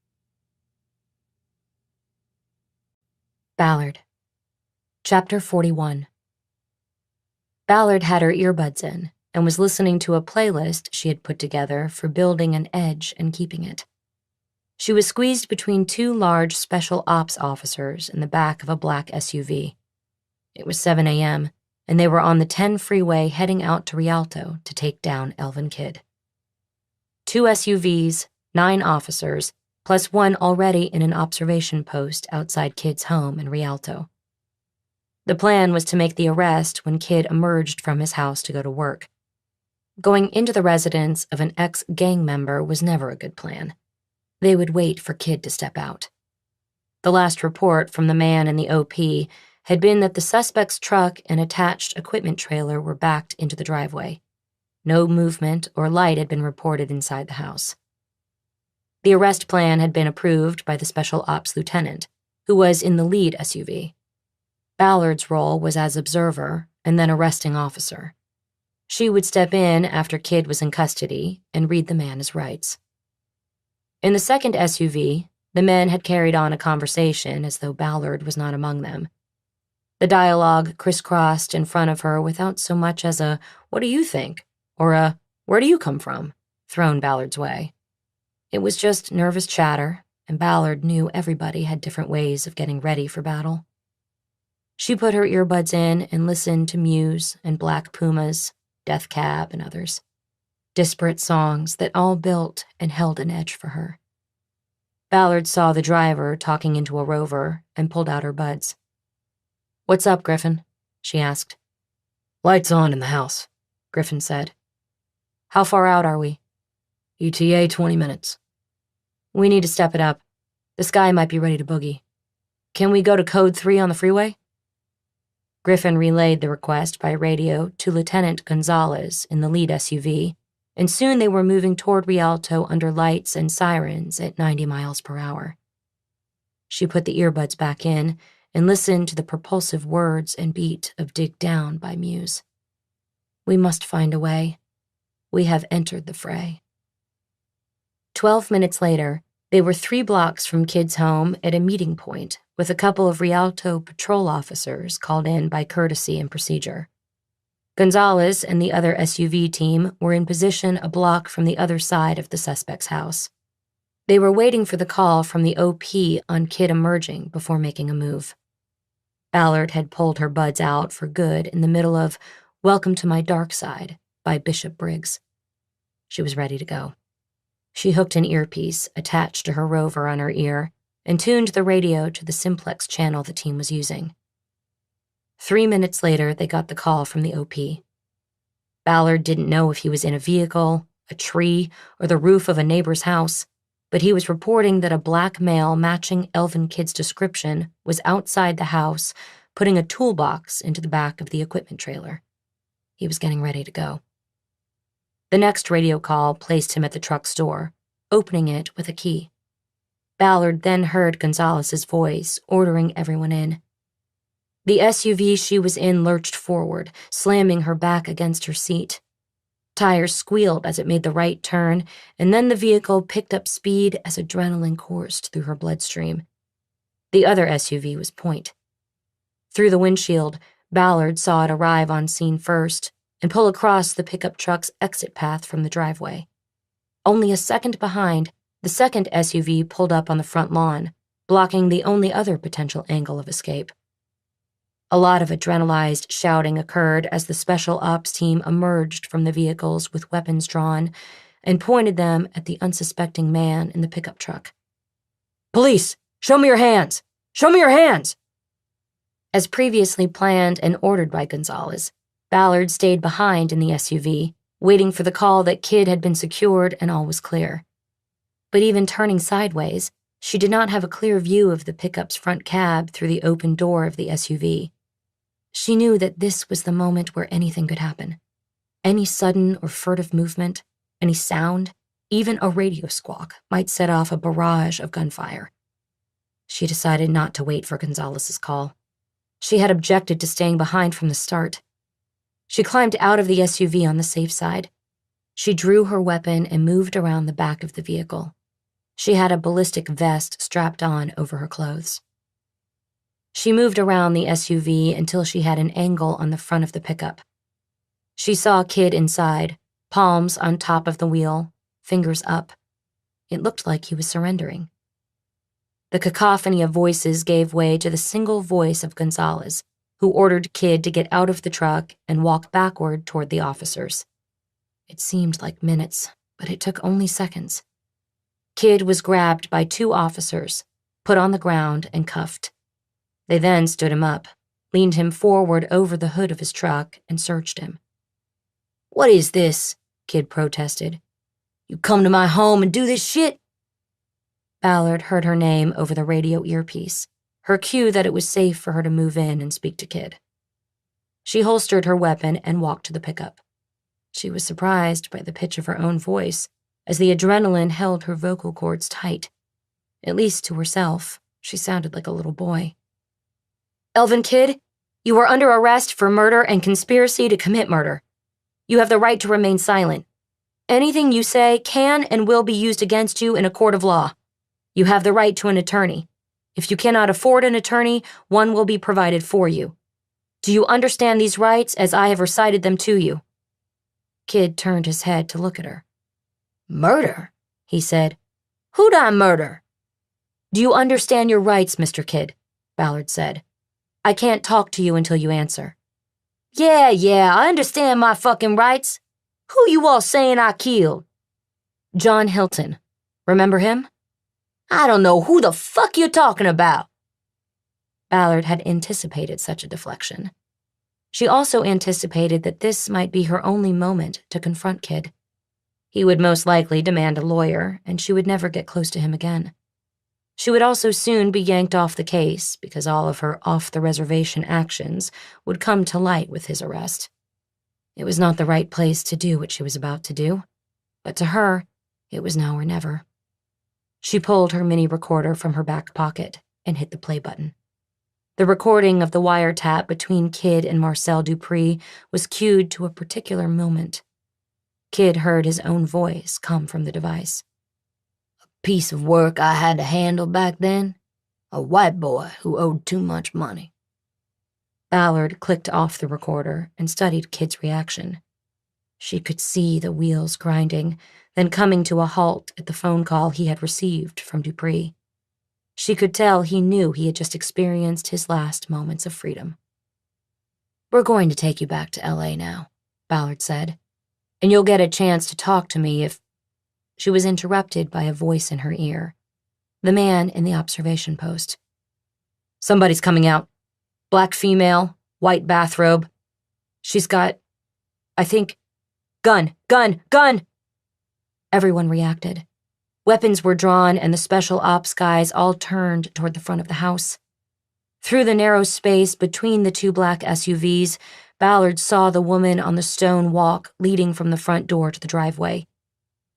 [SPEAKER 2] Ballard. Chapter 41. Ballard had her earbuds in and was listening to a playlist she had put together for building an edge and keeping it. She was squeezed between 2 large special ops officers in the back of a black SUV. It was 7 a.m., and they were on the 10 freeway heading out to Rialto to take down Elvin Kidd. 2 SUVs, 9 officers, plus 1 already in an observation post outside Kidd's home in Rialto. The plan was to make the arrest when Kidd emerged from his house to go to work. Going into the residence of an ex-gang member was never a good plan. They would wait for Kidd to step out. The last report from the man in the OP had been that the suspect's truck and attached equipment trailer were backed into the driveway. No movement or light had been reported inside the house. The arrest plan had been approved by the Special Ops Lieutenant, who was in the lead SUV. Ballard's role was as observer and then arresting officer. She would step in after Kidd was in custody and read the man his rights. In the second SUV, The men had carried on a conversation as though Ballard was not among them. The dialogue crisscrossed in front of her without so much as a, "What do you think?" or a, "Where do you come from?" thrown Ballard's way. It was just nervous chatter, and Ballard knew everybody had different ways of getting ready for battle. She put her earbuds in and listened to Muse and Black Pumas, Death Cab, and others. Disparate songs that all built and held an edge for her. Ballard saw the driver talking into a Rover and pulled out her buds. "What's up, Griffin?" she asked.
[SPEAKER 3] "Lights on in the house," Griffin said.
[SPEAKER 2] "How far out are we?"
[SPEAKER 3] "ETA 20 minutes.
[SPEAKER 2] "We need to step it up. The sky might be ready to boogie. Can we go to Code 3 on the freeway?" Griffin relayed the request by radio to Lieutenant Gonzalez in the lead SUV, and soon they were moving toward Rialto under lights and sirens at 90 miles per hour. She put the earbuds back in and listened to the propulsive words and beat of Dig Down by Muse. "We must find a way. We have entered the fray." 12 minutes later, they were 3 blocks from Kid's home at a meeting point with a couple of Rialto patrol officers called in by courtesy and procedure. Gonzalez and the other SUV team were in position a block from the other side of the suspect's house. They were waiting for the call from the OP on Kid emerging before making a move. Ballard had pulled her buds out for good in the middle of Welcome to My Dark Side by Bishop Briggs. She was ready to go. She hooked an earpiece attached to her Rover on her ear and tuned the radio to the simplex channel the team was using. 3 minutes later, they got the call from the OP. Ballard didn't know if he was in a vehicle, a tree, or the roof of a neighbor's house, but he was reporting that a black male matching Elvin Kid's description was outside the house, putting a toolbox into the back of the equipment trailer. He was getting ready to go. The next radio call placed him at the truck's door, opening it with a key. Ballard then heard Gonzalez's voice, ordering everyone in. The SUV she was in lurched forward, slamming her back against her seat. Tires squealed as it made the right turn, and then the vehicle picked up speed as adrenaline coursed through her bloodstream. The other SUV was Point. Through the windshield, Ballard saw it arrive on scene first and pull across the pickup truck's exit path from the driveway. Only a second behind, the second SUV pulled up on the front lawn, blocking the only other potential angle of escape. A lot of adrenalized shouting occurred as the special ops team emerged from the vehicles with weapons drawn and pointed them at the unsuspecting man in the pickup truck.
[SPEAKER 3] "Police, show me your hands! Show me your hands!"
[SPEAKER 2] As previously planned and ordered by Gonzalez, Ballard stayed behind in the SUV, waiting for the call that Kid had been secured and all was clear. But even turning sideways, she did not have a clear view of the pickup's front cab through the open door of the SUV. She knew that this was the moment where anything could happen. Any sudden or furtive movement, any sound, even a radio squawk might set off a barrage of gunfire. She decided not to wait for Gonzalez's call. She had objected to staying behind from the start. She climbed out of the SUV on the safe side. She drew her weapon and moved around the back of the vehicle. She had a ballistic vest strapped on over her clothes. She moved around the SUV until she had an angle on the front of the pickup. She saw Kid inside, palms on top of the wheel, fingers up. It looked like he was surrendering. The cacophony of voices gave way to the single voice of Gonzalez, who ordered Kid to get out of the truck and walk backward toward the officers. It seemed like minutes, but it took only seconds. Kid was grabbed by 2 officers, put on the ground, and cuffed. They then stood him up, leaned him forward over the hood of his truck, and searched him.
[SPEAKER 3] "What is this?"
[SPEAKER 2] Kid protested.
[SPEAKER 3] "You come to my home and do this shit?"
[SPEAKER 2] Ballard heard her name over the radio earpiece, her cue that it was safe for her to move in and speak to Kid. She holstered her weapon and walked to the pickup. She was surprised by the pitch of her own voice, as the adrenaline held her vocal cords tight. At least to herself, she sounded like a little boy. "Elvin Kid, you are under arrest for murder and conspiracy to commit murder. You have the right to remain silent. Anything you say can and will be used against you in a court of law.
[SPEAKER 3] You have the right to an attorney. If you cannot afford an attorney, one will be provided for you. Do you understand these rights as I have recited them to you?" Kid turned his head to look at her. "Murder?" he said. "Who'd I murder?" "Do you understand your rights, Mr. Kidd?" Ballard said. "I can't talk to you until you answer." Yeah, I understand my fucking rights. Who you all saying I killed?" "John Hilton. Remember him?" "I don't know who the fuck you're talking about." Ballard had anticipated such a deflection. She also anticipated that this might be her only moment to confront Kidd. He would most likely demand a lawyer, and she would never get close to him again. She would also soon be yanked off the case because all of her off-the-reservation actions would come to light with his arrest. It was not the right place to do what she was about to do, but to her, it was now or never. She pulled her mini recorder from her back pocket and hit the play button. The recording of the wiretap between Kidd and Marcel Dupree was cued to a particular moment. Kidd heard his own voice come from the device. "A piece of work I had to handle back then. A white boy who owed too much money." Ballard clicked off the recorder and studied Kidd's reaction. She could see the wheels grinding, then coming to a halt at the phone call he had received from Dupree. She could tell he knew he had just experienced his last moments of freedom. "We're going to take you back to LA now," Ballard said, "and you'll get a chance to talk to me if—" She was interrupted by a voice in her ear. The man in the observation post. "Somebody's coming out. Black female, white bathrobe. She's got, I think, gun! Everyone reacted. Weapons were drawn, and the special ops guys all turned toward the front of the house. Through the narrow space between the two black SUVs, Ballard saw the woman on the stone walk leading from the front door to the driveway.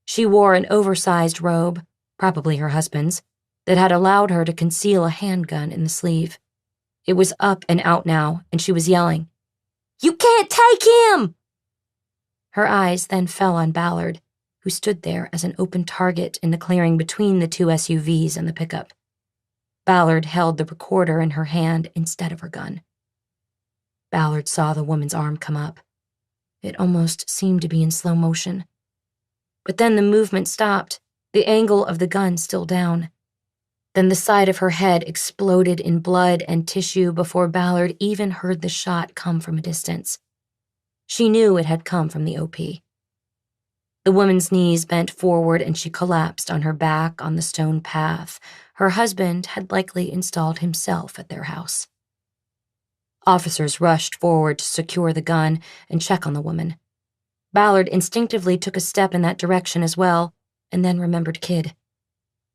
[SPEAKER 3] She wore an oversized robe, probably her husband's, that had allowed her to conceal a handgun in the sleeve. It was up and out now, and she was yelling, "You can't take him!" Her eyes then fell on Ballard, who stood there as an open target in the clearing between the two SUVs and the pickup. Ballard held the recorder in her hand instead of her gun. Ballard saw the woman's arm come up. It almost seemed to be in slow motion. But then the movement stopped, the angle of the gun still down. Then the side of her head exploded in blood and tissue before Ballard even heard the shot come from a distance. She knew it had come from the OP. The woman's knees bent forward and she collapsed on her back on the stone path. Her husband had likely installed himself at their house. Officers rushed forward to secure the gun and check on the woman. Ballard instinctively took a step in that direction as well, and then remembered Kidd.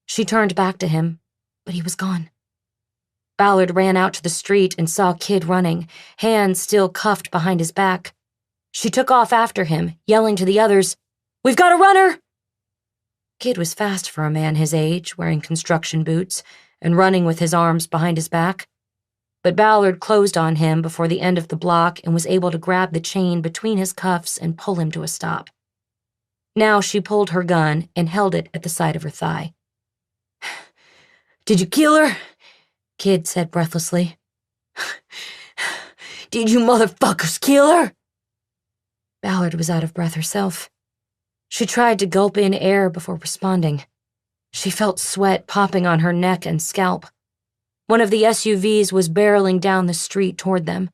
[SPEAKER 3] She turned back to him, but he was gone. Ballard ran out to the street and saw Kidd running, hands still cuffed behind his back. She took off after him, yelling to the others, "We've got a runner!" Kidd was fast for a man his age, wearing construction boots and running with his arms behind his back. But Ballard closed on him before the end of the block and was able to grab the chain between his cuffs and pull him to a stop. Now she pulled her gun and held it at the side of her thigh. "Did you kill her?" Kidd said breathlessly. "Did you motherfuckers kill her?" Ballard was out of breath herself. She tried to gulp in air before responding. She felt sweat popping on her neck and scalp. One of the SUVs was barreling down the street toward them.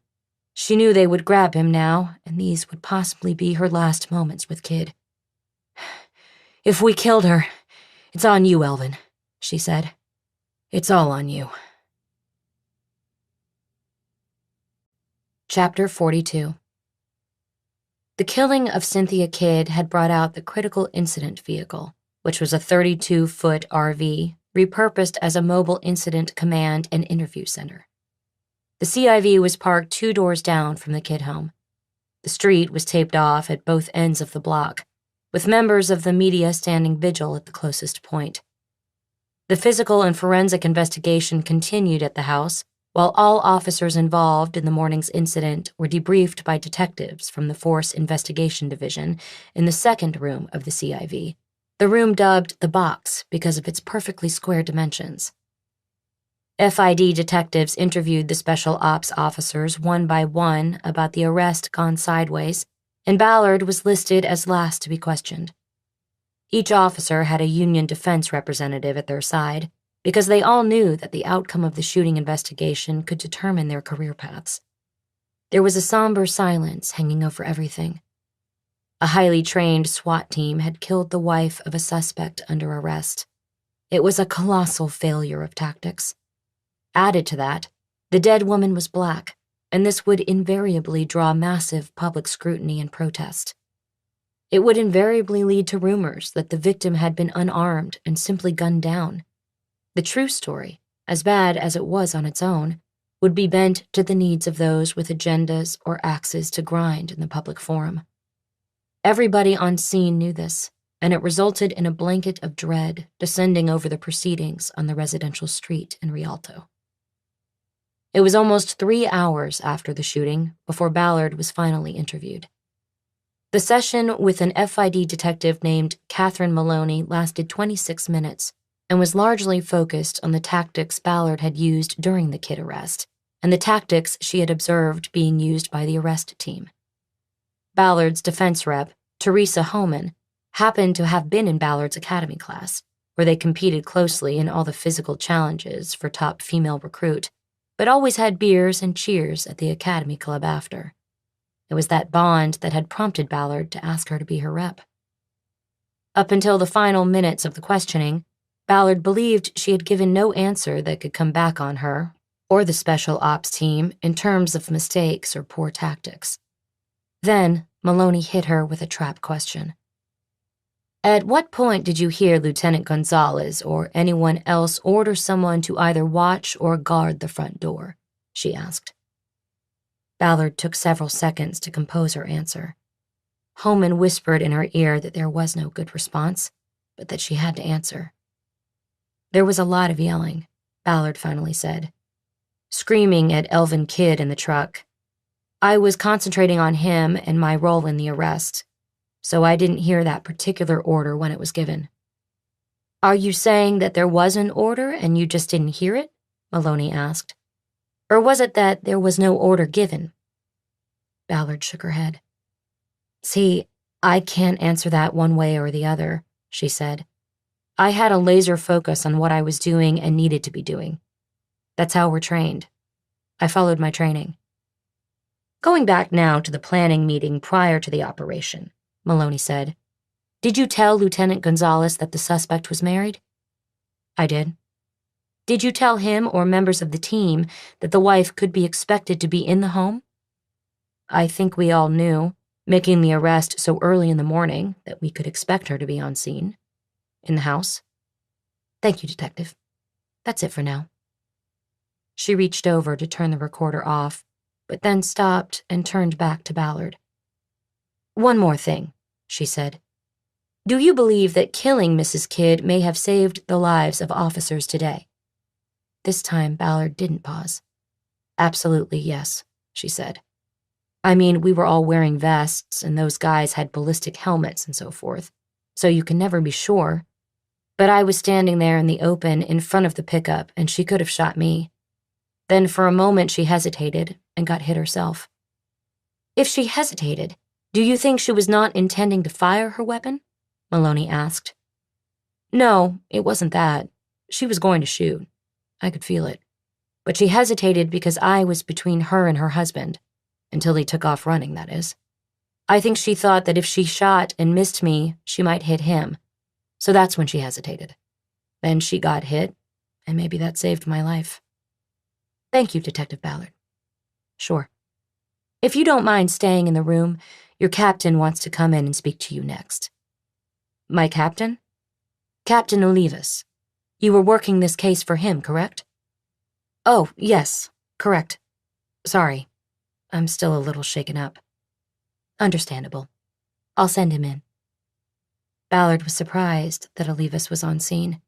[SPEAKER 3] She knew they would grab him now, and these would possibly be her last moments with Kidd. "If we killed her, it's on you, Elvin," she said. "It's all on you." Chapter 42. The killing of Cynthia Kidd had brought out the critical incident vehicle, which was a 32-foot RV repurposed as a mobile incident command and interview center. The CIV was parked 2 doors down from the Kidd home. The street was taped off at both ends of the block, with members of the media standing vigil at the closest point. The physical and forensic investigation continued at the house, while all officers involved in the morning's incident were debriefed by detectives from the Force Investigation Division in the second room of the CIV,
[SPEAKER 2] the room dubbed the box because of its perfectly square dimensions. FID detectives interviewed the special ops officers one by one about the arrest gone sideways, and Ballard was listed as last to be questioned. Each officer had a union defense representative at their side because they all knew that the outcome of the shooting investigation could determine their career paths. There was a somber silence hanging over everything. A highly trained SWAT team had killed the wife of a suspect under arrest. It was a colossal failure of tactics. Added to that, the dead woman was black, and this would invariably draw massive public scrutiny and protest. It would invariably lead to rumors that the victim had been unarmed and simply gunned down. The true story, as bad as it was on its own, would be bent to the needs of those with agendas or axes to grind in the public forum. Everybody on scene knew this, and it resulted in a blanket of dread descending over the proceedings on the residential street in Rialto. It was almost 3 hours after the shooting before Ballard was finally interviewed. The session with an FID detective named Catherine Maloney lasted 26 minutes and was largely focused on the tactics Ballard had used during the kid arrest and the tactics she had observed being used by the arrest team. Ballard's defense rep, Teresa Homan, happened to have been in Ballard's academy class, where they competed closely in all the physical challenges for top female recruit, but always had beers and cheers at the academy club after. It was that bond that had prompted Ballard to ask her to be her rep. Up until the final minutes of the questioning, Ballard believed she had given no answer that could come back on her or the special ops team in terms of mistakes or poor tactics. Then, Maloney hit her with a trap question. At what point did you hear Lieutenant Gonzalez or anyone else order someone to either watch or guard the front door? She asked. Ballard took several seconds to compose her answer. Homan whispered in her ear that there was no good response, but that she had to answer. There was a lot of yelling, Ballard finally said. Screaming at Elvin Kidd in the truck. I was concentrating on him and my role in the arrest, so I didn't hear that particular order when it was given. Are you saying that there was an order and you just didn't hear it? Maloney asked. Or was it that there was no order given? Ballard shook her head. See, I can't answer that one way or the other, she said. I had a laser focus on what I was doing and needed to be doing. That's how we're trained. I followed my training. Going back now to the planning meeting prior to the operation, Maloney said, did you tell Lieutenant Gonzalez that the suspect was married? I did. Did you tell him or members of the team that the wife could be expected to be in the home? I think we all knew, making the arrest so early in the morning, that we could expect her to be on scene. In the house. Thank you, Detective. That's it for now. She reached over to turn the recorder off, but then stopped and turned back to Ballard. One more thing, she said. Do you believe that killing Mrs. Kidd may have saved the lives of officers today? This time, Ballard didn't pause. Absolutely yes, she said. I mean, we were all wearing vests, and those guys had ballistic helmets and so forth, so you can never be sure. But I was standing there in the open in front of the pickup, and she could have shot me. Then for a moment she hesitated and got hit herself. If she hesitated, do you think she was not intending to fire her weapon? Maloney asked. No, it wasn't that. She was going to shoot. I could feel it. But she hesitated because I was between her and her husband. Until he took off running, that is. I think she thought that if she shot and missed me, she might hit him. So that's when she hesitated. Then she got hit, and maybe that saved my life. Thank you, Detective Ballard. Sure. If you don't mind staying in the room, your captain wants to come in and speak to you next. My captain? Captain Olivas. You were working this case for him, correct? Oh, yes, correct. Sorry. I'm still a little shaken up. Understandable. I'll send him in. Ballard was surprised that Olivas was on scene.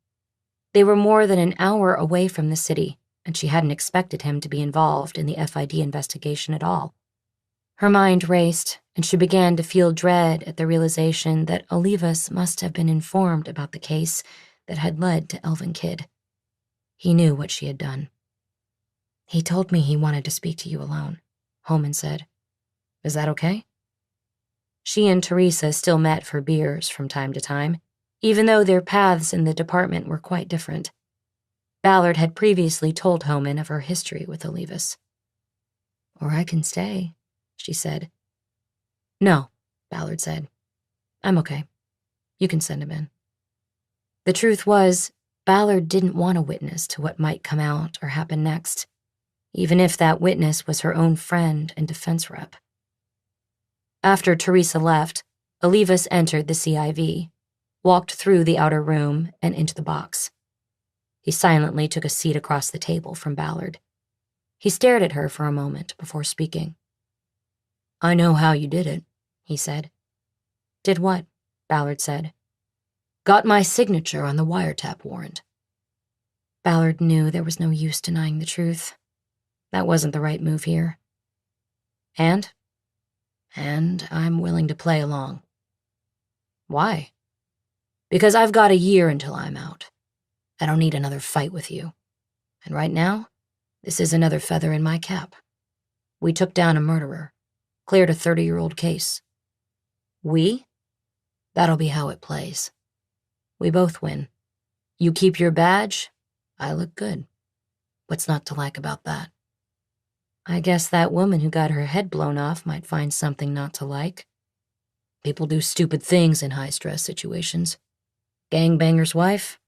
[SPEAKER 2] They were more than an hour away from the city, and she hadn't expected him to be involved in the FID investigation at all. Her mind raced, and she began to feel dread at the realization that Olivas must have been informed about the case that had led to Elvin Kidd. He knew what she had done. "He told me he wanted to speak to you alone," Holman said. "Is that okay?" She and Teresa still met for beers from time to time, even though their paths in the department were quite different. Ballard had previously told Holman of her history with Olivas. "Or I can stay," she said. "No," Ballard said. "I'm okay. You can send him in." The truth was, Ballard didn't want a witness to what might come out or happen next, even if that witness was her own friend and defense rep. After Teresa left, Olivas entered the CIV, walked through the outer room and into the box. He silently took a seat across the table from Ballard. He stared at her for a moment before speaking. "I know how you did it," he said. "Did what?" Ballard said. "Got my signature on the wiretap warrant." Ballard knew there was no use denying the truth. That wasn't the right move here. And I'm willing to play along." "Why?" "Because I've got a year until I'm out. I don't need another fight with you. And right now, this is another feather in my cap. We took down a murderer, cleared a 30-year-old case. We? That'll be how it plays. We both win. You keep your badge, I look good. What's not to like about that?" "I guess that woman who got her head blown off might find something not to like." "People do stupid things in high-stress situations. Gangbanger's wife?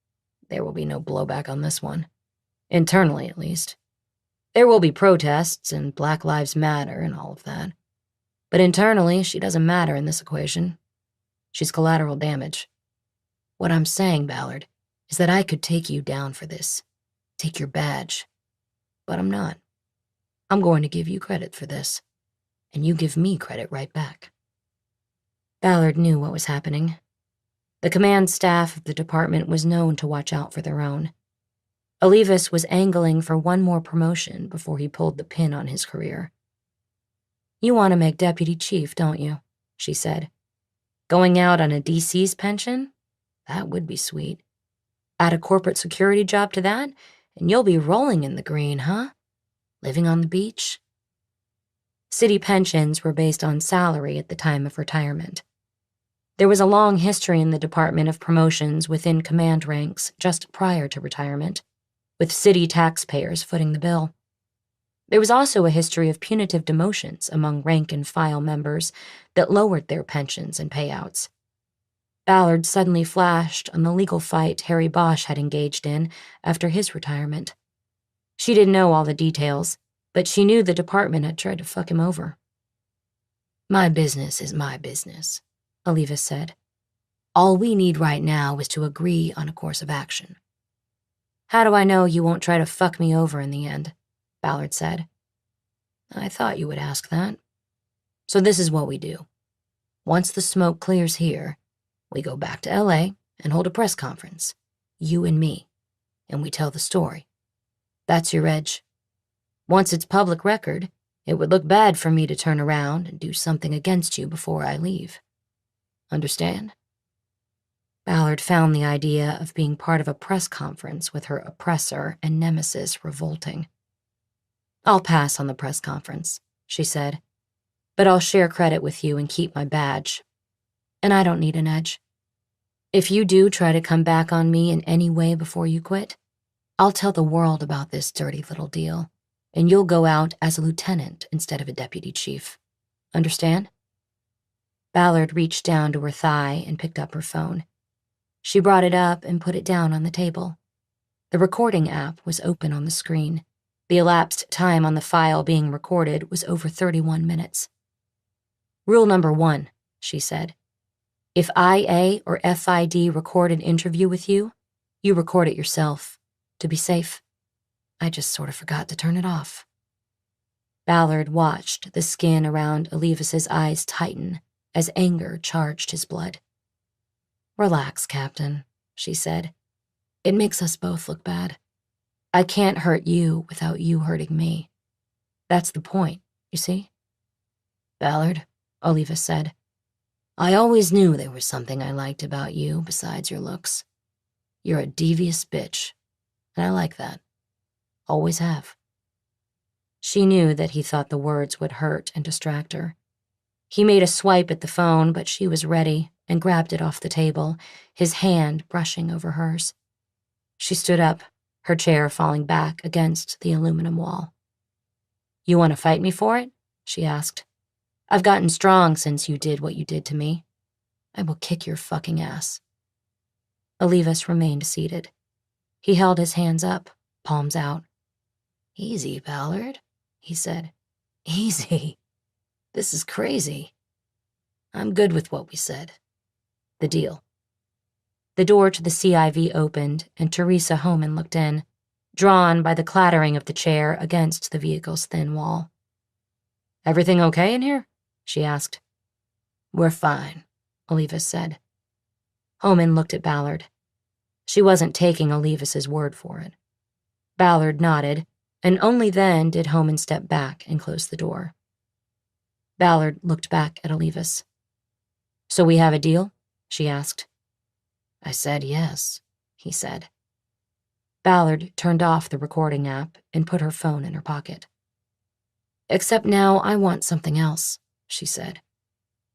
[SPEAKER 2] There will be no blowback on this one. Internally, at least. There will be protests and Black Lives Matter and all of that. But internally, she doesn't matter in this equation. She's collateral damage. What I'm saying, Ballard, is that I could take you down for this. Take your badge. But I'm not. I'm going to give you credit for this, and you give me credit right back." Ballard knew what was happening. The command staff of the department was known to watch out for their own. Olivas was angling for one more promotion before he pulled the pin on his career. "You want to make deputy chief, don't you?" she said. "Going out on a DC's pension? That would be sweet. Add a corporate security job to that, and you'll be rolling in the green, huh? Living on the beach?" City pensions were based on salary at the time of retirement. There was a long history in the department of promotions within command ranks just prior to retirement, with city taxpayers footing the bill. There was also a history of punitive demotions among rank-and-file members that lowered their pensions and payouts. Ballard suddenly flashed on the legal fight Harry Bosch had engaged in after his retirement. She didn't know all the details, but she knew the department had tried to fuck him over. "My business is my business," Olivas said. "All we need right now is to agree on a course of action." "How do I know you won't try to fuck me over in the end?" Ballard said. "I thought you would ask that. So this is what we do. Once the smoke clears here, we go back to LA and hold a press conference, you and me, and we tell the story. That's your edge. Once it's public record, it would look bad for me to turn around and do something against you before I leave. Understand?" Ballard found the idea of being part of a press conference with her oppressor and nemesis revolting. "I'll pass on the press conference," she said, "but I'll share credit with you and keep my badge. And I don't need an edge. If you do try to come back on me in any way before you quit, I'll tell the world about this dirty little deal, and you'll go out as a lieutenant instead of a deputy chief. Understand?" Ballard reached down to her thigh and picked up her phone. She brought it up and put it down on the table. The recording app was open on the screen. The elapsed time on the file being recorded was over 31 minutes. "Rule number 1, she said. If IA or FID record an interview with you, you record it yourself, to be safe. I just sort of forgot to turn it off." Ballard watched the skin around Olivas' eyes tighten as anger charged his blood. "Relax, Captain," she said. "It makes us both look bad. I can't hurt you without you hurting me. That's the point, you see?"
[SPEAKER 3] Ballard, Olivas said. I always knew there was something I liked about you besides your looks. You're a devious bitch, and I like that. Always have. She knew that he thought the words would hurt and distract her. He made a swipe at the phone, but she was ready and grabbed it off the table, his hand brushing over hers. She stood up, her chair falling back against the aluminum wall. You want to fight me for it? She asked. I've gotten strong since you did what you did to me. I will kick your fucking ass. Olivas remained seated. He held his hands up, palms out. Easy, Ballard, he said. Easy. This is crazy. I'm good with what we said. The deal. The door to the CIV opened, and Teresa Homan looked in, drawn by the clattering of the chair against the vehicle's thin wall. Everything okay in here? She asked. We're fine, Olivas said. Homan looked at Ballard. She wasn't taking Olivas's word for it. Ballard nodded, and only then did Homan step back and close the door. Ballard looked back at Olivas. So we have a deal? She asked. I said yes, he said. Ballard turned off the recording app and put her phone in her pocket. Except now I want something else, she said.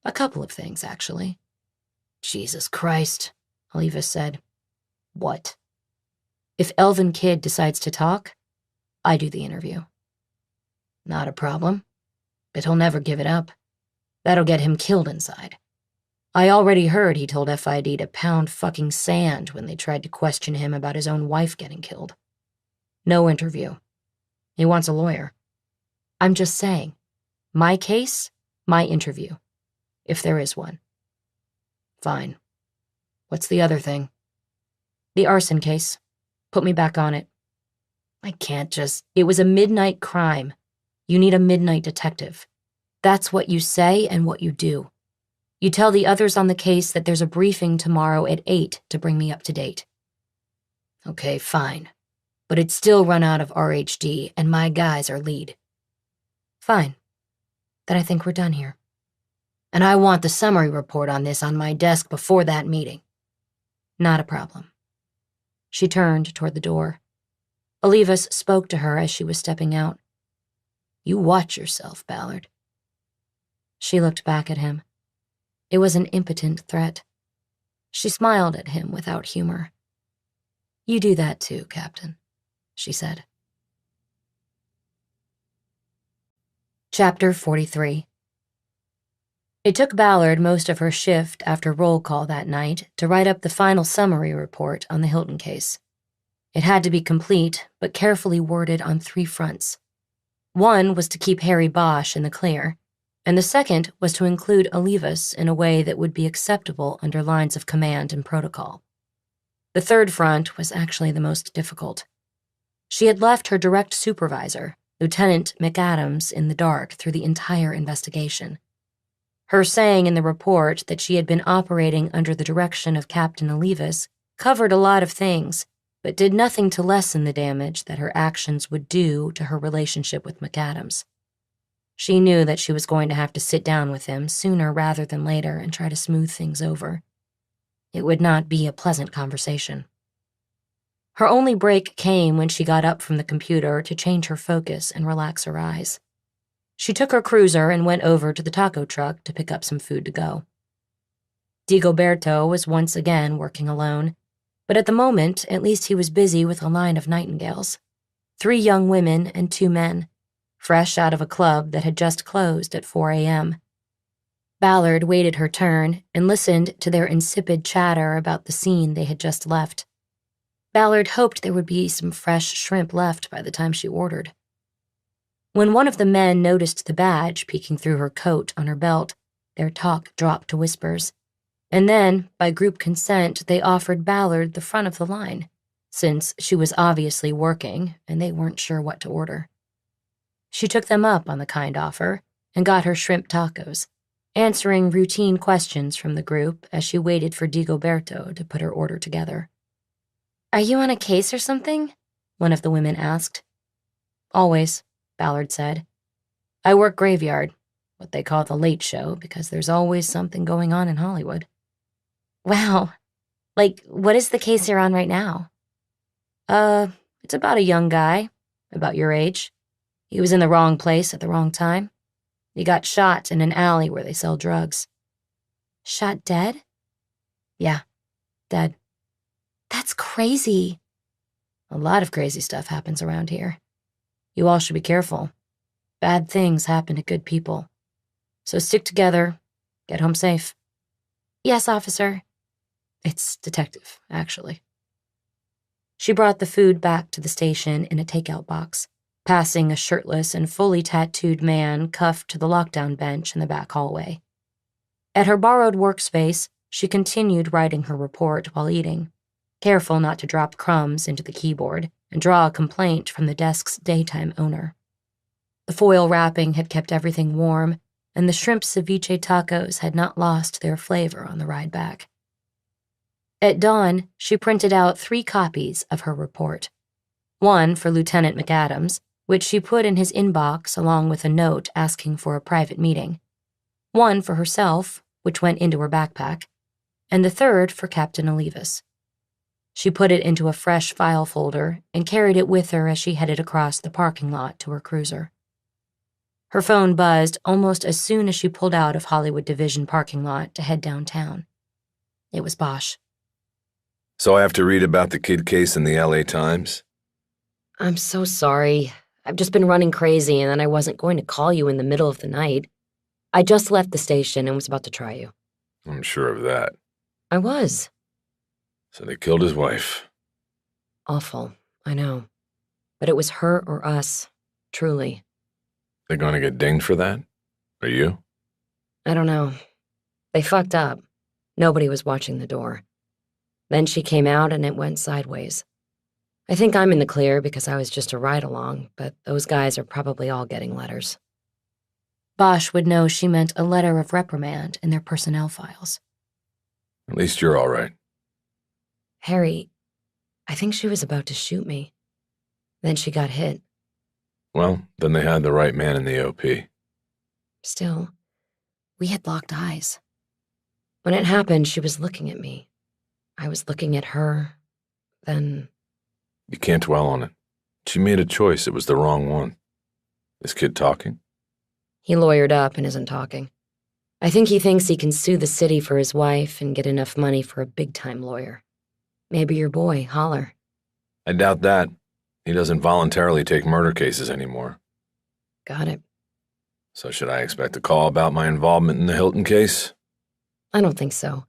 [SPEAKER 3] A couple of things, actually. Jesus Christ, Olivas said. What? If Elvin Kidd decides to talk, I do the interview. Not a problem, but he'll never give it up. That'll get him killed inside. I already heard he told FID to pound fucking sand when they tried to question him about his own wife getting killed. No interview. He wants a lawyer. I'm just saying, my case, my interview, if there is one. Fine. What's the other thing? The arson case. Put me back on it. I can't just... It was a midnight crime. You need a midnight detective. That's what you say and what you do. You tell the others on the case that there's a briefing tomorrow at 8 to bring me up to date. Okay, fine. But it's still run out of RHD, and my guys are lead. Fine. Then I think we're done here. And I want the summary report on this on my desk before that meeting. Not a problem. She turned toward the door. Olivas spoke to her as she was stepping out. You watch yourself, Ballard. She looked back at him. It was an impotent threat. She smiled at him without humor. You do that too, Captain, she said. Chapter 43. It took Ballard most of her shift after roll call that night to write up the final summary report on the Hilton case. It had to be complete, but carefully worded on 3 fronts. One was to keep Harry Bosch in the clear, and the second was to include Olivas in a way that would be acceptable under lines of command and protocol. The third front was actually the most difficult. She had left her direct supervisor, Lieutenant McAdams, in the dark through the entire investigation. Her saying in the report that she had been operating under the direction of Captain Olivas covered a lot of things, but did nothing to lessen the damage that her actions would do to her relationship with McAdams. She knew that she was going to have to sit down with him sooner rather than later and try to smooth things over. It would not be a pleasant conversation. Her only break came when she got up from the computer to change her focus and relax her eyes. She took her cruiser and went over to the taco truck to pick up some food to go. Digoberto was once again working alone, but at the moment, at least he was busy with a line of nightingales. 3 young women and 2 men, fresh out of a club that had just closed at 4 a.m. Ballard waited her turn and listened to their insipid chatter about the scene they had just left. Ballard hoped there would be some fresh shrimp left by the time she ordered. When one of the men noticed the badge peeking through her coat on her belt, their talk dropped to whispers, and then, by group consent, they offered Ballard the front of the line, since she was obviously working and they weren't sure what to order. She took them up on the kind offer and got her shrimp tacos, answering routine questions from the group as she waited for Digoberto to put her order together. Are you on a case or something? One of the women asked. Always, Ballard said. I work graveyard. what they call the late show, because there's always something going on in Hollywood.
[SPEAKER 2] Wow. Like, what is the case you're on right now?
[SPEAKER 3] It's about a young guy, about your age. He was in the wrong place at the wrong time. He got shot in an alley where they sell drugs.
[SPEAKER 2] Shot dead?
[SPEAKER 3] Yeah, dead.
[SPEAKER 2] That's crazy.
[SPEAKER 3] A lot of crazy stuff happens around here. You all should be careful. Bad things happen to good people. So stick together, get home safe.
[SPEAKER 2] Yes, officer.
[SPEAKER 3] It's Detective, actually. She brought the food back to the station in a takeout box, passing a shirtless and fully tattooed man cuffed to the lockdown bench in the back hallway. At her borrowed workspace, she continued writing her report while eating, careful not to drop crumbs into the keyboard and draw a complaint from the desk's daytime owner. The foil wrapping had kept everything warm, and the shrimp ceviche tacos had not lost their flavor on the ride back. At dawn, she printed out 3 copies of her report. One for Lieutenant McAdams, which she put in his inbox along with a note asking for a private meeting. One for herself, which went into her backpack, and the third for Captain Olivas. She put it into a fresh file folder and carried it with her as she headed across the parking lot to her cruiser. Her phone buzzed almost as soon as she pulled out of Hollywood Division parking lot to head downtown. It was Bosch.
[SPEAKER 1] So I have to read about the kid case in the LA Times?
[SPEAKER 3] I'm so sorry. I've just been running crazy, and then I wasn't going to call you in the middle of the night. I just left the station and was about to try you.
[SPEAKER 1] I'm sure of that.
[SPEAKER 3] I was.
[SPEAKER 1] So they killed his wife.
[SPEAKER 3] Awful, I know. But it was her or us, truly.
[SPEAKER 1] They're gonna get dinged for that? Are you?
[SPEAKER 3] I don't know. They fucked up. Nobody was watching the door. Then she came out and it went sideways. I think I'm in the clear because I was just a ride-along, but those guys are probably all getting letters. Bosch would know she meant a letter of reprimand in their personnel files.
[SPEAKER 1] At least you're all right.
[SPEAKER 3] Harry, I think she was about to shoot me. Then she got hit.
[SPEAKER 1] Well, then they had the right man in the OP.
[SPEAKER 3] Still, we had locked eyes. When it happened, she was looking at me. I was looking at her. Then...
[SPEAKER 1] You can't dwell on it. She made a choice. It was the wrong one. This kid talking?
[SPEAKER 3] He lawyered up and isn't talking. I think he thinks he can sue the city for his wife and get enough money for a big-time lawyer. Maybe your boy, Holler.
[SPEAKER 1] I doubt that. He doesn't voluntarily take murder cases anymore.
[SPEAKER 3] Got it.
[SPEAKER 1] So should I expect a call about my involvement in the Hilton case?
[SPEAKER 3] I don't think so.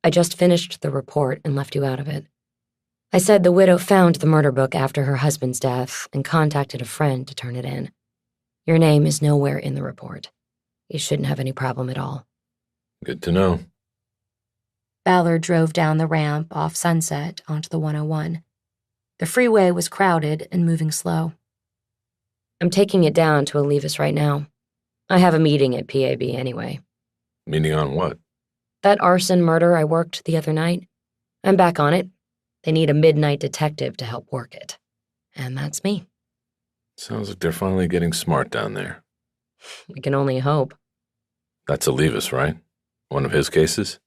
[SPEAKER 3] I just finished the report and left you out of it. I said the widow found the murder book after her husband's death and contacted a friend to turn it in. Your name is nowhere in the report. You shouldn't have any problem at all.
[SPEAKER 1] Good to know.
[SPEAKER 3] Ballard drove down the ramp off Sunset onto the 101. The freeway was crowded and moving slow. I'm taking it down to Olivas right now. I have a meeting at PAB anyway.
[SPEAKER 1] Meeting on what?
[SPEAKER 3] That arson murder I worked the other night. I'm back on it. They need a midnight detective to help work it. And that's me.
[SPEAKER 1] Sounds like they're finally getting smart down there.
[SPEAKER 3] We can only hope.
[SPEAKER 1] That's Olivas, right? One of his cases?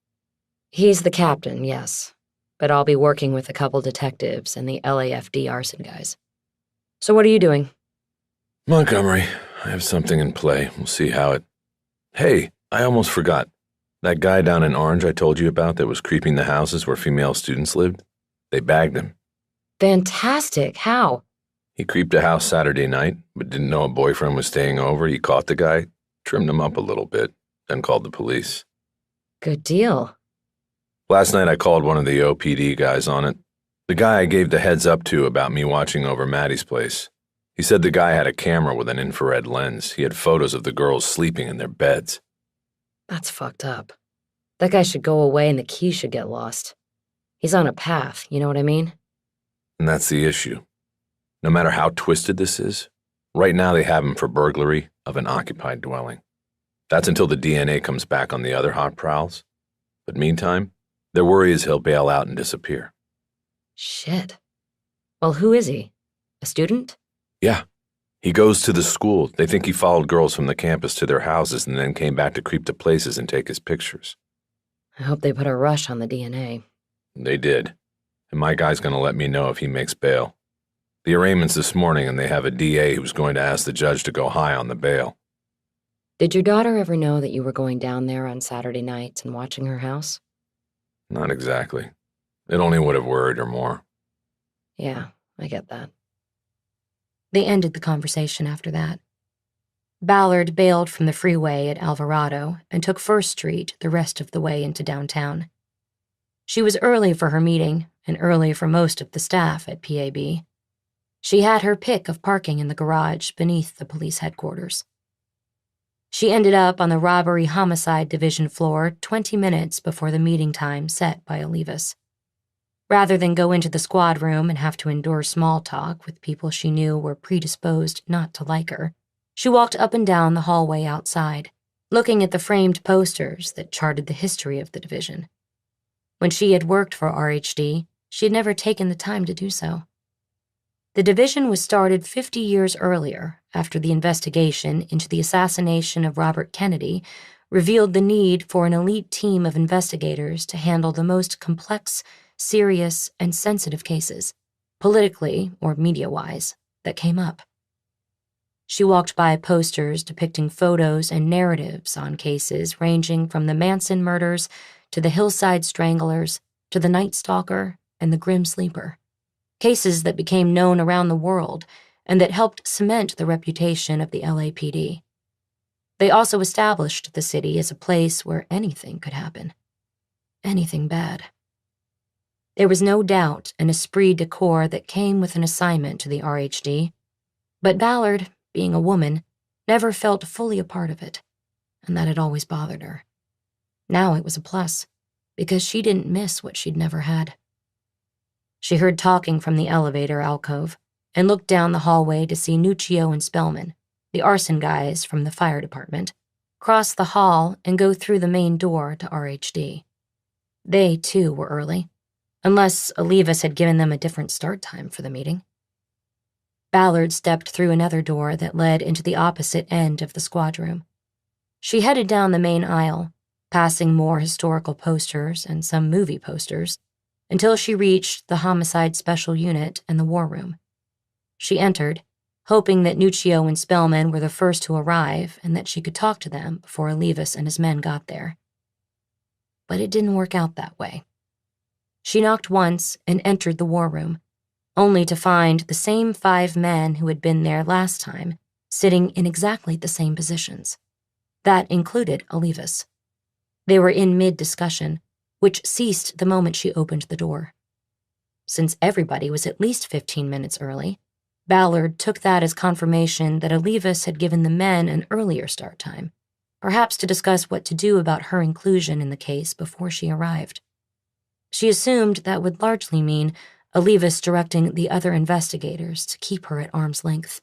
[SPEAKER 3] He's the captain, yes. But I'll be working with a couple detectives and the LAFD arson guys. So what are you doing?
[SPEAKER 1] Montgomery, I have something in play. We'll see how it... Hey, I almost forgot. That guy down in Orange I told you about that was creeping the houses where female students lived? They bagged him.
[SPEAKER 3] Fantastic. How?
[SPEAKER 1] He creeped a house Saturday night, but didn't know a boyfriend was staying over. He caught the guy, trimmed him up a little bit, then called the police.
[SPEAKER 3] Good deal.
[SPEAKER 1] Last night I called one of the OPD guys on it. The guy I gave the heads up to about me watching over Maddie's place. He said the guy had a camera with an infrared lens. He had photos of the girls sleeping in their beds.
[SPEAKER 3] That's fucked up. That guy should go away and the key should get lost. He's on a path, you know what I mean?
[SPEAKER 1] And that's the issue. No matter how twisted this is, right now they have him for burglary of an occupied dwelling. That's until the DNA comes back on the other hot prowls. But meantime, their worry is he'll bail out and disappear.
[SPEAKER 3] Shit. Well, who is he? A student?
[SPEAKER 1] Yeah. He goes to the school. They think he followed girls from the campus to their houses and then came back to creep to places and take his pictures.
[SPEAKER 3] I hope they put a rush on the DNA.
[SPEAKER 1] They did. And my guy's going to let me know if he makes bail. The arraignment's this morning, and they have a DA who's going to ask the judge to go high on the bail.
[SPEAKER 3] Did your daughter ever know that you were going down there on Saturday nights and watching her house?
[SPEAKER 1] Not exactly. It only would have worried her more.
[SPEAKER 3] Yeah, I get that. They ended the conversation after that. Ballard bailed from the freeway at Alvarado and took First Street the rest of the way into downtown. She was early for her meeting and early for most of the staff at PAB. She had her pick of parking in the garage beneath the police headquarters. She ended up on the Robbery Homicide Division floor 20 minutes before the meeting time set by Olivas. Rather than go into the squad room and have to endure small talk with people she knew were predisposed not to like her, she walked up and down the hallway outside, looking at the framed posters that charted the history of the division. When she had worked for RHD, she had never taken the time to do so. The division was started 50 years earlier, after the investigation into the assassination of Robert Kennedy revealed the need for an elite team of investigators to handle the most complex, serious, and sensitive cases, politically or media-wise, that came up. She walked by posters depicting photos and narratives on cases ranging from the Manson murders to the Hillside Stranglers to the Night Stalker and the Grim Sleeper, cases that became known around the world and that helped cement the reputation of the LAPD. They also established the city as a place where anything could happen. Anything bad. There was no doubt an esprit de corps that came with an assignment to the RHD, but Ballard, being a woman, never felt fully a part of it, and that had always bothered her. Now it was a plus, because she didn't miss what she'd never had. She heard talking from the elevator alcove and looked down the hallway to see Nuccio and Spellman, the arson guys from the fire department, cross the hall and go through the main door to RHD. They, too, were early, unless Olivas had given them a different start time for the meeting. Ballard stepped through another door that led into the opposite end of the squad room. She headed down the main aisle, passing more historical posters and some movie posters, until she reached the Homicide Special Unit and the War Room. She entered, hoping that Nuccio and Spellman were the first to arrive and that she could talk to them before Olivas and his men got there. But it didn't work out that way. She knocked once and entered the War Room, only to find the same 5 men who had been there last time sitting in exactly the same positions. That included Olivas. They were in mid-discussion, which ceased the moment she opened the door. Since everybody was at least 15 minutes early, Ballard took that as confirmation that Olivas had given the men an earlier start time, perhaps to discuss what to do about her inclusion in the case before she arrived. She assumed that would largely mean Olivas directing the other investigators to keep her at arm's length.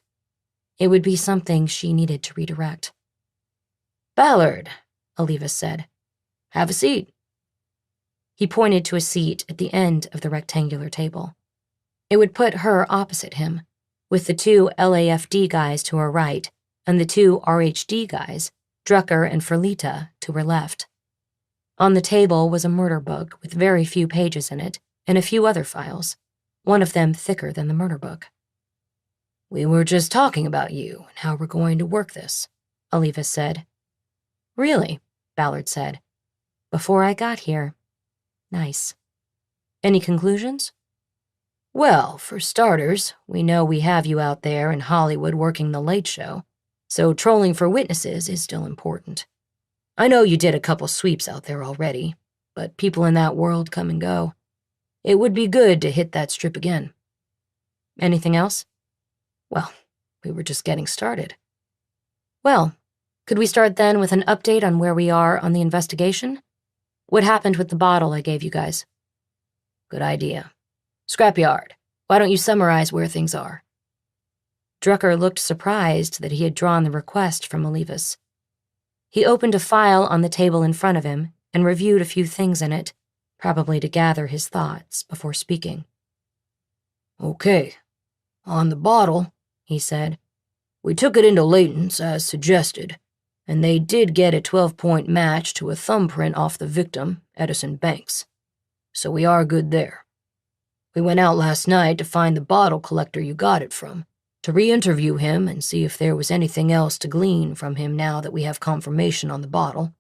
[SPEAKER 3] It would be something she needed to redirect. "Ballard," Olivas said. "Have a seat." He pointed to a seat at the end of the rectangular table. It would put her opposite him, with the 2 LAFD guys to her right and the 2 RHD guys, Drucker and Ferlita, to her left. On the table was a murder book with very few pages in it and a few other files, one of them thicker than the murder book. "We were just talking about you and how we're going to work this," Olivas said. "Really?" Ballard said. "Before I got here. Nice. Any conclusions?" "Well, for starters, we know we have you out there in Hollywood working the late show, so trolling for witnesses is still important. I know you did a couple sweeps out there already, but people in that world come and go. It would be good to hit that strip again." "Anything else?" "Well, we were just getting started." "Well, could we start then with an update on where we are on the investigation? What happened with the bottle I gave you guys?" "Good idea. Scrapyard, why don't you summarize where things are?" Drucker looked surprised that he had drawn the request from Olivas. He opened a file on the table in front of him and reviewed a few things in it, probably to gather his thoughts before speaking. "Okay, on the bottle," he said, We took it into Layton's as suggested, and they did get a 12-point match to a thumbprint off the victim, Edison Banks. So we are good there. We went out last night to find the bottle collector you got it from, to re-interview him and see if there was anything else to glean from him now that we have confirmation on the bottle.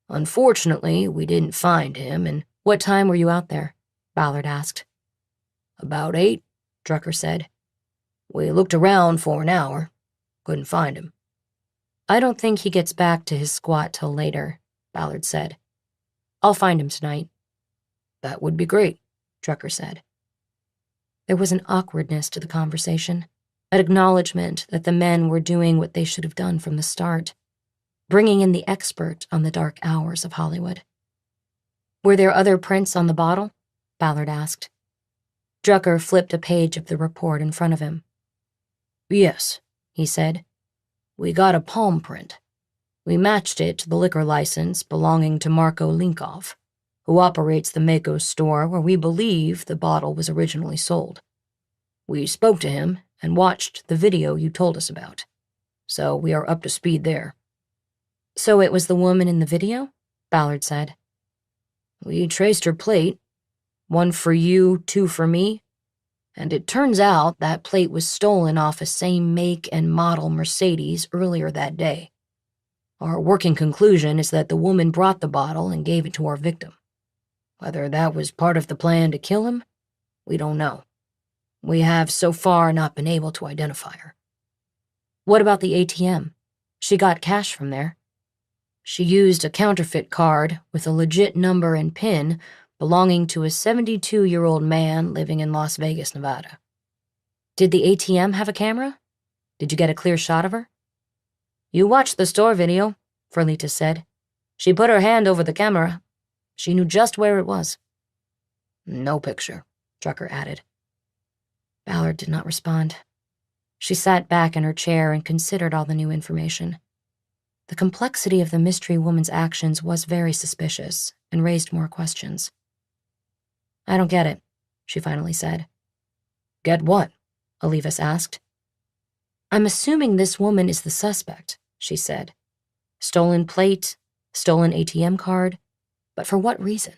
[SPEAKER 3] Unfortunately, we didn't find him, and—
[SPEAKER 2] What time were you out there? Ballard asked.
[SPEAKER 3] About 8, Drucker said. We looked around for an hour. Couldn't find him.
[SPEAKER 2] I don't think he gets back to his squat till later, Ballard said. I'll find him tonight.
[SPEAKER 3] That would be great, Drucker said.
[SPEAKER 2] There was an awkwardness to the conversation, an acknowledgement that the men were doing what they should have done from the start, bringing in the expert on the dark hours of Hollywood. Were there other prints on the bottle? Ballard asked. Drucker flipped a page of the report in front of him.
[SPEAKER 3] Yes, he said. We got a palm print. We matched it to the liquor license belonging to Marco Linkov, who operates the Mako store where we believe the bottle was originally sold. We spoke to him and watched the video you told us about, so we are up to speed there.
[SPEAKER 2] So it was the woman in the video? Ballard said.
[SPEAKER 3] We traced her plate, 1 for you, 2 for me, and it turns out that plate was stolen off a same make and model Mercedes earlier that day. Our working conclusion is that the woman brought the bottle and gave it to our victim. Whether that was part of the plan to kill him, we don't know. We have so far not been able to identify her.
[SPEAKER 2] What about the ATM? She got cash from there.
[SPEAKER 3] She used a counterfeit card with a legit number and PIN belonging to a 72-year-old man living in Las Vegas, Nevada.
[SPEAKER 2] Did the ATM have a camera? Did you get a clear shot of her?
[SPEAKER 3] You watched the store video, Ferlita said. She put her hand over the camera. She knew just where it was. No picture, Drucker added.
[SPEAKER 2] Ballard did not respond. She sat back in her chair and considered all the new information. The complexity of the mystery woman's actions was very suspicious and raised more questions.
[SPEAKER 3] I don't get it, she finally said. Get what? Olivas asked.
[SPEAKER 2] I'm assuming this woman is the suspect, she said. Stolen plate, stolen ATM card, but for what reason?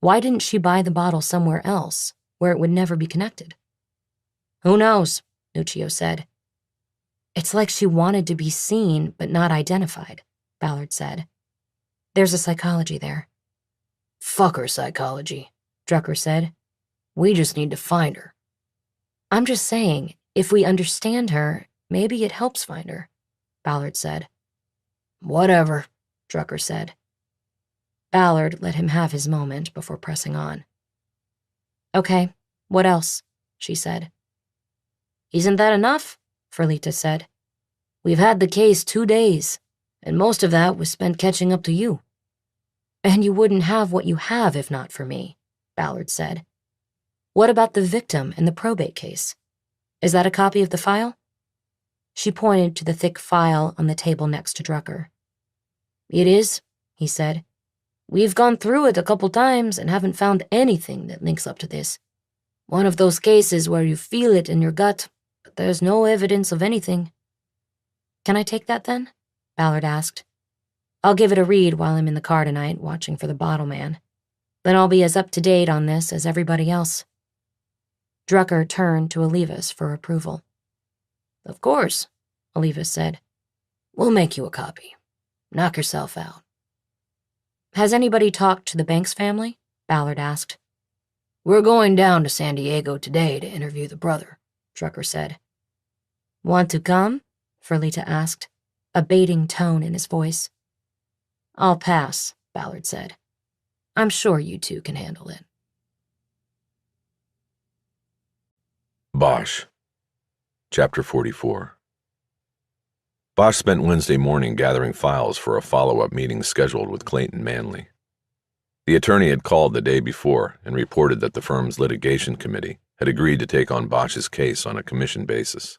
[SPEAKER 2] Why didn't she buy the bottle somewhere else, where it would never be connected?
[SPEAKER 3] Who knows, Nuccio said.
[SPEAKER 2] It's like she wanted to be seen but not identified, Ballard said. There's a psychology there.
[SPEAKER 3] Fuck her psychology, Drucker said. We just need to find her.
[SPEAKER 2] I'm just saying, if we understand her, maybe it helps find her, Ballard said.
[SPEAKER 3] Whatever, Drucker said.
[SPEAKER 2] Ballard let him have his moment before pressing on. Okay, what else? She said.
[SPEAKER 3] Isn't that enough? Ferlita said. We've had the case 2 days, and most of that was spent catching up to you.
[SPEAKER 2] And you wouldn't have what you have if not for me, Ballard said. What about the victim in the probate case? Is that a copy of the file? She pointed to the thick file on the table next to Drucker.
[SPEAKER 3] It is, he said. We've gone through it a couple times and haven't found anything that links up to this. One of those cases where you feel it in your gut, but there's no evidence of anything.
[SPEAKER 2] Can I take that then? Ballard asked. I'll give it a read while I'm in the car tonight watching for the bottle man. Then I'll be as up-to-date on this as everybody else. Drucker turned to Olivas for approval.
[SPEAKER 3] Of course, Olivas said. We'll make you a copy. Knock yourself out.
[SPEAKER 2] Has anybody talked to the Banks family? Ballard asked.
[SPEAKER 3] We're going down to San Diego today to interview the brother, Drucker said.
[SPEAKER 2] Want to come? Ferlita asked, a baiting tone in his voice.
[SPEAKER 3] I'll pass, Ballard said. I'm sure you two can handle it.
[SPEAKER 1] Bosch. Chapter 44. Bosch spent Wednesday morning gathering files for a follow-up meeting scheduled with Clayton Manley. The attorney had called the day before and reported that the firm's litigation committee had agreed to take on Bosch's case on a commission basis.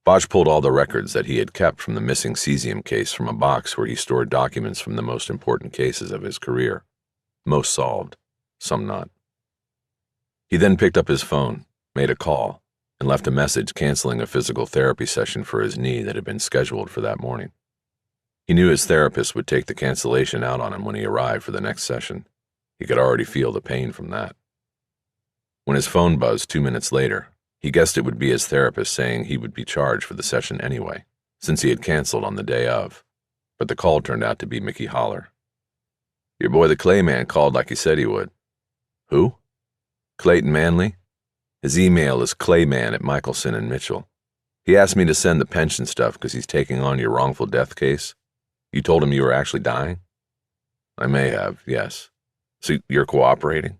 [SPEAKER 1] Bosch pulled all the records that he had kept from the missing cesium case from a box where he stored documents from the most important cases of his career, most solved, some not. He then picked up his phone, made a call, and left a message canceling a physical therapy session for his knee that had been scheduled for that morning. He knew his therapist would take the cancellation out on him when he arrived for the next session. He could already feel the pain from that. When his phone buzzed 2 minutes later, he guessed it would be his therapist saying he would be charged for the session anyway, since he had canceled on the day of. But the call turned out to be Mickey Holler. "Your boy the Clayman called like he said he would." "Who?" "Clayton Manley. His email is clayman at Michelson and Mitchell. He asked me to send the pension stuff because he's taking on your wrongful death case. You told him you were actually dying?" "I may have, yes. So you're cooperating?"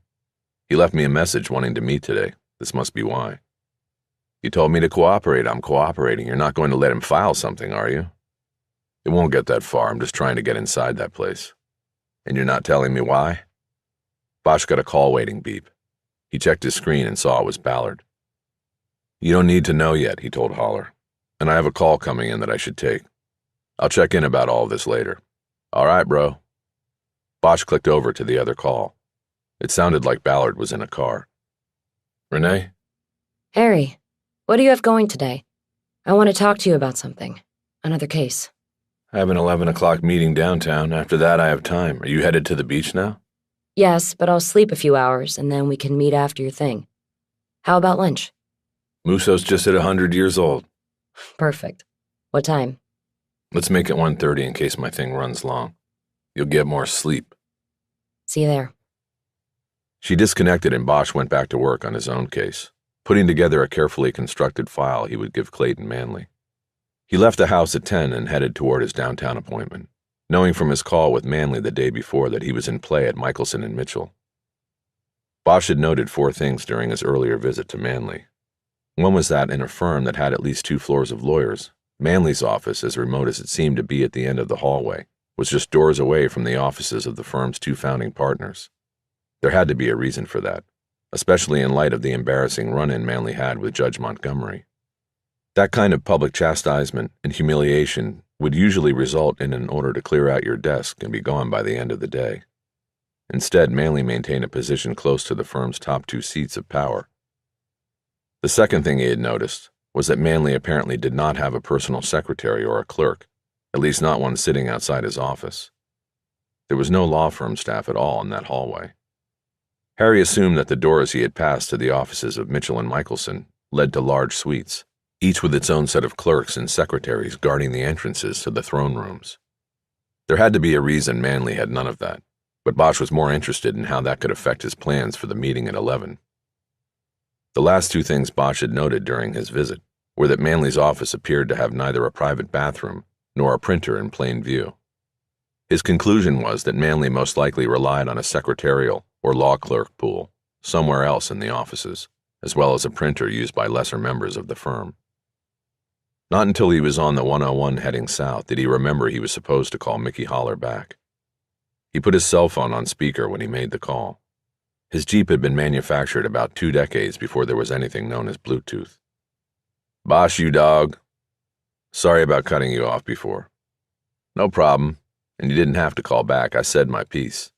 [SPEAKER 1] "He left me a message wanting to meet today. This must be why." "You told me to cooperate. I'm cooperating. You're not going to let him file something, are you?" "It won't get that far. I'm just trying to get inside that place." "And you're not telling me why?" Bosch got a call waiting beep. He checked his screen and saw it was Ballard. "You don't need to know yet," he told Holler. "And I have a call coming in that I should take. I'll check in about all this later." "All right, bro." Bosch clicked over to the other call. It sounded like Ballard was in a car. "Renee?"
[SPEAKER 3] Harry, what do you have going today? I want to talk to you about something. Another case.
[SPEAKER 1] "I have an 11 o'clock meeting downtown. After that, I have time. Are you headed to the beach now?"
[SPEAKER 3] Yes, but I'll sleep a few hours, and then we can meet after your thing. How about lunch?
[SPEAKER 1] Musso's just at 100 years old.
[SPEAKER 3] Perfect. What time?
[SPEAKER 1] Let's make it 1:30 in case my thing runs long. You'll get more sleep.
[SPEAKER 3] See you there.
[SPEAKER 1] She disconnected and Bosch went back to work on his own case, putting together a carefully constructed file he would give Clayton Manley. He left the house at 10 and headed toward his downtown appointment, knowing from his call with Manley the day before that he was in play at Michelson and Mitchell. Bosch had noted 4 things during his earlier visit to Manley. One was that in a firm that had at least 2 floors of lawyers, Manley's office, as remote as it seemed to be at the end of the hallway, was just doors away from the offices of the firm's 2 founding partners. There had to be a reason for that, especially in light of the embarrassing run-in Manley had with Judge Montgomery. That kind of public chastisement and humiliation would usually result in an order to clear out your desk and be gone by the end of the day. Instead, Manley maintained a position close to the firm's top 2 seats of power. The second thing he had noticed was that Manley apparently did not have a personal secretary or a clerk, at least not one sitting outside his office. There was no law firm staff at all in that hallway. Harry assumed that the doors he had passed to the offices of Mitchell and Michelson led to large suites, each with its own set of clerks and secretaries guarding the entrances to the throne rooms. There had to be a reason Manley had none of that, but Bosch was more interested in how that could affect his plans for the meeting at 11. The last 2 things Bosch had noted during his visit were that Manley's office appeared to have neither a private bathroom nor a printer in plain view. His conclusion was that Manley most likely relied on a secretarial or law clerk pool somewhere else in the offices, as well as a printer used by lesser members of the firm. Not until he was on the 101 heading south did he remember he was supposed to call Mickey Holler back. He put his cell phone on speaker when he made the call. His Jeep had been manufactured about 2 decades before there was anything known as Bluetooth. "Bosch, you dog. Sorry about cutting you off before." "No problem, and you didn't have to call back. I said my piece."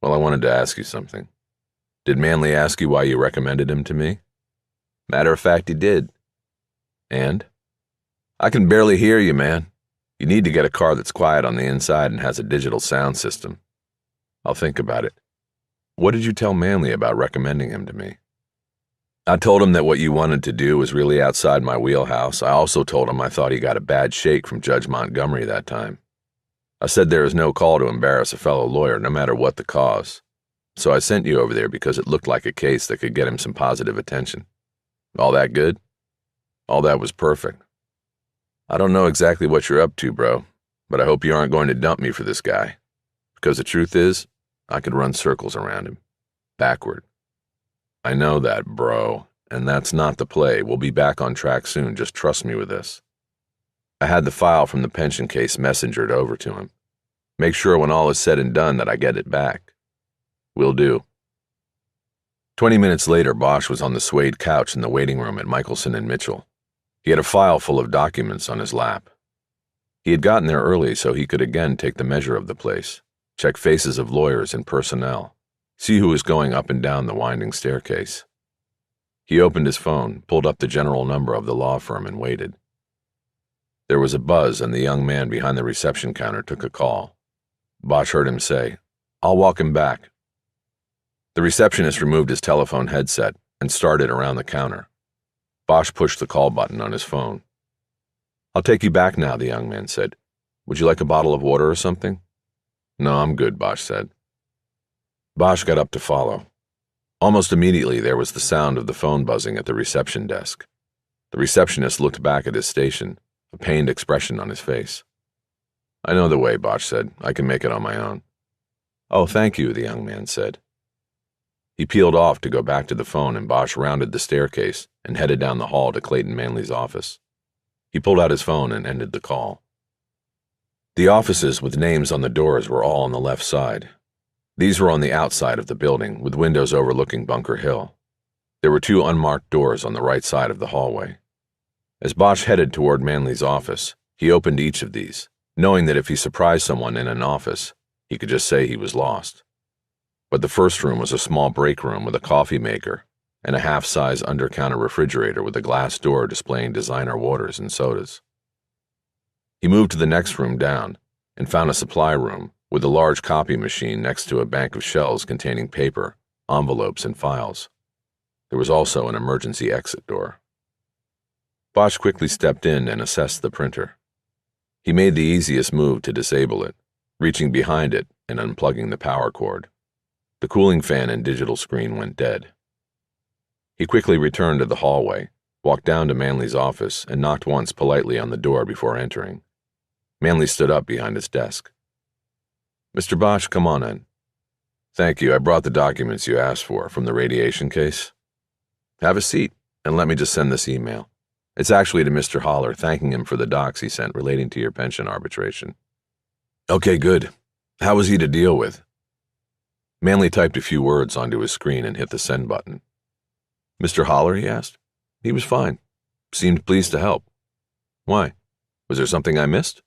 [SPEAKER 1] "Well, I wanted to ask you something. Did Manley ask you why you recommended him to me?" "Matter of fact, he did." "And?" "I can barely hear you, man. You need to get a car that's quiet on the inside and has a digital sound system." "I'll think about it. What did you tell Manley about recommending him to me?" "I told him that what you wanted to do was really outside my wheelhouse. I also told him I thought he got a bad shake from Judge Montgomery that time. I said there is no call to embarrass a fellow lawyer, no matter what the cause. So I sent you over there because it looked like a case that could get him some positive attention. All that good?" "All that was perfect. I don't know exactly what you're up to, bro, but I hope you aren't going to dump me for this guy. Because the truth is, I could run circles around him. Backward." "I know that, bro, and that's not the play. We'll be back on track soon, just trust me with this." I had the file from the pension case messengered over to him. Make sure when all is said and done that I get it back. "Will do." 20 minutes later, Bosch was on the suede couch in the waiting room at Michelson and Mitchell. He had a file full of documents on his lap. He had gotten there early so he could again take the measure of the place, check faces of lawyers and personnel, see who was going up and down the winding staircase. He opened his phone, pulled up the general number of the law firm, and waited. There was a buzz, and the young man behind the reception counter took a call. Bosch heard him say, "I'll walk him back." The receptionist removed his telephone headset and started around the counter. Bosch pushed the call button on his phone. "I'll take you back now," the young man said. "Would you like a bottle of water or something?" "No, I'm good," Bosch said. Bosch got up to follow. Almost immediately, there was the sound of the phone buzzing at the reception desk. The receptionist looked back at his station, a pained expression on his face. "I know the way," Bosch said. "I can make it on my own." "Oh, thank you," the young man said. He peeled off to go back to the phone, and Bosch rounded the staircase and headed down the hall to Clayton Manley's office. He pulled out his phone and ended the call. The offices with names on the doors were all on the left side. These were on the outside of the building, with windows overlooking Bunker Hill. There were 2 unmarked doors on the right side of the hallway. As Bosch headed toward Manley's office, he opened each of these, knowing that if he surprised someone in an office, he could just say he was lost. But the first room was a small break room with a coffee maker and a half-size under-counter refrigerator with a glass door displaying designer waters and sodas. He moved to the next room down and found a supply room with a large copy machine next to a bank of shelves containing paper, envelopes, and files. There was also an emergency exit door. Bosch quickly stepped in and assessed the printer. He made the easiest move to disable it, reaching behind it and unplugging the power cord. The cooling fan and digital screen went dead. He quickly returned to the hallway, walked down to Manley's office, and knocked once politely on the door before entering. Manley stood up behind his desk. "Mr. Bosch, come on in." "Thank you. I brought the documents you asked for from the radiation case." "Have a seat, and let me just send this email. It's actually to Mr. Holler, thanking him for the docs he sent relating to your pension arbitration." "Okay, good. How was he to deal with?" Manley typed a few words onto his screen and hit the send button. "Mr. Holler?" he asked. "He was fine. Seemed pleased to help." "Why? Was there something I missed?"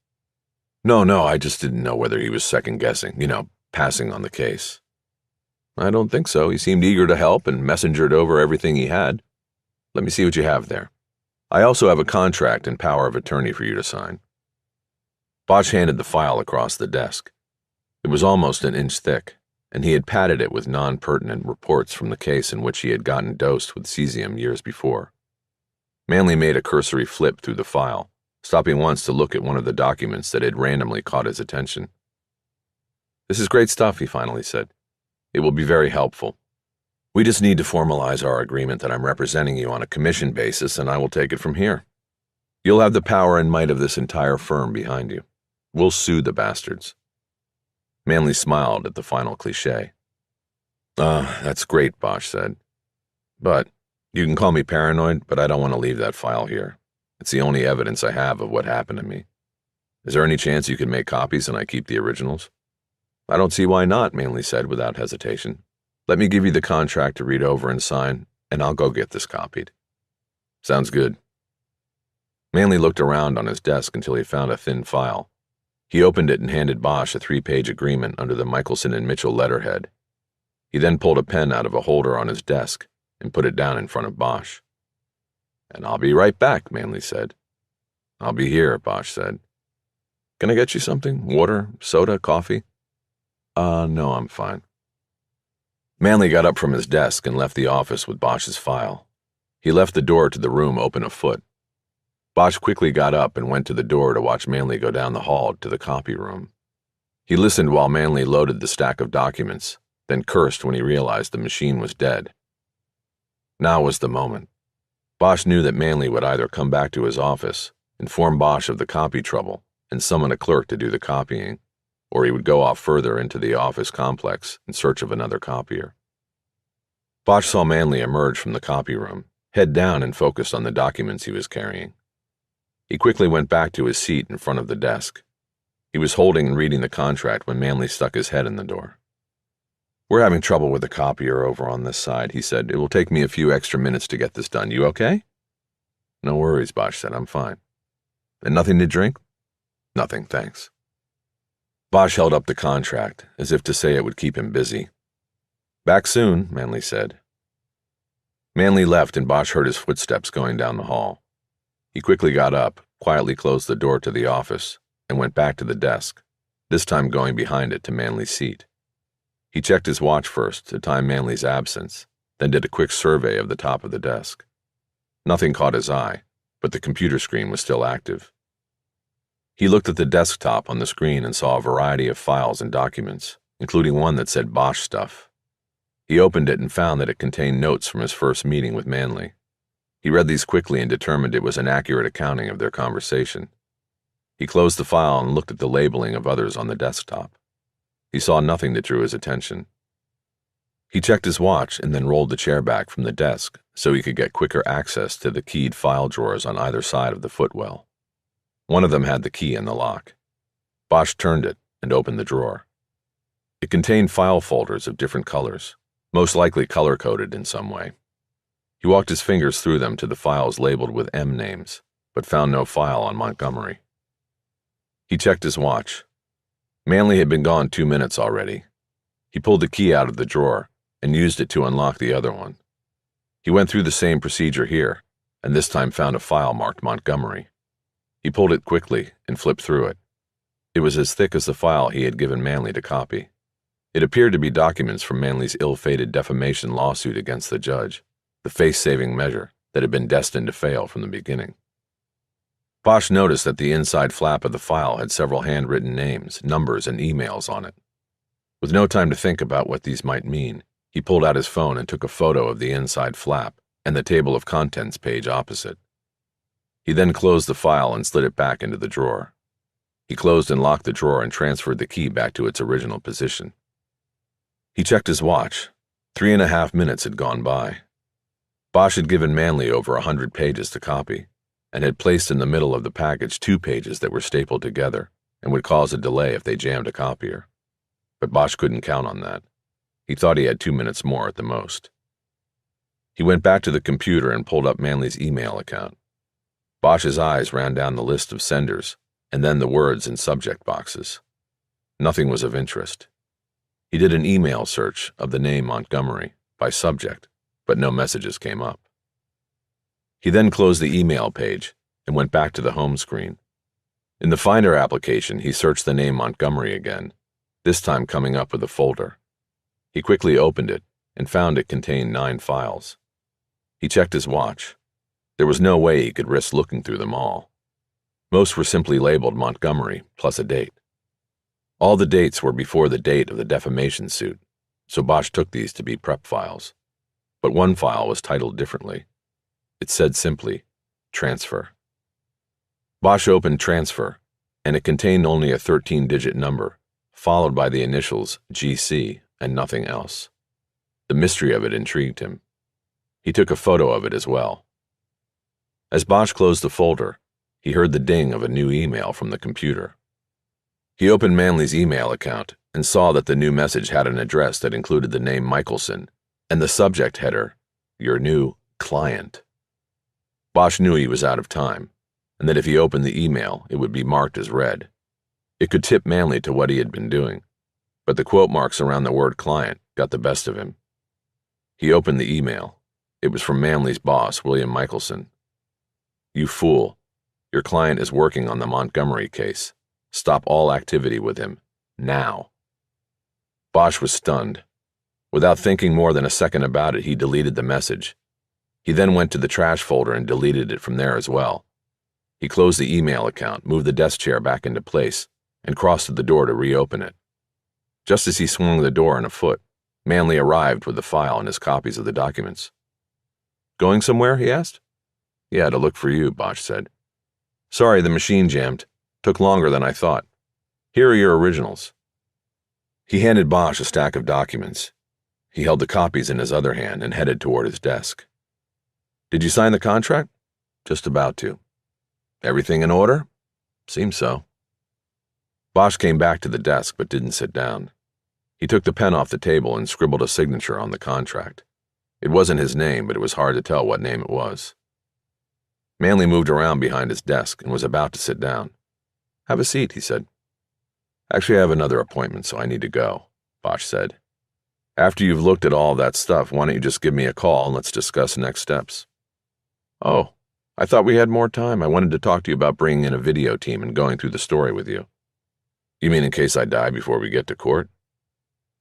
[SPEAKER 1] No, I just didn't know whether he was second-guessing, passing on the case." "I don't think so. He seemed eager to help and messengered over everything he had. Let me see what you have there. I also have a contract and power of attorney for you to sign." Bosch handed the file across the desk. It was almost an inch thick, and he had padded it with non-pertinent reports from the case in which he had gotten dosed with cesium years before. Manley made a cursory flip through the file, stopping once to look at one of the documents that had randomly caught his attention. "This is great stuff," he finally said. "It will be very helpful. We just need to formalize our agreement that I'm representing you on a commission basis, and I will take it from here. You'll have the power and might of this entire firm behind you. We'll sue the bastards." Manley smiled at the final cliché. That's great," Bosch said. "But you can call me paranoid, but I don't want to leave that file here. It's the only evidence I have of what happened to me. Is there any chance you can make copies and I keep the originals?" "I don't see why not," Manley said without hesitation. "Let me give you the contract to read over and sign, and I'll go get this copied." "Sounds good." Manley looked around on his desk until he found a thin file. He opened it and handed Bosch a 3-page agreement under the Michelson and Mitchell letterhead. He then pulled a pen out of a holder on his desk and put it down in front of Bosch. "And I'll be right back," Manley said. "I'll be here," Bosch said. "Can I get you something? Water, soda, coffee?" No, I'm fine." Manley got up from his desk and left the office with Bosch's file. He left the door to the room open a foot. Bosch quickly got up and went to the door to watch Manley go down the hall to the copy room. He listened while Manley loaded the stack of documents, then cursed when he realized the machine was dead. Now was the moment. Bosch knew that Manley would either come back to his office, inform Bosch of the copy trouble, and summon a clerk to do the copying, or he would go off further into the office complex in search of another copier. Bosch saw Manley emerge from the copy room, head down and focused on the documents he was carrying. He quickly went back to his seat in front of the desk. He was holding and reading the contract when Manley stuck his head in the door. "We're having trouble with the copier over on this side," he said. "It will take me a few extra minutes to get this done. You okay?" "No worries," Bosch said. "I'm fine." "And nothing to drink?" "Nothing, thanks." Bosch held up the contract, as if to say it would keep him busy. "Back soon," Manley said. Manley left and Bosch heard his footsteps going down the hall. He quickly got up, quietly closed the door to the office, and went back to the desk, this time going behind it to Manley's seat. He checked his watch first to time Manley's absence, then did a quick survey of the top of the desk. Nothing caught his eye, but the computer screen was still active. He looked at the desktop on the screen and saw a variety of files and documents, including one that said Bosch stuff. He opened it and found that it contained notes from his first meeting with Manley. He read these quickly and determined it was an accurate accounting of their conversation. He closed the file and looked at the labeling of others on the desktop. He saw nothing that drew his attention. He checked his watch and then rolled the chair back from the desk so he could get quicker access to the keyed file drawers on either side of the footwell. One of them had the key in the lock. Bosch turned it and opened the drawer. It contained file folders of different colors, most likely color-coded in some way. He walked his fingers through them to the files labeled with M names, but found no file on Montgomery. He checked his watch. Manley had been gone 2 minutes already. He pulled the key out of the drawer and used it to unlock the other one. He went through the same procedure here, and this time found a file marked Montgomery. He pulled it quickly and flipped through it. It was as thick as the file he had given Manley to copy. It appeared to be documents from Manley's ill-fated defamation lawsuit against the judge, the face-saving measure that had been destined to fail from the beginning. Bosch noticed that the inside flap of the file had several handwritten names, numbers, and emails on it. With no time to think about what these might mean, he pulled out his phone and took a photo of the inside flap and the table of contents page opposite. He then closed the file and slid it back into the drawer. He closed and locked the drawer and transferred the key back to its original position. He checked his watch. 3.5 minutes had gone by. Bosch had given Manley over 100 pages to copy, and had placed in the middle of the package 2 pages that were stapled together and would cause a delay if they jammed a copier. But Bosch couldn't count on that. He thought he had 2 minutes more at the most. He went back to the computer and pulled up Manley's email account. Bosch's eyes ran down the list of senders, and then the words and subject boxes. Nothing was of interest. He did an email search of the name Montgomery by subject, but no messages came up. He then closed the email page and went back to the home screen. In the Finder application, he searched the name Montgomery again, this time coming up with a folder. He quickly opened it and found it contained 9 files. He checked his watch. There was no way he could risk looking through them all. Most were simply labeled Montgomery plus a date. All the dates were before the date of the defamation suit, so Bosch took these to be prep files. But one file was titled differently. It said simply, Transfer. Bosch opened Transfer, and it contained only a 13-digit number, followed by the initials GC and nothing else. The mystery of it intrigued him. He took a photo of it as well. As Bosch closed the folder, he heard the ding of a new email from the computer. He opened Manley's email account and saw that the new message had an address that included the name Michelson and the subject header, Your New Client. Bosch knew he was out of time, and that if he opened the email, it would be marked as read. It could tip Manley to what he had been doing, but the quote marks around the word client got the best of him. He opened the email. It was from Manley's boss, William Michelson. You fool. Your client is working on the Montgomery case. Stop all activity with him. Now. Bosch was stunned. Without thinking more than a second about it, he deleted the message. He then went to the trash folder and deleted it from there as well. He closed the email account, moved the desk chair back into place, and crossed to the door to reopen it. Just as he swung the door on a foot, Manley arrived with the file and his copies of the documents. Going somewhere? He asked. Yeah, to look for you, Bosch said. Sorry, the machine jammed. Took longer than I thought. Here are your originals. He handed Bosch a stack of documents. He held the copies in his other hand and headed toward his desk. Did you sign the contract? Just about to. Everything in order? Seems so. Bosch came back to the desk but didn't sit down. He took the pen off the table and scribbled a signature on the contract. It wasn't his name, but it was hard to tell what name it was. Manley moved around behind his desk and was about to sit down. Have a seat, he said. Actually, I have another appointment, so I need to go, Bosch said. After you've looked at all that stuff, why don't you just give me a call and let's discuss next steps? Oh, I thought we had more time. I wanted to talk to you about bringing in a video team and going through the story with you. You mean in case I die before we get to court?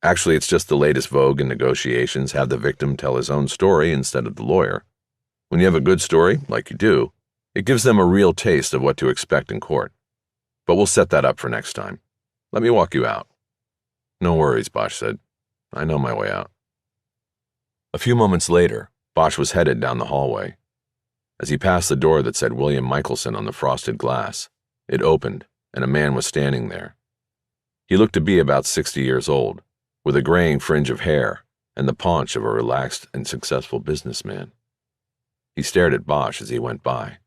[SPEAKER 1] Actually, it's just the latest vogue in negotiations, have the victim tell his own story instead of the lawyer. When you have a good story, like you do, it gives them a real taste of what to expect in court. But we'll set that up for next time. Let me walk you out. No worries, Bosch said. I know my way out. A few moments later, Bosch was headed down the hallway. As he passed the door that said William Michelson on the frosted glass, it opened, and a man was standing there. He looked to be about 60 years old, with a graying fringe of hair and the paunch of a relaxed and successful businessman. He stared at Bosch as he went by,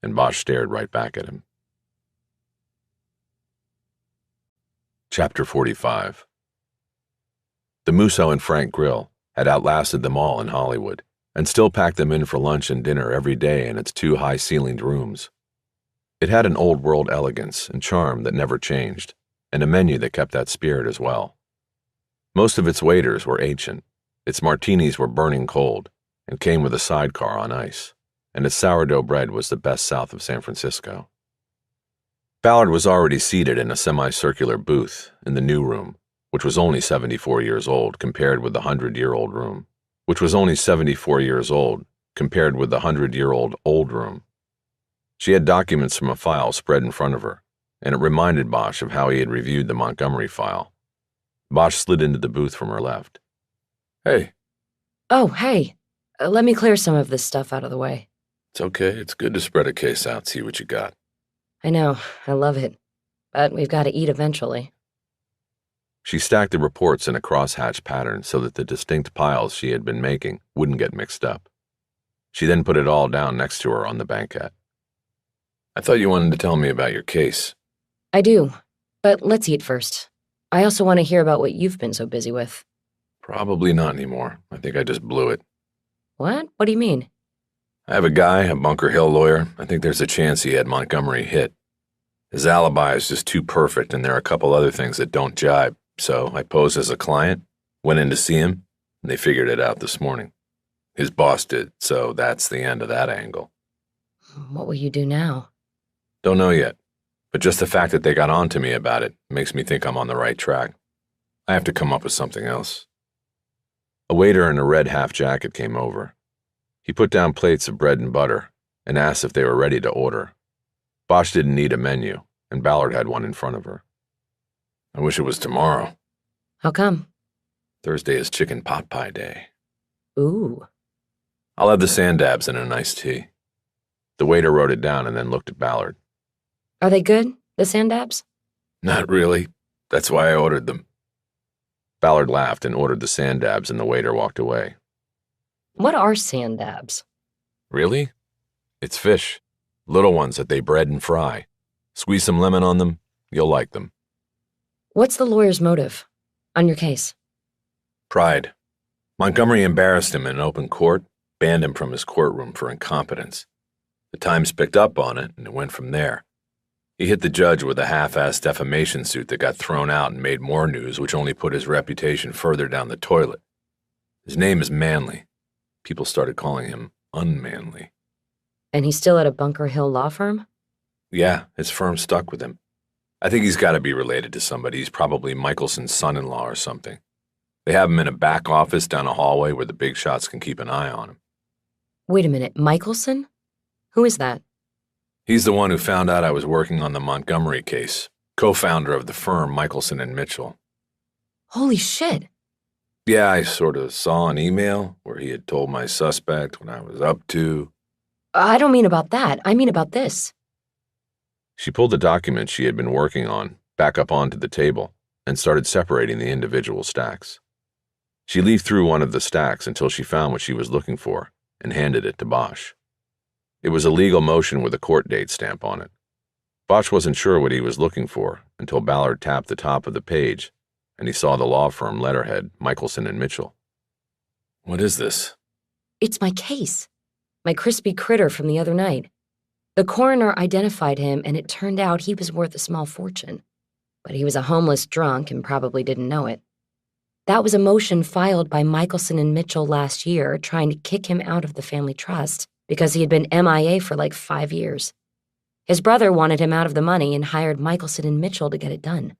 [SPEAKER 1] and Bosch stared right back at him. Chapter 45. The Musso and Frank Grill had outlasted them all in Hollywood, and still packed them in for lunch and dinner every day in its 2 high-ceilinged rooms. It had an old-world elegance and charm that never changed, and a menu that kept that spirit as well. Most of its waiters were ancient, its martinis were burning cold, and came with a sidecar on ice, and its sourdough bread was the best south of San Francisco. Ballard was already seated in a semicircular booth in the new room, which was only 74 years old compared with the 100-year-old room, which was only 74 years old compared with the 100-year-old old room. She had documents from a file spread in front of her, and it reminded Bosch of how he had reviewed the Montgomery file. Bosch slid into the booth from her left. Hey.
[SPEAKER 3] Oh, hey. Let me clear some of this stuff out of the way.
[SPEAKER 1] It's okay. It's good to spread a case out, see what you got.
[SPEAKER 3] I know. I love it. But we've got to eat eventually.
[SPEAKER 1] She stacked the reports in a crosshatch pattern so that the distinct piles she had been making wouldn't get mixed up. She then put it all down next to her on the banquette. I thought you wanted to tell me about your case.
[SPEAKER 3] I do. But let's eat first. I also want to hear about what you've been so busy with.
[SPEAKER 1] Probably not anymore. I think I just blew it.
[SPEAKER 3] What? What do you mean?
[SPEAKER 1] I have a guy, a Bunker Hill lawyer. I think there's a chance he had Montgomery hit. His alibi is just too perfect, and there are a couple other things that don't jibe. So I posed as a client, went in to see him, and they figured it out this morning. His boss did, so that's the end of that angle.
[SPEAKER 3] What will you do now?
[SPEAKER 1] Don't know yet, but just the fact that they got on to me about it makes me think I'm on the right track. I have to come up with something else. A waiter in a red half jacket came over. He put down plates of bread and butter and asked if they were ready to order. Bosch didn't need a menu, and Ballard had one in front of her. I wish it was tomorrow.
[SPEAKER 3] How come?
[SPEAKER 1] Thursday is chicken pot pie day.
[SPEAKER 3] Ooh.
[SPEAKER 1] I'll have the sand dabs and a nice tea. The waiter wrote it down and then looked at Ballard.
[SPEAKER 3] Are they good, the sand dabs?
[SPEAKER 1] Not really. That's why I ordered them. Ballard laughed and ordered the sand dabs, and the waiter walked away.
[SPEAKER 3] What are sand dabs?
[SPEAKER 1] Really? It's fish. Little ones that they bread and fry. Squeeze some lemon on them, you'll like them.
[SPEAKER 3] What's the lawyer's motive on your case?
[SPEAKER 1] Pride. Montgomery embarrassed him in open court, banned him from his courtroom for incompetence. The Times picked up on it, and it went from there. He hit the judge with a half-assed defamation suit that got thrown out and made more news, which only put his reputation further down the toilet. His name is Manley. People started calling him unmanly.
[SPEAKER 3] And he's still at a Bunker Hill law firm?
[SPEAKER 1] Yeah, his firm stuck with him. I think he's got to be related to somebody. He's probably Michelson's son-in-law or something. They have him in a back office down a hallway where the big shots can keep an eye on him.
[SPEAKER 3] Wait a minute, Michelson? Who is that?
[SPEAKER 1] He's the one who found out I was working on the Montgomery case, co-founder of the firm Michelson and Mitchell.
[SPEAKER 3] Holy shit.
[SPEAKER 1] Yeah, I sort of saw an email where he had told my suspect what I was up to.
[SPEAKER 3] I don't mean about that. I mean about this.
[SPEAKER 1] She pulled the document she had been working on back up onto the table and started separating the individual stacks. She leafed through one of the stacks until she found what she was looking for and handed it to Bosch. It was a legal motion with a court date stamp on it. Bosch wasn't sure what he was looking for until Ballard tapped the top of the page and he saw the law firm letterhead, Michelson and Mitchell. What is this?
[SPEAKER 3] It's my case. My crispy critter from the other night. The coroner identified him, and it turned out he was worth a small fortune. But he was a homeless drunk and probably didn't know it.
[SPEAKER 2] That was a motion filed by Michelson and Mitchell last year, trying to kick him out of the family trust because he had been MIA for like 5 years. His brother wanted him out of the money and hired Michelson and Mitchell to get it done.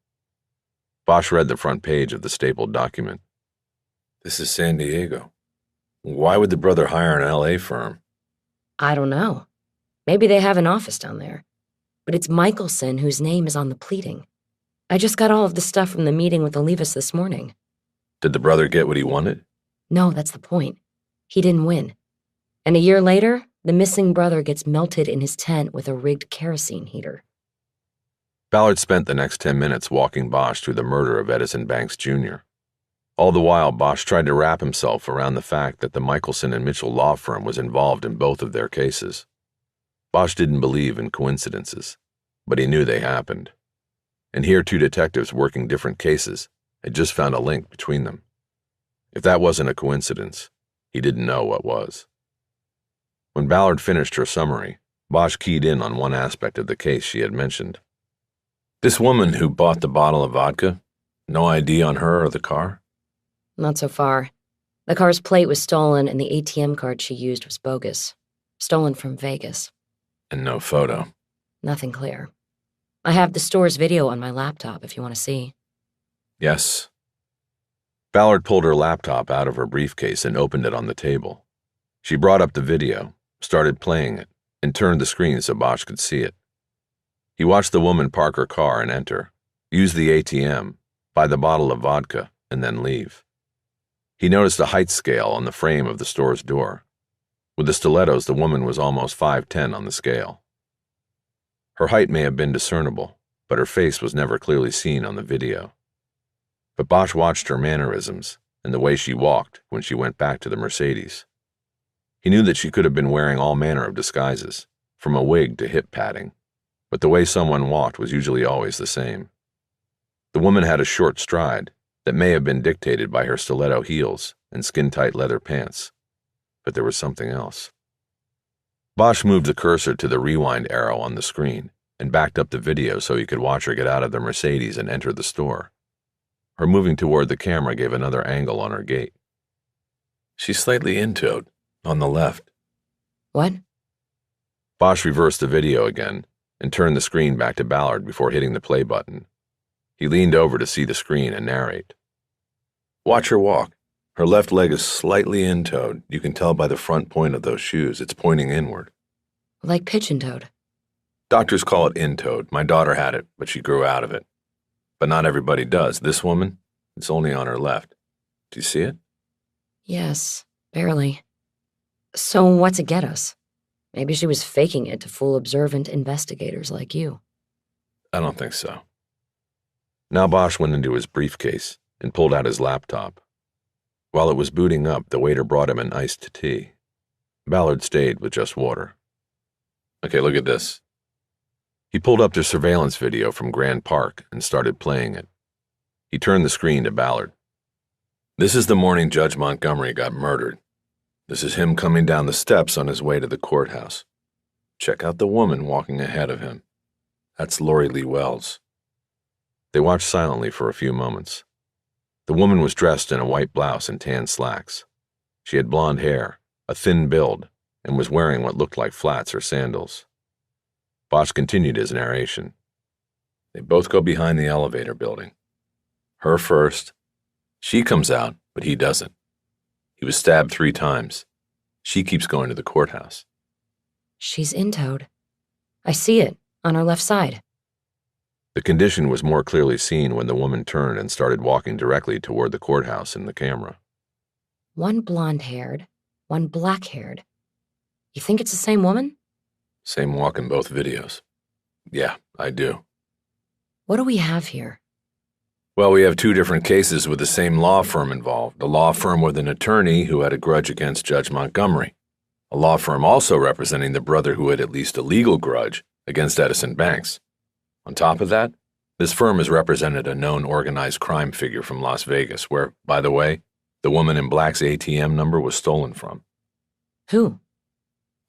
[SPEAKER 1] Bosch read the front page of the stapled document. This is San Diego. Why would the brother hire an LA firm?
[SPEAKER 2] I don't know. Maybe they have an office down there. But it's Michelson whose name is on the pleading. I just got all of the stuff from the meeting with Olivas this morning.
[SPEAKER 1] Did the brother get what he wanted?
[SPEAKER 2] No, that's the point. He didn't win. And a year later, the missing brother gets melted in his tent with a rigged kerosene heater.
[SPEAKER 1] Ballard spent the next 10 minutes walking Bosch through the murder of Edison Banks Jr. All the while, Bosch tried to wrap himself around the fact that the Michelson and Mitchell law firm was involved in both of their cases. Bosch didn't believe in coincidences, but he knew they happened. And here 2 detectives working different cases had just found a link between them. If that wasn't a coincidence, he didn't know what was. When Ballard finished her summary, Bosch keyed in on one aspect of the case she had mentioned. This woman who bought the bottle of vodka, no ID on her or the car?
[SPEAKER 2] Not so far. The car's plate was stolen and the ATM card she used was bogus. Stolen from Vegas.
[SPEAKER 1] And no photo.
[SPEAKER 2] Nothing clear. I have the store's video on my laptop if you want to see.
[SPEAKER 1] Yes. Ballard pulled her laptop out of her briefcase and opened it on the table. She brought up the video, started playing it, and turned the screen so Bosch could see it. He watched the woman park her car and enter, use the ATM, buy the bottle of vodka, and then leave. He noticed a height scale on the frame of the store's door. With the stilettos, the woman was almost 5'10" on the scale. Her height may have been discernible, but her face was never clearly seen on the video. But Bosch watched her mannerisms and the way she walked when she went back to the Mercedes. He knew that she could have been wearing all manner of disguises, from a wig to hip padding, but the way someone walked was usually always the same. The woman had a short stride that may have been dictated by her stiletto heels and skin-tight leather pants, but there was something else. Bosch moved the cursor to the rewind arrow on the screen and backed up the video so he could watch her get out of the Mercedes and enter the store. Her moving toward the camera gave another angle on her gait. She's slightly in-toed, on the left.
[SPEAKER 2] What?
[SPEAKER 1] Bosch reversed the video again and turned the screen back to Ballard before hitting the play button. He leaned over to see the screen and narrate. Watch her walk. Her left leg is slightly in-toed. You can tell by the front point of those shoes. It's pointing inward.
[SPEAKER 2] Like pigeon-toed.
[SPEAKER 1] Doctors call it in-toed. My daughter had it, but she grew out of it. But not everybody does. This woman, it's only on her left. Do you see it?
[SPEAKER 2] Yes, barely. So what's it get us? Maybe she was faking it to fool observant investigators like you.
[SPEAKER 1] I don't think so. Now Bosch went into his briefcase and pulled out his laptop. While it was booting up, the waiter brought him an iced tea. Ballard stayed with just water. Okay, look at this. He pulled up the surveillance video from Grand Park and started playing it. He turned the screen to Ballard. This is the morning Judge Montgomery got murdered. This is him coming down the steps on his way to the courthouse. Check out the woman walking ahead of him. That's Lori Lee Wells. They watched silently for a few moments. The woman was dressed in a white blouse and tan slacks. She had blonde hair, a thin build, and was wearing what looked like flats or sandals. Bosch continued his narration. They both go behind the elevator building. Her first. She comes out, but he doesn't. He was stabbed 3 times. She keeps going to the courthouse.
[SPEAKER 2] She's in-toed. I see it, on her left side.
[SPEAKER 1] The condition was more clearly seen when the woman turned and started walking directly toward the courthouse in the camera.
[SPEAKER 2] One blonde-haired, one black-haired. You think it's the same woman?
[SPEAKER 1] Same walk in both videos. Yeah, I do.
[SPEAKER 2] What do we have here?
[SPEAKER 1] Well, we have 2 different cases with the same law firm involved. A law firm with an attorney who had a grudge against Judge Montgomery. A law firm also representing the brother who had at least a legal grudge against Edison Banks. On top of that, this firm has represented a known organized crime figure from Las Vegas where, by the way, the woman in black's ATM number was stolen from.
[SPEAKER 2] Who?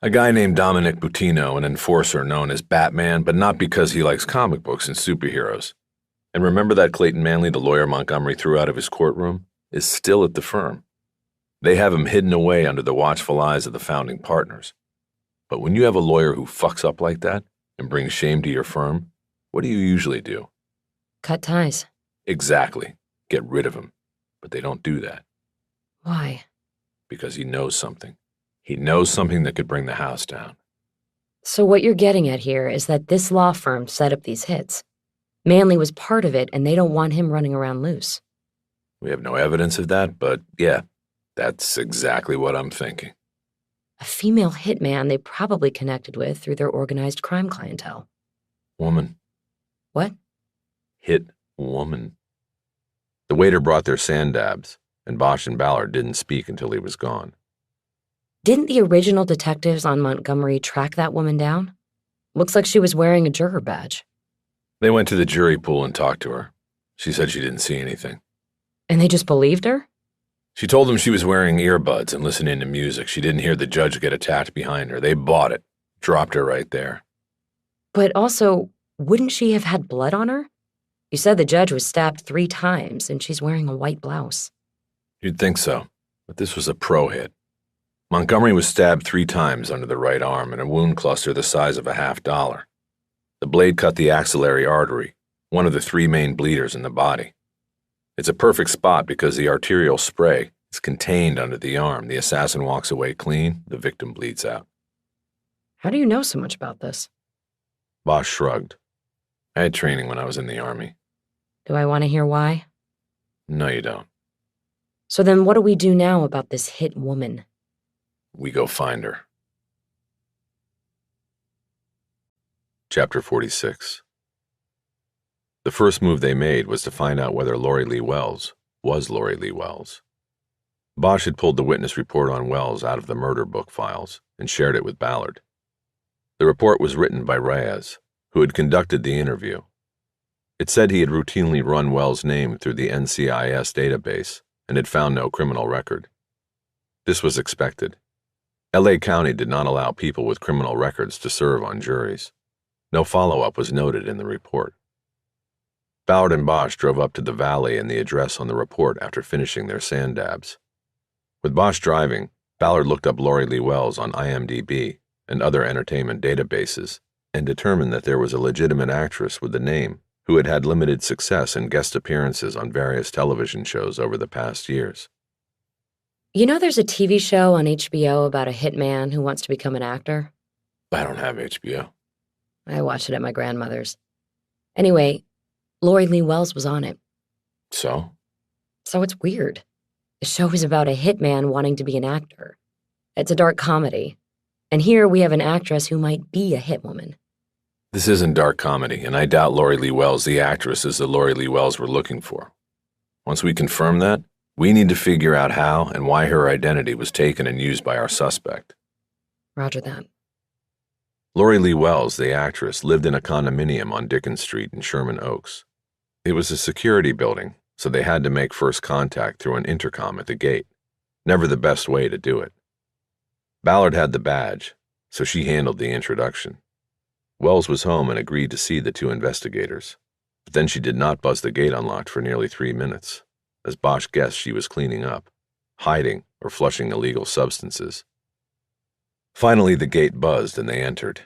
[SPEAKER 1] A guy named Dominic Butino, an enforcer known as Batman, but not because he likes comic books and superheroes. And remember that Clayton Manley, the lawyer Montgomery threw out of his courtroom? is still at the firm. They have him hidden away under the watchful eyes of the founding partners. But when you have a lawyer who fucks up like that and brings shame to your firm, what do you usually do?
[SPEAKER 3] Cut ties.
[SPEAKER 1] Exactly. Get rid of him. But they don't do that.
[SPEAKER 3] Why?
[SPEAKER 1] Because he knows something. He knows something that could bring the house down.
[SPEAKER 3] So what you're getting at here is that this law firm set up these hits. Manley was part of it, and they don't want him running around loose.
[SPEAKER 1] We have no evidence of that, but yeah, that's exactly what I'm thinking.
[SPEAKER 3] A female hitman they probably connected with through their organized crime clientele.
[SPEAKER 1] Woman.
[SPEAKER 3] What?
[SPEAKER 1] Hit woman. The waiter brought their sand dabs, and Bosch and Ballard didn't speak until he was gone.
[SPEAKER 3] Didn't the original detectives on Montgomery track that woman down? Looks like she was wearing a juror badge.
[SPEAKER 1] They went to the jury pool and talked to her. She said she didn't see anything.
[SPEAKER 3] And they just believed her?
[SPEAKER 1] She told them she was wearing earbuds and listening to music. She didn't hear the judge get attacked behind her. They bought it. Dropped her right there.
[SPEAKER 3] But also, wouldn't she have had blood on her? You said the judge was stabbed 3 times, and she's wearing a white blouse.
[SPEAKER 1] You'd think so, but this was a pro hit. Montgomery was stabbed 3 times under the right arm in a wound cluster the size of a $50. The blade cut the axillary artery, one of the 3 main bleeders in the body. It's a perfect spot because the arterial spray is contained under the arm. The assassin walks away clean, the victim bleeds out.
[SPEAKER 3] How do you know so much about this?
[SPEAKER 1] Bosch shrugged. I had training when I was in the Army.
[SPEAKER 3] Do I want to hear why?
[SPEAKER 1] No, you don't.
[SPEAKER 3] So then what do we do now about this hit woman?
[SPEAKER 1] We go find her. Chapter 46. The first move they made was to find out whether Lori Lee Wells was Lori Lee Wells. Bosch had pulled the witness report on Wells out of the murder book files and shared it with Ballard. The report was written by Reyes, who had conducted the interview. It said he had routinely run Wells' name through the NCIS database and had found no criminal record. This was expected. LA County did not allow people with criminal records to serve on juries. No follow-up was noted in the report. Ballard and Bosch drove up to the valley and the address on the report after finishing their sand dabs. With Bosch driving, Ballard looked up Lori Lee Wells on IMDb and other entertainment databases and determined that there was a legitimate actress with the name who had had limited success in guest appearances on various television shows over the past years.
[SPEAKER 3] You know there's a TV show on HBO about a hitman who wants to become an actor?
[SPEAKER 1] I don't have HBO.
[SPEAKER 3] I watched it at my grandmother's. Anyway, Lori Lee Wells was on it.
[SPEAKER 1] So?
[SPEAKER 3] So it's weird. The show is about a hitman wanting to be an actor. It's a dark comedy. And here we have an actress who might be a hitwoman.
[SPEAKER 1] This isn't dark comedy, and I doubt Lori Lee Wells, the actress, is the Lori Lee Wells we're looking for. Once we confirm that, we need to figure out how and why her identity was taken and used by our suspect.
[SPEAKER 3] Roger that.
[SPEAKER 1] Lori Lee Wells, the actress, lived in a condominium on Dickens Street in Sherman Oaks. It was a security building, so they had to make first contact through an intercom at the gate. Never the best way to do it. Ballard had the badge, so she handled the introduction. Wells was home and agreed to see the 2 investigators, but then she did not buzz the gate unlocked for nearly 3 minutes. As Bosch guessed, she was cleaning up, hiding, or flushing illegal substances. Finally, the gate buzzed and they entered.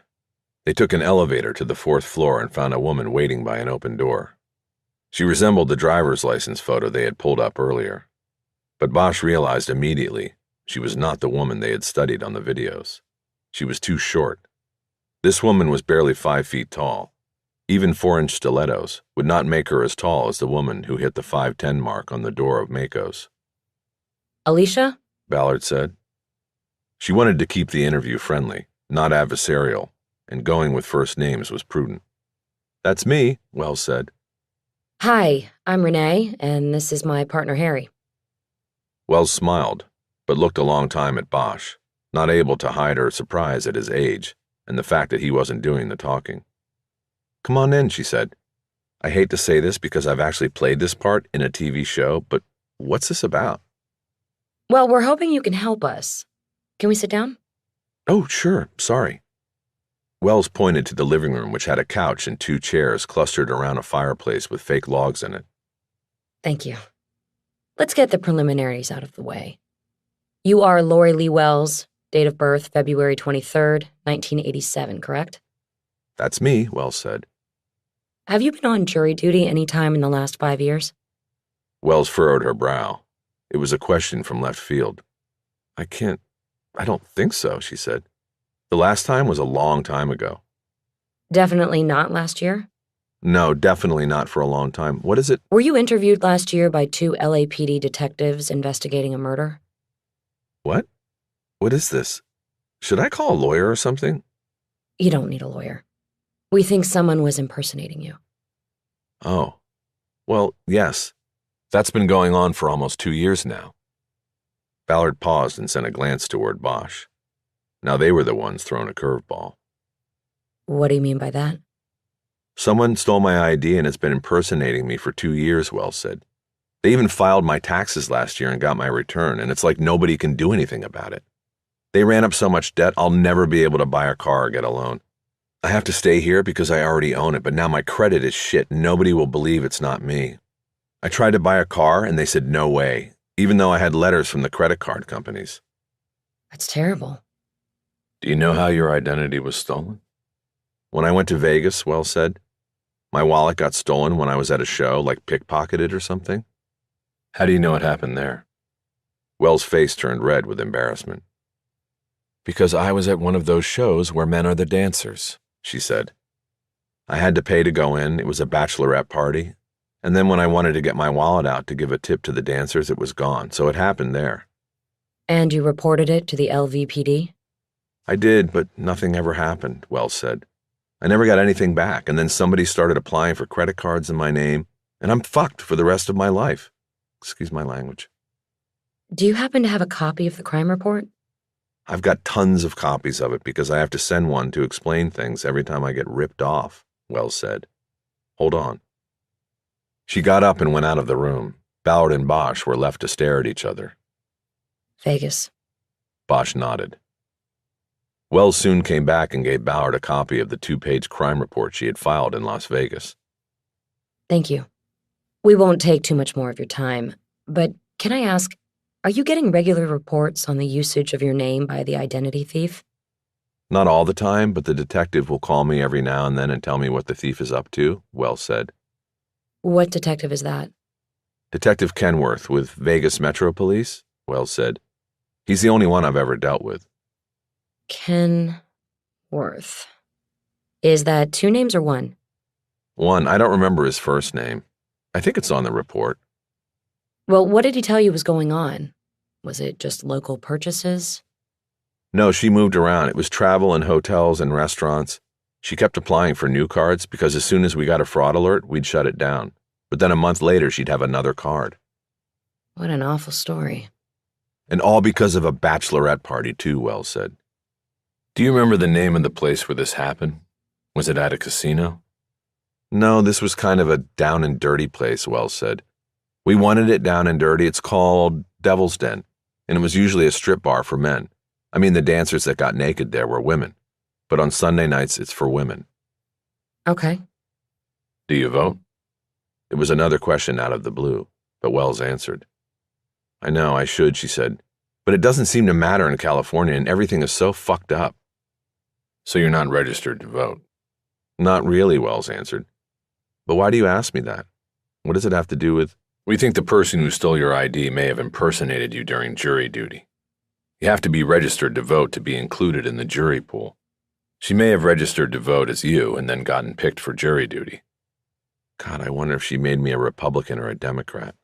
[SPEAKER 1] They took an elevator to the 4th floor and found a woman waiting by an open door. She resembled the driver's license photo they had pulled up earlier, but Bosch realized immediately she was not the woman they had studied on the videos. She was too short. This woman was barely 5 feet tall. Even 4-inch stilettos would not make her as tall as the woman who hit the 5'10" mark on the door of Mako's.
[SPEAKER 3] Alicia?
[SPEAKER 1] Ballard said. She wanted to keep the interview friendly, not adversarial, and going with first names was prudent. That's me, Wells said.
[SPEAKER 3] Hi, I'm Renee, and this is my partner Harry.
[SPEAKER 1] Wells smiled, but looked a long time at Bosch, not able to hide her surprise at his age and the fact that he wasn't doing the talking. Come on in, she said. I hate to say this because I've actually played this part in a TV show, but what's this about?
[SPEAKER 3] Well, we're hoping you can help us. Can we sit down?
[SPEAKER 1] Oh, sure, sorry. Wells pointed to the living room, which had a couch and 2 chairs clustered around a fireplace with fake logs in it.
[SPEAKER 3] Thank you. Let's get the preliminaries out of the way. You are Lori Lee Wells, date of birth February 23rd, 1987, correct?
[SPEAKER 1] That's me, Wells said.
[SPEAKER 3] Have you been on jury duty any time in the last 5 years?
[SPEAKER 1] Wells furrowed her brow. It was a question from left field. I don't think so, she said. The last time was a long time ago.
[SPEAKER 3] Definitely not last year?
[SPEAKER 1] No, definitely not for a long time. What is it?
[SPEAKER 3] Were you interviewed last year by 2 LAPD detectives investigating a murder?
[SPEAKER 1] What? What is this? Should I call a lawyer or something?
[SPEAKER 3] You don't need a lawyer. We think someone was impersonating you.
[SPEAKER 1] Oh. Well, yes. That's been going on for almost 2 years now. Ballard paused and sent a glance toward Bosch. Now they were the ones throwing a curveball.
[SPEAKER 3] What do you mean by that?
[SPEAKER 1] Someone stole my ID and has been impersonating me for 2 years, Wells said. They even filed my taxes last year and got my return, and it's like nobody can do anything about it. They ran up so much debt, I'll never be able to buy a car or get a loan. I have to stay here because I already own it, but now my credit is shit and nobody will believe it's not me. I tried to buy a car and they said no way, even though I had letters from the credit card companies.
[SPEAKER 3] That's terrible.
[SPEAKER 1] Do you know how your identity was stolen? When I went to Vegas, Wells said, my wallet got stolen when I was at a show, like pickpocketed or something. How do you know it happened there? Wells' face turned red with embarrassment. Because I was at one of those shows where men are the dancers, she said. I had to pay to go in, it was a bachelorette party, and then when I wanted to get my wallet out to give a tip to the dancers, it was gone, so it happened there.
[SPEAKER 3] And you reported it to the LVPD?
[SPEAKER 1] I did, but nothing ever happened, Wells said. I never got anything back, and then somebody started applying for credit cards in my name, and I'm fucked for the rest of my life. Excuse my language.
[SPEAKER 3] Do you happen to have a copy of the crime report?
[SPEAKER 1] I've got tons of copies of it because I have to send one to explain things every time I get ripped off, Wells said. Hold on. She got up and went out of the room. Ballard and Bosch were left to stare at each other.
[SPEAKER 3] Vegas.
[SPEAKER 1] Bosch nodded. Wells soon came back and gave Ballard a copy of the 2-page crime report she had filed in Las Vegas.
[SPEAKER 3] Thank you. We won't take too much more of your time, but can I ask, are you getting regular reports on the usage of your name by the identity thief?
[SPEAKER 1] Not all the time, but the detective will call me every now and then and tell me what the thief is up to, Wells said.
[SPEAKER 3] What detective is that?
[SPEAKER 1] Detective Kenworth with Vegas Metro Police, Wells said. He's the only one I've ever dealt with.
[SPEAKER 3] Kenworth. Is that 2 names or 1?
[SPEAKER 1] One, I don't remember his first name. I think it's on the report.
[SPEAKER 3] Well, what did he tell you was going on? Was it just local purchases?
[SPEAKER 1] No, she moved around. It was travel and hotels and restaurants. She kept applying for new cards because as soon as we got a fraud alert, we'd shut it down. But then a month later, she'd have another card.
[SPEAKER 3] What an awful story.
[SPEAKER 1] And all because of a bachelorette party, too, Wells said. Do you remember the name of the place where this happened? Was it at a casino? No, this was kind of a down and dirty place, Wells said. We wanted it down and dirty. It's called Devil's Den, and it was usually a strip bar for men. I mean, the dancers that got naked there were women. But on Sunday nights, it's for women.
[SPEAKER 3] Okay.
[SPEAKER 1] Do you vote? It was another question out of the blue, but Wells answered. I know, I should, she said, but it doesn't seem to matter in California, and everything is so fucked up. So you're not registered to vote? Not really, Wells answered. But why do you ask me that? What does it have to do with... We think the person who stole your ID may have impersonated you during jury duty. You have to be registered to vote to be included in the jury pool. She may have registered to vote as you and then gotten picked for jury duty. God, I wonder if she made me a Republican or a Democrat.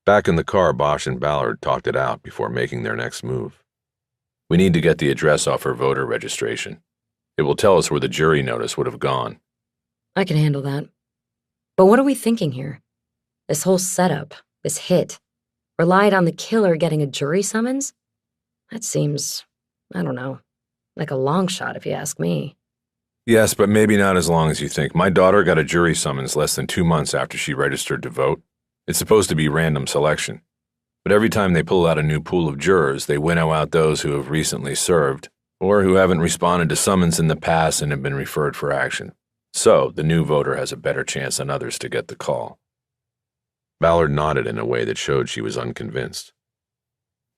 [SPEAKER 1] Back in the car, Bosch and Ballard talked it out before making their next move. We need to get the address off her voter registration. It will tell us where the jury notice would have gone.
[SPEAKER 3] I can handle that. But what are we thinking here? This whole setup, this hit, relied on the killer getting a jury summons? That seems, I don't know, like a long shot if you ask me.
[SPEAKER 1] Yes, but maybe not as long as you think. My daughter got a jury summons less than 2 months after she registered to vote. It's supposed to be random selection. But every time they pull out a new pool of jurors, they winnow out those who have recently served or who haven't responded to summons in the past and have been referred for action. So, the new voter has a better chance than others to get the call. Ballard nodded in a way that showed she was unconvinced.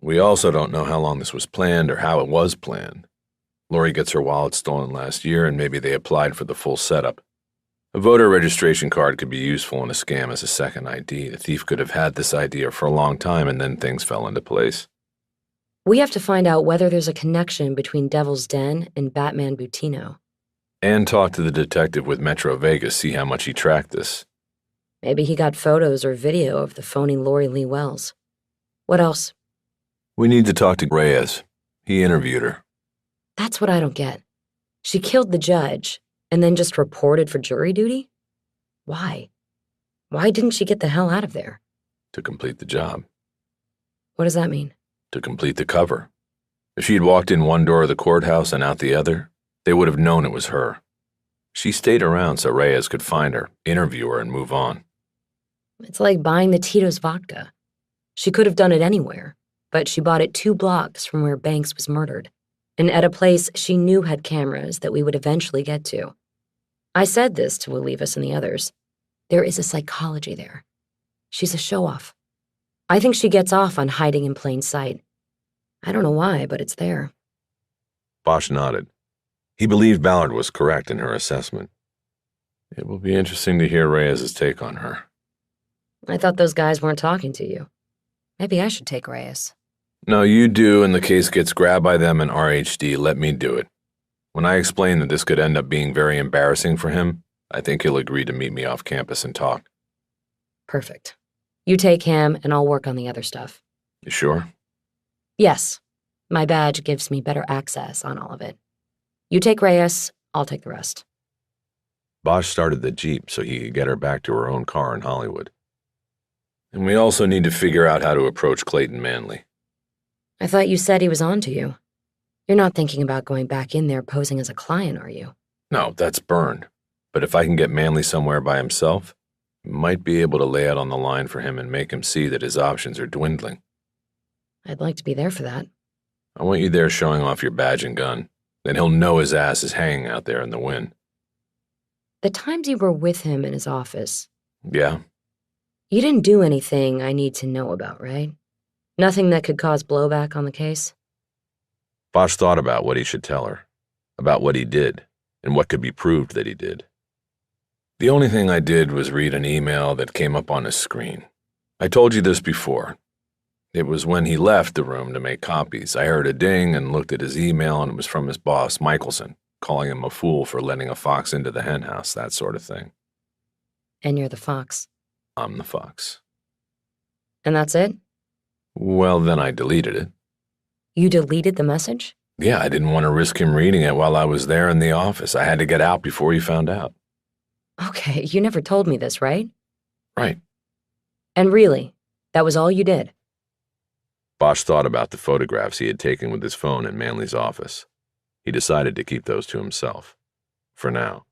[SPEAKER 1] We also don't know how long this was planned or how it was planned. Lori gets her wallet stolen last year, and maybe they applied for the full setup. A voter registration card could be useful in a scam as a second ID. The thief could have had this idea for a long time, and then things fell into place.
[SPEAKER 2] We have to find out whether there's a connection between Devil's Den and Batman Butino.
[SPEAKER 1] And talk to the detective with Metro Vegas, see how much he tracked this.
[SPEAKER 2] Maybe he got photos or video of the phony Lori Lee Wells. What else?
[SPEAKER 1] We need to talk to Reyes. He interviewed her.
[SPEAKER 2] That's what I don't get. She killed the judge, and then just reported for jury duty? Why? Why didn't she get the hell out of there?
[SPEAKER 1] To complete the job.
[SPEAKER 2] What does that mean?
[SPEAKER 1] To complete the cover. If she had walked in one door of the courthouse and out the other, they would have known it was her. She stayed around so Reyes could find her, interview her, and move on.
[SPEAKER 2] It's like buying the Tito's vodka. She could have done it anywhere, but she bought it 2 blocks from where Banks was murdered, and at a place she knew had cameras that we would eventually get to. I said this to Olivas and the others. There is a psychology there. She's a show-off. I think she gets off on hiding in plain sight. I don't know why, but it's there.
[SPEAKER 1] Bosch nodded. He believed Ballard was correct in her assessment. It will be interesting to hear Reyes' take on her.
[SPEAKER 2] I thought those guys weren't talking to you. Maybe I should take Reyes.
[SPEAKER 1] No, you do, and the case gets grabbed by them and RHD. Let me do it. When I explain that this could end up being very embarrassing for him, I think he'll agree to meet me off campus and talk.
[SPEAKER 2] Perfect. You take him, and I'll work on the other stuff.
[SPEAKER 1] You sure?
[SPEAKER 2] Yes. My badge gives me better access on all of it. You take Reyes, I'll take the rest.
[SPEAKER 1] Bosch started the Jeep so he could get her back to her own car in Hollywood. And we also need to figure out how to approach Clayton Manley.
[SPEAKER 2] I thought you said he was on to you. You're not thinking about going back in there posing as a client, are you?
[SPEAKER 1] No, that's burned. But if I can get Manley somewhere by himself, I might be able to lay out on the line for him and make him see that his options are dwindling.
[SPEAKER 2] I'd like to be there for that.
[SPEAKER 1] I want you there showing off your badge and gun. Then he'll know his ass is hanging out there in the wind.
[SPEAKER 2] The times you were with him in his office.
[SPEAKER 1] Yeah?
[SPEAKER 2] You didn't do anything I need to know about, right? Nothing that could cause blowback on the case?
[SPEAKER 1] Bosch thought about what he should tell her, about what he did, and what could be proved that he did. The only thing I did was read an email that came up on his screen. I told you this before. It was when he left the room to make copies. I heard a ding and looked at his email, and it was from his boss, Michelson, calling him a fool for letting a fox into the henhouse, that sort of thing.
[SPEAKER 2] And you're the fox.
[SPEAKER 1] I'm the fox.
[SPEAKER 2] And that's it?
[SPEAKER 1] Well, then I deleted it.
[SPEAKER 2] You deleted the message?
[SPEAKER 1] Yeah, I didn't want to risk him reading it while I was there in the office. I had to get out before he found out.
[SPEAKER 2] Okay, you never told me this, right?
[SPEAKER 1] Right.
[SPEAKER 2] And really, that was all you did?
[SPEAKER 1] Bosch thought about the photographs he had taken with his phone in Manley's office. He decided to keep those to himself. For now.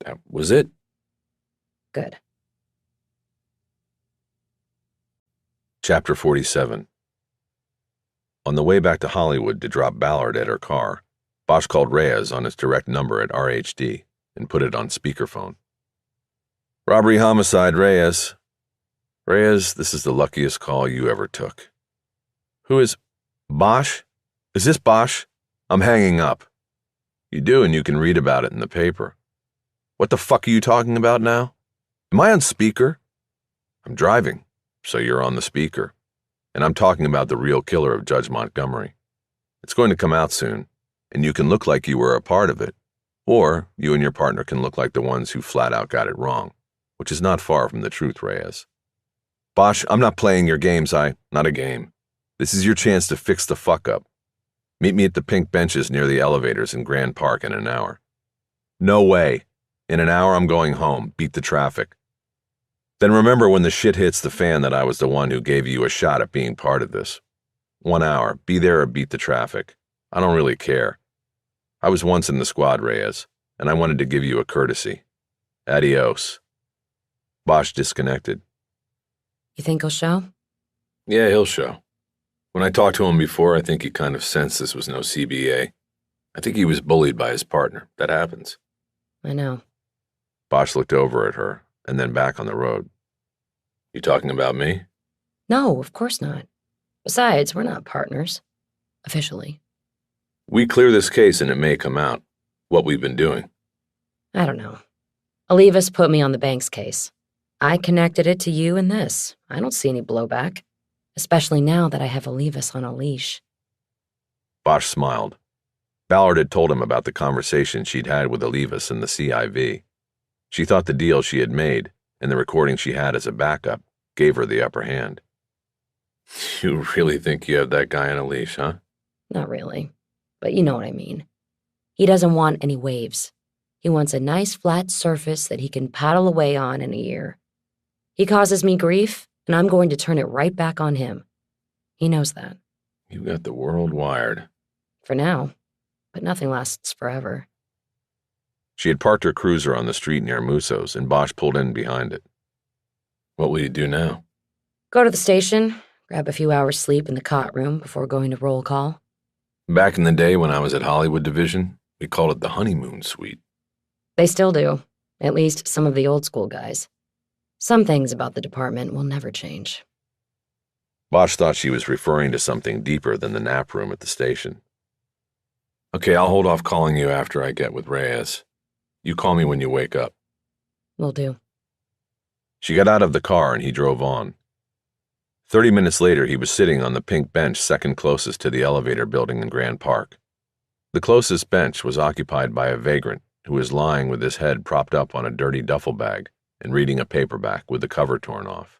[SPEAKER 1] That was it.
[SPEAKER 2] Good.
[SPEAKER 1] Chapter 47. On the way back to Hollywood to drop Ballard at her car, Bosch called Reyes on his direct number at RHD and put it on speakerphone. Robbery homicide, Reyes. Reyes, this is the luckiest call you ever took. Who is... Bosch? Is this Bosch? I'm hanging up. You do, and you can read about it in the paper. What the fuck are you talking about now? Am I on speaker? I'm driving, so you're on the speaker. And I'm talking about the real killer of Judge Montgomery. It's going to come out soon, and you can look like you were a part of it, or you and your partner can look like the ones who flat out got it wrong, which is not far from the truth, Reyes. Bosch, I'm not playing your games, not a game. This is your chance to fix the fuck up. Meet me at the pink benches near the elevators in Grand Park in an hour. No way. In an hour I'm going home. Beat the traffic. Then remember when the shit hits the fan that I was the one who gave you a shot at being part of this. 1 hour. Be there or beat the traffic. I don't really care. I was once in the squad, Reyes, and I wanted to give you a courtesy. Adios. Bosch disconnected.
[SPEAKER 2] You think he'll show?
[SPEAKER 1] Yeah, he'll show. When I talked to him before, I think he kind of sensed this was no CBA. I think he was bullied by his partner. That happens.
[SPEAKER 2] I know.
[SPEAKER 1] Bosch looked over at her and then back on the road. You talking about me?
[SPEAKER 3] No, of course not. Besides, we're not partners. Officially.
[SPEAKER 1] We clear this case and it may come out. What we've been doing.
[SPEAKER 3] I don't know. Olivas put me on the bank's case. I connected it to you and this. I don't see any blowback. Especially now that I have Olivas on a leash.
[SPEAKER 1] Bosch smiled. Ballard had told him about the conversation she'd had with Olivas in the CIV. She thought the deal she had made, and the recording she had as a backup, gave her the upper hand. You really think you have that guy on a leash, huh?
[SPEAKER 3] Not really. But you know what I mean. He doesn't want any waves. He wants a nice flat surface that he can paddle away on in a year. He causes me grief, and I'm going to turn it right back on him. He knows that.
[SPEAKER 1] You got the world wired.
[SPEAKER 3] For now. But nothing lasts forever.
[SPEAKER 1] She had parked her cruiser on the street near Musso's, and Bosch pulled in behind it. What will you do now?
[SPEAKER 3] Go to the station, grab a few hours sleep in the cot room before going to roll call.
[SPEAKER 1] Back in the day when I was at Hollywood Division, we called it the honeymoon suite.
[SPEAKER 3] They still do. At least some of the old school guys. Some things about the department will never change.
[SPEAKER 1] Bosch thought she was referring to something deeper than the nap room at the station. Okay, I'll hold off calling you after I get with Reyes. You call me when you wake up.
[SPEAKER 3] Will do.
[SPEAKER 1] She got out of the car and he drove on. 30 minutes later, he was sitting on the pink bench second closest to the elevator building in Grand Park. The closest bench was occupied by a vagrant who was lying with his head propped up on a dirty duffel bag and reading a paperback with the cover torn off.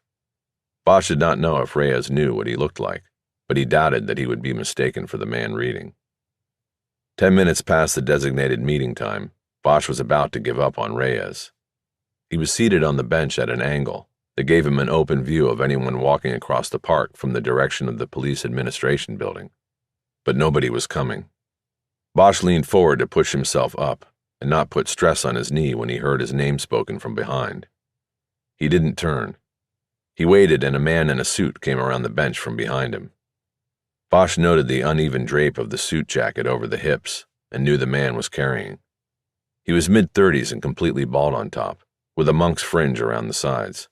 [SPEAKER 1] Bosch did not know if Reyes knew what he looked like, but he doubted that he would be mistaken for the man reading. 10 minutes past the designated meeting time, Bosch was about to give up on Reyes. He was seated on the bench at an angle that gave him an open view of anyone walking across the park from the direction of the police administration building. But nobody was coming. Bosch leaned forward to push himself up and not put stress on his knee when he heard his name spoken from behind. He didn't turn. He waited, and a man in a suit came around the bench from behind him. Bosch noted the uneven drape of the suit jacket over the hips and knew the man was carrying. He was mid-30s and completely bald on top, with a monk's fringe around the sides.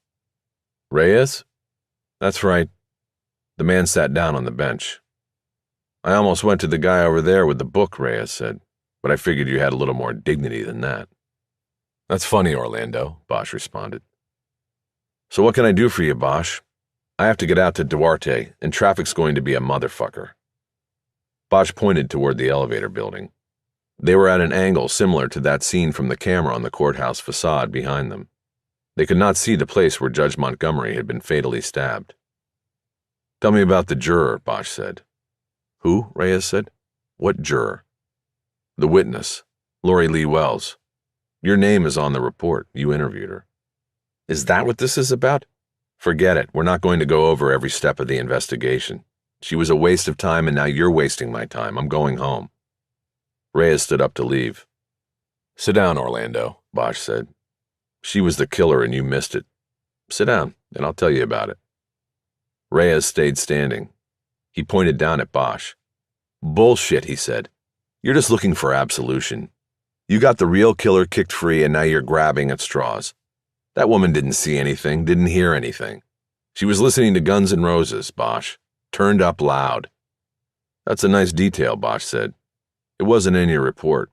[SPEAKER 1] Reyes? That's right. The man sat down on the bench. I almost went to the guy over there with the book, Reyes said, but I figured you had a little more dignity than that. That's funny, Orlando, Bosch responded. So what can I do for you, Bosch? I have to get out to Duarte, and traffic's going to be a motherfucker. Bosch pointed toward the elevator building. They were at an angle similar to that seen from the camera on the courthouse facade behind them. They could not see the place where Judge Montgomery had been fatally stabbed. Tell me about the juror, Bosch said. Who? Reyes said. What juror? The witness, Lori Lee Wells. Your name is on the report. You interviewed her. Is that what this is about? Forget it. We're not going to go over every step of the investigation. She was a waste of time, and now you're wasting my time. I'm going home. Reyes stood up to leave. Sit down, Orlando, Bosch said. She was the killer and you missed it. Sit down, and I'll tell you about it. Reyes stayed standing. He pointed down at Bosch. Bullshit, he said. You're just looking for absolution. You got the real killer kicked free, and now you're grabbing at straws. That woman didn't see anything, didn't hear anything. She was listening to Guns N' Roses, Bosch. Turned up loud. That's a nice detail, Bosch said. It wasn't in your report.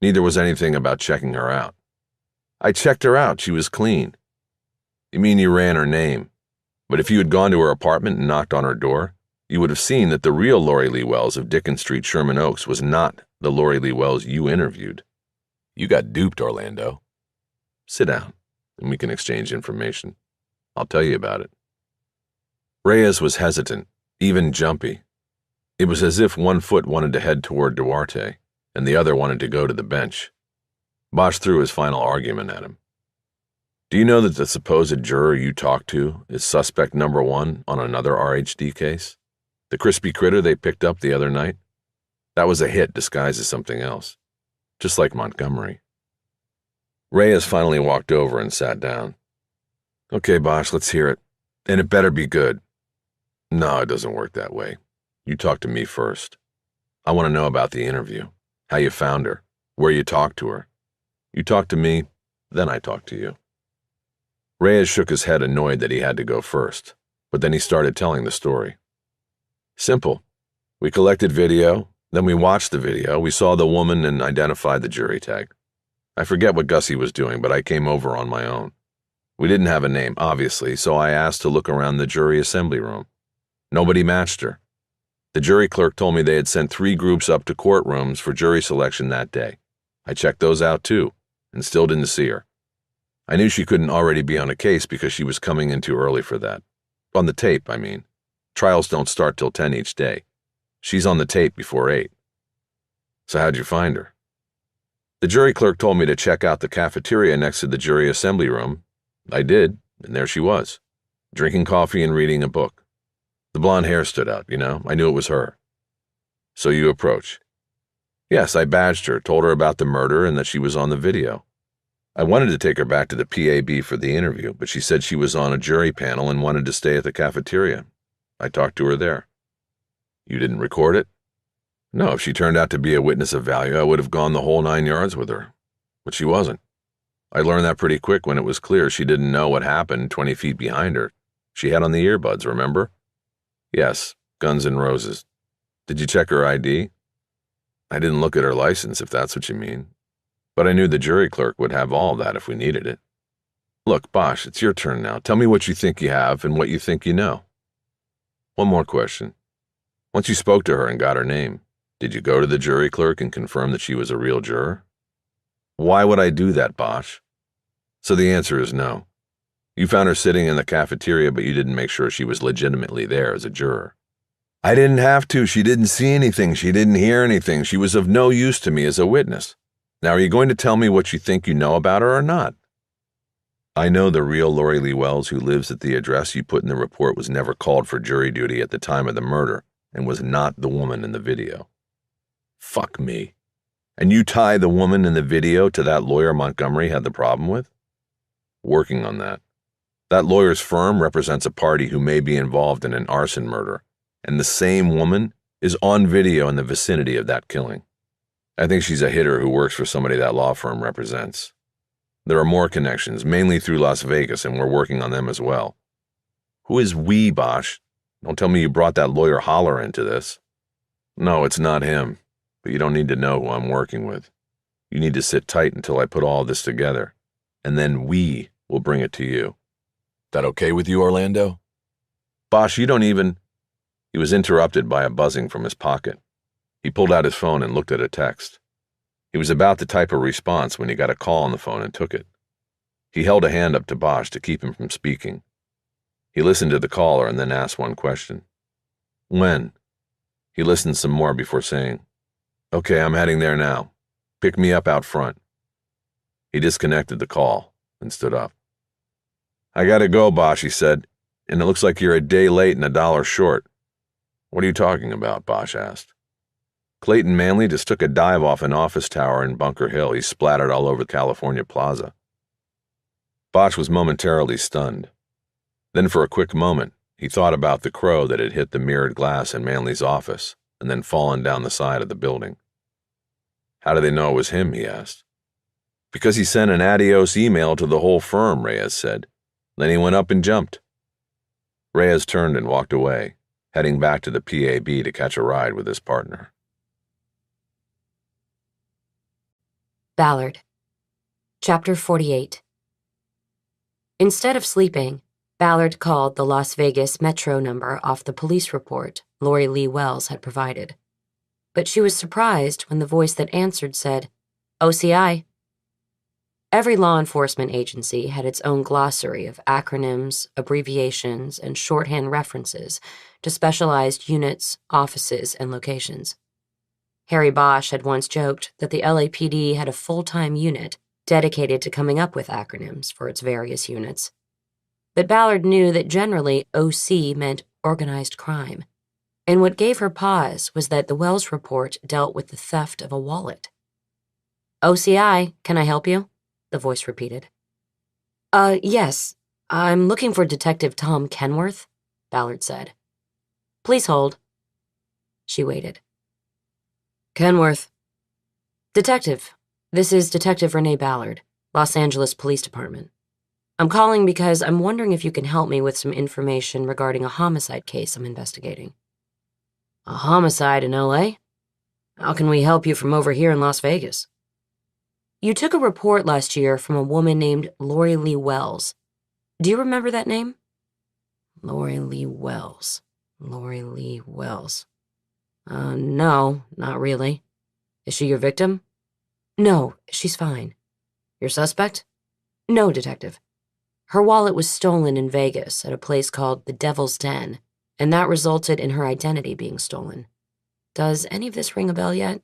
[SPEAKER 1] Neither was anything about checking her out. I checked her out. She was clean. You mean you ran her name? But if you had gone to her apartment and knocked on her door, you would have seen that the real Lori Lee Wells of Dickens Street, Sherman Oaks was not the Lori Lee Wells you interviewed. You got duped, Orlando. Sit down, and we can exchange information. I'll tell you about it. Reyes was hesitant, even jumpy. It was as if one foot wanted to head toward Duarte, and the other wanted to go to the bench. Bosch threw his final argument at him. Do you know that the supposed juror you talked to is suspect number 1 on another RHD case? The crispy critter they picked up the other night? That was a hit disguised as something else, just like Montgomery. Reyes finally walked over and sat down. Okay, Bosch, let's hear it. And it better be good. No, it doesn't work that way. You talk to me first. I want to know about the interview, how you found her, where you talked to her. You talk to me, then I talk to you. Reyes shook his head, annoyed that he had to go first, but then he started telling the story. Simple. We collected video, then we watched the video, we saw the woman and identified the jury tag. I forget what Gussie was doing, but I came over on my own. We didn't have a name, obviously, so I asked to look around the jury assembly room. Nobody matched her. The jury clerk told me they had sent 3 groups up to courtrooms for jury selection that day. I checked those out too, and still didn't see her. I knew she couldn't already be on a case because she was coming in too early for that. On the tape, I mean. Trials don't start till 10 each day. She's on the tape before 8. So how'd you find her? The jury clerk told me to check out the cafeteria next to the jury assembly room. I did, and there she was, drinking coffee and reading a book. The blonde hair stood out, I knew it was her. So you approach. Yes, I badged her, told her about the murder and that she was on the video. I wanted to take her back to the PAB for the interview, but she said she was on a jury panel and wanted to stay at the cafeteria. I talked to her there. You didn't record it? No, if she turned out to be a witness of value, I would have gone the whole 9 yards with her. But she wasn't. I learned that pretty quick when it was clear she didn't know what happened 20 feet behind her. She had on the earbuds, remember? Yes, Guns N' Roses. Did you check her ID? I didn't look at her license, if that's what you mean. But I knew the jury clerk would have all that if we needed it. Look, Bosch, it's your turn now. Tell me what you think you have and what you think you know. One more question. Once you spoke to her and got her name, did you go to the jury clerk and confirm that she was a real juror? Why would I do that, Bosch? So the answer is no. You found her sitting in the cafeteria, but you didn't make sure she was legitimately there as a juror. I didn't have to. She didn't see anything. She didn't hear anything. She was of no use to me as a witness. Now, are you going to tell me what you think you know about her or not? I know the real Lori Lee Wells who lives at the address you put in the report was never called for jury duty at the time of the murder and was not the woman in the video. Fuck me. And you tie the woman in the video to that lawyer Montgomery had the problem with? Working on that. That lawyer's firm represents a party who may be involved in an arson murder, and the same woman is on video in the vicinity of that killing. I think she's a hitter who works for somebody that law firm represents. There are more connections, mainly through Las Vegas, and we're working on them as well. Who is we, Bosch? Don't tell me you brought that lawyer Holler into this. No, it's not him, but you don't need to know who I'm working with. You need to sit tight until I put all this together, and then we will bring it to you. That okay with you, Orlando? Bosch, you don't even... He was interrupted by a buzzing from his pocket. He pulled out his phone and looked at a text. He was about to type a response when he got a call on the phone and took it. He held a hand up to Bosch to keep him from speaking. He listened to the caller and then asked one question. When? He listened some more before saying, Okay, I'm heading there now. Pick me up out front. He disconnected the call and stood up. I gotta go, Bosch, he said, and it looks like you're a day late and $1 short. What are you talking about? Bosch asked. Clayton Manley just took a dive off an office tower in Bunker Hill. He splattered all over California Plaza. Bosch was momentarily stunned. Then for a quick moment, he thought about the crow that had hit the mirrored glass in Manley's office and then fallen down the side of the building. How do they know it was him, he asked. Because he sent an adios email to the whole firm, Reyes said. Then he went up and jumped. Reyes turned and walked away, heading back to the PAB to catch a ride with his partner.
[SPEAKER 2] Ballard. Chapter 48. Instead of sleeping, Ballard called the Las Vegas Metro number off the police report Lori Lee Wells had provided. But she was surprised when the voice that answered said, OCI. Every law enforcement agency had its own glossary of acronyms, abbreviations, and shorthand references to specialized units, offices, and locations. Harry Bosch had once joked that the LAPD had a full-time unit dedicated to coming up with acronyms for its various units. But Ballard knew that generally OC meant organized crime, and what gave her pause was that the Wells report dealt with the theft of a wallet. OCI, can I help you? The voice repeated. Yes, I'm looking for Detective Tom Kenworth, Ballard said. Please hold. She waited. Kenworth. Detective, this is Detective Renée Ballard, Los Angeles Police Department.
[SPEAKER 3] I'm calling because I'm wondering if you can help me with some information regarding a homicide case I'm investigating. A homicide in L.A.? How can we help you from over here in Las Vegas? You took a report last year from a woman named Lori Lee Wells. Do you remember that name? Lori Lee Wells. Lori Lee Wells. No, not really. Is she your victim? No, she's fine. Your suspect? No, Detective. Her wallet was stolen in Vegas at a place called the Devil's Den, and that resulted in her identity being stolen. Does any of this ring a bell yet?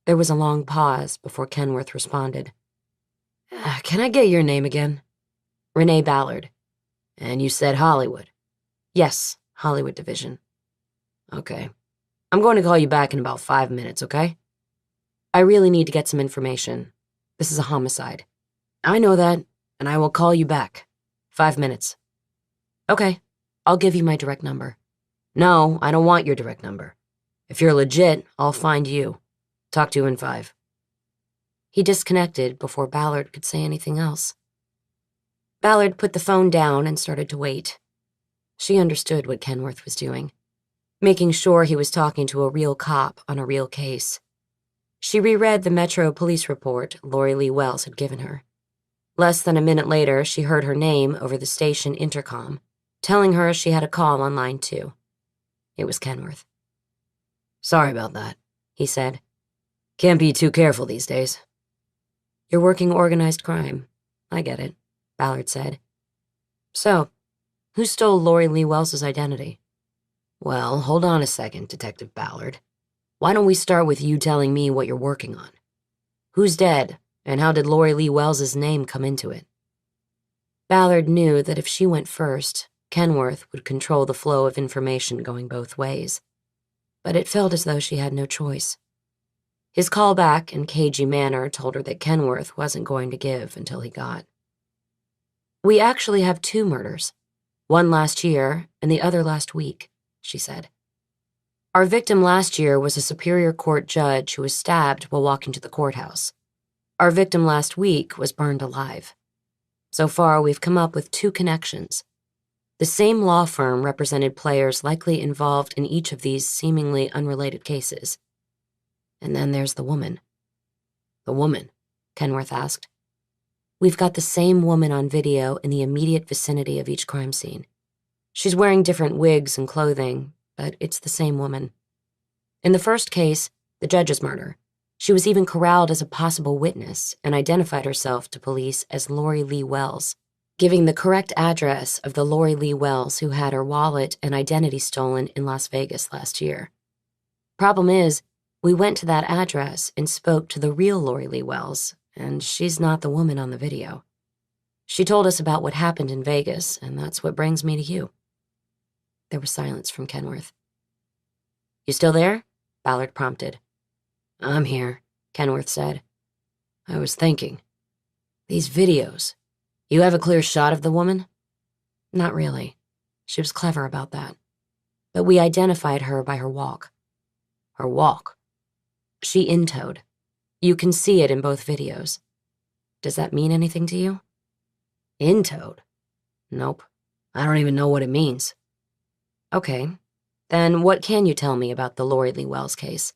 [SPEAKER 3] There was a long pause before Kenworth responded. Can I get your name again? Renée Ballard. And you said Hollywood? Yes, Hollywood Division. Okay. I'm going to call you back in about 5 minutes, okay? I really need to get some information. This is a homicide. I know that, and I will call you back. 5 minutes. Okay, I'll give you my direct number. No, I don't want your direct number. If you're legit, I'll find you. Talk to you in 5. He disconnected before Ballard could say anything else. Ballard put the phone down and started to wait. She understood what Kenworth was doing, making sure he was talking to a real cop on a real case. She reread the Metro police report Lori Lee Wells had given her. Less than a minute later, she heard her name over the station intercom, telling her she had a call on line 2. It was Kenworth. Sorry about that, he said. Can't be too careful these days. You're working organized crime. I get it, Ballard said. So, who stole Lori Lee Wells' identity? Well, hold on a second, Detective Ballard. Why don't we start with you telling me what you're working on? Who's dead, and how did Lori Lee Wells' name come into it? Ballard knew that if she went first, Kenworth would control the flow of information going both ways. But it felt as though she had no choice. His callback and cagey manner told her that Kenworth wasn't going to give until he got. We actually have 2 murders. One last year, and the other last week, she said. Our victim last year was a Superior Court judge who was stabbed while walking to the courthouse. Our victim last week was burned alive. So far, we've come up with 2 connections. The same law firm represented players likely involved in each of these seemingly unrelated cases. And then there's the woman. The woman? Kenworth asked. We've got the same woman on video in the immediate vicinity of each crime scene. She's wearing different wigs and clothing, but it's the same woman. In the first case, the judge's murder, she was even corralled as a possible witness and identified herself to police as Lori Lee Wells, giving the correct address of the Lori Lee Wells who had her wallet and identity stolen in Las Vegas last year. Problem is, we went to that address and spoke to the real Lori Lee Wells, and she's not the woman on the video. She told us about what happened in Vegas, and that's what brings me to you. There was silence from Kenworth. You still there? Ballard prompted. I'm here, Kenworth said. I was thinking. These videos. You have a clear shot of the woman? Not really. She was clever about that. But we identified her by her walk. Her walk? She in-toed. You can see it in both videos. Does that mean anything to you? In-toed? Nope. I don't even know what it means. Okay. Then what can you tell me about the Lori Lee Wells case?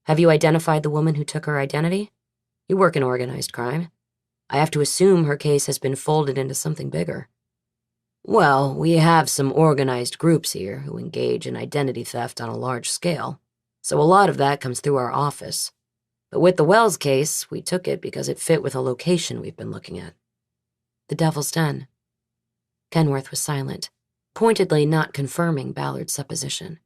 [SPEAKER 3] Have you identified the woman who took her identity? You work in organized crime. I have to assume her case has been folded into something bigger. Well, we have some organized groups here who engage in identity theft on a large scale, so a lot of that comes through our office. But with the Wells case, we took it because it fit with a location we've been looking at. The Devil's Den. Kenworth was silent, pointedly not confirming Ballard's supposition.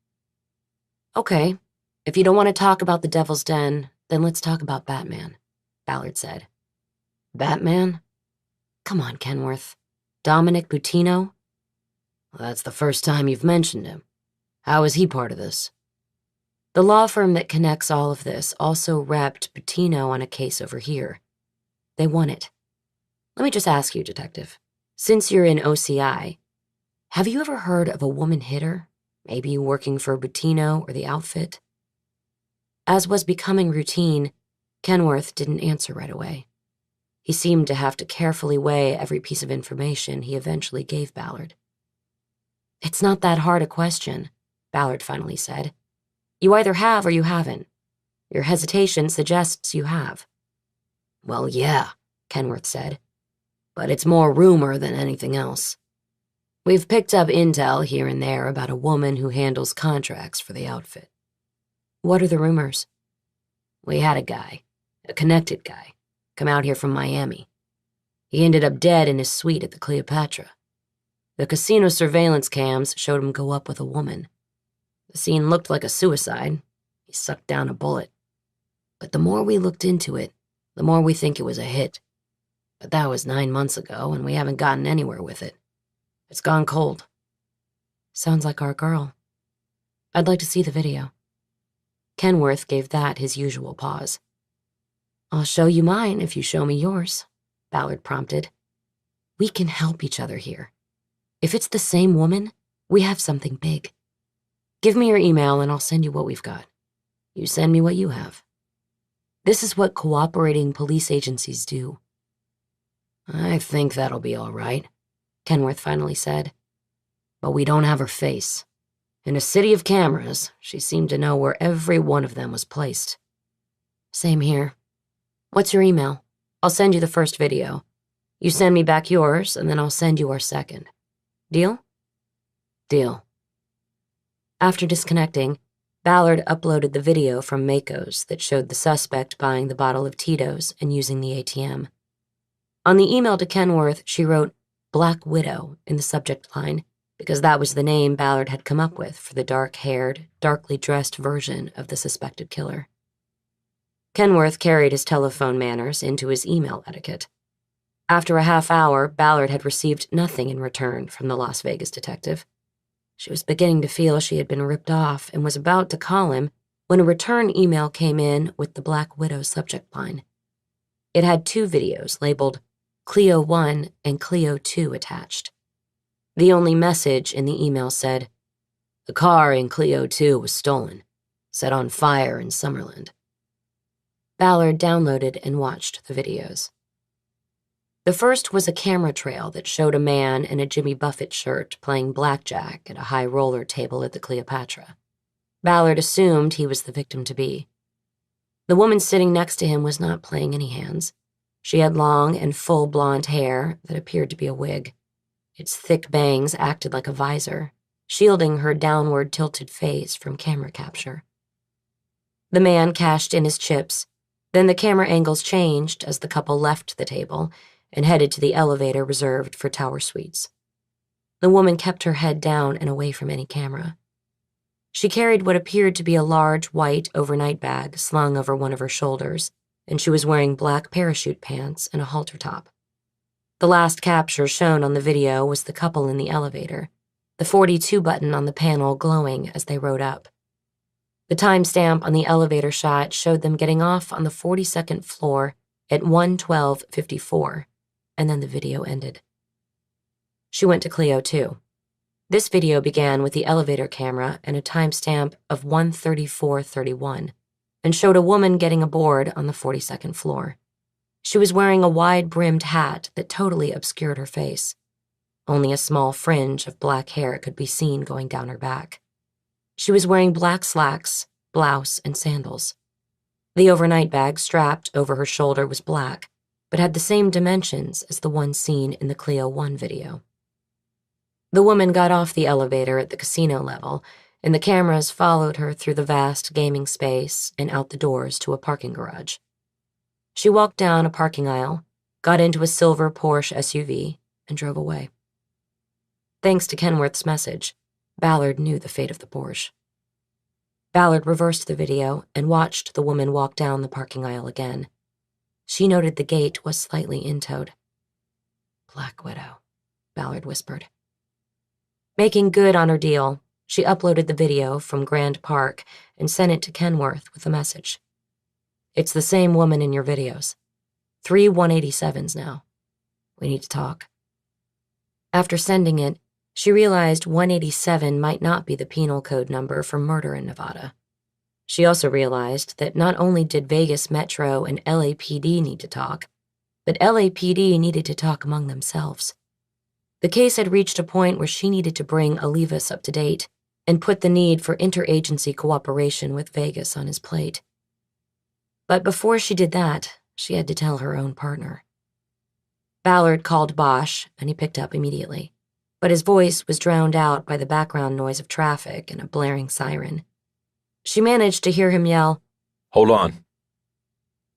[SPEAKER 3] Okay, if you don't want to talk about the Devil's Den, then let's talk about Batman, Ballard said. Batman? Come on, Kenworth. Dominic Buttino? Well, that's the first time you've mentioned him. How is he part of this? The law firm that connects all of this also repped Buttino on a case over here. They won it. Let me just ask you, Detective, since you're in OCI, have you ever heard of a woman hitter, maybe working for Buttino or the outfit? As was becoming routine, Kenworth didn't answer right away. He seemed to have to carefully weigh every piece of information he eventually gave Ballard. "It's not that hard a question," Ballard finally said. "You either have or you haven't. Your hesitation suggests you have." "Well, yeah," Kenworth said, "but it's more rumor than anything else. We've picked up intel here and there about a woman who handles contracts for the outfit." "What are the rumors?" "We had a guy, a connected guy, come out here from Miami. He ended up dead in his suite at the Cleopatra. The casino surveillance cams showed him go up with a woman. The scene looked like a suicide. He sucked down a bullet. But the more we looked into it, the more we think it was a hit. But that was 9 months ago, and we haven't gotten anywhere with it. It's gone cold." "Sounds like our girl. I'd like to see the video." Kenworth gave that his usual pause. "I'll show you mine if you show me yours," Ballard prompted. "We can help each other here. If it's the same woman, we have something big. Give me your email and I'll send you what we've got. You send me what you have. This is what cooperating police agencies do." "I think that'll be all right," Kenworth finally said. "But we don't have her face. In a city of cameras, she seemed to know where every one of them was placed." "Same here. What's your email? I'll send you the first video. You send me back yours, and then I'll send you our second. Deal?" "Deal." After disconnecting, Ballard uploaded the video from Mako's that showed the suspect buying the bottle of Tito's and using the ATM. On the email to Kenworth, she wrote Black Widow in the subject line because that was the name Ballard had come up with for the dark-haired, darkly dressed version of the suspected killer. Kenworth carried his telephone manners into his email etiquette. After a half hour, Ballard had received nothing in return from the Las Vegas detective. She was beginning to feel she had been ripped off and was about to call him when a return email came in with the Black Widow subject line. It had 2 videos labeled Clio 1 and Clio 2 attached. The only message in the email said, "The car in Clio 2 was stolen, set on fire in Summerlin." Ballard downloaded and watched the videos. The first was a camera trail that showed a man in a Jimmy Buffett shirt playing blackjack at a high roller table at the Cleopatra. Ballard assumed he was the victim-to-be. The woman sitting next to him was not playing any hands. She had long and full blonde hair that appeared to be a wig. Its thick bangs acted like a visor, shielding her downward tilted face from camera capture. The man cashed in his chips. Then the camera angles changed as the couple left the table and headed to the elevator reserved for tower suites. The woman kept her head down and away from any camera. She carried what appeared to be a large white overnight bag slung over one of her shoulders, and she was wearing black parachute pants and a halter top. The last capture shown on the video was the couple in the elevator, the 42 button on the panel glowing as they rode up. The timestamp on the elevator shot showed them getting off on the 42nd floor at 1:12:54, and then the video ended. She went to Clio 2. This video began with the elevator camera and a timestamp of 1:34:31, and showed a woman getting aboard on the 42nd floor. She was wearing a wide-brimmed hat that totally obscured her face. Only a small fringe of black hair could be seen going down her back. She was wearing black slacks, blouse, and sandals. The overnight bag strapped over her shoulder was black, but had the same dimensions as the one seen in the Clio 1 video. The woman got off the elevator at the casino level, and the cameras followed her through the vast gaming space and out the doors to a parking garage. She walked down a parking aisle, got into a silver Porsche SUV, and drove away. Thanks to Kenworth's message, Ballard knew the fate of the Porsche. Ballard reversed the video and watched the woman walk down the parking aisle again. She noted the gate was slightly in-towed. "Black Widow," Ballard whispered. Making good on her deal, she uploaded the video from Grand Park and sent it to Kenworth with a message. "It's the same woman in your videos. 3 187s now. We need to talk." After sending it, she realized 187 might not be the penal code number for murder in Nevada. She also realized that not only did Vegas Metro and LAPD need to talk,
[SPEAKER 2] but LAPD needed to talk among themselves. The case had reached a point where she needed to bring Olivas up to date and put the need for interagency cooperation with Vegas on his plate. But before she did that, she had to tell her own partner. Ballard called Bosch, and he picked up immediately, but his voice was drowned out by the background noise of traffic and a blaring siren. She managed to hear him yell,
[SPEAKER 1] "Hold on."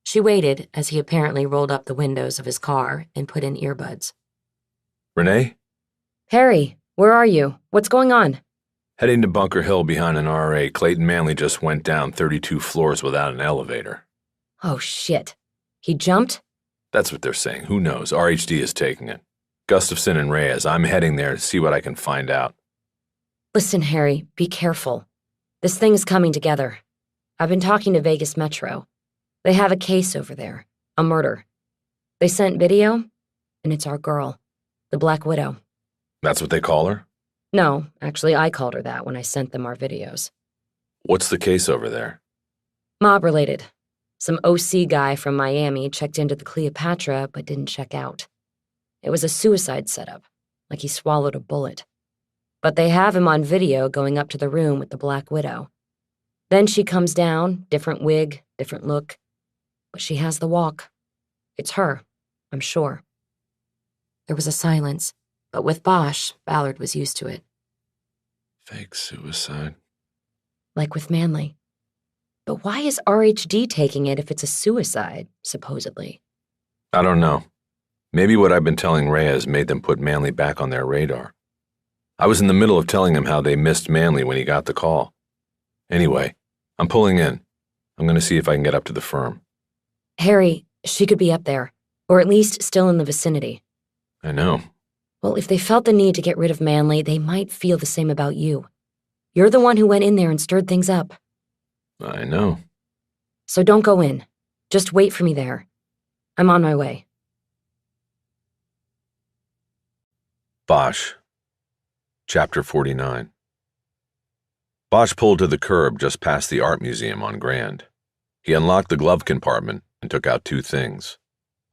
[SPEAKER 2] She waited as he apparently rolled up the windows of his car and put in earbuds.
[SPEAKER 1] "Renee?
[SPEAKER 2] Harry, where are you? What's going on?
[SPEAKER 1] Heading to Bunker Hill behind an RA. Clayton Manley just went down 32 floors without an elevator."
[SPEAKER 2] Oh, shit. He jumped?
[SPEAKER 1] That's what they're saying. Who knows? RHD is taking it. Gustafson and Reyes. I'm heading there to see what I can find out.
[SPEAKER 2] Listen, Harry, be careful. This thing's coming together. I've been talking to Vegas Metro. They have a case over there, a murder. They sent video, and it's our girl, the Black Widow.
[SPEAKER 1] That's what they call her?
[SPEAKER 2] No, actually, I called her that when I sent them our videos.
[SPEAKER 1] What's the case over there?
[SPEAKER 2] Mob-related. Some OC guy from Miami checked into the Cleopatra but didn't check out. It was a suicide setup, like he swallowed a bullet. But they have him on video going up to the room with the Black Widow. Then she comes down, different wig, different look. But she has the walk. It's her, I'm sure. There was a silence, but with Bosch, Ballard was used to it.
[SPEAKER 1] Fake suicide.
[SPEAKER 2] Like with Manley. But why is RHD taking it if it's a suicide, supposedly?
[SPEAKER 1] I don't know. Maybe what I've been telling Reyes made them put Manley back on their radar. I was in the middle of telling him how they missed Manley when he got the call. Anyway, I'm pulling in. I'm going to see if I can get up to the firm.
[SPEAKER 2] Harry, she could be up there, or at least still in the vicinity.
[SPEAKER 1] I know.
[SPEAKER 2] Well, if they felt the need to get rid of Manley, they might feel the same about you. You're the one who went in there and stirred things up.
[SPEAKER 1] I know.
[SPEAKER 2] So don't go in. Just wait for me there. I'm on my way.
[SPEAKER 1] Bosch. Chapter 49. Bosch pulled to the curb just past the art museum on Grand. He unlocked the glove compartment and took out two things: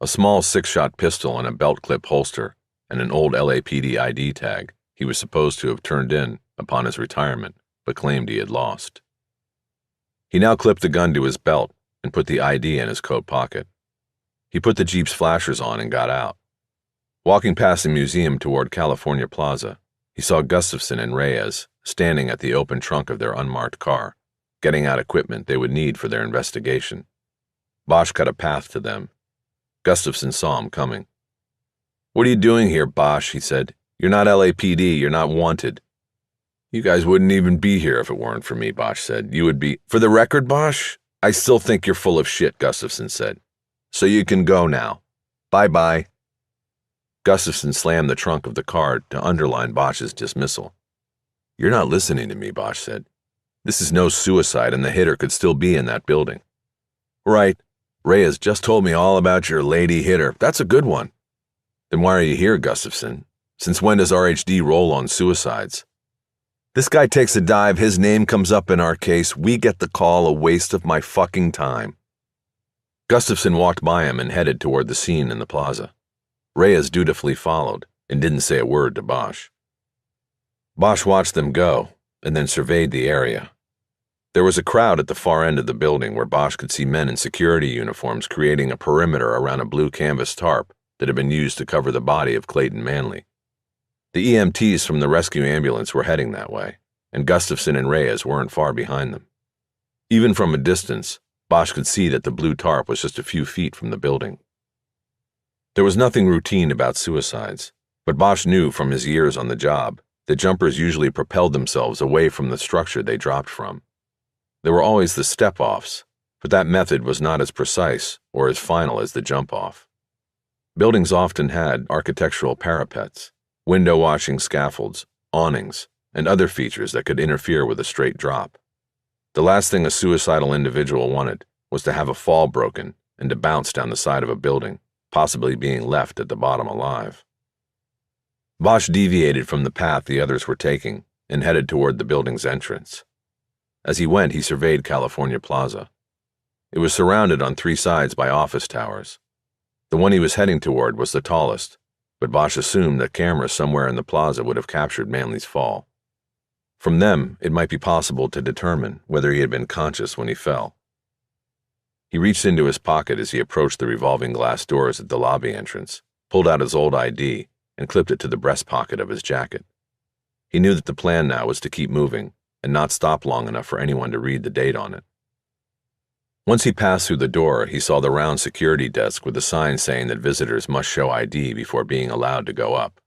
[SPEAKER 1] a small 6-shot pistol in a belt clip holster and an old LAPD ID tag he was supposed to have turned in upon his retirement but claimed he had lost. He now clipped the gun to his belt and put the ID in his coat pocket. He put the Jeep's flashers on and got out. Walking past the museum toward California Plaza, he saw Gustafson and Reyes standing at the open trunk of their unmarked car, getting out equipment they would need for their investigation. Bosch cut a path to them. Gustafson saw him coming. "What are you doing here, Bosch?" he said. "You're not LAPD, you're not wanted." "You guys wouldn't even be here if it weren't for me," Bosch said. "You would be—" "For the record, Bosch, I still think you're full of shit," Gustafson said. "So you can go now. Bye-bye." Gustafson slammed the trunk of the car to underline Bosch's dismissal. "You're not listening to me," Bosch said. "This is no suicide, and the hitter could still be in that building." "Right. Reyes just told me all about your lady hitter. That's a good one." "Then why are you here, Gustafson? Since when does RHD roll on suicides?" "This guy takes a dive, his name comes up in our case, we get the call, a waste of my fucking time." Gustafson walked by him and headed toward the scene in the plaza. Reyes dutifully followed and didn't say a word to Bosch. Bosch watched them go and then surveyed the area. There was a crowd at the far end of the building where Bosch could see men in security uniforms creating a perimeter around a blue canvas tarp that had been used to cover the body of Clayton Manley. The EMTs from the rescue ambulance were heading that way, and Gustafson and Reyes weren't far behind them. Even from a distance, Bosch could see that the blue tarp was just a few feet from the building. There was nothing routine about suicides, but Bosch knew from his years on the job that jumpers usually propelled themselves away from the structure they dropped from. There were always the step-offs, but that method was not as precise or as final as the jump-off. Buildings often had architectural parapets, window-washing scaffolds, awnings, and other features that could interfere with a straight drop. The last thing a suicidal individual wanted was to have a fall broken and to bounce down the side of a building, possibly being left at the bottom alive. Bosch deviated from the path the others were taking and headed toward the building's entrance. As he went, he surveyed California Plaza. It was surrounded on 3 sides by office towers. The one he was heading toward was the tallest, but Bosch assumed that cameras somewhere in the plaza would have captured Manley's fall. From them, it might be possible to determine whether he had been conscious when he fell. He reached into his pocket as he approached the revolving glass doors at the lobby entrance, pulled out his old ID, and clipped it to the breast pocket of his jacket. He knew that the plan now was to keep moving and not stop long enough for anyone to read the date on it. Once he passed through the door, he saw the round security desk with a sign saying that visitors must show ID before being allowed to go up.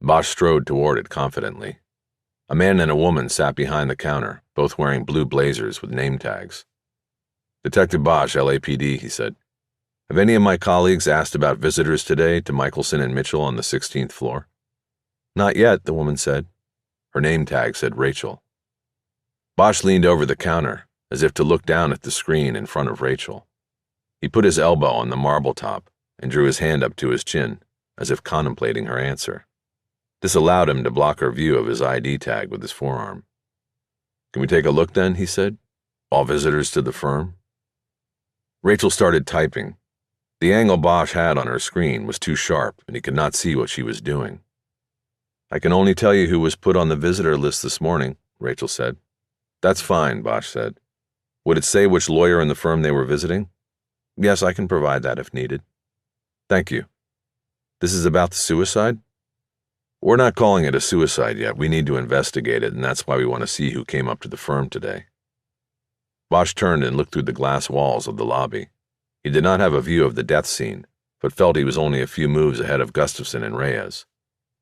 [SPEAKER 1] Bosch strode toward it confidently. A man and a woman sat behind the counter, both wearing blue blazers with name tags. "Detective Bosch, LAPD," he said. "Have any of my colleagues asked about visitors today to Michelson and Mitchell on the 16th floor?" "Not yet," the woman said. Her name tag said Rachel. Bosch leaned over the counter, as if to look down at the screen in front of Rachel. He put his elbow on the marble top and drew his hand up to his chin, as if contemplating her answer. This allowed him to block her view of his ID tag with his forearm. "Can we take a look then?" he said. "All visitors to the firm?" Rachel started typing. The angle Bosch had on her screen was too sharp, and he could not see what she was doing. "I can only tell you who was put on the visitor list this morning," Rachel said. "That's fine," Bosch said. "Would it say which lawyer in the firm they were visiting?" "Yes, I can provide that if needed." "Thank you. This is about the suicide?" "We're not calling it a suicide yet. We need to investigate it, and that's why we want to see who came up to the firm today." Bosch turned and looked through the glass walls of the lobby. He did not have a view of the death scene, but felt he was only a few moves ahead of Gustafson and Reyes.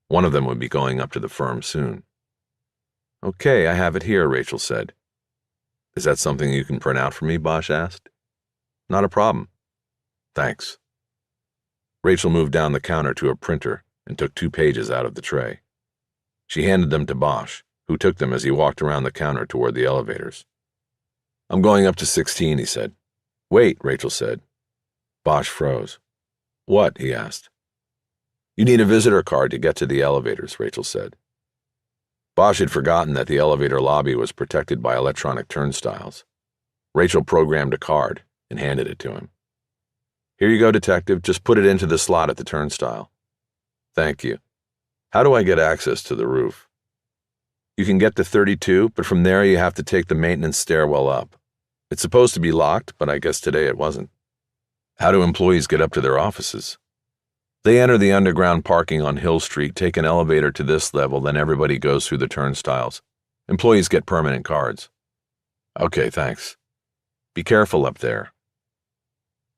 [SPEAKER 1] One of them would be going up to the firm soon. "Okay, I have it here," Rachel said. "Is that something you can print out for me?" Bosch asked. "Not a problem." "Thanks." Rachel moved down the counter to a printer and took 2 pages out of the tray. She handed them to Bosch, who took them as he walked around the counter toward the elevators. "I'm going up to 16, he said. "Wait," Rachel said. Bosch froze. "What?" he asked. "You need a visitor card to get to the elevators," Rachel said. Bosch had forgotten that the elevator lobby was protected by electronic turnstiles. Rachel programmed a card and handed it to him. "Here you go, detective. Just put it into the slot at the turnstile." "Thank you. How do I get access to the roof?" "You can get to 32, but from there you have to take the maintenance stairwell up. It's supposed to be locked, but I guess today it wasn't." "How do employees get up to their offices?" "They enter the underground parking on Hill Street, take an elevator to this level, then everybody goes through the turnstiles. Employees get permanent cards." "Okay, thanks. Be careful up there."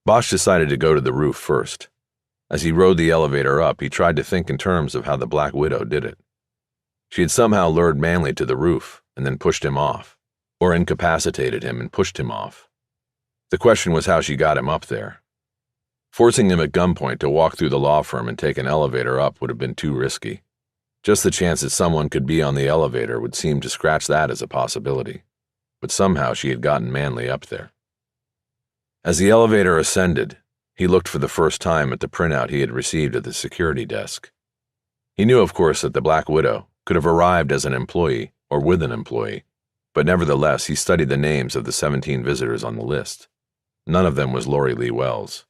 [SPEAKER 1] Bosch decided to go to the roof first. As he rode the elevator up, he tried to think in terms of how the Black Widow did it. She had somehow lured Manley to the roof and then pushed him off, or incapacitated him and pushed him off. The question was how she got him up there. Forcing him at gunpoint to walk through the law firm and take an elevator up would have been too risky. Just the chance that someone could be on the elevator would seem to scratch that as a possibility. But somehow she had gotten Manley up there. As the elevator ascended, he looked for the first time at the printout he had received at the security desk. He knew, of course, that the Black Widow could have arrived as an employee or with an employee, but nevertheless he studied the names of the 17 visitors on the list. None of them was Lori Lee Wells.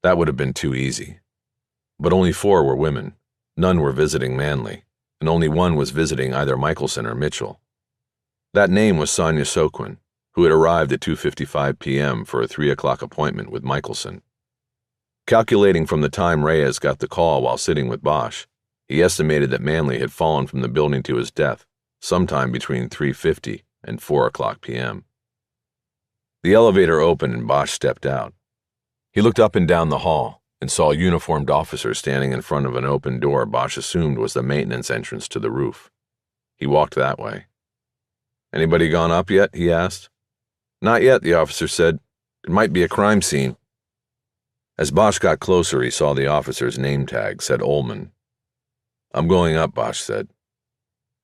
[SPEAKER 1] That would have been too easy. But only 4 were women, none were visiting Manley, and only one was visiting either Michelson or Mitchell. That name was Sonia Soquin, who had arrived at 2:55 p.m. for a 3 o'clock appointment with Michelson. Calculating from the time Reyes got the call while sitting with Bosch, he estimated that Manley had fallen from the building to his death sometime between 3:50 and 4 o'clock p.m. The elevator opened and Bosch stepped out. He looked up and down the hall and saw a uniformed officer standing in front of an open door Bosch assumed was the maintenance entrance to the roof. He walked that way. "Anybody gone up yet?" he asked. "Not yet," the officer said. "It might be a crime scene." As Bosch got closer, he saw the officer's name tag said Ullman. "I'm going up," Bosch said.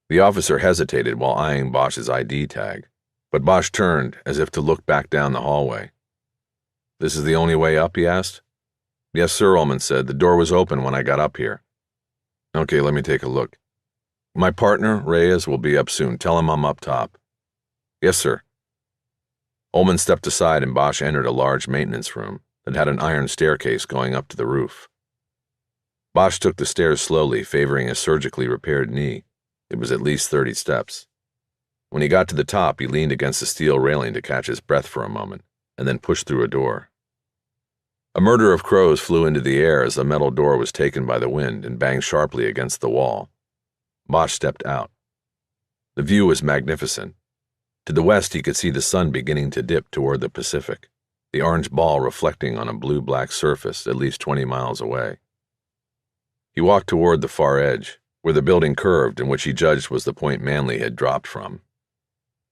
[SPEAKER 1] The officer hesitated while eyeing Bosch's ID tag, but Bosch turned as if to look back down the hallway. "This is the only way up?" he asked. "Yes, sir," Ullman said. "The door was open when I got up here." "Okay, let me take a look. My partner, Reyes, will be up soon. Tell him I'm up top." "Yes, sir." Ullman stepped aside and Bosch entered a large maintenance room, that had an iron staircase going up to the roof. Bosch took the stairs slowly, favoring a surgically repaired knee. It was at least 30 steps. When he got to the top, he leaned against the steel railing to catch his breath for a moment, and then pushed through a door. A murder of crows flew into the air as the metal door was taken by the wind and banged sharply against the wall. Bosch stepped out. The view was magnificent. To the west, he could see the sun beginning to dip toward the Pacific, the orange ball reflecting on a blue-black surface at least 20 miles away. He walked toward the far edge, where the building curved and which he judged was the point Manley had dropped from.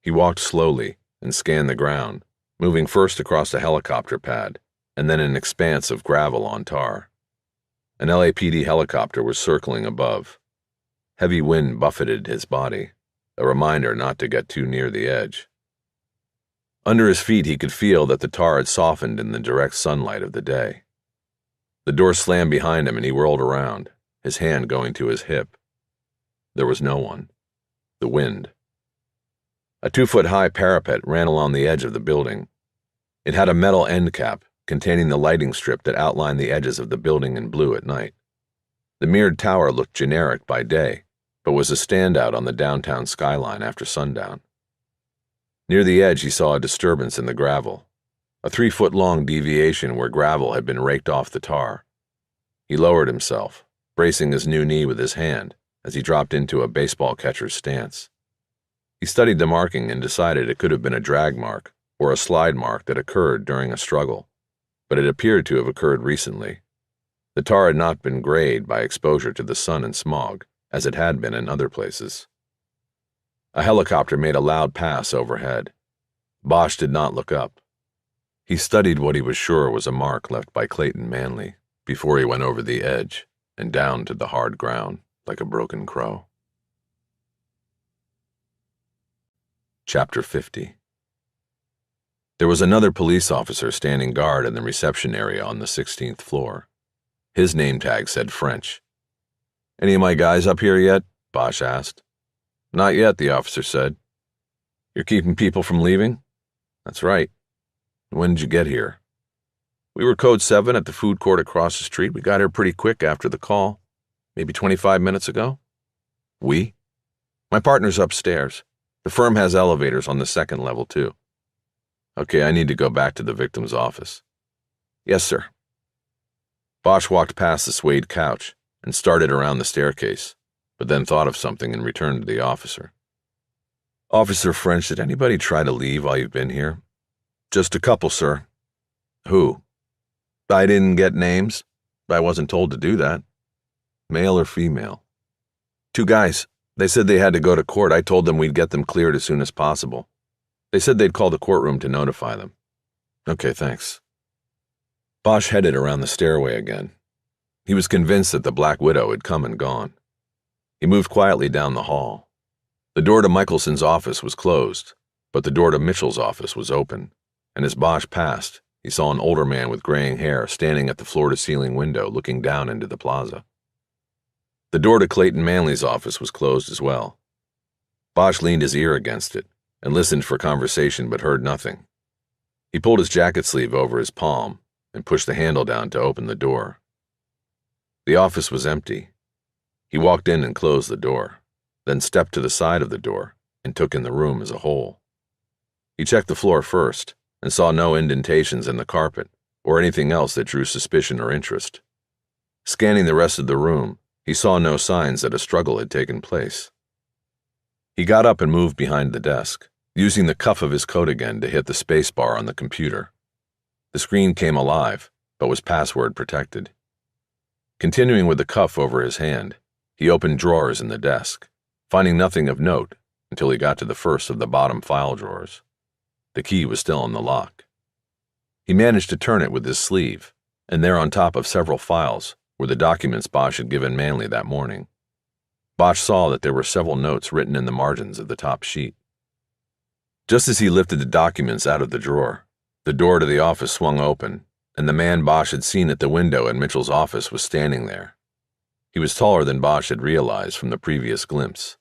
[SPEAKER 1] He walked slowly and scanned the ground, moving first across a helicopter pad, and then an expanse of gravel on tar. An LAPD helicopter was circling above. Heavy wind buffeted his body, a reminder not to get too near the edge. Under his feet, he could feel that the tar had softened in the direct sunlight of the day. The door slammed behind him and he whirled around, his hand going to his hip. There was no one. The wind. A 2-foot-high parapet ran along the edge of the building. It had a metal end cap containing the lighting strip that outlined the edges of the building in blue at night. The mirrored tower looked generic by day, but was a standout on the downtown skyline after sundown. Near the edge, he saw a disturbance in the gravel, a 3-foot-long deviation where gravel had been raked off the tar. He lowered himself, bracing his new knee with his hand as he dropped into a baseball catcher's stance. He studied the marking and decided it could have been a drag mark or a slide mark that occurred during a struggle, but it appeared to have occurred recently. The tar had not been grayed by exposure to the sun and smog, as it had been in other places. A helicopter made a loud pass overhead. Bosch did not look up. He studied what he was sure was a mark left by Clayton Manley before he went over the edge and down to the hard ground like a broken crow. Chapter 50. There was another police officer standing guard in the reception area on the 16th floor. His name tag said French. "Any of my guys up here yet?" Bosch asked. "Not yet," the officer said. "You're keeping people from leaving?" "That's right." "When did you get here?" "We were code 7 at the food court across the street. We got here pretty quick after the call. Maybe 25 minutes ago." "We?" "My partner's upstairs. The firm has elevators on the 2nd level, too." "Okay, I need to go back to the victim's office." "Yes, sir." Bosch walked past the suede couch and started around the staircase, but then thought of something and returned to the officer. "Officer French, did anybody try to leave while you've been here?" "Just a couple, sir." "Who?" "I didn't get names. I wasn't told to do that." "Male or female?" "Two guys. They said they had to go to court. I told them we'd get them cleared as soon as possible. They said they'd call the courtroom to notify them." "Okay, thanks." Bosch headed around the stairway again. He was convinced that the Black Widow had come and gone. He moved quietly down the hall. The door to Michelson's office was closed, but the door to Mitchell's office was open, and as Bosch passed, he saw an older man with graying hair standing at the floor-to-ceiling window looking down into the plaza. The door to Clayton Manley's office was closed as well. Bosch leaned his ear against it and listened for conversation but heard nothing. He pulled his jacket sleeve over his palm and pushed the handle down to open the door. The office was empty. He walked in and closed the door, then stepped to the side of the door and took in the room as a whole. He checked the floor first and saw no indentations in the carpet or anything else that drew suspicion or interest. Scanning the rest of the room, he saw no signs that a struggle had taken place. He got up and moved behind the desk, using the cuff of his coat again to hit the space bar on the computer. The screen came alive, but was password protected. Continuing with the cuff over his hand, he opened drawers in the desk, finding nothing of note until he got to the first of the bottom file drawers. The key was still in the lock. He managed to turn it with his sleeve, and there on top of several files were the documents Bosch had given Manley that morning. Bosch saw that there were several notes written in the margins of the top sheet. Just as he lifted the documents out of the drawer, the door to the office swung open, and the man Bosch had seen at the window in Mitchell's office was standing there. He was taller than Bosch had realized from the previous glimpse.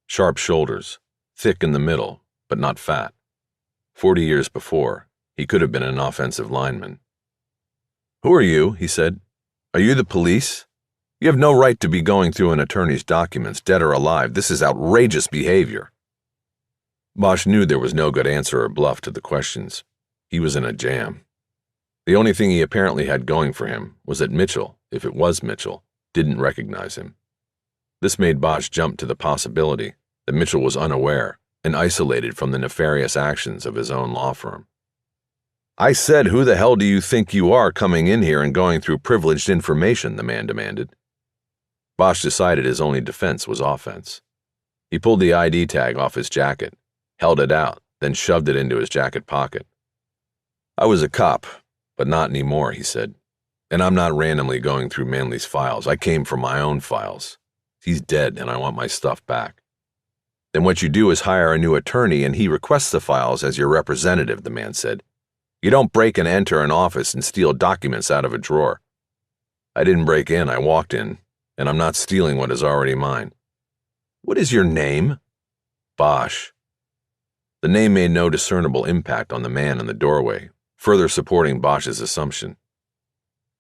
[SPEAKER 1] Sharp shoulders, thick in the middle, but not fat. 40 years before, he could have been an offensive lineman. "Who are you?" he said. "Are you the police? You have no right to be going through an attorney's documents, dead or alive. This is outrageous behavior." Bosch knew there was no good answer or bluff to the questions. He was in a jam. The only thing he apparently had going for him was that Mitchell, if it was Mitchell, didn't recognize him. This made Bosch jump to the possibility that Mitchell was unaware and isolated from the nefarious actions of his own law firm. "I said, who the hell do you think you are coming in here and going through privileged information?" the man demanded. Bosch decided his only defense was offense. He pulled the ID tag off his jacket, held it out, then shoved it into his jacket pocket. "I was a cop, but not anymore," he said. "And I'm not randomly going through Manley's files. I came from my own files. He's dead, and I want my stuff back." "Then what you do is hire a new attorney, and he requests the files as your representative," the man said. "You don't break and enter an office and steal documents out of a drawer." "I didn't break in, I walked in, and I'm not stealing what is already mine." "What is your name?" "Bosch." The name made no discernible impact on the man in the doorway, further supporting Bosch's assumption.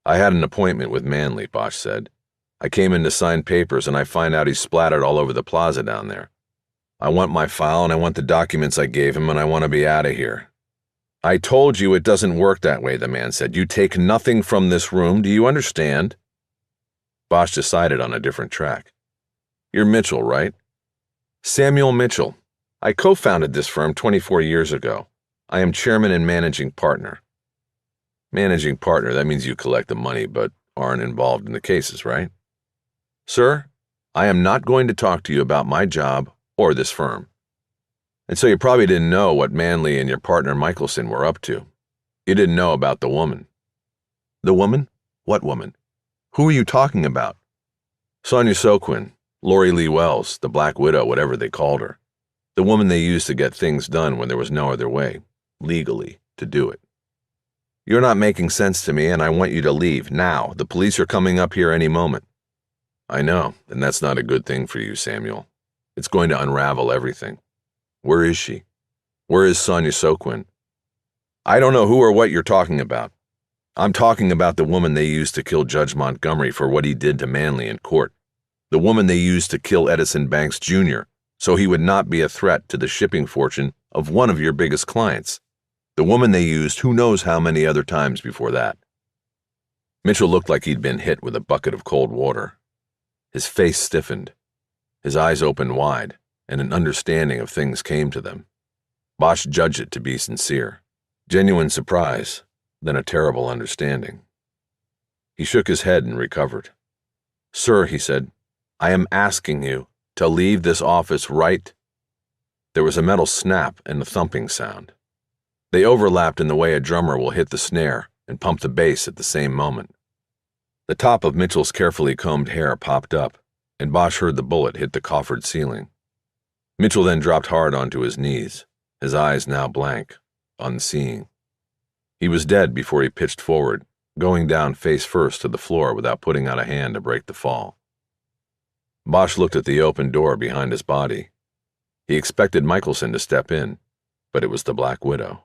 [SPEAKER 1] "I had an appointment with Manley," Bosch said. "I came in to sign papers, and I find out he's splattered all over the plaza down there. I want my file, and I want the documents I gave him, and I want to be out of here." "I told you it doesn't work that way," the man said. "You take nothing from this room. Do you understand?" Bosch decided on a different track. "You're Mitchell, right?" "Samuel Mitchell. I co-founded this firm 24 years ago. I am chairman and managing partner." "Managing partner, that means you collect the money but aren't involved in the cases, right?" "Sir, I am not going to talk to you about my job or this firm." "And so you probably didn't know what Manley and your partner Michelson were up to. You didn't know about the woman." "The woman? What woman? Who are you talking about?" "Sonia Soquin, Lori Lee Wells, the Black Widow, whatever they called her. The woman they used to get things done when there was no other way, legally, to do it." "You're not making sense to me, and I want you to leave, now. The police are coming up here any moment." "I know, and that's not a good thing for you, Samuel. It's going to unravel everything. Where is she? Where is Sonia Soquin?" "I don't know who or what you're talking about. I'm talking about the woman they used to kill Judge Montgomery for what he did to Manley in court. The woman they used to kill Edison Banks Jr., so he would not be a threat to the shipping fortune of one of your biggest clients. The woman they used who knows how many other times before that." Mitchell looked like he'd been hit with a bucket of cold water. His face stiffened. His eyes opened wide, and an understanding of things came to them. Bosch judged it to be sincere. Genuine surprise, then a terrible understanding. He shook his head and recovered. "Sir," he said, "I am asking you to leave this office right—" There was a metal snap and a thumping sound. They overlapped in the way a drummer will hit the snare and pump the bass at the same moment. The top of Mitchell's carefully combed hair popped up, and Bosch heard the bullet hit the coffered ceiling. Mitchell then dropped hard onto his knees, his eyes now blank, unseeing. He was dead before he pitched forward, going down face first to the floor without putting out a hand to break the fall. Bosch looked at the open door behind his body. He expected Michelson to step in, but it was the Black Widow.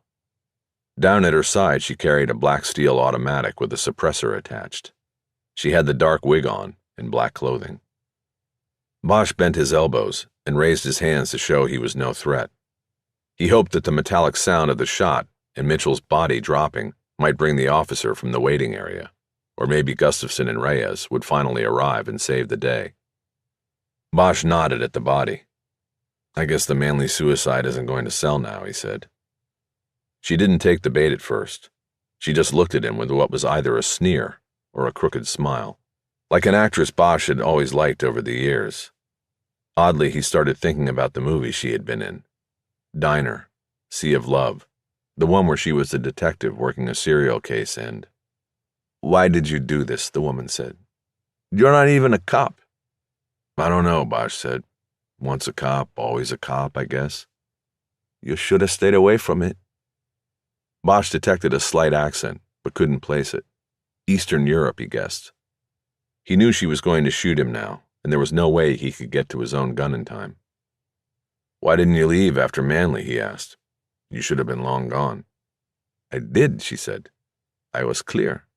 [SPEAKER 1] Down at her side, she carried a black steel automatic with a suppressor attached. She had the dark wig on and black clothing. Bosch bent his elbows and raised his hands to show he was no threat. He hoped that the metallic sound of the shot and Mitchell's body dropping might bring the officer from the waiting area, or maybe Gustafson and Reyes would finally arrive and save the day. Bosch nodded at the body. "I guess the Manley suicide isn't going to sell now," he said. She didn't take the bait at first. She just looked at him with what was either a sneer or a crooked smile, like an actress Bosch had always liked over the years. Oddly, he started thinking about the movie she had been in. Diner, Sea of Love, the one where she was the detective working a serial case and— "Why did you do this?" the woman said. "You're not even a cop." "I don't know," Bosch said. "Once a cop, always a cop, I guess." "You should have stayed away from it." Bosch detected a slight accent, but couldn't place it. Eastern Europe, he guessed. He knew she was going to shoot him now, and there was no way he could get to his own gun in time. "Why didn't you leave after Manley?" he asked. "You should have been long gone." "I did," she said. "I was clear."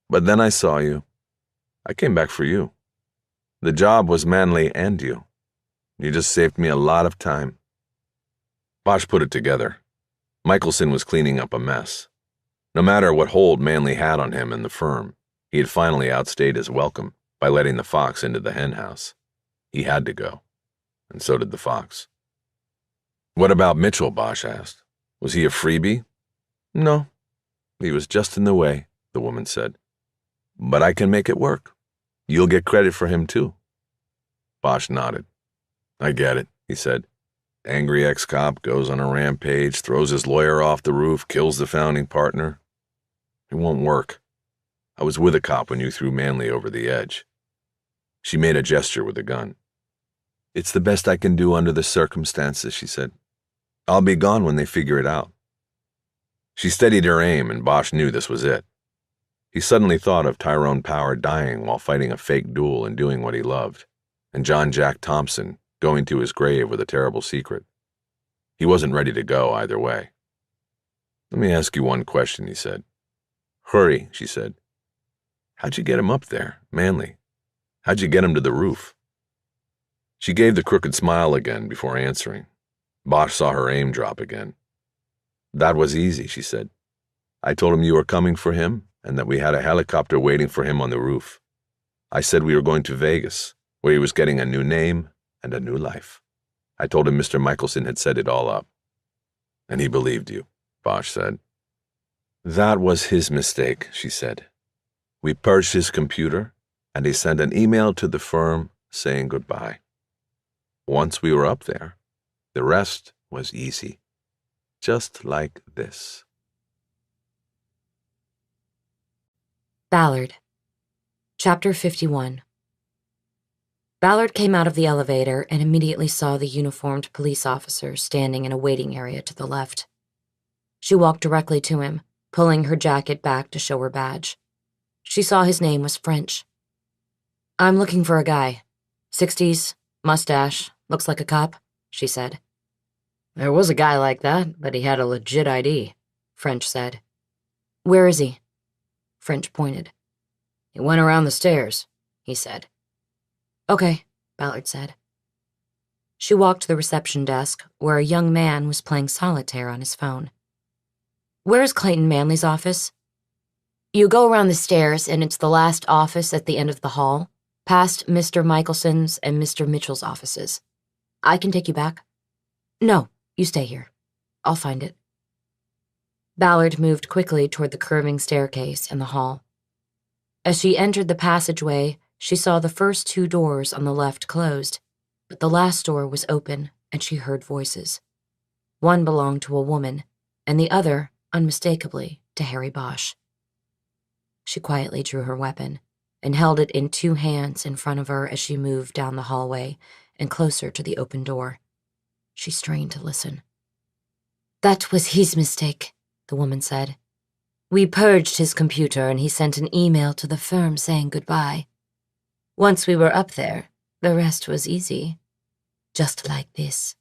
[SPEAKER 1] But then I saw you. I came back for you. The job was Manly and you. You just saved me a lot of time." Bosch put it together. Michelson was cleaning up a mess. No matter what hold Manly had on him and the firm, he had finally outstayed his welcome by letting the fox into the hen house. He had to go, and so did the fox. "What about Mitchell?" Bosch asked. "Was he a freebie?" "No, he was just in the way," the woman said. "But I can make it work. You'll get credit for him, too." Bosch nodded. "I get it," he said. "Angry ex-cop goes on a rampage, throws his lawyer off the roof, kills the founding partner. It won't work. I was with a cop when you threw Manly over the edge." She made a gesture with a gun. "It's the best I can do under the circumstances," she said. "I'll be gone when they figure it out." She steadied her aim, and Bosch knew this was it. He suddenly thought of Tyrone Power dying while fighting a fake duel and doing what he loved, and John Jack Thompson going to his grave with a terrible secret. He wasn't ready to go either way. "Let me ask you one question," he said. "Hurry," she said. "How'd you get him up there, Manly? How'd you get him to the roof?" She gave the crooked smile again before answering. Bosch saw her aim drop again. "That was easy," she said. "I told him you were coming for him and that we had a helicopter waiting for him on the roof. I said we were going to Vegas, where he was getting a new name and a new life. I told him Mr. Michelson had set it all up." "And he believed you," Bosch said. "That was his mistake," she said. "We purged his computer, and he sent an email to the firm saying goodbye. Once we were up there, the rest was easy. Just like this."
[SPEAKER 2] Ballard. Chapter 51. Ballard came out of the elevator and immediately saw the uniformed police officer standing in a waiting area to the left. She walked directly to him, pulling her jacket back to show her badge. She saw his name was French. "I'm looking for a guy. 60s, mustache, looks like a cop," she said. "There was a guy like that, but he had a legit ID," French said. "Where is he?" French pointed. "He went around the stairs," he said. "Okay," Ballard said. She walked to the reception desk, where a young man was playing solitaire on his phone. "Where is Clayton Manley's office?" "You go around the stairs, and it's the last office at the end of the hall, past Mr. Michelson's and Mr. Mitchell's offices. I can take you back." "No, you stay here. I'll find it." Ballard moved quickly toward the curving staircase in the hall. As she entered the passageway, she saw the first two doors on the left closed, but the last door was open, and she heard voices. One belonged to a woman, and the other, unmistakably, to Harry Bosch. She quietly drew her weapon and held it in two hands in front of her as she moved down the hallway and closer to the open door. She strained to listen. "That was his mistake," the woman said. "We purged his computer and he sent an email to the firm saying goodbye. Once we were up there, the rest was easy. Just like this."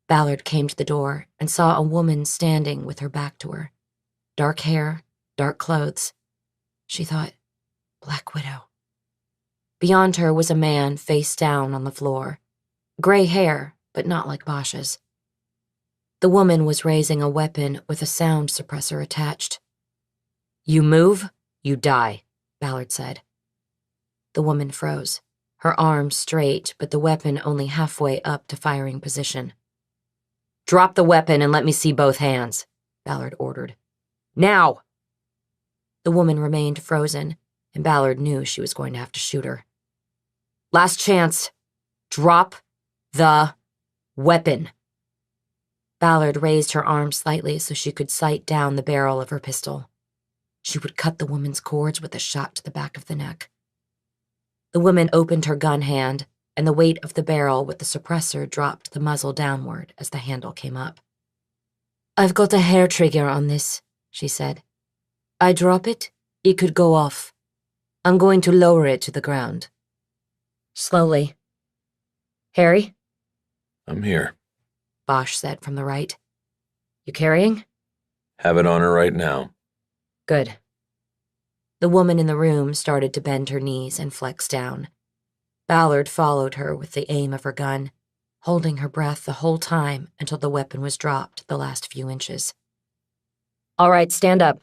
[SPEAKER 2] Ballard came to the door and saw a woman standing with her back to her. Dark hair, dark clothes. She thought, Black Widow. Beyond her was a man face down on the floor. Gray hair, but not like Bosch's. The woman was raising a weapon with a sound suppressor attached. "You move, you die," Ballard said. The woman froze, her arms straight, but the weapon only halfway up to firing position. "Drop the weapon and let me see both hands," Ballard ordered. "Now!" The woman remained frozen, and Ballard knew she was going to have to shoot her. "Last chance. Drop the weapon." Ballard raised her arm slightly so she could sight down the barrel of her pistol. She would cut the woman's cords with a shot to the back of the neck. The woman opened her gun hand, and the weight of the barrel with the suppressor dropped the muzzle downward as the handle came up. "I've got a hair trigger on this," she said. "I drop it, it could go off. I'm going to lower it to the ground." Slowly. "Harry?"
[SPEAKER 1] "I'm here."
[SPEAKER 2] Bosch said from the right. "You carrying?"
[SPEAKER 1] "Have it on her right now."
[SPEAKER 2] "Good." The woman in the room started to bend her knees and flex down. Ballard followed her with the aim of her gun, holding her breath the whole time until the weapon was dropped the last few inches. "All right, stand up.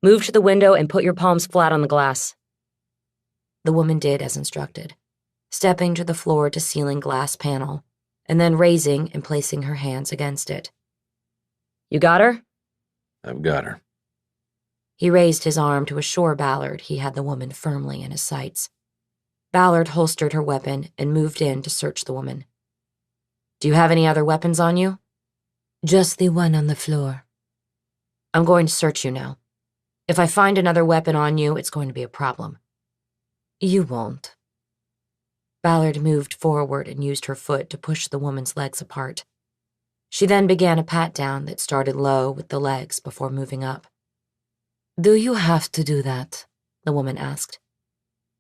[SPEAKER 2] Move to the window and put your palms flat on the glass." The woman did as instructed, stepping to the floor-to-ceiling glass panel, and then raising and placing her hands against it. "You got her?"
[SPEAKER 1] "I've got her."
[SPEAKER 2] He raised his arm to assure Ballard he had the woman firmly in his sights. Ballard holstered her weapon and moved in to search the woman. "Do you have any other weapons on you?"
[SPEAKER 3] "Just the one on the floor."
[SPEAKER 2] "I'm going to search you now. If I find another weapon on you, it's going to be a problem."
[SPEAKER 3] "You won't."
[SPEAKER 2] Ballard moved forward and used her foot to push the woman's legs apart. She then began a pat-down that started low with the legs before moving up.
[SPEAKER 3] "Do you have to do that?"
[SPEAKER 2] the woman asked.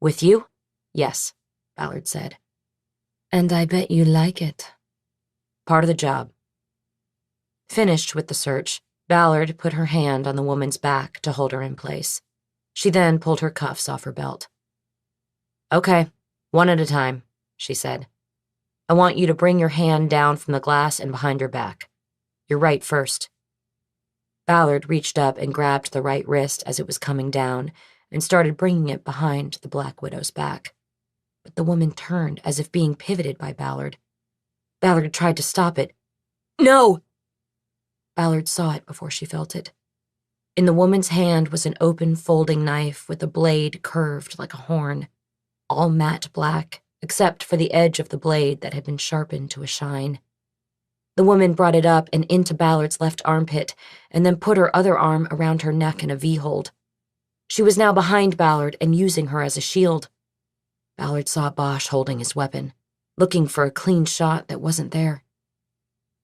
[SPEAKER 2] "With you? Yes," Ballard said.
[SPEAKER 3] "And I bet you like it."
[SPEAKER 2] "Part of the job." Finished with the search, Ballard put her hand on the woman's back to hold her in place. She then pulled her cuffs off her belt. "Okay, one at a time," she said. "I want you to bring your hand down from the glass and behind your back. Your right first." Ballard reached up and grabbed the right wrist as it was coming down and started bringing it behind the Black Widow's back. But the woman turned as if being pivoted by Ballard. Ballard tried to stop it. "No!" Ballard saw it before she felt it. In the woman's hand was an open folding knife with a blade curved like a horn, all matte black, except for the edge of the blade that had been sharpened to a shine. The woman brought it up and into Ballard's left armpit, and then put her other arm around her neck in a V-hold. She was now behind Ballard and using her as a shield. Ballard saw Bosch holding his weapon, looking for a clean shot that wasn't there.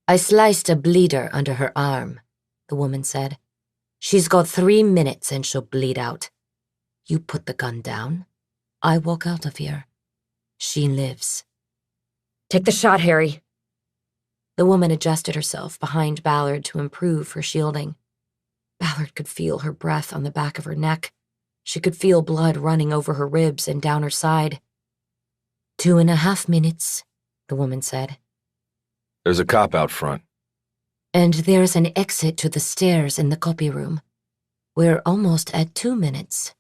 [SPEAKER 3] "I sliced a bleeder under her arm," the woman said. "She's got 3 minutes and she'll bleed out. You put the gun down. I walk out of here. She lives."
[SPEAKER 2] "Take the shot, Harry." The woman adjusted herself behind Ballard to improve her shielding. Ballard could feel her breath on the back of her neck. She could feel blood running over her ribs and down her side.
[SPEAKER 3] 2.5 minutes, the woman said.
[SPEAKER 1] "There's a cop out front."
[SPEAKER 3] "And there's an exit to the stairs in the copy room. We're almost at 2 minutes.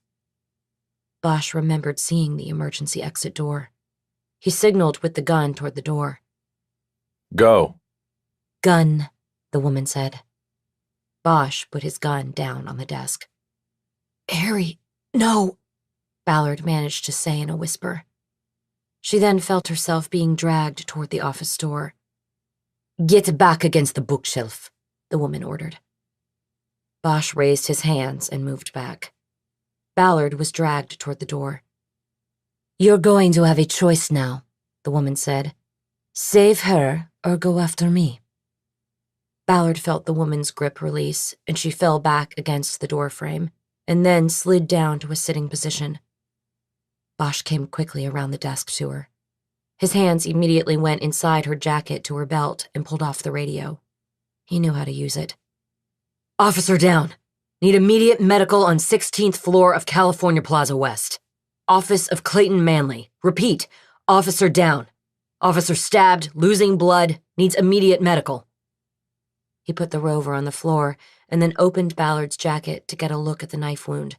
[SPEAKER 2] Bosch remembered seeing the emergency exit door. He signaled with the gun toward the door.
[SPEAKER 1] "Go."
[SPEAKER 3] "Gun," the woman said.
[SPEAKER 2] Bosch put his gun down on the desk.
[SPEAKER 3] "Harry, no,"
[SPEAKER 2] Ballard managed to say in a whisper. She then felt herself being dragged toward the office door.
[SPEAKER 3] "Get back against the bookshelf," the woman ordered.
[SPEAKER 2] Bosch raised his hands and moved back. Ballard was dragged toward the door.
[SPEAKER 3] "You're going to have a choice now," the woman said. "Save her or go after me."
[SPEAKER 2] Ballard felt the woman's grip release, and she fell back against the doorframe, and then slid down to a sitting position. Bosch came quickly around the desk to her. His hands immediately went inside her jacket to her belt and pulled off the radio. He knew how to use it. "Officer down. Need immediate medical on 16th floor of California Plaza West. Office of Clayton Manley. Repeat, officer down. Officer stabbed, losing blood, needs immediate medical." He put the rover on the floor and then opened Ballard's jacket to get a look at the knife wound.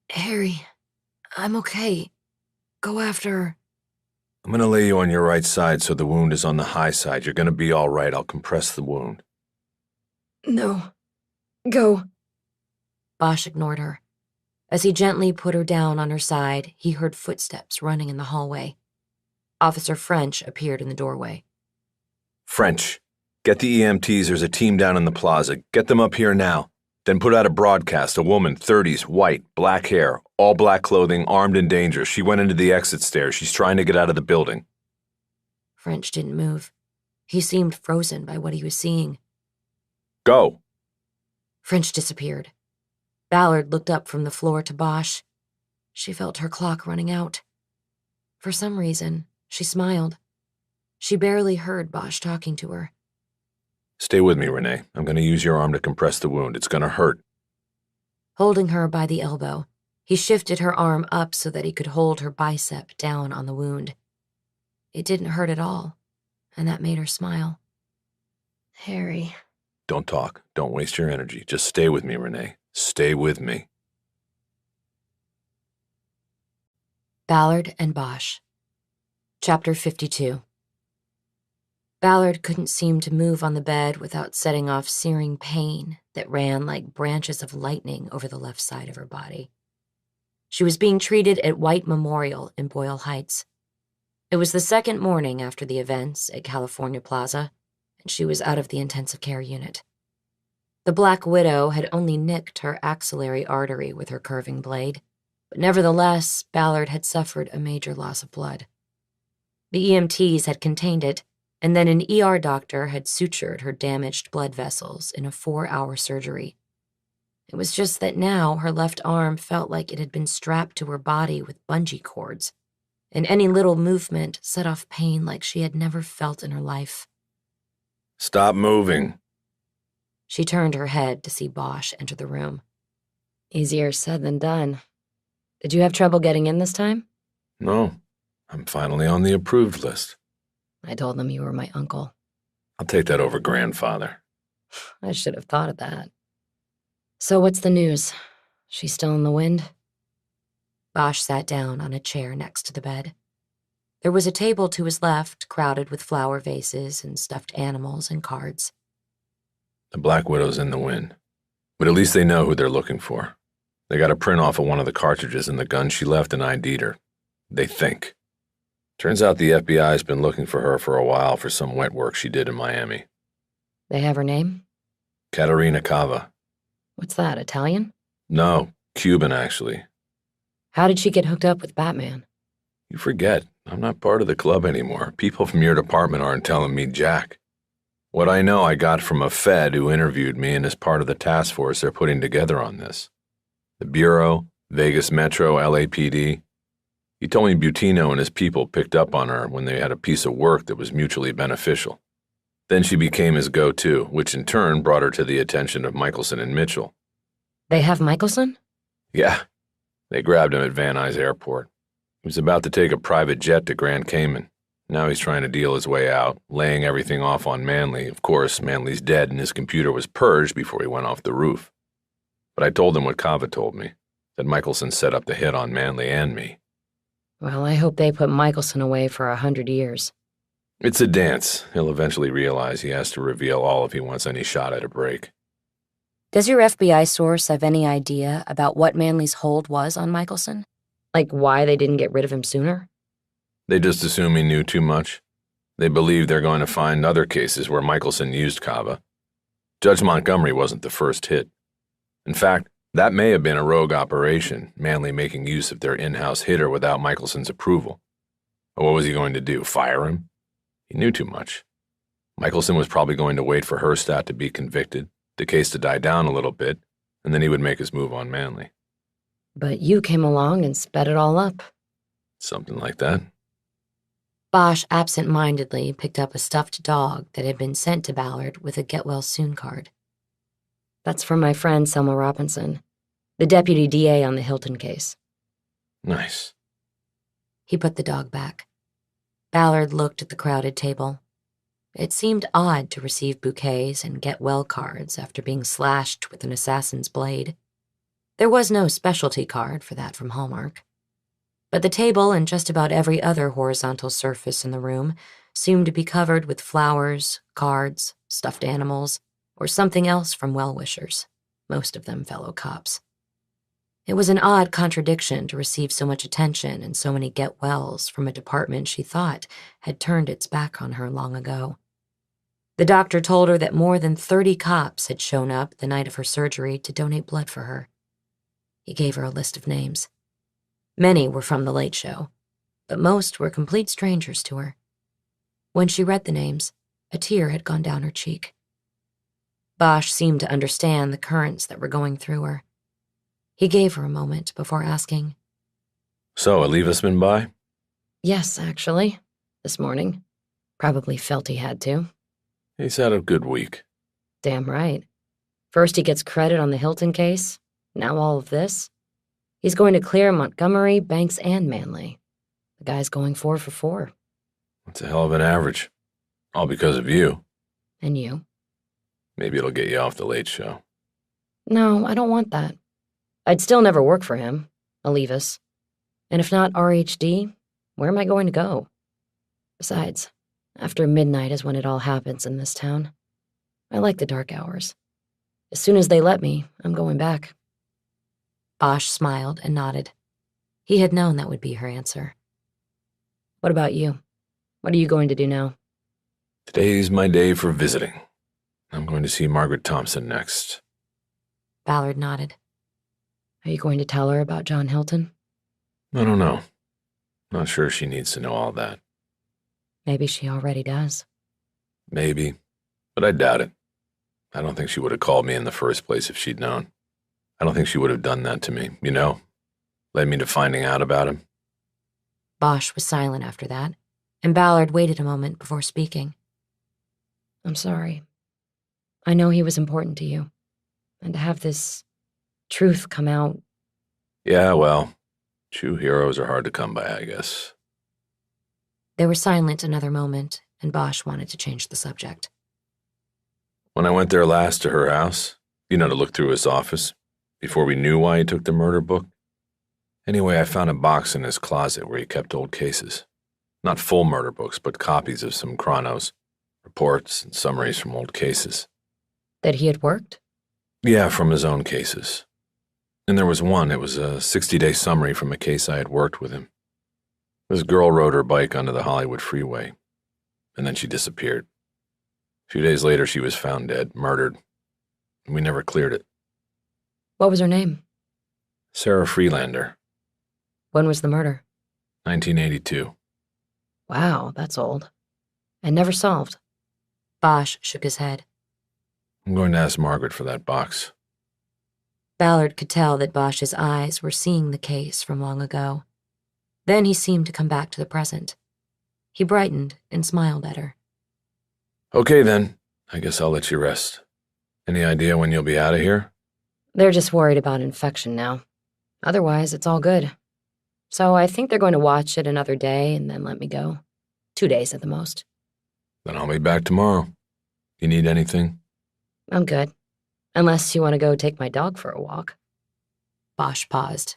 [SPEAKER 3] "Harry, I'm okay. Go after her."
[SPEAKER 1] "I'm gonna lay you on your right side so the wound is on the high side. You're gonna be all right. I'll compress the wound."
[SPEAKER 3] "No. Go."
[SPEAKER 2] Bosch ignored her. As he gently put her down on her side, he heard footsteps running in the hallway. Officer French appeared in the doorway.
[SPEAKER 1] "French, get the EMTs. There's a team down in the plaza. Get them up here now. Then put out a broadcast. A woman, 30s, white, black hair, all black clothing, armed and dangerous. She went into the exit stairs. She's trying to get out of the building."
[SPEAKER 2] French didn't move. He seemed frozen by what he was seeing.
[SPEAKER 1] "Go."
[SPEAKER 2] French disappeared. Ballard looked up from the floor to Bosch. She felt her clock running out. For some reason, she smiled. She barely heard Bosch talking to her.
[SPEAKER 1] "Stay with me, Renee. I'm gonna use your arm to compress the wound. It's gonna hurt."
[SPEAKER 2] Holding her by the elbow, He shifted her arm up so that he could hold her bicep down on the wound. It didn't hurt at all, and that made her smile. Harry.
[SPEAKER 1] Don't talk. Don't waste your energy. Just stay with me, Renée. Stay with me.
[SPEAKER 2] Ballard and Bosch. Chapter 52. Ballard couldn't seem to move on the bed without setting off searing pain that ran like branches of lightning over the left side of her body. She was being treated at White Memorial in Boyle Heights. It was the second morning after the events at California Plaza, and she was out of the intensive care unit. The Black Widow had only nicked her axillary artery with her curving blade, but nevertheless, Ballard had suffered a major loss of blood. The EMTs had contained it, and then an ER doctor had sutured her damaged blood vessels in a 4-hour surgery. It was just that now her left arm felt like it had been strapped to her body with bungee cords, and any little movement set off pain like she had never felt in her life.
[SPEAKER 1] Stop moving.
[SPEAKER 2] She turned her head to see Bosch enter the room. Easier said than done. Did you have trouble getting in this time?
[SPEAKER 1] No, I'm finally on the approved list.
[SPEAKER 2] I told them you were my uncle.
[SPEAKER 1] I'll take that over grandfather.
[SPEAKER 2] I should have thought of that. So what's the news? She's still in the wind? Bosch sat down on a chair next to the bed. There was a table to his left, crowded with flower vases and stuffed animals and cards.
[SPEAKER 1] The Black Widow's in the wind, but at least they know who they're looking for. They got a print off of one of the cartridges in the gun she left and ID'd her. They think. Turns out the FBI's been looking for her for a while for some wet work she did in Miami.
[SPEAKER 2] They have her name?
[SPEAKER 1] Caterina Cava.
[SPEAKER 2] What's that, Italian?
[SPEAKER 1] No, Cuban, actually.
[SPEAKER 2] How did she get hooked up with Batman?
[SPEAKER 1] You forget, I'm not part of the club anymore. People from your department aren't telling me jack. What I know I got from a Fed who interviewed me and is part of the task force they're putting together on this. The Bureau, Vegas Metro, LAPD. He told me Butino and his people picked up on her when they had a piece of work that was mutually beneficial. Then she became his go-to, which in turn brought her to the attention of Michelson and Mitchell.
[SPEAKER 2] They have Michelson?
[SPEAKER 1] Yeah. They grabbed him at Van Nuys Airport. He was about to take a private jet to Grand Cayman. Now he's trying to deal his way out, laying everything off on Manley. Of course, Manley's dead and his computer was purged before he went off the roof. But I told him what Cava told me, that Michelson set up the hit on Manley and me.
[SPEAKER 2] Well, I hope they put Michelson away for 100 years.
[SPEAKER 1] It's a dance. He'll eventually realize he has to reveal all if he wants any shot at a break.
[SPEAKER 2] Does your FBI source have any idea about what Manley's hold was on Michelson? Like why they didn't get rid of him sooner?
[SPEAKER 1] They just assume he knew too much. They believe they're going to find other cases where Michelson used Cava. Judge Montgomery wasn't the first hit. In fact, that may have been a rogue operation, Manley making use of their in-house hitter without Michelson's approval. But what was he going to do, fire him? He knew too much. Michelson was probably going to wait for Herstadt to be convicted, the case to die down a little bit, and then he would make his move on Manley.
[SPEAKER 2] But you came along and sped it all up.
[SPEAKER 1] Something like that.
[SPEAKER 2] Bosch absent-mindedly picked up a stuffed dog that had been sent to Ballard with a get-well-soon card. That's from my friend Selma Robinson, the deputy DA on the Hilton case.
[SPEAKER 1] Nice.
[SPEAKER 2] He put the dog back. Ballard looked at the crowded table. It seemed odd to receive bouquets and get-well cards after being slashed with an assassin's blade. There was no specialty card for that from Hallmark. But the table and just about every other horizontal surface in the room seemed to be covered with flowers, cards, stuffed animals, or something else from well-wishers, most of them fellow cops. It was an odd contradiction to receive so much attention and so many get-wells from a department she thought had turned its back on her long ago. The doctor told her that more than 30 cops had shown up the night of her surgery to donate blood for her. He gave her a list of names. Many were from The Late Show, but most were complete strangers to her. When she read the names, a tear had gone down her cheek. Bosch seemed to understand the currents that were going through her. He gave her a moment before asking,
[SPEAKER 1] So, Aliva's been by?
[SPEAKER 2] Yes, actually, this morning. Probably felt he had to.
[SPEAKER 1] He's had a good week.
[SPEAKER 2] Damn right. First he gets credit on the Hilton case, now all of this.
[SPEAKER 3] He's going to clear Montgomery, Banks, and Manly. The guy's going 4 for 4.
[SPEAKER 1] That's a hell of an average. All because of you.
[SPEAKER 3] And you?
[SPEAKER 1] Maybe it'll get you off the Late Show.
[SPEAKER 3] No, I don't want that. I'd still never work for him. I'll leave us. And if not RHD, where am I going to go? Besides, after midnight is when it all happens in this town. I like the dark hours. As soon as they let me, I'm going back.
[SPEAKER 2] Bosch smiled and nodded. He had known that would be her answer.
[SPEAKER 3] What about you? What are you going to do now?
[SPEAKER 1] Today's my day for visiting. I'm going to see Margaret Thompson next.
[SPEAKER 2] Ballard nodded.
[SPEAKER 3] Are you going to tell her about John Hilton?
[SPEAKER 1] I don't know. Not sure she needs to know all that.
[SPEAKER 3] Maybe she already does.
[SPEAKER 1] Maybe, but I doubt it. I don't think she would have called me in the first place if she'd known. I don't think she would have done that to me, led me to finding out about him.
[SPEAKER 2] Bosch was silent after that, and Ballard waited a moment before speaking.
[SPEAKER 3] I'm sorry. I know he was important to you, and to have this truth come out.
[SPEAKER 1] Yeah, well, true heroes are hard to come by, I guess.
[SPEAKER 2] They were silent another moment, and Bosch wanted to change the subject.
[SPEAKER 1] When I went there last to her house, to look through his office, before we knew why he took the murder book. Anyway, I found a box in his closet where he kept old cases. Not full murder books, but copies of some chronos, reports, and summaries from old cases.
[SPEAKER 3] That he had worked?
[SPEAKER 1] Yeah, from his own cases. And there was one, it was a 60-day summary from a case I had worked with him. This girl rode her bike onto the Hollywood freeway, and then she disappeared. A few days later, she was found dead, murdered, and we never cleared it.
[SPEAKER 3] What was her name?
[SPEAKER 1] Sarah Freelander.
[SPEAKER 3] When was the murder?
[SPEAKER 1] 1982.
[SPEAKER 3] Wow, that's old. And never solved.
[SPEAKER 2] Bosch shook his head.
[SPEAKER 1] I'm going to ask Margaret for that box.
[SPEAKER 2] Ballard could tell that Bosch's eyes were seeing the case from long ago. Then he seemed to come back to the present. He brightened and smiled at her.
[SPEAKER 1] Okay, then. I guess I'll let you rest. Any idea when you'll be out of here?
[SPEAKER 3] They're just worried about infection now. Otherwise, it's all good. So I think they're going to watch it another day and then let me go. 2 days at the most.
[SPEAKER 1] Then I'll be back tomorrow. You need anything?
[SPEAKER 3] I'm good. Unless you want to go take my dog for a walk.
[SPEAKER 2] Bosch paused.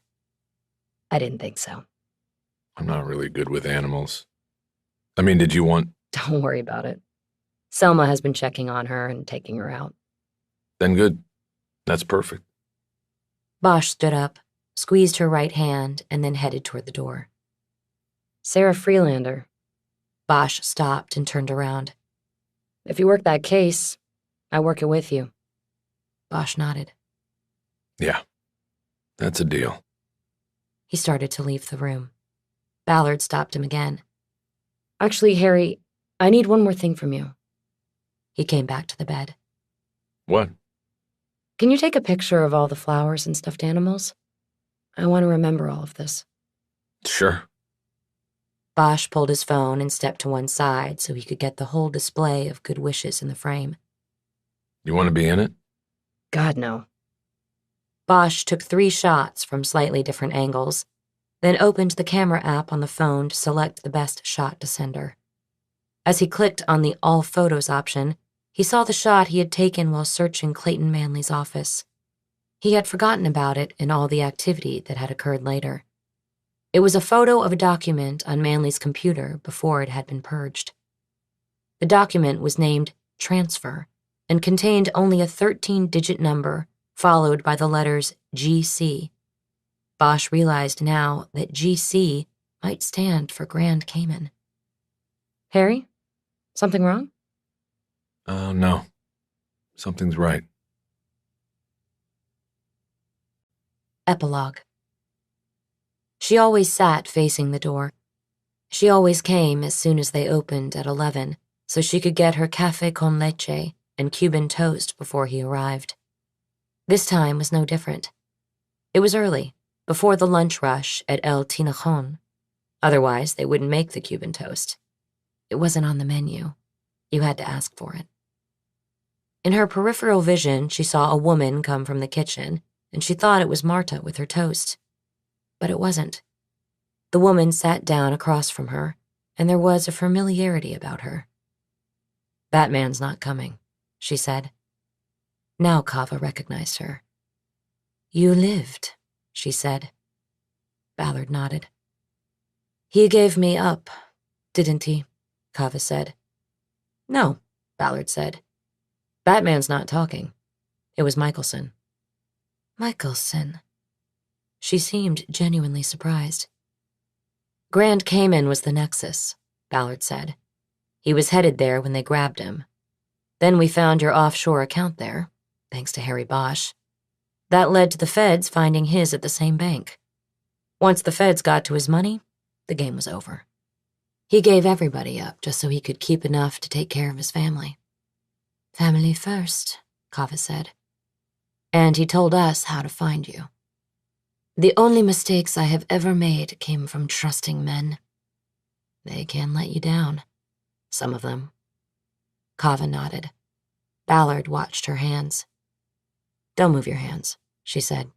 [SPEAKER 3] I didn't think so.
[SPEAKER 1] I'm not really good with animals. Did you want...
[SPEAKER 3] Don't worry about it. Selma has been checking on her and taking her out.
[SPEAKER 1] Then good. That's perfect.
[SPEAKER 2] Bosch stood up, squeezed her right hand, and then headed toward the door.
[SPEAKER 3] Sarah Freelander.
[SPEAKER 2] Bosch stopped and turned around.
[SPEAKER 3] If you work that case, I work it with you.
[SPEAKER 2] Bosch nodded.
[SPEAKER 1] Yeah, that's a deal.
[SPEAKER 2] He started to leave the room. Ballard stopped him again.
[SPEAKER 3] Actually, Harry, I need one more thing from you.
[SPEAKER 2] He came back to the bed.
[SPEAKER 1] What?
[SPEAKER 3] Can you take a picture of all the flowers and stuffed animals? I want to remember all of this.
[SPEAKER 1] Sure.
[SPEAKER 2] Bosch pulled his phone and stepped to one side so he could get the whole display of good wishes in the frame.
[SPEAKER 1] You want to be in it?
[SPEAKER 3] God, no.
[SPEAKER 2] Bosch took 3 shots from slightly different angles, then opened the camera app on the phone to select the best shot to send her. As he clicked on the All Photos option, he saw the shot he had taken while searching Clayton Manley's office. He had forgotten about it in all the activity that had occurred later. It was a photo of a document on Manley's computer before it had been purged. The document was named Transfer and contained only a 13-digit number followed by the letters GC. Bosch realized now that GC might stand for Grand Cayman.
[SPEAKER 3] Harry? Something wrong?
[SPEAKER 1] No. Something's right.
[SPEAKER 2] Epilogue. She always sat facing the door. She always came as soon as they opened at 11, so she could get her café con leche and Cuban toast before he arrived. This time was no different. It was early, before the lunch rush at El Tinajon. Otherwise, they wouldn't make the Cuban toast. It wasn't on the menu. You had to ask for it. In her peripheral vision, she saw a woman come from the kitchen, and she thought it was Marta with her toast. but it wasn't. The woman sat down across from her, and there was a familiarity about her. "Batman's not coming," she said. Now Kava recognized her. "You lived," she said. Ballard nodded. "He gave me up, didn't he?" Kava said. "No," Ballard said. "Batman's not talking. It was Michelson." "Michelson?" She seemed genuinely surprised. "Grand Cayman was the nexus," Ballard said. "He was headed there when they grabbed him. Then we found your offshore account there, thanks to Harry Bosch. That led to the feds finding his at the same bank. Once the feds got to his money, the game was over. He gave everybody up just so he could keep enough to take care of his family." "Family first," Kava said. "And he told us how to find you. The only mistakes I have ever made came from trusting men. They can let you down. Some of them." Kava nodded. Ballard watched her hands. "Don't move your hands," she said.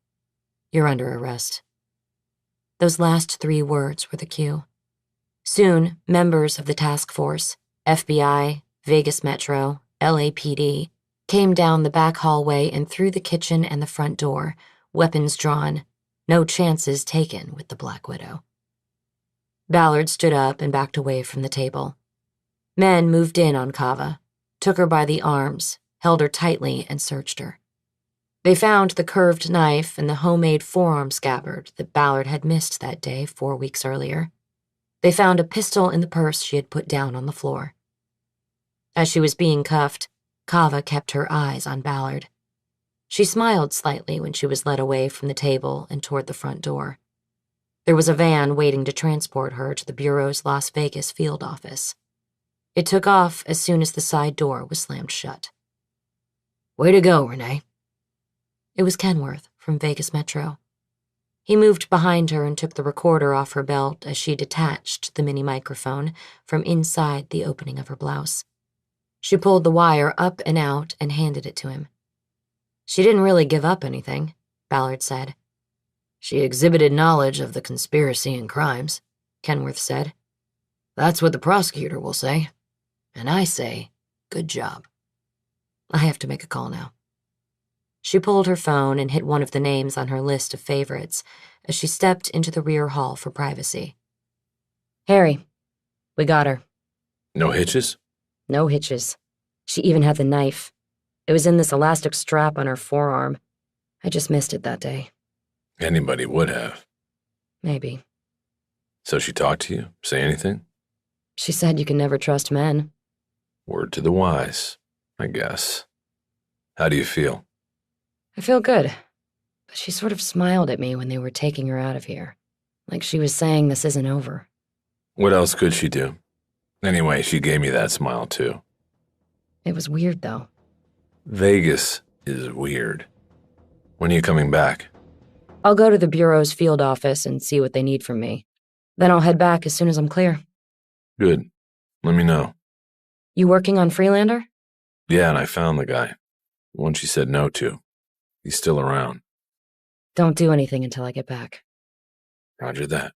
[SPEAKER 2] "You're under arrest." Those last 3 words were the cue. Soon, members of the task force, FBI, Vegas Metro, LAPD, came down the back hallway and through the kitchen and the front door, weapons drawn, no chances taken with the Black Widow. Ballard stood up and backed away from the table. Men moved in on Kava, took her by the arms, held her tightly, and searched her. They found the curved knife and the homemade forearm scabbard that Ballard had missed that day 4 weeks earlier. They found a pistol in the purse she had put down on the floor. As she was being cuffed, Kava kept her eyes on Ballard. She smiled slightly when she was led away from the table and toward the front door. There was a van waiting to transport her to the Bureau's Las Vegas field office. It took off as soon as the side door was slammed shut. "Way to go, Renee." It was Kenworth from Vegas Metro. He moved behind her and took the recorder off her belt as she detached the mini microphone from inside the opening of her blouse. She pulled the wire up and out and handed it to him. "She didn't really give up anything," Ballard said. "She exhibited knowledge of the conspiracy and crimes," Kenworth said. "That's what the prosecutor will say. And I say, good job. I have to make a call now." She pulled her phone and hit one of the names on her list of favorites as she stepped into the rear hall for privacy. "Harry, we got her."
[SPEAKER 1] No hitches?
[SPEAKER 2] "No hitches. She even had the knife. It was in this elastic strap on her forearm. I just missed it that day."
[SPEAKER 1] Anybody would have.
[SPEAKER 2] "Maybe."
[SPEAKER 1] So she talked to you? Say anything?
[SPEAKER 2] "She said you can never trust men."
[SPEAKER 1] Word to the wise, I guess. How do you feel?
[SPEAKER 2] "I feel good. But she sort of smiled at me when they were taking her out of here. Like she was saying this isn't over."
[SPEAKER 1] What else could she do? Anyway, she gave me that smile too.
[SPEAKER 2] It was weird, though.
[SPEAKER 1] Vegas is weird. When are you coming back?
[SPEAKER 2] I'll go to the Bureau's field office and see what they need from me. Then I'll head back as soon as I'm clear.
[SPEAKER 1] Good. Let me know.
[SPEAKER 2] You working on Freelander?
[SPEAKER 1] Yeah, and I found the guy. The one she said no to. He's still around.
[SPEAKER 2] Don't do anything until I get back."
[SPEAKER 1] Roger that.